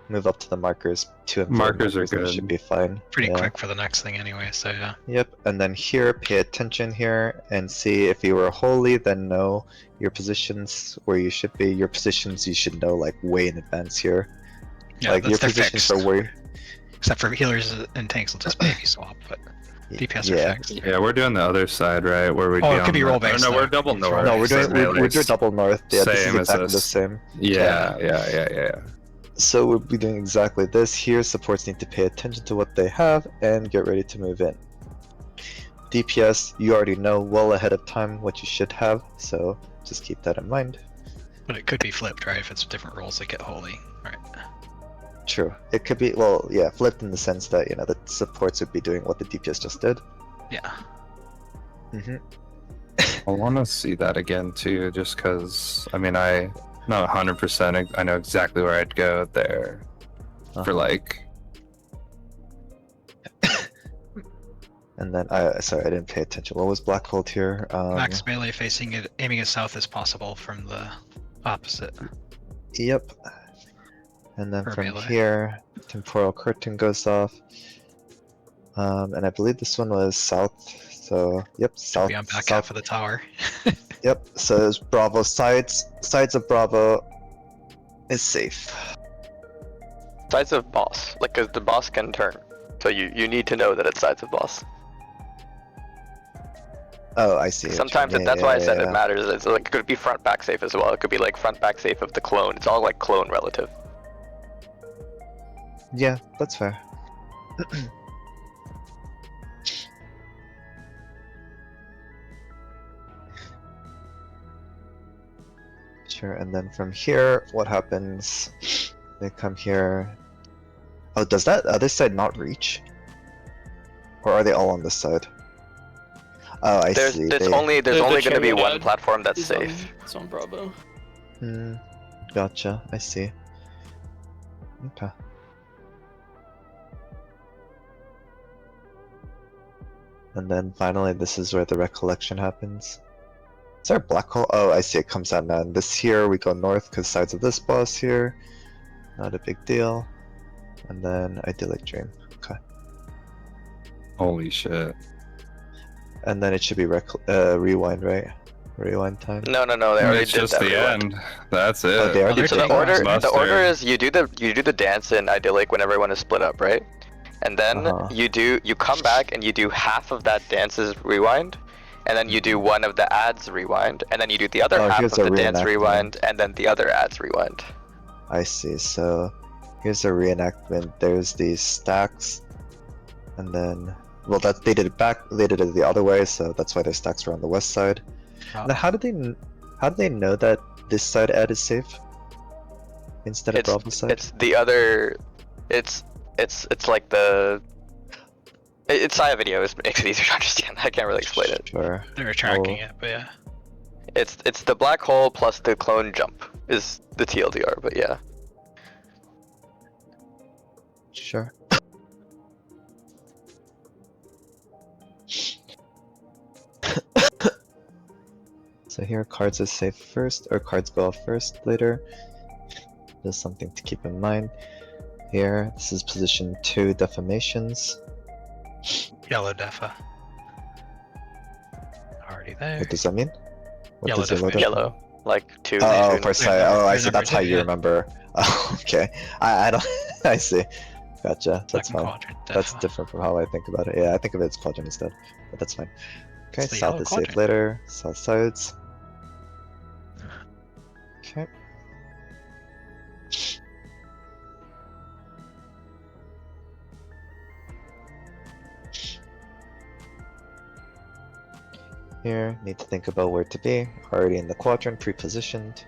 Move up to the markers, 2 and 4 Markers are and it good. should be fine. Pretty Yeah. quick for the next thing anyway, so yeah. Yep, and then here, pay attention here and see if you were holy, then know your positions where you should be. Your positions you should know like way in advance here. Yeah, like that's your they're positions fixed. for where. Except for healers and tanks will just maybe swap, but DPS are Yeah. fixed. Yeah, we're doing the other side, right? Where we'd Oh, be it could on be the- roll-based, Oh, no, we're though. double It's north. roll-based. No, we're so doing we're melee's doing double north. Yeah, this is same as exactly the this. same. Yeah. So we'll be doing exactly this here. Supports need to pay attention to what they have and get ready to move in. DPS, you already know well ahead of time what you should have, so just keep that in mind. But it could be flipped, right? If it's different rolls that get holy. Right. True. It could be, well, yeah, flipped in the sense that, you know, the supports would be doing what the DPS just did. Yeah. Mm-hmm. I want to see that again too, just because. I mean, I'm not 100%. I know exactly where I'd go there for like. And then, sorry, I didn't pay attention. What was Black Hold here? Max melee facing it, aiming as south as possible from the opposite. Yep. And then Or from melee. here, temporal curtain goes off. And I believe this one was south. So, yep, south. Be on back south. half of the tower. Yep. So it's Bravo sides. Sides of Bravo is safe. Sides of boss, like, cause the boss can turn. So you need to know that it's sides of boss. Oh, I see. what you Sometimes mean. that's Yeah, why I yeah, said yeah. it matters. It's like it could be front back safe as well. It could be like front back safe of the clone. It's all like clone relative. Yeah, that's fair. Sure, and then from here, what happens? They come here. Oh, does that other side not reach? Or are they all on this side? Oh, I There's see. there's they... only The going to be chamber one dad platform that's It's on- safe. It's on Bravo. Gotcha, I see. Okay. And then finally, this is where the recollection happens. Is there a black hole? Oh, I see, it comes out now. And this here, we go north because sides of this boss here. Not a big deal. And then idyllic dream. Okay. Holy shit! And then it should be rewind, right? Rewind time. No, they already It's did just that. the rewind. end. That's it. Oh, they already So did the that? order Mustard. is you do the dance in idyllic when everyone is split up, right? And then Uh-huh. you come back and you do half of that dance's rewind, and then you do one of the ads rewind, and then you do the other Oh, half here's of the a dance reenactment. rewind, and then the other ads rewind. I see. So here's a reenactment. There's these stacks, and then well, that they did it back. They did it the other way, so that's why their stacks were on the west side. Oh. Now, how do they know that this side ad is safe instead of Bravo side? It's the other. It's like the. It's Saya video. It makes it easier to understand. I can't really explain it. Sure. They're tracking Oh. it, but yeah. It's the black hole plus the clone jump is the TLDR, but yeah. Sure. So here, cards is safe first, or cards go off first later. Just something to keep in mind. Here, this is position 2 defamations. Yellow defa. Already there. What does that mean? What Yellow does yellow do? definitely. Yellow, like 2. Oh, two. for sight. number- Oh, I their see. number That's how two, you yeah. remember. Oh, okay. I don't. I see. Gotcha. That's Second fine. quadrant. That's defo. different from how I think about it. Yeah, I think of it as quadrant instead, but that's fine. Okay, It's the south yellow is safe quadrant. later. South sides. Okay. Here, need to think about where to be. Already in the quadrant, pre-positioned.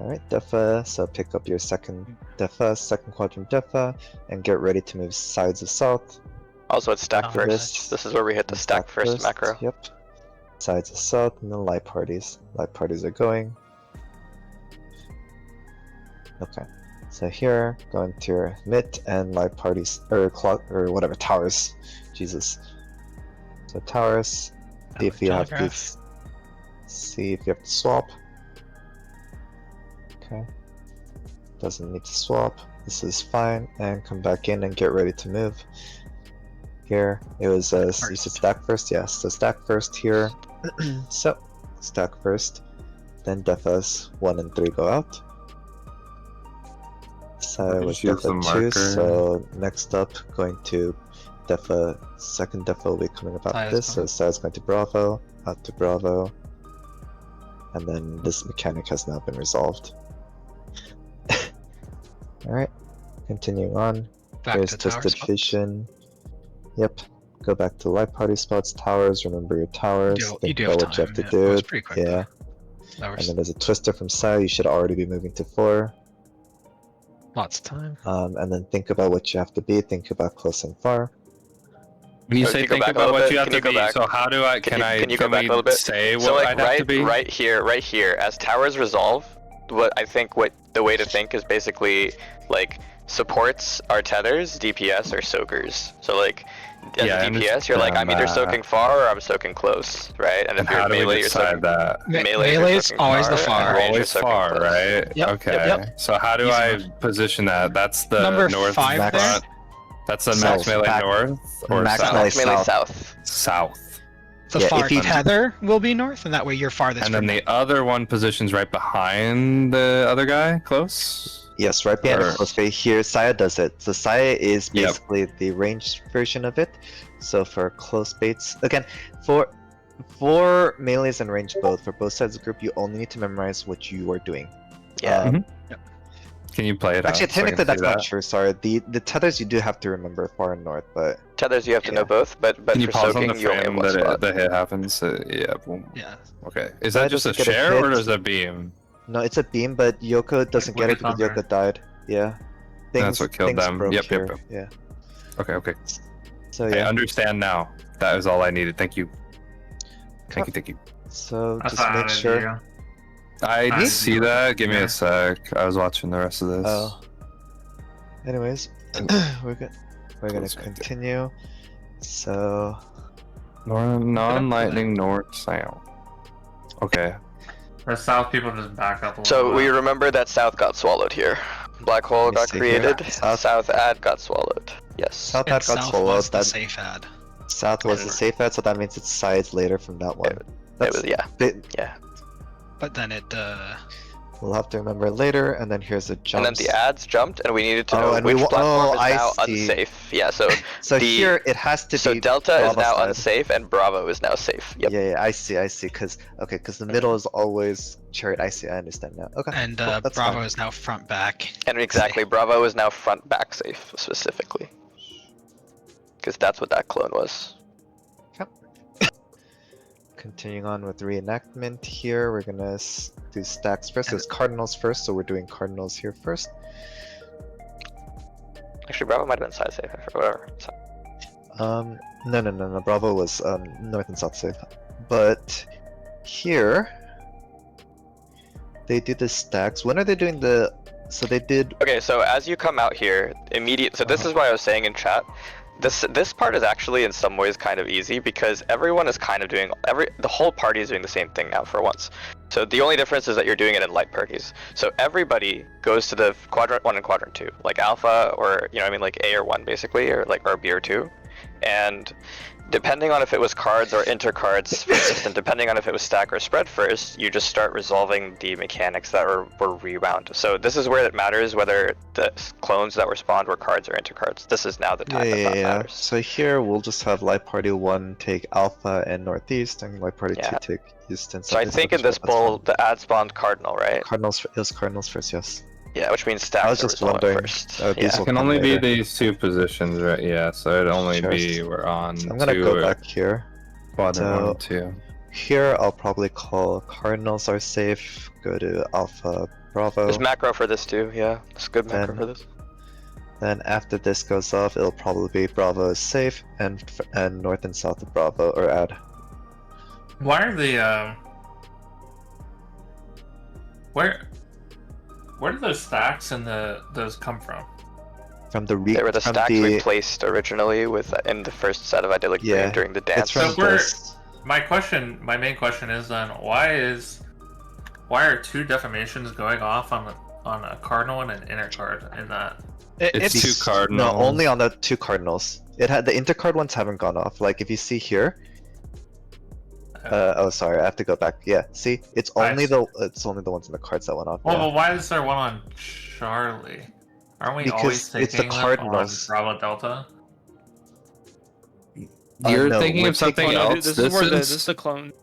Alright, Defa, so pick up your second Defa, second quadrant Defa, and get ready to move sides of south. Also, it's stack After first. This is where we hit the And stack first macro. Yep. Sides of south, and then light parties. Light parties are going. Okay. So here, going to your mid and light parties, or clock, or whatever, towers. Jesus. So towers, see if you have to, telegraph. see if you have to swap. Okay. Doesn't need to swap. This is fine, and come back in and get ready to move. Here, it was you said stack first, yes. So stack first here. So stack first, then Defas 1 and 3 go out. So with Choose the Defa 2, marker. so next up going to Defa, second Defa will be coming about Side is this, so Side's going to Bravo, out to Bravo, and then this mechanic has now been resolved. Alright, continuing on. Back Here's to tower Twisted spots. Vision. Yep, go back to light party spots, towers, remember your towers, You think do about have what you have to time, yeah. It was do. pretty quick, Yeah, though. That and was then there's a Twister from Side, you should already be moving to 4. lots of time. And then think about what you have to be, think about close and far. When you So if say you go think back a about little what bit, you have can to you go be, back? so how do I, Can you go back a we little bit? say what So like I'd have to be? right here, as towers resolve, what I think the way to think is basically like supports are tethers, DPS are soakers. So like as Yeah, I a DPS, you're like I'm either understand that. soaking far or I'm soaking close, right? And And if you're how do we melee, you're soaking decide that? melee is always the far. and range Always you're soaking far, close. right? Yep, Okay. yep. So how do Easy I enough. position that? That's the Number north 5 max- there. front. That's the South, max melee back- north or max south? melee Max melee south. south. South. The Yeah, far if you- tether will be north, and that way you're farthest And from then the other one positions right behind the other guy, close. Yes, right behind the Or- close bay here, Saya does it. So Saya is Yep. basically the ranged version of it. So for close baits, again, for melees and range both, for both sides of the group, you only need to memorize what you are doing. Yeah. Um, Can you play it Actually, out so I can technically see that's not that? true. Sorry, the tethers you do have to remember far and north, but Tethers you have to Yeah. know both, but Can you for pause on soaking the you only have frame one that spot. the hit happens? Yeah. Boom. Yeah. Okay. Is That that just a doesn't get a share or hit. does it beam? no, it's a beam. But Yoko doesn't get it because Thunder. Yoko died. Yeah, That's what killed things them. broke Yep, here. yep. Yeah. Okay. So I yeah. understand now. That was all I needed. Thank you. Thank you. So That's just what I make did, sure. yeah. I I see see. that. Give me Yeah. a sec. I was watching the rest of this. Oh. Anyways, we're gonna Close right there. continue. So Non-lightning north south. Okay. The south people just back up a little So bit. we remember that south got swallowed here. Black hole Let me got see here. created. South- South ad got swallowed. Yes. South And ad got south swallowed. was the That safe ad. south was the safe ad, so that means it's sides later from that one. It That's was yeah. bit, But then it we'll have to remember later, and then here's a jump. And then the ads jumped, and we needed to Oh, know and we which wa- platform oh, I is now see. unsafe. Yeah. So So the- here it has to so be. Delta is Bravo now side. unsafe, and Bravo is now safe. Yep. Yeah, I see, because the middle is always chariot. I see, I understand now. Okay, and cool, that's Bravo fine. is now front back. And exactly, Bravo is now front back safe specifically, because that's what that clone was. Continuing on with reenactment here, we're gonna do stacks first. It was cardinals first, so we're doing cardinals here first. Actually, Bravo might have been side safe. I forgot. Whatever. No. Bravo was north and south safe, but here they do the stacks. When are they doing the? So they did. Okay, so as you come out here, immediate. So this is why I was saying in chat. This part is actually in some ways kind of easy because everyone is kind of doing the whole party is doing the same thing now for once. So the only difference is that you're doing it in light perkies. So everybody goes to the quadrant 1 and quadrant 2, like alpha or like A or 1 basically, or B or 2, and depending on if it was cards or intercards first, and depending on if it was stack or spread first, you just start resolving the mechanics that were rewound. So this is where it matters whether the clones that were spawned were cards or intercards. This is now the time that matters. So here we'll just have Light Party 1 take Alpha and Northeast, and Light Party 2 take East and So I Southeast. think in this bowl, the ad spawned Cardinal, right? Cardinals, it was Cardinals first, yes. Yeah, which means stacks I was just wondering. first. These Yeah. will Can come only be later. these two positions, right? Yeah, so it'd only Sure. be we're on So I'm gonna two go or back here. quadrant So- 1 and 2. Here I'll probably call Cardinals are safe, go to Alpha Bravo. There's macro for this too, yeah. It's good macro Then- for this. Then after this goes off, it'll probably be Bravo is safe, and North and South of Bravo are ad. Why are the where did those stacks and those come from? From the They were the from stacks the, we placed originally with in the first set of idyllic Yeah, dream during the It's dance. from So we're- this. My main question is then why are two defamations going off on a cardinal and an intercard in that? It's two cardinals. No, only on the two Cardinals. It had the intercard ones haven't gone off. Like if you see here. Oh, sorry, I have to go back. Yeah, see, it's only the ones in the cards that went off. Well, yeah. but why is there one on Charlie? Aren't we Because always taking it's the them Cardinals. on Bravo Delta? You're no, thinking we're of something taking- Oh, no, else. this is where this is the clone.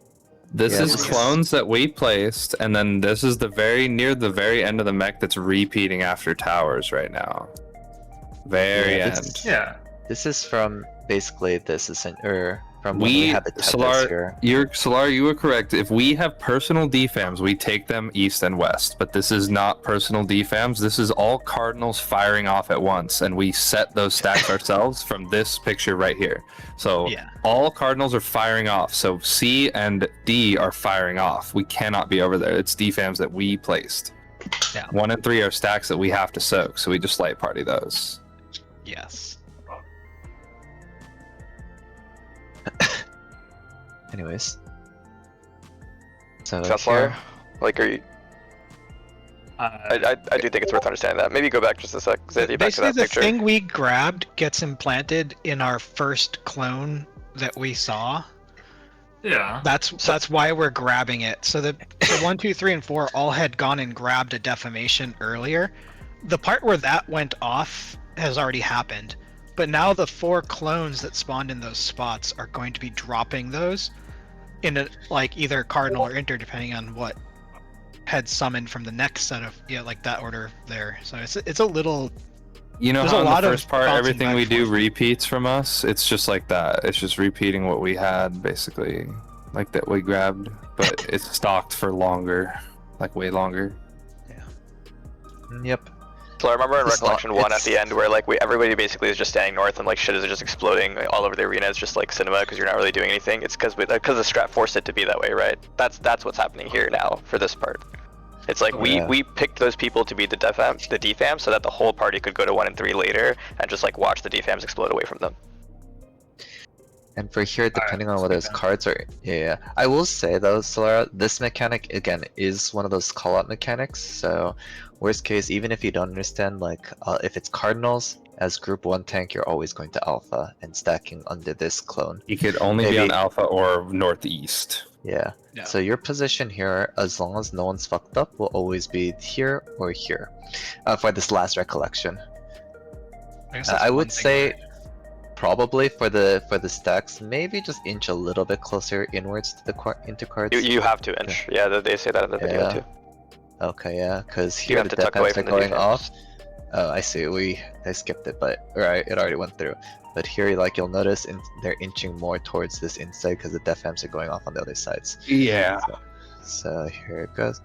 This Yeah, is this is- clones that we placed, and then this is near the very end of the mech that's repeating after towers right now. Very Yeah, end. this- Yeah. This is from basically this isn't from when we had the tethers Solar, here. Solar, you were correct. If we have personal defams, we take them east and west. But this is not personal defams. This is all cardinals firing off at once, and we set those stacks ourselves from this picture right here. So Yeah. all cardinals are firing off. So C and D are firing off. We cannot be over there. It's defams that we placed. Yeah. 1 and 3 are stacks that we have to soak. So we just light party those. Yes. Anyways. So Tesla, here, like, are you? I do think it's worth understanding that. Maybe go back just a sec, Zadie, back to Basically, that the picture. thing we grabbed gets implanted in our first clone that we saw. Yeah. That's why we're grabbing it. So the 1, 2, 3, and 4 all had gone and grabbed a defamation earlier. The part where that went off has already happened, but now the 4 clones that spawned in those spots are going to be dropping those in a, like either cardinal or inter, depending on what had summoned from the next set of like that order there. So it's a little. You know There's how a in lot the of first part, bouncing everything back we and do forth. repeats from us? It's just like that. It's just repeating what we had, basically. Like that we grabbed, but it's stocked for longer. Like way longer. Yep. So I remember in It's not- Recollection 1 at it's- the end where like everybody basically is just standing north and like shit is just exploding all over the arena. It's just like cinema because you're not really doing anything. It's because the strat forced it to be that way, right? That's what's happening here now for this part. It's like Yeah. we picked those people to be the defam so that the whole party could go to 1 and 3 later and just like watch the defams explode away from them. And for here, depending on let's whether do it's that. cards or yeah, I will say though, Solara, this mechanic again is one of those call-out mechanics. So, worst case, even if you don't understand, like if it's cardinals as group 1 tank, you're always going to alpha and stacking under this clone. You could only be Maybe- on alpha or northeast. Yeah. Yeah. So your position here, as long as no one's fucked up, will always be here or here, for this last recollection. guess that's I one would thing say. where- Probably for the stacks, maybe just inch a little bit closer inwards to the intercards. You have to inch. Yeah, they say that in the video Yeah. too. Okay, yeah, because You here have the to tuck away defense are from the going defams. off. Oh, I see. I skipped it, but right, it already went through. But here, like you'll notice, they're inching more towards this inside because the defams are going off on the other sides. Yeah. So here it goes.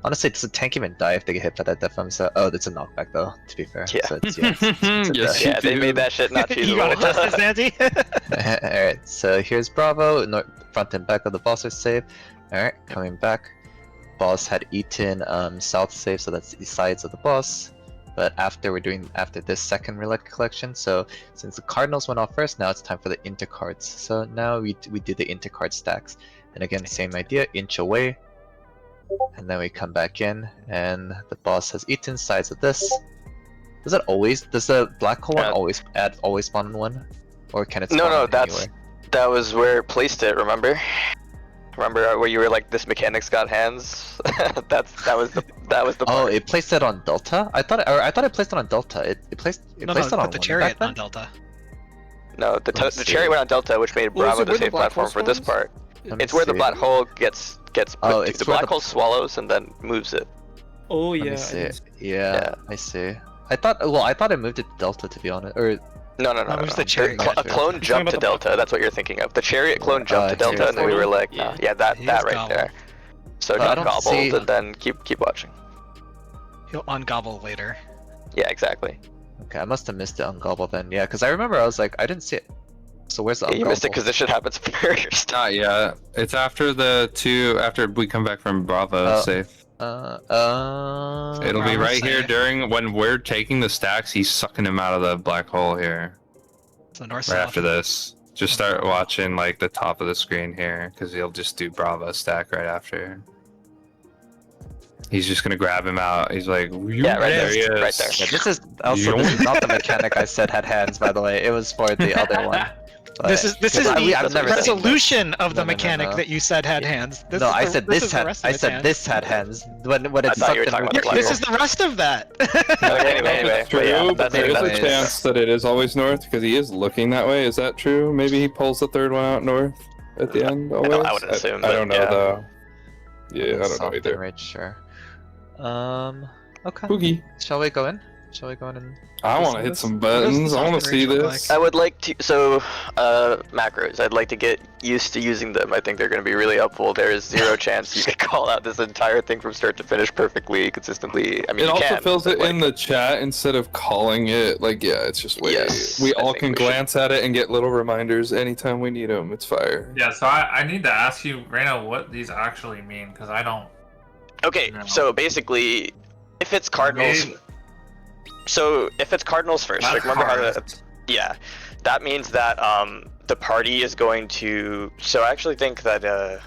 Honestly, does the tank even die if they get hit by that defam? So, oh, it's a knockback though. To be fair. Yeah. So it's, it's a Yes, death. Yeah, they do. made that shit not you feasible. gotta test this, Nancy. Alright, so here's Bravo. Front and back of the boss are safe. Alright, coming back. Boss had eaten south safe, so that's the sides of the boss. But after this second relic collection, so since the cardinals went off first, now it's time for the intercards. So now we do the intercard stacks. And again, same idea, inch away. And then we come back in, and the boss has eaten sides of this. Does the black hole one Yeah. always spawn in one? Or can it No, spawn no, in that's anywhere? That was where it placed it, remember? Remember where you were like, this mechanic's got hands? that was the Oh, part. it placed it on Delta? I thought it placed it on Delta. It placed it No, placed it on put the one chariot back then? on Delta. No, the Let's see. chariot went on Delta, which made Well, is Bravo it the where the safe black hole platform for this spawns? part. Let me It's where the see. black hole gets put Oh, to. it's The where black the- hole swallows and then moves it. Oh Let yeah. me I see. didn't see- Yeah, I see. I thought it moved it to Delta, to be honest. Or No. it was the chariot. A clone jumped to about the black Delta. hole. That's what you're thinking of. The chariot clone jumped to here. Delta, and then we were like, Yeah. yeah, that He that is right gobbled. there. So But I just don't gobbled see- and then keep watching. He'll ungobble later. Yeah, exactly. okay, I must have missed it on Gobble then. Yeah, because I remember I was like, I didn't see it. So where's the Yeah, you missed it ungobble? because this shit happens first. Not yet. It's after after we come back from Bravo Oh. safe. It'll be Bravo right here safe. during when we're taking the stacks. He's sucking him out of the black hole here. So north Right south. after this, just start watching like the top of the screen here, because he'll just do Bravo stack right after. He's just gonna grab him out. He's like, Yeah, right there there. he is. Right there. Yeah, this is also this is not the mechanic I said had hands, by the way. It was for the other one. This is Because I've never seen this. resolution of the No, no, no, mechanic no. that you said had hands. This No, is I the- said this this is the had. rest of I its said hands. this had hands. When I it thought you were sucked talking and about the black This hole. is the rest of that. Anyway, but yeah, True, that's but there is a anyways. chance that it is always north because he is looking that way. Is that true? Maybe he pulls the third one out north at the end. Always. I wouldn't assume, I don't know but yeah. though. Yeah, I don't know Something either. right, sure. Okay. Boogie. Shall we go in? Shall we go in and? I want to listen hit this? some What does buttons. the I want to soft see range look this. I would like to, macros, I'd like to get used to using them. I think they're going to be really helpful. There is zero chance you could call out this entire thing from start to finish perfectly, consistently. I mean, It you also can, fills but, it in the chat instead of calling it. Like, yeah, it's just way. Yes, we I all think can we should- glance at it and get little reminders anytime we need them. It's fire. Yeah, so I need to ask you, Reyna, what these actually mean, because I don't. Okay, No. so basically, if it's Cardinals, Maybe- so if it's Cardinals first, That's like remember how hard. yeah, that means that the party is going to. So I actually think that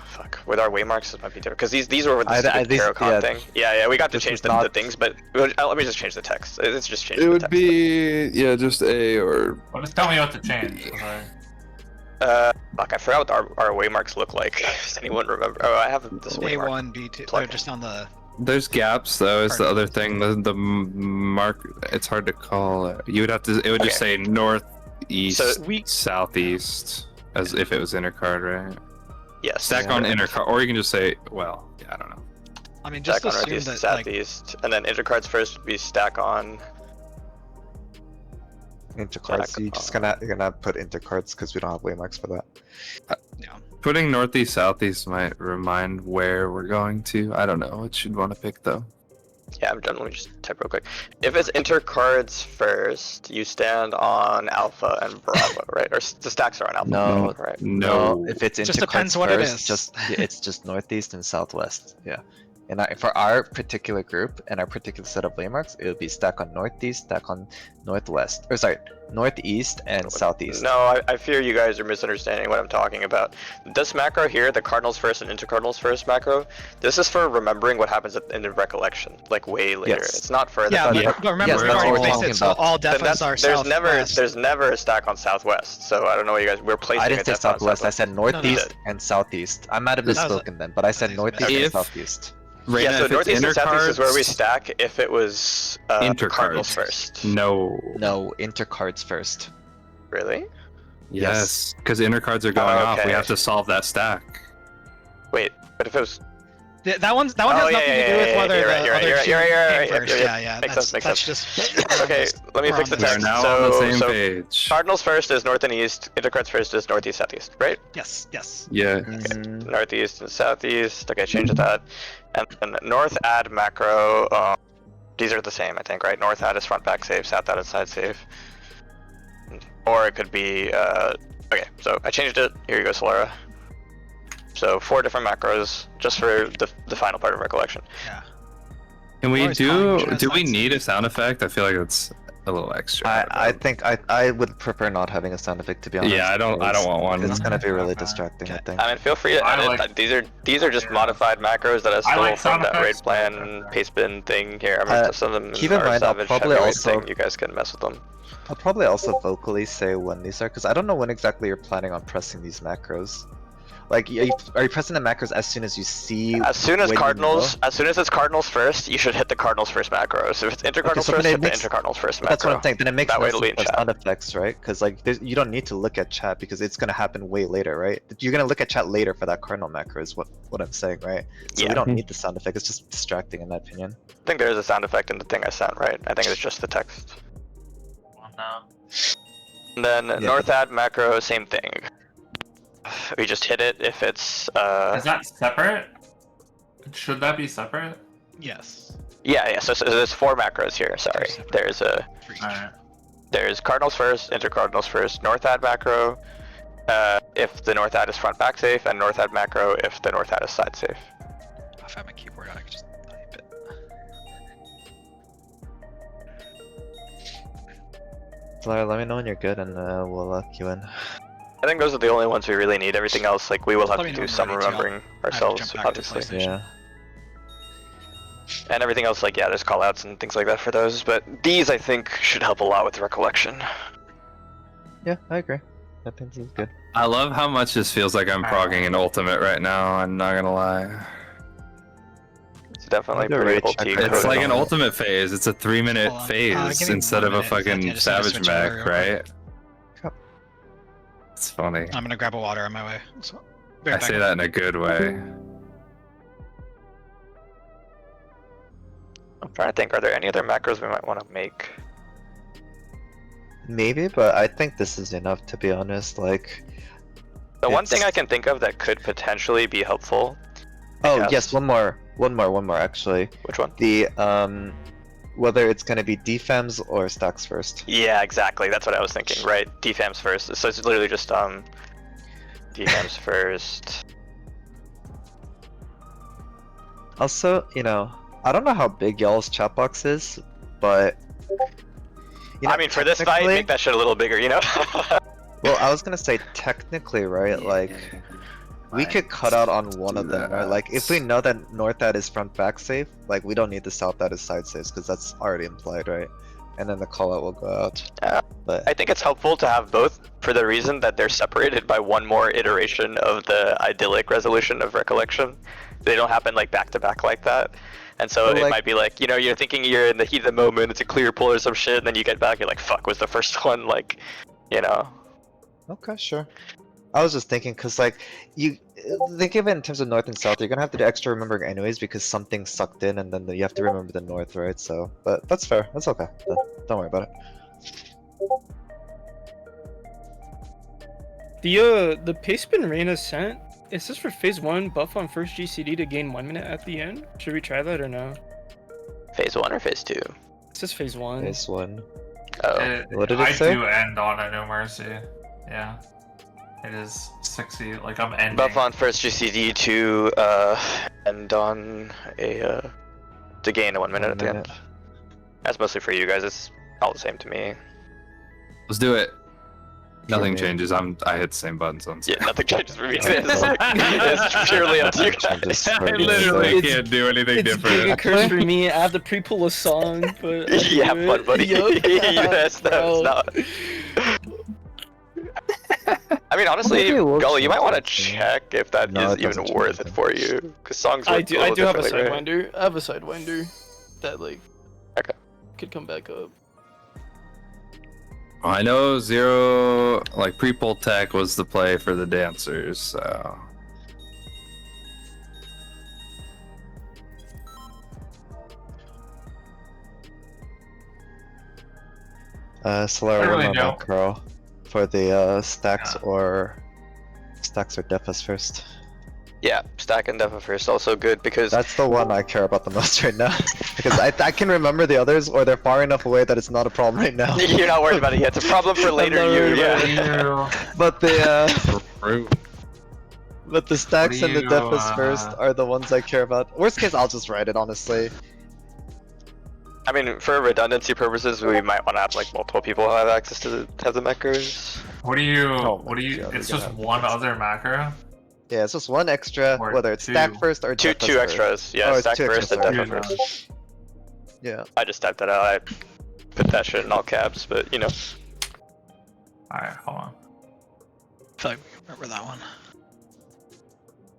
fuck, with our waymarks it might be different because these were with the stupid these- Carocon yeah, thing. Yeah, we got to this change was the not- things, but let me just change the text. It's just change It the would text. be just A or Well, just tell me what to change. 'cause I- Fuck, I forgot what our waymarks look like. Does anyone remember? Oh, I have this waymark. A1, B2. They're Plug. just on the. there's gaps though. Is the other thing the mark? It's hard to call. You would have to. It would just say northeast, So southeast, as if it was intercard, right? Yes. Stack on intercard, or you can just say, well, yeah, I don't know. I mean, Stack just on assume northeast, that like southeast, and then intercards first would be stack on. Intercards. You're gonna put intercards because we don't have waymarks for that. Putting northeast, southeast might remind where we're going to. I don't know what you'd want to pick though. Yeah, I'm done. Let me just type real quick. If it's intercards first, you stand on alpha and bravo, right? Or the stacks are on alpha, No, right? No. if it's Just intercards depends what it first, is. it's just northeast and southwest. Yeah. And for our particular group and our particular set of waymarks, it would be stack on northeast, stack on northwest, or sorry, northeast and southeast. No, I fear you guys are misunderstanding what I'm talking about. This macro here, the cardinals first and intercardinals first macro, this is for remembering what happens in the recollection, like way later. Yes. It's not for yeah, the. but remember Yes, we that's what already we're placed talking it, so about. all Then defas are southwest. there's never a stack on southwest, so I don't know what you guys. We're placing I a didn't say def on southwest. I said northeast No. and southeast. I might have That was a- misspoken then, but I said I think northeast it's a and mistake. southeast. Right Yeah, now, so if it's northeast and southeast is where we intercards, stack if it was cardinals intercards first. No. No, intercards first. Really? Yes, because intercards are going off. We okay. have to solve that stack. Wait, but if it was That one has Oh, nothing yeah, to do yeah, with yeah, whether you're the right, you're right, other you're two right, you're came right, first. yeah, Yeah, makes that's sense, makes just. okay, let me We're fix the on We are text. now on the same So page. cardinals first is north and east, intercards first is northeast, southeast, right? Yes, yes. Yeah. Northeast and southeast. Okay, change that. And then north add macro. These are the same, I think, right? North add is front back save, south add is side save. Or it could be. Okay, so I changed it. Here you go, Solera. So 4 different macros just for the final part of recollection. Yeah. Can we Always calling do? each Do we other need a sound effect? I feel like it's a little extra. I think I would prefer not having a sound effect, to be honest. Yeah, I don't want one. It's gonna be really distracting, I think. I mean, feel free to I edit. like- These are just modified macros that I stole like from sound that raid effects, but plan paste bin thing here. I mean, some of them keep in are mind, I'll savage probably heavyweight also- thing. You guys can mess with them. I'll probably also vocally say when these are, because I don't know when exactly you're planning on pressing these macros. Like, are you pressing the macros as soon as you see? As soon as when you Cardinals, know? as soon as it's Cardinals first, you should hit the Cardinals first macro. So if it's Intercardinals so then first, it hit the makes- Intercardinals first macro. That's what I'm saying. Then it makes that way no it'll be in sense of chat. sound effects, right? Because like, you don't need to look at chat because it's gonna happen way later, right? You're gonna look at chat later for that cardinal macro, is what I'm saying, right? So Yeah. we don't need the sound effect. It's just distracting, in my opinion. I think there is a sound effect in the thing I sent, right? I think it's just the text. And then North Ad macro, same thing. We just hit it if it's Is that separate? Should that be separate? Yes. yeah. So there's 4 macros here. Sorry, there's Alright. there's Cardinals first, Intercardinals first, North Ad macro. If the North Ad is front back safe, and North Ad macro if the North Ad is side safe. If I have my keyboard out, I can just type it. Lara, let me know when you're good, and we'll lock you in. I think those are the only ones we really need. Everything else, like, we will have Let to me know do when some we're ready to. remembering I have to ourselves, jump back to obviously. PlayStation. Yeah. And everything else, like, yeah, there's callouts and things like that for those. But these, I think, should help a lot with recollection. Yeah, I agree. I think this is good. I love how much this feels like I'm progging an ultimate right now. I'm not gonna lie. It's definitely Maybe a pretty raid OT. check It's Code like on an it. ultimate phase. It's a 3-minute Hold on. phase give me instead 1 of a minute. I fucking just need to savage switch mech, over real quick. right? It's funny. I'm gonna grab a water on my way. So, be I right back. say that in a good way. I'm trying to think, are there any other macros we might want to make? Maybe, but I think this is enough, to be honest. Like, The one thing It's- I can think of that could potentially be helpful. oh Yes. yes, one more, actually. Which one? The whether it's gonna be defams or stacks first. Yeah, exactly. That's what I was thinking, right? DFAMs first. So it's literally just DFAMs first. Also, I don't know how big y'all's chat box is, but I mean, for this fight, technically- make that shit a little bigger, you know? Well, I was gonna say technically, right? Like, we could cut out on one of them, right? Like, if we know that North Ad is front back safe, like, we don't need the South Ad is side safe, because that's already implied, right? And then the call out will go out. But I think it's helpful to have both for the reason that they're separated by one more iteration of the idyllic resolution of recollection. They don't happen like back to back like that. And so But, it like- might be like, you're thinking you're in the heat of the moment, it's a clear pull or some shit, and then you get back, you're like, fuck, was the first one, like, okay, sure. I was just thinking, cause like, you think of it in terms of North and South, you're gonna have to do extra remembering anyways, because something sucked in, and then you have to remember the North, right? So, but that's fair. That's okay. Don't worry about it. The pace bin Reyna sent. It says for phase 1, buff on first GCD to gain 1 minute at the end. Should we try that or no? phase 1 or phase 2? It says phase 1. Phase 1. Oh, What did it I say? do end on a No Mercy. Yeah. It is 60. Like, I'm ending. buff on first GCD to end on to gain 1 minute at the end. That's mostly for you guys, it's all the same to me. Let's do it. Nothing me. changes. I hit the same buttons on. Yeah, nothing changes for me. It's purely up to you guys. I literally It's- can't do anything It's different. big a curse for me. I have to pre-pull a song, but I Yeah, do fun it. buddy. Yup. Yes, that's Bro. not. I mean, honestly, maybe it works Gully, you might want to sometimes. check if that No, is it even doesn't worth change it for you, because songs work I a do little have a differently, right? sidewinder. I have a sidewinder that like Okay. could come back up. I know Zero, like pre-pull tech was the play for the dancers, so. Solara, I really one more don't. macro for the stacks or defas first. Yeah, stack and defa first also good because That's the one I care about the most right now, because I can remember the others, or they're far enough away that it's not a problem right now. you're not worried about it yet. It's a problem for later not you. worried Yeah. But the stacks and the you, defas first are the ones I care about. Worst case, I'll just write it honestly. I mean, for redundancy purposes, we might want to have like multiple people have access to the macros. What do you? Oh what do you? God, It's we're gonna just have one to- other macro. Yeah, it's just one extra, Or whether it's stack two. first or Two defa two first. extras. Yeah, Oh, it's stack two first and extras, defa sorry. first. Yeah. I just typed that out. I put that shit in all caps, but you know. Alright, hold on. I feel like I remember that one.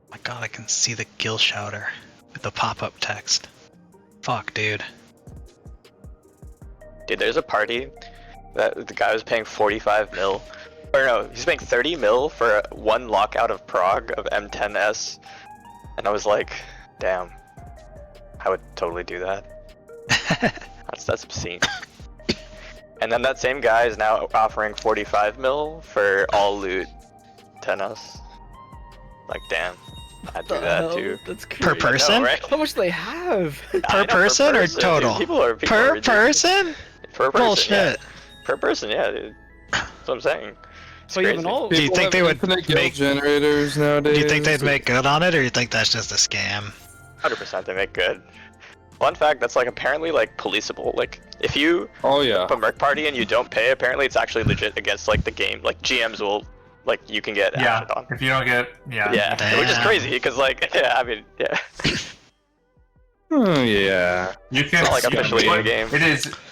My god, I can see the Gill Shouter with the pop-up text. Fuck, dude. Dude, there's a party that the guy was paying 45 mil. Or no, he's paying 30 mil for one lockout of Prague of M10S. And I was like, damn. I would totally do that. That's obscene. And then that same guy is now offering 45 mil for all loot 10S. Like, damn. I'd do that too. That's Per crazy. person? right? How much do they have? I Per know, person or dude. total? People are Per ridiculous. person? Per person, Bullshit. yeah. Per person, yeah, dude. That's what I'm saying. It's So even crazy. all. Do you People think have they would infinite guild make- generators nowadays? Do you think they'd make good on it, or you think that's just a scam? 100% they make good. Fun fact, that's like apparently like policeable. Like if you Oh yeah. up a merc party and you don't pay, apparently it's actually legit against like the game. Like GMs will, like you can get Yeah, acted on. if you don't get, Yeah, which is Damn. crazy because like yeah, I mean yeah, Yeah. you can. not like you can officially in put- the game.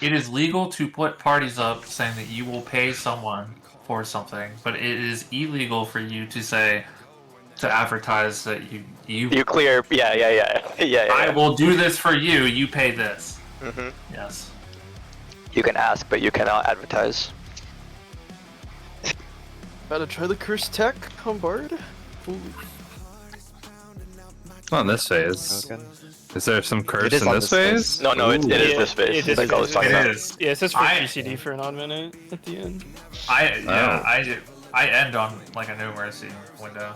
It is legal to put parties up saying that you will pay someone for something, but it is illegal for you to say to advertise that you clear. Yeah. I will do this for you. You pay this. Hmm. Yes. You can ask, but you cannot advertise. Gotta try the curse tech on Bard. On this phase. Okay. Is there some curse is in on this this phase? No, it Ooh. is Yeah, this phase. it is Like I was this talking It about. is. Yeah, it says for I- GCD for an odd minute at the end. I end on like a no mercy window.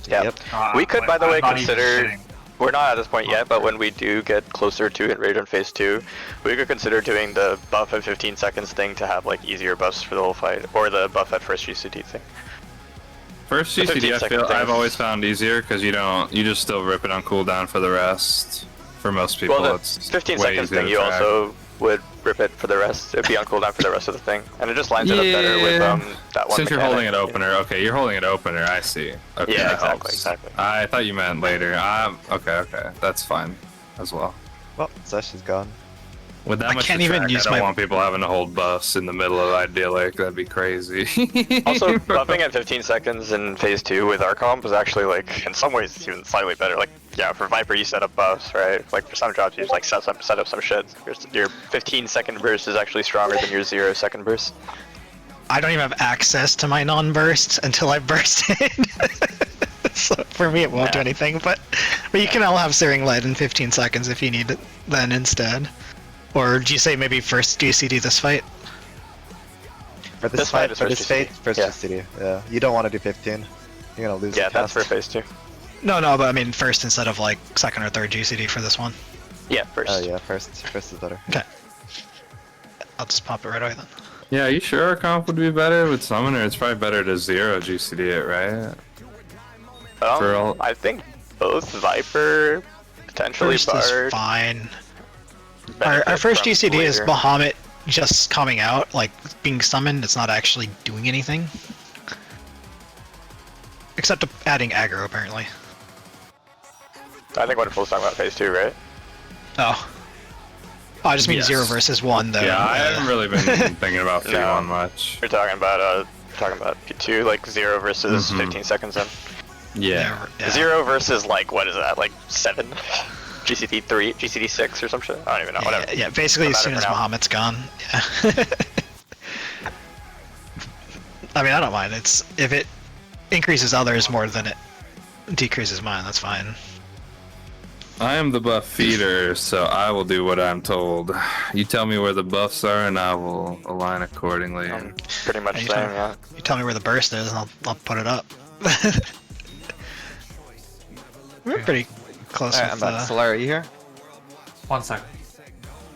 Yeah. Yep. We could, Like, by the I'm way, not even consider. kidding. We're not at this point yet, but when we do get closer to Enrage on phase 2, we could consider doing the buff at 15 seconds thing to have like easier buffs for the whole fight, or the buff at first GCD thing. First The GCD, 15 I second feel thing. I've always found easier because you just still rip it on cooldown for the rest. For most people, Well, the it's 15 way seconds easier thing, to you track. also would rip it for the rest. It'd be on cooldown for the rest of the thing, and it just lines it up better with Yeah. that one. Since you're mechanic. holding it opener, okay, you're holding it opener. I see. Okay, Yeah, that exactly, helps. exactly. I thought you meant later. Okay, that's fine as well. Well, Zesh is gone. With that I much can't to even track, use I don't my- want people having to hold buffs in the middle of idyllic. That'd be crazy. Also, buffing at 15 seconds in phase 2 with our comp was actually like, in some ways, even slightly better. Like, yeah, for Viper you set up buffs, right? Like for some jobs you just like set up some shit. Your 15-second burst is actually stronger than your 0-second burst. I don't even have access to my non-bursts until I burst in. So for me, it won't do anything. But you can all have Searing Light in 15 seconds if you need it then instead. Or do you say maybe first GCD this fight? For This fight is for first this fate, GCD. first Yeah. GCD. Yeah, you don't want to do 15. You're gonna lose. Yeah, the that's cast. for phase 2. No, but I mean first instead of like second or third GCD for this one. Yeah, first. Oh yeah, first is better. Okay. I'll just pop it right away then. Yeah, you sure our comp would be better with Summoner? It's probably better to 0 GCD it, right? For all- I think both Viper, potentially First Bard. is fine. Our benefit first from GCD is later. Bahamut just coming out, like being summoned. It's not actually doing anything. Except adding aggro, apparently. I think Wonderful's talking about phase 2, right? Oh. I just mean Yes. 0 versus 1, though. Yeah, I haven't really been thinking about No. P1 much. We're talking about P2, like 0 versus Mhm. 15 seconds in. Yeah. Yeah. 0 versus like what is that? Like 7? GCD 3, GCD 6 or some shit? I don't even know. Whatever. Yeah, basically as Doesn't soon as matter for now. Bahamut's gone. Yeah. I mean, I don't mind. It's if it increases others more than it decreases mine, that's fine. I am the buff feeder, so I will do what I'm told. You tell me where the buffs are, and I will align accordingly. Pretty much Anytime. same, yeah. You tell me where the burst is, and I'll put it up. We're pretty close Alright, I'm with back. Solar, are you here? 1 second.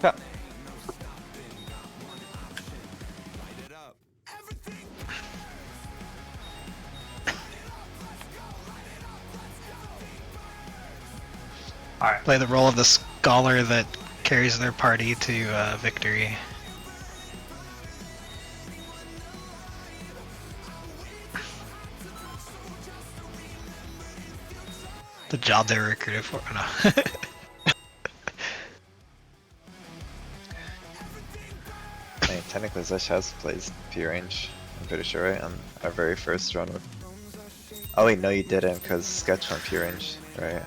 Yeah. play the role of the scholar that carries their party to victory. The job they were recruited for. Oh, no. I mean, technically Zesh has played P range, I'm pretty sure, right? On our very first run with... Oh wait, no you didn't, because Sketch went P range, right?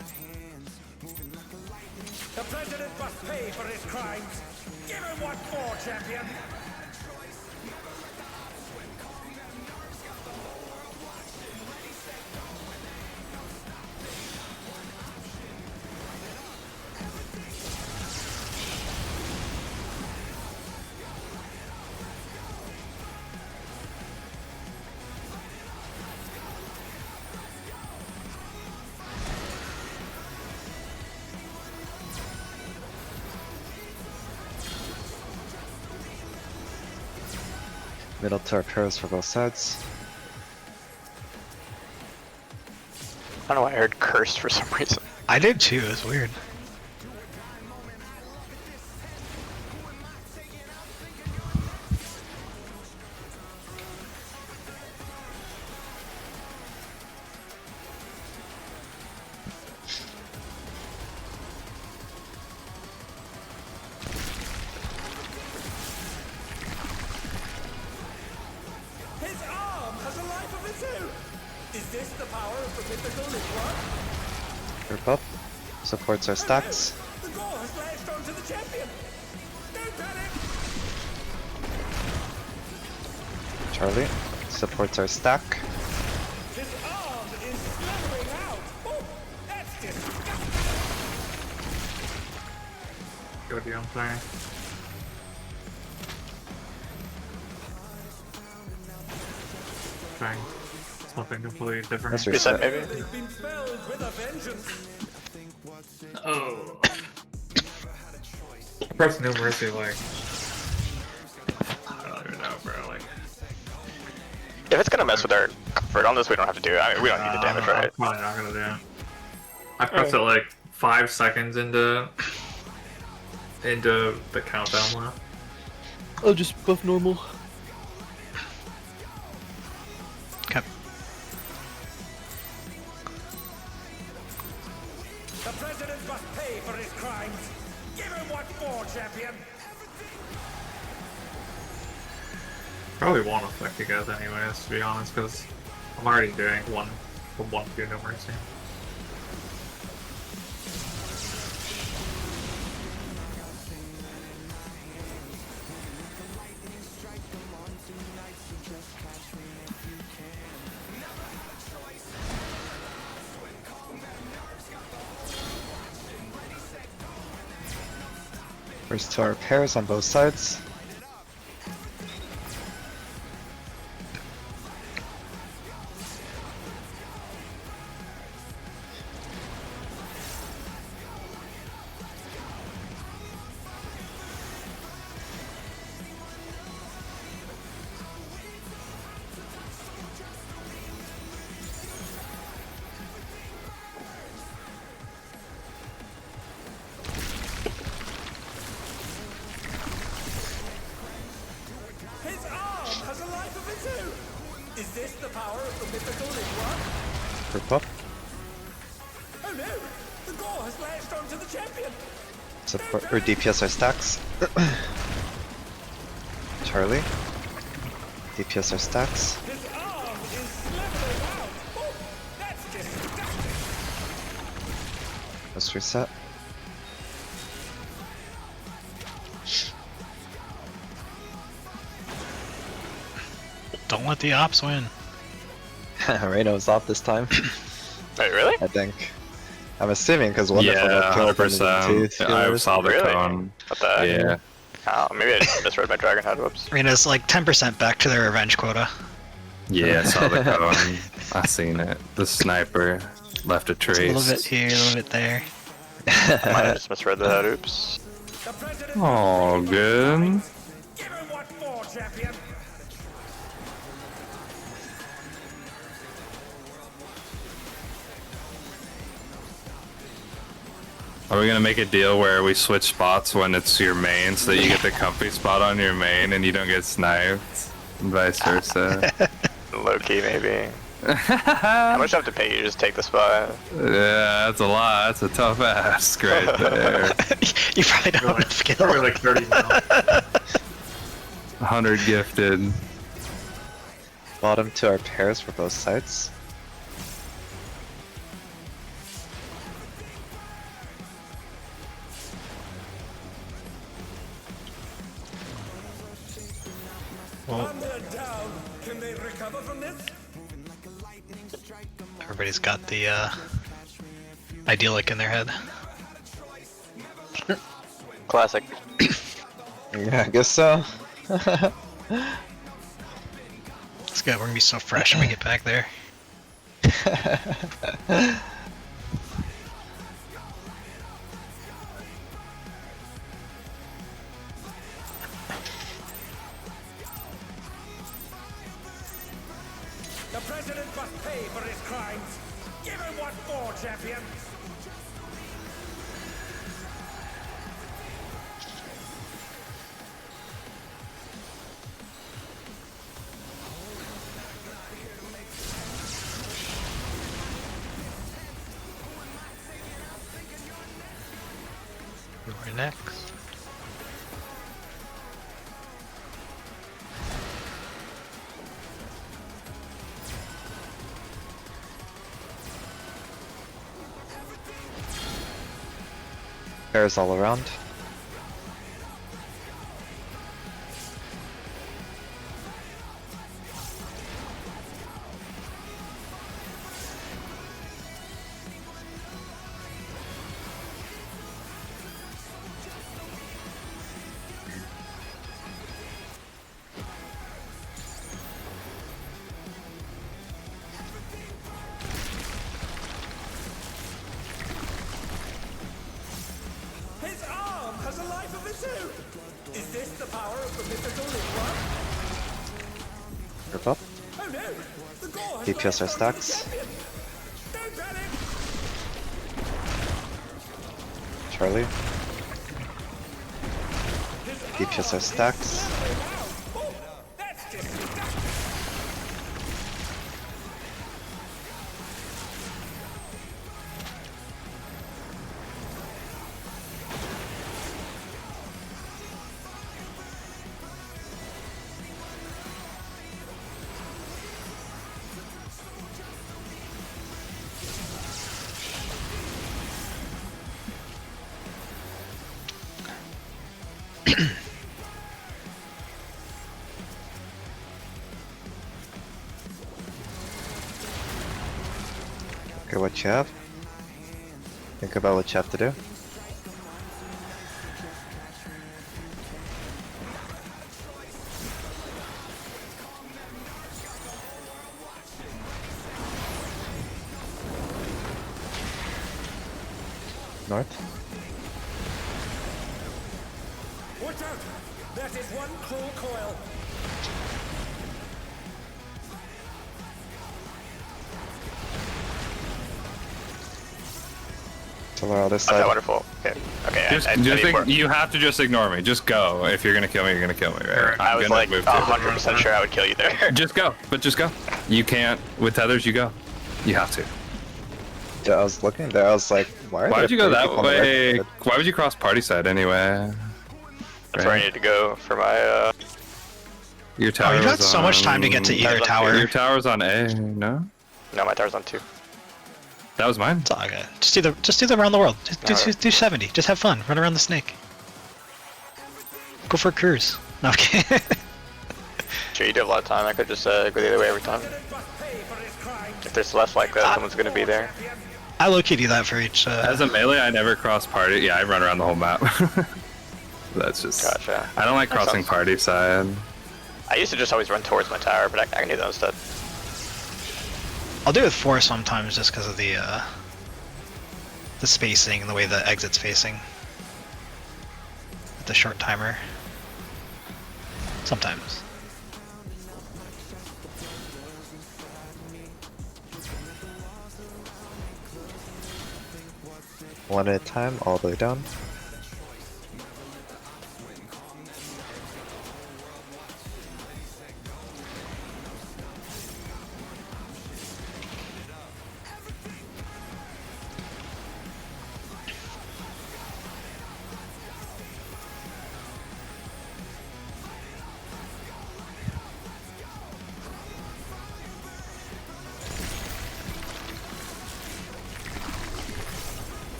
The president must pay for his crimes. Give him what for, champion. Middle to our pairs for both sides. I don't know why I heard cursed for some reason. I did too, it's weird. His arm has a life of its own. Is this the power of the mythical Litwa? Group up. Supports our stacks. The gore has lashed onto the champion. Don't panic. Charlie. Supports our stack. His arm is slithering out. Oh, that's disgusting. Go down there. Trying something completely different. Let's reset. Maybe. They've been felled with a vengeance. Oh. Press No Mercy, like. I don't even know, bro. Like. If it's gonna mess with our comfort on this, we don't have to do it. I mean, we don't need the damage, I'm right? probably not gonna do it. I pressed it like 5 seconds into the countdown left. I'll just buff normal. Okay. The president must pay for his crimes. Give him what for, champion. Probably won't affect you guys anyways, to be honest, because I'm already doing one to No Mercy. First to our pairs on both sides. His arm has a life of its own. Is this the power of the mythical Litwa? Group up. Oh no! The gore has lashed onto the champion. Support or DPS our stacks. Charlie. DPS our stacks. His arm is slithering out. Oh, that's disgusting. Let's reset. Don't let the ops win. Reno's off this time, Wait, really? I think. I'm assuming because Wonderful Yeah, got killed in the 100%. tooth. I saw the Really? cone. What the heck? Yeah. Oh, maybe I just misread my Dragon Head. Whoops. Rena's like 10% back to their revenge quota. Yeah, I saw the cone. I seen it. The sniper left a It's trace. a little bit here, a little bit there. I might have just misread that. Oops. The president Oh, good. Give him what for, champion. Are we gonna make a deal where we switch spots when it's your main, so that you get the comfy spot on your main and you don't get sniped, and vice versa? Low key, maybe. How much do I have to pay you to just take the spot? Yeah, that's a lot. That's a tough ask right there. You probably don't have skill. Probably like 30 now. 100 gifted. Bottom to our pairs for both sides. And they're down. Can they recover from this? Everybody's got the idyllic in their head. Classic. Yeah, I guess so. It's good. We're gonna be so fresh when we get back there. The president must pay for his crimes. Give him what for, champion. We're next. Pairs all around. His arm has a life of its own. Is this the power of the mythical Litwa? Group up. Oh no! The gore has DPS our lost stacks. the champion. Don't panic! Charlie. DPS our stacks. Oh, that's disgusting. Okay, what you have. Think about what you have to do. North. Watch out! That is one cruel coil. To our other Okay, side. wonderful. Okay, okay. I Just need more. you have to just ignore me. Just go. If you're gonna kill me, you're gonna kill me. Right? I I'm was gonna like move too. 100% sure I would kill you there. Just go. But just go. You can't with tethers. You go. You have to. Yeah, I was looking there. I was like, why? Why would you go three that people on the right way? side? Why would you cross party side anyway? That's where I needed to go for my. Your tower. you've got so much time to get to either tower. Your tower's on A. No. No, my tower's on 2. That was mine. It's all good. Just do the around the world. Do 70. Just have fun. Run around the snake. Go for a cruise. No, okay. Sure, you do have a lot of time. I could just go the other way every time. If there's less like that, someone's gonna be there. I low-key do that for each. As a melee, I never cross party. Yeah, I run around the whole map. That's just. Gotcha. I don't like That crossing sounds- party side. I used to just always run towards my tower, but I can do that instead. I'll do it with 4 sometimes just because of the spacing and the way the exit's facing. With the short timer. Sometimes. One at a time, all the way down.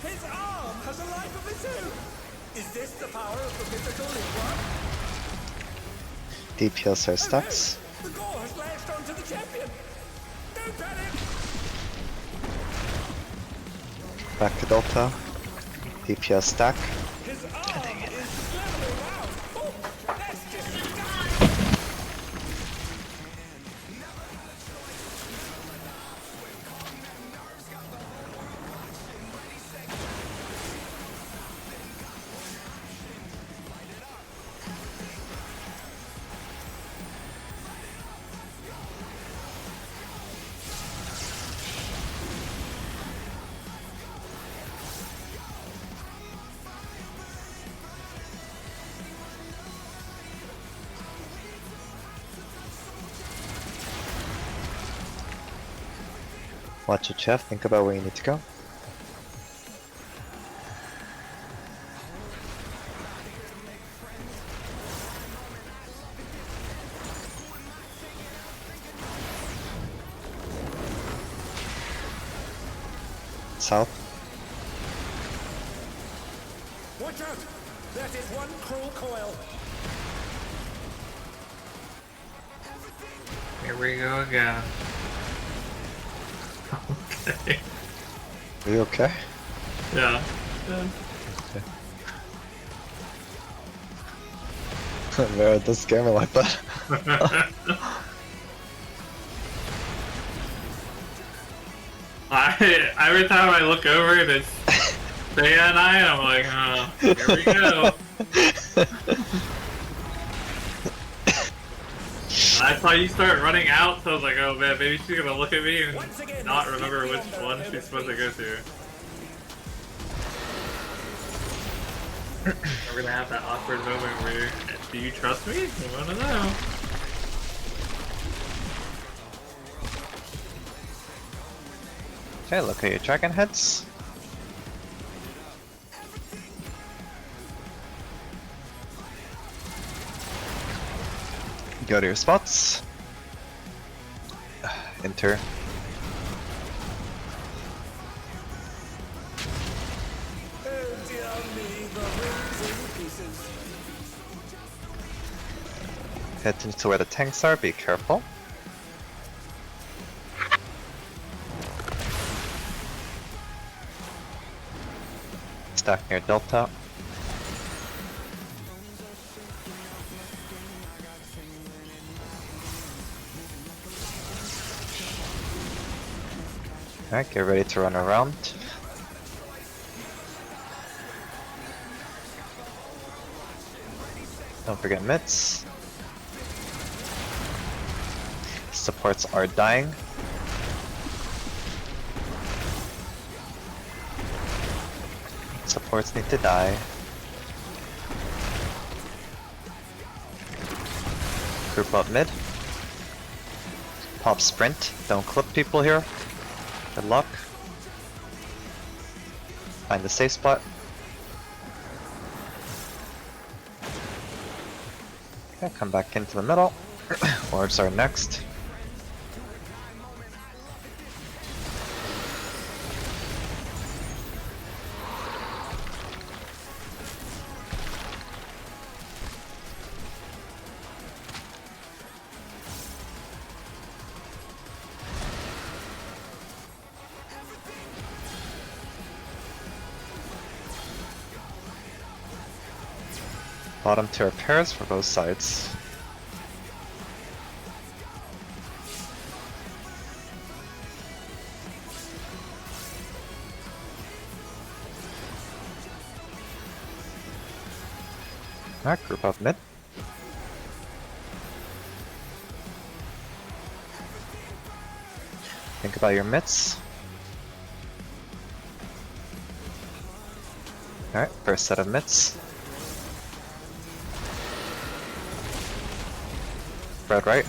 His arm has a life of its own! Is this the power of the mythical Litwa? DPS are stacks. The gore has lashed onto the champion! Don't panic! Back to Delta. DPS stack. His arm is slithering out! Oh, that's disgusting! Watch your chef, think about where you need to go. South. Watch out! That is one cruel coil! Here we go again. Okay. Are you okay? Yeah. Vera does scare me like that. Every time I look over and it's Thea and I'm like, here we go. I saw you start running out, so I was like, oh man, maybe she's gonna look at me and not remember which one she's supposed to go to. We're gonna have that awkward moment where, do you trust me? I wanna know. Okay, look at your dragon heads. Go to your spots. Enter. Oh dear me, the ring's in pieces. Head to where the tanks are, be careful. Stack near Delta. Alright, get ready to run around. Don't forget mitts. Supports are dying. Supports need to die. Group up mid. Pop sprint. Don't clip people here. Good luck. Find the safe spot. Okay, come back into the middle. Orbs are next. Bottom tier repairs for both sides. Alright, group up mid. Think about your mitts. Alright, first set of mitts. Spread right.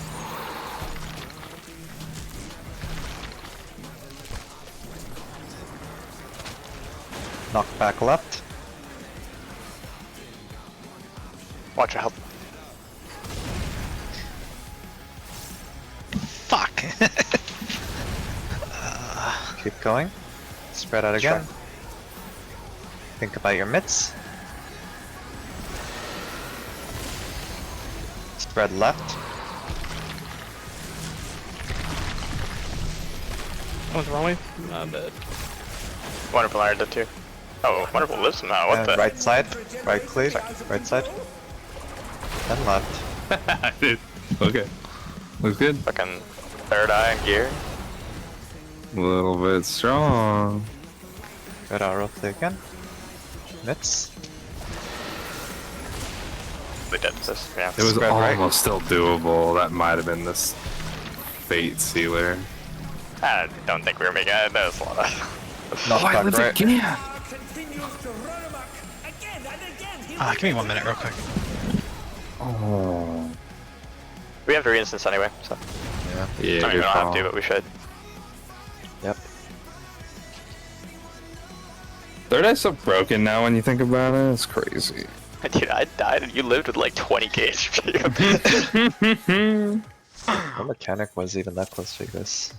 Knock back left. Watch your health. Fuck. Keep going. Spread out again. Think about your mitts. Spread left. I went the wrong way. Not bad. Wonderful iron did too. Oh, wonderful lives somehow. What And the? right side. Right click. Right side. Then left. Okay. Looks good. Fucking third eye in gear. A little bit strong. Good arrow play again. Mitts. We did this. Yeah. It was Spread right. almost still doable. That might have been this fate sealer. I don't think we were making it. That was a lot of. Knock back right. Continues to run amok again and again. Give me 1 minute real quick. Oh. We have to re-instance anyway, so. Yeah. I Yeah, mean, we good don't have call. to, but we should. Yep. Third eye's so broken now when you think about it. It's crazy. Dude, I died and you lived with like 20k HP. What mechanic was even that close to this?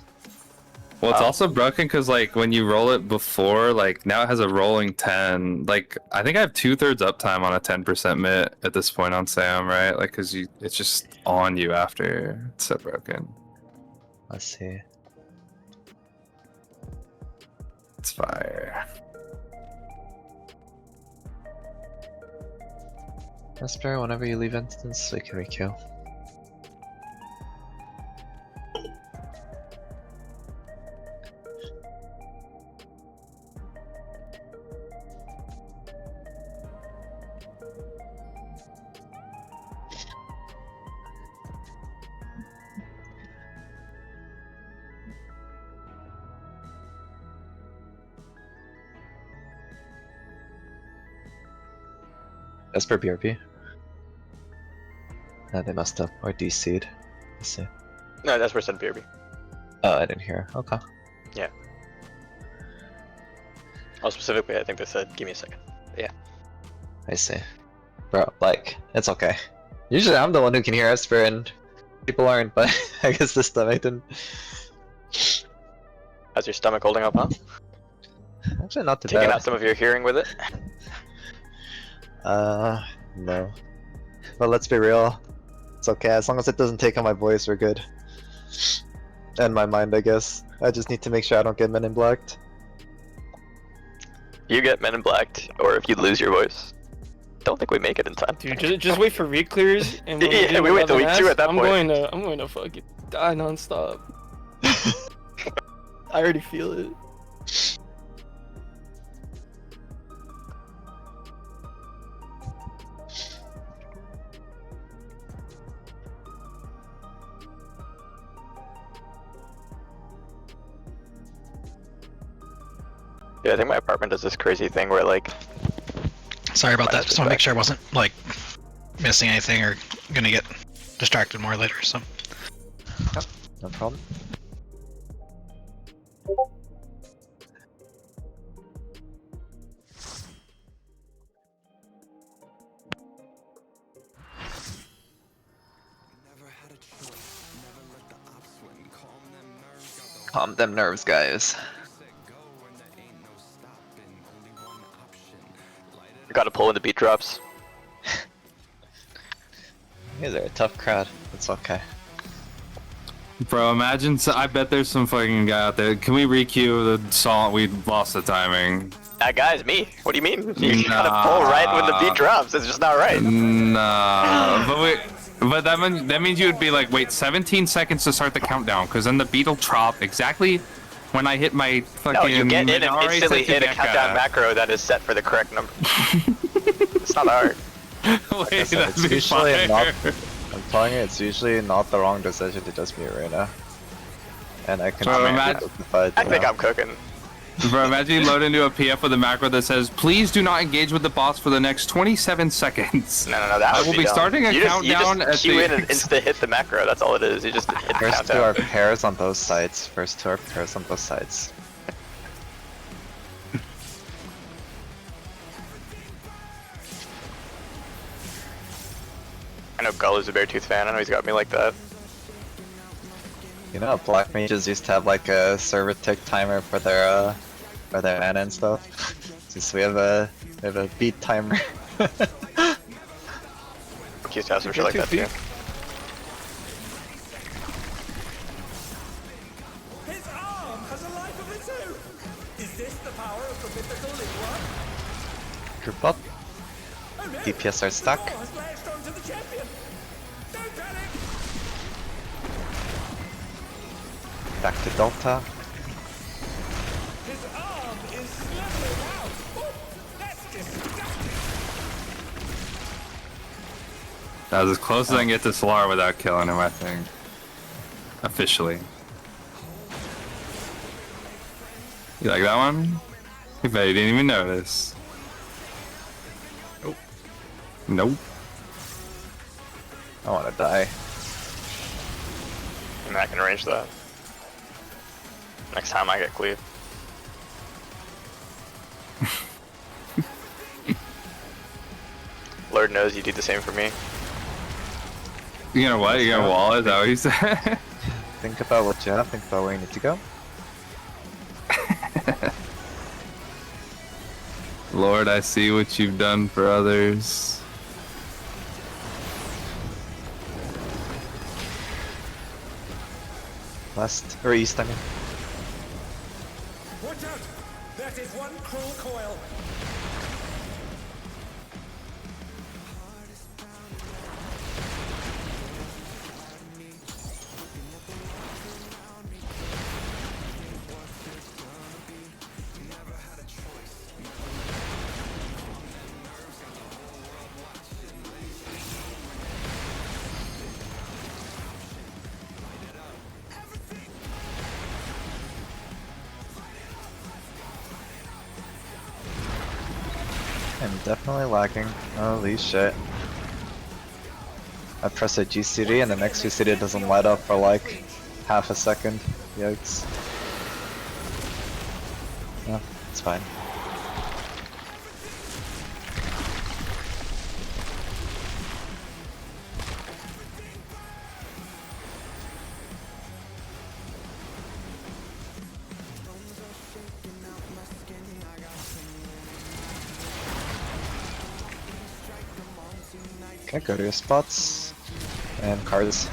Well, it's Oh. also broken because, like, when you roll it before, like, now it has a rolling 10. Like, I think I have 2/3 uptime on a 10% mit at this point on Sam, right? Like, because it's just on you after it's so broken. Let's see. It's fire. Esper, whenever you leave instance, we can re-kill. Esper BRB. They messed up. Or DC'd. Let's see. No, that's where I said BRB. Oh, I didn't hear. Okay. Yeah. Oh, specifically, I think they said, give me a second. Yeah. I see. Bro, like, it's okay. Usually I'm the one who can hear Esper and people aren't, but I guess this time I didn't. How's your stomach holding up, huh? Actually, not too Taking bad. out some of your hearing with it? No. But let's be real. It's okay, as long as it doesn't take on my voice, we're good. And my mind, I guess. I just need to make sure I don't get men in blacked. You get men in blacked, or if you lose your voice. Don't think we make it in time. Dude, just wait for re-clears and when Yeah, do we wait till week 2 Ass, at that I'm point. going to fucking die non-stop. I already feel it. Yeah, I think my apartment does this crazy thing where like Sorry about that. Just want to make sure I wasn't like missing anything or gonna get distracted more later. So No problem. Calm them nerves, guys. you gotta pull when the beat drops. You guys are a tough crowd. It's okay. Bro, imagine, I bet there's some fucking guy out there. Can we re-queue the song? We lost the timing. That guy's me. What do you mean? You gotta pull right when the beat drops. It's just not right. Nah, but that means you would be like, wait, 17 seconds to start the countdown, because then the beat will drop exactly when I hit my fucking. No, you get in and Minari instantly hit a Sekideka. countdown macro that is set for the correct number. It's not hard. Wait, I said, that'd it's be usually fire. not. I'm telling you, it's usually not the wrong decision to just mute right now. And I can Bro, justify it. I think I'm cooking. Bro, imagine you load into a PF with a macro that says, "Please do not engage with the boss for the next 27 seconds." No, that I would will be dumb. starting a you countdown just at queue the. in and insta hit the macro. That's all it is. You just hit the First two countdown. are pairs on both sides. First two are pairs on both sides. I know Gull is a Beartooth fan. I know he's got me like that. You know, black mages used to have like a server tick timer for their mana and stuff. Since we have a beat timer. Q's to have some shit like that too. His arm has a life of its own. Is this the power of the mythical Litward? Group up. Oh no! DPS are stuck. The law has latched onto the champion. Don't panic. Back to Delta. His arm is slithering out. Oh, that's disgusting. That was as close as I can get to Solar without killing him, I think. Officially. You like that one? I bet you didn't even notice. Nope. Nope. I wanna die. And I can arrange that. Next time I get cleave. Lord knows you do the same for me. You gonna what? You gonna wall it? Is that what you said? Think about what you have, think about where you need to go. Lord, I see what you've done for others. West, or east, I mean. Watch out! That is one cruel coil. I'm definitely lagging. Holy shit. I press a GCD and the next GCD doesn't light up for like half a second. Yikes. Yeah, it's fine. Okay, go to your spots and cards.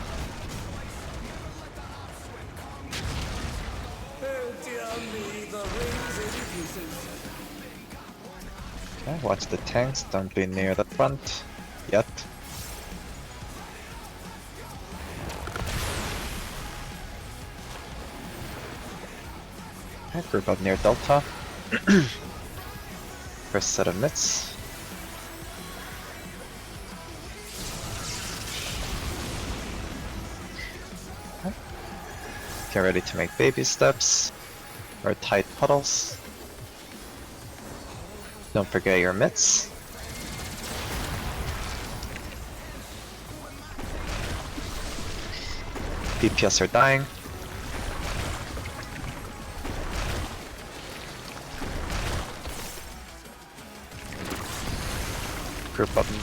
Oh dear me, the ring's in pieces. Okay, watch the tanks, don't be near the front yet. Okay, group up near Delta. First set of mitts. Get ready to make baby steps or tight puddles. Don't forget your mitts. DPS are dying. Group up and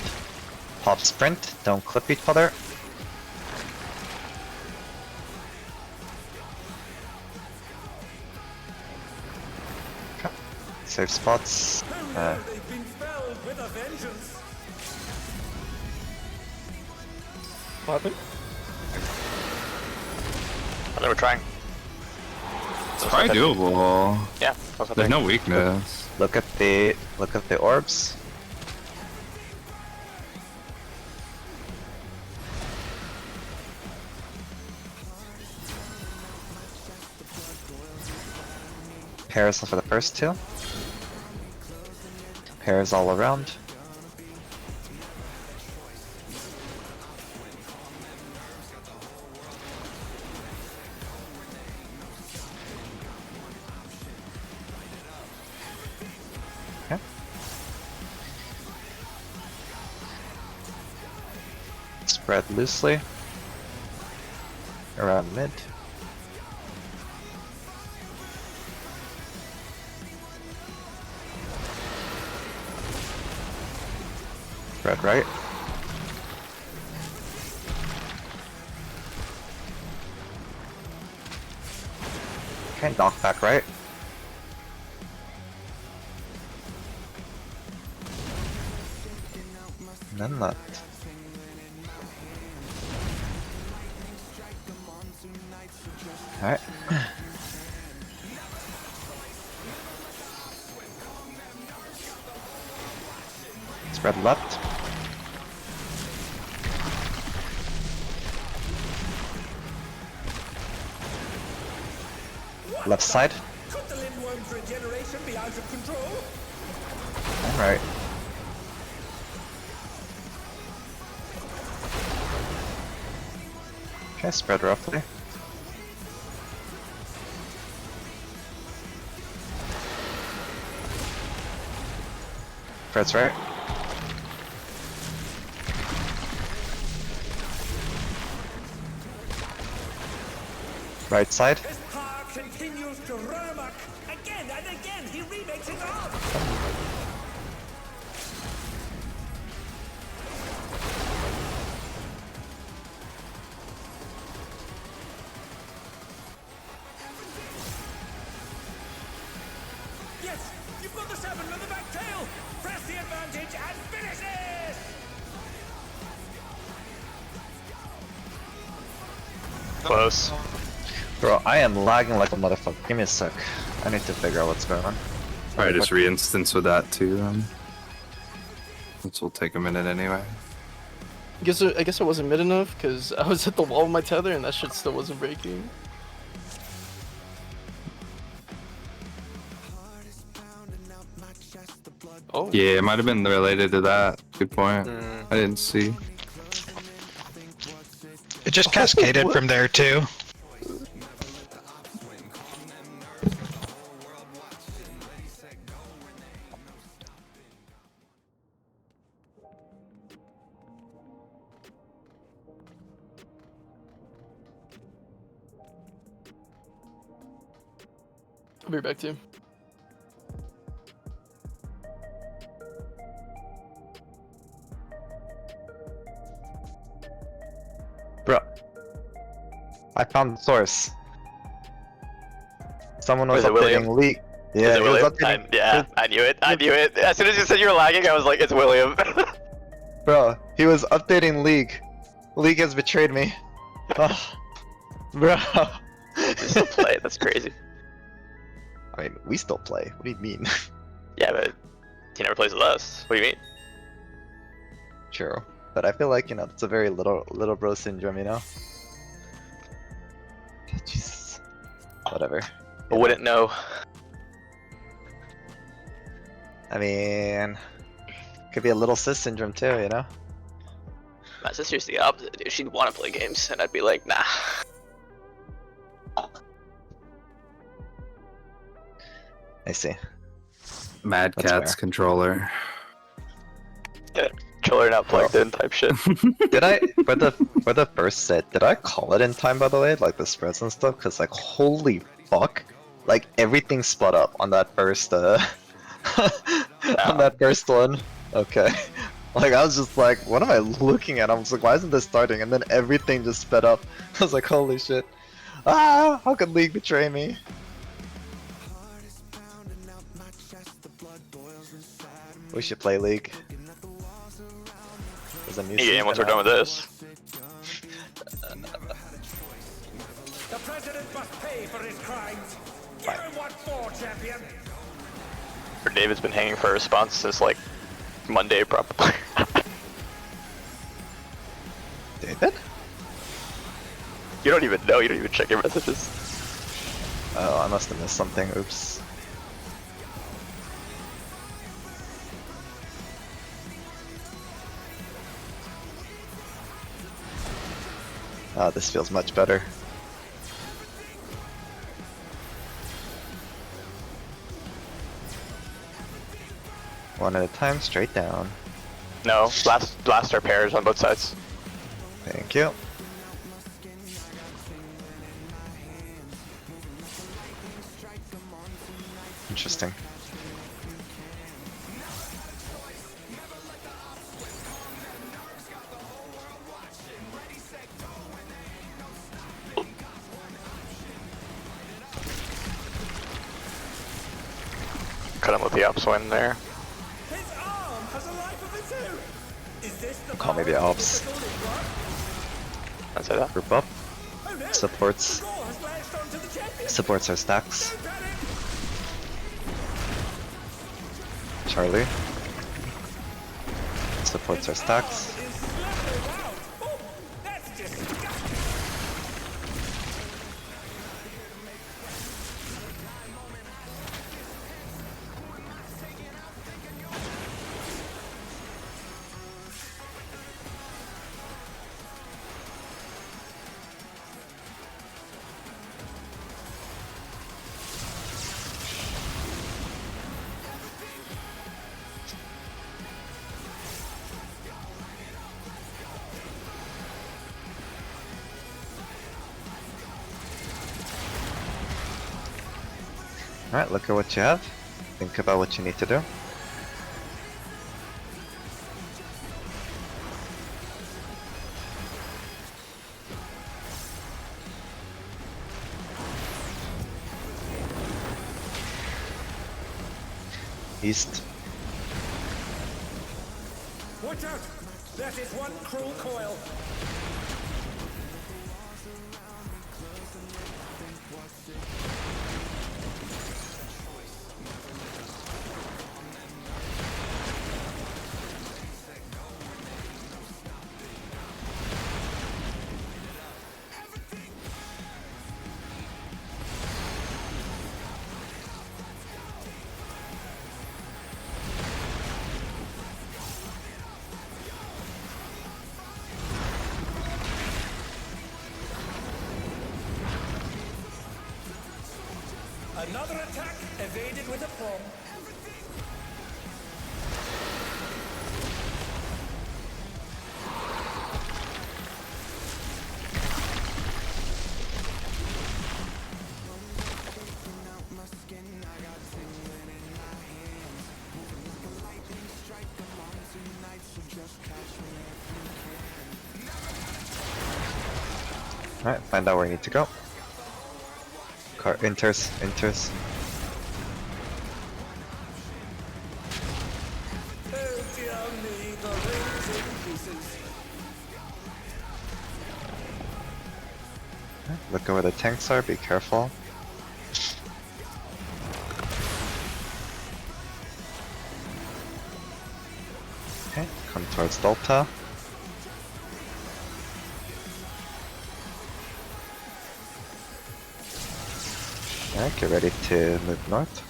pop sprint, don't clip each other. Save spots. They've been felled with a vengeance. What happened? I know we're trying. It's probably doable. Yeah, that's what There's I no think. weakness. Look at the orbs. Pairs for the first two. Pairs all around. Spread loosely. Around mid. Spread right. Okay, knock back right. And then left. Alright. Spread left. Left side. Could the Lindworm's regeneration be out of control? Alright. Okay, spread roughly. Spread's right. Right side. His power continues to run amok. Again and again, he remakes his arm. Yes, you've got the 7 with the back tail. Press the advantage and finish it. Close. Bro, I am lagging like a motherfucker. Give me a sec. I need to figure out what's going on. Probably just re-instance with that too. Which will take a minute anyway. I guess it wasn't mid enough because I was at the wall with my tether and that shit still wasn't breaking. Oh. Yeah, it might have been related to that. Good point. I didn't see. It just cascaded from there too. I'll be back to you. Bro, I found the source. Someone was Was it William? updating leak. Yeah, Is it he was William? updating. Yeah, I knew it. I knew it. As soon as you said you were lagging, I was like, it's William. Bro, he was updating League. League has betrayed me. Oh, bro. You still play. That's crazy. I mean, we still play. What do you mean? Yeah, but he never plays with us. What do you mean? True. But I feel like, it's a very little bro syndrome, Jesus. Whatever. I wouldn't know. I mean, could be a little sis syndrome too, My sister's the opposite, dude. She'd want to play games, and I'd be like, nah. I see. Mad That's Cat's fair. controller. Yeah, controller not plugged in type shit. Did I, for the first set, did I call it in time, by the way? Like the spreads and stuff? Cause like, holy fuck. Like everything split up on that first, on that first one. Okay. Like I was just like, what am I looking at? I was like, why isn't this starting? And then everything just sped up. I was like, holy shit. Ah, how could League betray me? We should play League. There's a new Yeah, season once we're done with this. The president must pay for his crimes. Give him what for, champion. Or David's been hanging for a response since like Monday, probably. David? You don't even know. You don't even check your messages. Oh, I must have missed something. Oops. Oh, this feels much better. One at a time, straight down. No, blast our pairs on both sides. Thank you. Interesting. Cut him with the upswing there. His arm has a life of its own. Is this the Call me power the of Alps. mythical Libra? I'd say that. Group up. Oh no! Supports. The gore has latched onto the champion. Supports our stacks. Don't panic. Charlie. Supports our stacks. Is slurping out. Oh, that's disgusting. Alright, look at what you have. Think about what you need to do. East. Watch out! That is one cruel coil. Another attack evaded with a prong. Alright, find out where you need to go. Car enters. Oh dear me, the ring's in pieces. Look at where the tanks are, be careful. Okay, come towards Delta. Alright, get ready to move north.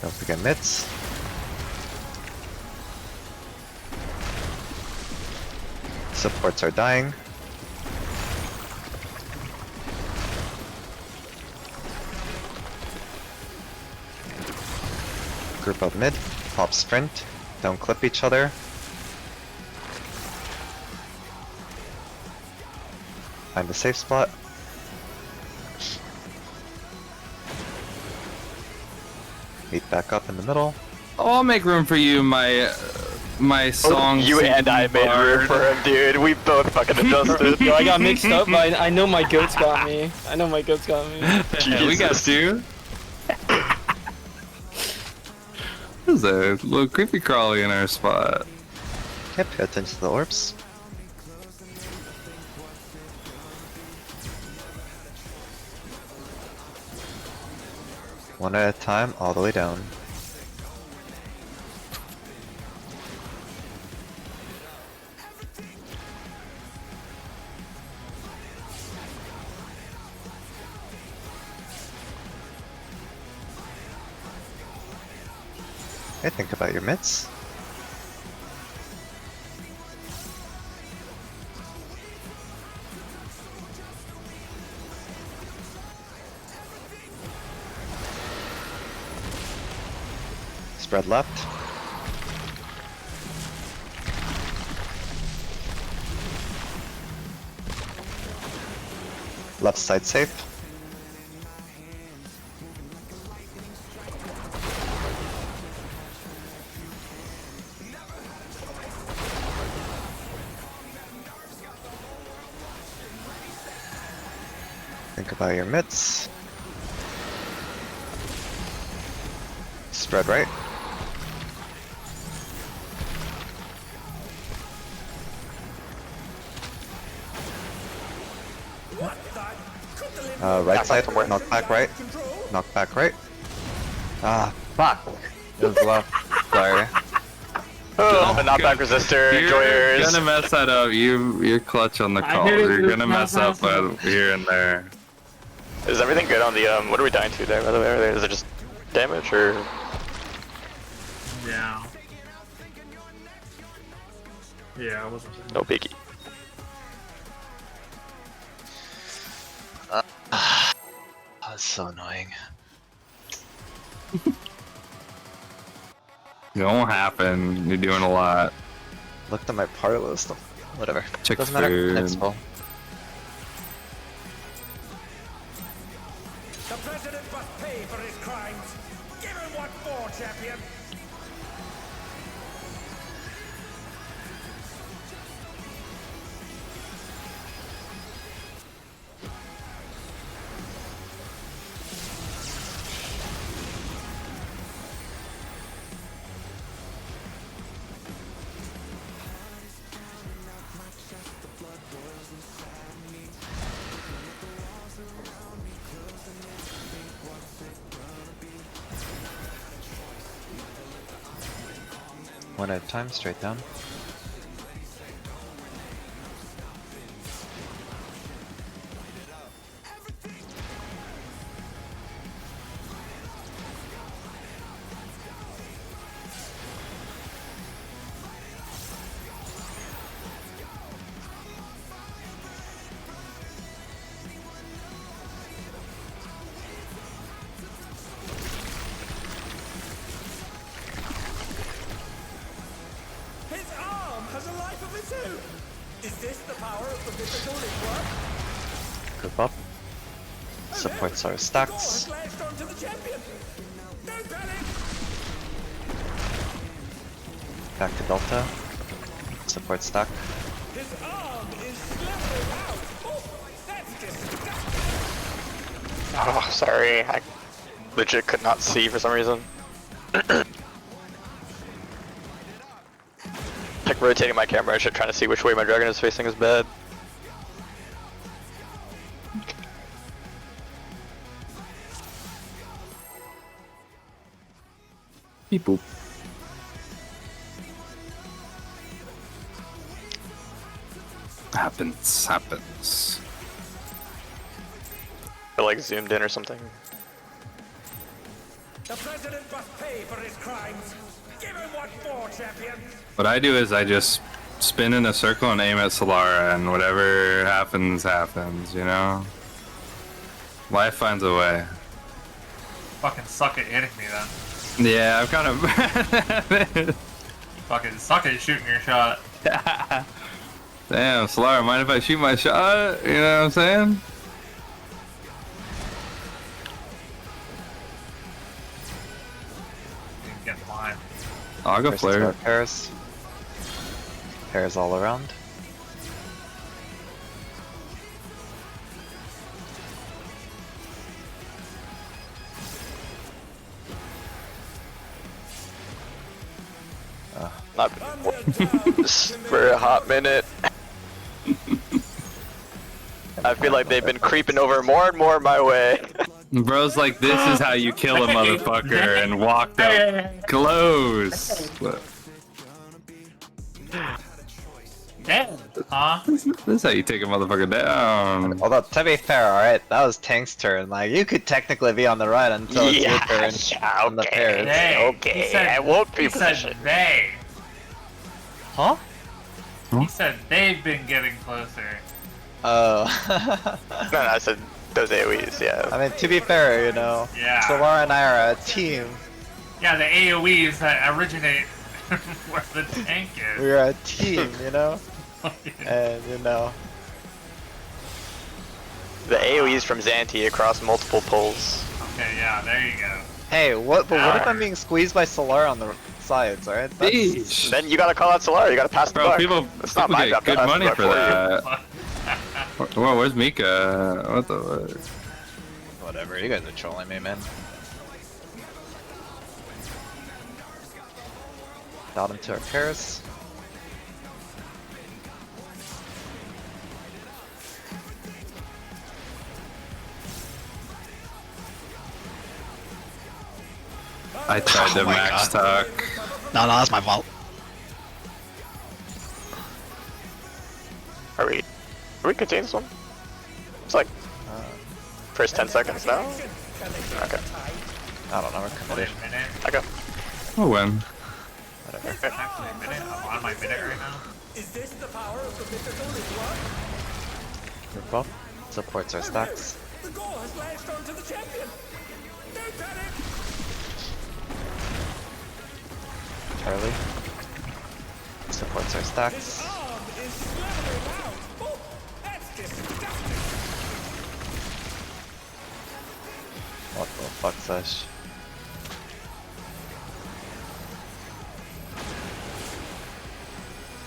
Don't forget mids. Supports are dying. Group up mid, pop sprint, don't clip each other. Find a safe spot. Meet back up in the middle. Oh, I'll make room for you, my song. You and I made room for him, dude. We both fucking adjusted. Yo, I got mixed up, but I know my goats got me. Yeah, we got you. There's a little creepy crawly in our spot. Okay, pay attention to the orbs. One at a time, all the way down. Okay, think about your mids. Spread left. Left side safe. Think about your mitts. Spread right. Right side, knock back right. Knock back right. Ah, fuck. It was left. Sorry. Oh, the knockback resistor, You're enjoyers. gonna mess that up. You're clutch on the call. You're gonna mess up here and there. Is everything good on the what are we dying to there, by the way? Is it just damage or? Yeah. Yeah, I wasn't. No biggie. That's so annoying. It won't happen. You're doing a lot. Looked at my part list. Whatever. Check Doesn't matter. food. Next ball. The president must pay for his crimes. Give him what for, champion. One at a time, straight down. His arm has a life of its own. Is this the power of the mythical Litwork? Group up. Supports our stacks. Has latched onto the champion. Don't panic. Back to Delta. Support stack. His arm is slithering out. Oh, that's disgusting. Oh, sorry. I legit could not see for some reason. Like rotating my camera and shit, trying to see which way my dragon is facing is bad. Beep boop. Happens. Or like zoomed in or something. The president must pay for his crimes. Give him what for, champion. What I do is I just spin in a circle and aim at Solara, and whatever happens, happens, you know? Life finds a way. Fucking suck at hitting me then. Yeah, I'm kind of... Fucking suck at shooting your shot. Damn, Solara, mind if I shoot my shot? You know what I'm saying? Get in line. I'll go flare. Pairs. Pairs all around. Not for a hot minute. I feel like they've been creeping over more and more my way. Bro's like, this is how you kill a motherfucker, and walked up close. Damn, huh? This is how you take a motherfucker down. Although, to be fair, alright, that was Tank's turn. Like, you could technically be on the right until it's your turn. Yeah, on the pairs. okay, okay. I won't be He said positioned. they. Huh? He said they've been getting closer. Oh. No, I said those AoEs, yeah. I mean, to be fair, you know, Yeah. Solara and I are a team. Yeah, the AoEs that originate where the tank is. We're a team, you know? And, you know. The AoEs from Xanti across multiple pulls. Okay, yeah, there you go. Hey, what if I'm being squeezed by Solar on the sides, alright? Then you gotta call out Solar, you gotta pass the Bro, buck. people It's not my get job to good pass the money buck for you. that. Whoa, where's Mika? What the? Whatever, you guys are trolling me, man. Got him to our Paris. I tried to Oh my max God. talk. No, that's my fault. Are we continuing this one? It's like first 10 seconds now. Okay. I don't know, we're committed. A minute. Okay. We'll win. Whatever. Actually, a minute. I'm on my minute right now. Is this the power of the mythical at work? We're both supports our stacks. The goal has latched onto the champion. Don't panic. Charlie supports our His stacks. arm is slathering out. Oh, that's disgusting. What the fuck, Sesh?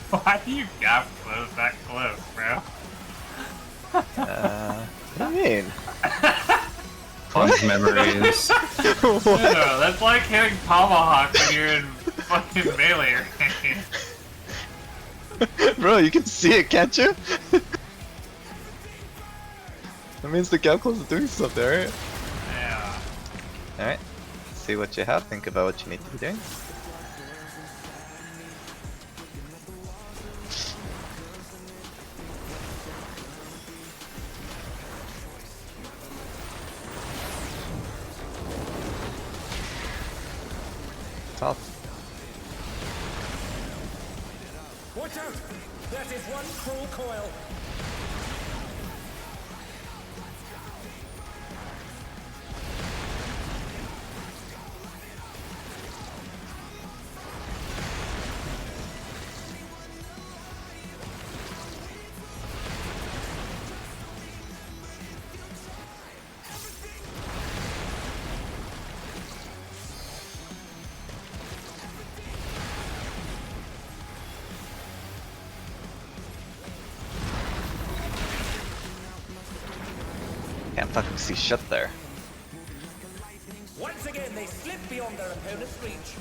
Why do you gap close that close, bro? What do you mean? Fond memories. No, that's like hitting Tomahawk when you're in fucking melee range. Bro, you can see it, can't you? That means the gap close is doing something, right? Yeah. Alright. See what you have, think about what you need to be doing. Top. Watch out! That is one cruel coil. Can't fucking see shit there. Once again, they slip beyond their opponent's reach.